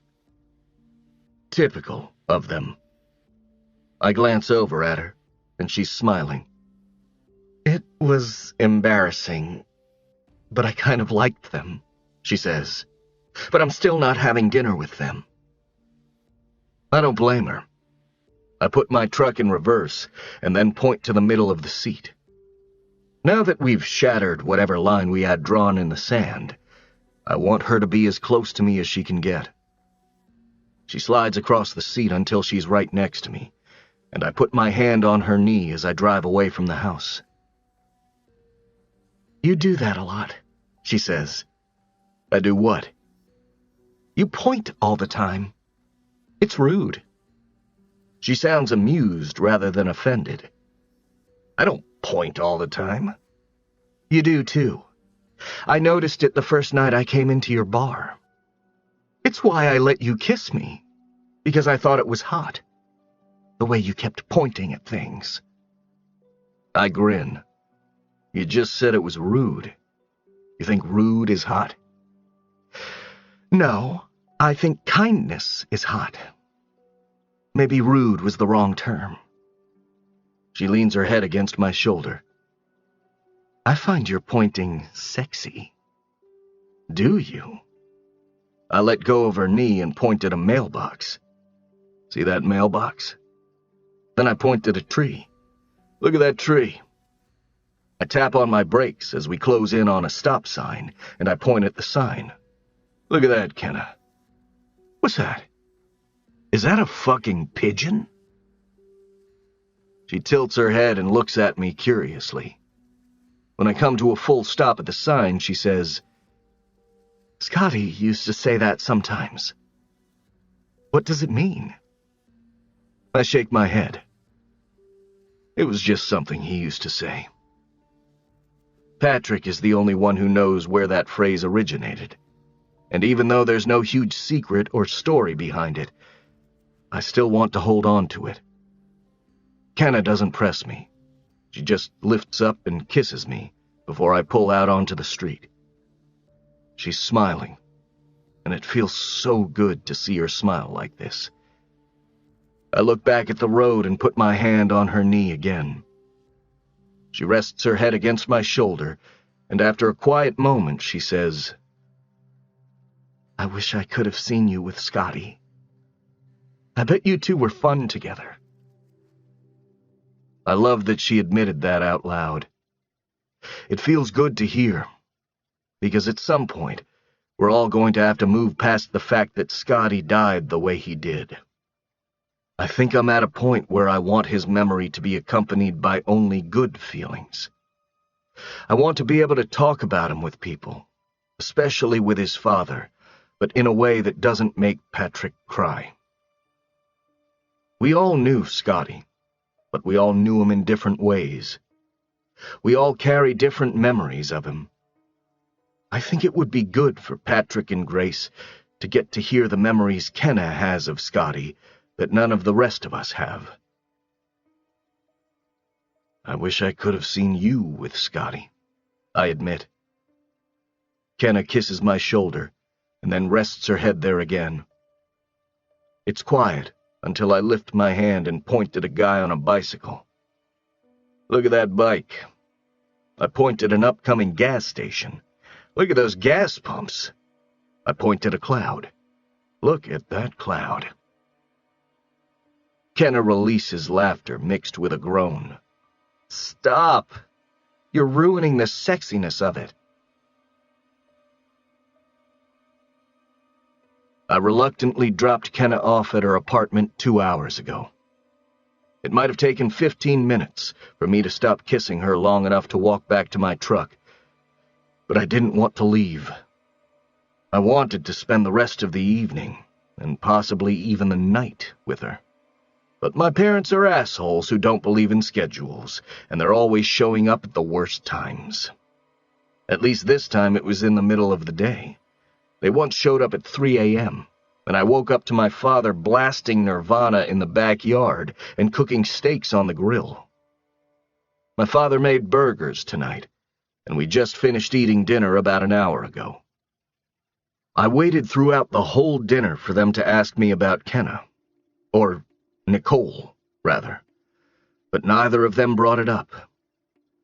typical of them. I glance over at her, and she's smiling. It was embarrassing, but I kind of liked them, she says. But I'm still not having dinner with them. I don't blame her. I put my truck in reverse and then point to the middle of the seat. Now that we've shattered whatever line we had drawn in the sand, I want her to be as close to me as she can get. She slides across the seat until she's right next to me, and I put my hand on her knee as I drive away from the house. You do that a lot, she says. I do what? You point all the time. It's rude. She sounds amused rather than offended. I don't point all the time. You do, too. I noticed it the first night I came into your bar. It's why I let you kiss me, because I thought it was hot. The way you kept pointing at things. I grin. You just said it was rude. You think rude is hot? No, I think kindness is hot. Maybe rude was the wrong term. She leans her head against my shoulder. I find your pointing sexy. Do you? I let go of her knee and point at a mailbox. See that mailbox? Then I point at a tree. Look at that tree. I tap on my brakes as we close in on a stop sign, and I point at the sign. Look at that, Kenna. What's that? Is that a fucking pigeon? She tilts her head and looks at me curiously. When I come to a full stop at the sign, she says, Scotty used to say that sometimes. What does it mean? I shake my head. It was just something he used to say. Patrick is the only one who knows where that phrase originated. And even though there's no huge secret or story behind it, I still want to hold on to it. Kenna doesn't press me. She just lifts up and kisses me before I pull out onto the street. She's smiling, and it feels so good to see her smile like this. I look back at the road and put my hand on her knee again. She rests her head against my shoulder, and after a quiet moment, she says, I wish I could have seen you with Scotty. I bet you two were fun together. I love that she admitted that out loud. It feels good to hear, because at some point, we're all going to have to move past the fact that Scotty died the way he did. I think I'm at a point where I want his memory to be accompanied by only good feelings. I want to be able to talk about him with people, especially with his father, but in a way that doesn't make Patrick cry. We all knew Scotty, but we all knew him in different ways. We all carry different memories of him. I think it would be good for Patrick and Grace to get to hear the memories Kenna has of Scotty that none of the rest of us have. I wish I could have seen you with Scotty, I admit. Kenna kisses my shoulder, and then rests her head there again. It's quiet until I lift my hand and point at a guy on a bicycle. Look at that bike. I point at an upcoming gas station. Look at those gas pumps. I point at a cloud. Look at that cloud. Kenna releases laughter mixed with a groan. Stop! You're ruining the sexiness of it. I reluctantly dropped Kenna off at her apartment 2 hours ago. It might have taken 15 minutes for me to stop kissing her long enough to walk back to my truck, but I didn't want to leave. I wanted to spend the rest of the evening, and possibly even the night, with her. But my parents are assholes who don't believe in schedules, and they're always showing up at the worst times. At least this time it was in the middle of the day. They once showed up at 3 a.m., and I woke up to my father blasting Nirvana in the backyard and cooking steaks on the grill. My father made burgers tonight, and we just finished eating dinner about an hour ago. I waited throughout the whole dinner for them to ask me about Kenna, or Nicole, rather, but neither of them brought it up.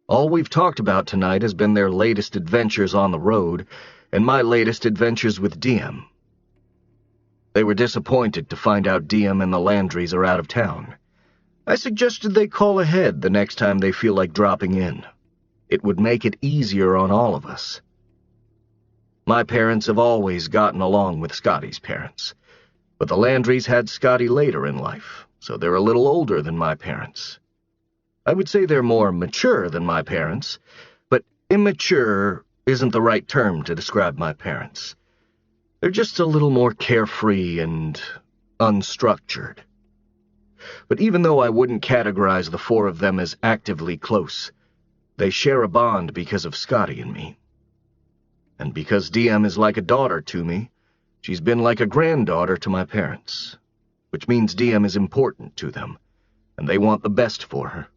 All we've talked about tonight has been their latest adventures on the road and my latest adventures with Diem. They were disappointed to find out Diem and the Landrys are out of town. I suggested they call ahead the next time they feel like dropping in. It would make it easier on all of us. My parents have always gotten along with Scotty's parents, but the Landrys had Scotty later in life, so they're a little older than my parents. I would say they're more mature than my parents, but immature isn't the right term to describe my parents. They're just a little more carefree and unstructured. But even though I wouldn't categorize the four of them as actively close, they share a bond because of Scotty and me. And because Diem is like a daughter to me, she's been like a granddaughter to my parents, which means Diem is important to them, and they want the best for her.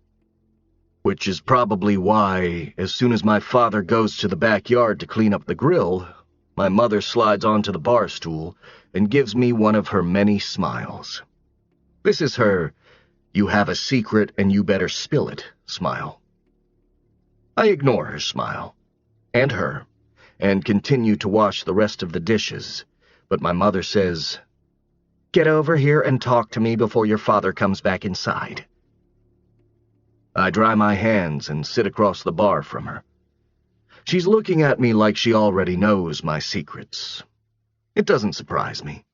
Which is probably why, as soon as my father goes to the backyard to clean up the grill, my mother slides onto the bar stool and gives me one of her many smiles. This is her, "you have a secret and you better spill it" smile. I ignore her smile, and her, and continue to wash the rest of the dishes, but my mother says, "Get over here and talk to me before your father comes back inside." I dry my hands and sit across the bar from her. She's looking at me like she already knows my secrets. It doesn't surprise me.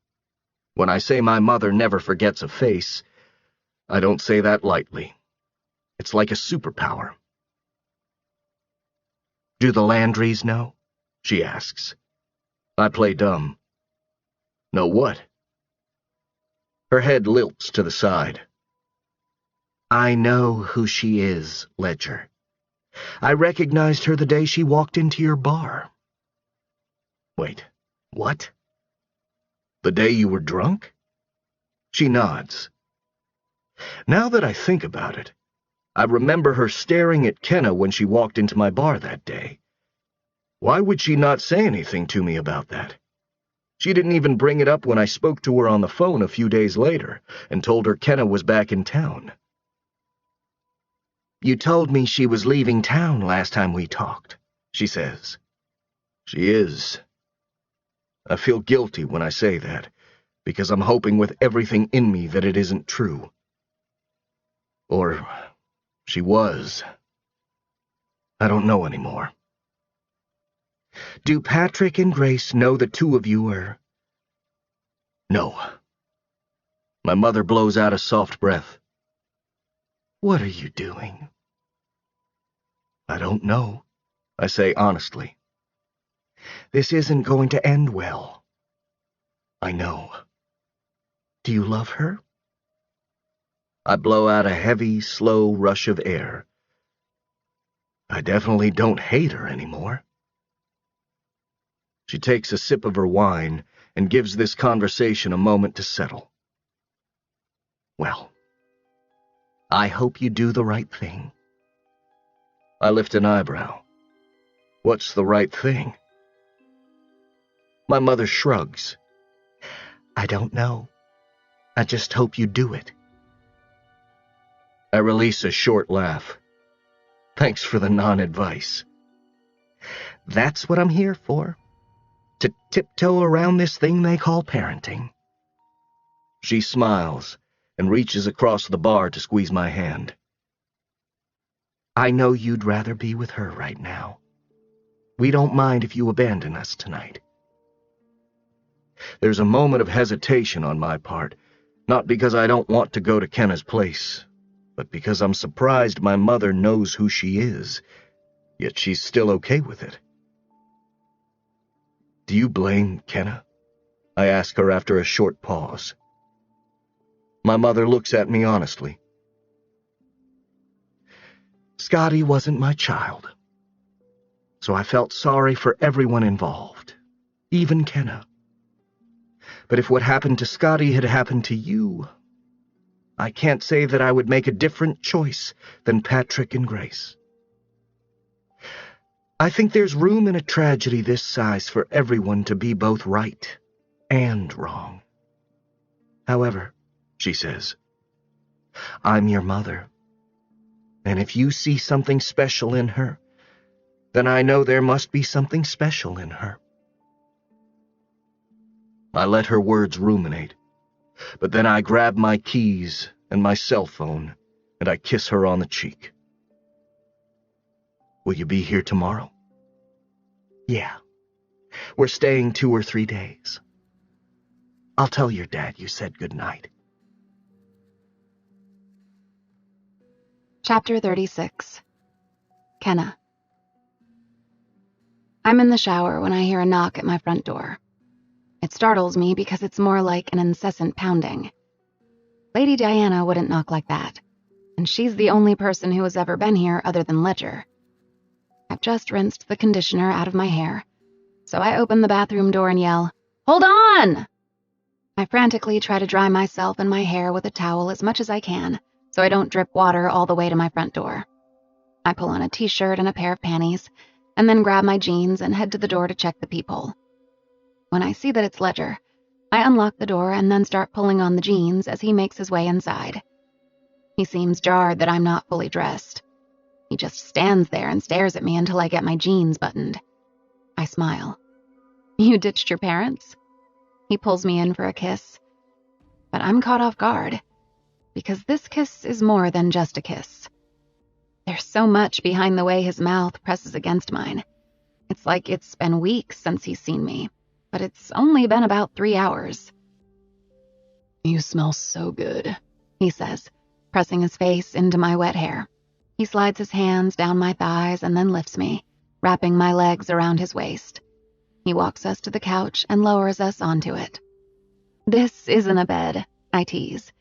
When I say my mother never forgets a face, I don't say that lightly. It's like a superpower. "Do the Landrys know?" she asks. I play dumb. "Know what?" Her head lilts to the side. "I know who she is, Ledger. I recognized her the day she walked into your bar." "Wait, what? The day you were drunk?" She nods. Now that I think about it, I remember her staring at Kenna when she walked into my bar that day. Why would she not say anything to me about that? She didn't even bring it up when I spoke to her on the phone a few days later and told her Kenna was back in town. "You told me she was leaving town last time we talked," she says. She is. I feel guilty when I say that, because I'm hoping with everything in me that it isn't true. Or she was. I don't know anymore. "Do Patrick and Grace know the two of you are—" "No." My mother blows out a soft breath. "What are you doing?" "I don't know," I say honestly. "This isn't going to end well." "I know." "Do you love her?" I blow out a heavy, slow rush of air. "I definitely don't hate her anymore." She takes a sip of her wine and gives this conversation a moment to settle. "Well, I hope you do the right thing. I lift an eyebrow. What's the right thing? My mother shrugs. I don't know. I just hope you do it. I release a short laugh. Thanks for the non-advice. That's what I'm here for. To tiptoe around this thing they call parenting. She smiles and reaches across the bar to squeeze my hand. I know you'd rather be with her right now. We don't mind if you abandon us tonight. There's a moment of hesitation on my part, not because I don't want to go to Kenna's place, but because I'm surprised my mother knows who she is, yet she's still okay with it. Do you blame Kenna? I ask her after a short pause. My mother looks at me honestly. Scotty wasn't my child, so I felt sorry for everyone involved, even Kenna. But if what happened to Scotty had happened to you, I can't say that I would make a different choice than Patrick and Grace. I think there's room in a tragedy this size for everyone to be both right and wrong. However, she says, I'm your mother, and if you see something special in her, then I know there must be something special in her. I let her words ruminate, but then I grab my keys and my cell phone, and I kiss her on the cheek. Will you be here tomorrow? Yeah. We're staying 2 or 3 days. I'll tell your dad you said goodnight. Chapter 36. Kenna. I'm in the shower when I hear a knock at my front door. It startles me because it's more like an incessant pounding. Lady Diana wouldn't knock like that, and she's the only person who has ever been here other than Ledger. I've just rinsed the conditioner out of my hair, so I open the bathroom door and yell, "Hold on!" I frantically try to dry myself and my hair with a towel as much as I can, so I don't drip water all the way to my front door. I pull on a t-shirt and a pair of panties, and then grab my jeans and head to the door to check the peephole. When I see that it's Ledger, I unlock the door and then start pulling on the jeans as he makes his way inside. He seems jarred that I'm not fully dressed. He just stands there and stares at me until I get my jeans buttoned. I smile. "You ditched your parents?" He pulls me in for a kiss. But I'm caught off guard, because this kiss is more than just a kiss. There's so much behind the way his mouth presses against mine. It's like it's been weeks since he's seen me, but it's only been about 3 hours. "You smell so good," he says, pressing his face into my wet hair. He slides his hands down my thighs and then lifts me, wrapping my legs around his waist. He walks us to the couch and lowers us onto it. "This isn't a bed," I tease.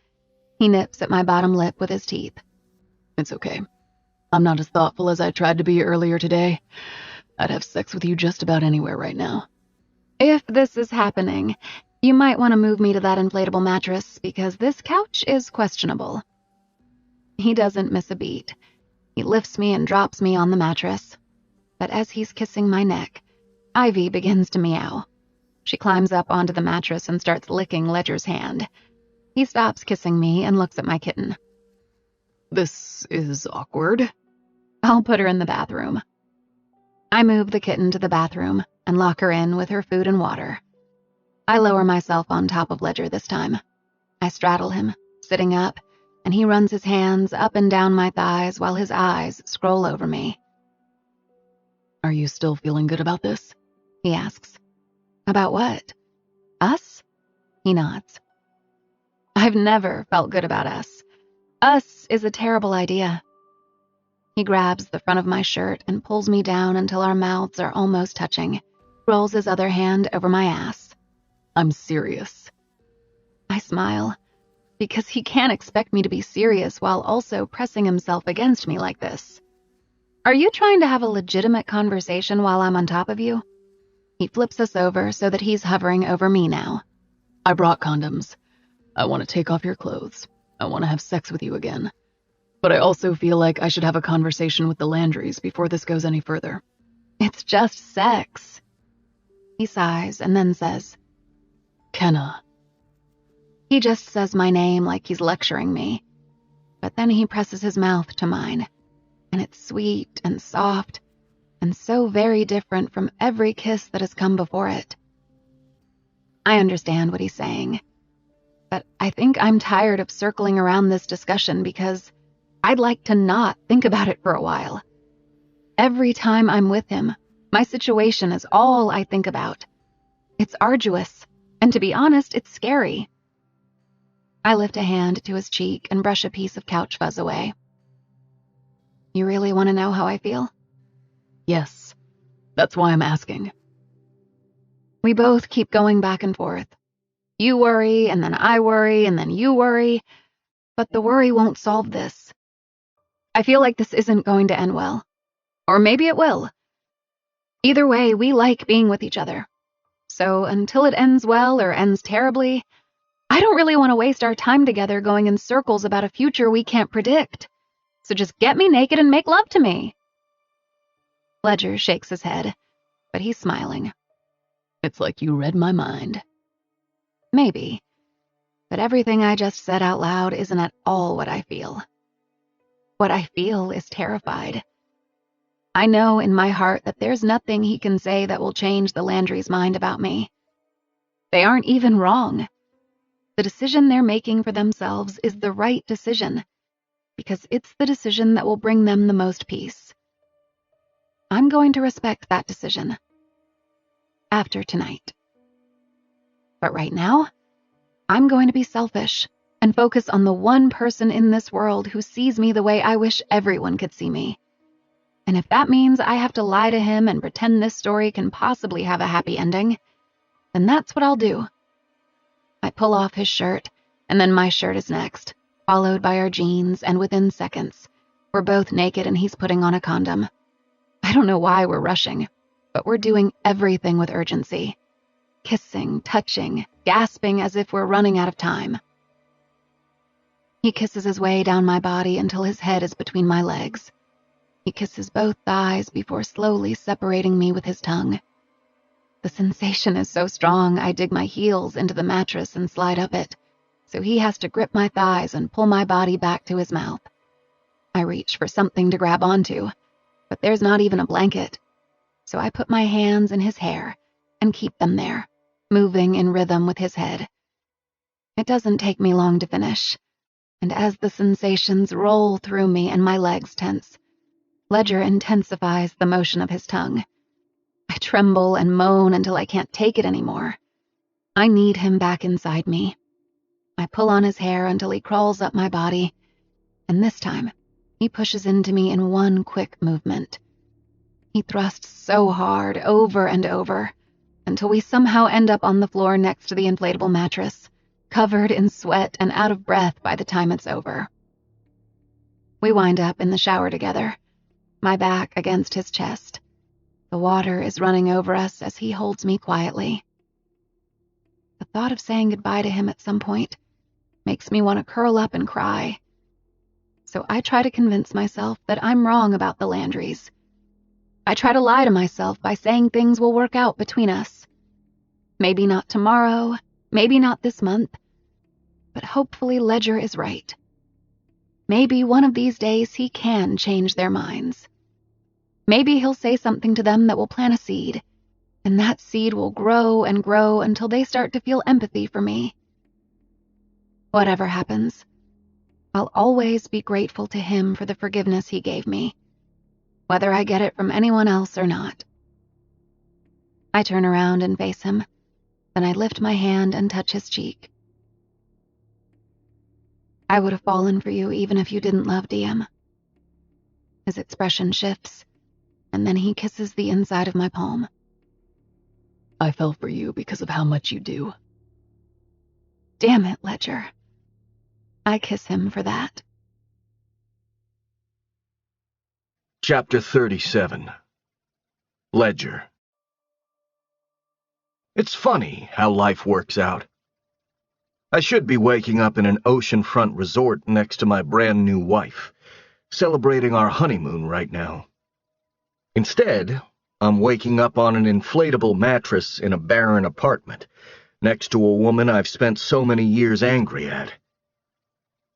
He nips at my bottom lip with his teeth. "It's okay. I'm not as thoughtful as I tried to be earlier today. I'd have sex with you just about anywhere right now." "If this is happening, you might want to move me to that inflatable mattress because this couch is questionable." He doesn't miss a beat. He lifts me and drops me on the mattress. But as he's kissing my neck, Ivy begins to meow. She climbs up onto the mattress and starts licking Ledger's hand. He stops kissing me and looks at my kitten. "This is awkward." "I'll put her in the bathroom." I move the kitten to the bathroom and lock her in with her food and water. I lower myself on top of Ledger this time. I straddle him, sitting up, and he runs his hands up and down my thighs while his eyes scroll over me. "Are you still feeling good about this?" he asks. "About what? Us?" He nods. "I've never felt good about us. Us is a terrible idea." He grabs the front of my shirt and pulls me down until our mouths are almost touching, rolls his other hand over my ass. "I'm serious." I smile, because he can't expect me to be serious while also pressing himself against me like this. "Are you trying to have a legitimate conversation while I'm on top of you?" He flips us over so that he's hovering over me now. "I brought condoms. I want to take off your clothes. I want to have sex with you again. But I also feel like I should have a conversation with the Landrys before this goes any further. It's just sex. He sighs and then says, Kenna. He just says my name like he's lecturing me. But then he presses his mouth to mine, and it's sweet and soft, and so very different from every kiss that has come before it. I understand what he's saying, but I think I'm tired of circling around this discussion because I'd like to not think about it for a while. Every time I'm with him, my situation is all I think about. It's arduous, and to be honest, it's scary. I lift a hand to his cheek and brush a piece of couch fuzz away. You really want to know how I feel? Yes, that's why I'm asking. We both keep going back and forth. You worry, and then I worry, and then you worry, but the worry won't solve this. I feel like this isn't going to end well. Or maybe it will. Either way, we like being with each other. So until it ends well or ends terribly, I don't really want to waste our time together going in circles about a future we can't predict. So just get me naked and make love to me. Ledger shakes his head, but he's smiling. It's like you read my mind. Maybe. But everything I just said out loud isn't at all what I feel. What I feel is terrified. I know in my heart that there's nothing he can say that will change the Landry's mind about me. They aren't even wrong. The decision they're making for themselves is the right decision, because it's the decision that will bring them the most peace. I'm going to respect that decision. After tonight. But right now, I'm going to be selfish and focus on the one person in this world who sees me the way I wish everyone could see me. And if that means I have to lie to him and pretend this story can possibly have a happy ending, then that's what I'll do. I pull off his shirt, and then my shirt is next, followed by our jeans, and within seconds, we're both naked and he's putting on a condom. I don't know why we're rushing, but we're doing everything with urgency. Kissing, touching, gasping as if we're running out of time. He kisses his way down my body until his head is between my legs. He kisses both thighs before slowly separating me with his tongue. The sensation is so strong, I dig my heels into the mattress and slide up it, so he has to grip my thighs and pull my body back to his mouth. I reach for something to grab onto, but there's not even a blanket, so I put my hands in his hair and keep them there, moving in rhythm with his head. It doesn't take me long to finish, and as the sensations roll through me and my legs tense, Ledger intensifies the motion of his tongue. I tremble and moan until I can't take it anymore. I need him back inside me. I pull on his hair until he crawls up my body, and this time, he pushes into me in one quick movement. He thrusts so hard, over and over, until we somehow end up on the floor next to the inflatable mattress, covered in sweat and out of breath by the time it's over. We wind up in the shower together, my back against his chest. The water is running over us as he holds me quietly. The thought of saying goodbye to him at some point makes me want to curl up and cry. So I try to convince myself that I'm wrong about the Landrys. I try to lie to myself by saying things will work out between us. Maybe not tomorrow, maybe not this month, but hopefully Ledger is right. Maybe one of these days he can change their minds. Maybe he'll say something to them that will plant a seed, and that seed will grow and grow until they start to feel empathy for me. Whatever happens, I'll always be grateful to him for the forgiveness he gave me, whether I get it from anyone else or not. I turn around and face him, then I lift my hand and touch his cheek. I would have fallen for you even if you didn't love Diem. His expression shifts, and then he kisses the inside of my palm. I fell for you because of how much you do. Damn it, Ledger. I kiss him for that. Chapter 37. Ledger. It's funny how life works out. I should be waking up in an oceanfront resort next to my brand new wife, celebrating our honeymoon right now. Instead, I'm waking up on an inflatable mattress in a barren apartment, next to a woman I've spent so many years angry at.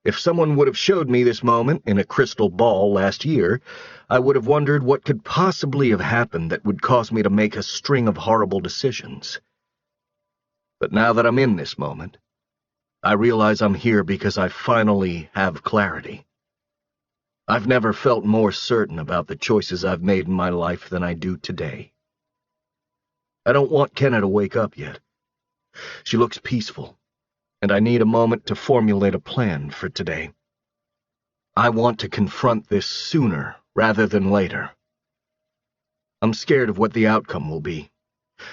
If someone would have showed me this moment in a crystal ball last year, I would have wondered what could possibly have happened that would cause me to make a string of horrible decisions. But now that I'm in this moment, I realize I'm here because I finally have clarity. I've never felt more certain about the choices I've made in my life than I do today. I don't want Kenna to wake up yet. She looks peaceful, and I need a moment to formulate a plan for today. I want to confront this sooner rather than later. I'm scared of what the outcome will be,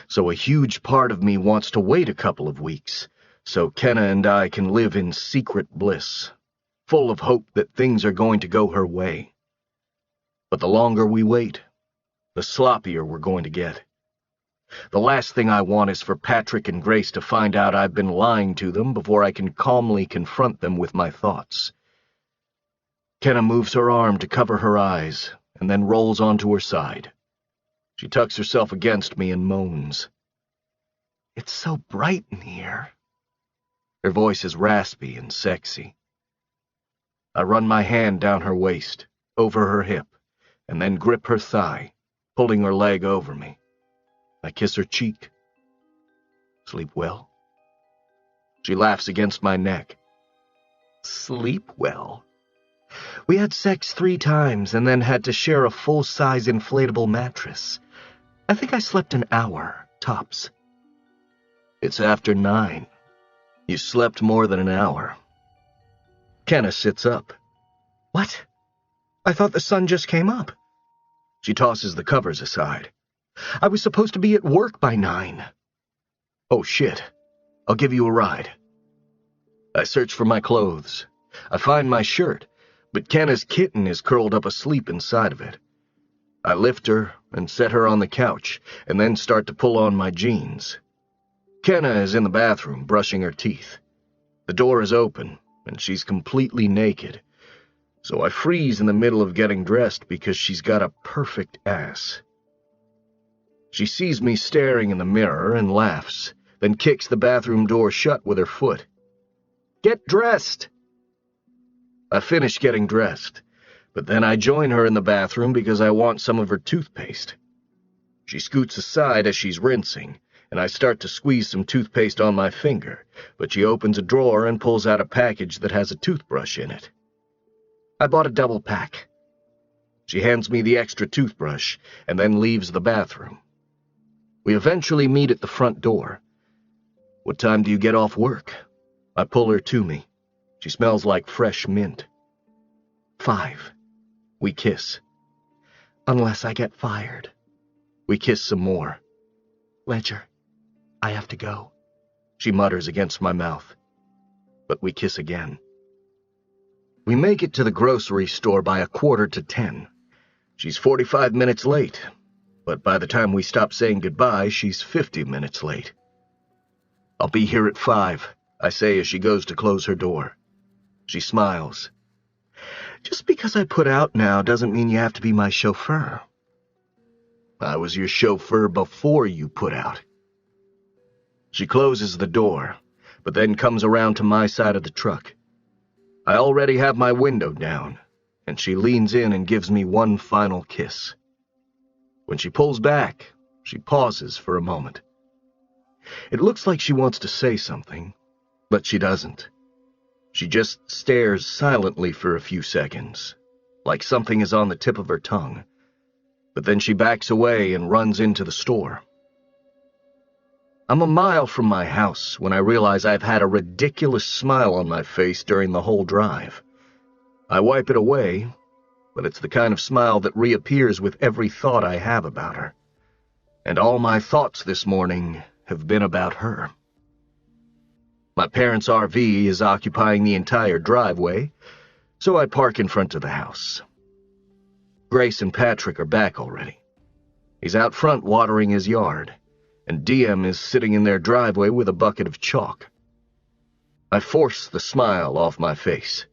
so a huge part of me wants to wait a couple of weeks so Kenna and I can live in secret bliss, full of hope that things are going to go her way. But the longer we wait, the sloppier we're going to get. The last thing I want is for Patrick and Grace to find out I've been lying to them before I can calmly confront them with my thoughts. Kenna moves her arm to cover her eyes and then rolls onto her side. She tucks herself against me and moans. "It's so bright in here." Her voice is raspy and sexy. I run my hand down her waist, over her hip, and then grip her thigh, pulling her leg over me. I kiss her cheek. "Sleep well?" She laughs against my neck. "Sleep well? We had sex 3 times and then had to share a full-size inflatable mattress. I think I slept an hour, tops." "It's after 9. You slept more than an hour." Kenna sits up. "What? I thought the sun just came up." She tosses the covers aside. "I was supposed to be at work by 9. "Oh shit. I'll give you a ride." I search for my clothes. I find my shirt, but Kenna's kitten is curled up asleep inside of it. I lift her and set her on the couch, and then start to pull on my jeans. Kenna is in the bathroom brushing her teeth. The door is open, and she's completely naked, so I freeze in the middle of getting dressed because she's got a perfect ass. She sees me staring in the mirror and laughs, then kicks the bathroom door shut with her foot. "Get dressed!" I finish getting dressed, but then I join her in the bathroom because I want some of her toothpaste. She scoots aside as she's rinsing, and I start to squeeze some toothpaste on my finger, but she opens a drawer and pulls out a package that has a toothbrush in it. "I bought a double pack." She hands me the extra toothbrush and then leaves the bathroom. We eventually meet at the front door. "What time do you get off work?" I pull her to me. She smells like fresh mint. 5. We kiss. "Unless I get fired." We kiss some more. "Ledger, I have to go," she mutters against my mouth. But we kiss again. We make it to the grocery store by 9:45. She's 45 minutes late, but by the time we stop saying goodbye, she's 50 minutes late. "I'll be here at 5, I say as she goes to close her door. She smiles. "Just because I put out now doesn't mean you have to be my chauffeur." "I was your chauffeur before you put out." She closes the door, but then comes around to my side of the truck. I already have my window down, and she leans in and gives me one final kiss. When she pulls back, she pauses for a moment. It looks like she wants to say something, but she doesn't. She just stares silently for a few seconds, like something is on the tip of her tongue, but then she backs away and runs into the store. I'm a mile from my house when I realize I've had a ridiculous smile on my face during the whole drive. I wipe it away, but it's the kind of smile that reappears with every thought I have about her. And all my thoughts this morning have been about her. My parents' RV is occupying the entire driveway, so I park in front of the house. Grace and Patrick are back already. He's out front watering his yard, and Diem is sitting in their driveway with a bucket of chalk. I force the smile off my face.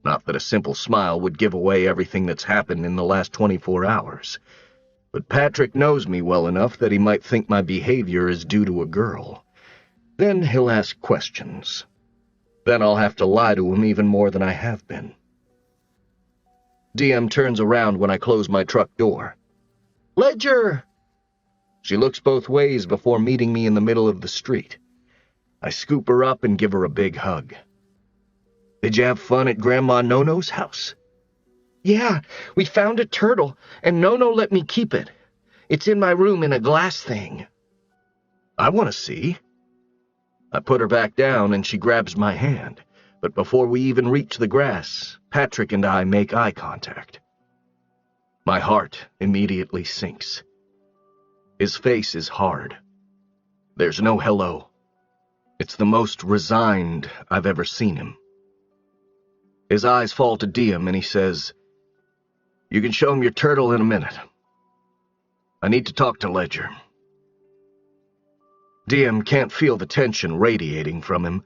Not that a simple smile would give away everything that's happened in the last 24 hours. But Patrick knows me well enough that he might think my behavior is due to a girl. Then he'll ask questions. Then I'll have to lie to him even more than I have been. Diem turns around when I close my truck door. "Ledger!" She looks both ways before meeting me in the middle of the street. I scoop her up and give her a big hug. "Did you have fun at Grandma Nono's house?" "Yeah, we found a turtle, and Nono let me keep it. It's in my room in a glass thing." "I want to see." I put her back down and she grabs my hand, but before we even reach the grass, Patrick and I make eye contact. My heart immediately sinks. His face is hard. There's no hello. It's the most resigned I've ever seen him. His eyes fall to Diem and he says, "You can show him your turtle in a minute. I need to talk to Ledger." Diem can't feel the tension radiating from him,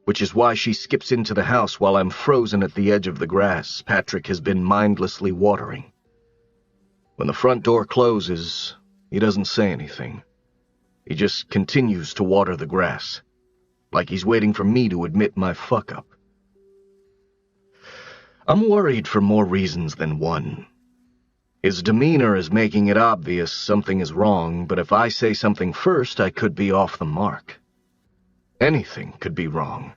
which is why she skips into the house while I'm frozen at the edge of the grass Patrick has been mindlessly watering. When the front door closes, he doesn't say anything. He just continues to water the grass, like he's waiting for me to admit my fuck-up. I'm worried for more reasons than one. His demeanor is making it obvious something is wrong, but if I say something first, I could be off the mark. Anything could be wrong.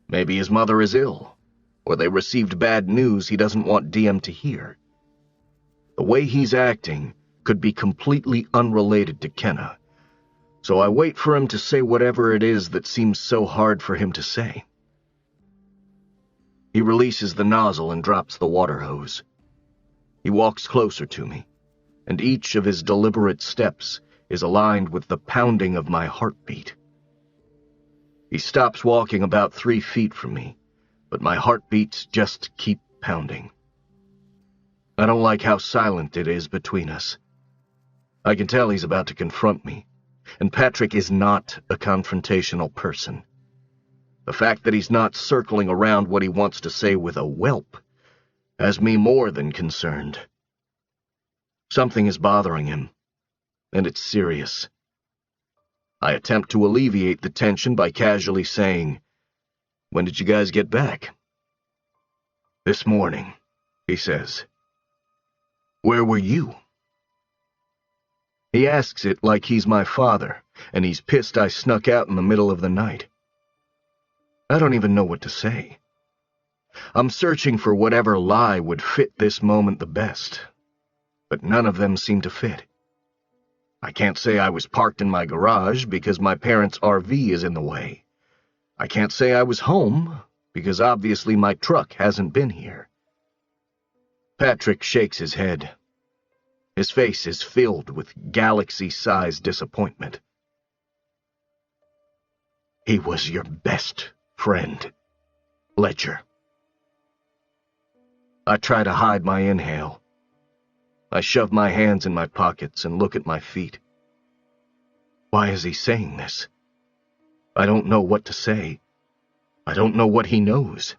Maybe his mother is ill, or they received bad news he doesn't want Diem to hear. The way he's acting could be completely unrelated to Kenna, so I wait for him to say whatever it is that seems so hard for him to say. He releases the nozzle and drops the water hose. He walks closer to me, and each of his deliberate steps is aligned with the pounding of my heartbeat. He stops walking about 3 feet from me, but my heartbeats just keep pounding. I don't like how silent it is between us. I can tell he's about to confront me, and Patrick is not a confrontational person. The fact that he's not circling around what he wants to say with a whelp has me more than concerned. Something is bothering him, and it's serious. I attempt to alleviate the tension by casually saying, "When did you guys get back?" "This morning," he says. "Where were you?" He asks it like he's my father, and he's pissed I snuck out in the middle of the night. I don't even know what to say. I'm searching for whatever lie would fit this moment the best, but none of them seem to fit. I can't say I was parked in my garage because my parents' RV is in the way. I can't say I was home because obviously my truck hasn't been here. Patrick shakes his head. His face is filled with galaxy-sized disappointment. "He was your best friend, Ledger." I try to hide my inhale. I shove my hands in my pockets and look at my feet. Why is he saying this? I don't know what to say. I don't know what he knows.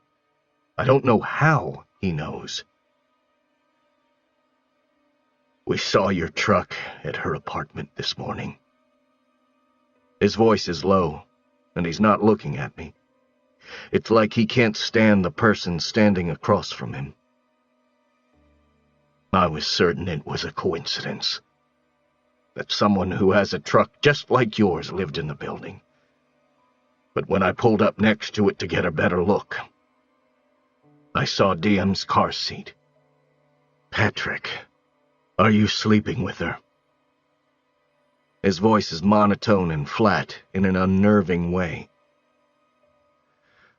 I don't know how he knows. "We saw your truck at her apartment this morning." His voice is low, and he's not looking at me. It's like he can't stand the person standing across from him. "I was certain it was a coincidence. That someone who has a truck just like yours lived in the building. But when I pulled up next to it to get a better look, I saw Diem's car seat. Patrick, are you sleeping with her?" His voice is monotone and flat in an unnerving way.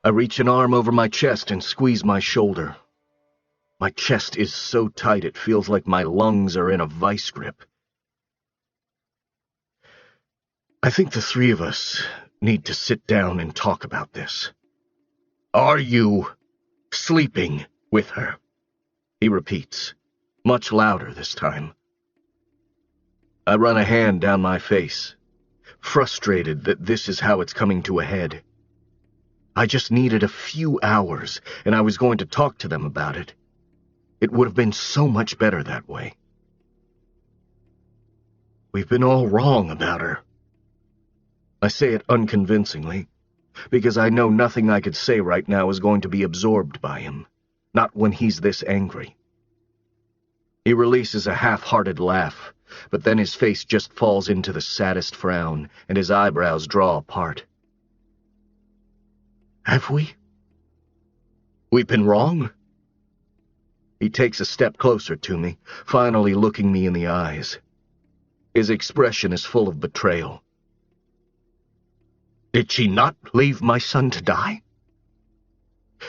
I reach an arm over my chest and squeeze my shoulder. My chest is so tight it feels like my lungs are in a vice grip. "I think the 3 of us need to sit down and talk about this." "Are you sleeping with her?" he repeats, much louder this time. I run a hand down my face, frustrated that this is how it's coming to a head. I just needed a few hours, and I was going to talk to them about it. It would have been so much better that way. We've been all wrong about her. I say it unconvincingly, because I know nothing I could say right now is going to be absorbed by him, not when he's this angry. He releases a half-hearted laugh, but then his face just falls into the saddest frown, and his eyebrows draw apart. Have we? We've been wrong? He takes a step closer to me, finally looking me in the eyes. His expression is full of betrayal. Did she not leave my son to die?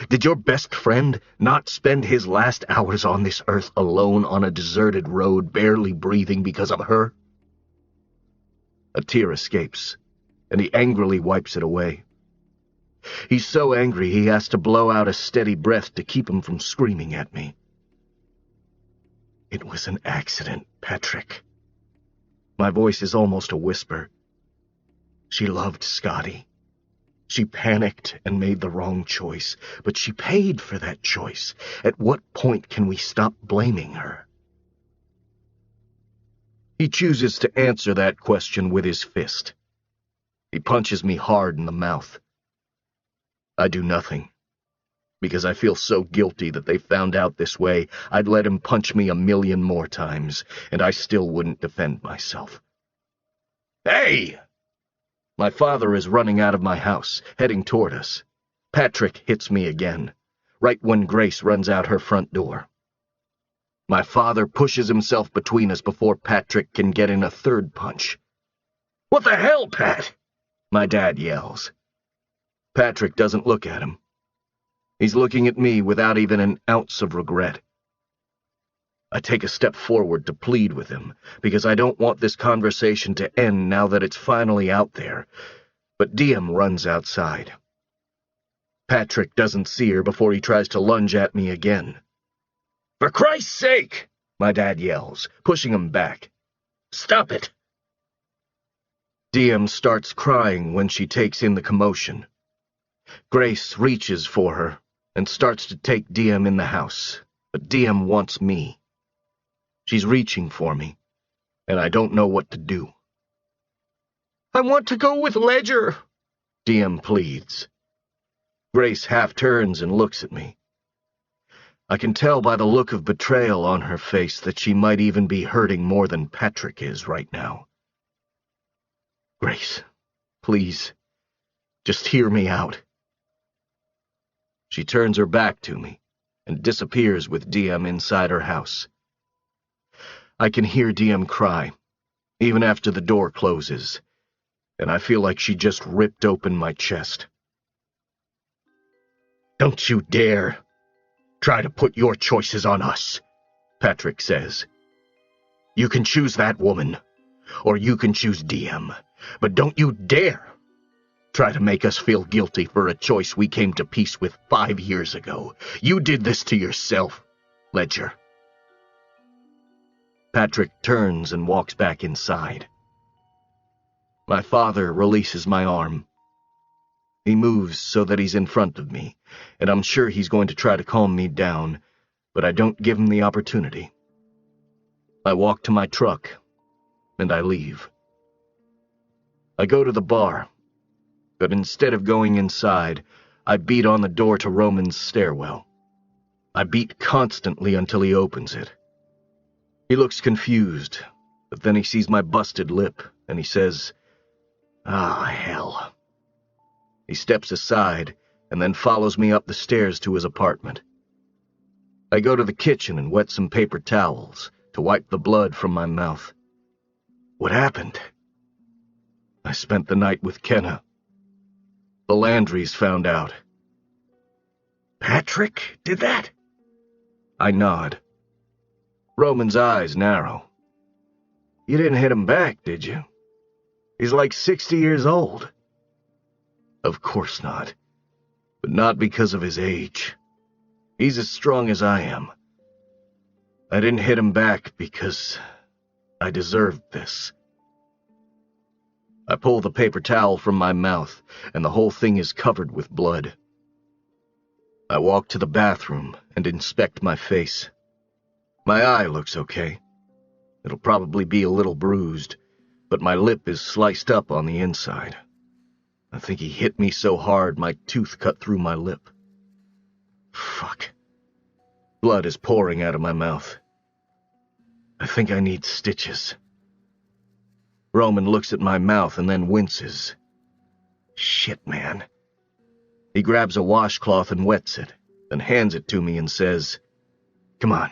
Did your best friend not spend his last hours on this earth alone on a deserted road, barely breathing because of her? A tear escapes, and he angrily wipes it away. He's so angry he has to blow out a steady breath to keep him from screaming at me. It was an accident, Patrick. My voice is almost a whisper. She loved Scotty. She panicked and made the wrong choice, but she paid for that choice. At what point can we stop blaming her? He chooses to answer that question with his fist. He punches me hard in the mouth. I do nothing, because I feel so guilty that they found out this way, I'd let him punch me 1,000,000 more times, and I still wouldn't defend myself. Hey! My father is running out of my house, heading toward us. Patrick hits me again, right when Grace runs out her front door. My father pushes himself between us before Patrick can get in a third punch. What the hell, Pat? My dad yells. Patrick doesn't look at him. He's looking at me without even an ounce of regret. I take a step forward to plead with him, because I don't want this conversation to end now that it's finally out there, but Diem runs outside. Patrick doesn't see her before he tries to lunge at me again. For Christ's sake! My dad yells, pushing him back. Stop it! Diem starts crying when she takes in the commotion. Grace reaches for her and starts to take Diem in the house, but Diem wants me. She's reaching for me, and I don't know what to do. I want to go with Ledger, Diem pleads. Grace half turns and looks at me. I can tell by the look of betrayal on her face that she might even be hurting more than Patrick is right now. Grace, please, just hear me out. She turns her back to me and disappears with Diem inside her house. I can hear Diem cry, even after the door closes, and I feel like she just ripped open my chest. Don't you dare try to put your choices on us, Patrick says. You can choose that woman, or you can choose Diem, but don't you dare try to make us feel guilty for a choice we came to peace with 5 years ago. You did this to yourself, Ledger. Patrick turns and walks back inside. My father releases my arm. He moves so that he's in front of me, and I'm sure he's going to try to calm me down, but I don't give him the opportunity. I walk to my truck, and I leave. I go to the bar, but instead of going inside, I beat on the door to Roman's stairwell. I beat constantly until he opens it. He looks confused, but then he sees my busted lip, and he says, "Ah, hell." He steps aside, and then follows me up the stairs to his apartment. I go to the kitchen and wet some paper towels to wipe the blood from my mouth. What happened? I spent the night with Kenna. The Landrys found out. Patrick did that? I nod. Roman's eyes narrow. You didn't hit him back, did you? He's like 60 years old. Of course not. But not because of his age. He's as strong as I am. I didn't hit him back because I deserved this. I pull the paper towel from my mouth, and the whole thing is covered with blood. I walk to the bathroom and inspect my face. My eye looks okay. It'll probably be a little bruised, but my lip is sliced up on the inside. I think he hit me so hard my tooth cut through my lip. Fuck. Blood is pouring out of my mouth. I think I need stitches. Roman looks at my mouth and then winces. Shit, man. He grabs a washcloth and wets it, then hands it to me and says, "Come on,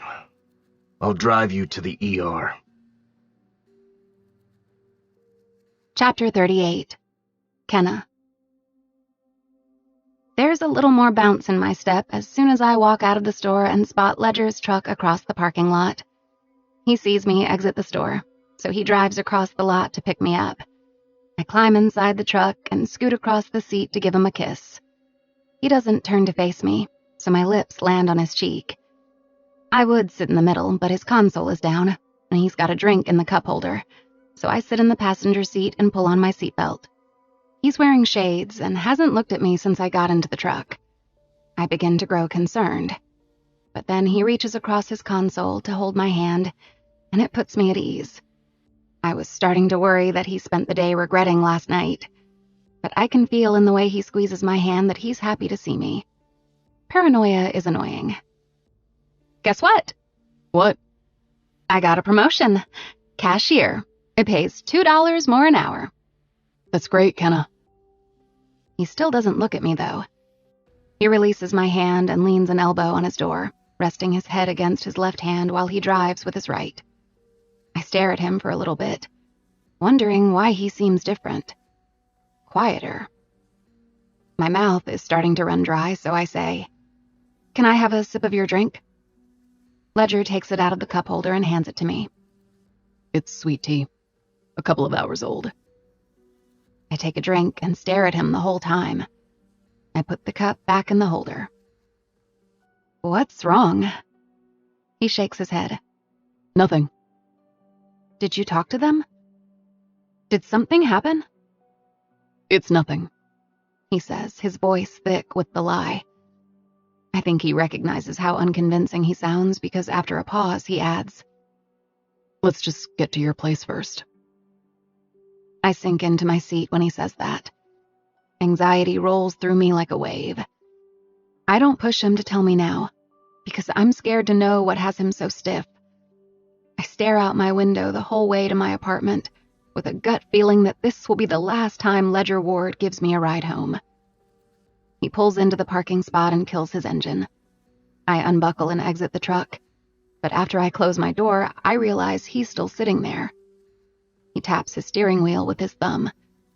I'll drive you to the ER." Chapter 38. Kenna. There's a little more bounce in my step as soon as I walk out of the store and spot Ledger's truck across the parking lot. He sees me exit the store, so he drives across the lot to pick me up. I climb inside the truck and scoot across the seat to give him a kiss. He doesn't turn to face me, so my lips land on his cheek. I would sit in the middle, but his console is down, and he's got a drink in the cup holder, so I sit in the passenger seat and pull on my seatbelt. He's wearing shades and hasn't looked at me since I got into the truck. I begin to grow concerned, but then he reaches across his console to hold my hand, and it puts me at ease. I was starting to worry that he spent the day regretting last night, but I can feel in the way he squeezes my hand that he's happy to see me. Paranoia is annoying. Guess what? What? I got a promotion. Cashier. It pays $2 more an hour. That's great, Kenna. He still doesn't look at me, though. He releases my hand and leans an elbow on his door, resting his head against his left hand while he drives with his right. I stare at him for a little bit, wondering why he seems different. Quieter. My mouth is starting to run dry, so I say, "Can I have a sip of your drink?" Ledger takes it out of the cup holder and hands it to me. It's sweet tea. A couple of hours old. I take a drink and stare at him the whole time. I put the cup back in the holder. What's wrong? He shakes his head. Nothing. Did you talk to them? Did something happen? It's nothing, He says, his voice thick with the lie. I think he recognizes how unconvincing he sounds because after a pause, he adds, Let's just get to your place first. I sink into my seat when he says that. Anxiety rolls through me like a wave. I don't push him to tell me now, because I'm scared to know what has him so stiff. I stare out my window the whole way to my apartment, with a gut feeling that this will be the last time Ledger Ward gives me a ride home. He pulls into the parking spot and kills his engine. I unbuckle and exit the truck, but after I close my door, I realize he's still sitting there. He taps his steering wheel with his thumb,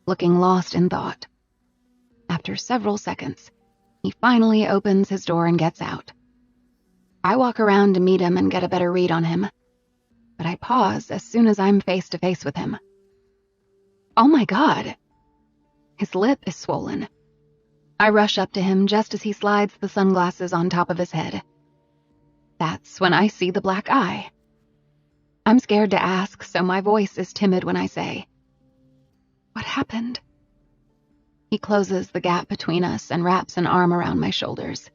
looking lost in thought. After several seconds, he finally opens his door and gets out. I walk around to meet him and get a better read on him, but I pause as soon as I'm face to face with him. Oh my God! His lip is swollen. I rush up to him just as he slides the sunglasses on top of his head. That's when I see the black eye. I'm scared to ask, so my voice is timid when I say, "What happened?" He closes the gap between us and wraps an arm around my shoulders,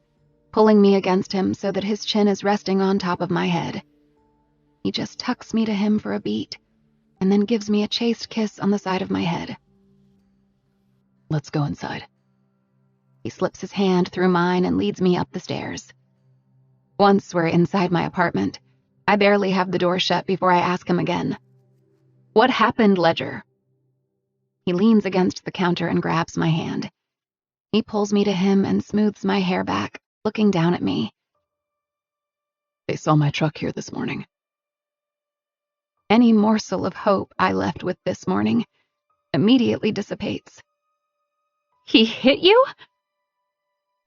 pulling me against him so that his chin is resting on top of my head. He just tucks me to him for a beat, and then gives me a chaste kiss on the side of my head. Let's go inside. He slips his hand through mine and leads me up the stairs. Once we're inside my apartment, I barely have the door shut before I ask him again. What happened, Ledger? He leans against the counter and grabs my hand. He pulls me to him and smooths my hair back, looking down at me. They saw my truck here this morning. Any morsel of hope I left with this morning immediately dissipates. He hit you?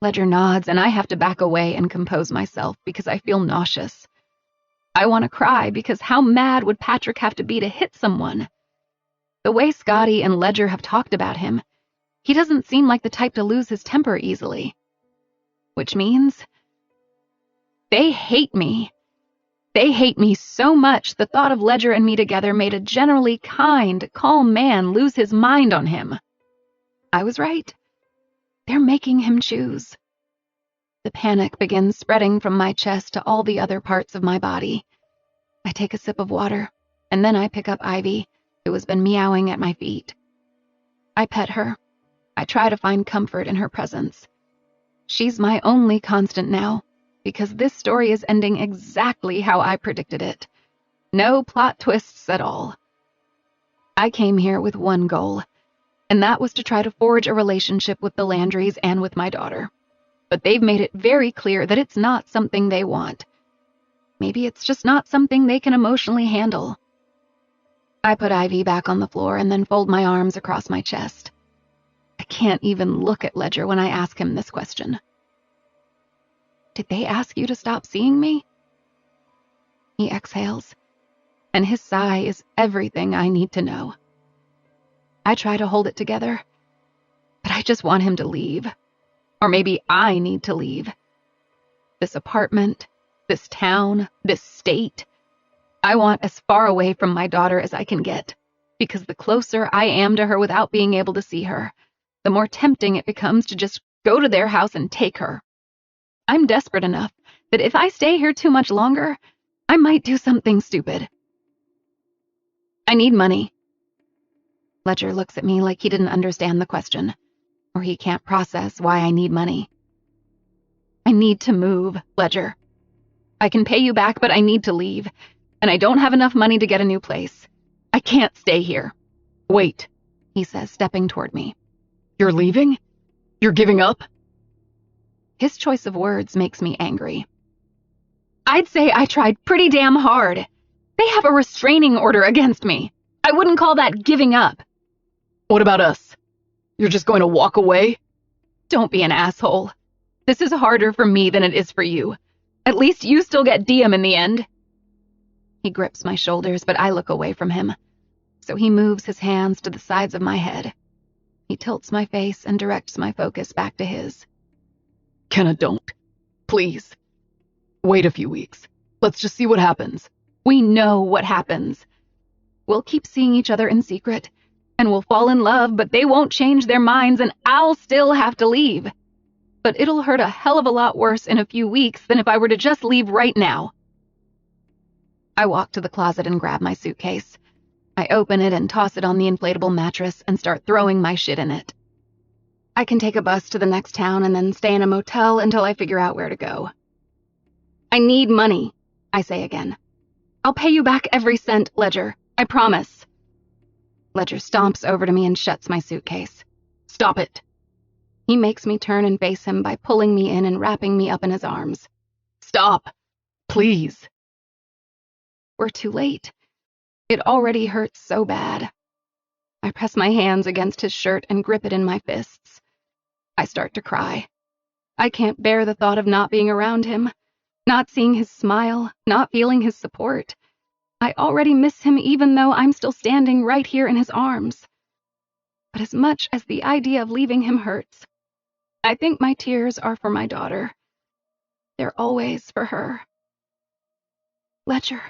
Ledger nods, and I have to back away and compose myself because I feel nauseous. I want to cry because how mad would Patrick have to be to hit someone? The way Scotty and Ledger have talked about him, he doesn't seem like the type to lose his temper easily. Which means they hate me. They hate me so much the thought of Ledger and me together made a generally kind, calm man lose his mind on him. I was right. They're making him choose. The panic begins spreading from my chest to all the other parts of my body. I take a sip of water, and then I pick up Ivy, who has been meowing at my feet. I pet her. I try to find comfort in her presence. She's my only constant now, because this story is ending exactly how I predicted it. No plot twists at all. I came here with one goal, and that was to try to forge a relationship with the Landrys and with my daughter. But they've made it very clear that it's not something they want. Maybe it's just not something they can emotionally handle. I put Ivy back on the floor and then fold my arms across my chest. I can't even look at Ledger when I ask him this question. Did they ask you to stop seeing me? He exhales, and his sigh is everything I need to know. I try to hold it together, but I just want him to leave. Or maybe I need to leave. This apartment, this town, this state. I want as far away from my daughter as I can get, because the closer I am to her without being able to see her, the more tempting it becomes to just go to their house and take her. I'm desperate enough that if I stay here too much longer, I might do something stupid. I need money. Ledger looks at me like he didn't understand the question, or he can't process why I need money. I need to move, Ledger. I can pay you back, but I need to leave, and I don't have enough money to get a new place. I can't stay here. Wait, he says, stepping toward me. You're leaving? You're giving up? His choice of words makes me angry. I'd say I tried pretty damn hard. They have a restraining order against me. I wouldn't call that giving up. What about us? You're just going to walk away? Don't be an asshole. This is harder for me than it is for you. At least you still get Diem in the end. He grips my shoulders, but I look away from him. So he moves his hands to the sides of my head. He tilts my face and directs my focus back to his. Kenna, don't. Please. Wait a few weeks. Let's just see what happens. We know what happens. We'll keep seeing each other in secret, and we'll fall in love, but they won't change their minds, and I'll still have to leave. But it'll hurt a hell of a lot worse in a few weeks than if I were to just leave right now. I walk to the closet and grab my suitcase. I open it and toss it on the inflatable mattress and start throwing my shit in it. I can take a bus to the next town and then stay in a motel until I figure out where to go. I need money, I say again. I'll pay you back every cent, Ledger. I promise. Ledger stomps over to me and shuts my suitcase. Stop it. He makes me turn and face him by pulling me in and wrapping me up in his arms. Stop. Please. We're too late. It already hurts so bad. I press my hands against his shirt and grip it in my fists. I start to cry. I can't bear the thought of not being around him, not seeing his smile, not feeling his support. I already miss him even though I'm still standing right here in his arms. But as much as the idea of leaving him hurts, I think my tears are for my daughter. They're always for her. Ledger.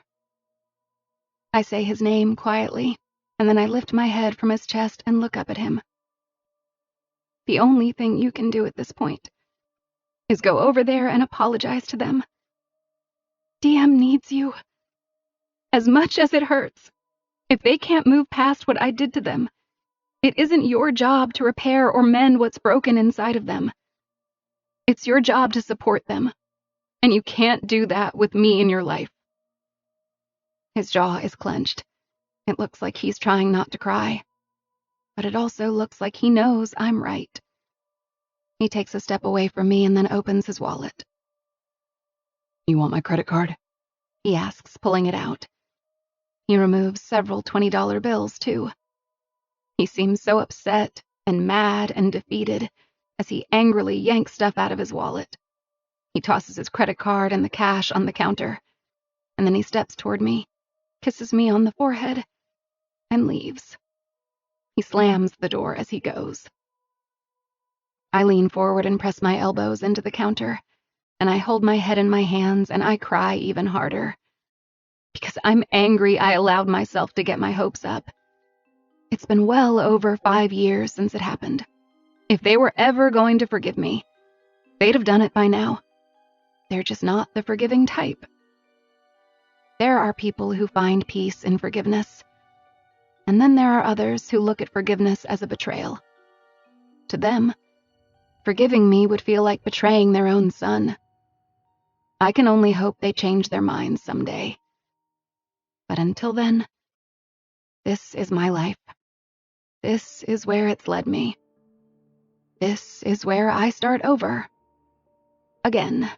I say his name quietly, and then I lift my head from his chest and look up at him. The only thing you can do at this point is go over there and apologize to them. Diem needs you. As much as it hurts, if they can't move past what I did to them, it isn't your job to repair or mend what's broken inside of them. It's your job to support them, and you can't do that with me in your life. His jaw is clenched. It looks like he's trying not to cry, but it also looks like he knows I'm right. He takes a step away from me and then opens his wallet. You want my credit card? He asks, pulling it out. He removes several $20 bills, too. He seems so upset and mad and defeated as he angrily yanks stuff out of his wallet. He tosses his credit card and the cash on the counter, and then he steps toward me, kisses me on the forehead, and leaves. He slams the door as he goes. I lean forward and press my elbows into the counter, and I hold my head in my hands and I cry even harder. because I'm angry I allowed myself to get my hopes up. It's been well over 5 years since it happened. If they were ever going to forgive me, they'd have done it by now. They're just not the forgiving type. There are people who find peace in forgiveness, and then there are others who look at forgiveness as a betrayal. To them, forgiving me would feel like betraying their own son. I can only hope they change their minds someday. But until then, this is my life. This is where it's led me. This is where I start over. Again.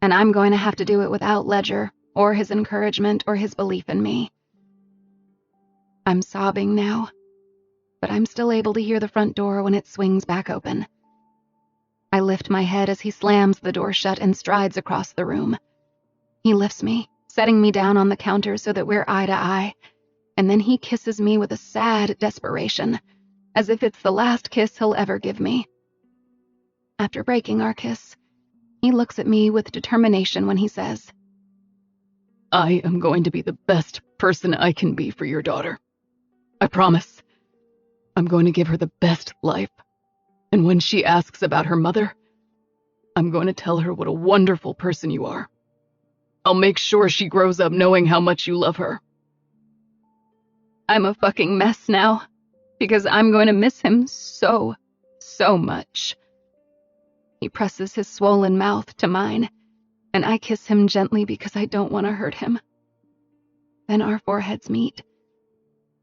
And I'm going to have to do it without Ledger, or his encouragement, or his belief in me. I'm sobbing now, but I'm still able to hear the front door when it swings back open. I lift my head as he slams the door shut and strides across the room. He lifts me, setting me down on the counter so that we're eye to eye, and then he kisses me with a sad desperation, as if it's the last kiss he'll ever give me. After breaking our kiss, he looks at me with determination when he says, I am going to be the best person I can be for your daughter. I promise. I'm going to give her the best life. And when she asks about her mother, I'm going to tell her what a wonderful person you are. I'll make sure she grows up knowing how much you love her. I'm a fucking mess now, because I'm going to miss him so much. He presses his swollen mouth to mine, and I kiss him gently because I don't want to hurt him. Then our foreheads meet.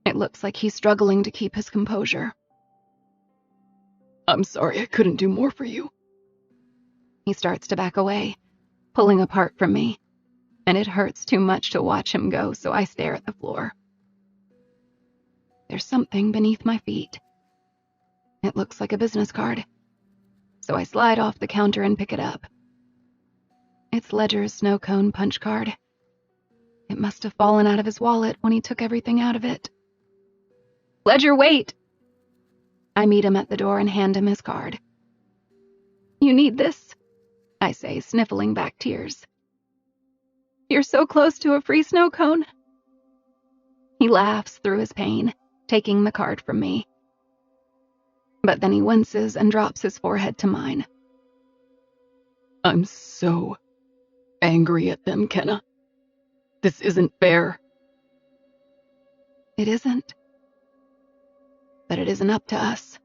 It looks like he's struggling to keep his composure. I'm sorry I couldn't do more for you. He starts to back away, pulling apart from me, and it hurts too much to watch him go, so I stare at the floor. There's something beneath my feet. It looks like a business card, so I slide off the counter and pick it up. It's Ledger's snow cone punch card. It must have fallen out of his wallet when he took everything out of it. Ledger, wait! I meet him at the door and hand him his card. You need this, I say, sniffling back tears. You're so close to a free snow cone. He laughs through his pain, taking the card from me. But then he winces and drops his forehead to mine. I'm so angry at them, Kenna. This isn't fair. It isn't. But it isn't up to us.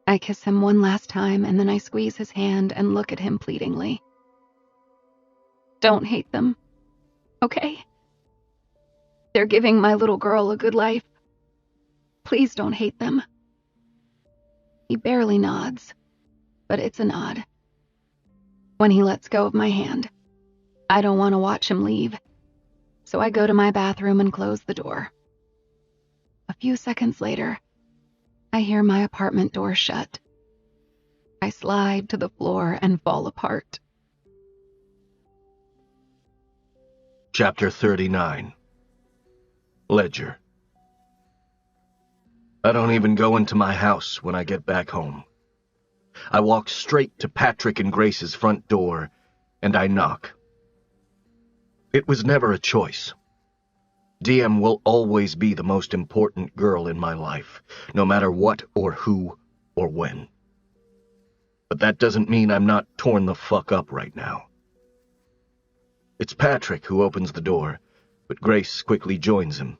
I kiss him one last time, and then I squeeze his hand and look at him pleadingly. Don't hate them, okay? They're giving my little girl a good life. Please don't hate them. He barely nods, but it's a nod. When he lets go of my hand, I don't want to watch him leave, so I go to my bathroom and close the door. A few seconds later, I hear my apartment door shut. I slide to the floor and fall apart. Chapter 39. Ledger. I don't even go into my house when I get back home. I walk straight to Patrick and Grace's front door, and I knock. It was never a choice. Diem will always be the most important girl in my life, no matter what or who or when. But that doesn't mean I'm not torn the fuck up right now. It's Patrick who opens the door, but Grace quickly joins him.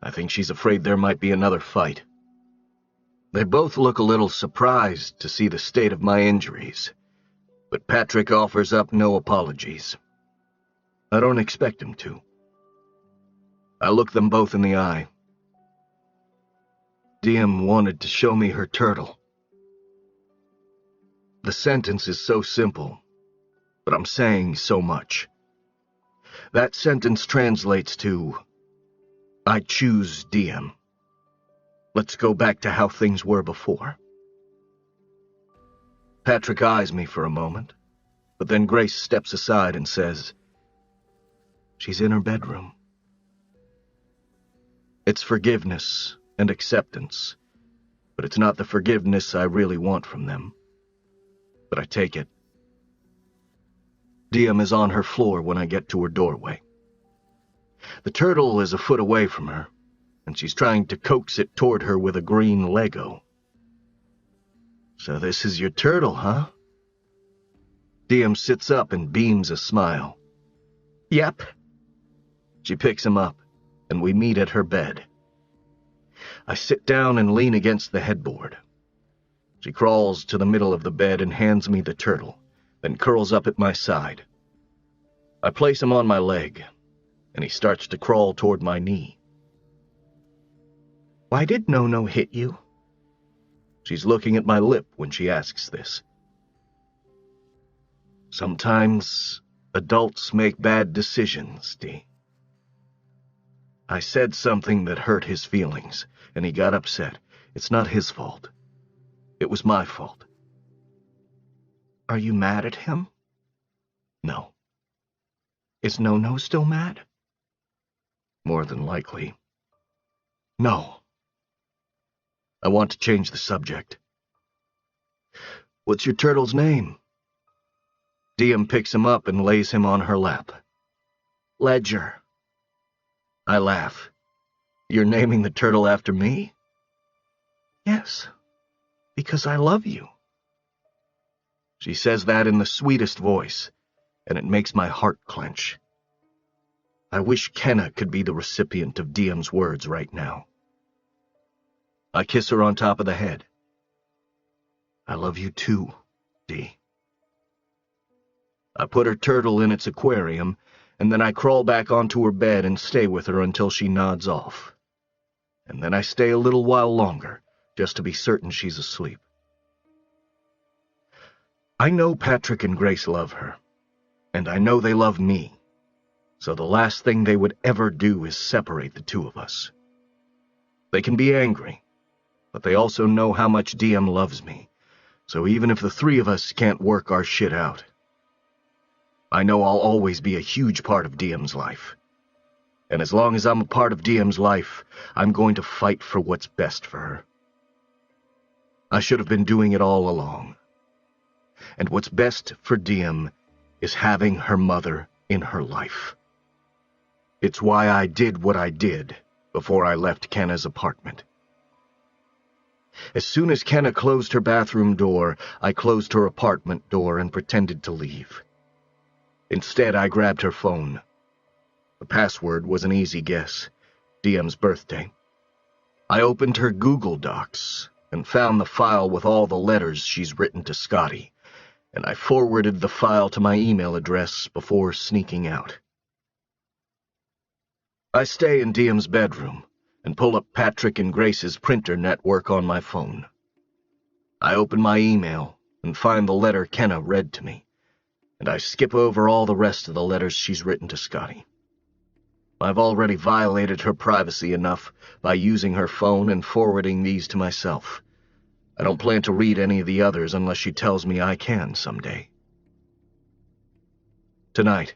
I think she's afraid there might be another fight. They both look a little surprised to see the state of my injuries, but Patrick offers up no apologies. I don't expect him to. I look them both in the eye. Diem wanted to show me her turtle. The sentence is so simple, but I'm saying so much. That sentence translates to, I choose Diem. Let's go back to how things were before. Patrick eyes me for a moment, but then Grace steps aside and says, she's in her bedroom. It's forgiveness and acceptance, but it's not the forgiveness I really want from them. But I take it. Diem is on her floor when I get to her doorway. The turtle is a foot away from her, and she's trying to coax it toward her with a green Lego. "So this is your turtle, huh?" Diem sits up and beams a smile. "Yep." She picks him up, and we meet at her bed. I sit down and lean against the headboard. She crawls to the middle of the bed and hands me the turtle, then curls up at my side. I place him on my leg, and he starts to crawl toward my knee. "Why did No hit you?" She's looking at my lip when she asks this. Sometimes adults make bad decisions, Dee. I said something that hurt his feelings, and he got upset. It's not his fault. It was my fault. "Are you mad at him? No. Is No still mad?" More than likely. No. I want to change the subject. What's your turtle's name? Diem picks him up and lays him on her lap. "Ledger." I laugh. You're naming the turtle after me? "Yes, because I love you." She says that in the sweetest voice, and it makes my heart clench. I wish Kenna could be the recipient of Diem's words right now. I kiss her on top of the head. I love you too, Dee. I put her turtle in its aquarium, and then I crawl back onto her bed and stay with her until she nods off. And then I stay a little while longer, just to be certain she's asleep. I know Patrick and Grace love her, and I know they love me, so the last thing they would ever do is separate the two of us. They can be angry, but they also know how much Diem loves me, so even if the three of us can't work our shit out, I know I'll always be a huge part of Diem's life. And as long as I'm a part of Diem's life, I'm going to fight for what's best for her. I should have been doing it all along. And what's best for Diem is having her mother in her life. It's why I did what I did before I left Kenna's apartment. As soon as Kenna closed her bathroom door, I closed her apartment door and pretended to leave. Instead, I grabbed her phone. The password was an easy guess, Diem's birthday. I opened her Google Docs and found the file with all the letters she's written to Scotty, and I forwarded the file to my email address before sneaking out. I stay in Diem's bedroom and pull up Patrick and Grace's printer network on my phone. I open my email and find the letter Kenna read to me, and I skip over all the rest of the letters she's written to Scotty. I've already violated her privacy enough by using her phone and forwarding these to myself. I don't plan to read any of the others unless she tells me I can someday. Tonight,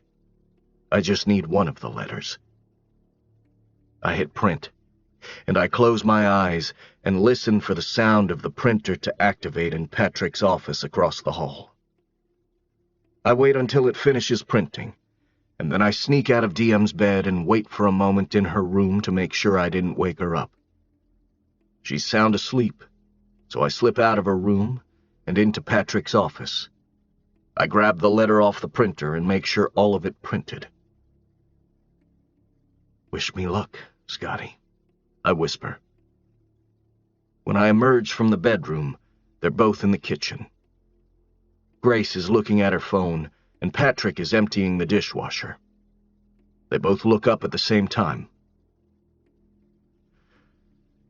I just need one of the letters. I hit print, and I close my eyes and listen for the sound of the printer to activate in Patrick's office across the hall. I wait until it finishes printing, and then I sneak out of Diem's bed and wait for a moment in her room to make sure I didn't wake her up. She's sound asleep, so I slip out of her room and into Patrick's office. I grab the letter off the printer and make sure all of it printed. "Wish me luck, Scotty," I whisper. When I emerge from the bedroom, they're both in the kitchen. Grace is looking at her phone, and Patrick is emptying the dishwasher. They both look up at the same time.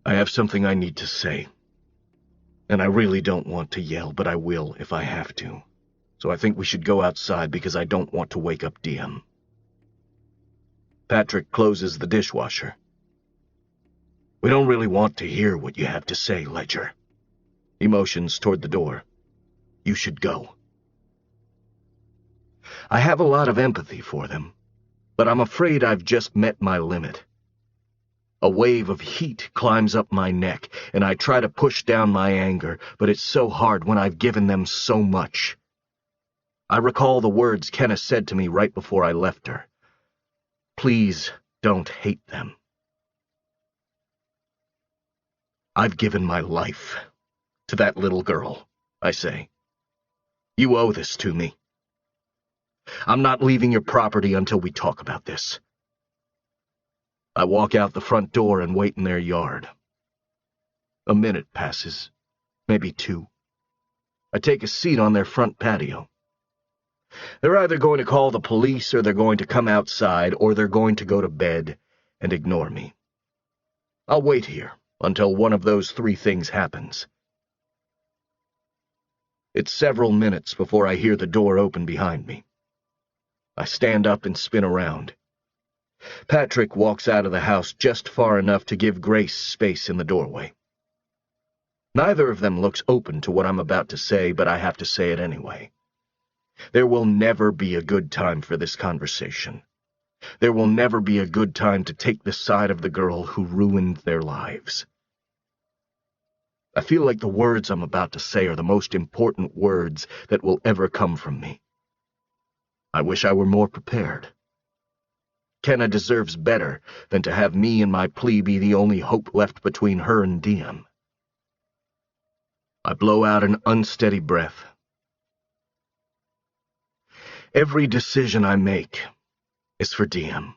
I have something I need to say, and I really don't want to yell, but I will if I have to. So I think we should go outside because I don't want to wake up Diem. Patrick closes the dishwasher. "We don't really want to hear what you have to say, Ledger." He motions toward the door. "You should go." I have a lot of empathy for them, but I'm afraid I've just met my limit. A wave of heat climbs up my neck, and I try to push down my anger, but it's so hard when I've given them so much. I recall the words Kenna said to me right before I left her. Please don't hate them. I've given my life to that little girl, I say. You owe this to me. I'm not leaving your property until we talk about this. I walk out the front door and wait in their yard. A minute passes, maybe 2. I take a seat on their front patio. They're either going to call the police, or they're going to come outside, or they're going to go to bed and ignore me. I'll wait here until one of those 3 things happens. It's several minutes before I hear the door open behind me. I stand up and spin around. Patrick walks out of the house just far enough to give Grace space in the doorway. Neither of them looks open to what I'm about to say, but I have to say it anyway. There will never be a good time for this conversation. There will never be a good time to take the side of the girl who ruined their lives. I feel like the words I'm about to say are the most important words that will ever come from me. I wish I were more prepared. Kenna deserves better than to have me and my plea be the only hope left between her and Diem. I blow out an unsteady breath. Every decision I make is for Diem.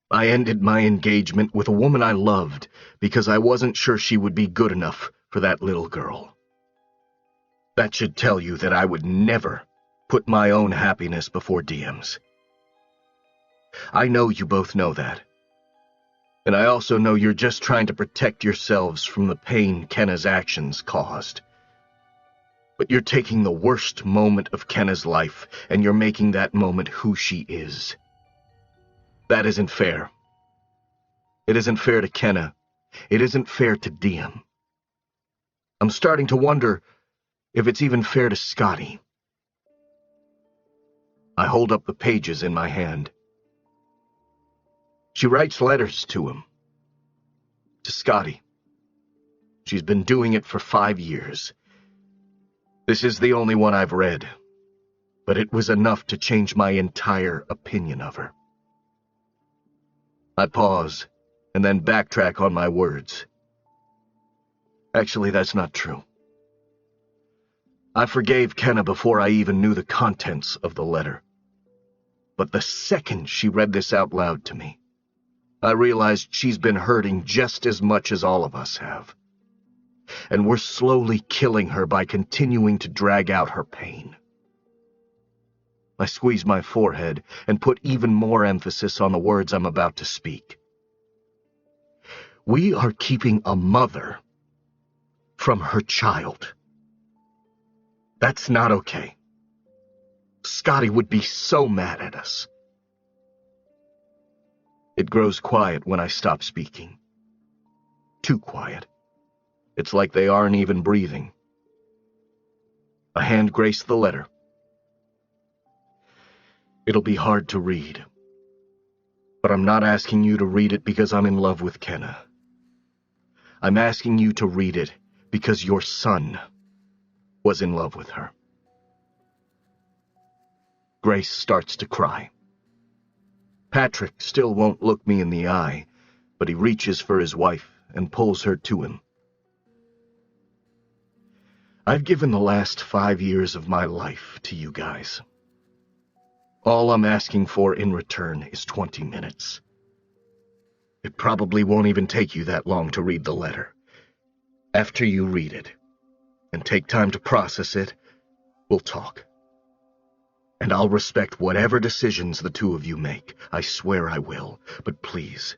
I ended my engagement with a woman I loved because I wasn't sure she would be good enough for that little girl. That should tell you that I would never put my own happiness before Diem's. I know you both know that. And I also know you're just trying to protect yourselves from the pain Kenna's actions caused. But you're taking the worst moment of Kenna's life, and you're making that moment who she is. That isn't fair. It isn't fair to Kenna. It isn't fair to Diem. I'm starting to wonder if it's even fair to Scotty. I hold up the pages in my hand. She writes letters to him. To Scotty. She's been doing it for 5 years. This is the only one I've read, but it was enough to change my entire opinion of her. I pause, and then backtrack on my words. Actually, that's not true. I forgave Kenna before I even knew the contents of the letter. But the second she read this out loud to me, I realized she's been hurting just as much as all of us have. And we're slowly killing her by continuing to drag out her pain. I squeeze my forehead and put even more emphasis on the words I'm about to speak. We are keeping a mother from her child. That's not okay. Scotty would be so mad at us. It grows quiet when I stop speaking. Too quiet. It's like they aren't even breathing. I hand Grace the letter. It'll be hard to read. But I'm not asking you to read it because I'm in love with Kenna. I'm asking you to read it because your son was in love with her. Grace starts to cry. Patrick still won't look me in the eye, but he reaches for his wife and pulls her to him. I've given the last 5 years of my life to you guys. All I'm asking for in return is 20 minutes. It probably won't even take you that long to read the letter. After you read it, and take time to process it, we'll talk. And I'll respect whatever decisions the 2 of you make. I swear I will. But please,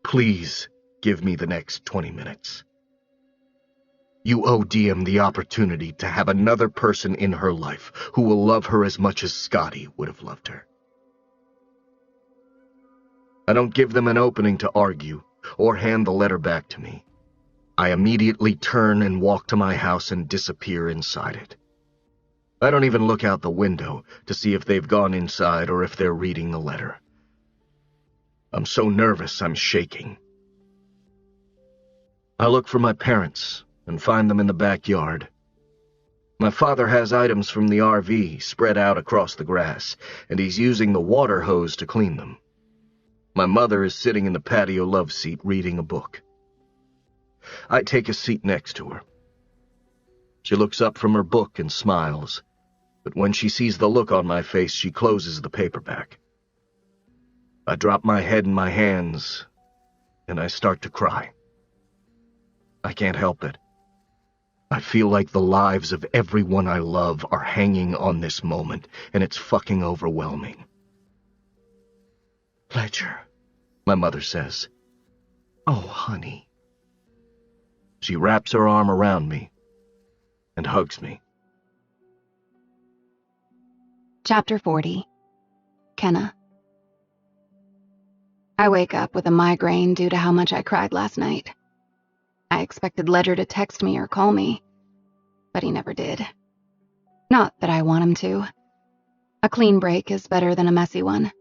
please give me the next 20 minutes. You owe Diem the opportunity to have another person in her life who will love her as much as Scotty would have loved her. I don't give them an opening to argue or hand the letter back to me. I immediately turn and walk to my house and disappear inside it. I don't even look out the window to see if they've gone inside or if they're reading the letter. I'm so nervous I'm shaking. I look for my parents and find them in the backyard. My father has items from the RV spread out across the grass, and he's using the water hose to clean them. My mother is sitting in the patio love seat reading a book. I take a seat next to her. She looks up from her book and smiles, but when she sees the look on my face, she closes the paperback. I drop my head in my hands, and I start to cry. I can't help it. I feel like the lives of everyone I love are hanging on this moment, and it's fucking overwhelming. Ledger, my mother says. oh, honey. She wraps her arm around me and hugs me. Chapter 40. Kenna. I wake up with a migraine due to how much I cried last night. I expected Ledger to text me or call me, but he never did. Not that I want him to. A clean break is better than a messy one.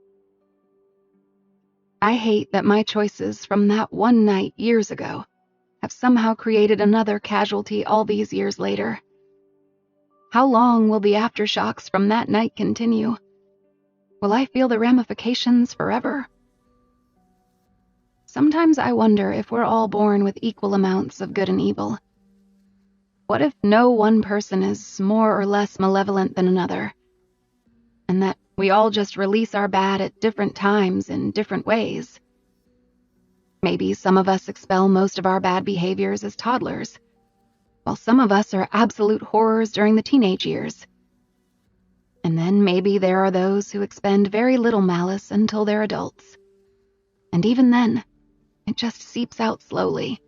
I hate that my choices from that one night years ago have somehow created another casualty all these years later. How long will the aftershocks from that night continue? Will I feel the ramifications forever? Sometimes I wonder if we're all born with equal amounts of good and evil. What if no one person is more or less malevolent than another, and that we all just release our bad at different times in different ways? Maybe some of us expel most of our bad behaviors as toddlers, while some of us are absolute horrors during the teenage years. And then maybe there are those who expend very little malice until they're adults. And even then, it just seeps out slowly,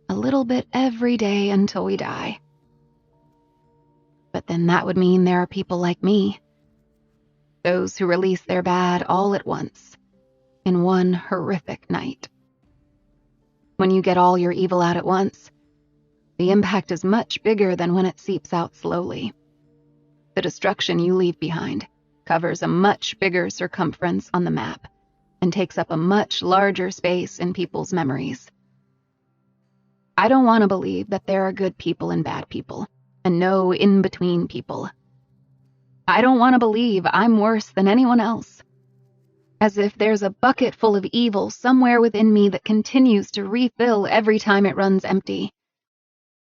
a little bit every day until we die. But then that would mean there are people like me, those who release their bad all at once, in one horrific night. When you get all your evil out at once, the impact is much bigger than when it seeps out slowly. The destruction you leave behind covers a much bigger circumference on the map and takes up a much larger space in people's memories. I don't want to believe that there are good people and bad people, and no in-between people. I don't want to believe I'm worse than anyone else, as if there's a bucket full of evil somewhere within me that continues to refill every time it runs empty.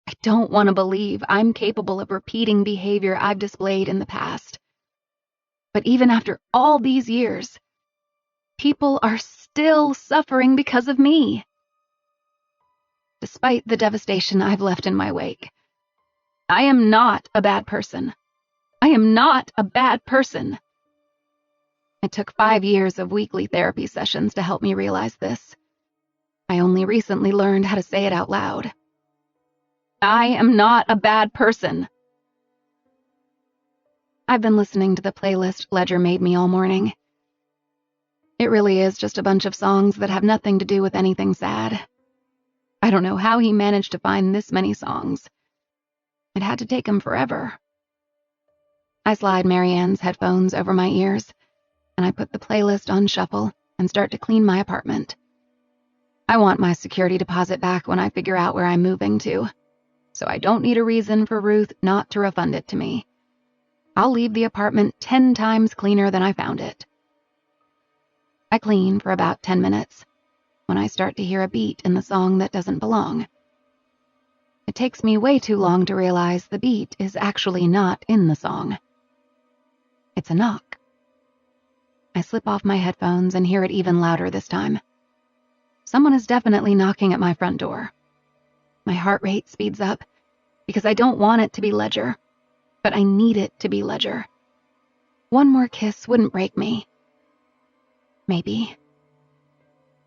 I don't want to believe I'm capable of repeating behavior I've displayed in the past. But even after all these years, people are still suffering because of me. Despite the devastation I've left in my wake, I am not a bad person. I am not a bad person. It took 5 years of weekly therapy sessions to help me realize this. I only recently learned how to say it out loud. I am not a bad person. I've been listening to the playlist Ledger made me all morning. It really is just a bunch of songs that have nothing to do with anything sad. I don't know how he managed to find this many songs. It had to take him forever. I slide Marianne's headphones over my ears, and I put the playlist on shuffle and start to clean my apartment. I want my security deposit back when I figure out where I'm moving to, so I don't need a reason for Ruth not to refund it to me. I'll leave the apartment 10 times cleaner than I found it. I clean for about 10 minutes when I start to hear a beat in the song that doesn't belong. It takes me way too long to realize the beat is actually not in the song. It's a knock. I slip off my headphones and hear it even louder this time. Someone is definitely knocking at my front door. My heart rate speeds up because I don't want it to be Ledger, but I need it to be Ledger. One more kiss wouldn't break me. Maybe.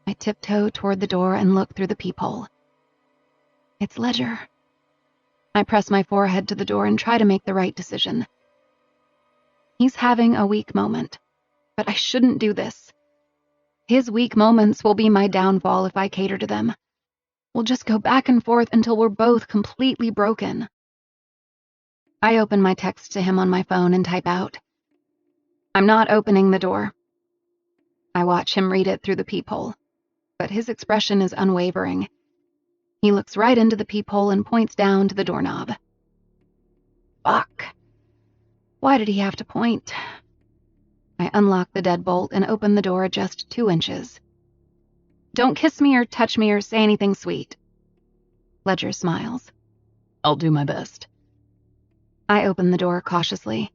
I tiptoe toward the door and look through the peephole. It's Ledger. I press my forehead to the door and try to make the right decision. He's having a weak moment, but I shouldn't do this. His weak moments will be my downfall if I cater to them. We'll just go back and forth until we're both completely broken. I open my text to him on my phone and type out, "I'm not opening the door." I watch him read it through the peephole, but his expression is unwavering. He looks right into the peephole and points down to the doorknob. Fuck. Why did he have to point? I unlock the deadbolt and open the door just 2 inches. Don't kiss me or touch me or say anything sweet. Ledger smiles. I'll do my best. I open the door cautiously,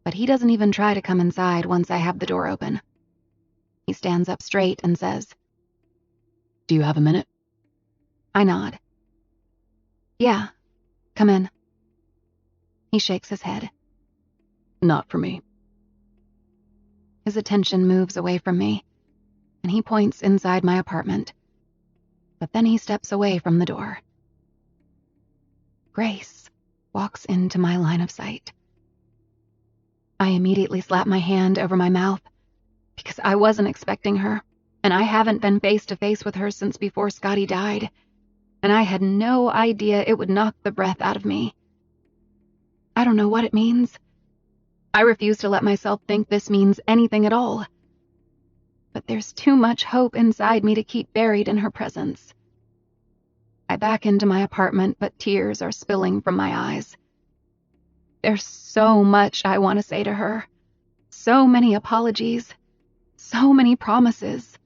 but he doesn't even try to come inside once I have the door open. He stands up straight and says, Do you have a minute? I nod. Yeah, come in. He shakes his head. Not for me. His attention moves away from me, and he points inside my apartment. But then he steps away from the door. Grace walks into my line of sight. I immediately slap my hand over my mouth because I wasn't expecting her, and I haven't been face to face with her since before Scotty died, and I had no idea it would knock the breath out of me. I don't know what it means. I refuse to let myself think this means anything at all. But there's too much hope inside me to keep buried in her presence. I back into my apartment, but tears are spilling from my eyes. There's so much I want to say to her. So many apologies. So many promises.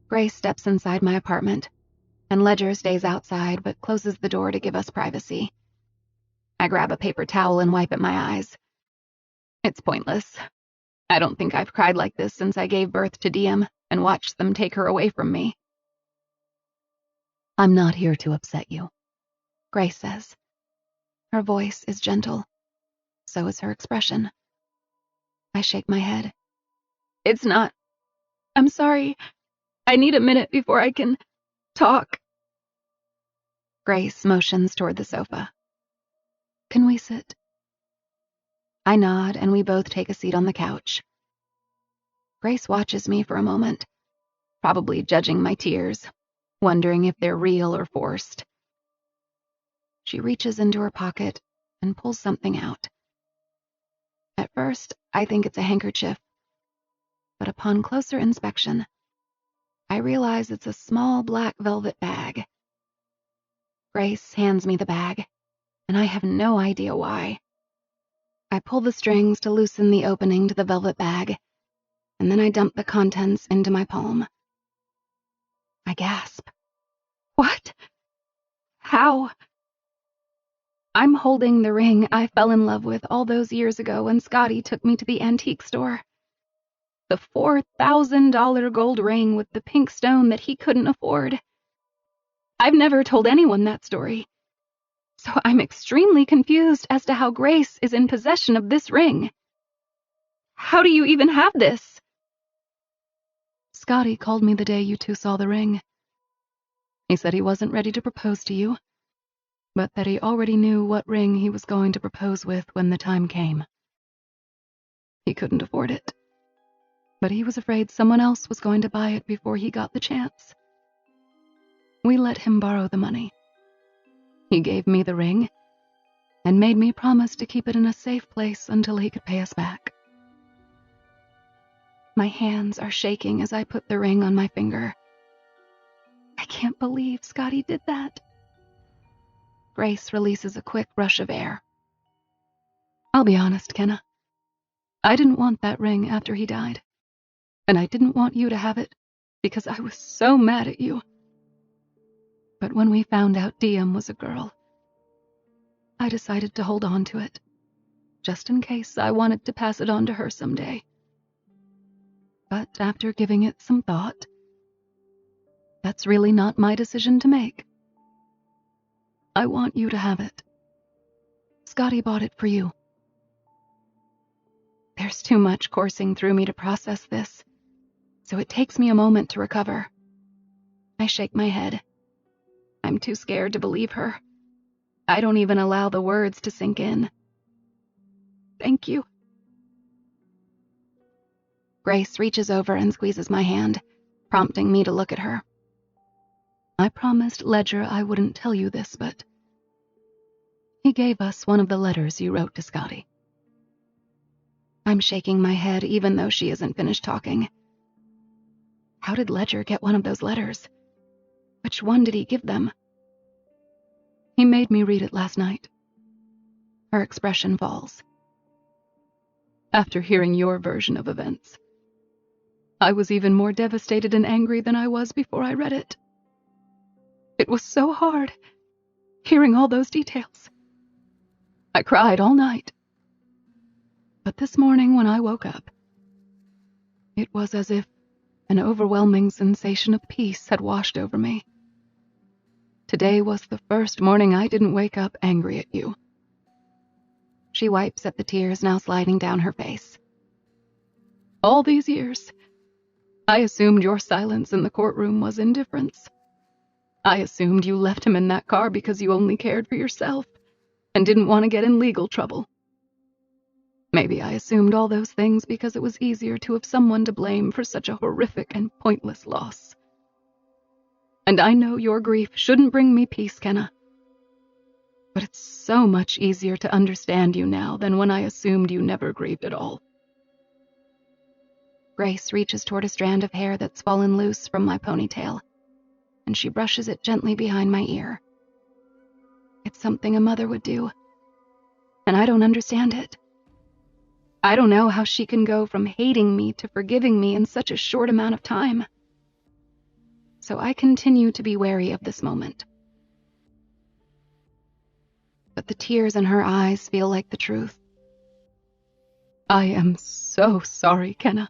Grace steps inside my apartment, and Ledger stays outside but closes the door to give us privacy. I grab a paper towel and wipe at my eyes. It's pointless. I don't think I've cried like this since I gave birth to Diem and watched them take her away from me. I'm not here to upset you, Grace says. Her voice is gentle. So is her expression. I shake my head. It's not. I'm sorry. I need a minute before I can talk. Grace motions toward the sofa. Can we sit? I nod, and we both take a seat on the couch. Grace watches me for a moment, probably judging my tears, wondering if they're real or forced. She reaches into her pocket and pulls something out. At first, I think it's a handkerchief, but upon closer inspection, I realize it's a small black velvet bag. Grace hands me the bag, and I have no idea why. I pull the strings to loosen the opening to the velvet bag, and then I dump the contents into my palm. I gasp. What? How? I'm holding the ring I fell in love with all those years ago when Scotty took me to the antique store. The $4,000 gold ring with the pink stone that he couldn't afford. I've never told anyone that story, so I'm extremely confused as to how Grace is in possession of this ring. How do you even have this? Scotty called me the day you two saw the ring. He said he wasn't ready to propose to you, but that he already knew what ring he was going to propose with when the time came. He couldn't afford it, but he was afraid someone else was going to buy it before he got the chance. We let him borrow the money. He gave me the ring and made me promise to keep it in a safe place until he could pay us back. My hands are shaking as I put the ring on my finger. I can't believe Scotty did that. Grace releases a quick rush of air. I'll be honest, Kenna. I didn't want that ring after he died, and I didn't want you to have it because I was so mad at you. But when we found out Diem was a girl, I decided to hold on to it, just in case I wanted to pass it on to her someday. But after giving it some thought, that's really not my decision to make. I want you to have it. Scotty bought it for you. There's too much coursing through me to process this, so it takes me a moment to recover. I shake my head. I'm too scared to believe her. I don't even allow the words to sink in. Thank you. Grace reaches over and squeezes my hand, prompting me to look at her. I promised Ledger I wouldn't tell you this, but he gave us one of the letters you wrote to Scotty. I'm shaking my head even though she isn't finished talking. How did Ledger get one of those letters? Which one did he give them? He made me read it last night. Her expression falls. After hearing your version of events, I was even more devastated and angry than I was before I read it. It was so hard, hearing all those details. I cried all night. But this morning when I woke up, it was as if an overwhelming sensation of peace had washed over me. Today was the first morning I didn't wake up angry at you. She wipes at the tears now sliding down her face. All these years, I assumed your silence in the courtroom was indifference. I assumed you left him in that car because you only cared for yourself and didn't want to get in legal trouble. Maybe I assumed all those things because it was easier to have someone to blame for such a horrific and pointless loss. And I know your grief shouldn't bring me peace, Kenna. But it's so much easier to understand you now than when I assumed you never grieved at all. Grace reaches toward a strand of hair that's fallen loose from my ponytail, and she brushes it gently behind my ear. It's something a mother would do, and I don't understand it. I don't know how she can go from hating me to forgiving me in such a short amount of time. So I continue to be wary of this moment. But the tears in her eyes feel like the truth. I am so sorry, Kenna.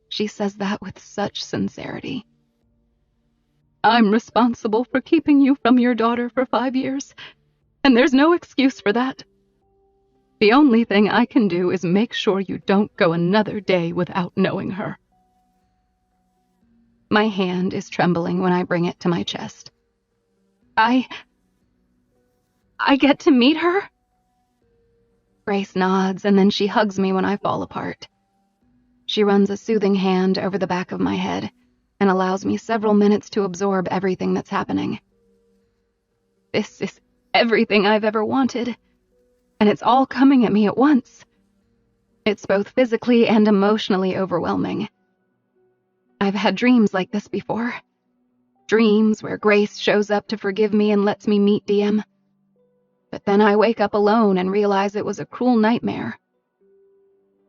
She says that with such sincerity. I'm responsible for keeping you from your daughter for 5 years, and there's no excuse for that. The only thing I can do is make sure you don't go another day without knowing her. My hand is trembling when I bring it to my chest. I get to meet her? Grace nods, and then she hugs me when I fall apart. She runs a soothing hand over the back of my head and allows me several minutes to absorb everything that's happening. This is everything I've ever wanted, and it's all coming at me at once. It's both physically and emotionally overwhelming. I've had dreams like this before. Dreams where Grace shows up to forgive me and lets me meet Diem. But then I wake up alone and realize it was a cruel nightmare.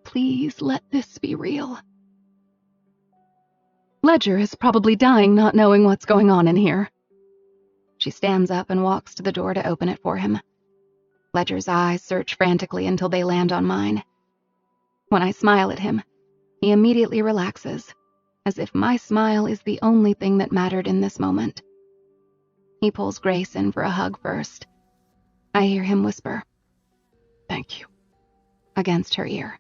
Please let this be real. Ledger is probably dying not knowing what's going on in here. She stands up and walks to the door to open it for him. Ledger's eyes search frantically until they land on mine. When I smile at him, he immediately relaxes, as if my smile is the only thing that mattered in this moment. He pulls Grace in for a hug first. I hear him whisper, "Thank you," against her ear.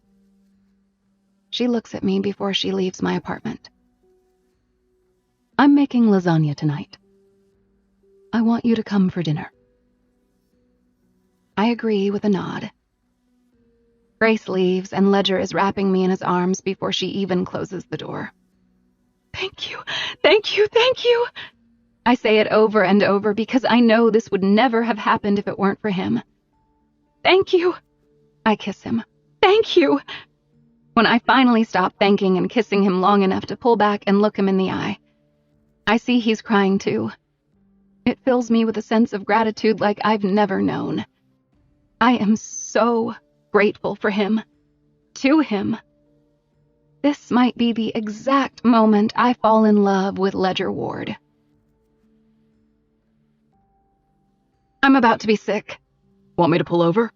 She looks at me before she leaves my apartment. "I'm making lasagna tonight. I want you to come for dinner." I agree with a nod. Grace leaves, and Ledger is wrapping me in his arms before she even closes the door. "Thank you, thank you, thank you." I say it over and over because I know this would never have happened if it weren't for him. "Thank you." I kiss him. "Thank you." When I finally stop thanking and kissing him long enough to pull back and look him in the eye, I see he's crying too. It fills me with a sense of gratitude like I've never known. I am so grateful for him, to him. This might be the exact moment I fall in love with Ledger Ward. I'm about to be sick. Want me to pull over?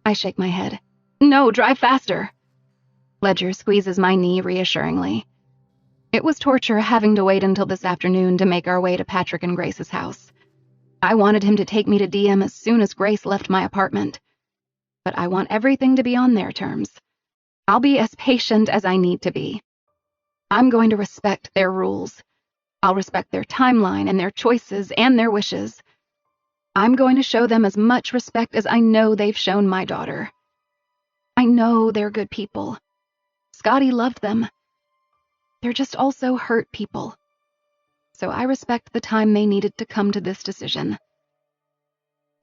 I shake my head. No, drive faster. Ledger squeezes my knee reassuringly. It was torture having to wait until this afternoon to make our way to Patrick and Grace's house. I wanted him to take me to Diem as soon as Grace left my apartment. But I want everything to be on their terms. I'll be as patient as I need to be. I'm going to respect their rules. I'll respect their timeline and their choices and their wishes. I'm going to show them as much respect as I know they've shown my daughter. I know they're good people. Scotty loved them. They're just also hurt people. So I respect the time they needed to come to this decision.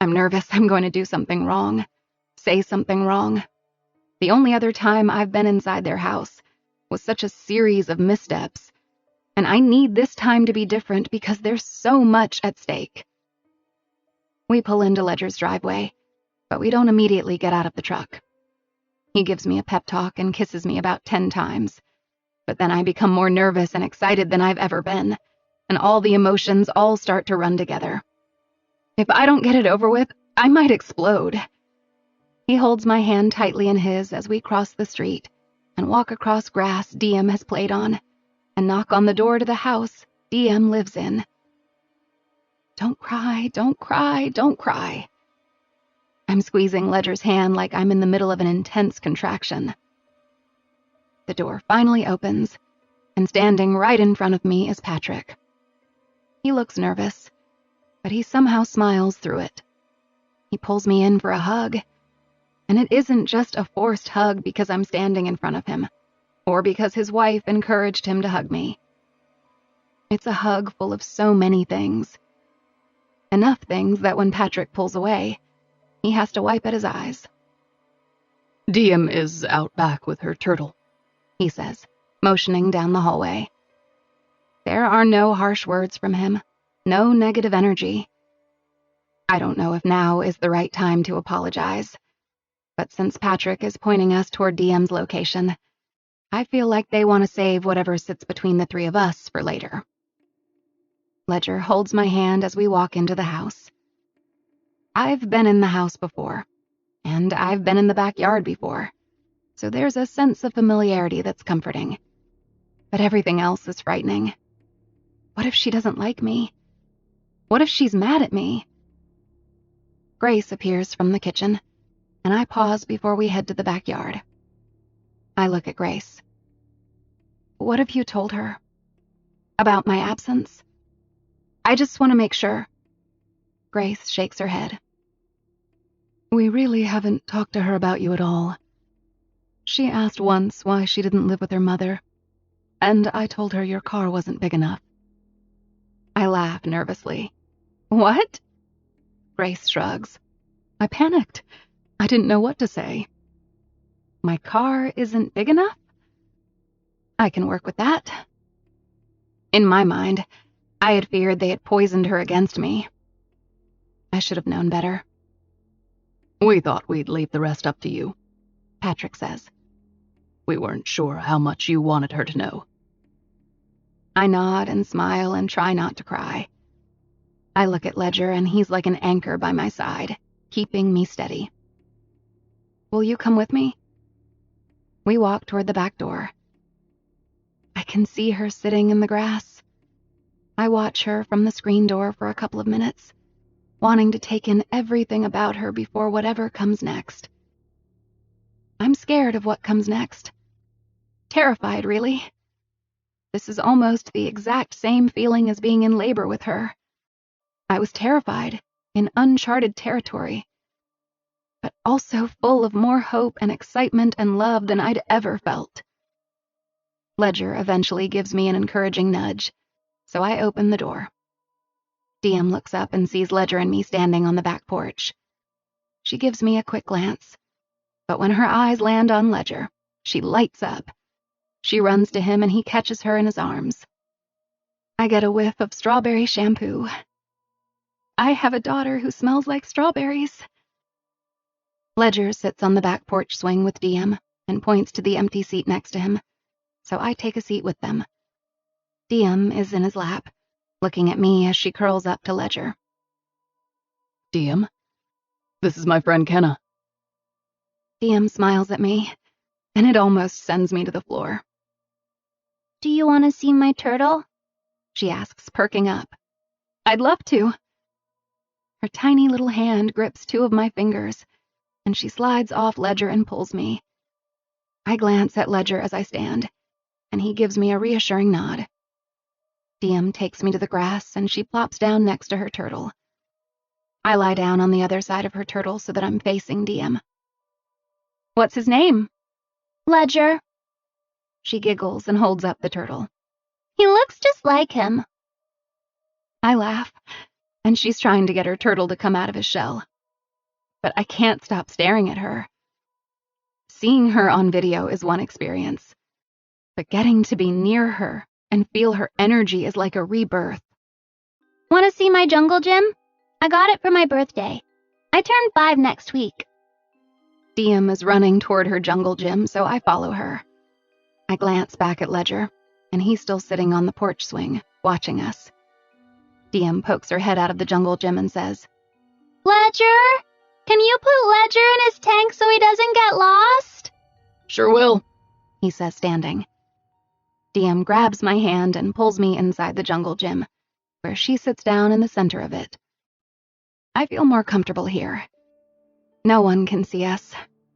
I'm nervous I'm going to do something wrong, say something wrong. The only other time I've been inside their house was such a series of missteps, and I need this time to be different because there's so much at stake. We pull into Ledger's driveway. but we don't immediately get out of the truck. He gives me a pep talk and kisses me about 10 times, but then I become more nervous and excited than I've ever been, and all the emotions all start to run together. If I don't get it over with, I might explode. He holds my hand tightly in his as we cross the street and walk across grass Diem has played on, and knock on the door to the house Diem lives in. Don't cry, don't cry, don't cry. I'm squeezing Ledger's hand like I'm in the middle of an intense contraction. The door finally opens, and standing right in front of me is Patrick. He looks nervous, but he somehow smiles through it. He pulls me in for a hug, and it isn't just a forced hug because I'm standing in front of him, or because his wife encouraged him to hug me. It's a hug full of so many things. Enough things that when Patrick pulls away, he has to wipe at his eyes. Diem is out back with her turtle, he says, motioning down the hallway. There are no harsh words from him, no negative energy. I don't know if now is the right time to apologize, but since Patrick is pointing us toward Diem's location, I feel like they want to save whatever sits between the three of us for later. Ledger holds my hand as we walk into the house. I've been in the house before, and I've been in the backyard before, so there's a sense of familiarity that's comforting. But everything else is frightening. What if she doesn't like me? What if she's mad at me? Grace appears from the kitchen, and I pause before we head to the backyard. I look at Grace. What have you told her? About my absence? I just want to make sure. Grace shakes her head. We really haven't talked to her about you at all. She asked once why she didn't live with her mother, and I told her your car wasn't big enough. I laugh nervously. What? Grace shrugs. I panicked. I didn't know what to say. My car isn't big enough? I can work with that. In my mind, I had feared they had poisoned her against me. I should have known better. We thought we'd leave the rest up to you, Patrick says. We weren't sure how much you wanted her to know. I nod and smile and try not to cry. I look at Ledger and he's like an anchor by my side, keeping me steady. Will you come with me? We walk toward the back door. I can see her sitting in the grass. I watch her from the screen door for a couple of minutes, wanting to take in everything about her before whatever comes next. I'm scared of what comes next. Terrified, really. This is almost the exact same feeling as being in labor with her. I was terrified, in uncharted territory, but also full of more hope and excitement and love than I'd ever felt. Ledger eventually gives me an encouraging nudge, so I open the door. Diem looks up and sees Ledger and me standing on the back porch. She gives me a quick glance, but when her eyes land on Ledger, she lights up. She runs to him and he catches her in his arms. I get a whiff of strawberry shampoo. I have a daughter who smells like strawberries. Ledger sits on the back porch swing with Diem and points to the empty seat next to him, so I take a seat with them. Diem is in his lap, looking at me as she curls up to Ledger. Diem, this is my friend Kenna. Diem smiles at me, and it almost sends me to the floor. Do you want to see my turtle? She asks, perking up. I'd love to. Her tiny little hand grips two of my fingers, and she slides off Ledger and pulls me. I glance at Ledger as I stand, and he gives me a reassuring nod. Diem takes me to the grass, and she plops down next to her turtle. I lie down on the other side of her turtle so that I'm facing Diem. What's his name? Ledger. She giggles and holds up the turtle. He looks just like him. I laugh, and she's trying to get her turtle to come out of his shell. But I can't stop staring at her. Seeing her on video is one experience, but getting to be near her and feel her energy is like a rebirth. Want to see my jungle gym? I got it for my birthday. I turn 5 next week. Diem is running toward her jungle gym, so I follow her. I glance back at Ledger, and he's still sitting on the porch swing, watching us. Diem pokes her head out of the jungle gym and says, Ledger, can you put Ledger in his tank so he doesn't get lost? Sure will, he says, standing. Diem grabs my hand and pulls me inside the jungle gym, where she sits down in the center of it. I feel more comfortable here. No one can see us,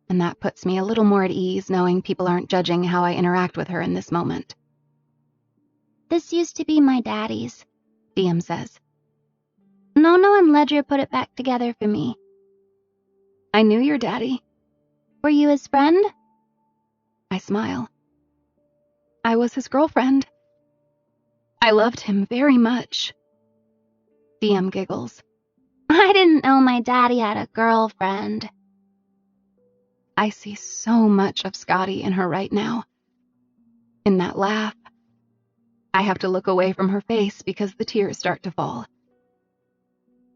and that puts me a little more at ease knowing people aren't judging how I interact with her in this moment. This used to be my daddy's, Diem says. Nono and Ledger put it back together for me. I knew your daddy. Were you his friend? I smile. I was his girlfriend. I loved him very much. Diem giggles. I didn't know my daddy had a girlfriend. I see so much of Scotty in her right now. In that laugh. I have to look away from her face because the tears start to fall.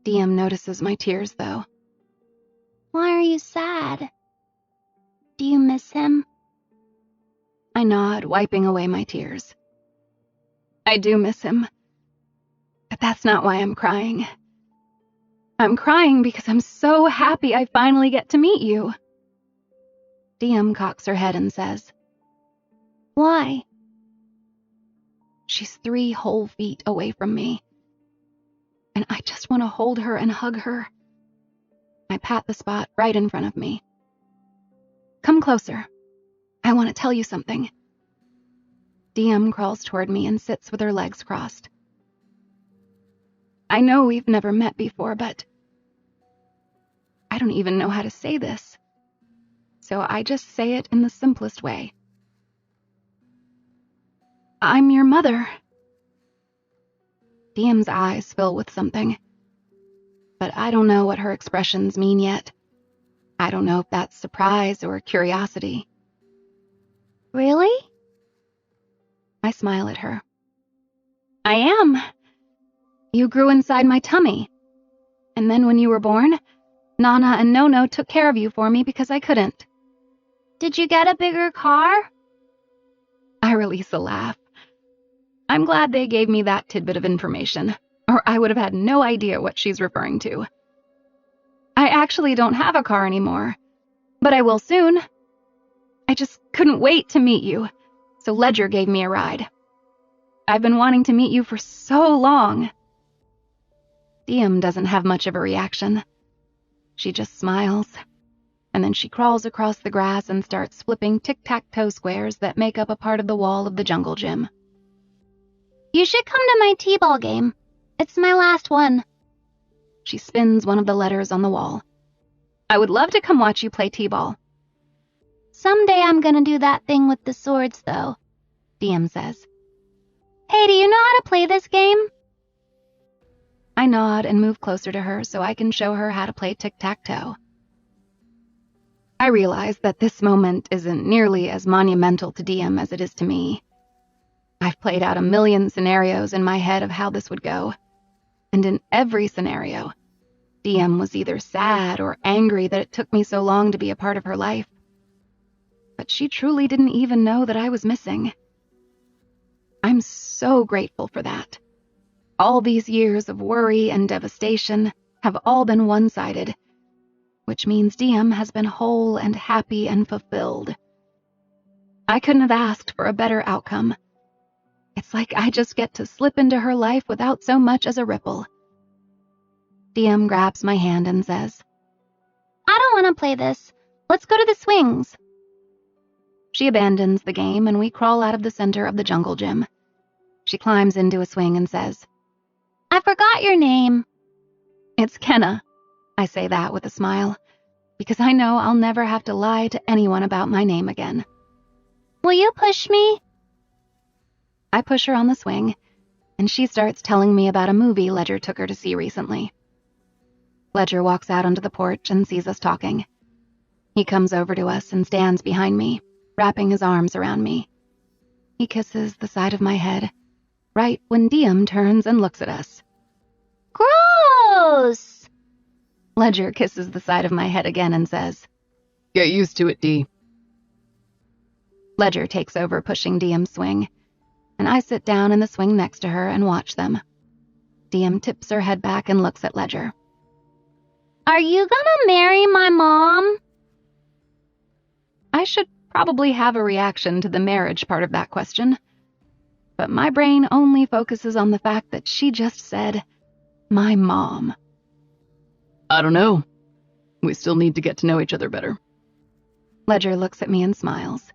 Diem notices my tears, though. Why are you sad? Do you miss him? I nod, wiping away my tears. I do miss him. But that's not why I'm crying. I'm crying because I'm so happy I finally get to meet you. Diem cocks her head and says, Why? She's 3 whole feet away from me. And I just want to hold her and hug her. I pat the spot right in front of me. Come closer. I want to tell you something. Diem crawls toward me and sits with her legs crossed. I know we've never met before, but I don't even know how to say this. So I just say it in the simplest way. I'm your mother. Diem's eyes fill with something, but I don't know what her expressions mean yet. I don't know if that's surprise or curiosity. Really? I smile at her. I am. You grew inside my tummy. And then when you were born, Nana and Nono took care of you for me because I couldn't. Did you get a bigger car? I release a laugh. I'm glad they gave me that tidbit of information, or I would have had no idea what she's referring to. I actually don't have a car anymore, but I will soon. I just couldn't wait to meet you, so Ledger gave me a ride. I've been wanting to meet you for so long. Diem doesn't have much of a reaction. She just smiles, and then she crawls across the grass and starts flipping tic-tac-toe squares that make up a part of the wall of the jungle gym. You should come to my t-ball game. It's my last one. She spins one of the letters on the wall. I would love to come watch you play t-ball. Someday I'm gonna do that thing with the swords, though, Diem says. Hey, do you know how to play this game? I nod and move closer to her so I can show her how to play tic-tac-toe. I realize that this moment isn't nearly as monumental to Diem as it is to me. I've played out a million scenarios in my head of how this would go, and in every scenario, Diem was either sad or angry that it took me so long to be a part of her life. But she truly didn't even know that I was missing. I'm so grateful for that. All these years of worry and devastation have all been one-sided, which means Diem has been whole and happy and fulfilled. I couldn't have asked for a better outcome. It's like I just get to slip into her life without so much as a ripple. Diem grabs my hand and says, I don't want to play this. Let's go to the swings. She abandons the game and we crawl out of the center of the jungle gym. She climbs into a swing and says, I forgot your name. It's Kenna. I say that with a smile, because I know I'll never have to lie to anyone about my name again. Will you push me? I push her on the swing, and she starts telling me about a movie Ledger took her to see recently. Ledger walks out onto the porch and sees us talking. He comes over to us and stands behind me, wrapping his arms around me. He kisses the side of my head, right when Diem turns and looks at us. Gross! Ledger kisses the side of my head again and says, Get used to it, Dee. Ledger takes over pushing Diem's swing, and I sit down in the swing next to her and watch them. Diem tips her head back and looks at Ledger. Are you gonna marry my mom? I should probably have a reaction to the marriage part of that question, but my brain only focuses on the fact that she just said, my mom. I don't know. We still need to get to know each other better. Ledger looks at me and smiles.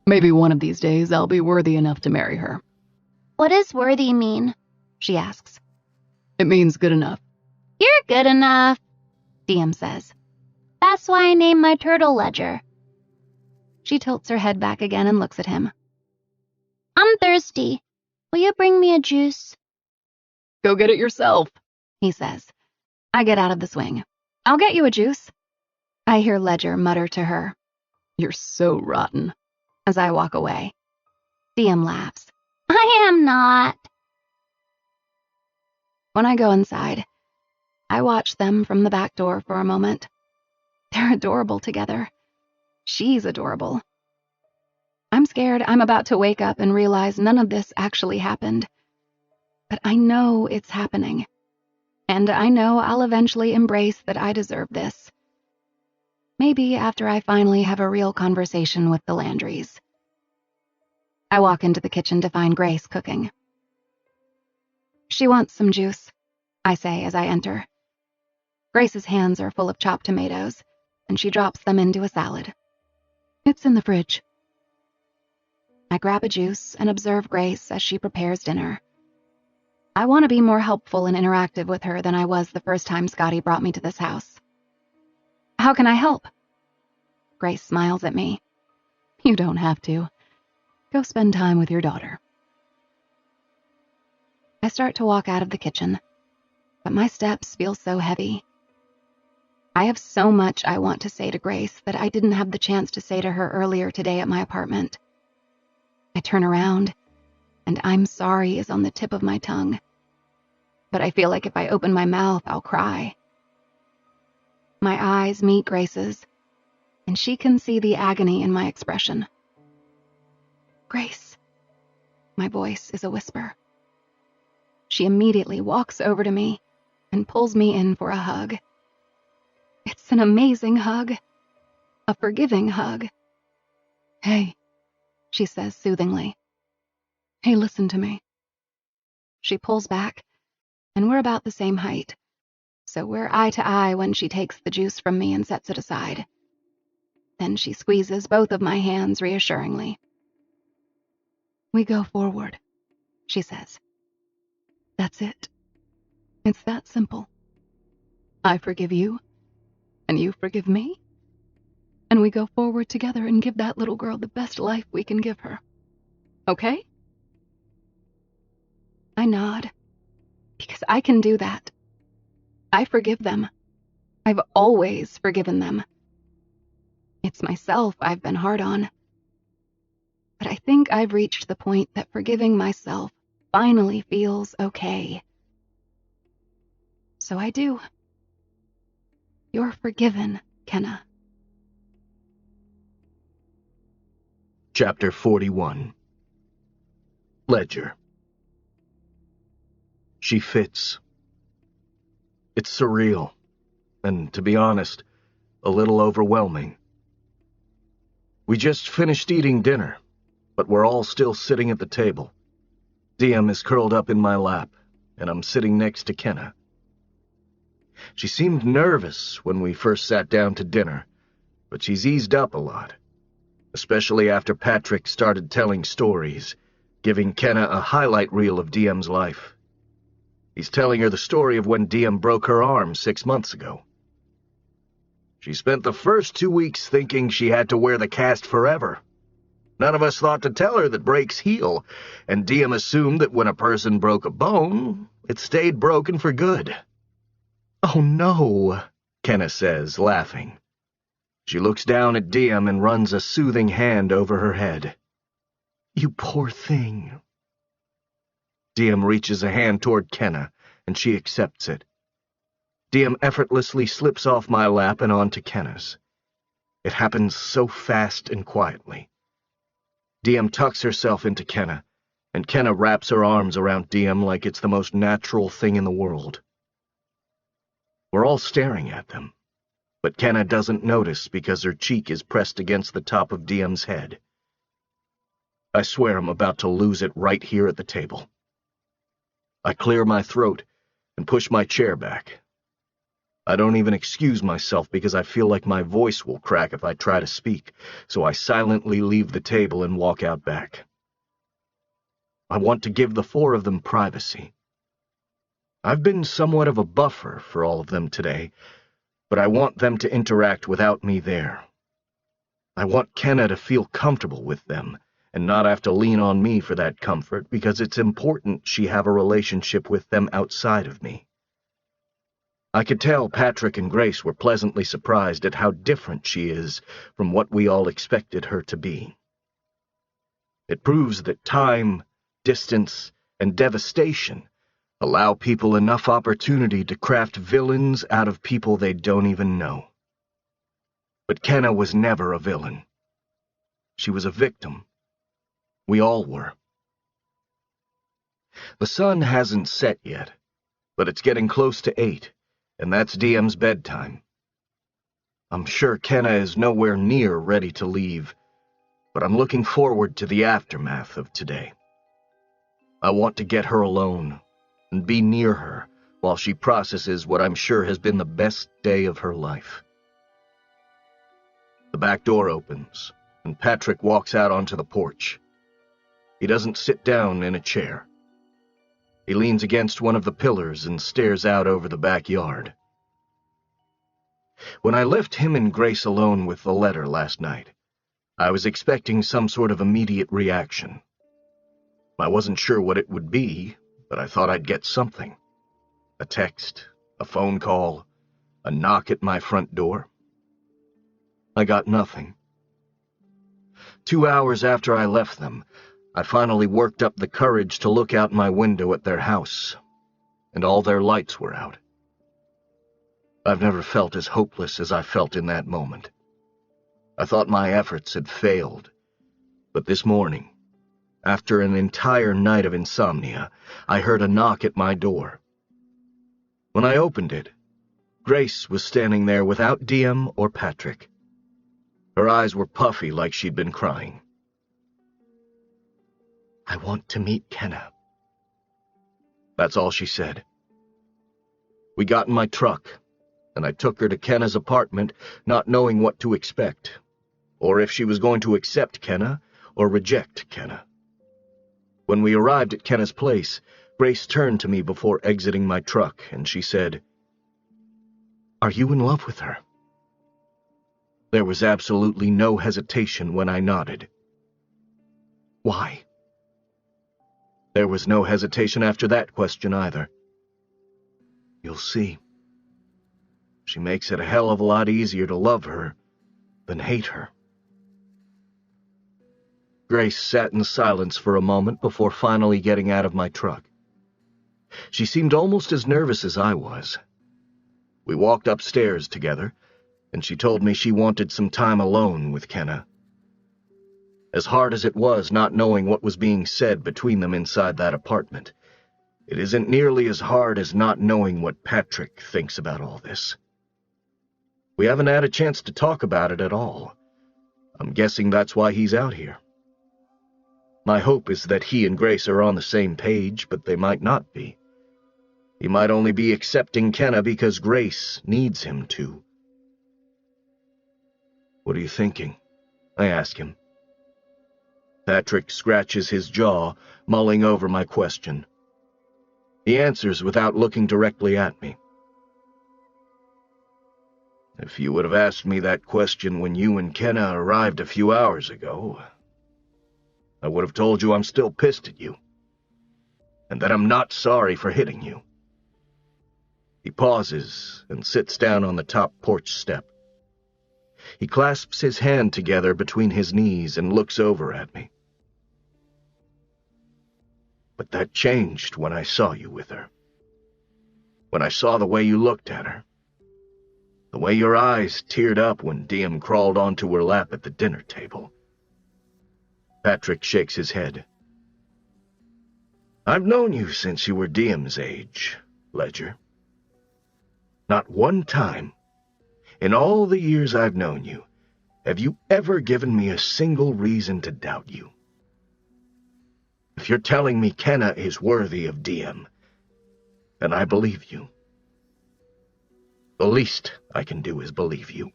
Maybe one of these days I'll be worthy enough to marry her. What does worthy mean? She asks. It means good enough. You're good enough, Diem says. That's why I named my turtle Ledger. She tilts her head back again and looks at him. I'm thirsty. Will you bring me a juice? Go get it yourself, he says. I get out of the swing. I'll get you a juice. I hear Ledger mutter to her. You're so rotten. As I walk away. Diem laughs. I am not. When I go inside, I watch them from the back door for a moment. They're adorable together. She's adorable. I'm scared I'm about to wake up and realize none of this actually happened. But I know it's happening. And I know I'll eventually embrace that I deserve this. Maybe after I finally have a real conversation with the Landrys. I walk into the kitchen to find Grace cooking. She wants some juice, I say as I enter. Grace's hands are full of chopped tomatoes, and she drops them into a salad. It's in the fridge. I grab a juice and observe Grace as she prepares dinner. I want to be more helpful and interactive with her than I was the first time Scotty brought me to this house. How can I help? Grace smiles at me. You don't have to. Go spend time with your daughter. I start to walk out of the kitchen, but my steps feel so heavy. I have so much I want to say to Grace that I didn't have the chance to say to her earlier today at my apartment. I turn around, and I'm sorry is on the tip of my tongue. But I feel like if I open my mouth, I'll cry. My eyes meet Grace's, and she can see the agony in my expression. Grace. My voice is a whisper. She immediately walks over to me and pulls me in for a hug. It's an amazing hug. A forgiving hug. Hey, she says soothingly. Hey, listen to me. She pulls back, and we're about the same height, so we're eye to eye when she takes the juice from me and sets it aside. Then she squeezes both of my hands reassuringly. We go forward, she says. That's it. It's that simple. I forgive you, and you forgive me, and we go forward together and give that little girl the best life we can give her. Okay? I nod, because I can do that. I forgive them. I've always forgiven them. It's myself I've been hard on. But I think I've reached the point that forgiving myself finally feels okay. So I do. You're forgiven, Kenna. Chapter 41. Ledger. She fits. It's surreal, and to be honest, a little overwhelming. We just finished eating dinner, but we're all still sitting at the table. Diem is curled up in my lap, and I'm sitting next to Kenna. She seemed nervous when we first sat down to dinner, but she's eased up a lot, especially after Patrick started telling stories, giving Kenna a highlight reel of Diem's life. He's telling her the story of when Diem broke her arm 6 months ago. She spent the first 2 weeks thinking she had to wear the cast forever. None of us thought to tell her that breaks heal, and Diem assumed that when a person broke a bone, it stayed broken for good. "Oh no," Kenna says, laughing. She looks down at Diem and runs a soothing hand over her head. "You poor thing." Diem reaches a hand toward Kenna, and she accepts it. Diem effortlessly slips off my lap and onto Kenna's. It happens so fast and quietly. Diem tucks herself into Kenna, and Kenna wraps her arms around Diem like it's the most natural thing in the world. We're all staring at them, but Kenna doesn't notice because her cheek is pressed against the top of Diem's head. I swear I'm about to lose it right here at the table. I clear my throat and push my chair back. I don't even excuse myself because I feel like my voice will crack if I try to speak, so I silently leave the table and walk out back. I want to give the four of them privacy. I've been somewhat of a buffer for all of them today, but I want them to interact without me there. I want Kenna to feel comfortable with them and not have to lean on me for that comfort because it's important she have a relationship with them outside of me. I could tell Patrick and Grace were pleasantly surprised at how different she is from what we all expected her to be. It proves that time, distance, and devastation allow people enough opportunity to craft villains out of people they don't even know. But Kenna was never a villain. She was a victim. We all were. The sun hasn't set yet, but it's getting close to 8. And that's Diem's bedtime. I'm sure Kenna is nowhere near ready to leave, but I'm looking forward to the aftermath of today. I want to get her alone and be near her while she processes what I'm sure has been the best day of her life. The back door opens, and Patrick walks out onto the porch. He doesn't sit down in a chair. He leans against one of the pillars and stares out over the backyard. When I left him and Grace alone with the letter last night, I was expecting some sort of immediate reaction. I wasn't sure what it would be, but I thought I'd get something. A text, a phone call, a knock at my front door. I got nothing. 2 hours after I left them, I finally worked up the courage to look out my window at their house, and all their lights were out. I've never felt as hopeless as I felt in that moment. I thought my efforts had failed, but this morning, after an entire night of insomnia, I heard a knock at my door. When I opened it, Grace was standing there without Diem or Patrick. Her eyes were puffy like she'd been crying. "I want to meet Kenna." That's all she said. We got in my truck, and I took her to Kenna's apartment, not knowing what to expect, or if she was going to accept Kenna or reject Kenna. When we arrived at Kenna's place, Grace turned to me before exiting my truck, and she said, "Are you in love with her?" There was absolutely no hesitation when I nodded. "Why?" There was no hesitation after that question either. "You'll see. She makes it a hell of a lot easier to love her than hate her." Grace sat in silence for a moment before finally getting out of my truck. She seemed almost as nervous as I was. We walked upstairs together, and she told me she wanted some time alone with Kenna. As hard as it was not knowing what was being said between them inside that apartment, it isn't nearly as hard as not knowing what Patrick thinks about all this. We haven't had a chance to talk about it at all. I'm guessing that's why he's out here. My hope is that he and Grace are on the same page, but they might not be. He might only be accepting Kenna because Grace needs him to. "What are you thinking?" I ask him. Patrick scratches his jaw, mulling over my question. He answers without looking directly at me. "If you would have asked me that question when you and Kenna arrived a few hours ago, I would have told you I'm still pissed at you, and that I'm not sorry for hitting you." He pauses and sits down on the top porch step. He clasps his hand together between his knees and looks over at me. "But that changed when I saw you with her. when I saw the way you looked at her. The way your eyes teared up when Diem crawled onto her lap at the dinner table. Patrick shakes his head. I've known you since you were Diem's age, Ledger. Not one time, in all the years I've known you, have you ever given me a single reason to doubt you. If you're telling me Kenna is worthy of Diem, then I believe you. The least I can do is believe you.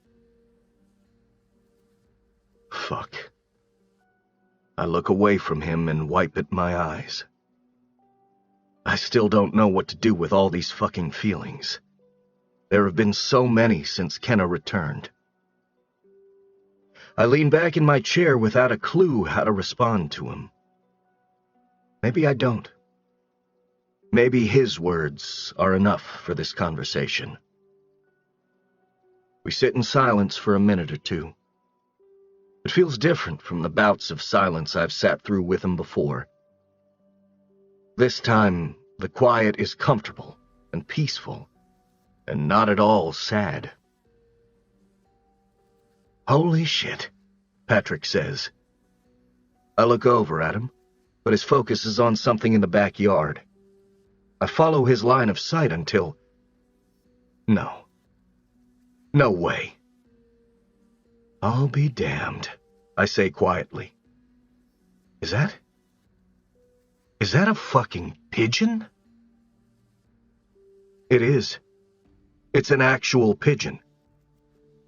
Fuck. I look away from him and wipe at my eyes. I still don't know what to do with all these fucking feelings. There have been so many since Kenna returned. I lean back in my chair without a clue how to respond to him. Maybe I don't. Maybe his words are enough for this conversation. We sit in silence for a minute or two. It feels different from the bouts of silence I've sat through with him before. This time, the quiet is comfortable and peaceful, and not at all sad. Holy shit, Patrick says. I look over at him, but his focus is on something in the backyard. I follow his line of sight until... No. No way. I'll be damned, I say quietly. Is that a fucking pigeon? It is. It's an actual pigeon.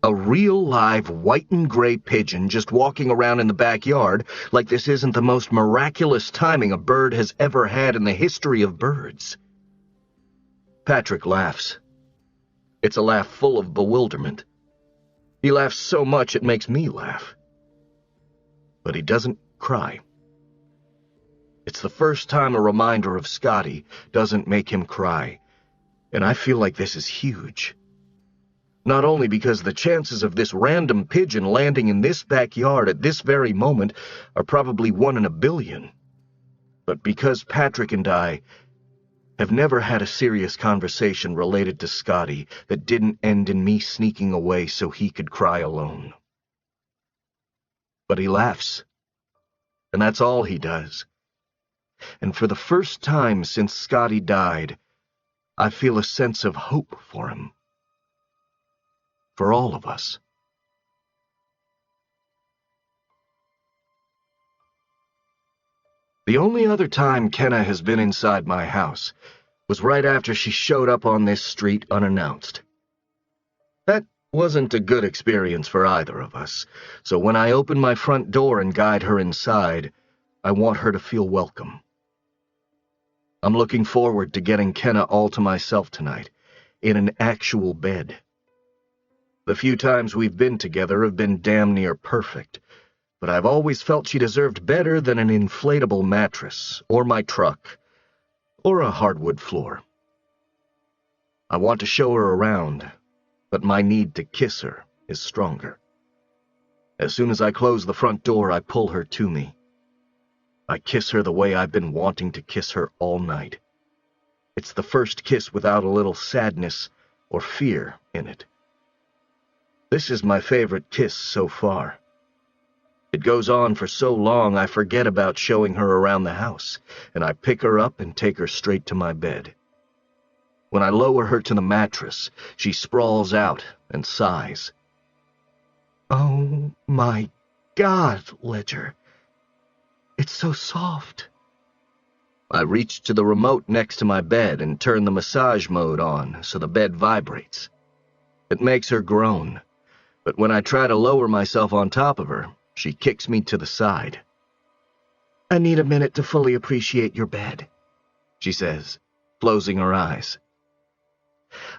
A real live white and gray pigeon just walking around in the backyard like this isn't the most miraculous timing a bird has ever had in the history of birds. Patrick laughs. It's a laugh full of bewilderment. He laughs so much it makes me laugh. But he doesn't cry. It's the first time a reminder of Scotty doesn't make him cry, and I feel like this is huge. Not only because the chances of this random pigeon landing in this backyard at this very moment are probably 1 in a billion, but because Patrick and I have never had a serious conversation related to Scotty that didn't end in me sneaking away so he could cry alone. But he laughs, and that's all he does. And for the first time since Scotty died, I feel a sense of hope for him. For all of us. The only other time Kenna has been inside my house was right after she showed up on this street unannounced. That wasn't a good experience for either of us, so when I open my front door and guide her inside, I want her to feel welcome. I'm looking forward to getting Kenna all to myself tonight, in an actual bed. The few times we've been together have been damn near perfect, but I've always felt she deserved better than an inflatable mattress, or my truck, or a hardwood floor. I want to show her around, but my need to kiss her is stronger. As soon as I close the front door, I pull her to me. I kiss her the way I've been wanting to kiss her all night. It's the first kiss without a little sadness or fear in it. This is my favorite kiss so far. It goes on for so long I forget about showing her around the house, and I pick her up and take her straight to my bed. When I lower her to the mattress, she sprawls out and sighs. Oh my God, Ledger. It's so soft. I reach to the remote next to my bed and turn the massage mode on so the bed vibrates. It makes her groan, but when I try to lower myself on top of her, she kicks me to the side. I need a minute to fully appreciate your bed, she says, closing her eyes.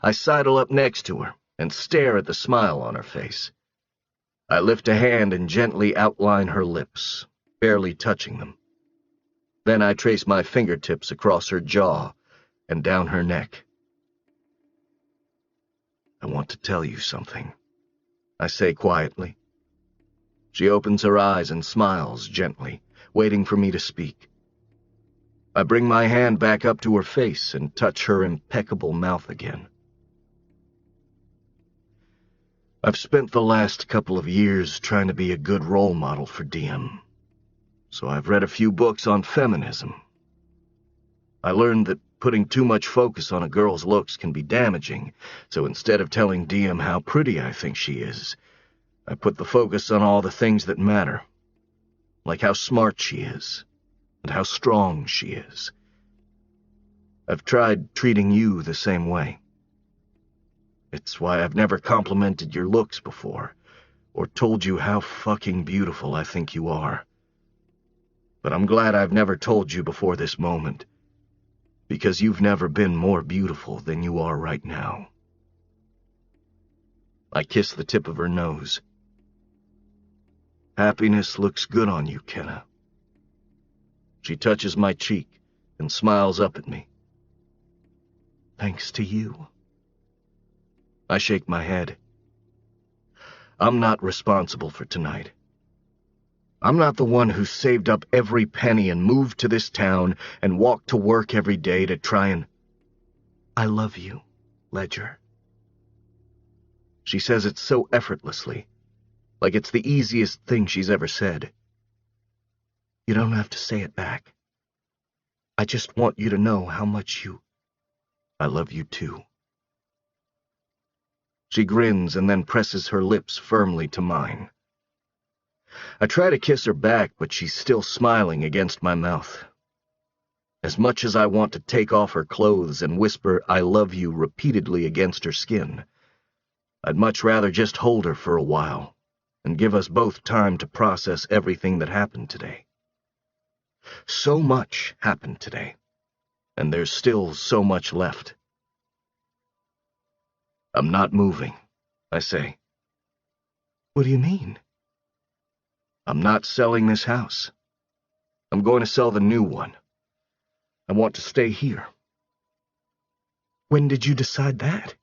I sidle up next to her and stare at the smile on her face. I lift a hand and gently outline her lips, barely touching them. Then I trace my fingertips across her jaw and down her neck. I want to tell you something, I say quietly. She opens her eyes and smiles gently, waiting for me to speak. I bring my hand back up to her face and touch her impeccable mouth again. I've spent the last couple of years trying to be a good role model for Diem, so I've read a few books on feminism. I learned that putting too much focus on a girl's looks can be damaging, so instead of telling Diem how pretty I think she is, I put the focus on all the things that matter, like how smart she is, and how strong she is. I've tried treating you the same way. It's why I've never complimented your looks before, or told you how fucking beautiful I think you are. But I'm glad I've never told you before this moment, because you've never been more beautiful than you are right now. I kiss the tip of her nose. Happiness looks good on you, Kenna. She touches my cheek and smiles up at me. Thanks to you. I shake my head. I'm not responsible for tonight. I'm not the one who saved up every penny and moved to this town and walked to work every day to try and... I love you, Ledger. She says it so effortlessly, like it's the easiest thing she's ever said. You don't have to say it back. I just want you to know how much I love you too. She grins and then presses her lips firmly to mine. I try to kiss her back, but she's still smiling against my mouth. As much as I want to take off her clothes and whisper I love you repeatedly against her skin, I'd much rather just hold her for a while and give us both time to process everything that happened today. So much happened today, and there's still so much left. I'm not moving, I say. What do you mean? I'm not selling this house. I'm going to sell the new one. I want to stay here. When did you decide that?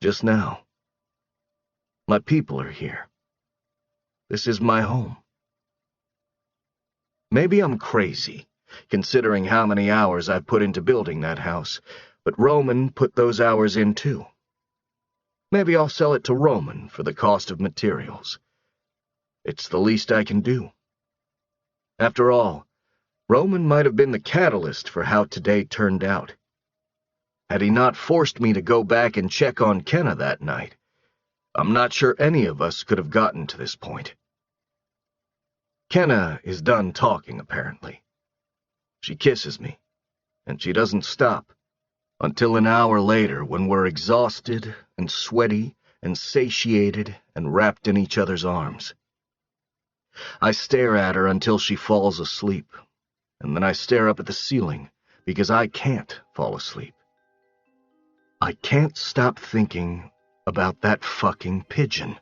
Just now. My people are here. This is my home. Maybe I'm crazy, considering how many hours I've put into building that house, but Roman put those hours in too. Maybe I'll sell it to Roman for the cost of materials. It's the least I can do. After all, Roman might have been the catalyst for how today turned out. Had he not forced me to go back and check on Kenna that night, I'm not sure any of us could have gotten to this point. Kenna is done talking, apparently. She kisses me, and she doesn't stop until an hour later when we're exhausted and sweaty and satiated and wrapped in each other's arms. I stare at her until she falls asleep, and then I stare up at the ceiling because I can't fall asleep. I can't stop thinking about that fucking pigeon.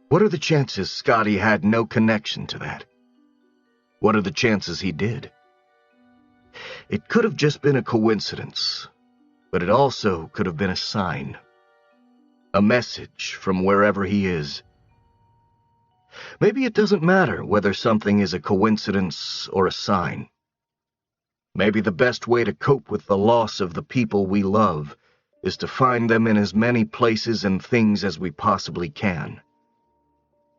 What are the chances Scotty had no connection to that? What are the chances he did? It could have just been a coincidence, but it also could have been a sign. A message from wherever he is. Maybe it doesn't matter whether something is a coincidence or a sign. Maybe the best way to cope with the loss of the people we love is to find them in as many places and things as we possibly can.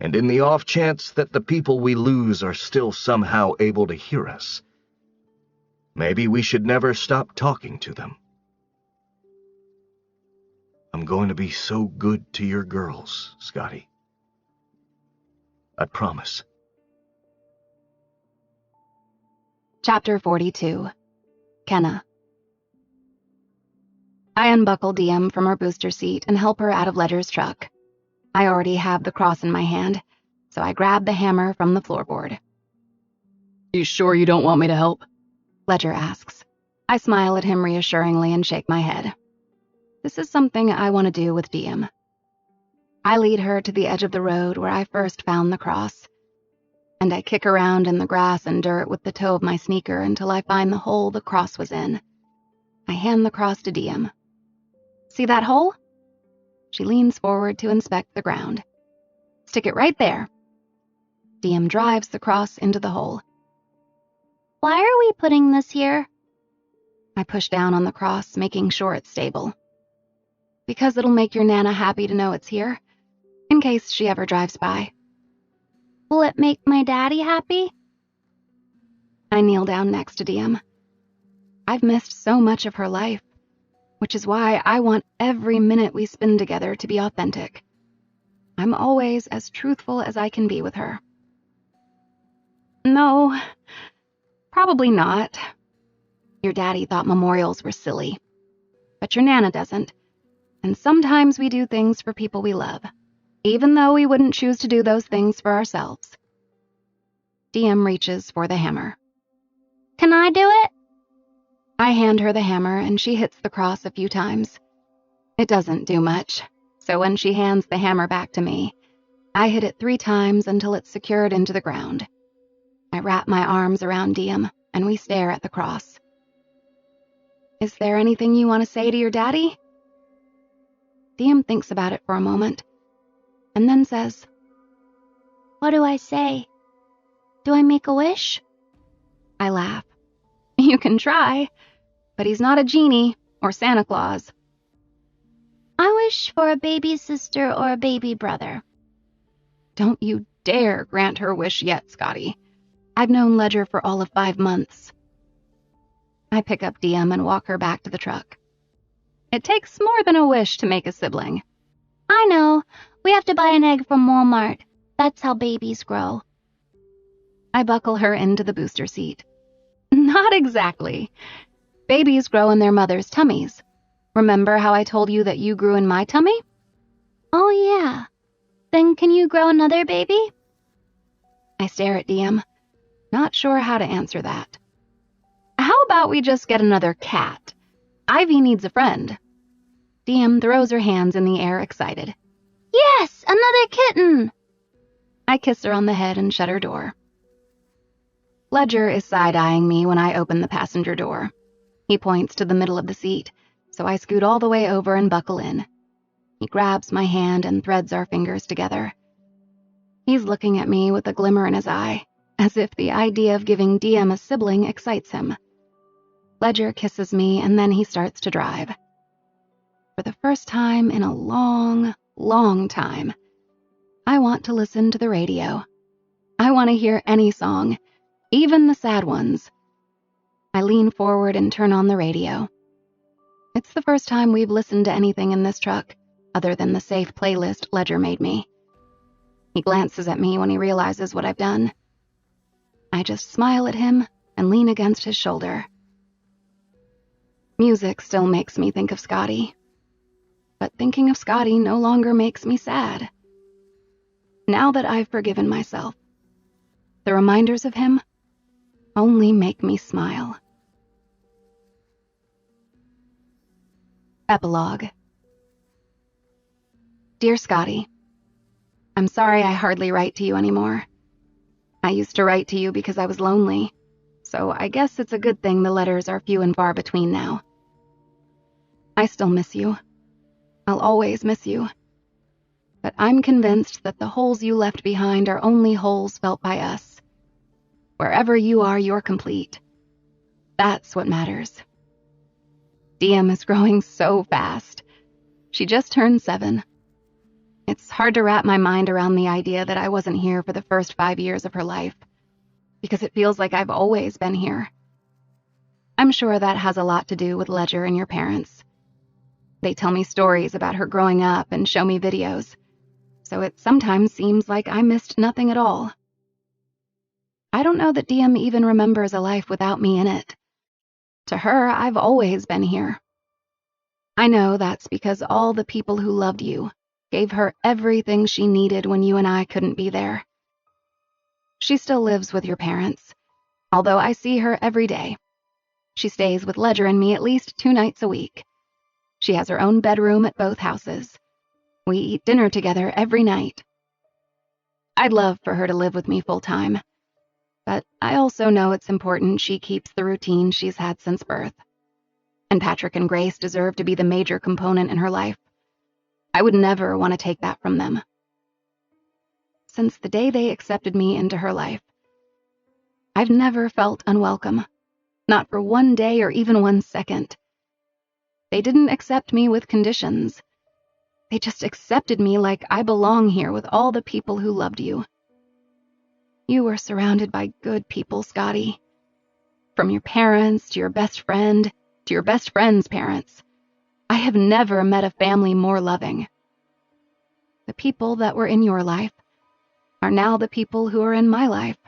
And in the off chance that the people we lose are still somehow able to hear us, maybe we should never stop talking to them. I'm going to be so good to your girls, Scotty. I promise. Chapter 42. Kenna. I unbuckle Diem from her booster seat and help her out of Ledger's truck. I already have the cross in my hand, so I grab the hammer from the floorboard. You sure you don't want me to help? Ledger asks. I smile at him reassuringly and shake my head. This is something I want to do with Diem. I lead her to the edge of the road where I first found the cross, and I kick around in the grass and dirt with the toe of my sneaker until I find the hole the cross was in. I hand the cross to Diem. See that hole? She leans forward to inspect the ground. Stick it right there. Diem drives the cross into the hole. Why are we putting this here? I push down on the cross, making sure it's stable. Because it'll make your Nana happy to know it's here, in case she ever drives by. Will it make my daddy happy? I kneel down next to Diem. I've missed so much of her life, which is why I want every minute we spend together to be authentic. I'm always as truthful as I can be with her. No, probably not. Your daddy thought memorials were silly, but your Nana doesn't. And sometimes we do things for people we love, even though we wouldn't choose to do those things for ourselves. Diem reaches for the hammer. Can I do it? I hand her the hammer and she hits the cross a few times. It doesn't do much, so when she hands the hammer back to me, I hit it 3 times until it's secured into the ground. I wrap my arms around Diem and we stare at the cross. Is there anything you want to say to your daddy? Diem thinks about it for a moment, and then says, What do I say? Do I make a wish? I laugh. You can try, but he's not a genie or Santa Claus. I wish for a baby sister or a baby brother. Don't you dare grant her wish yet, Scotty. I've known Ledger for all of 5 months. I pick up Diem and walk her back to the truck. It takes more than a wish to make a sibling. I know. We have to buy an egg from Walmart. That's how babies grow. I buckle her into the booster seat. Not exactly. Babies grow in their mother's tummies. Remember how I told you that you grew in my tummy? Oh, yeah. Then can you grow another baby? I stare at Diem, not sure how to answer that. How about we just get another cat? Ivy needs a friend. Diem throws her hands in the air, excited. Yes, another kitten! I kiss her on the head and shut her door. Ledger is side-eyeing me when I open the passenger door. He points to the middle of the seat, so I scoot all the way over and buckle in. He grabs my hand and threads our fingers together. He's looking at me with a glimmer in his eye, as if the idea of giving Diem a sibling excites him. Ledger kisses me and then he starts to drive. For the first time in a long, long time, I want to listen to the radio. I want to hear any song, even the sad ones. I lean forward and turn on the radio. It's the first time we've listened to anything in this truck, other than the safe playlist Ledger made me. He glances at me when he realizes what I've done. I just smile at him and lean against his shoulder. Music still makes me think of Scotty. But thinking of Scotty no longer makes me sad. Now that I've forgiven myself, the reminders of him only make me smile. Epilogue. Dear Scotty, I'm sorry I hardly write to you anymore. I used to write to you because I was lonely, so I guess it's a good thing the letters are few and far between now. I still miss you. I'll always miss you. But I'm convinced that the holes you left behind are only holes felt by us. Wherever you are, you're complete. That's what matters. Diem is growing so fast. She just turned 7. It's hard to wrap my mind around the idea that I wasn't here for the first 5 years of her life, because it feels like I've always been here. I'm sure that has a lot to do with Ledger and your parents. They tell me stories about her growing up and show me videos, so it sometimes seems like I missed nothing at all. I don't know that Diem even remembers a life without me in it. To her, I've always been here. I know that's because all the people who loved you gave her everything she needed when you and I couldn't be there. She still lives with your parents, although I see her every day. She stays with Ledger and me at least 2 nights a week. She has her own bedroom at both houses. We eat dinner together every night. I'd love for her to live with me full-time, but I also know it's important she keeps the routine she's had since birth. And Patrick and Grace deserve to be the major component in her life. I would never want to take that from them. Since the day they accepted me into her life, I've never felt unwelcome, not for one day or even 1 second. They didn't accept me with conditions. They just accepted me like I belong here with all the people who loved you. You were surrounded by good people, Scotty. From your parents to your best friend to your best friend's parents. I have never met a family more loving. The people that were in your life are now the people who are in my life,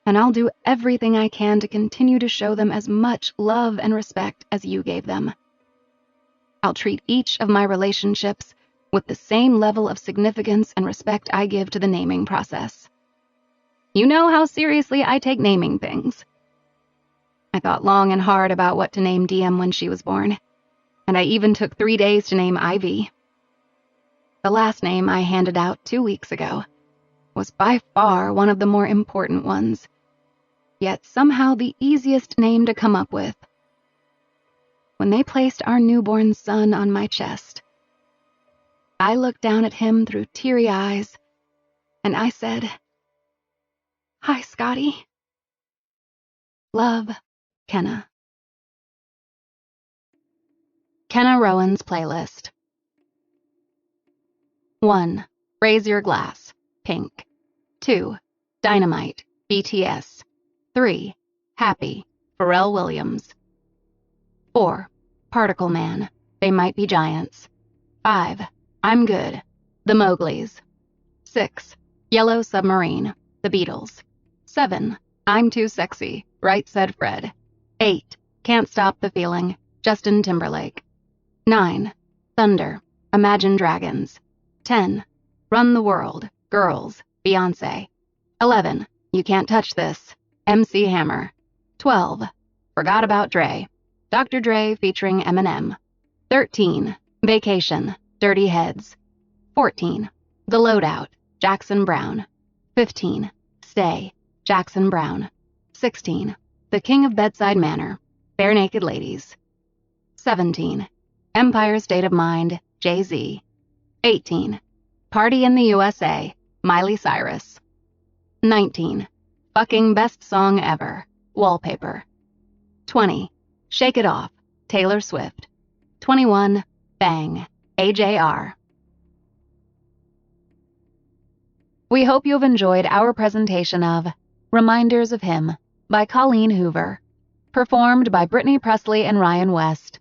and I'll do everything I can to continue to show them as much love and respect as you gave them. I'll treat each of my relationships with the same level of significance and respect I give to the naming process. You know how seriously I take naming things. I thought long and hard about what to name Diem when she was born, and I even took 3 days to name Ivy. The last name I handed out 2 weeks ago was by far one of the more important ones, yet somehow the easiest name to come up with. When they placed our newborn son on my chest, I looked down at him through teary eyes, and I said, "Hi, Scotty. Love, Kenna." Kenna Rowan's playlist. 1. Raise Your Glass, Pink. 2. Dynamite, BTS. 3. Happy, Pharrell Williams. 4. Particle Man, They Might Be Giants. 5. I'm Good, The Mowglis. 6. Yellow Submarine, The Beatles. 7. I'm Too Sexy, Right Said Fred. 8. Can't Stop the Feeling, Justin Timberlake. 9. Thunder, Imagine Dragons. 10. Run the World, Girls, Beyoncé. 11. You Can't Touch This, MC Hammer. 12. Forgot About Dre, Dr. Dre featuring Eminem. 13. Vacation, Dirty Heads. 14. The Loadout, Jackson Browne. 15. Stay, Jackson Browne. 16. The King of Bedside Manor, Bare Naked Ladies. 17. Empire State of Mind, Jay-Z. 18. Party in the USA, Miley Cyrus. 19. Fucking Best Song Ever, Wallpaper. 20. Shake It Off, Taylor Swift. 21. Bang, AJR. We hope you have enjoyed our presentation of Reminders of Him by Colleen Hoover, performed by Brittany Presley and Ryan West.